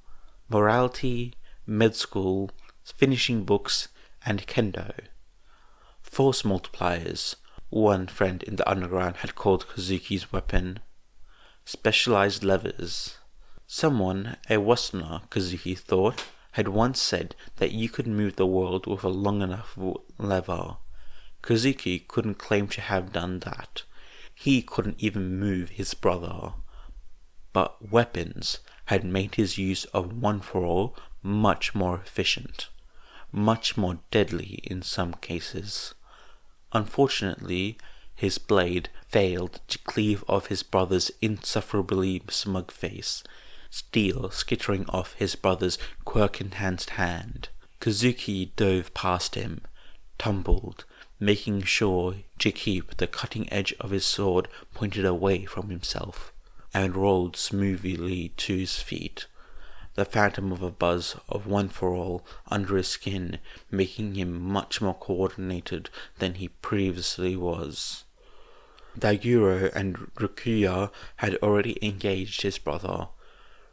morality, med school, finishing books, and kendo. Force multipliers, one friend in the underground had called Kazuki's weapon. Specialized levers. Someone, a Westerner, Kazuki thought, had once said that you could move the world with a long enough lever. Kazuki couldn't claim to have done that. He couldn't even move his brother. But weapons had made his use of One for All much more efficient, much more deadly in some cases. Unfortunately, his blade failed to cleave off his brother's insufferably smug face, steel skittering off his brother's quirk-enhanced hand. Kazuki dove past him, tumbled, making sure to keep the cutting edge of his sword pointed away from himself, and rolled smoothly to his feet, the phantom of a buzz of One for All under his skin making him much more coordinated than he previously was. Daiguro and Rukuya had already engaged his brother.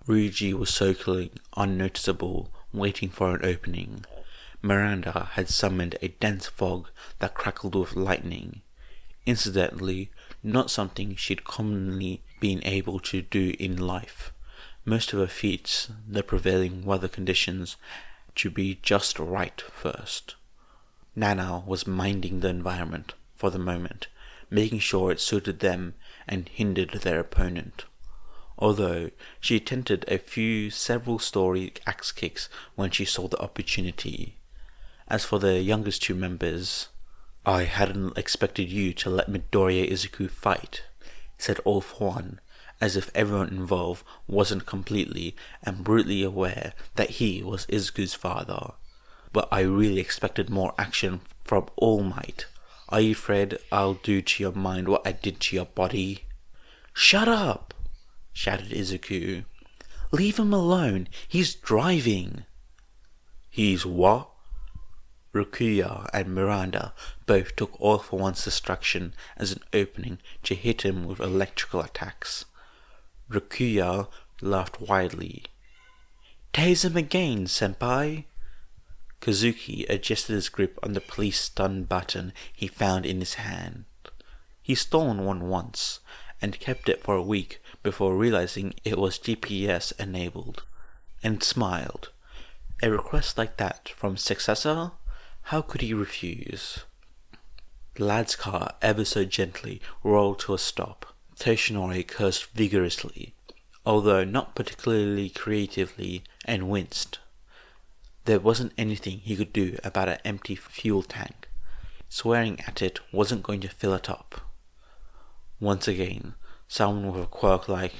Ryuji was circling, unnoticeable, waiting for an opening. Miranda had summoned a dense fog that crackled with lightning. Incidentally, not something she'd commonly been able to do in life. Most of her feats, the prevailing weather conditions, to be just right first. Nana was minding the environment, for the moment, making sure it suited them and hindered their opponent. Although she attempted a few several-story axe kicks when she saw the opportunity. As for the youngest 2 members, "I hadn't expected you to let Midoriya Izuku fight," said All for One, as if everyone involved wasn't completely and brutally aware that he was Izuku's father. "But I really expected more action from All Might. Are you afraid I'll do to your mind what I did to your body?" "Shut up!" shouted Izuku. "Leave him alone, he's driving." "He's what?" Rukuya and Miranda both took All for One's distraction as an opening to hit him with electrical attacks. Rukuya laughed widely. "Tase him again, senpai." Kazuki adjusted his grip on the police stun button he found in his hand. He'd stolen one once, and kept it for a week before realizing it was GPS enabled, and smiled. A request like that from his successor? How could he refuse? The lad's car ever so gently rolled to a stop. Toshinori cursed vigorously, although not particularly creatively, and winced. There wasn't anything he could do about an empty fuel tank. Swearing at it wasn't going to fill it up. Once again, someone with a quirk like...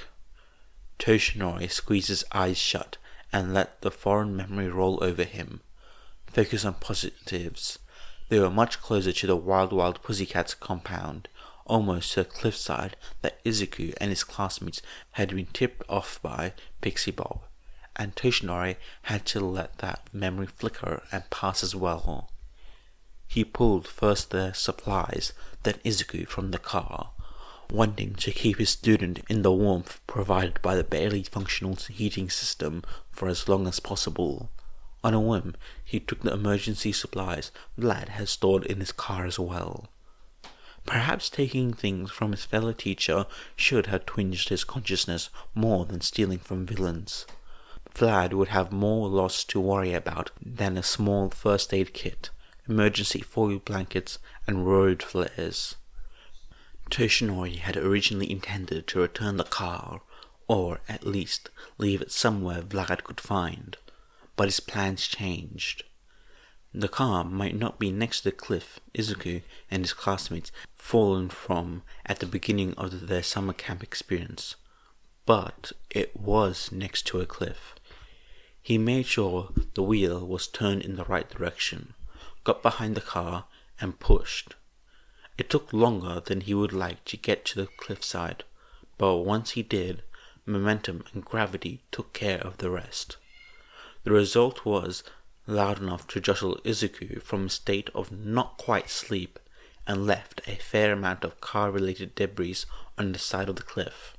Toshinori squeezed his eyes shut and let the foreign memory roll over him. Focus on positives. They were much closer to the Wild Pussycats compound, almost to the cliffside that Izuku and his classmates had been tipped off by Pixie Bob, and Toshinori had to let that memory flicker and pass as well. He pulled first their supplies, then Izuku from the car, wanting to keep his student in the warmth provided by the barely functional heating system for as long as possible. On a whim, he took the emergency supplies Vlad had stored in his car as well. Perhaps taking things from his fellow teacher should have twinged his consciousness more than stealing from villains. Vlad would have more loss to worry about than a small first aid kit, emergency foil blankets, and road flares. Toshinori had originally intended to return the car, or at least leave it somewhere Vlad could find, but his plans changed. The car might not be next to the cliff Izuku and his classmates fallen from at the beginning of their summer camp experience, but it was next to a cliff. He made sure the wheel was turned in the right direction, got behind the car, and pushed. It took longer than he would like to get to the cliffside, but once he did, momentum and gravity took care of the rest. The result was loud enough to jostle Izuku from a state of not quite sleep and left a fair amount of car-related debris on the side of the cliff.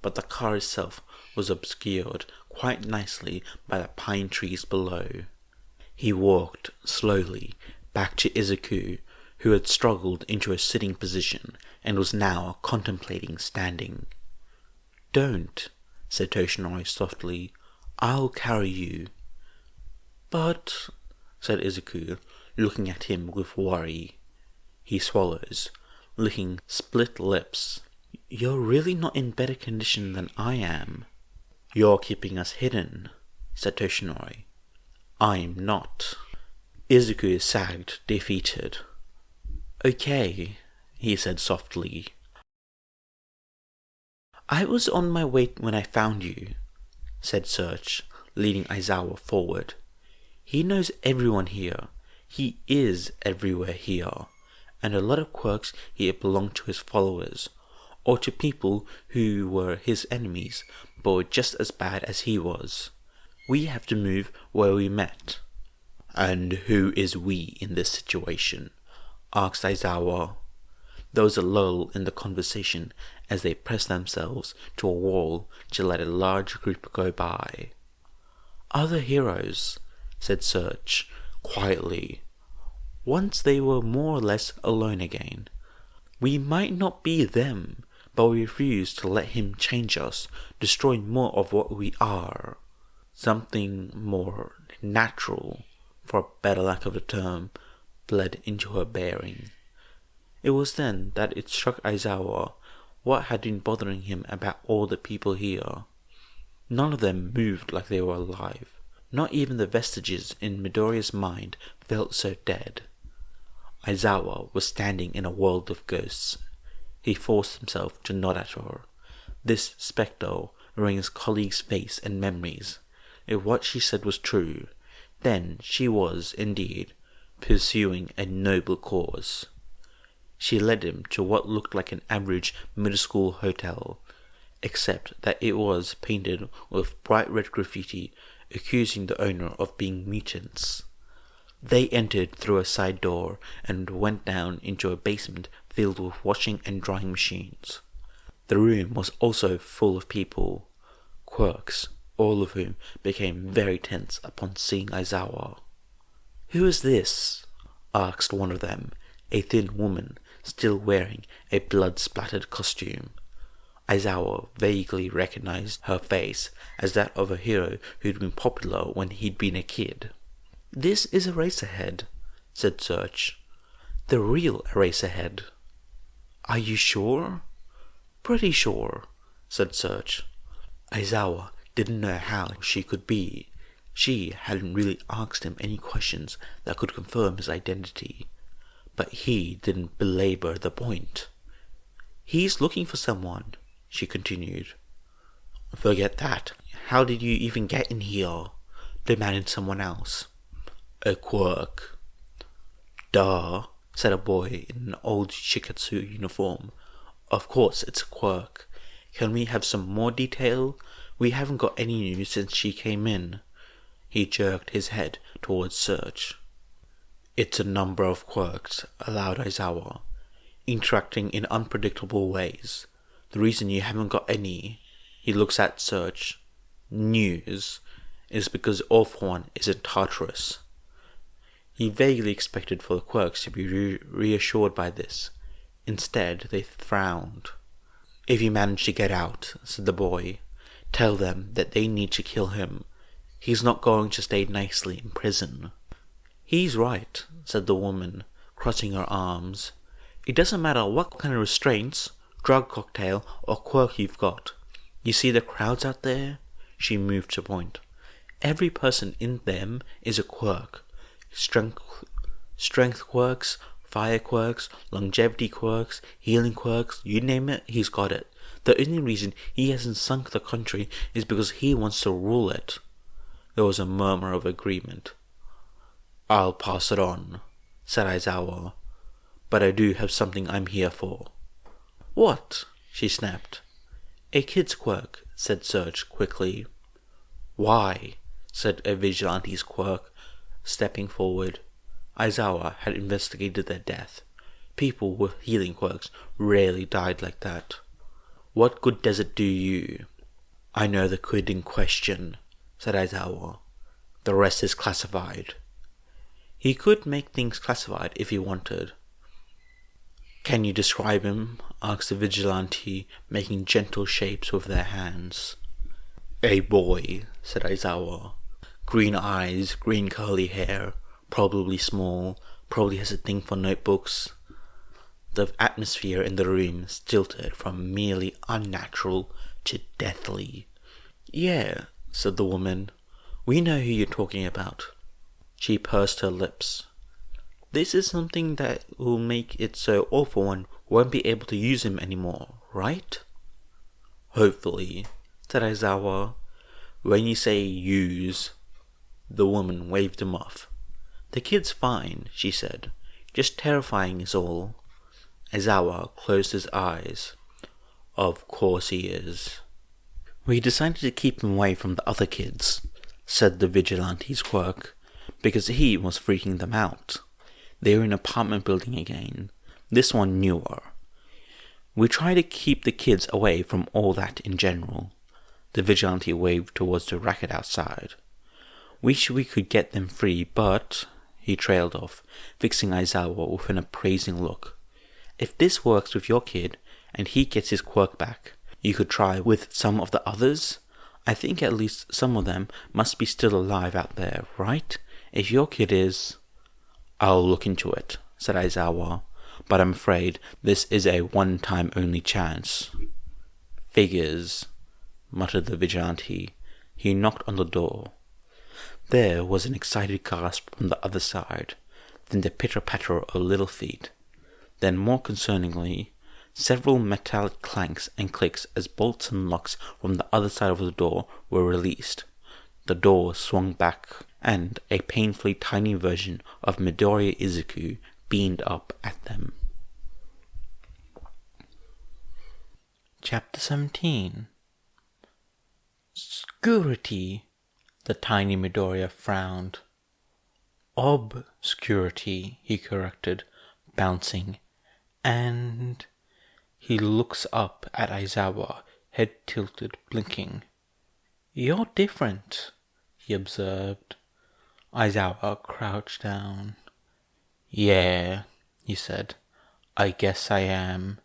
But the car itself was obscured quite nicely by the pine trees below. He walked slowly back to Izuku, who had struggled into a sitting position and was now contemplating standing. "Don't," said Toshinori softly. "I'll carry you." "But," said Izuku, looking at him with worry. He swallows, licking split lips. "You're really not in better condition than I am." "You're keeping us hidden," said Toshinori. "I'm not." Izuku sagged, defeated. "Okay," he said softly. "I was on my way when I found you," said Search, leading Aizawa forward. "He knows everyone here. He is everywhere here. And a lot of quirks here belong to his followers, or to people who were his enemies, but were just as bad as he was. We have to move where we met." "And who is we in this situation?" asked Aizawa. There was a lull in the conversation as they pressed themselves to a wall to let a large group go by. "Other heroes," said Search, quietly. "Once they were more or less alone again. We might not be them, but we refuse to let him change us, destroy more of what we are. Something more natural, for a better lack of the term, bled into her bearing." It was then that it struck Aizawa what had been bothering him about all the people here. None of them moved like they were alive. Not even the vestiges in Midoriya's mind felt so dead. Aizawa was standing in a world of ghosts. He forced himself to nod at her. This spectre wearing his colleague's face and memories. If what she said was true, then she was, indeed, pursuing a noble cause. She led him to what looked like an average middle school hotel, except that it was painted with bright red graffiti accusing the owner of being mutants. They entered through a side door and went down into a basement filled with washing and drying machines. The room was also full of people, quirks, all of whom became very tense upon seeing Aizawa. "Who is this?" asked one of them, a thin woman still wearing a blood-splattered costume. Aizawa vaguely recognized her face as that of a hero who'd been popular when he'd been a kid. "This is Eraserhead," said Search. "The real Eraserhead." "Are you sure?" "Pretty sure," said Search. Aizawa didn't know how she could be. She hadn't really asked him any questions that could confirm his identity. But he didn't belabor the point. "He's looking for someone," she continued. "Forget that. How did you even get in here?" demanded someone else. "A quirk." "Duh," said a boy in an old shiketsu uniform. "Of course it's a quirk. Can we have some more detail? We haven't got any news since she came in." He jerked his head towards Search. "It's a number of quirks," allowed Aizawa, interacting in unpredictable ways. "The reason you haven't got any," he looks at Search, "news, is because Awful One is in Tartarus." He vaguely expected for the quirks to be reassured by this. Instead, they frowned. "If you manage to get out," said the boy, "tell them that they need to kill him. He's not going to stay nicely in prison." "He's right," said the woman, crossing her arms. "It doesn't matter what kind of restraints, drug cocktail, or quirk you've got. You see the crowds out there?" She moved to point. "Every person in them is a quirk. Strength quirks, fire quirks, longevity quirks, healing quirks, you name it, he's got it. The only reason he hasn't sunk the country is because he wants to rule it." There was a murmur of agreement. "I'll pass it on," said Aizawa, "but I do have something I'm here for." "What?" she snapped. "A kid's quirk," said Search quickly. "Why?" said a vigilante's quirk, stepping forward. Aizawa had investigated their death. People with healing quirks rarely died like that. What good does it do you? I know the quid in question, said Aizawa. The rest is classified. He could make things classified if he wanted. Can you describe him? Asked the vigilante, making gentle shapes with their hands. A boy, said Aizawa. Green eyes, green curly hair, probably small, probably has a thing for notebooks. The atmosphere in the room stilted from merely unnatural to deathly. Yeah, said the woman. We know who you're talking about. She pursed her lips. This is something that will make it so awful one won't be able to use him anymore, right? Hopefully, said Aizawa. When you say use, the woman waved him off. The kid's fine, she said. Just terrifying is all. Aizawa closed his eyes. Of course he is. We decided to keep him away from the other kids, said the vigilante's quirk, because he was freaking them out. They were in an apartment building again, this one newer. We try to keep the kids away from all that in general. The vigilante waved towards the racket outside. Wish we could get them free, but... He trailed off, fixing Aizawa with an appraising look. If this works with your kid, and he gets his quirk back, you could try with some of the others? I think at least some of them must be still alive out there, right? If your kid is... I'll look into it, said Aizawa, but I'm afraid this is a one-time only chance. Figures, muttered the vigilante. He knocked on the door. There was an excited gasp from the other side, then the pitter-patter of little feet. Then, more concerningly, several metallic clanks and clicks as bolts and locks from the other side of the door were released. The door swung back, and a painfully tiny version of Midoriya Izuku beamed up at them. Chapter 17. Obscurity. The tiny Midoriya frowned. Obscurity, he corrected, bouncing. And... He looks up at Aizawa, head tilted, blinking. You're different, he observed. Aizawa crouched down. Yeah, he said. I guess I am.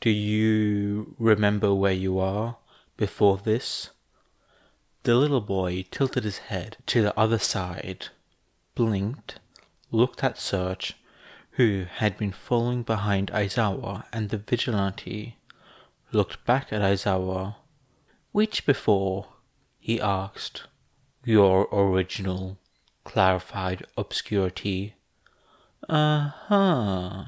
Do you remember where you are before this? The little boy tilted his head to the other side, blinked, looked at Search, who had been following behind Aizawa and the vigilante, looked back at Aizawa. Which before? He asked. Your original, clarified Obscurity. Uh-huh,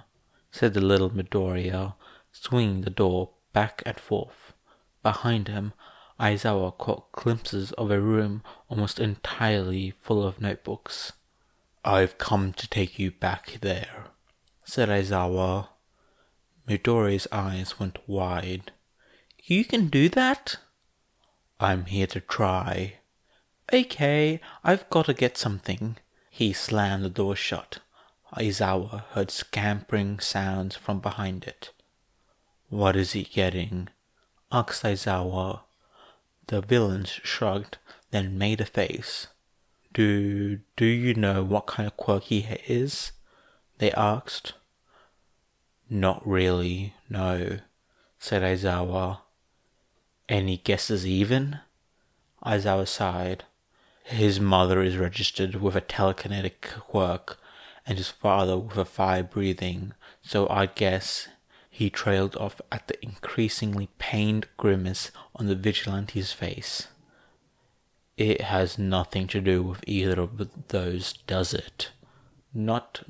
said the little Midoriya, swinging the door back and forth. Behind him, Aizawa caught glimpses of a room almost entirely full of notebooks. I've come to take you back there, said Aizawa. Midoriya's eyes went wide. You can do that? I'm here to try. Okay, I've got to get something. He slammed the door shut. Aizawa heard scampering sounds from behind it. What is he getting? Asked Aizawa. The villains shrugged, then made a face. Do you know what kind of quirk he is? They asked. Not really, no, said Aizawa. Any guesses even? Aizawa sighed. His mother is registered with a telekinetic quirk, and his father with a fire breathing, so I'd guess... He trailed off at the increasingly pained grimace on the vigilante's face. It has nothing to do with either of those, does it? Not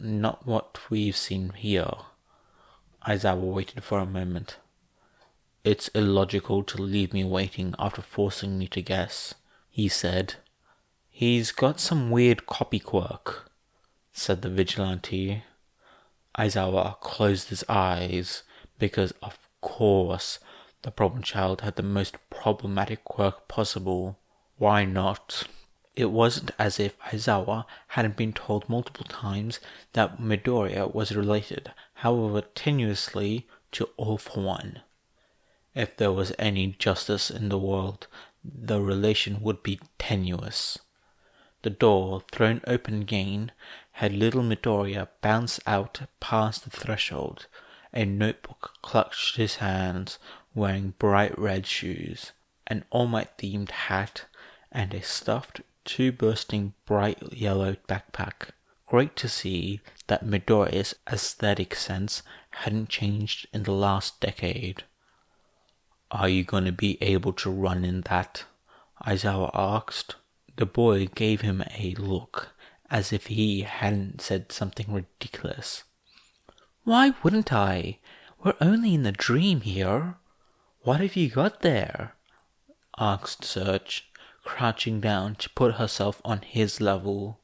what we've seen here. Aizawa waited for a moment. It's illogical to leave me waiting after forcing me to guess, he said. He's got some weird copy quirk, said the vigilante. Aizawa closed his eyes, because, of course, the problem child had the most problematic quirk possible. Why not? It wasn't as if Aizawa hadn't been told multiple times that Midoriya was related, however tenuously, to all for one. If there was any justice in the world, the relation would be tenuous. The door, thrown open again, had little Midoriya bounce out past the threshold, a notebook clutched his hands, wearing bright red shoes, an All Might-themed hat, and a stuffed, two-bursting bright yellow backpack. Great to see that Midoriya's aesthetic sense hadn't changed in the last decade. "Are you going to be able to run in that?" Aizawa asked. The boy gave him a look, as if he hadn't said something ridiculous. "Why wouldn't I? We're only in the dream here. What have you got there?" asked Serge, crouching down to put herself on his level.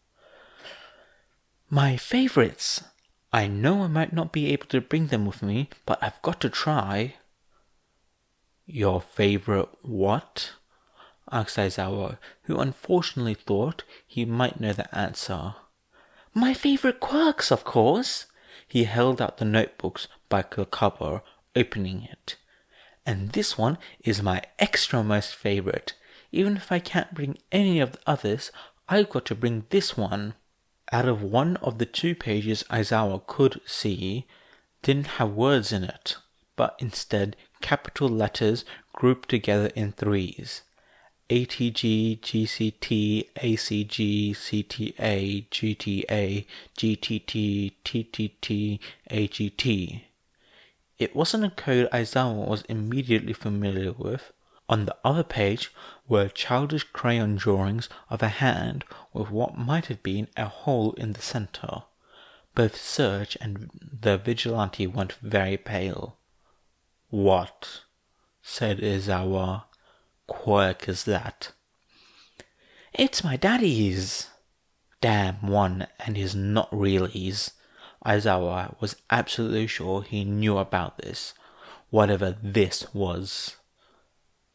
"My favorites. I know I might not be able to bring them with me, but I've got to try." "Your favorite what?" asked Aizawa, who unfortunately thought he might know the answer. "My favorite quirks, of course." He held out the notebooks by the cover, opening it. "And this one is my extra most favorite. Even if I can't bring any of the others, I've got to bring this one." Out of one of the 2 pages Aizawa could see, didn't have words in it, but instead capital letters grouped together in 3s. ATG, GCT, ACG, CTA, GTA, GTT, TTT, AGT. It wasn't a code Aizawa was immediately familiar with. On the other page were childish crayon drawings of a hand with what might have been a hole in the center. Both Serge and the vigilante went very pale. "What," said Aizawa, "quirk is that?" "It's my daddy's." Damn one and his not reallys. Aizawa was absolutely sure he knew about this, whatever this was.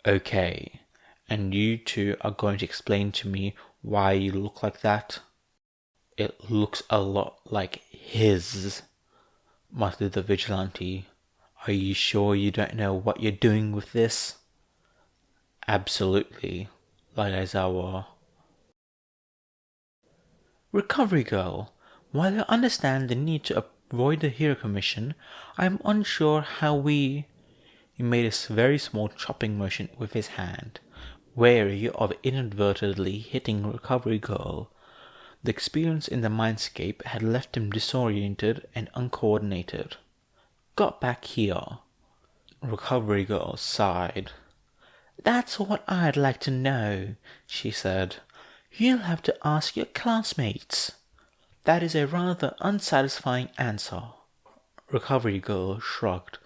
"Okay, and you two are going to explain to me why you look like that?" "It looks a lot like his," muttered the vigilante. "Are you sure you don't know what you're doing with this?" "Absolutely," lied Aizawa. "Recovery girl. While I understand the need to avoid the hero commission, I am unsure how we..." He made a very small chopping motion with his hand, wary of inadvertently hitting Recovery Girl. The experience in the Mindscape had left him disoriented and uncoordinated. "Got back here." Recovery Girl sighed. "That's what I'd like to know," she said. "You'll have to ask your classmates." "That is a rather unsatisfying answer." Recovery Girl shrugged,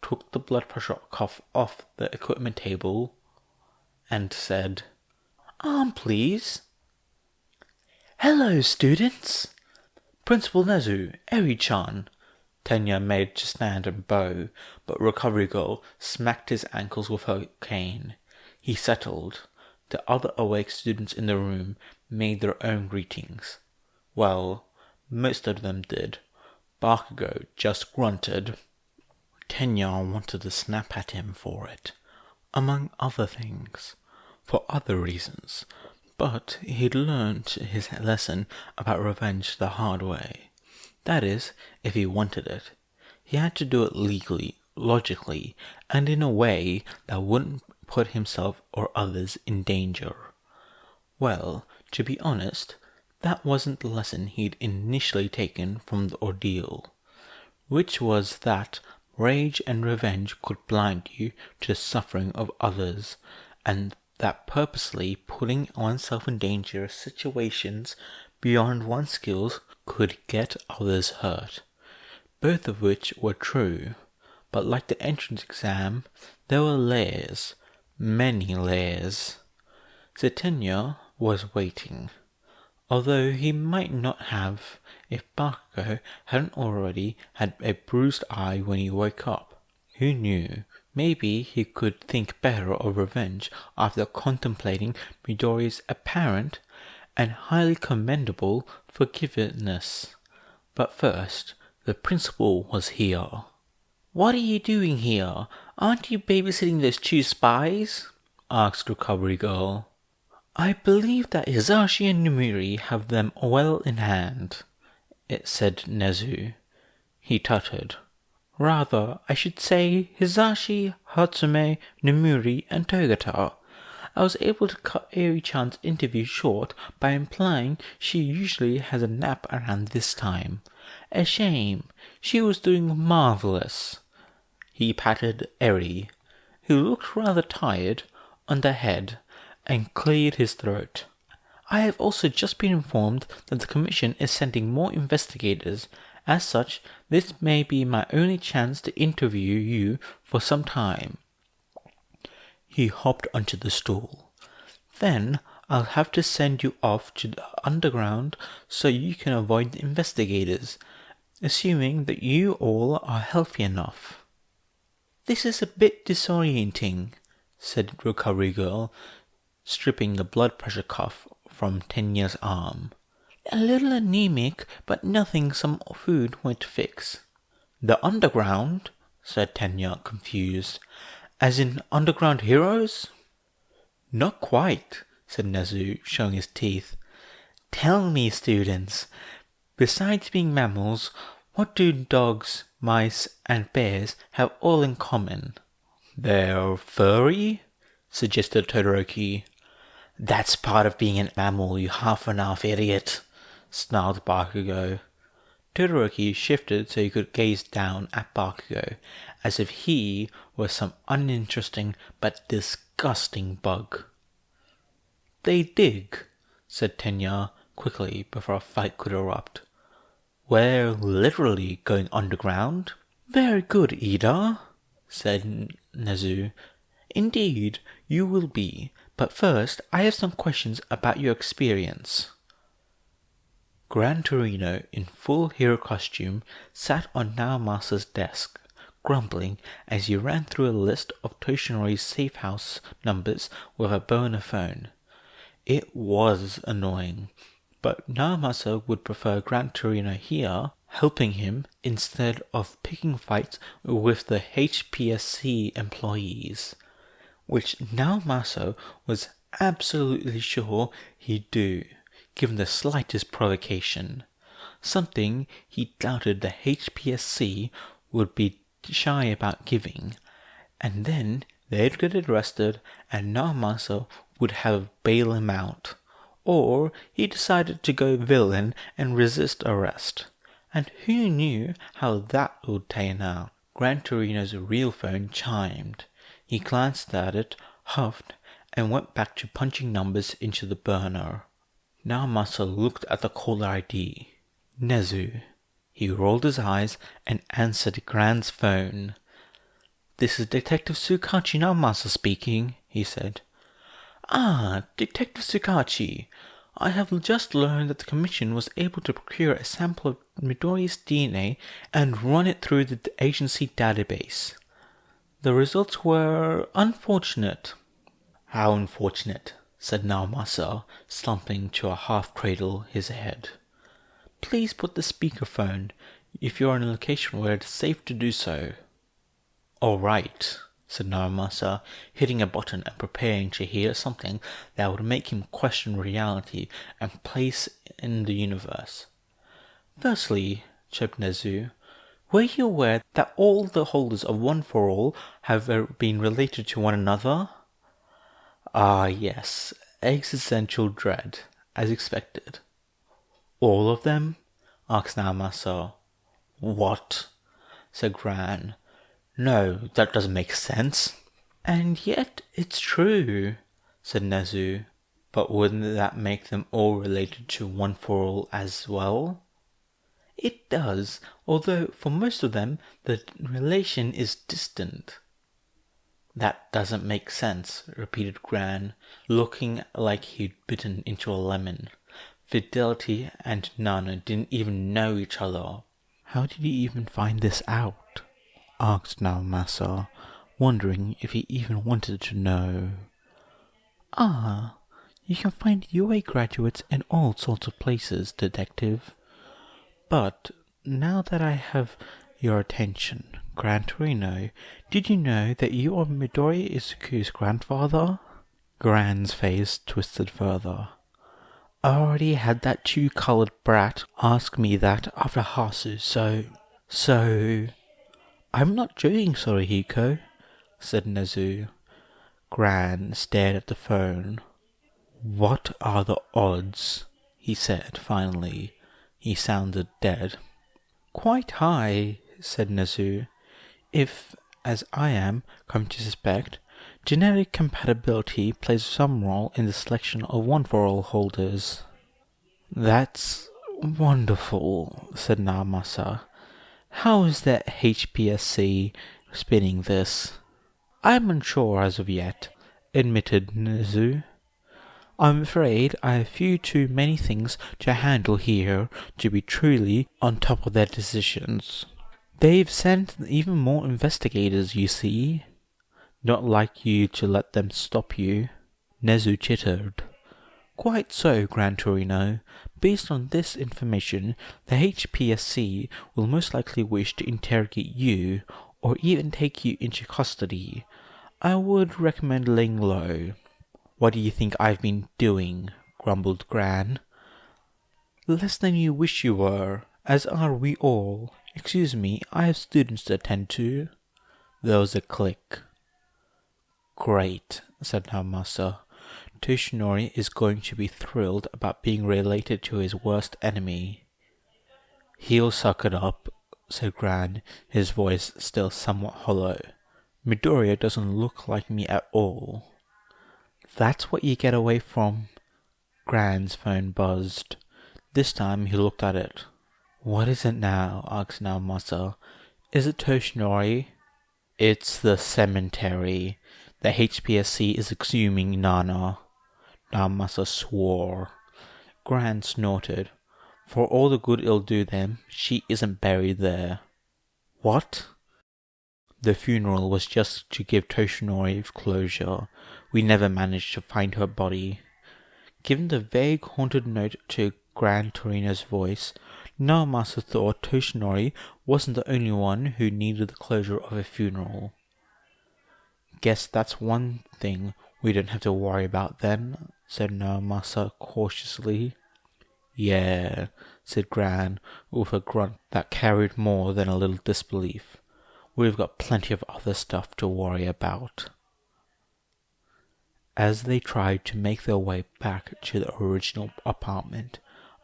took the blood pressure cuff off the equipment table, and said, "Arm, please." "Hello, students." "Principal Nezu, Eri-chan." Tenya made to stand and bow, but Recovery Girl smacked his ankles with her cane. He settled. The other awake students in the room made their own greetings. Well, most of them did. Bakugo just grunted. Tenya wanted to snap at him for it, among other things, for other reasons, but he'd learned his lesson about revenge the hard way. That is, if he wanted it. He had to do it legally, logically, and in a way that wouldn't put himself or others in danger. Well, to be honest, that wasn't the lesson he'd initially taken from the ordeal, which was that rage and revenge could blind you to the suffering of others, and that purposely putting oneself in dangerous situations beyond one's skills could get others hurt. Both of which were true, but like the entrance exam, there were layers, many layers. Tenya was waiting, although he might not have if Bakugo hadn't already had a bruised eye when he woke up. Who knew? Maybe he could think better of revenge after contemplating Midoriya's apparent and highly commendable forgiveness. But first, The principal was here. "What are you doing here? Aren't you babysitting those two spies?" asked Recovery Girl. "I believe that Hisashi and Nomuri have them well in hand," it said Nezu. He tutted. "Rather, I should say Hisashi, Hatsume, Nomuri, and Togata. I was able to cut Eri-chan's interview short by implying she usually has a nap around this time. A shame. She was doing marvelous." He patted Eri, who looked rather tired, on the head, and cleared his throat. "I have also just been informed that the Commission is sending more investigators. As such, this may be my only chance to interview you for some time." He hopped onto the stool. "Then I'll have to send you off to the underground so you can avoid the investigators, assuming that you all are healthy enough." "This is a bit disorienting," said Recovery Girl, stripping the blood pressure cuff from Tenya's arm. "A little anemic, but nothing some food won't fix." "The underground?" said Tenya, confused. "As in underground heroes?" "Not quite," said Nezu, showing his teeth. "Tell me, students, besides being mammals, what do dogs, mice, and bears have all in common?" "They're furry?" suggested Todoroki. "That's part of being an mammal, you half-and-half idiot," snarled Bakugo. Todoroki shifted so he could gaze down at Bakugo, as if he were some uninteresting but disgusting bug. "They dig," said Tenya quickly before a fight could erupt. "We're literally going underground?" "Very good, Ida," said Nezu. "Indeed, you will be. But first, I have some questions about your experience." Gran Torino, in full hero costume, sat on Naomasa's desk, grumbling as he ran through a list of Toshinori's safe house numbers with a burner phone. It was annoying, but Naomasa would prefer Gran Torino here, helping him instead of picking fights with the HPSC employees, which Naomasa was absolutely sure he'd do, given the slightest provocation, something he doubted the HPSC would be shy about giving, and then they'd get arrested and Naomasa would have bail him out, or he decided to go villain and resist arrest, and who knew how that would turn out. Gran Torino's real phone chimed. He glanced at it, huffed, and went back to punching numbers into the burner. Naomasa looked at the caller ID. Nezu. He rolled his eyes and answered Gran's phone. "This is Detective Tsukachi Naomasa speaking," he said. "Ah, Detective Tsukachi. I have just learned that the Commission was able to procure a sample of Midoriya's DNA and run it through the agency database. The results were unfortunate." "How unfortunate?" said Naomasa, slumping to a half-cradle his head. "Please put the speakerphone, if you are in a location where it is safe to do so." "All right," said Naomasa, hitting a button and preparing to hear something that would make him question reality and place in the universe. "Firstly," chirped Nezu, "were you aware that all the holders of One for All have been related to one another?" "Ah, yes, existential dread, as expected." "All of them?" asked Naomasa. "What?" said Gran. "No, that doesn't make sense." "And yet it's true," said Nezu. "But wouldn't that make them all related to One for All as well?" "It does, although for most of them the relation is distant." "That doesn't make sense," repeated Gran, looking like he'd bitten into a lemon. Fidelity and Nana didn't even know each other. "How did he even find this out?" asked Naomasa, wondering if he even wanted to know. "Ah, you can find UA graduates in all sorts of places, detective. But now that I have your attention, Gran Torino, did you know that you are Midoriya Izuku's grandfather? Gran's face twisted further. I already had that two-colored brat ask me that after Hasu, so... I'm not joking, Sorihiko, said Nezu. Gran stared at the phone. What are the odds? He said finally. He sounded dead. Quite high, said Nezu. If, as I am come to suspect, genetic compatibility plays some role in the selection of one-for-all holders. That's wonderful, said Naomasa. How is that HPSC spinning this? I'm unsure as of yet, admitted Nezu. I'm afraid I have few too many things to handle here to be truly on top of their decisions. They've sent even more investigators, you see. Not like you to let them stop you. Nezu chittered. Quite so, Gran Torino. Based on this information, the HPSC will most likely wish to interrogate you, or even take you into custody. I would recommend laying low. What do you think I've been doing? Grumbled Gran. Less than you wish you were, as are we all. Excuse me, I have students to attend to. There was a click. Great, said Naomasa. Toshinori is going to be thrilled about being related to his worst enemy. He'll suck it up, said Gran, his voice still somewhat hollow. Midoriya doesn't look like me at all. That's what you get away from. Gran's phone buzzed. This time he looked at it. What is it now? Asked Naomasa. Is it Toshinori? It's the cemetery. The HPSC is exhuming Nana. Naomasa swore. Gran snorted. For all the good it'll do them, she isn't buried there. What? The funeral was just to give Toshinori closure. We never managed to find her body. Given the vague haunted note to Gran Torino's voice, Naomasa thought Toshinori wasn't the only one who needed the closure of a funeral. Guess that's one thing we don't have to worry about then, said Naomasa cautiously. Yeah, said Gran, with a grunt that carried more than a little disbelief. We've got plenty of other stuff to worry about. As they tried to make their way back to the original apartment,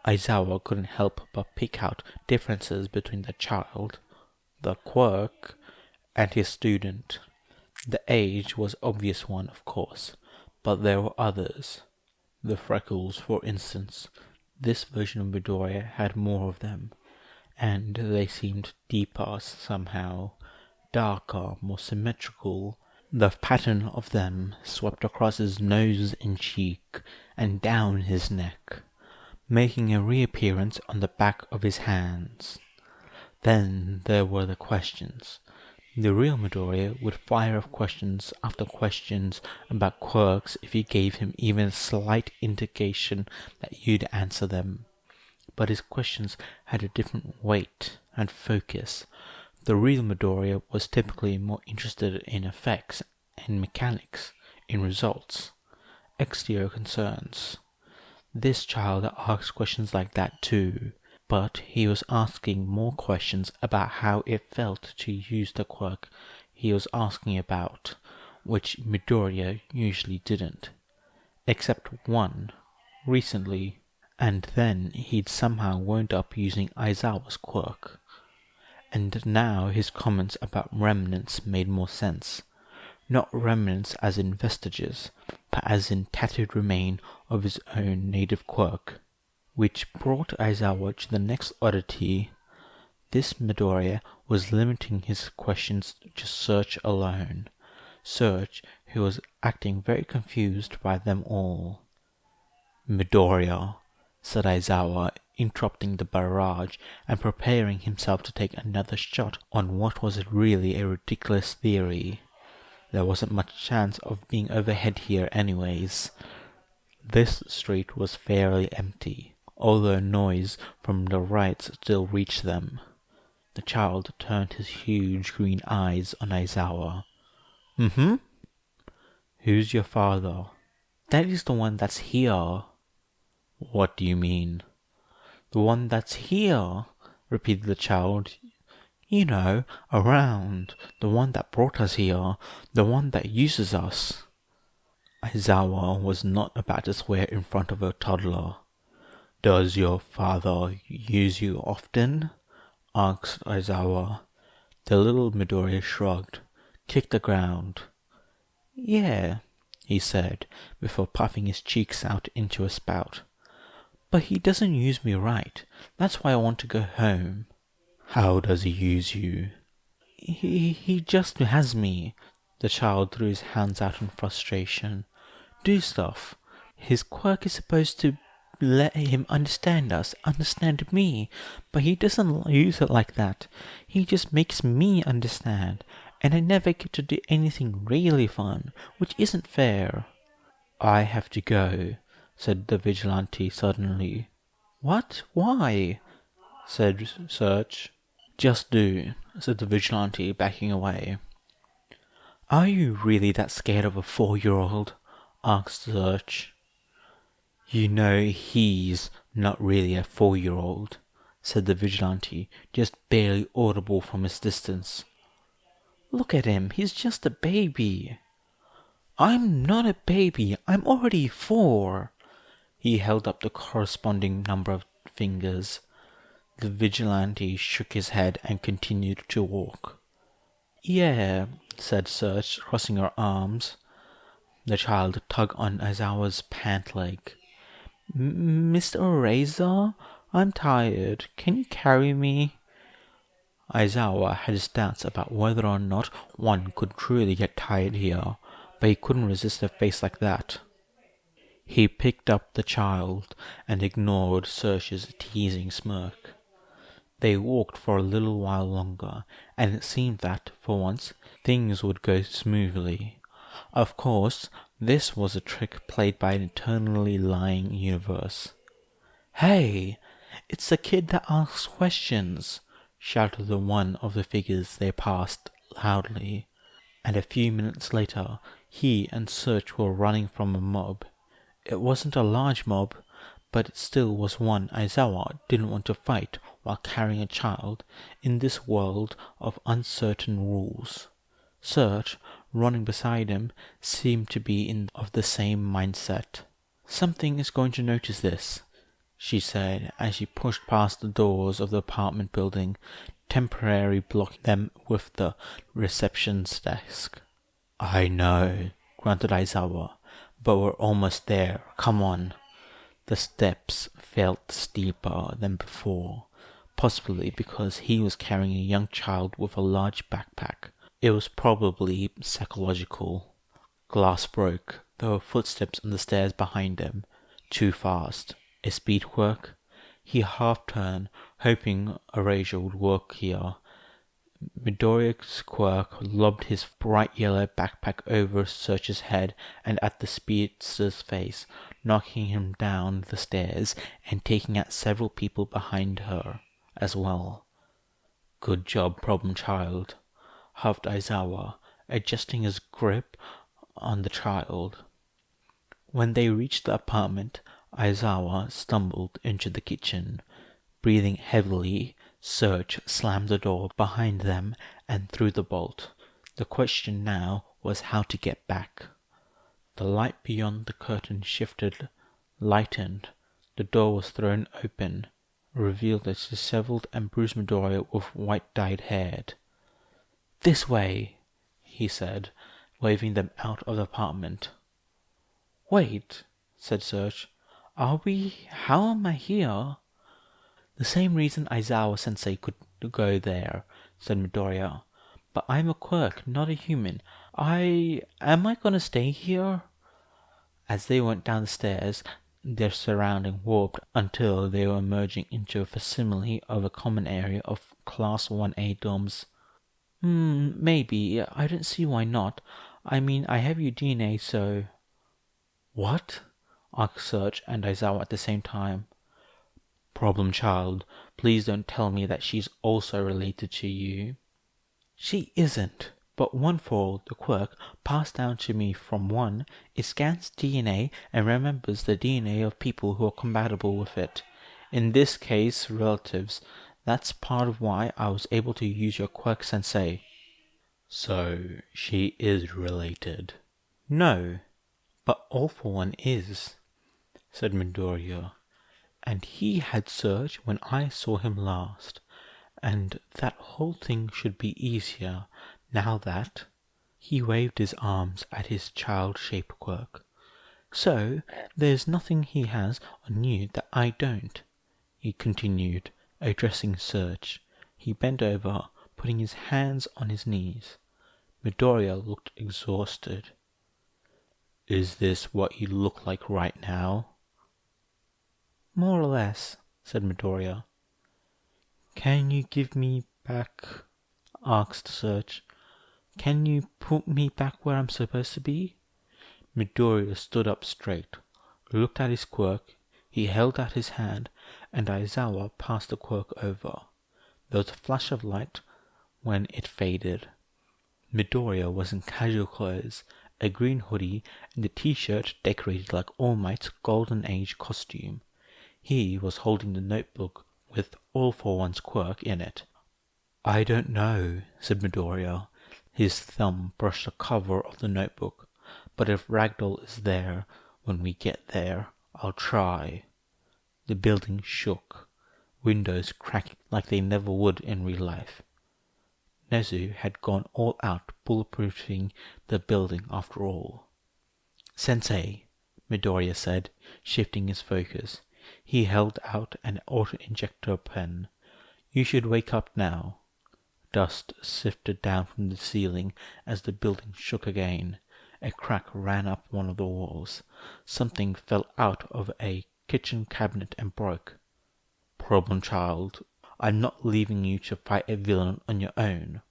Aizawa couldn't help but pick out differences between the child, the quirk, and his student. The age was obvious one, of course, but there were others. The freckles, for instance. This version of Midoriya had more of them, and they seemed deeper somehow, darker, more symmetrical. The pattern of them swept across his nose and cheek, and down his neck, making a reappearance on the back of his hands. Then there were the questions. The real Midoriya would fire off questions after questions about quirks if you gave him even a slight indication that you'd answer them. But his questions had a different weight and focus. The real Midoriya was typically more interested in effects and mechanics, in results, exterior concerns. This child asked questions like that too, but he was asking more questions about how it felt to use the quirk he was asking about, which Midoriya usually didn't. Except one, recently, and then he'd somehow wound up using Aizawa's quirk. And now his comments about remnants made more sense. Not remnants as in vestiges, but as in tattooed remain of his own native quirk. Which brought Aizawa to the next oddity. This Midoriya was limiting his questions to Search alone. Search, who was acting very confused by them all. Midoriya, said Aizawa, interrupting the barrage and preparing himself to take another shot on what was really a ridiculous theory. There wasn't much chance of being overhead here anyways. This street was fairly empty, although noise from the riots still reached them. The child turned his huge green eyes on Aizawa. Mm-hmm. Who's your father? That is the one that's here. What do you mean? The one that's here, repeated the child. You know, around. The one that brought us here. The one that uses us. Aizawa was not about to swear in front of a toddler. Does your father use you often? Asked Aizawa. The little Midoriya shrugged, kicked the ground. Yeah, he said, before puffing his cheeks out into a spout. But he doesn't use me right. That's why I want to go home. How does he use you? He just has me. The child threw his hands out in frustration. Do stuff. His quirk is supposed to let him understand us, understand me, but he doesn't use it like that. He just makes me understand, and I never get to do anything really fun, which isn't fair. I have to go, said the vigilante suddenly. What? Why? Said Search. Just do, said the vigilante, backing away. Are you really that scared of a 4-year-old? Asked Search. You know he's not really a 4-year-old, said the vigilante, just barely audible from his distance. Look at him, he's just a baby. I'm not a baby, I'm already 4. He held up the corresponding number of fingers. The vigilante shook his head and continued to walk. Yeah, said Search, crossing her arms. The child tugged on Aizawa's pant leg. Mr. Eraser, I'm tired. Can you carry me? Aizawa had his doubts about whether or not one could truly get tired here, but he couldn't resist a face like that. He picked up the child and ignored Search's teasing smirk. They walked for a little while longer, and it seemed that, for once, things would go smoothly. Of course, this was a trick played by an eternally lying universe. Hey, it's the kid that asks questions, shouted the one of the figures they passed loudly, and a few minutes later he and Search were running from a mob. It wasn't a large mob, but it still was one Aizawa didn't want to fight while carrying a child in this world of uncertain rules. Search, running beside him, seemed to be of the same mindset. Something is going to notice this, she said as she pushed past the doors of the apartment building, temporarily blocking them with the reception's desk. I know, grunted Aizawa, but we're almost there. Come on. The steps felt steeper than before, possibly because he was carrying a young child with a large backpack. It was probably psychological. Glass broke. There were footsteps on the stairs behind him. Too fast. A speed quirk? He half-turned, hoping erasure would work here. Midoriya's quirk lobbed his bright yellow backpack over Search's head and at the speedster's face, knocking him down the stairs and taking out several people behind her as well. Good job, problem child, huffed Aizawa, adjusting his grip on the child. When they reached the apartment, Aizawa stumbled into the kitchen. Breathing heavily, Search slammed the door behind them and threw the bolt. The question now was how to get back. The light beyond the curtain shifted, lightened. The door was thrown open, revealed a disheveled and bruised Midoriya with white-dyed hair. This way, he said, waving them out of the apartment. Wait, said Search. How am I here? The same reason Aizawa-sensei could go there, said Midoriya. But I'm a quirk, not a human. Am I gonna stay here? As they went down the stairs, their surrounding warped until they were emerging into a facsimile of a common area of Class 1A dorms. Maybe. I don't see why not. I mean, I have your DNA, so... What? Asked Search and Aizawa at the same time. Problem child, please don't tell me that she's also related to you. She isn't, but one for all, the quirk passed down to me from one, it scans DNA and remembers the DNA of people who are compatible with it. In this case, relatives. That's part of why I was able to use your quirk, Sensei. So, she is related? No, but All for One is, said Midoriya. And he had surge when I saw him last. And that whole thing should be easier now that... He waved his arms at his child-shaped quirk. So, there's nothing he has on you that I don't, he continued, addressing Surge. He bent over, putting his hands on his knees. Midoriya looked exhausted. Is this what you look like right now? More or less, said Midoriya. Can you give me back? Asked Surge. Can you put me back where I'm supposed to be? Midoriya stood up straight, looked at his quirk, he held out his hand, and Aizawa passed the quirk over. There was a flash of light when it faded. Midoriya was in casual clothes, a green hoodie, and a t-shirt decorated like All Might's Golden Age costume. He was holding the notebook with All for One's quirk in it. I don't know, said Midoriya. His thumb brushed the cover of the notebook. But if Ragdoll is there when we get there, I'll try. The building shook, windows cracked like they never would in real life. Nezu had gone all out bulletproofing the building after all. Sensei, Midoriya said, shifting his focus. He held out an auto-injector pen. You should wake up now. Dust sifted down from the ceiling as the building shook again. A crack ran up one of the walls. Something fell out of a kitchen cabinet and broke. Problem child, I'm not leaving you to fight a villain on your own.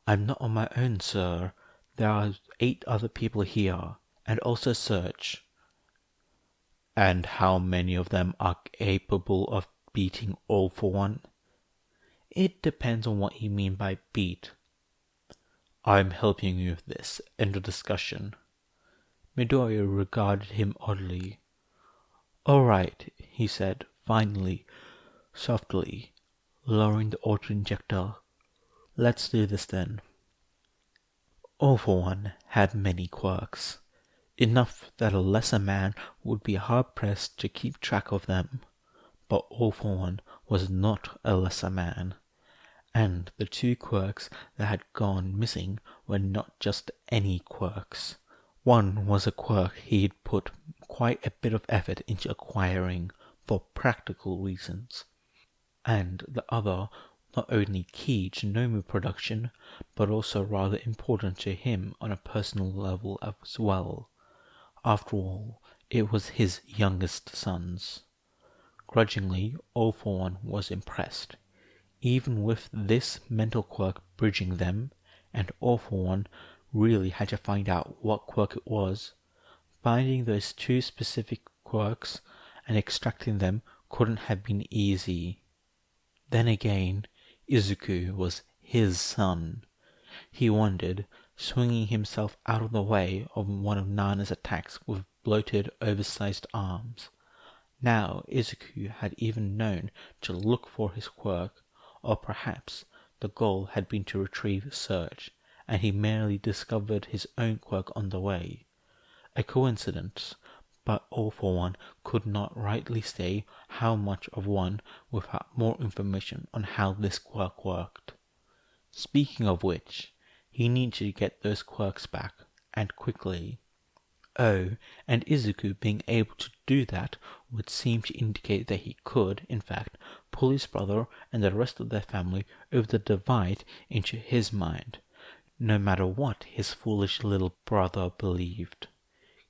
I'm not on my own, sir. There are 8 other people here, and also Surge. And how many of them are capable of beating All for One? It depends on what you mean by beat. I'm helping you with this. End of discussion. Midoriya regarded him oddly. All right, he said, finally, softly, lowering the auto-injector. Let's do this then. All for One had many quirks, enough that a lesser man would be hard-pressed to keep track of them. But All for One was not a lesser man. And the 2 quirks that had gone missing were not just any quirks. One was a quirk he'd put quite a bit of effort into acquiring for practical reasons. And the other not only key to Nomu production, but also rather important to him on a personal level as well. After all, it was his youngest son's. Grudgingly, All for One was impressed. Even with this mental quirk bridging them, and All for One really had to find out what quirk it was, finding those 2 specific quirks and extracting them couldn't have been easy. Then again, Izuku was his son. He wondered, swinging himself out of the way of one of Nana's attacks with bloated, oversized arms. Now Izuku had even known to look for his quirk, or perhaps the goal had been to retrieve Surge, and he merely discovered his own quirk on the way. A coincidence, but All for One could not rightly say how much of one without more information on how this quirk worked. Speaking of which, he needed to get those quirks back, and quickly. Oh, and Izuku being able to do that would seem to indicate that he could, in fact, pull his brother and the rest of their family over the divide into his mind, no matter what his foolish little brother believed.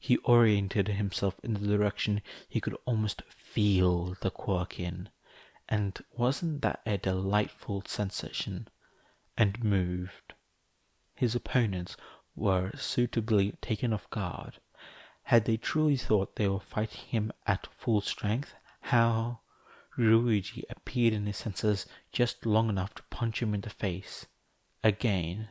He oriented himself in the direction he could almost feel the quirk in, and wasn't that a delightful sensation? And moved. His opponents were suitably taken off guard. Had they truly thought they were fighting him at full strength? How? Ryuji appeared in his senses just long enough to punch him in the face. Again.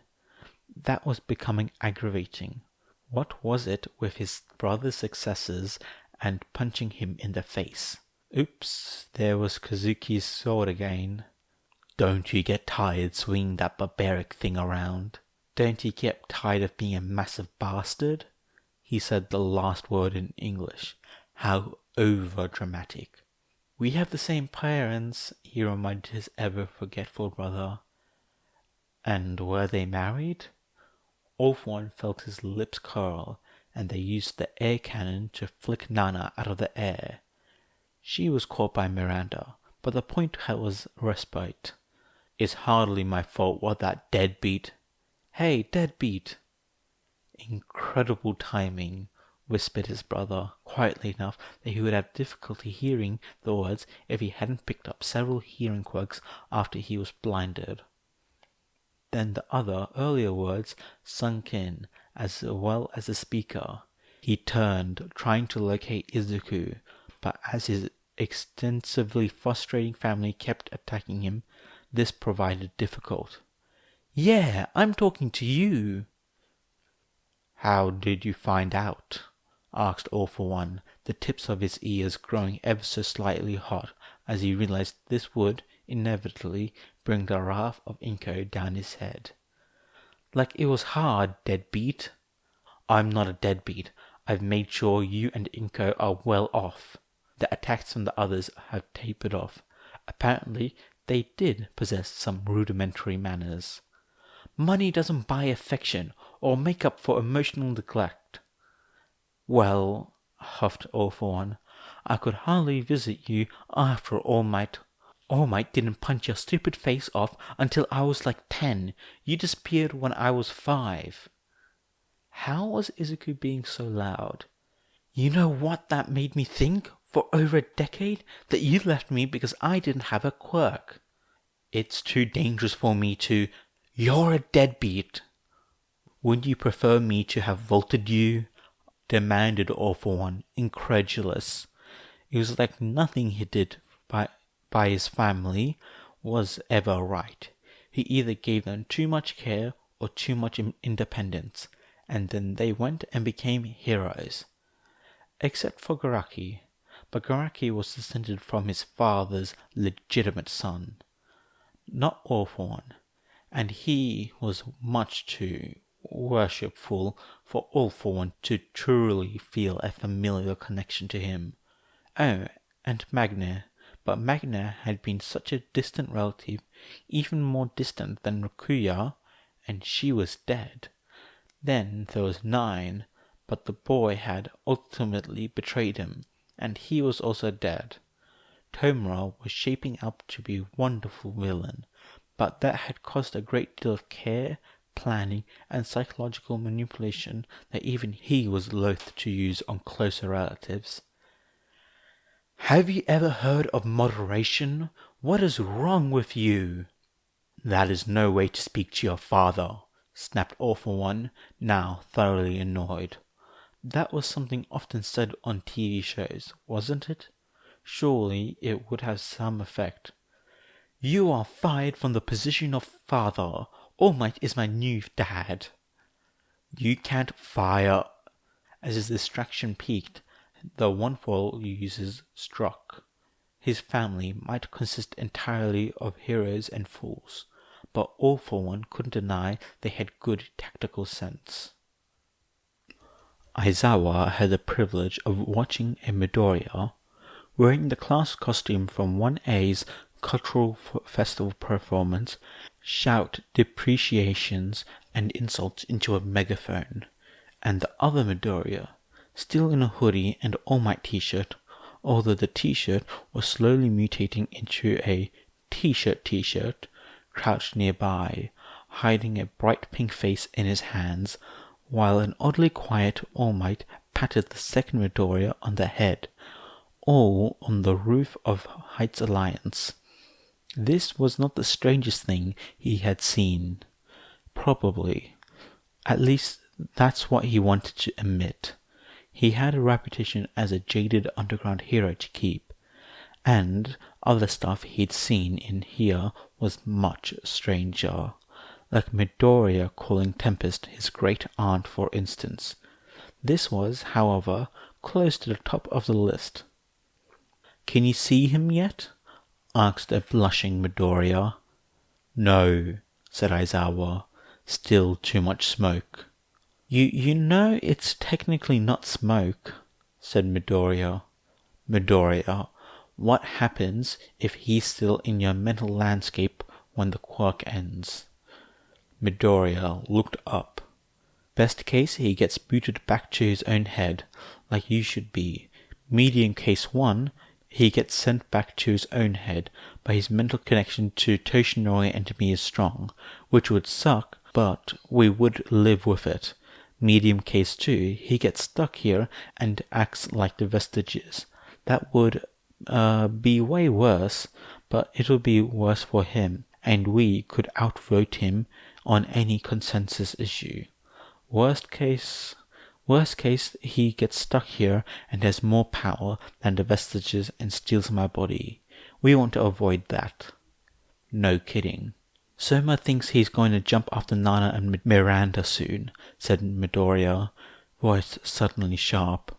That was becoming aggravating. What was it with his brother's successes and punching him in the face? Oops, there was Kazuki's sword again. Don't you get tired swinging that barbaric thing around? Don't you get tired of being a massive bastard? He said the last word in English. How over-dramatic. We have the same parents, he reminded his ever-forgetful brother. And were they married? All for One felt his lips curl, and they used the air cannon to flick Nana out of the air. She was caught by Miranda, but the point was respite. It's hardly my fault what that deadbeat. Hey, deadbeat! Incredible timing, whispered his brother, quietly enough that he would have difficulty hearing the words if he hadn't picked up several hearing quirks after he was blinded. Then the other, earlier words sunk in, as well as the speaker. He turned, trying to locate Izuku, but as his extensively frustrating family kept attacking him, this provided difficult. Yeah, I'm talking to you. How did you find out? Asked All for One, the tips of his ears growing ever so slightly hot as he realized this would, inevitably, bring the wrath of Inko down his head. Like it was hard, deadbeat. I'm not a deadbeat. I've made sure you and Inko are well off. The attacks from the others have tapered off. Apparently, they did possess some rudimentary manners. Money doesn't buy affection or make up for emotional neglect. Well, huffed All for One, I could hardly visit you after All Might. All Might didn't punch your stupid face off until I was like 10. You disappeared when I was 5. How was Izuku being so loud? You know what that made me think? For over a decade, that you left me because I didn't have a quirk. It's too dangerous for me to... You're a deadbeat. Would you prefer me to have vaulted you? Demanded All for One, incredulous. It was like nothing he did by his family was ever right. He either gave them too much care or too much independence, and then they went and became heroes. Except for Garaki. But Garaki was descended from his father's legitimate son, not All for One, and he was much too worshipful for All for One to truly feel a familiar connection to him. Oh, and Magna, but Magna had been such a distant relative, even more distant than Rakuya, and she was dead. Then there was 9, but the boy had ultimately betrayed him, and he was also dead. Tomura was shaping up to be a wonderful villain, but that had cost a great deal of care, planning, and psychological manipulation that even he was loath to use on closer relatives. Have you ever heard of moderation? What is wrong with you? That is no way to speak to your father, snapped All for One, now thoroughly annoyed. That was something often said on TV shows, wasn't it? Surely it would have some effect. You are fired from the position of father. All Might is my new dad. You can't fire. As his distraction peaked, the one-for-all uses struck. His family might consist entirely of heroes and fools, but All for One couldn't deny they had good tactical sense. Aizawa had the privilege of watching a Midoriya, wearing the class costume from 1A's cultural festival performance, shout depreciations and insults into a megaphone, and the other Midoriya, still in a hoodie and All Might t-shirt, although the t-shirt was slowly mutating into a t-shirt, crouched nearby, hiding a bright pink face in his hands, while an oddly quiet All Might patted the second Midoriya on the head, all on the roof of Heights Alliance. This was not the strangest thing he had seen. Probably. At least that's what he wanted to admit. He had a reputation as a jaded underground hero to keep, and other stuff he'd seen in here was much stranger, like Midoriya calling Tempest his great-aunt, for instance. This was, however, close to the top of the list. "Can you see him yet?" asked a blushing Midoriya. "No," said Aizawa. "Still too much smoke." You know it's technically not smoke," said Midoriya. "Midoriya, what happens if he's still in your mental landscape when the quirk ends?" Midoriya looked up. "Best case, he gets booted back to his own head, like you should be. Medium case 1, he gets sent back to his own head, but his mental connection to Toshinori and to me is strong, which would suck, but we would live with it. Medium case 2, he gets stuck here and acts like the vestiges. That would be way worse, but it'll be worse for him, and we could outvote him on any consensus issue. Worst case, he gets stuck here and has more power than the vestiges and steals my body. We want to avoid that." "No kidding." "Soma thinks he's going to jump after Nana and Miranda soon," said Midoriya, voice suddenly sharp.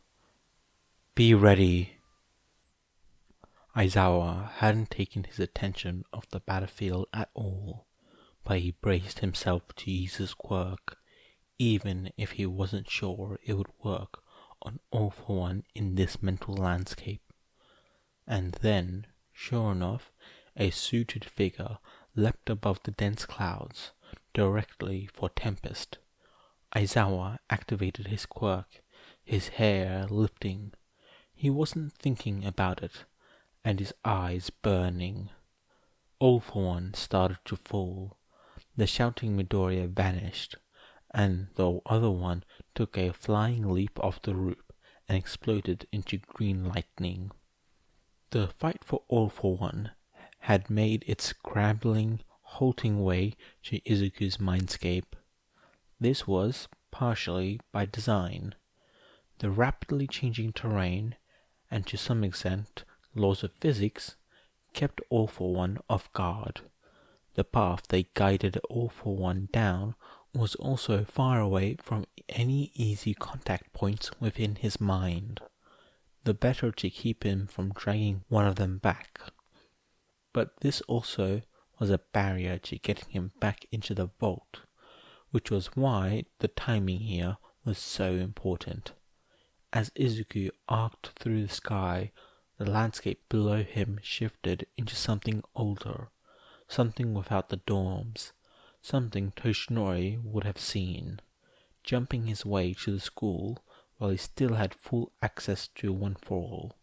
"Be ready." Aizawa hadn't taken his attention off the battlefield at all, but he braced himself to use his quirk, even if he wasn't sure it would work on All For One in this mental landscape. And then, sure enough, a suited figure leapt above the dense clouds, directly for Tempest. Aizawa activated his quirk, his hair lifting. He wasn't thinking about it, and his eyes burning. All For One started to fall. The shouting Midoriya vanished, and the other one took a flying leap off the roof and exploded into green lightning. The fight for All For One had made its scrambling, halting way to Izuku's Mindscape. This was partially by design. The rapidly changing terrain, and to some extent laws of physics, kept All For One off guard. The path they guided All For One down was also far away from any easy contact points within his mind, the better to keep him from dragging one of them back. But this also was a barrier to getting him back into the vault, which was why the timing here was so important. As Izuku arced through the sky, the landscape below him shifted into something older, something without the dorms, something Toshinori would have seen. Jumping his way to the school while he still had full access to One For All.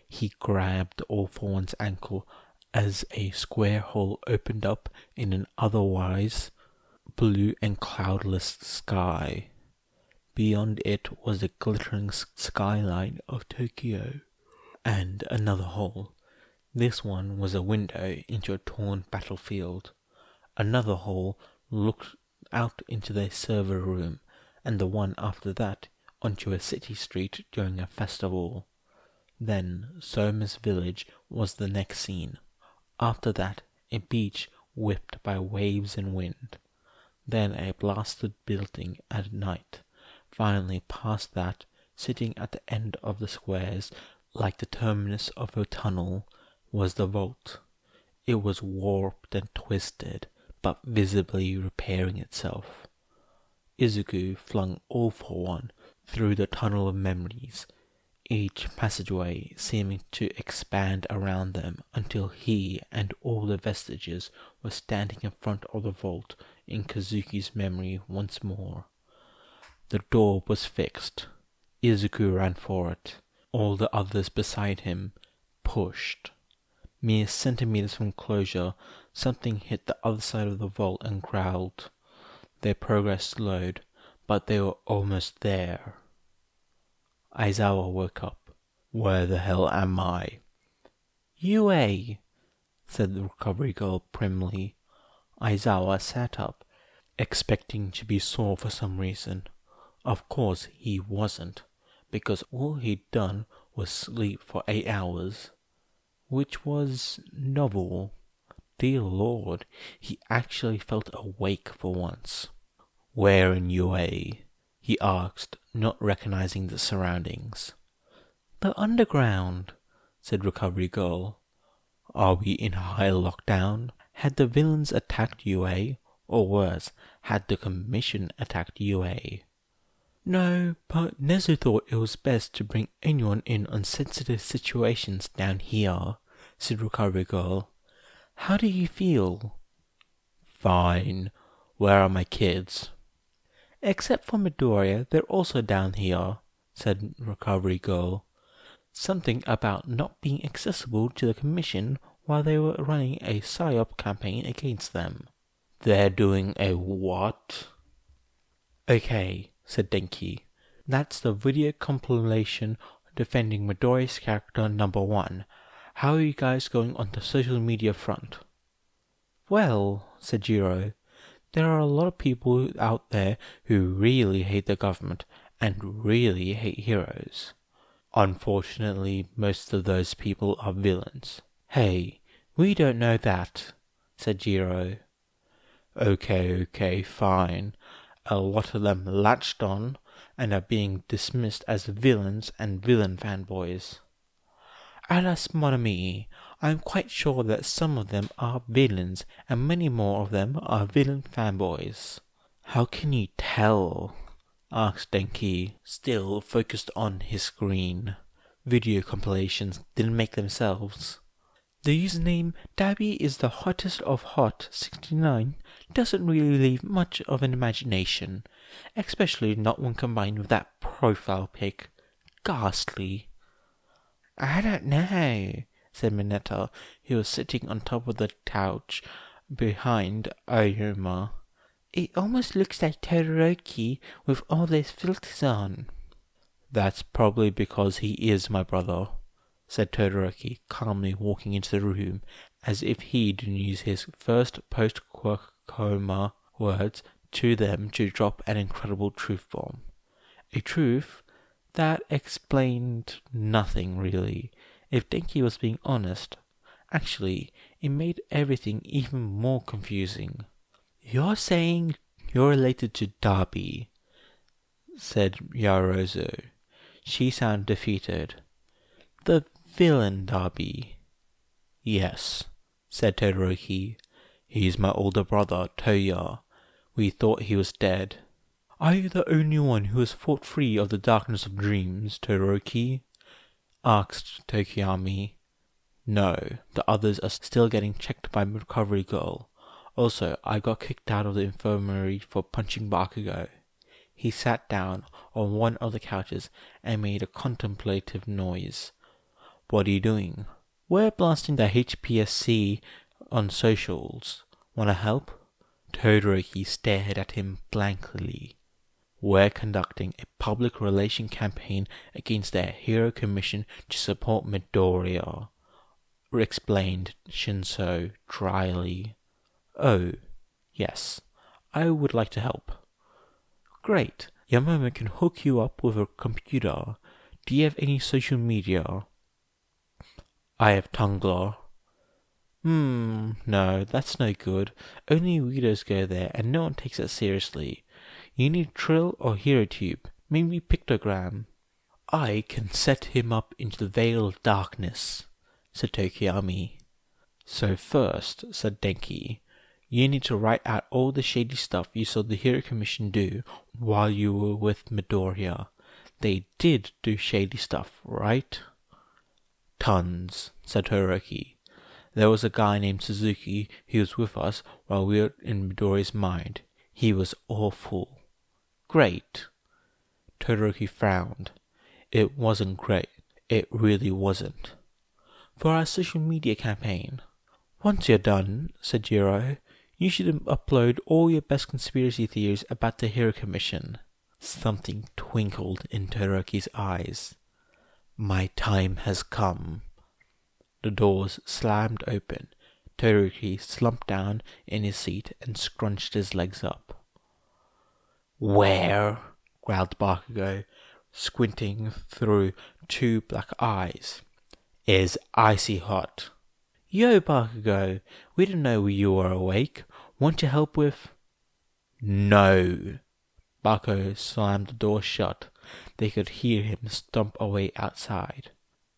He grabbed All For One's ankle as a square hole opened up in an otherwise blue and cloudless sky. Beyond it was the glittering skyline of Tokyo. And another hole. This one was a window into a torn battlefield. Another hole looked out into the server room, and the one after that onto a city street during a festival. Then Soma's village was the next scene. After that, a beach whipped by waves and wind. Then a blasted building at night. Finally past that, sitting at the end of the squares, like the terminus of a tunnel, was the vault. It was warped and twisted, but visibly repairing itself. Izuku flung All For One through the tunnel of memories, each passageway seeming to expand around them until he and all the vestiges were standing in front of the vault in Kazuki's memory once more. The door was fixed. Izuku ran for it. All the others beside him pushed. Mere centimeters from closure, something hit the other side of the vault and growled. Their progress slowed, but they were almost there. Aizawa woke up. "Where the hell am I?" "UA," said the recovery girl primly. Aizawa sat up, expecting to be sore for some reason. Of course he wasn't, because all he'd done was sleep for 8 hours. which was novel. Dear Lord, he actually felt awake for once. "Where in UA?" he asked, not recognizing the surroundings. "The underground," said Recovery Girl. "Are we in high lockdown? Had the villains attacked UA? Or worse, had the Commission attacked UA?" "No, but Nezu thought it was best to bring anyone in unsensitive situations down here," said Recovery Girl. "How do you feel?" "Fine. Where are my kids?" "Except for Midoriya, they're also down here," said Recovery Girl. "Something about not being accessible to the Commission while they were running a PSYOP campaign against them." "They're doing a what?" "Okay," said Denki. "That's the video compilation defending Midoriya's character number 1. How are you guys going on the social media front?" "Well," said Jiro, "there are a lot of people out there who really hate the government and really hate heroes. Unfortunately, most of those people are villains." "Hey, we don't know that," said Jiro. Okay, fine. A lot of them latched on and are being dismissed as villains and villain fanboys. "Alas, mon ami, I'm quite sure that some of them are villains and many more of them are villain fanboys." "How can you tell?" asked Denki, still focused on his screen. Video compilations didn't make themselves. "The username Dabby is the hottest of hot 69 doesn't really leave much of an imagination, especially not when combined with that profile pic. Ghastly." "I don't know," said Mineta, who was sitting on top of the couch behind Ayuma. "It almost looks like Todoroki with all those filters on." "That's probably because he is my brother," said Todoroki, calmly walking into the room, as if he didn't use his first post-quirk coma words to them to drop an incredible truth bomb. A truth that explained nothing, really. If Denki was being honest, actually, it made everything even more confusing. "You're saying you're related to Darby," said Yarozo. She sounded defeated. "The villain Darby." "Yes," said Todoroki. "He's my older brother, Toya. We thought he was dead." "Are you the only one who has fought free of the darkness of dreams, Todoroki?" asked Tokiyami. "No, the others are still getting checked by Recovery Girl. Also, I got kicked out of the infirmary for punching Bakugo." He sat down on one of the couches and made a contemplative noise. "What are you doing?" "We're blasting the HPSC on socials. Wanna help?" Todoroki stared at him blankly. "We're conducting a public relation campaign against their hero commission to support Midoriya," explained Shinso dryly. "Oh, yes, I would like to help." "Great. Yamame can hook you up with a computer. Do you have any social media?" "I have Tumblr." No, that's no good. Only weirdos go there and no one takes it seriously. You need Trill or HeroTube, maybe Pictogram." "I can set him up into the Veil of Darkness," said Tokiyami. "So first," said Denki, "you need to write out all the shady stuff you saw the Hero Commission do while you were with Midoriya. They did do shady stuff, right?" "Tons," said Todoroki. "There was a guy named Suzuki who was with us while we were in Midoriya's mind. He was awful." "Great." Todoroki frowned. It wasn't great. It really wasn't. "For our social media campaign." "Once you're done," said Jiro, "you should upload all your best conspiracy theories about the Hero Commission." Something twinkled in Todoroki's eyes. "My time has come." The doors slammed open. Todoroki slumped down in his seat and scrunched his legs up. "Where?" growled Bakugo, squinting through two black eyes. is icy hot. Yo, Bakugo, we didn't know you were awake. Want to help with? No. Bakugo slammed the door shut. They could hear him stomp away outside.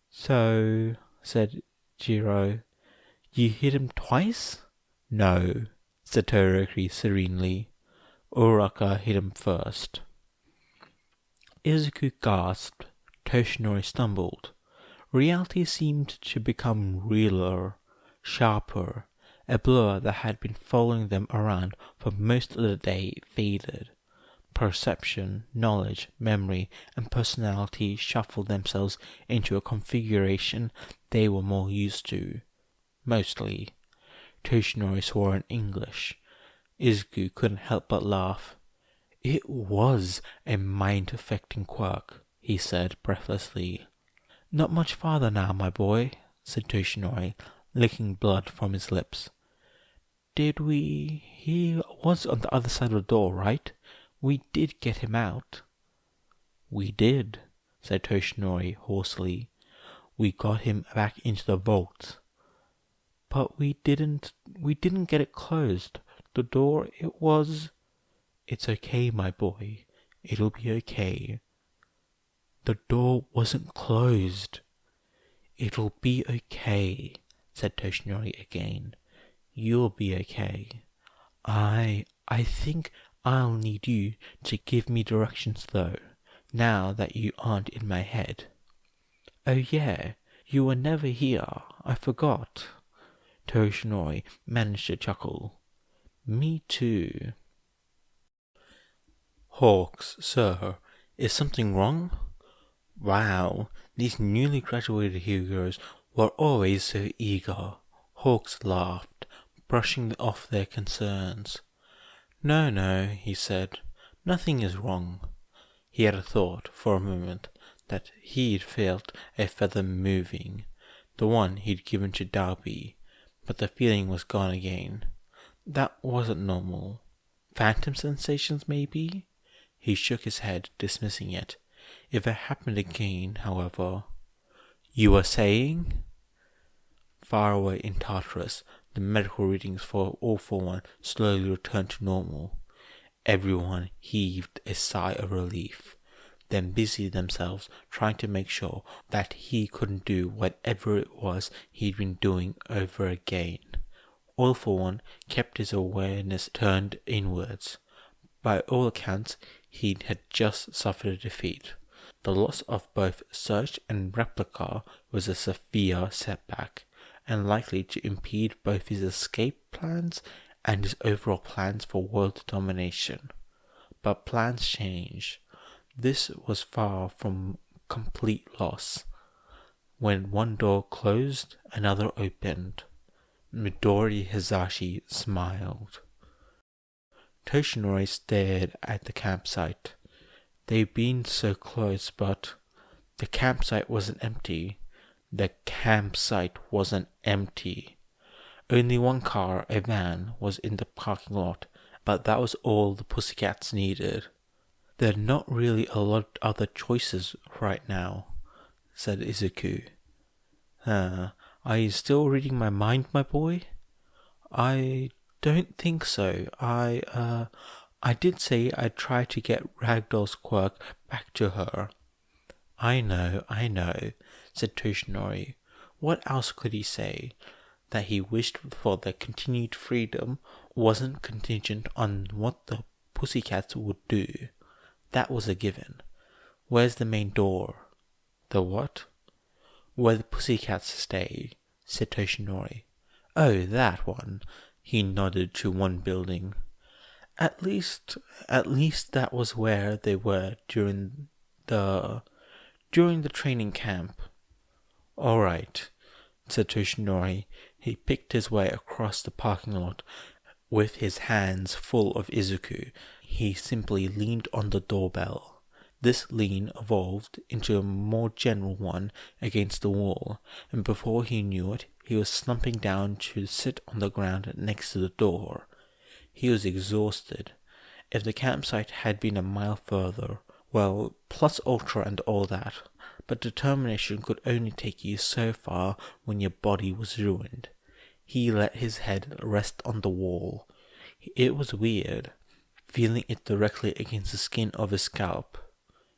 So, said Jiro, you hit him twice? No, said Todoroki serenely. Uraka hit him first. Izuku gasped. Toshinori stumbled. Reality seemed to become realer, sharper. A blur that had been following them around for most of the day faded. Perception, knowledge, memory, and personality shuffled themselves into a configuration they were more used to. Mostly. Toshinori swore in English. Izuku couldn't help but laugh. It was a mind-affecting quirk, he said breathlessly. Not much farther now, my boy, said Toshinori, licking blood from his lips. He was on the other side of the door, right? We did get him out. We did, said Toshinori hoarsely. We got him back into the vault. But we didn't get it closed. The door, It's okay, my boy. It'll be okay. The door wasn't closed. It'll be okay, said Toshinori again. You'll be okay. I think I'll need you to give me directions, though, now that you aren't in my head. Oh yeah, you were never here. I forgot. Toshinori managed to chuckle. Me too. Hawks, sir, is something wrong? Wow, these newly graduated heroes were always so eager. Hawks laughed, brushing off their concerns. No, he said. Nothing is wrong. He had a thought, for a moment, that he'd felt a feather moving, the one he'd given to Darby, but the feeling was gone again. That wasn't normal. Phantom sensations, maybe? He shook his head, dismissing it. If it happened again, however... You were saying? Far away in Tartarus, the medical readings for All For One slowly returned to normal. Everyone heaved a sigh of relief, then busied themselves trying to make sure that he couldn't do whatever it was he'd been doing over again. All For One kept his awareness turned inwards. By all accounts, he had just suffered a defeat. The loss of both Search and Replica was a severe setback, and likely to impede both his escape plans and his overall plans for world domination. But plans change. This was far from complete loss. When one door closed, another opened. Midoriya Hizashi smiled. Toshinori stared at the campsite. They'd been so close, but the campsite wasn't empty. The campsite wasn't empty. Only one car, a van, was in the parking lot, but that was all the pussycats needed. There are not really a lot of other choices right now, said Izuku. Are you still reading my mind, my boy? I don't think so. I did say I'd try to get Ragdoll's quirk back to her. I know, said Toshinori. What else could he say? That he wished for their continued freedom wasn't contingent on what the pussycats would do. That was a given. Where's the main door? The what? Where the pussycats stay, said Toshinori. Oh, that one. He nodded to one building. At least that was where they were during the training camp. All right, said Toshinori. He picked his way across the parking lot with his hands full of Izuku. He simply leaned on the doorbell. This lean evolved into a more general one against the wall, and before he knew it, he was slumping down to sit on the ground next to the door. He was exhausted. If the campsite had been a mile further, well, plus ultra and all that, but determination could only take you so far when your body was ruined. He let his head rest on the wall. It was weird, feeling it directly against the skin of his scalp.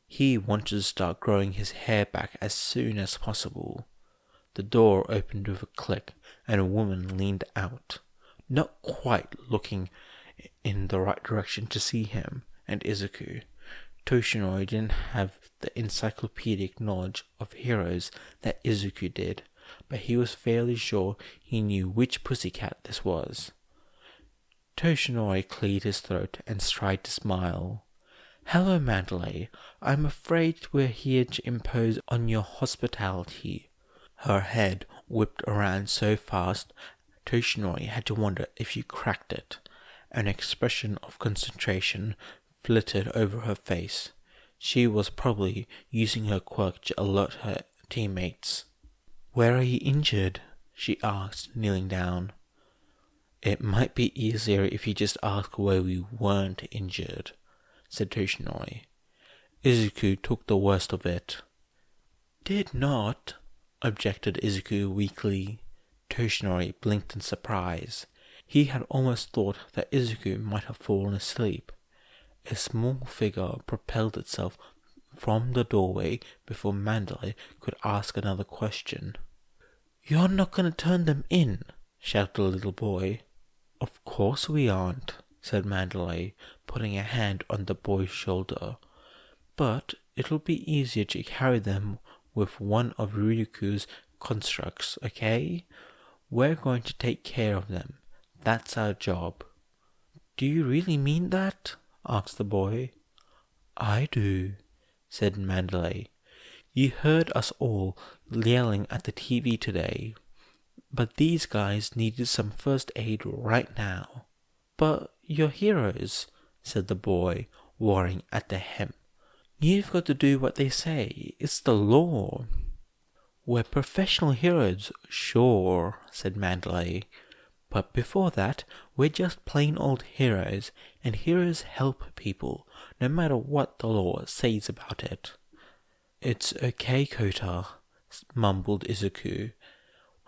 He wanted to start growing his hair back as soon as possible. The door opened with a click, and a woman leaned out, not quite looking in the right direction to see him and Izuku. Toshinori didn't have the encyclopedic knowledge of heroes that Izuku did, but he was fairly sure he knew which pussycat this was. Toshinori cleared his throat and tried to smile. "Hello, Mandalay. I'm afraid we're here to impose on your hospitality." Her head whipped around so fast, Toshinori had to wonder if she cracked it. An expression of concentration flitted over her face. She was probably using her quirk to alert her teammates. "Where are you injured?" she asked, kneeling down. "It might be easier if you just ask where we weren't injured," said Toshinori. Izuku took the worst of it. "Did not," objected Izuku weakly. Toshinori blinked in surprise. He had almost thought that Izuku might have fallen asleep. A small figure propelled itself from the doorway before Mandalay could ask another question. "You're not going to turn them in?" shouted the little boy. "Of course we aren't," said Mandalay, putting a hand on the boy's shoulder. "But it'll be easier to carry them with one of Ryuku's constructs, okay? We're going to take care of them. That's our job." "Do you really mean that?" asked the boy. "I do," said Mandalay. "You heard us all yelling at the TV today, but these guys needed some first aid right now." "But you're heroes," said the boy, worrying at the hem. "You've got to do what they say. It's the law." "We're professional heroes, sure," said Mandalay. "But before that, we're just plain old heroes, and heroes help people, no matter what the law says about it." "It's okay, Kota," mumbled Izuku.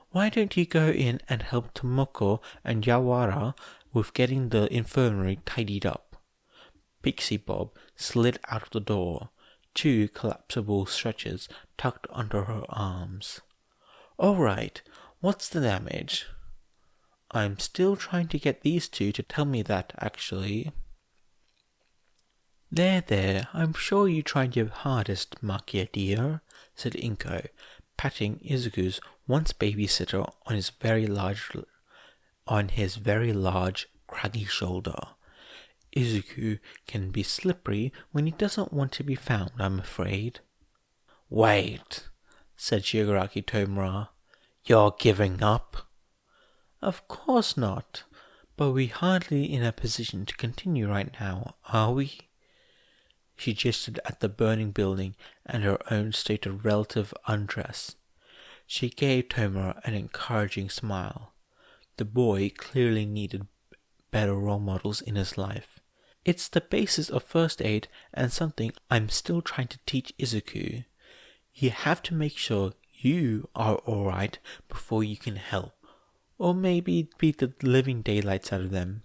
"Why don't you go in and help Tomoko and Yawara with getting the infirmary tidied up?" Pixie Bob slid out of the door, 2 collapsible stretchers tucked under her arms. "All right, what's the damage?" "I'm still trying to get these 2 to tell me that, actually." There, I'm sure you tried your hardest, Makia dear," said Inko, patting Izuku's once babysitter on his very large, craggy shoulder. "Izuku can be slippery when he doesn't want to be found, I'm afraid." "Wait," said Shigaraki Tomura. "You're giving up?" "Of course not, but we're hardly in a position to continue right now, are we?" She gestured at the burning building and her own state of relative undress. She gave Tomura an encouraging smile. The boy clearly needed better role models in his life. "It's the basis of first aid and something I'm still trying to teach Izuku. You have to make sure you are alright before you can help. Or maybe beat the living daylights out of them,"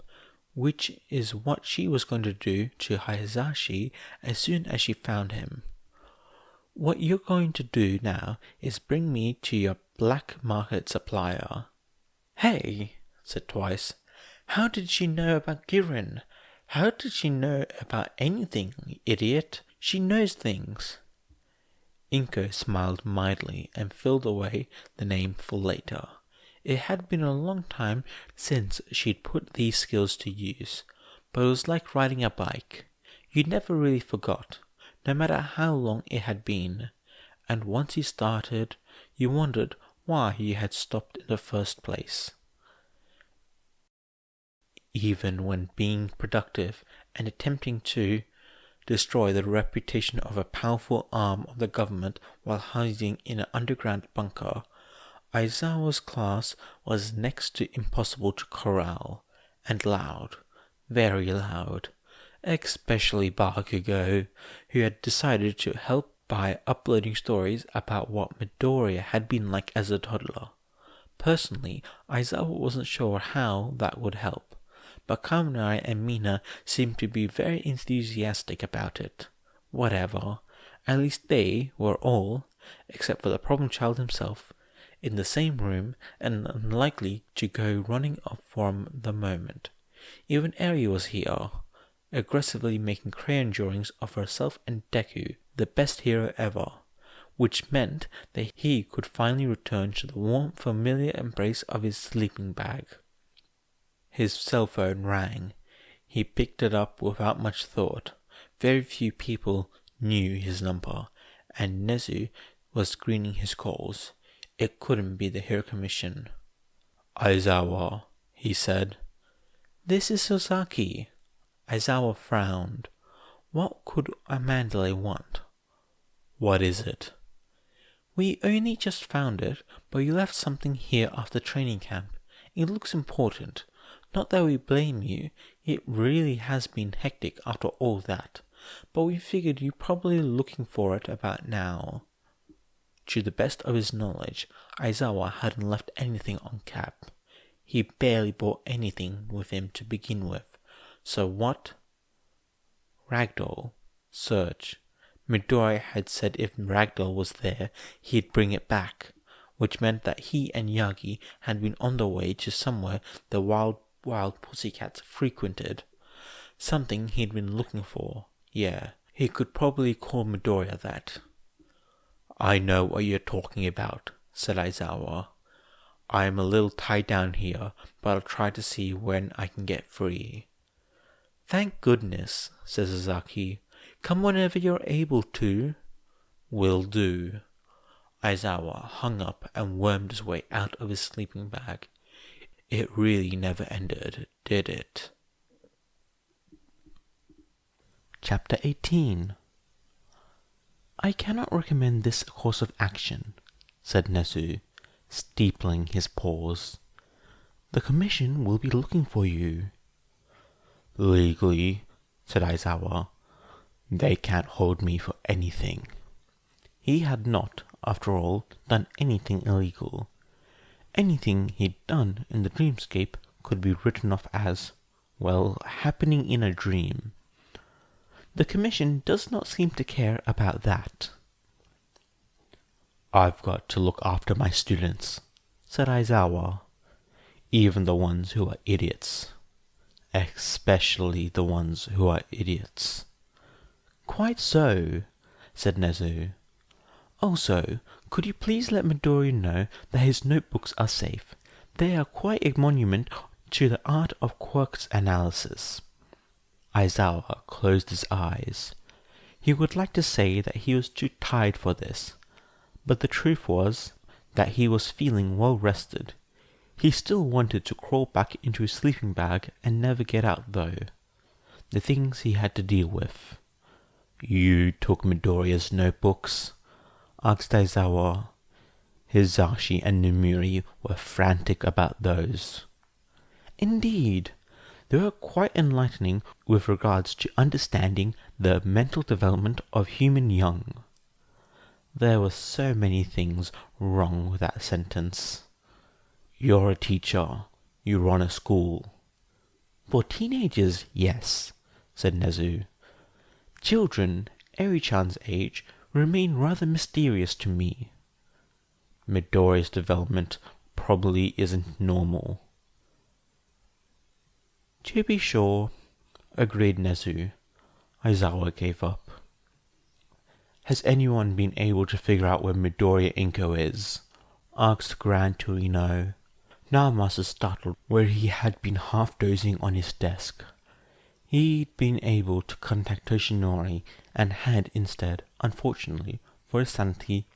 which is what she was going to do to Hayazashi as soon as she found him. "What you're going to do now is bring me to your black market supplier." "Hey," said Twice, "how did she know about Girin? How did she know about anything, idiot? She knows things." Inko smiled mildly and filled away the name for later. It had been a long time since she'd put these skills to use, but it was like riding a bike. You never really forgot, no matter how long it had been, and once you started, you wondered why you had stopped in the first place. Even when being productive and attempting to destroy the reputation of a powerful arm of the government while hiding in an underground bunker, Aizawa's class was next to impossible to corral, and loud, very loud, especially Bakugo, who had decided to help by uploading stories about what Midoriya had been like as a toddler. Personally, Aizawa wasn't sure how that would help, but Kaminari and Mina seemed to be very enthusiastic about it. Whatever, at least they were all, except for the problem child himself, in the same room and unlikely to go running off from the moment. Even Eri was here, aggressively making crayon drawings of herself and Deku, the best hero ever, which meant that he could finally return to the warm, familiar embrace of his sleeping bag. His cell phone rang. He picked it up without much thought. Very few people knew his number, and Nezu was screening his calls. It couldn't be the Hero Commission. "Aizawa," he said. "This is Sasaki." Aizawa frowned. What could a Mandalay want? "What is it?" "We only just found it, but you left something here after training camp. It looks important. Not that we blame you, it really has been hectic after all that, but we figured you're probably looking for it about now." To the best of his knowledge, Aizawa hadn't left anything on Cap. He barely brought anything with him to begin with, so what? Ragdoll. Search. Midoriya had said if Ragdoll was there, he'd bring it back, which meant that he and Yagi had been on their way to somewhere the wild pussycats frequented. Something he'd been looking for. Yeah, he could probably call Midoriya that. "I know what you're talking about," said Aizawa. "I am a little tied down here, but I'll try to see when I can get free." "Thank goodness," said Sasaki. "Come whenever you're able to." "Will do." Aizawa hung up and wormed his way out of his sleeping bag. It really never ended, did it? Chapter 18. "I cannot recommend this course of action," said Nezu, steepling his paws. "The commission will be looking for you." "Legally," said Aizawa, "they can't hold me for anything." He had not, after all, done anything illegal. Anything he'd done in the dreamscape could be written off as, well, happening in a dream. The commission does not seem to care about that. "I've got to look after my students," said Aizawa. "Even the ones who are idiots. Especially the ones who are idiots." "Quite so," said Nezu. "Also, could you please let Midoriya know that his notebooks are safe? They are quite a monument to the art of quirks analysis." Aizawa closed his eyes. He would like to say that he was too tired for this, but the truth was that he was feeling well rested. He still wanted to crawl back into his sleeping bag and never get out though. The things he had to deal with. "You took Midoriya's notebooks?" asked Aizawa. Hizashi and Nomuri were frantic about those. "Indeed. They were quite enlightening with regards to understanding the mental development of human young." There were so many things wrong with that sentence. "You're a teacher. You run a school." "For teenagers, yes," said Nezu. "Children, Eri-chan's age, remain rather mysterious to me." "Midoriya's development probably isn't normal." "To be sure," agreed Nezu. Aizawa gave up. "Has anyone been able to figure out where Midoriya Inko is?" asked Gran Torino. Naomasa startled where he had been half dozing on his desk. He'd been able to contact Toshinori and had instead, unfortunately for his sanity,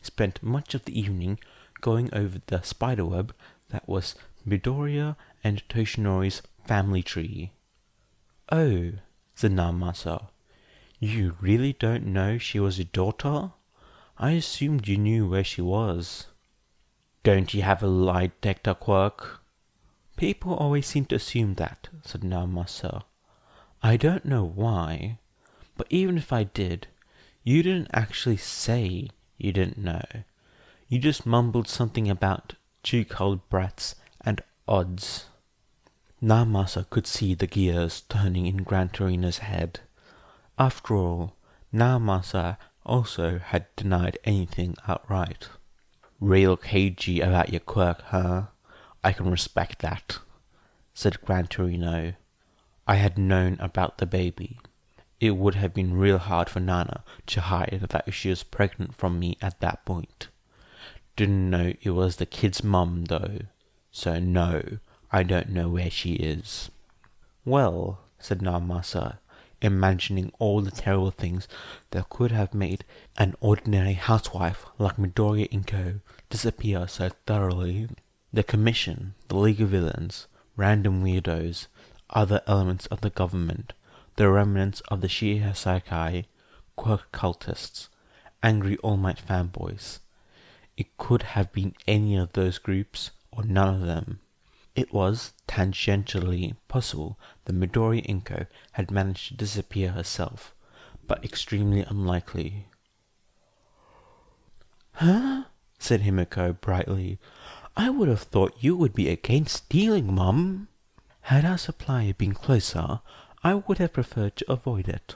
spent much of the evening going over the spiderweb that was Midoriya and Toshinori's family tree. "Oh," said Naomasa, "you really don't know she was your daughter? I assumed you knew where she was." "Don't you have a lie detector quirk?" "People always seem to assume that," said Naomasa. "I don't know why, but even if I did, You didn't actually say you didn't know. You just mumbled something about chokehold brats and odds. Naomasa could see the gears turning in Gran Torino's head. After all, Naomasa also had denied anything outright. Real cagey about your quirk, huh? I can respect that, said Gran Torino. I had known about the baby. It would have been real hard for Nana to hide that she was pregnant from me at that point. Didn't know it was the kid's mum, though. So no, I don't know where she is. Well, said Naomasa, imagining all the terrible things that could have made an ordinary housewife like Midoriya Izuku disappear so thoroughly. The Commission, the League of Villains, random weirdos, other elements of the government, the remnants of the Shiha Saikai, quirk cultists, angry All Might fanboys. It could have been any of those groups, or none of them. It was tangentially possible that Midoriya Izuku had managed to disappear herself, but extremely unlikely. Huh? Said Himiko brightly. I would have thought you would be against stealing, Mum. Had our supplier been closer, I would have preferred to avoid it.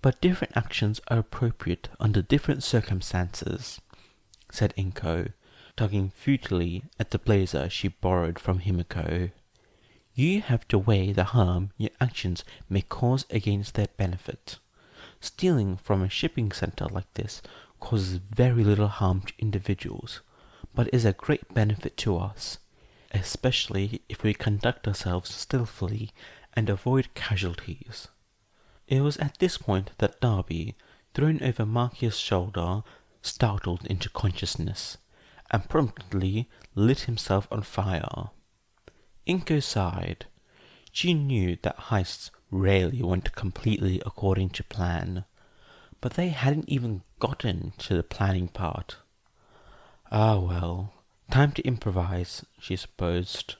But different actions are appropriate under different circumstances, said Inko, tugging futilely at the blazer she borrowed from Himiko. You have to weigh the harm your actions may cause against their benefit. Stealing from a shipping center like this causes very little harm to individuals, but is a great benefit to us, especially if we conduct ourselves stealthily and avoid casualties. It was at this point that Darby, thrown over Markia's shoulder, startled into consciousness, and promptly lit himself on fire. Inko sighed. She knew that heists rarely went completely according to plan, but they hadn't even gotten to the planning part. Ah well, time to improvise, she supposed.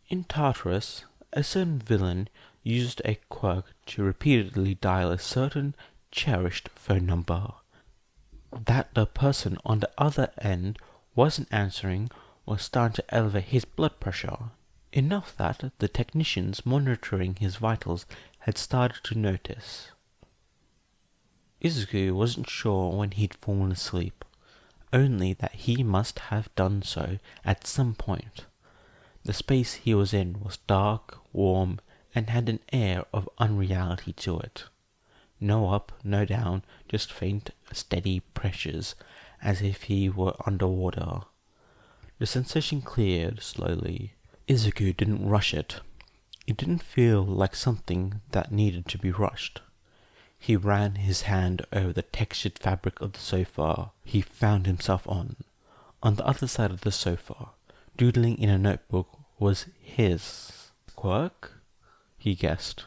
In Tartarus, a certain villain used a quirk to repeatedly dial a certain cherished phone number. That the person on the other end wasn't answering was starting to elevate his blood pressure, enough that the technicians monitoring his vitals had started to notice. Izuku wasn't sure when he'd fallen asleep, only that he must have done so at some point. The space he was in was dark, warm, and had an air of unreality to it. No up, no down, just faint, steady pressures, as if he were underwater. The sensation cleared slowly. Izuku didn't rush it. It didn't feel like something that needed to be rushed. He ran his hand over the textured fabric of the sofa he found himself on. On the other side of the sofa, doodling in a notebook, was his quirk, he guessed.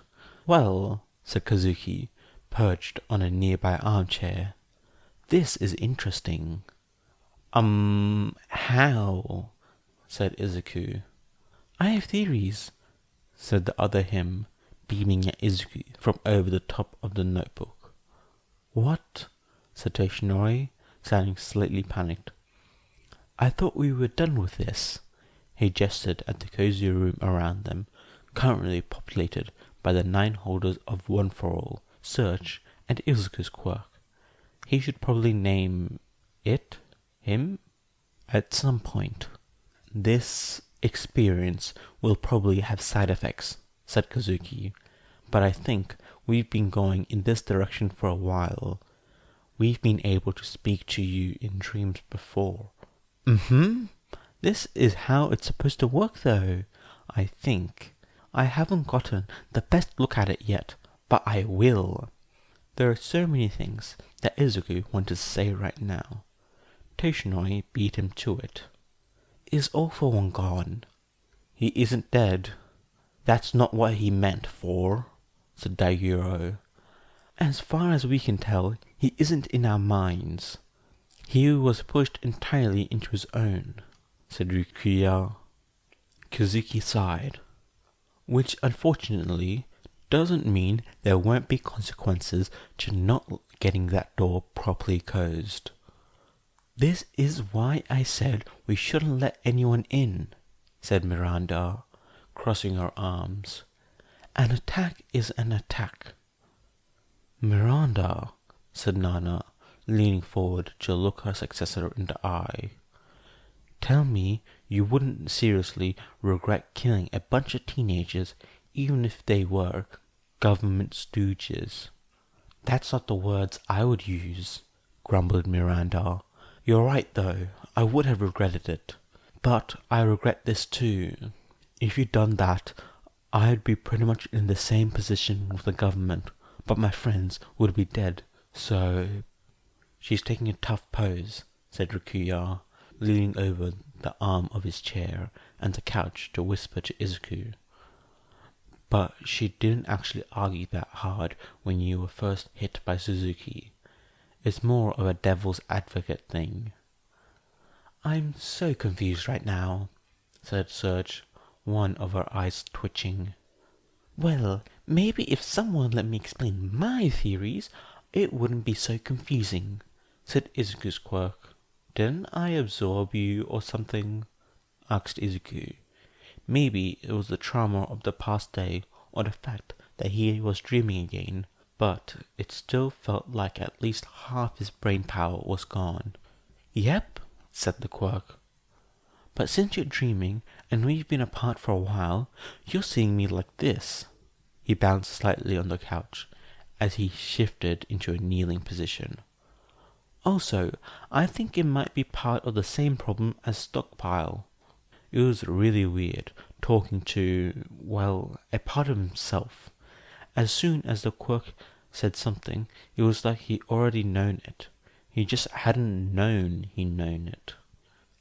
Well, said Kazuki, perched on a nearby armchair. This is interesting. How? Said Izuku. I have theories, said the other him, beaming at Izuku from over the top of the notebook. What? Said Toshinori, sounding slightly panicked. I thought we were done with this. He gestured at the cozy room around them, currently populated by the 9 holders of One for All, Search, and Izuku's quirk. He should probably name it, him, at some point. This experience will probably have side effects, said Kazuki, but I think we've been going in this direction for a while. We've been able to speak to you in dreams before. This is how it's supposed to work though, I think. I haven't gotten the best look at it yet, but I will. There are so many things that Izuku wanted to say right now. Toshinori beat him to it. Is All for One gone? He isn't dead. That's not what he meant for, said Daiguro. As far as we can tell, he isn't in our minds. He was pushed entirely into his own, said Rukia. Kazuki sighed. Which unfortunately doesn't mean there won't be consequences to not getting that door properly closed. "This is why I said we shouldn't let anyone in," said Miranda, crossing her arms. "An attack is an attack." "Miranda," said Nana, leaning forward to look her successor in the eye. "Tell me you wouldn't seriously regret killing a bunch of teenagers even if they were government stooges." "That's not the words I would use," grumbled Miranda. "You're right though, I would have regretted it. But I regret this too. If you'd done that, I'd be pretty much in the same position with the government, but my friends would be dead, so..." "She's taking a tough pose," said Rikuya, leaning over the arm of his chair and the couch to whisper to Izuku. "But she didn't actually argue that hard when you were first hit by Suzuki. It's more of a devil's advocate thing." "I'm so confused right now," said Serge, one of her eyes twitching. "Well, maybe if someone let me explain my theories, it wouldn't be so confusing," said Izuku's quirk. "Didn't I absorb you or something?" asked Izuku. Maybe it was the trauma of the past day or the fact that he was dreaming again, but it still felt like at least half his brain power was gone. "Yep," said the quirk. "But since you're dreaming and we've been apart for a while, you're seeing me like this." He bounced slightly on the couch as he shifted into a kneeling position. "Also, I think it might be part of the same problem as Stockpile." It was really weird talking to, well, a part of himself. As soon as the quirk said something, it was like he already known it. He just hadn't known he'd known it.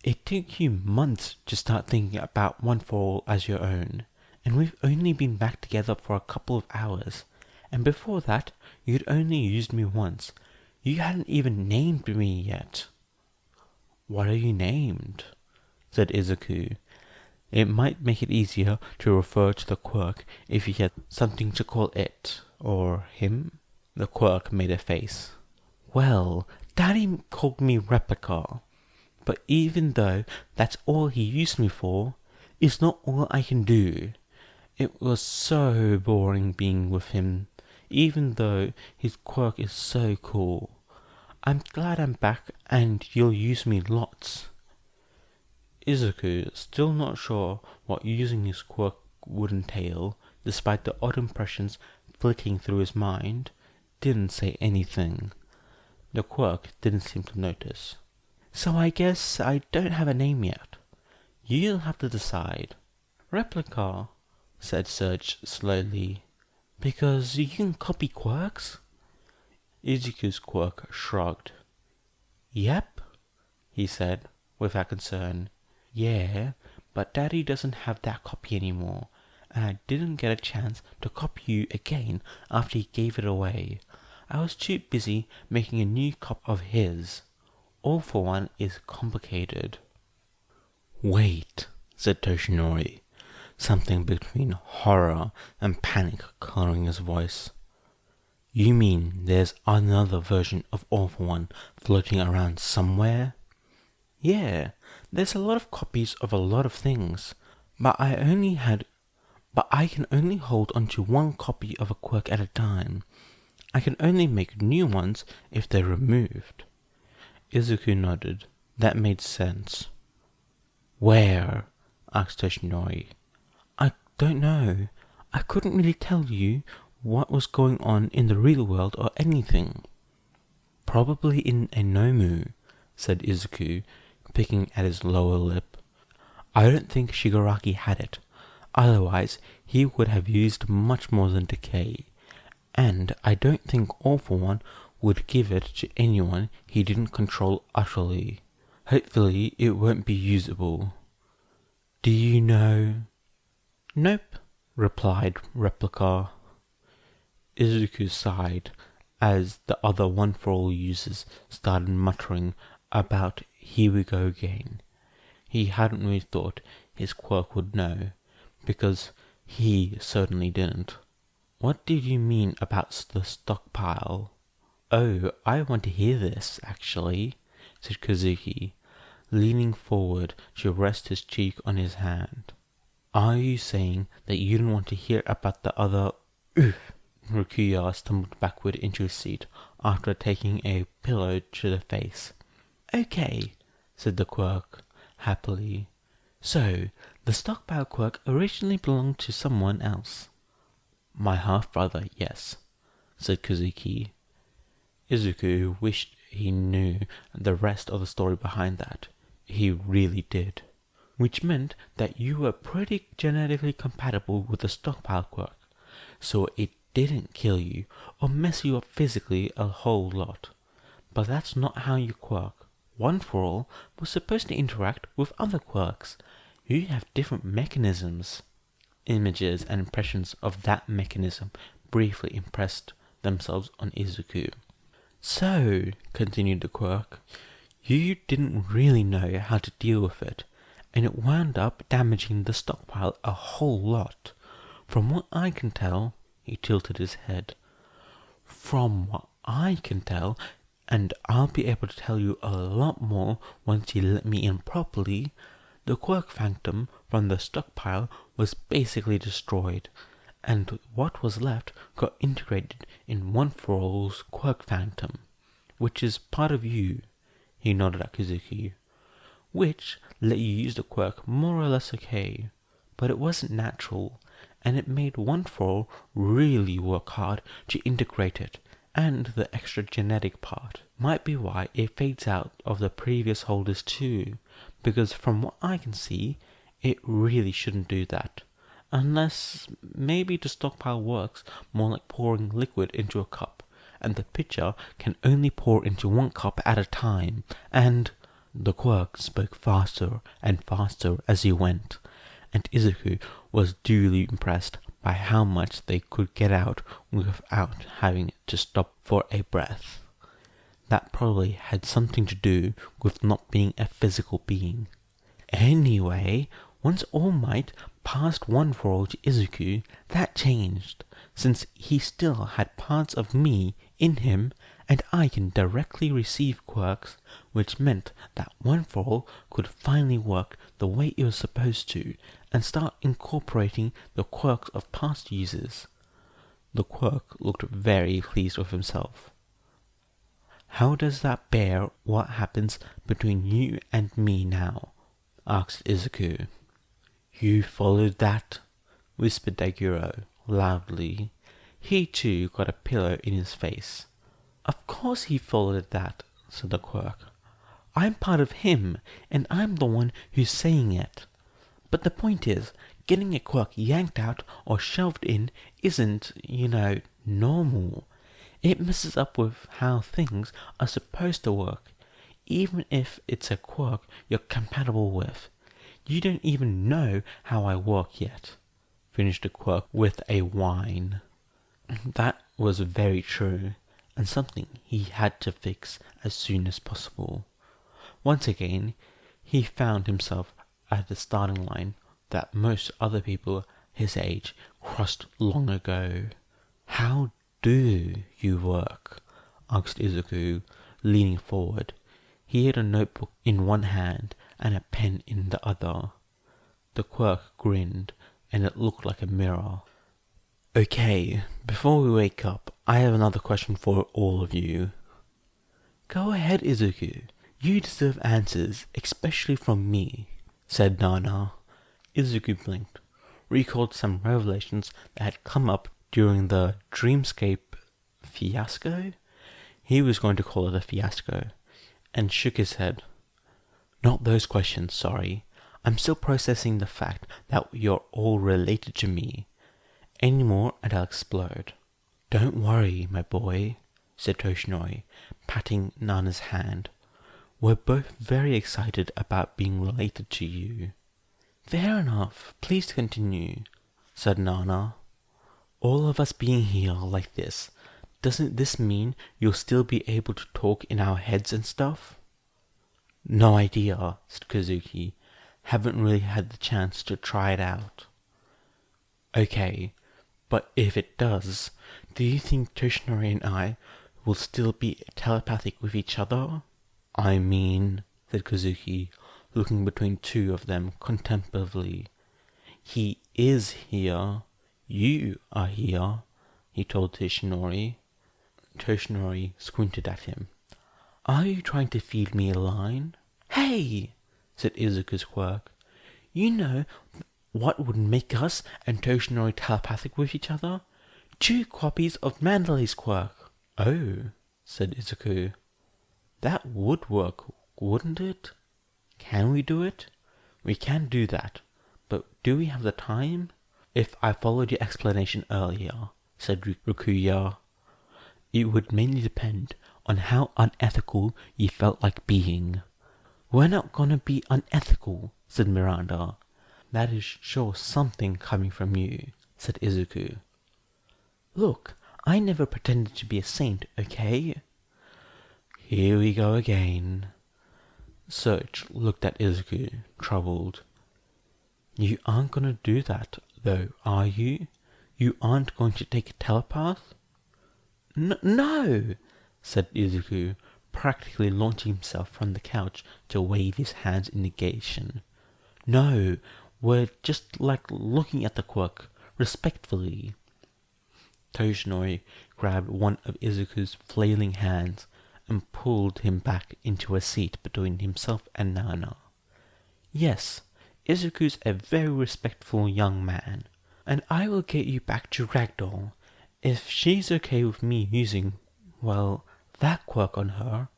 "It took you months to start thinking about One for All as your own, and we've only been back together for a couple of hours, and before that, you'd only used me once. You hadn't even named me yet." "What are you named?" said Izuku. It might make it easier to refer to the quirk if he had something to call it, or him. The quirk made a face. "Well, Daddy called me Replica, but even though that's all he used me for, it's not all I can do. It was so boring being with him, even though his quirk is so cool. I'm glad I'm back and you'll use me lots." Izuku, still not sure what using his quirk would entail, despite the odd impressions flicking through his mind, didn't say anything. The quirk didn't seem to notice. "So I guess I don't have a name yet. You'll have to decide." "Replica," said Serge slowly. "Because you can copy quirks?" Izuku's quirk shrugged. "Yep," he said, without concern. "Yeah, but Daddy doesn't have that copy anymore, and I didn't get a chance to copy you again after he gave it away. I was too busy making a new copy of his. All for One is complicated." "Wait," said Toshinori, something between horror and panic coloring his voice. "You mean there's another version of All for One floating around somewhere?" "Yeah, there's a lot of copies of a lot of things, but I can only hold onto one copy of a quirk at a time. I can only make new ones if they're removed." Izuku nodded. That made sense. "Where?" asked Toshinori. "I don't know. I couldn't really tell you what was going on in the real world or anything." "Probably in a Nomu," said Izuku, picking at his lower lip. "I don't think Shigaraki had it. Otherwise, he would have used much more than decay. And I don't think All for One would give it to anyone he didn't control utterly. Hopefully, it won't be usable." "Do you know?" "Nope," replied Replica. Izuku sighed as the other One for All users started muttering about "here we go again." He hadn't really thought his quirk would know, because he certainly didn't. "What did you mean about the stockpile?" Oh, I want to hear this, actually, said Kazuki, leaning forward to rest his cheek on his hand. Are you saying that you don't want to hear about the other... Oof! Rukuya stumbled backward into his seat after taking a pillow to the face. Okay, said the quirk, happily. So, the stockpile quirk originally belonged to someone else. My half-brother, yes, said Kazuki. Izuku wished he knew the rest of the story behind that. He really did. Which meant that you were pretty genetically compatible with the stockpile quirk, so it didn't kill you or mess you up physically a whole lot. But that's not how your quirk, One for All, was supposed to interact with other quirks. You have different mechanisms. Images and impressions of that mechanism briefly impressed themselves on Izuku. So, continued the quirk, you didn't really know how to deal with it, and it wound up damaging the stockpile a whole lot. From what I can tell, he tilted his head. From what I can tell, and I'll be able to tell you a lot more once you let me in properly, the quirk phantom from the stockpile was basically destroyed, and what was left got integrated in One for All's quirk phantom, which is part of you, he nodded at Kazuki, which let you use the quirk more or less okay, but it wasn't natural, and it made One for All really work hard to integrate it, and the extra genetic part might be why it fades out of the previous holders too, because from what I can see, it really shouldn't do that. Unless maybe the stockpile works more like pouring liquid into a cup, and the pitcher can only pour into one cup at a time, and... The quirk spoke faster and faster as he went, and Izuku was duly impressed by how much they could get out without having to stop for a breath. That probably had something to do with not being a physical being. Anyway, once All Might passed One for All to Izuku, that changed, since he still had parts of me in him, and I can directly receive quirks, which meant that One for All could finally work the way it was supposed to, and start incorporating the quirks of past users. The quirk looked very pleased with himself. How does that bear what happens between you and me now? Asked Izuku. You followed that? Whispered Daiguro, loudly. He too got a pillow in his face. Of course he followed that, said the quirk. I'm part of him, and I'm the one who's saying it. But the point is, getting a quirk yanked out or shoved in isn't, normal. It messes up with how things are supposed to work, even if it's a quirk you're compatible with. You don't even know how I work yet, finished the quirk with a whine. That was very true, and something he had to fix as soon as possible. Once again, he found himself at the starting line that most other people his age crossed long ago. How do you work? Asked Izuku, leaning forward. He had a notebook in one hand and a pen in the other. The quirk grinned, and it looked like a mirror. Okay, before we wake up, I have another question for all of you. Go ahead, Izuku. You deserve answers, especially from me, said Nana. Izuku blinked, recalled some revelations that had come up during the Dreamscape fiasco? He was going to call it a fiasco, and shook his head. Not those questions, sorry. I'm still processing the fact that you're all related to me. Any more and I'll explode. Don't worry, my boy, said Toshinori, patting Nana's hand. We're both very excited about being related to you. Fair enough, please continue, said Nana. All of us being here like this, doesn't this mean you'll still be able to talk in our heads and stuff? No idea, said Kazuki. Haven't really had the chance to try it out. Okay, but if it does, do you think Toshinori and I will still be telepathic with each other? I mean, said Kazuki, looking between two of them contemplatively. He is here. You are here, he told Toshinori. Toshinori squinted at him. Are you trying to feed me a line? Hey, said Izuku's quirk. You know what would make us and Toshinori telepathic with each other? 2 copies of Manderley's quirk. Oh, said Izuku. That would work, wouldn't it? Can we do it? We can do that, but do we have the time? If I followed your explanation earlier, said Rikuya, it would mainly depend on how unethical you felt like being. We're not gonna be unethical, said Miranda. That is sure something coming from you, said Izuku. Look, I never pretended to be a saint, okay? Here we go again. Serge looked at Izuku, troubled. You aren't gonna do that, though, are you? You aren't going to take a telepath? No, said Izuku, practically launching himself from the couch to wave his hands in negation. No, we're just looking at the quirk, respectfully. Toshinori grabbed one of Izuku's flailing hands and pulled him back into a seat between himself and Nana. Yes, Izuku's a very respectful young man, and I will get you back to Ragdoll if she's okay with me using, well, that quirk on her,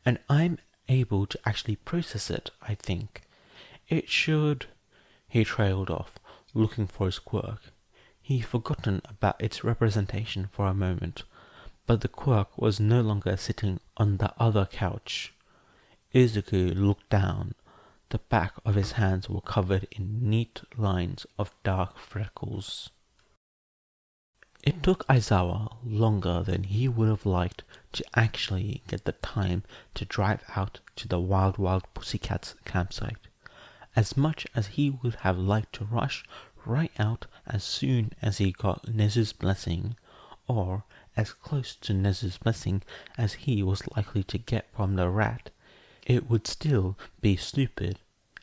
and I'm able to actually process it, I think. It should... He trailed off, looking for his quirk. He'd forgotten about its representation for a moment, but the quirk was no longer sitting on the other couch. Izuku looked down. The back of his hands were covered in neat lines of dark freckles. It took Aizawa longer than he would have liked to actually get the time to drive out to the Wild Wild Pussycats campsite, as much as he would have liked to rush right out as soon as he got Nezu's blessing, or as close to Nezu's blessing as he was likely to get from the rat. It would still be stupid,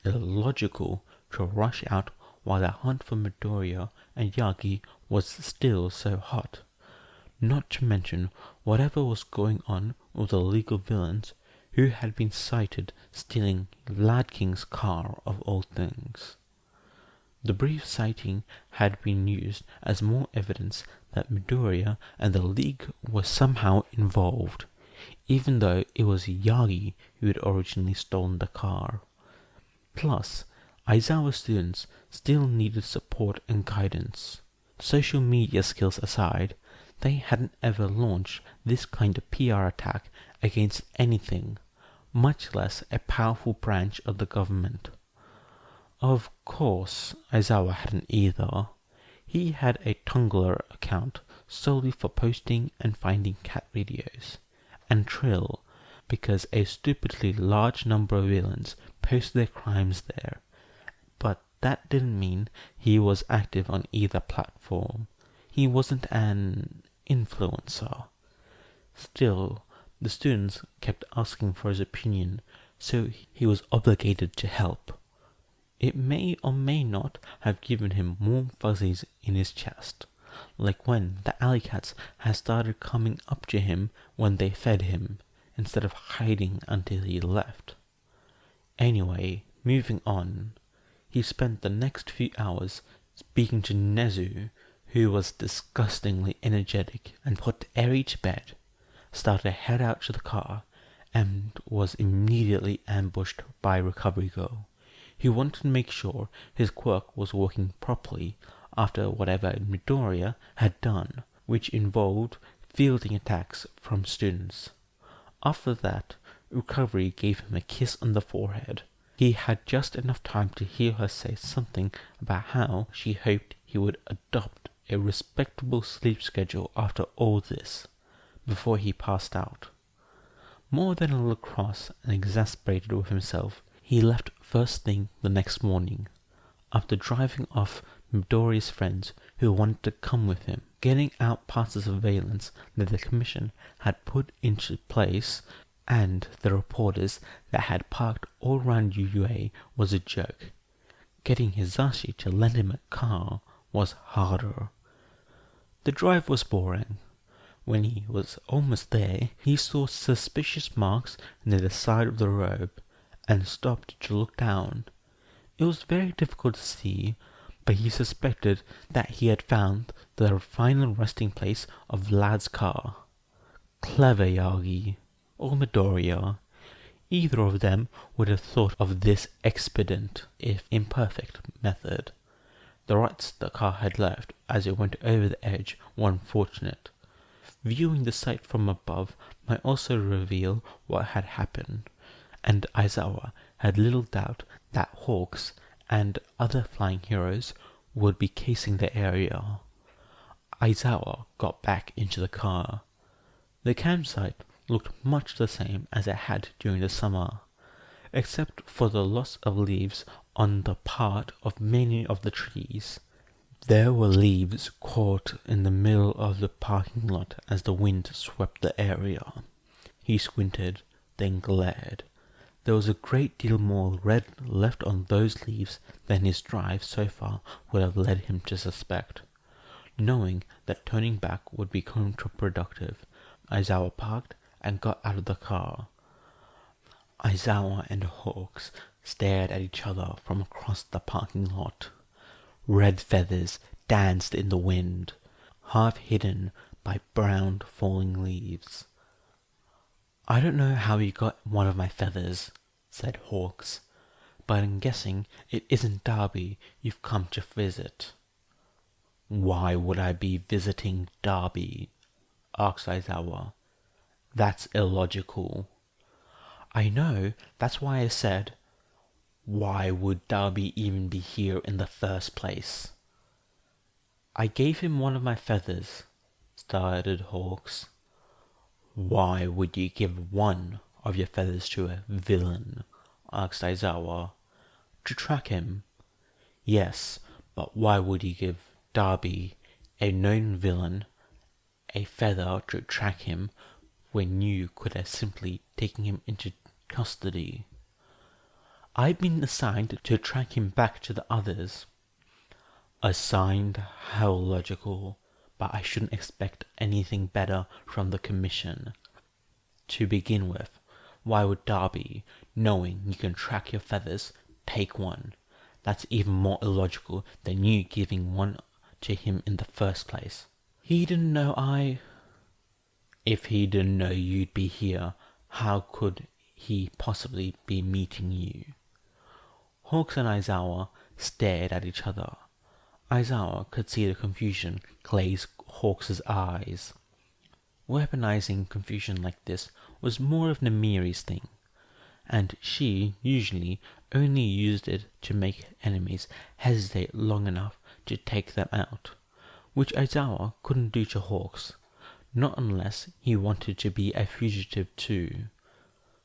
illogical, to rush out while the hunt for Midoriya and Yagi was still so hot. Not to mention whatever was going on with the League of Villains, who had been sighted stealing Lad King's car of all things. The brief sighting had been used as more evidence that Midoriya and the League were somehow involved, even though it was Yagi who had originally stolen the car. Plus, Aizawa students still needed support and guidance. Social media skills aside, they hadn't ever launched this kind of PR attack against anything, much less a powerful branch of the government. Of course, Aizawa hadn't either. He had a Tumblr account solely for posting and finding cat videos, and Trill, because a stupidly large number of villains post their crimes there. But that didn't mean he was active on either platform. He wasn't an influencer. Still, the students kept asking for his opinion, so he was obligated to help. It may or may not have given him warm fuzzies in his chest, like when the alley cats had started coming up to him when they fed him, instead of hiding until he left. Anyway, moving on, he spent the next few hours speaking to Nezu, who was disgustingly energetic, and put Eri to bed, started to head out to the car, and was immediately ambushed by Recovery Girl, who wanted to make sure his quirk was working properly after whatever Midoriya had done, which involved fielding attacks from students. After that, Recovery gave him a kiss on the forehead. He had just enough time to hear her say something about how she hoped he would adopt a respectable sleep schedule after all this, before he passed out. More than a little cross and exasperated with himself, he left first thing the next morning, after driving off Midoriya's friends who wanted to come with him, getting out past the surveillance that the Commission had put into place and the reporters that had parked all around UUA was a joke. Getting Hisashi to lend him a car was harder. The drive was boring. When he was almost there, he saw suspicious marks near the side of the road and stopped to look down. It was very difficult to see, but he suspected that he had found the final resting place of Vlad's car. Clever Yagi, or Midoriya. Either of them would have thought of this expedient, if imperfect, method. The rights the car had left as it went over the edge were unfortunate. Viewing the sight from above might also reveal what had happened, and Aizawa had little doubt that Hawks and other flying heroes would be casing the area. Aizawa got back into the car. The campsite looked much the same as it had during the summer, except for the loss of leaves on the part of many of the trees. There were leaves caught in the middle of the parking lot as the wind swept the area. He squinted, then glared. There was a great deal more red left on those leaves than his drive so far would have led him to suspect. Knowing that turning back would be counterproductive, Aizawa parked and got out of the car. Aizawa and Hawks stared at each other from across the parking lot. Red feathers danced in the wind, half hidden by brown falling leaves. "I don't know how you got one of my feathers," said Hawks, "but I'm guessing it isn't Darby you've come to visit." "Why would I be visiting Darby?" asked Aizawa. "That's illogical." "I know, that's why I said, why would Darby even be here in the first place?" "I gave him one of my feathers," started Hawks. "Why would you give one of your feathers to a villain?" asked Aizawa. "To track him." "Yes, but why would you give Darby, a known villain, a feather to track him when you could have simply taken him into custody?" "I've been assigned to track him back to the others." "Assigned? How logical. But I shouldn't expect anything better from the Commission. To begin with, why would Darby, knowing you can track your feathers, take one? That's even more illogical than you giving one to him in the first place." "He didn't know I..." "If he didn't know you'd be here, how could he possibly be meeting you?" Hawks and Aizawa stared at each other. Aizawa could see the confusion glaze Hawks' eyes. Weaponizing confusion like this was more of Namiri's thing, and she usually only used it to make enemies hesitate long enough to take them out, which Aizawa couldn't do to Hawks, not unless he wanted to be a fugitive too.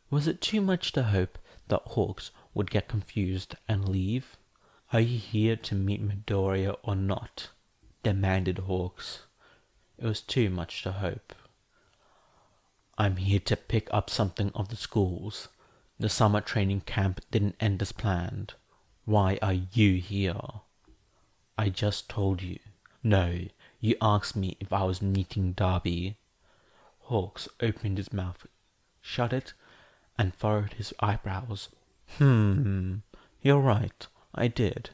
Was it too much to hope that Hawks would get confused and leave? "Are you here to meet Midoriya or not?" demanded Hawks. It was too much to hope. "I'm here to pick up something of the schools. The summer training camp didn't end as planned. Why are you here?" "I just told you." "No, you asked me if I was meeting Darby." Hawks opened his mouth, shut it, and furrowed his eyebrows. You're right, I did.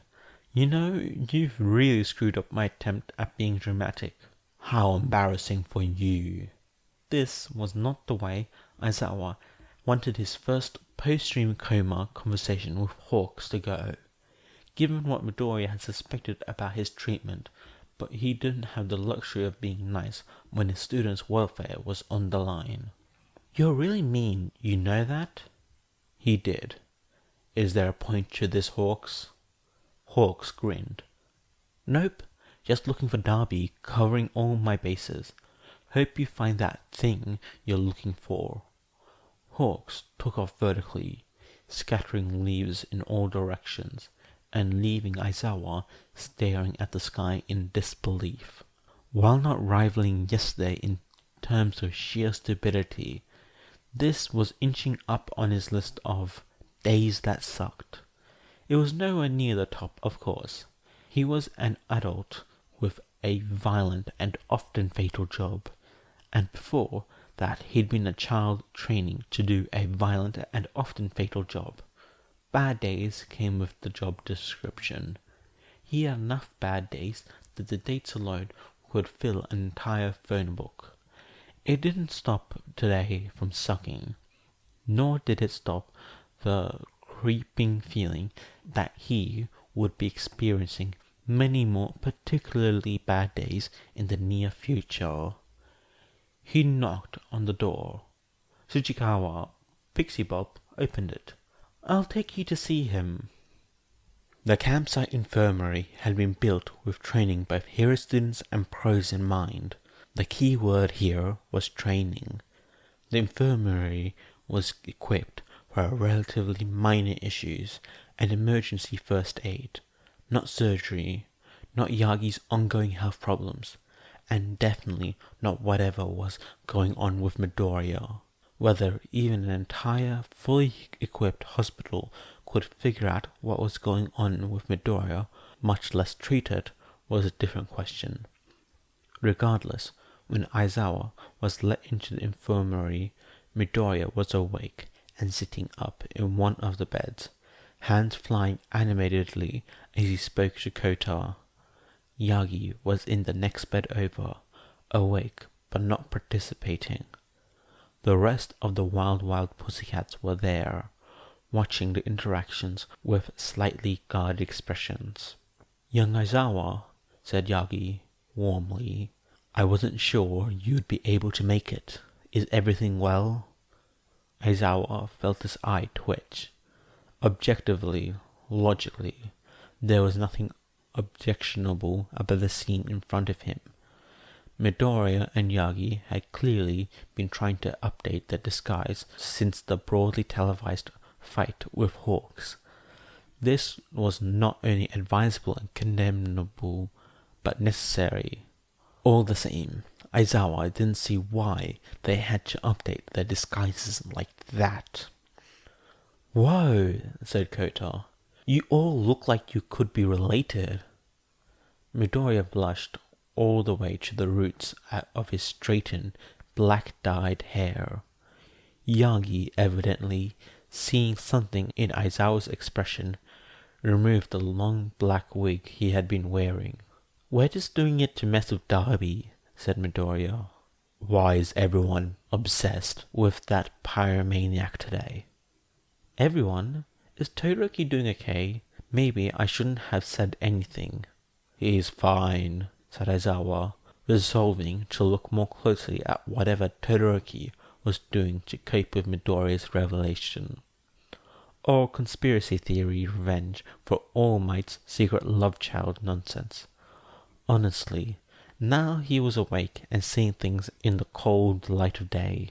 You know, you've really screwed up my attempt at being dramatic." "How embarrassing for you." This was not the way Aizawa wanted his first post-stream coma conversation with Hawks to go, given what Midoriya had suspected about his treatment, but he didn't have the luxury of being nice when his students' welfare was on the line. "You're really mean, you know that?" He did. "Is there a point to this, Hawks?" Hawks grinned. "Nope, just looking for Darby, covering all my bases. Hope you find that thing you're looking for." Hawks took off vertically, scattering leaves in all directions, and leaving Aizawa staring at the sky in disbelief. While not rivaling yesterday in terms of sheer stupidity, this was inching up on his list of days that sucked. It was nowhere near the top, of course. He was an adult with a violent and often fatal job, and before that he'd been a child training to do a violent and often fatal job. Bad days came with the job description. He had enough bad days that the dates alone would fill an entire phone book. It didn't stop today from sucking, nor did it stop the creeping feeling that he would be experiencing many more particularly bad days in the near future. He knocked on the door. Tsujikawa, Pixie Bob, opened it. "I'll take you to see him." The campsite infirmary had been built with training both hero students and pros in mind. The key word here was training. The infirmary was equipped for relatively minor issues and emergency first aid, not surgery, not Yagi's ongoing health problems, and definitely not whatever was going on with Midoriya. Whether even an entire, fully equipped hospital could figure out what was going on with Midoriya, much less treat it, was a different question. Regardless, when Aizawa was let into the infirmary, Midoriya was awake and sitting up in one of the beds, hands flying animatedly as he spoke to Kota. Yagi was in the next bed over, awake but not participating. The rest of the Wild Pussycats were there, watching the interactions with slightly guarded expressions. "Young Aizawa," said Yagi warmly, "I wasn't sure you'd be able to make it. Is everything well?" Aizawa felt his eye twitch. Objectively, logically, there was nothing objectionable about the scene in front of him. Midoriya and Yagi had clearly been trying to update their disguise since the broadly televised fight with Hawks. This was not only advisable and condemnable, but necessary. All the same, Aizawa didn't see why they had to update their disguises like that. "Whoa," said Kota. "You all look like you could be related." Midoriya blushed all the way to the roots of his straightened, black-dyed hair. Yagi, evidently seeing something in Aizawa's expression, removed the long black wig he had been wearing. "We're just doing it to mess with Darby," said Midoriya. "Why is everyone obsessed with that pyromaniac today?" "Everyone? Is Todoroki doing okay? Maybe I shouldn't have said anything." "He's fine," said Aizawa, resolving to look more closely at whatever Todoroki was doing to cope with Midoriya's revelation. Or conspiracy theory revenge for All Might's secret love child nonsense. Honestly, now he was awake and seeing things in the cold light of day.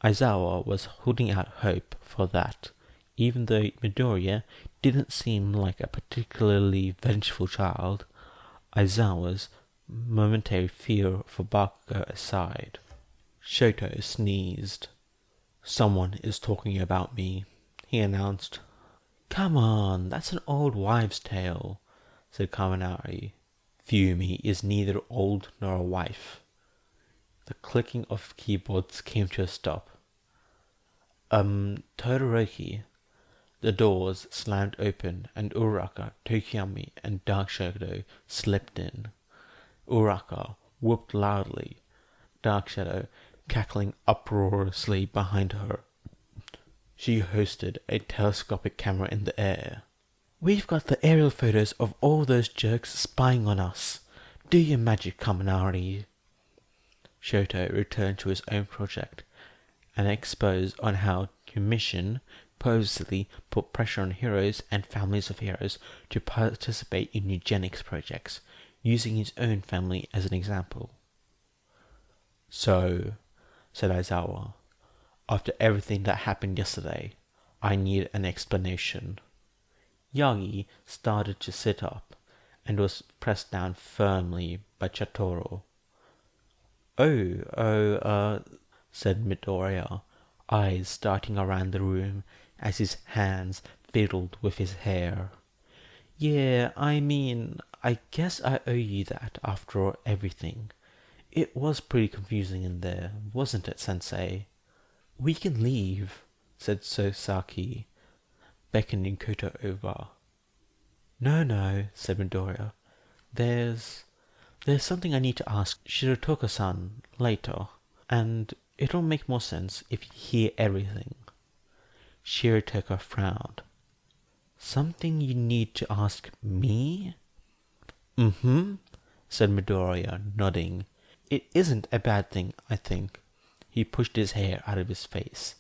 Aizawa was holding out hope for that, even though Midoriya didn't seem like a particularly vengeful child. Aizawa's momentary fear for Bakugo aside. Shoto sneezed. "Someone is talking about me," he announced. "Come on, that's an old wives' tale," said Kaminari. "Fumi is neither old nor a wife." The clicking of keyboards came to a stop. Todoroki." The doors slammed open and Uraka, Tokiyami, and Dark Shadow slipped in. Uraka whooped loudly, Dark Shadow cackling uproariously behind her. She hosted a telescopic camera in the air. "We've got the aerial photos of all those jerks spying on us. Do your magic, Kaminari." Shoto returned to his own project and exposed on how Commission purposely put pressure on heroes and families of heroes to participate in eugenics projects, using his own family as an example. "So," said Aizawa, "after everything that happened yesterday, I need an explanation." Yagi started to sit up, and was pressed down firmly by Chitoro. Said Midoriya, eyes darting around the room as his hands fiddled with his hair. Yeah, I guess I owe you that after everything. It was pretty confusing in there, wasn't it, Sensei? We can leave, said Sasaki, beckoning Koto over. No, said Midoriya. There's something I need to ask Shirotoko-san later, and it'll make more sense if you hear everything. Shirotoko frowned. Something you need to ask me? Mm-hmm, said Midoriya, nodding. It isn't a bad thing, I think. He pushed his hair out of his face,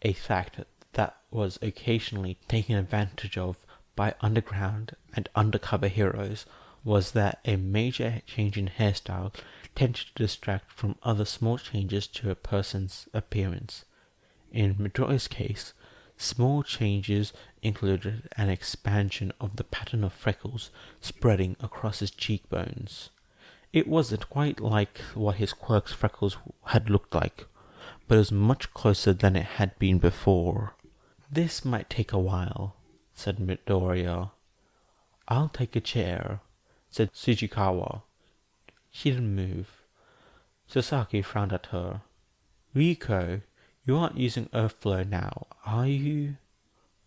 a fact that was occasionally taken advantage of by underground and undercover heroes was that a major change in hairstyle tended to distract from other small changes to a person's appearance. In Midoriya's case, small changes included an expansion of the pattern of freckles spreading across his cheekbones. It wasn't quite like what his quirks freckles had looked like, but it was much closer than it had been before. This might take a while, said Midoriya. I'll take a chair, said Tsujikawa. She didn't move. Sasaki frowned at her. Riko, you aren't using Earth Flow now, are you?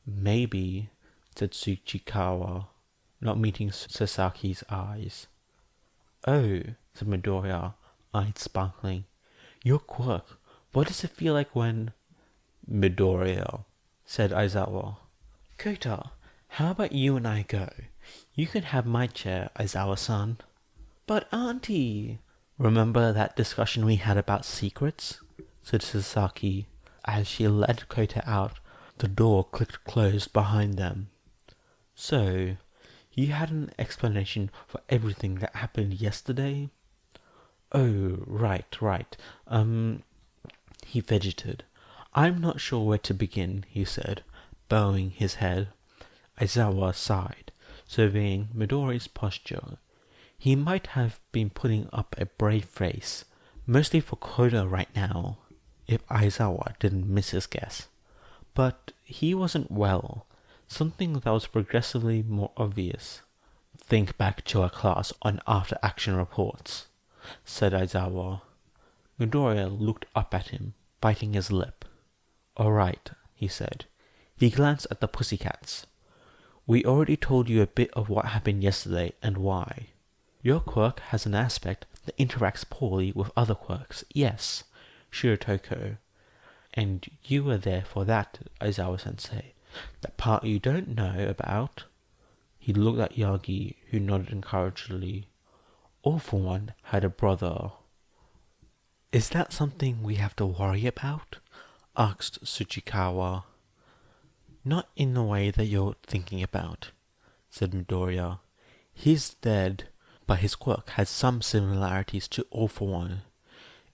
Maybe, said Tsujikawa, not meeting Sasaki's eyes. Oh, said Midoriya, eyes sparkling. Your quirk, what does it feel like when... Midoriya, said Aizawa. Kota, how about you and I go? You can have my chair, Aizawa-san. But Auntie... Remember that discussion we had about secrets? Said Sasaki. As she led Kota out, the door clicked closed behind them. So, you had an explanation for everything that happened yesterday? Oh, right. He fidgeted. I'm not sure where to begin, he said, bowing his head. Aizawa sighed, surveying Midoriya's posture. He might have been putting up a brave face, mostly for Koda right now, if Aizawa didn't miss his guess. But he wasn't well, something that was progressively more obvious. Think back to our class on after-action reports, said Aizawa. Midoriya looked up at him, biting his lip. All right, he said. He glanced at the pussycats. We already told you a bit of what happened yesterday and why. Your quirk has an aspect that interacts poorly with other quirks, yes, Shirotoko. And you were there for that, Aizawa-sensei. The part you don't know about... He looked at Yagi, who nodded encouragingly. All for One had a brother. Is that something we have to worry about? Asked Tsujikawa. Not in the way that you're thinking about, said Midoriya. He's dead, but his quirk has some similarities to All for One.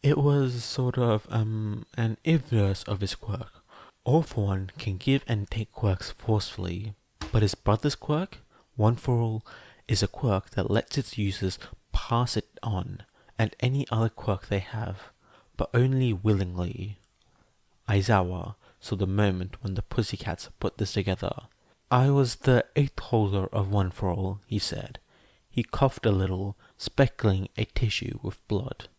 It was sort of an inverse of his quirk. All for One can give and take quirks forcefully, but his brother's quirk, One for All, is a quirk that lets its users pass it on, and any other quirk they have, but only willingly. Aizawa saw the moment when the pussycats put this together. I was the 8th holder of One for All, he said. He coughed a little, speckling a tissue with blood.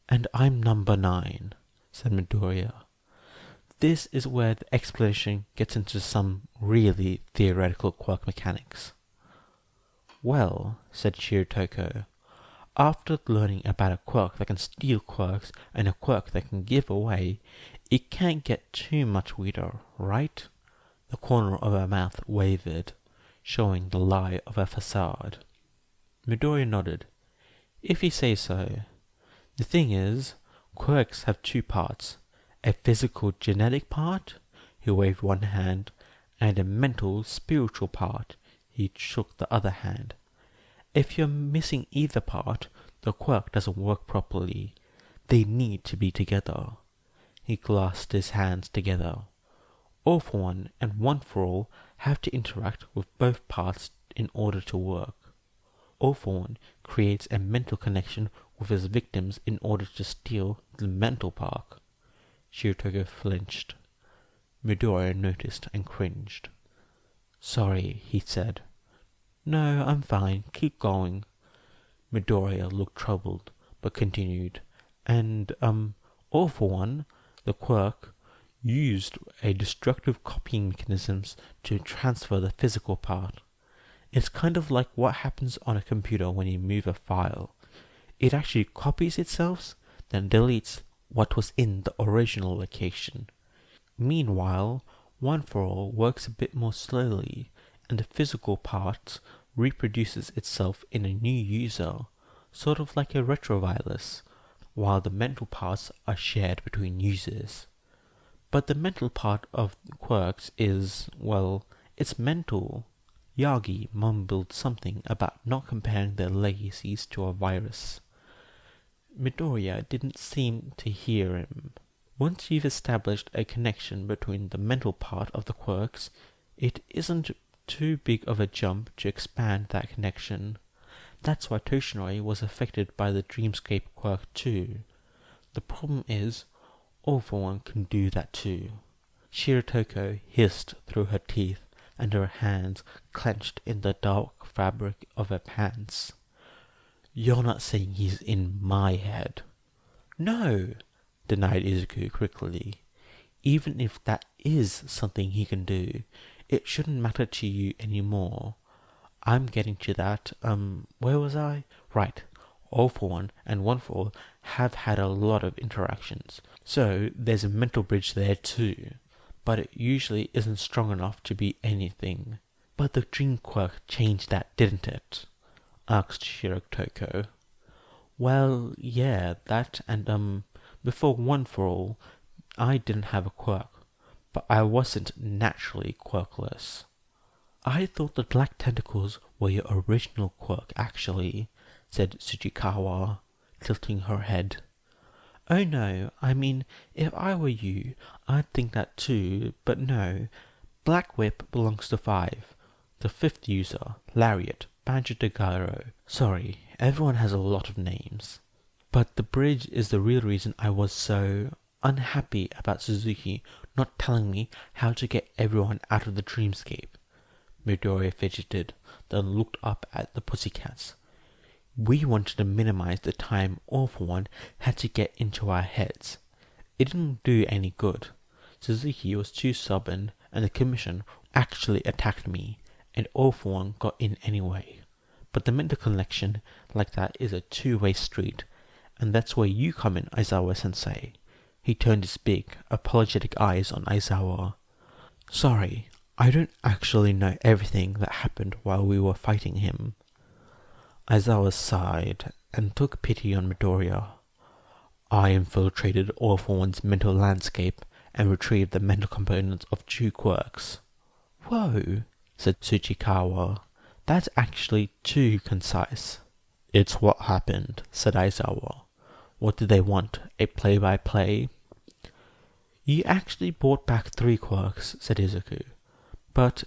And I'm number 9, said Midoriya. This is where the explanation gets into some really theoretical quirk mechanics. Well, said Shirotoko, after learning about a quirk that can steal quirks and a quirk that can give away, it can't get too much weirder, right? The corner of her mouth wavered, showing the lie of her facade. Midoriya nodded. If you say so. The thing is, quirks have 2 parts. A physical genetic part, he waved one hand, and a mental spiritual part, he shook the other hand. If you're missing either part, the quirk doesn't work properly. They need to be together. He clasped his hands together. All for One and One for All have to interact with both parts in order to work. All for One creates a mental connection with his victims in order to steal the mental part. Shiratoko flinched. Midoriya noticed and cringed. "Sorry," he said. "No, I'm fine. Keep going." Midoriya looked troubled, but continued. "And, All for One, the quirk, used a destructive copying mechanisms to transfer the physical part. It's kind of like what happens on a computer when you move a file. It actually copies itself, then deletes what was in the original location. Meanwhile, One for All works a bit more slowly, and the physical part reproduces itself in a new user, sort of like a retrovirus, while the mental parts are shared between users. But the mental part of quirks is, well, it's mental." Yagi mumbled something about not comparing their legacies to a virus. Midoriya didn't seem to hear him. Once you've established a connection between the mental part of the quirks, it isn't too big of a jump to expand that connection. That's why Toshinori was affected by the Dreamscape quirk too. The problem is, All for One can do that too. Shiratoko hissed through her teeth, and her hands clenched in the dark fabric of her pants. "You're not saying he's in my head?" "No," denied Izuku quickly. "Even if that is something he can do, it shouldn't matter to you anymore. I'm getting to that, where was I? Right. All for One and One for All have had a lot of interactions, so there's a mental bridge there too. But it usually isn't strong enough to be anything." "But the dream quirk changed that, didn't it?" asked Shiratoko. "Well, yeah, that and, before One for All, I didn't have a quirk, but I wasn't naturally quirkless." "I thought the black tentacles were your original quirk, actually," said Tsuchikawa, tilting her head. "Oh no, I mean, if I were you, I'd think that too, but no. Black Whip belongs to 5. The 5th user, Lariat, Banjo de Gyro. Sorry, everyone has a lot of names. But the bridge is the real reason I was so unhappy about Suzuki not telling me how to get everyone out of the dreamscape." Midoriya fidgeted, then looked up at the pussycats. "We wanted to minimize the time All for One had to get into our heads. It didn't do any good. Suzuki was too stubborn, and the commission actually attacked me, and All for One got in anyway. But the mental connection like that is a two-way street, and that's where you come in, Aizawa-sensei." He turned his big, apologetic eyes on Aizawa. "Sorry, I don't actually know everything that happened while we were fighting him." Aizawa sighed and took pity on Midoriya. "I infiltrated All for One's mental landscape and retrieved the mental components of 2 quirks." "Whoa," said Tsuchikawa. "That's actually too concise." "It's what happened," said Aizawa. "What did they want? A play-by-play?" "You actually brought back 3 quirks," said Izuku. "But,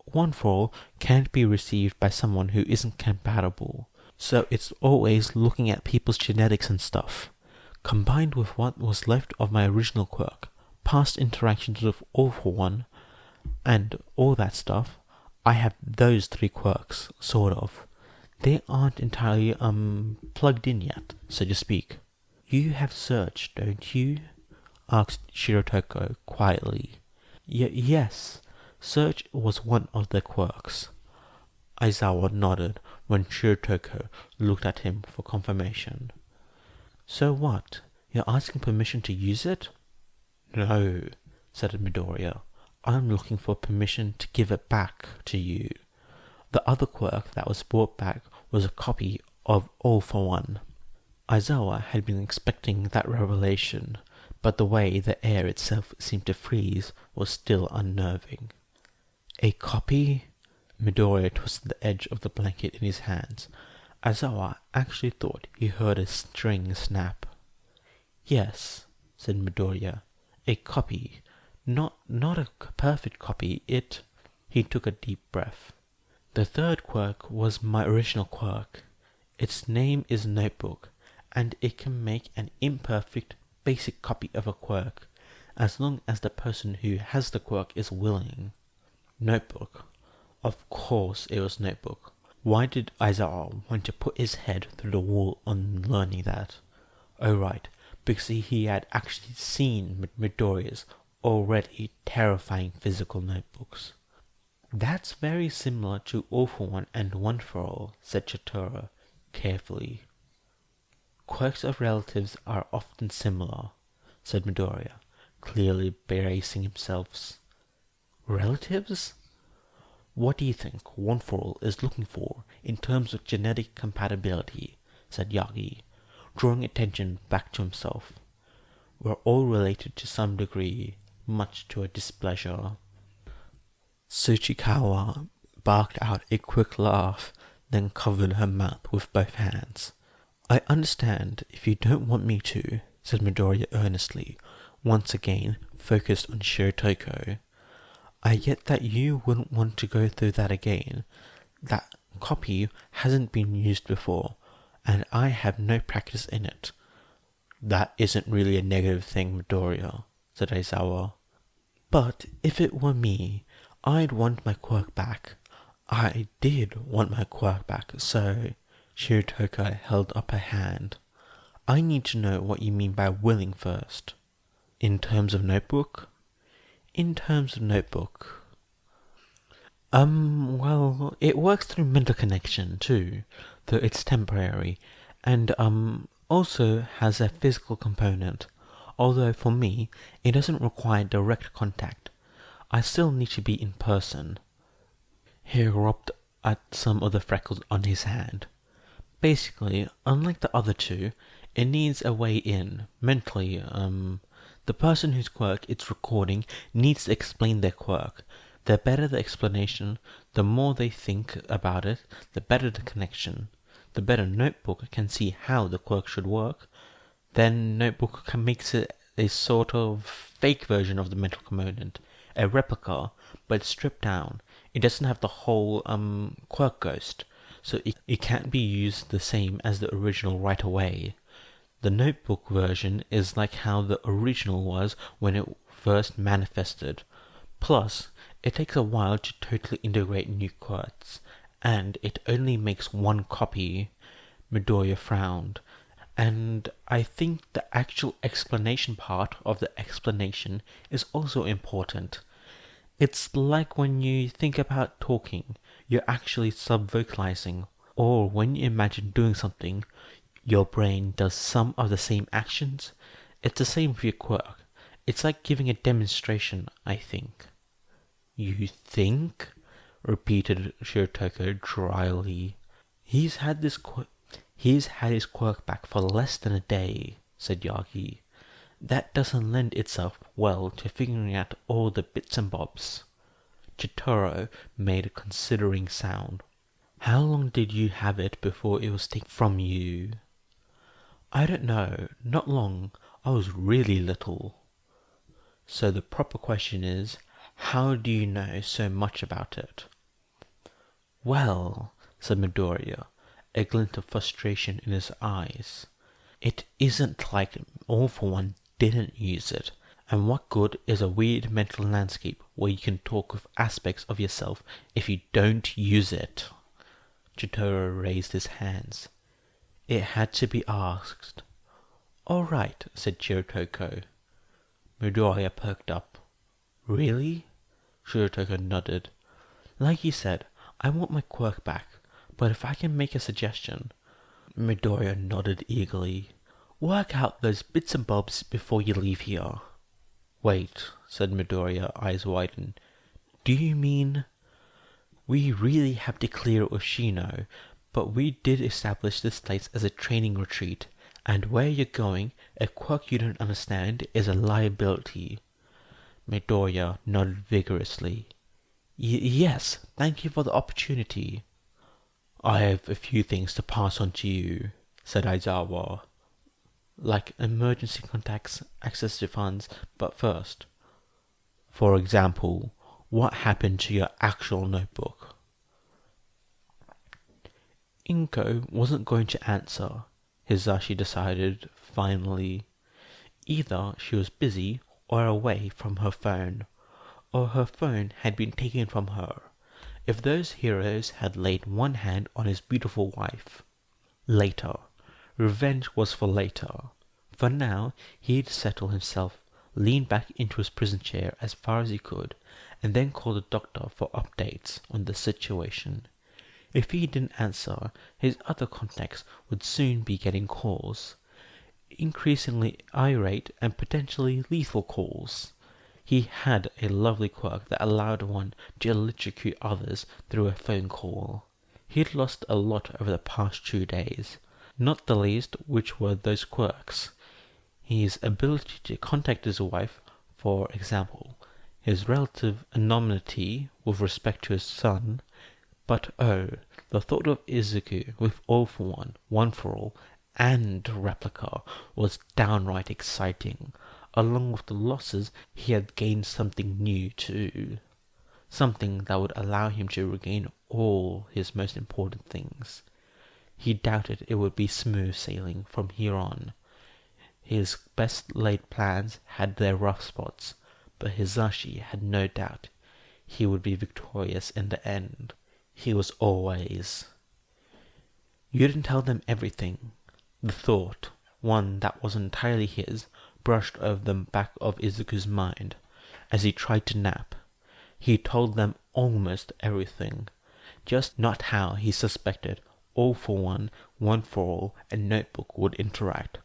One for All can't be received by someone who isn't compatible, so it's always looking at people's genetics and stuff. Combined with what was left of my original quirk, past interactions with All for One, and all that stuff, I have those 3 quirks, sort of. They aren't entirely, plugged in yet, so to speak." "You have searched, don't you?" asked Shiratoko quietly. Yes. Search was one of the quirks." Aizawa nodded when Shiratoko looked at him for confirmation. "So what? You're asking permission to use it?" "No," said Midoriya. "I'm looking for permission to give it back to you. The other quirk that was brought back was a copy of All for One." Aizawa had been expecting that revelation, but the way the air itself seemed to freeze was still unnerving. "A copy?" Midoriya twisted the edge of the blanket in his hands. Aizawa actually thought he heard a string snap. "Yes," said Midoriya. "A copy. Not a perfect copy. He took a deep breath. The third quirk was my original quirk. Its name is Notebook, and it can make an imperfect, basic copy of a quirk, as long as the person who has the quirk is willing. Notebook. Of course it was Notebook. Why did Aizawa want to put his head through the wall on learning that? Oh right, because he had actually seen Midoriya's already terrifying physical notebooks. That's very similar to All for One and One for All, said Chitara, carefully. Quirks of relatives are often similar, said Midoriya, clearly bracing himself. Relatives? What do you think One for All is looking for in terms of genetic compatibility? Said Yagi, drawing attention back to himself. We're all related to some degree, much to her displeasure. Tsuchikawa barked out a quick laugh, then covered her mouth with both hands. I understand if you don't want me to, said Midoriya earnestly, once again focused on Shirotoko. I get that you wouldn't want to go through that again. That copy hasn't been used before, and I have no practice in it. That isn't really a negative thing, Midoriya, said Aizawa. But if it were me, I'd want my quirk back. I did want my quirk back, so... Shirotoko held up her hand. I need to know what you mean by willing first. In terms of notebook? In terms of notebook. Well, it works through mental connection too, though it's temporary, and also has a physical component, although for me, it doesn't require direct contact. I still need to be in person. He rubbed at some of the freckles on his hand. Basically, unlike the other two, it needs a way in, mentally. The person whose quirk it's recording needs to explain their quirk. The better the explanation, the more they think about it, the better the connection. The better Notebook can see how the quirk should work, then Notebook makes it a sort of fake version of the mental component, a replica, but stripped down. It doesn't have the whole quirk ghost, so it can't be used the same as the original right away. The Notebook version is like how the original was when it first manifested. Plus, it takes a while to totally integrate new quirks, and it only makes one copy. Midoriya frowned, and I think the actual explanation part of the explanation is also important. It's like when you think about talking, you're actually sub-vocalizing, or when you imagine doing something, your brain does some of the same actions. It's the same with your quirk. It's like giving a demonstration, I think. You think? Repeated Shirotoko dryly. He's had his quirk back for less than a day, said Yagi. That doesn't lend itself well to figuring out all the bits and bobs. Chitoro made a considering sound. How long did you have it before it was taken from you? I don't know, not long. I was really little. So the proper question is, how do you know so much about it? Well, said Midoriya, a glint of frustration in his eyes. It isn't like All for One didn't use it. And what good is a weird mental landscape where you can talk with aspects of yourself if you don't use it? Chitoro raised his hands. It had to be asked. All right, said Shirotoko. Midoriya perked up. Really? Shirotoko nodded. Like you said, I want my quirk back, but if I can make a suggestion... Midoriya nodded eagerly. Work out those bits and bobs before you leave here. Wait, said Midoriya, eyes widened. Do you mean... We really have to clear it with Shino, but we did establish this place as a training retreat, and where you're going, a quirk you don't understand is a liability. Midoriya nodded vigorously. Yes, thank you for the opportunity. I have a few things to pass on to you, said Aizawa. Like emergency contacts, access to funds, but first. For example, What happened to your actual notebook? Inko wasn't going to answer, Hizashi decided finally. Either she was busy or away from her phone, or her phone had been taken from her. If those heroes had laid one hand on his beautiful wife. Later. Revenge was for later. For now, he'd settle himself, lean back into his prison chair as far as he could, and then call the doctor for updates on the situation. If he didn't answer, his other contacts would soon be getting calls. Increasingly irate and potentially lethal calls. He had a lovely quirk that allowed one to electrocute others through a phone call. He'd lost a lot over the past 2 days, not the least which were those quirks. His ability to contact his wife, for example, his relative anonymity with respect to his son, but oh, the thought of Izuku with All for One, One for All, and Replica was downright exciting. Along with the losses, he had gained something new too. Something that would allow him to regain all his most important things. He doubted it would be smooth sailing from here on. His best laid plans had their rough spots, but Hizashi had no doubt he would be victorious in the end. He was always. You didn't tell them everything. The thought, one that was entirely his, brushed over the back of Izuku's mind as he tried to nap. He told them almost everything, just not how he suspected All for One, One for All, and Notebook would interact.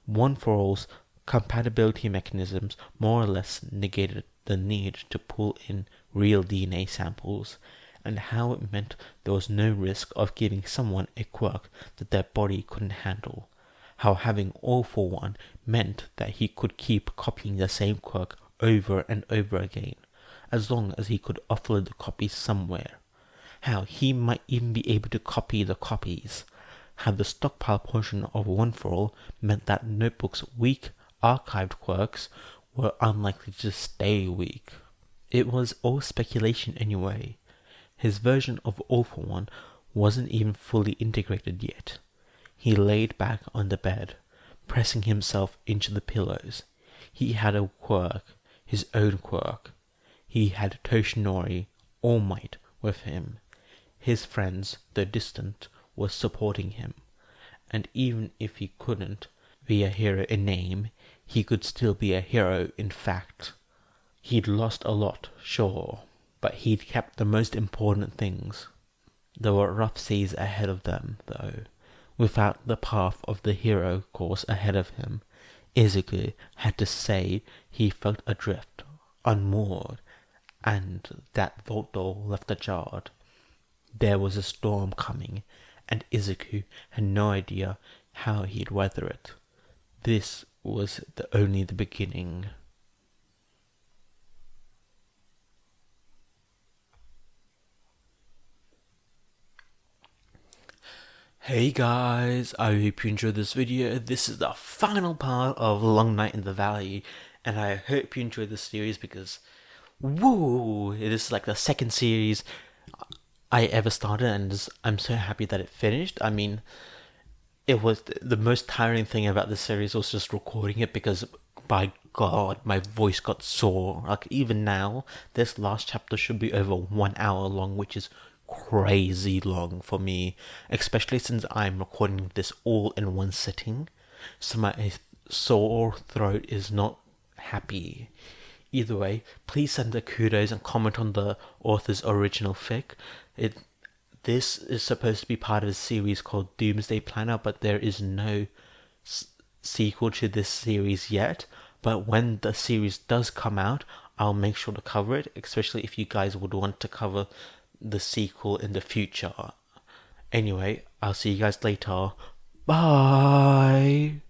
One for All's compatibility mechanisms more or less negated the need to pull in real DNA samples, and how it meant there was no risk of giving someone a quirk that their body couldn't handle. How having All for One meant that he could keep copying the same quirk over and over again, as long as he could offload the copies somewhere. How he might even be able to copy the copies. How the stockpile portion of One for All meant that Notebook's weak, archived quirks were unlikely to stay weak. It was all speculation anyway. His version of All for One wasn't even fully integrated yet. He laid back on the bed, pressing himself into the pillows. He had a quirk, his own quirk. He had Toshinori, All Might, with him. His friends, though distant, were supporting him. And even if he couldn't be a hero in name, he could still be a hero in fact. He'd lost a lot, sure, but he'd kept the most important things. There were rough seas ahead of them, though. Without the path of the hero course ahead of him, Izuku had to say he felt adrift, unmoored, and that vault door left ajar. There was a storm coming, and Izuku had no idea how he'd weather it. This was only the beginning. Hey guys, I hope you enjoyed this video. This is the final part of Long Night in the Valley, and I hope you enjoyed this series because, woo, it is like the second series I ever started, and I'm so happy that it finished. I mean, it was the most tiring thing about this series was just recording it because, by God, my voice got sore. Like, even now, this last chapter should be over 1 hour long, which is crazy long for me, especially since I'm recording this all in one sitting, so my sore throat is not happy. Either way, please send the kudos and comment on the author's original fic. This is supposed to be part of a series called Doomsday Planner, but there is no sequel to this series yet. But when the series does come out, I'll make sure to cover it, especially if you guys would want to cover the sequel in the future. Anyway, I'll see you guys later. Bye!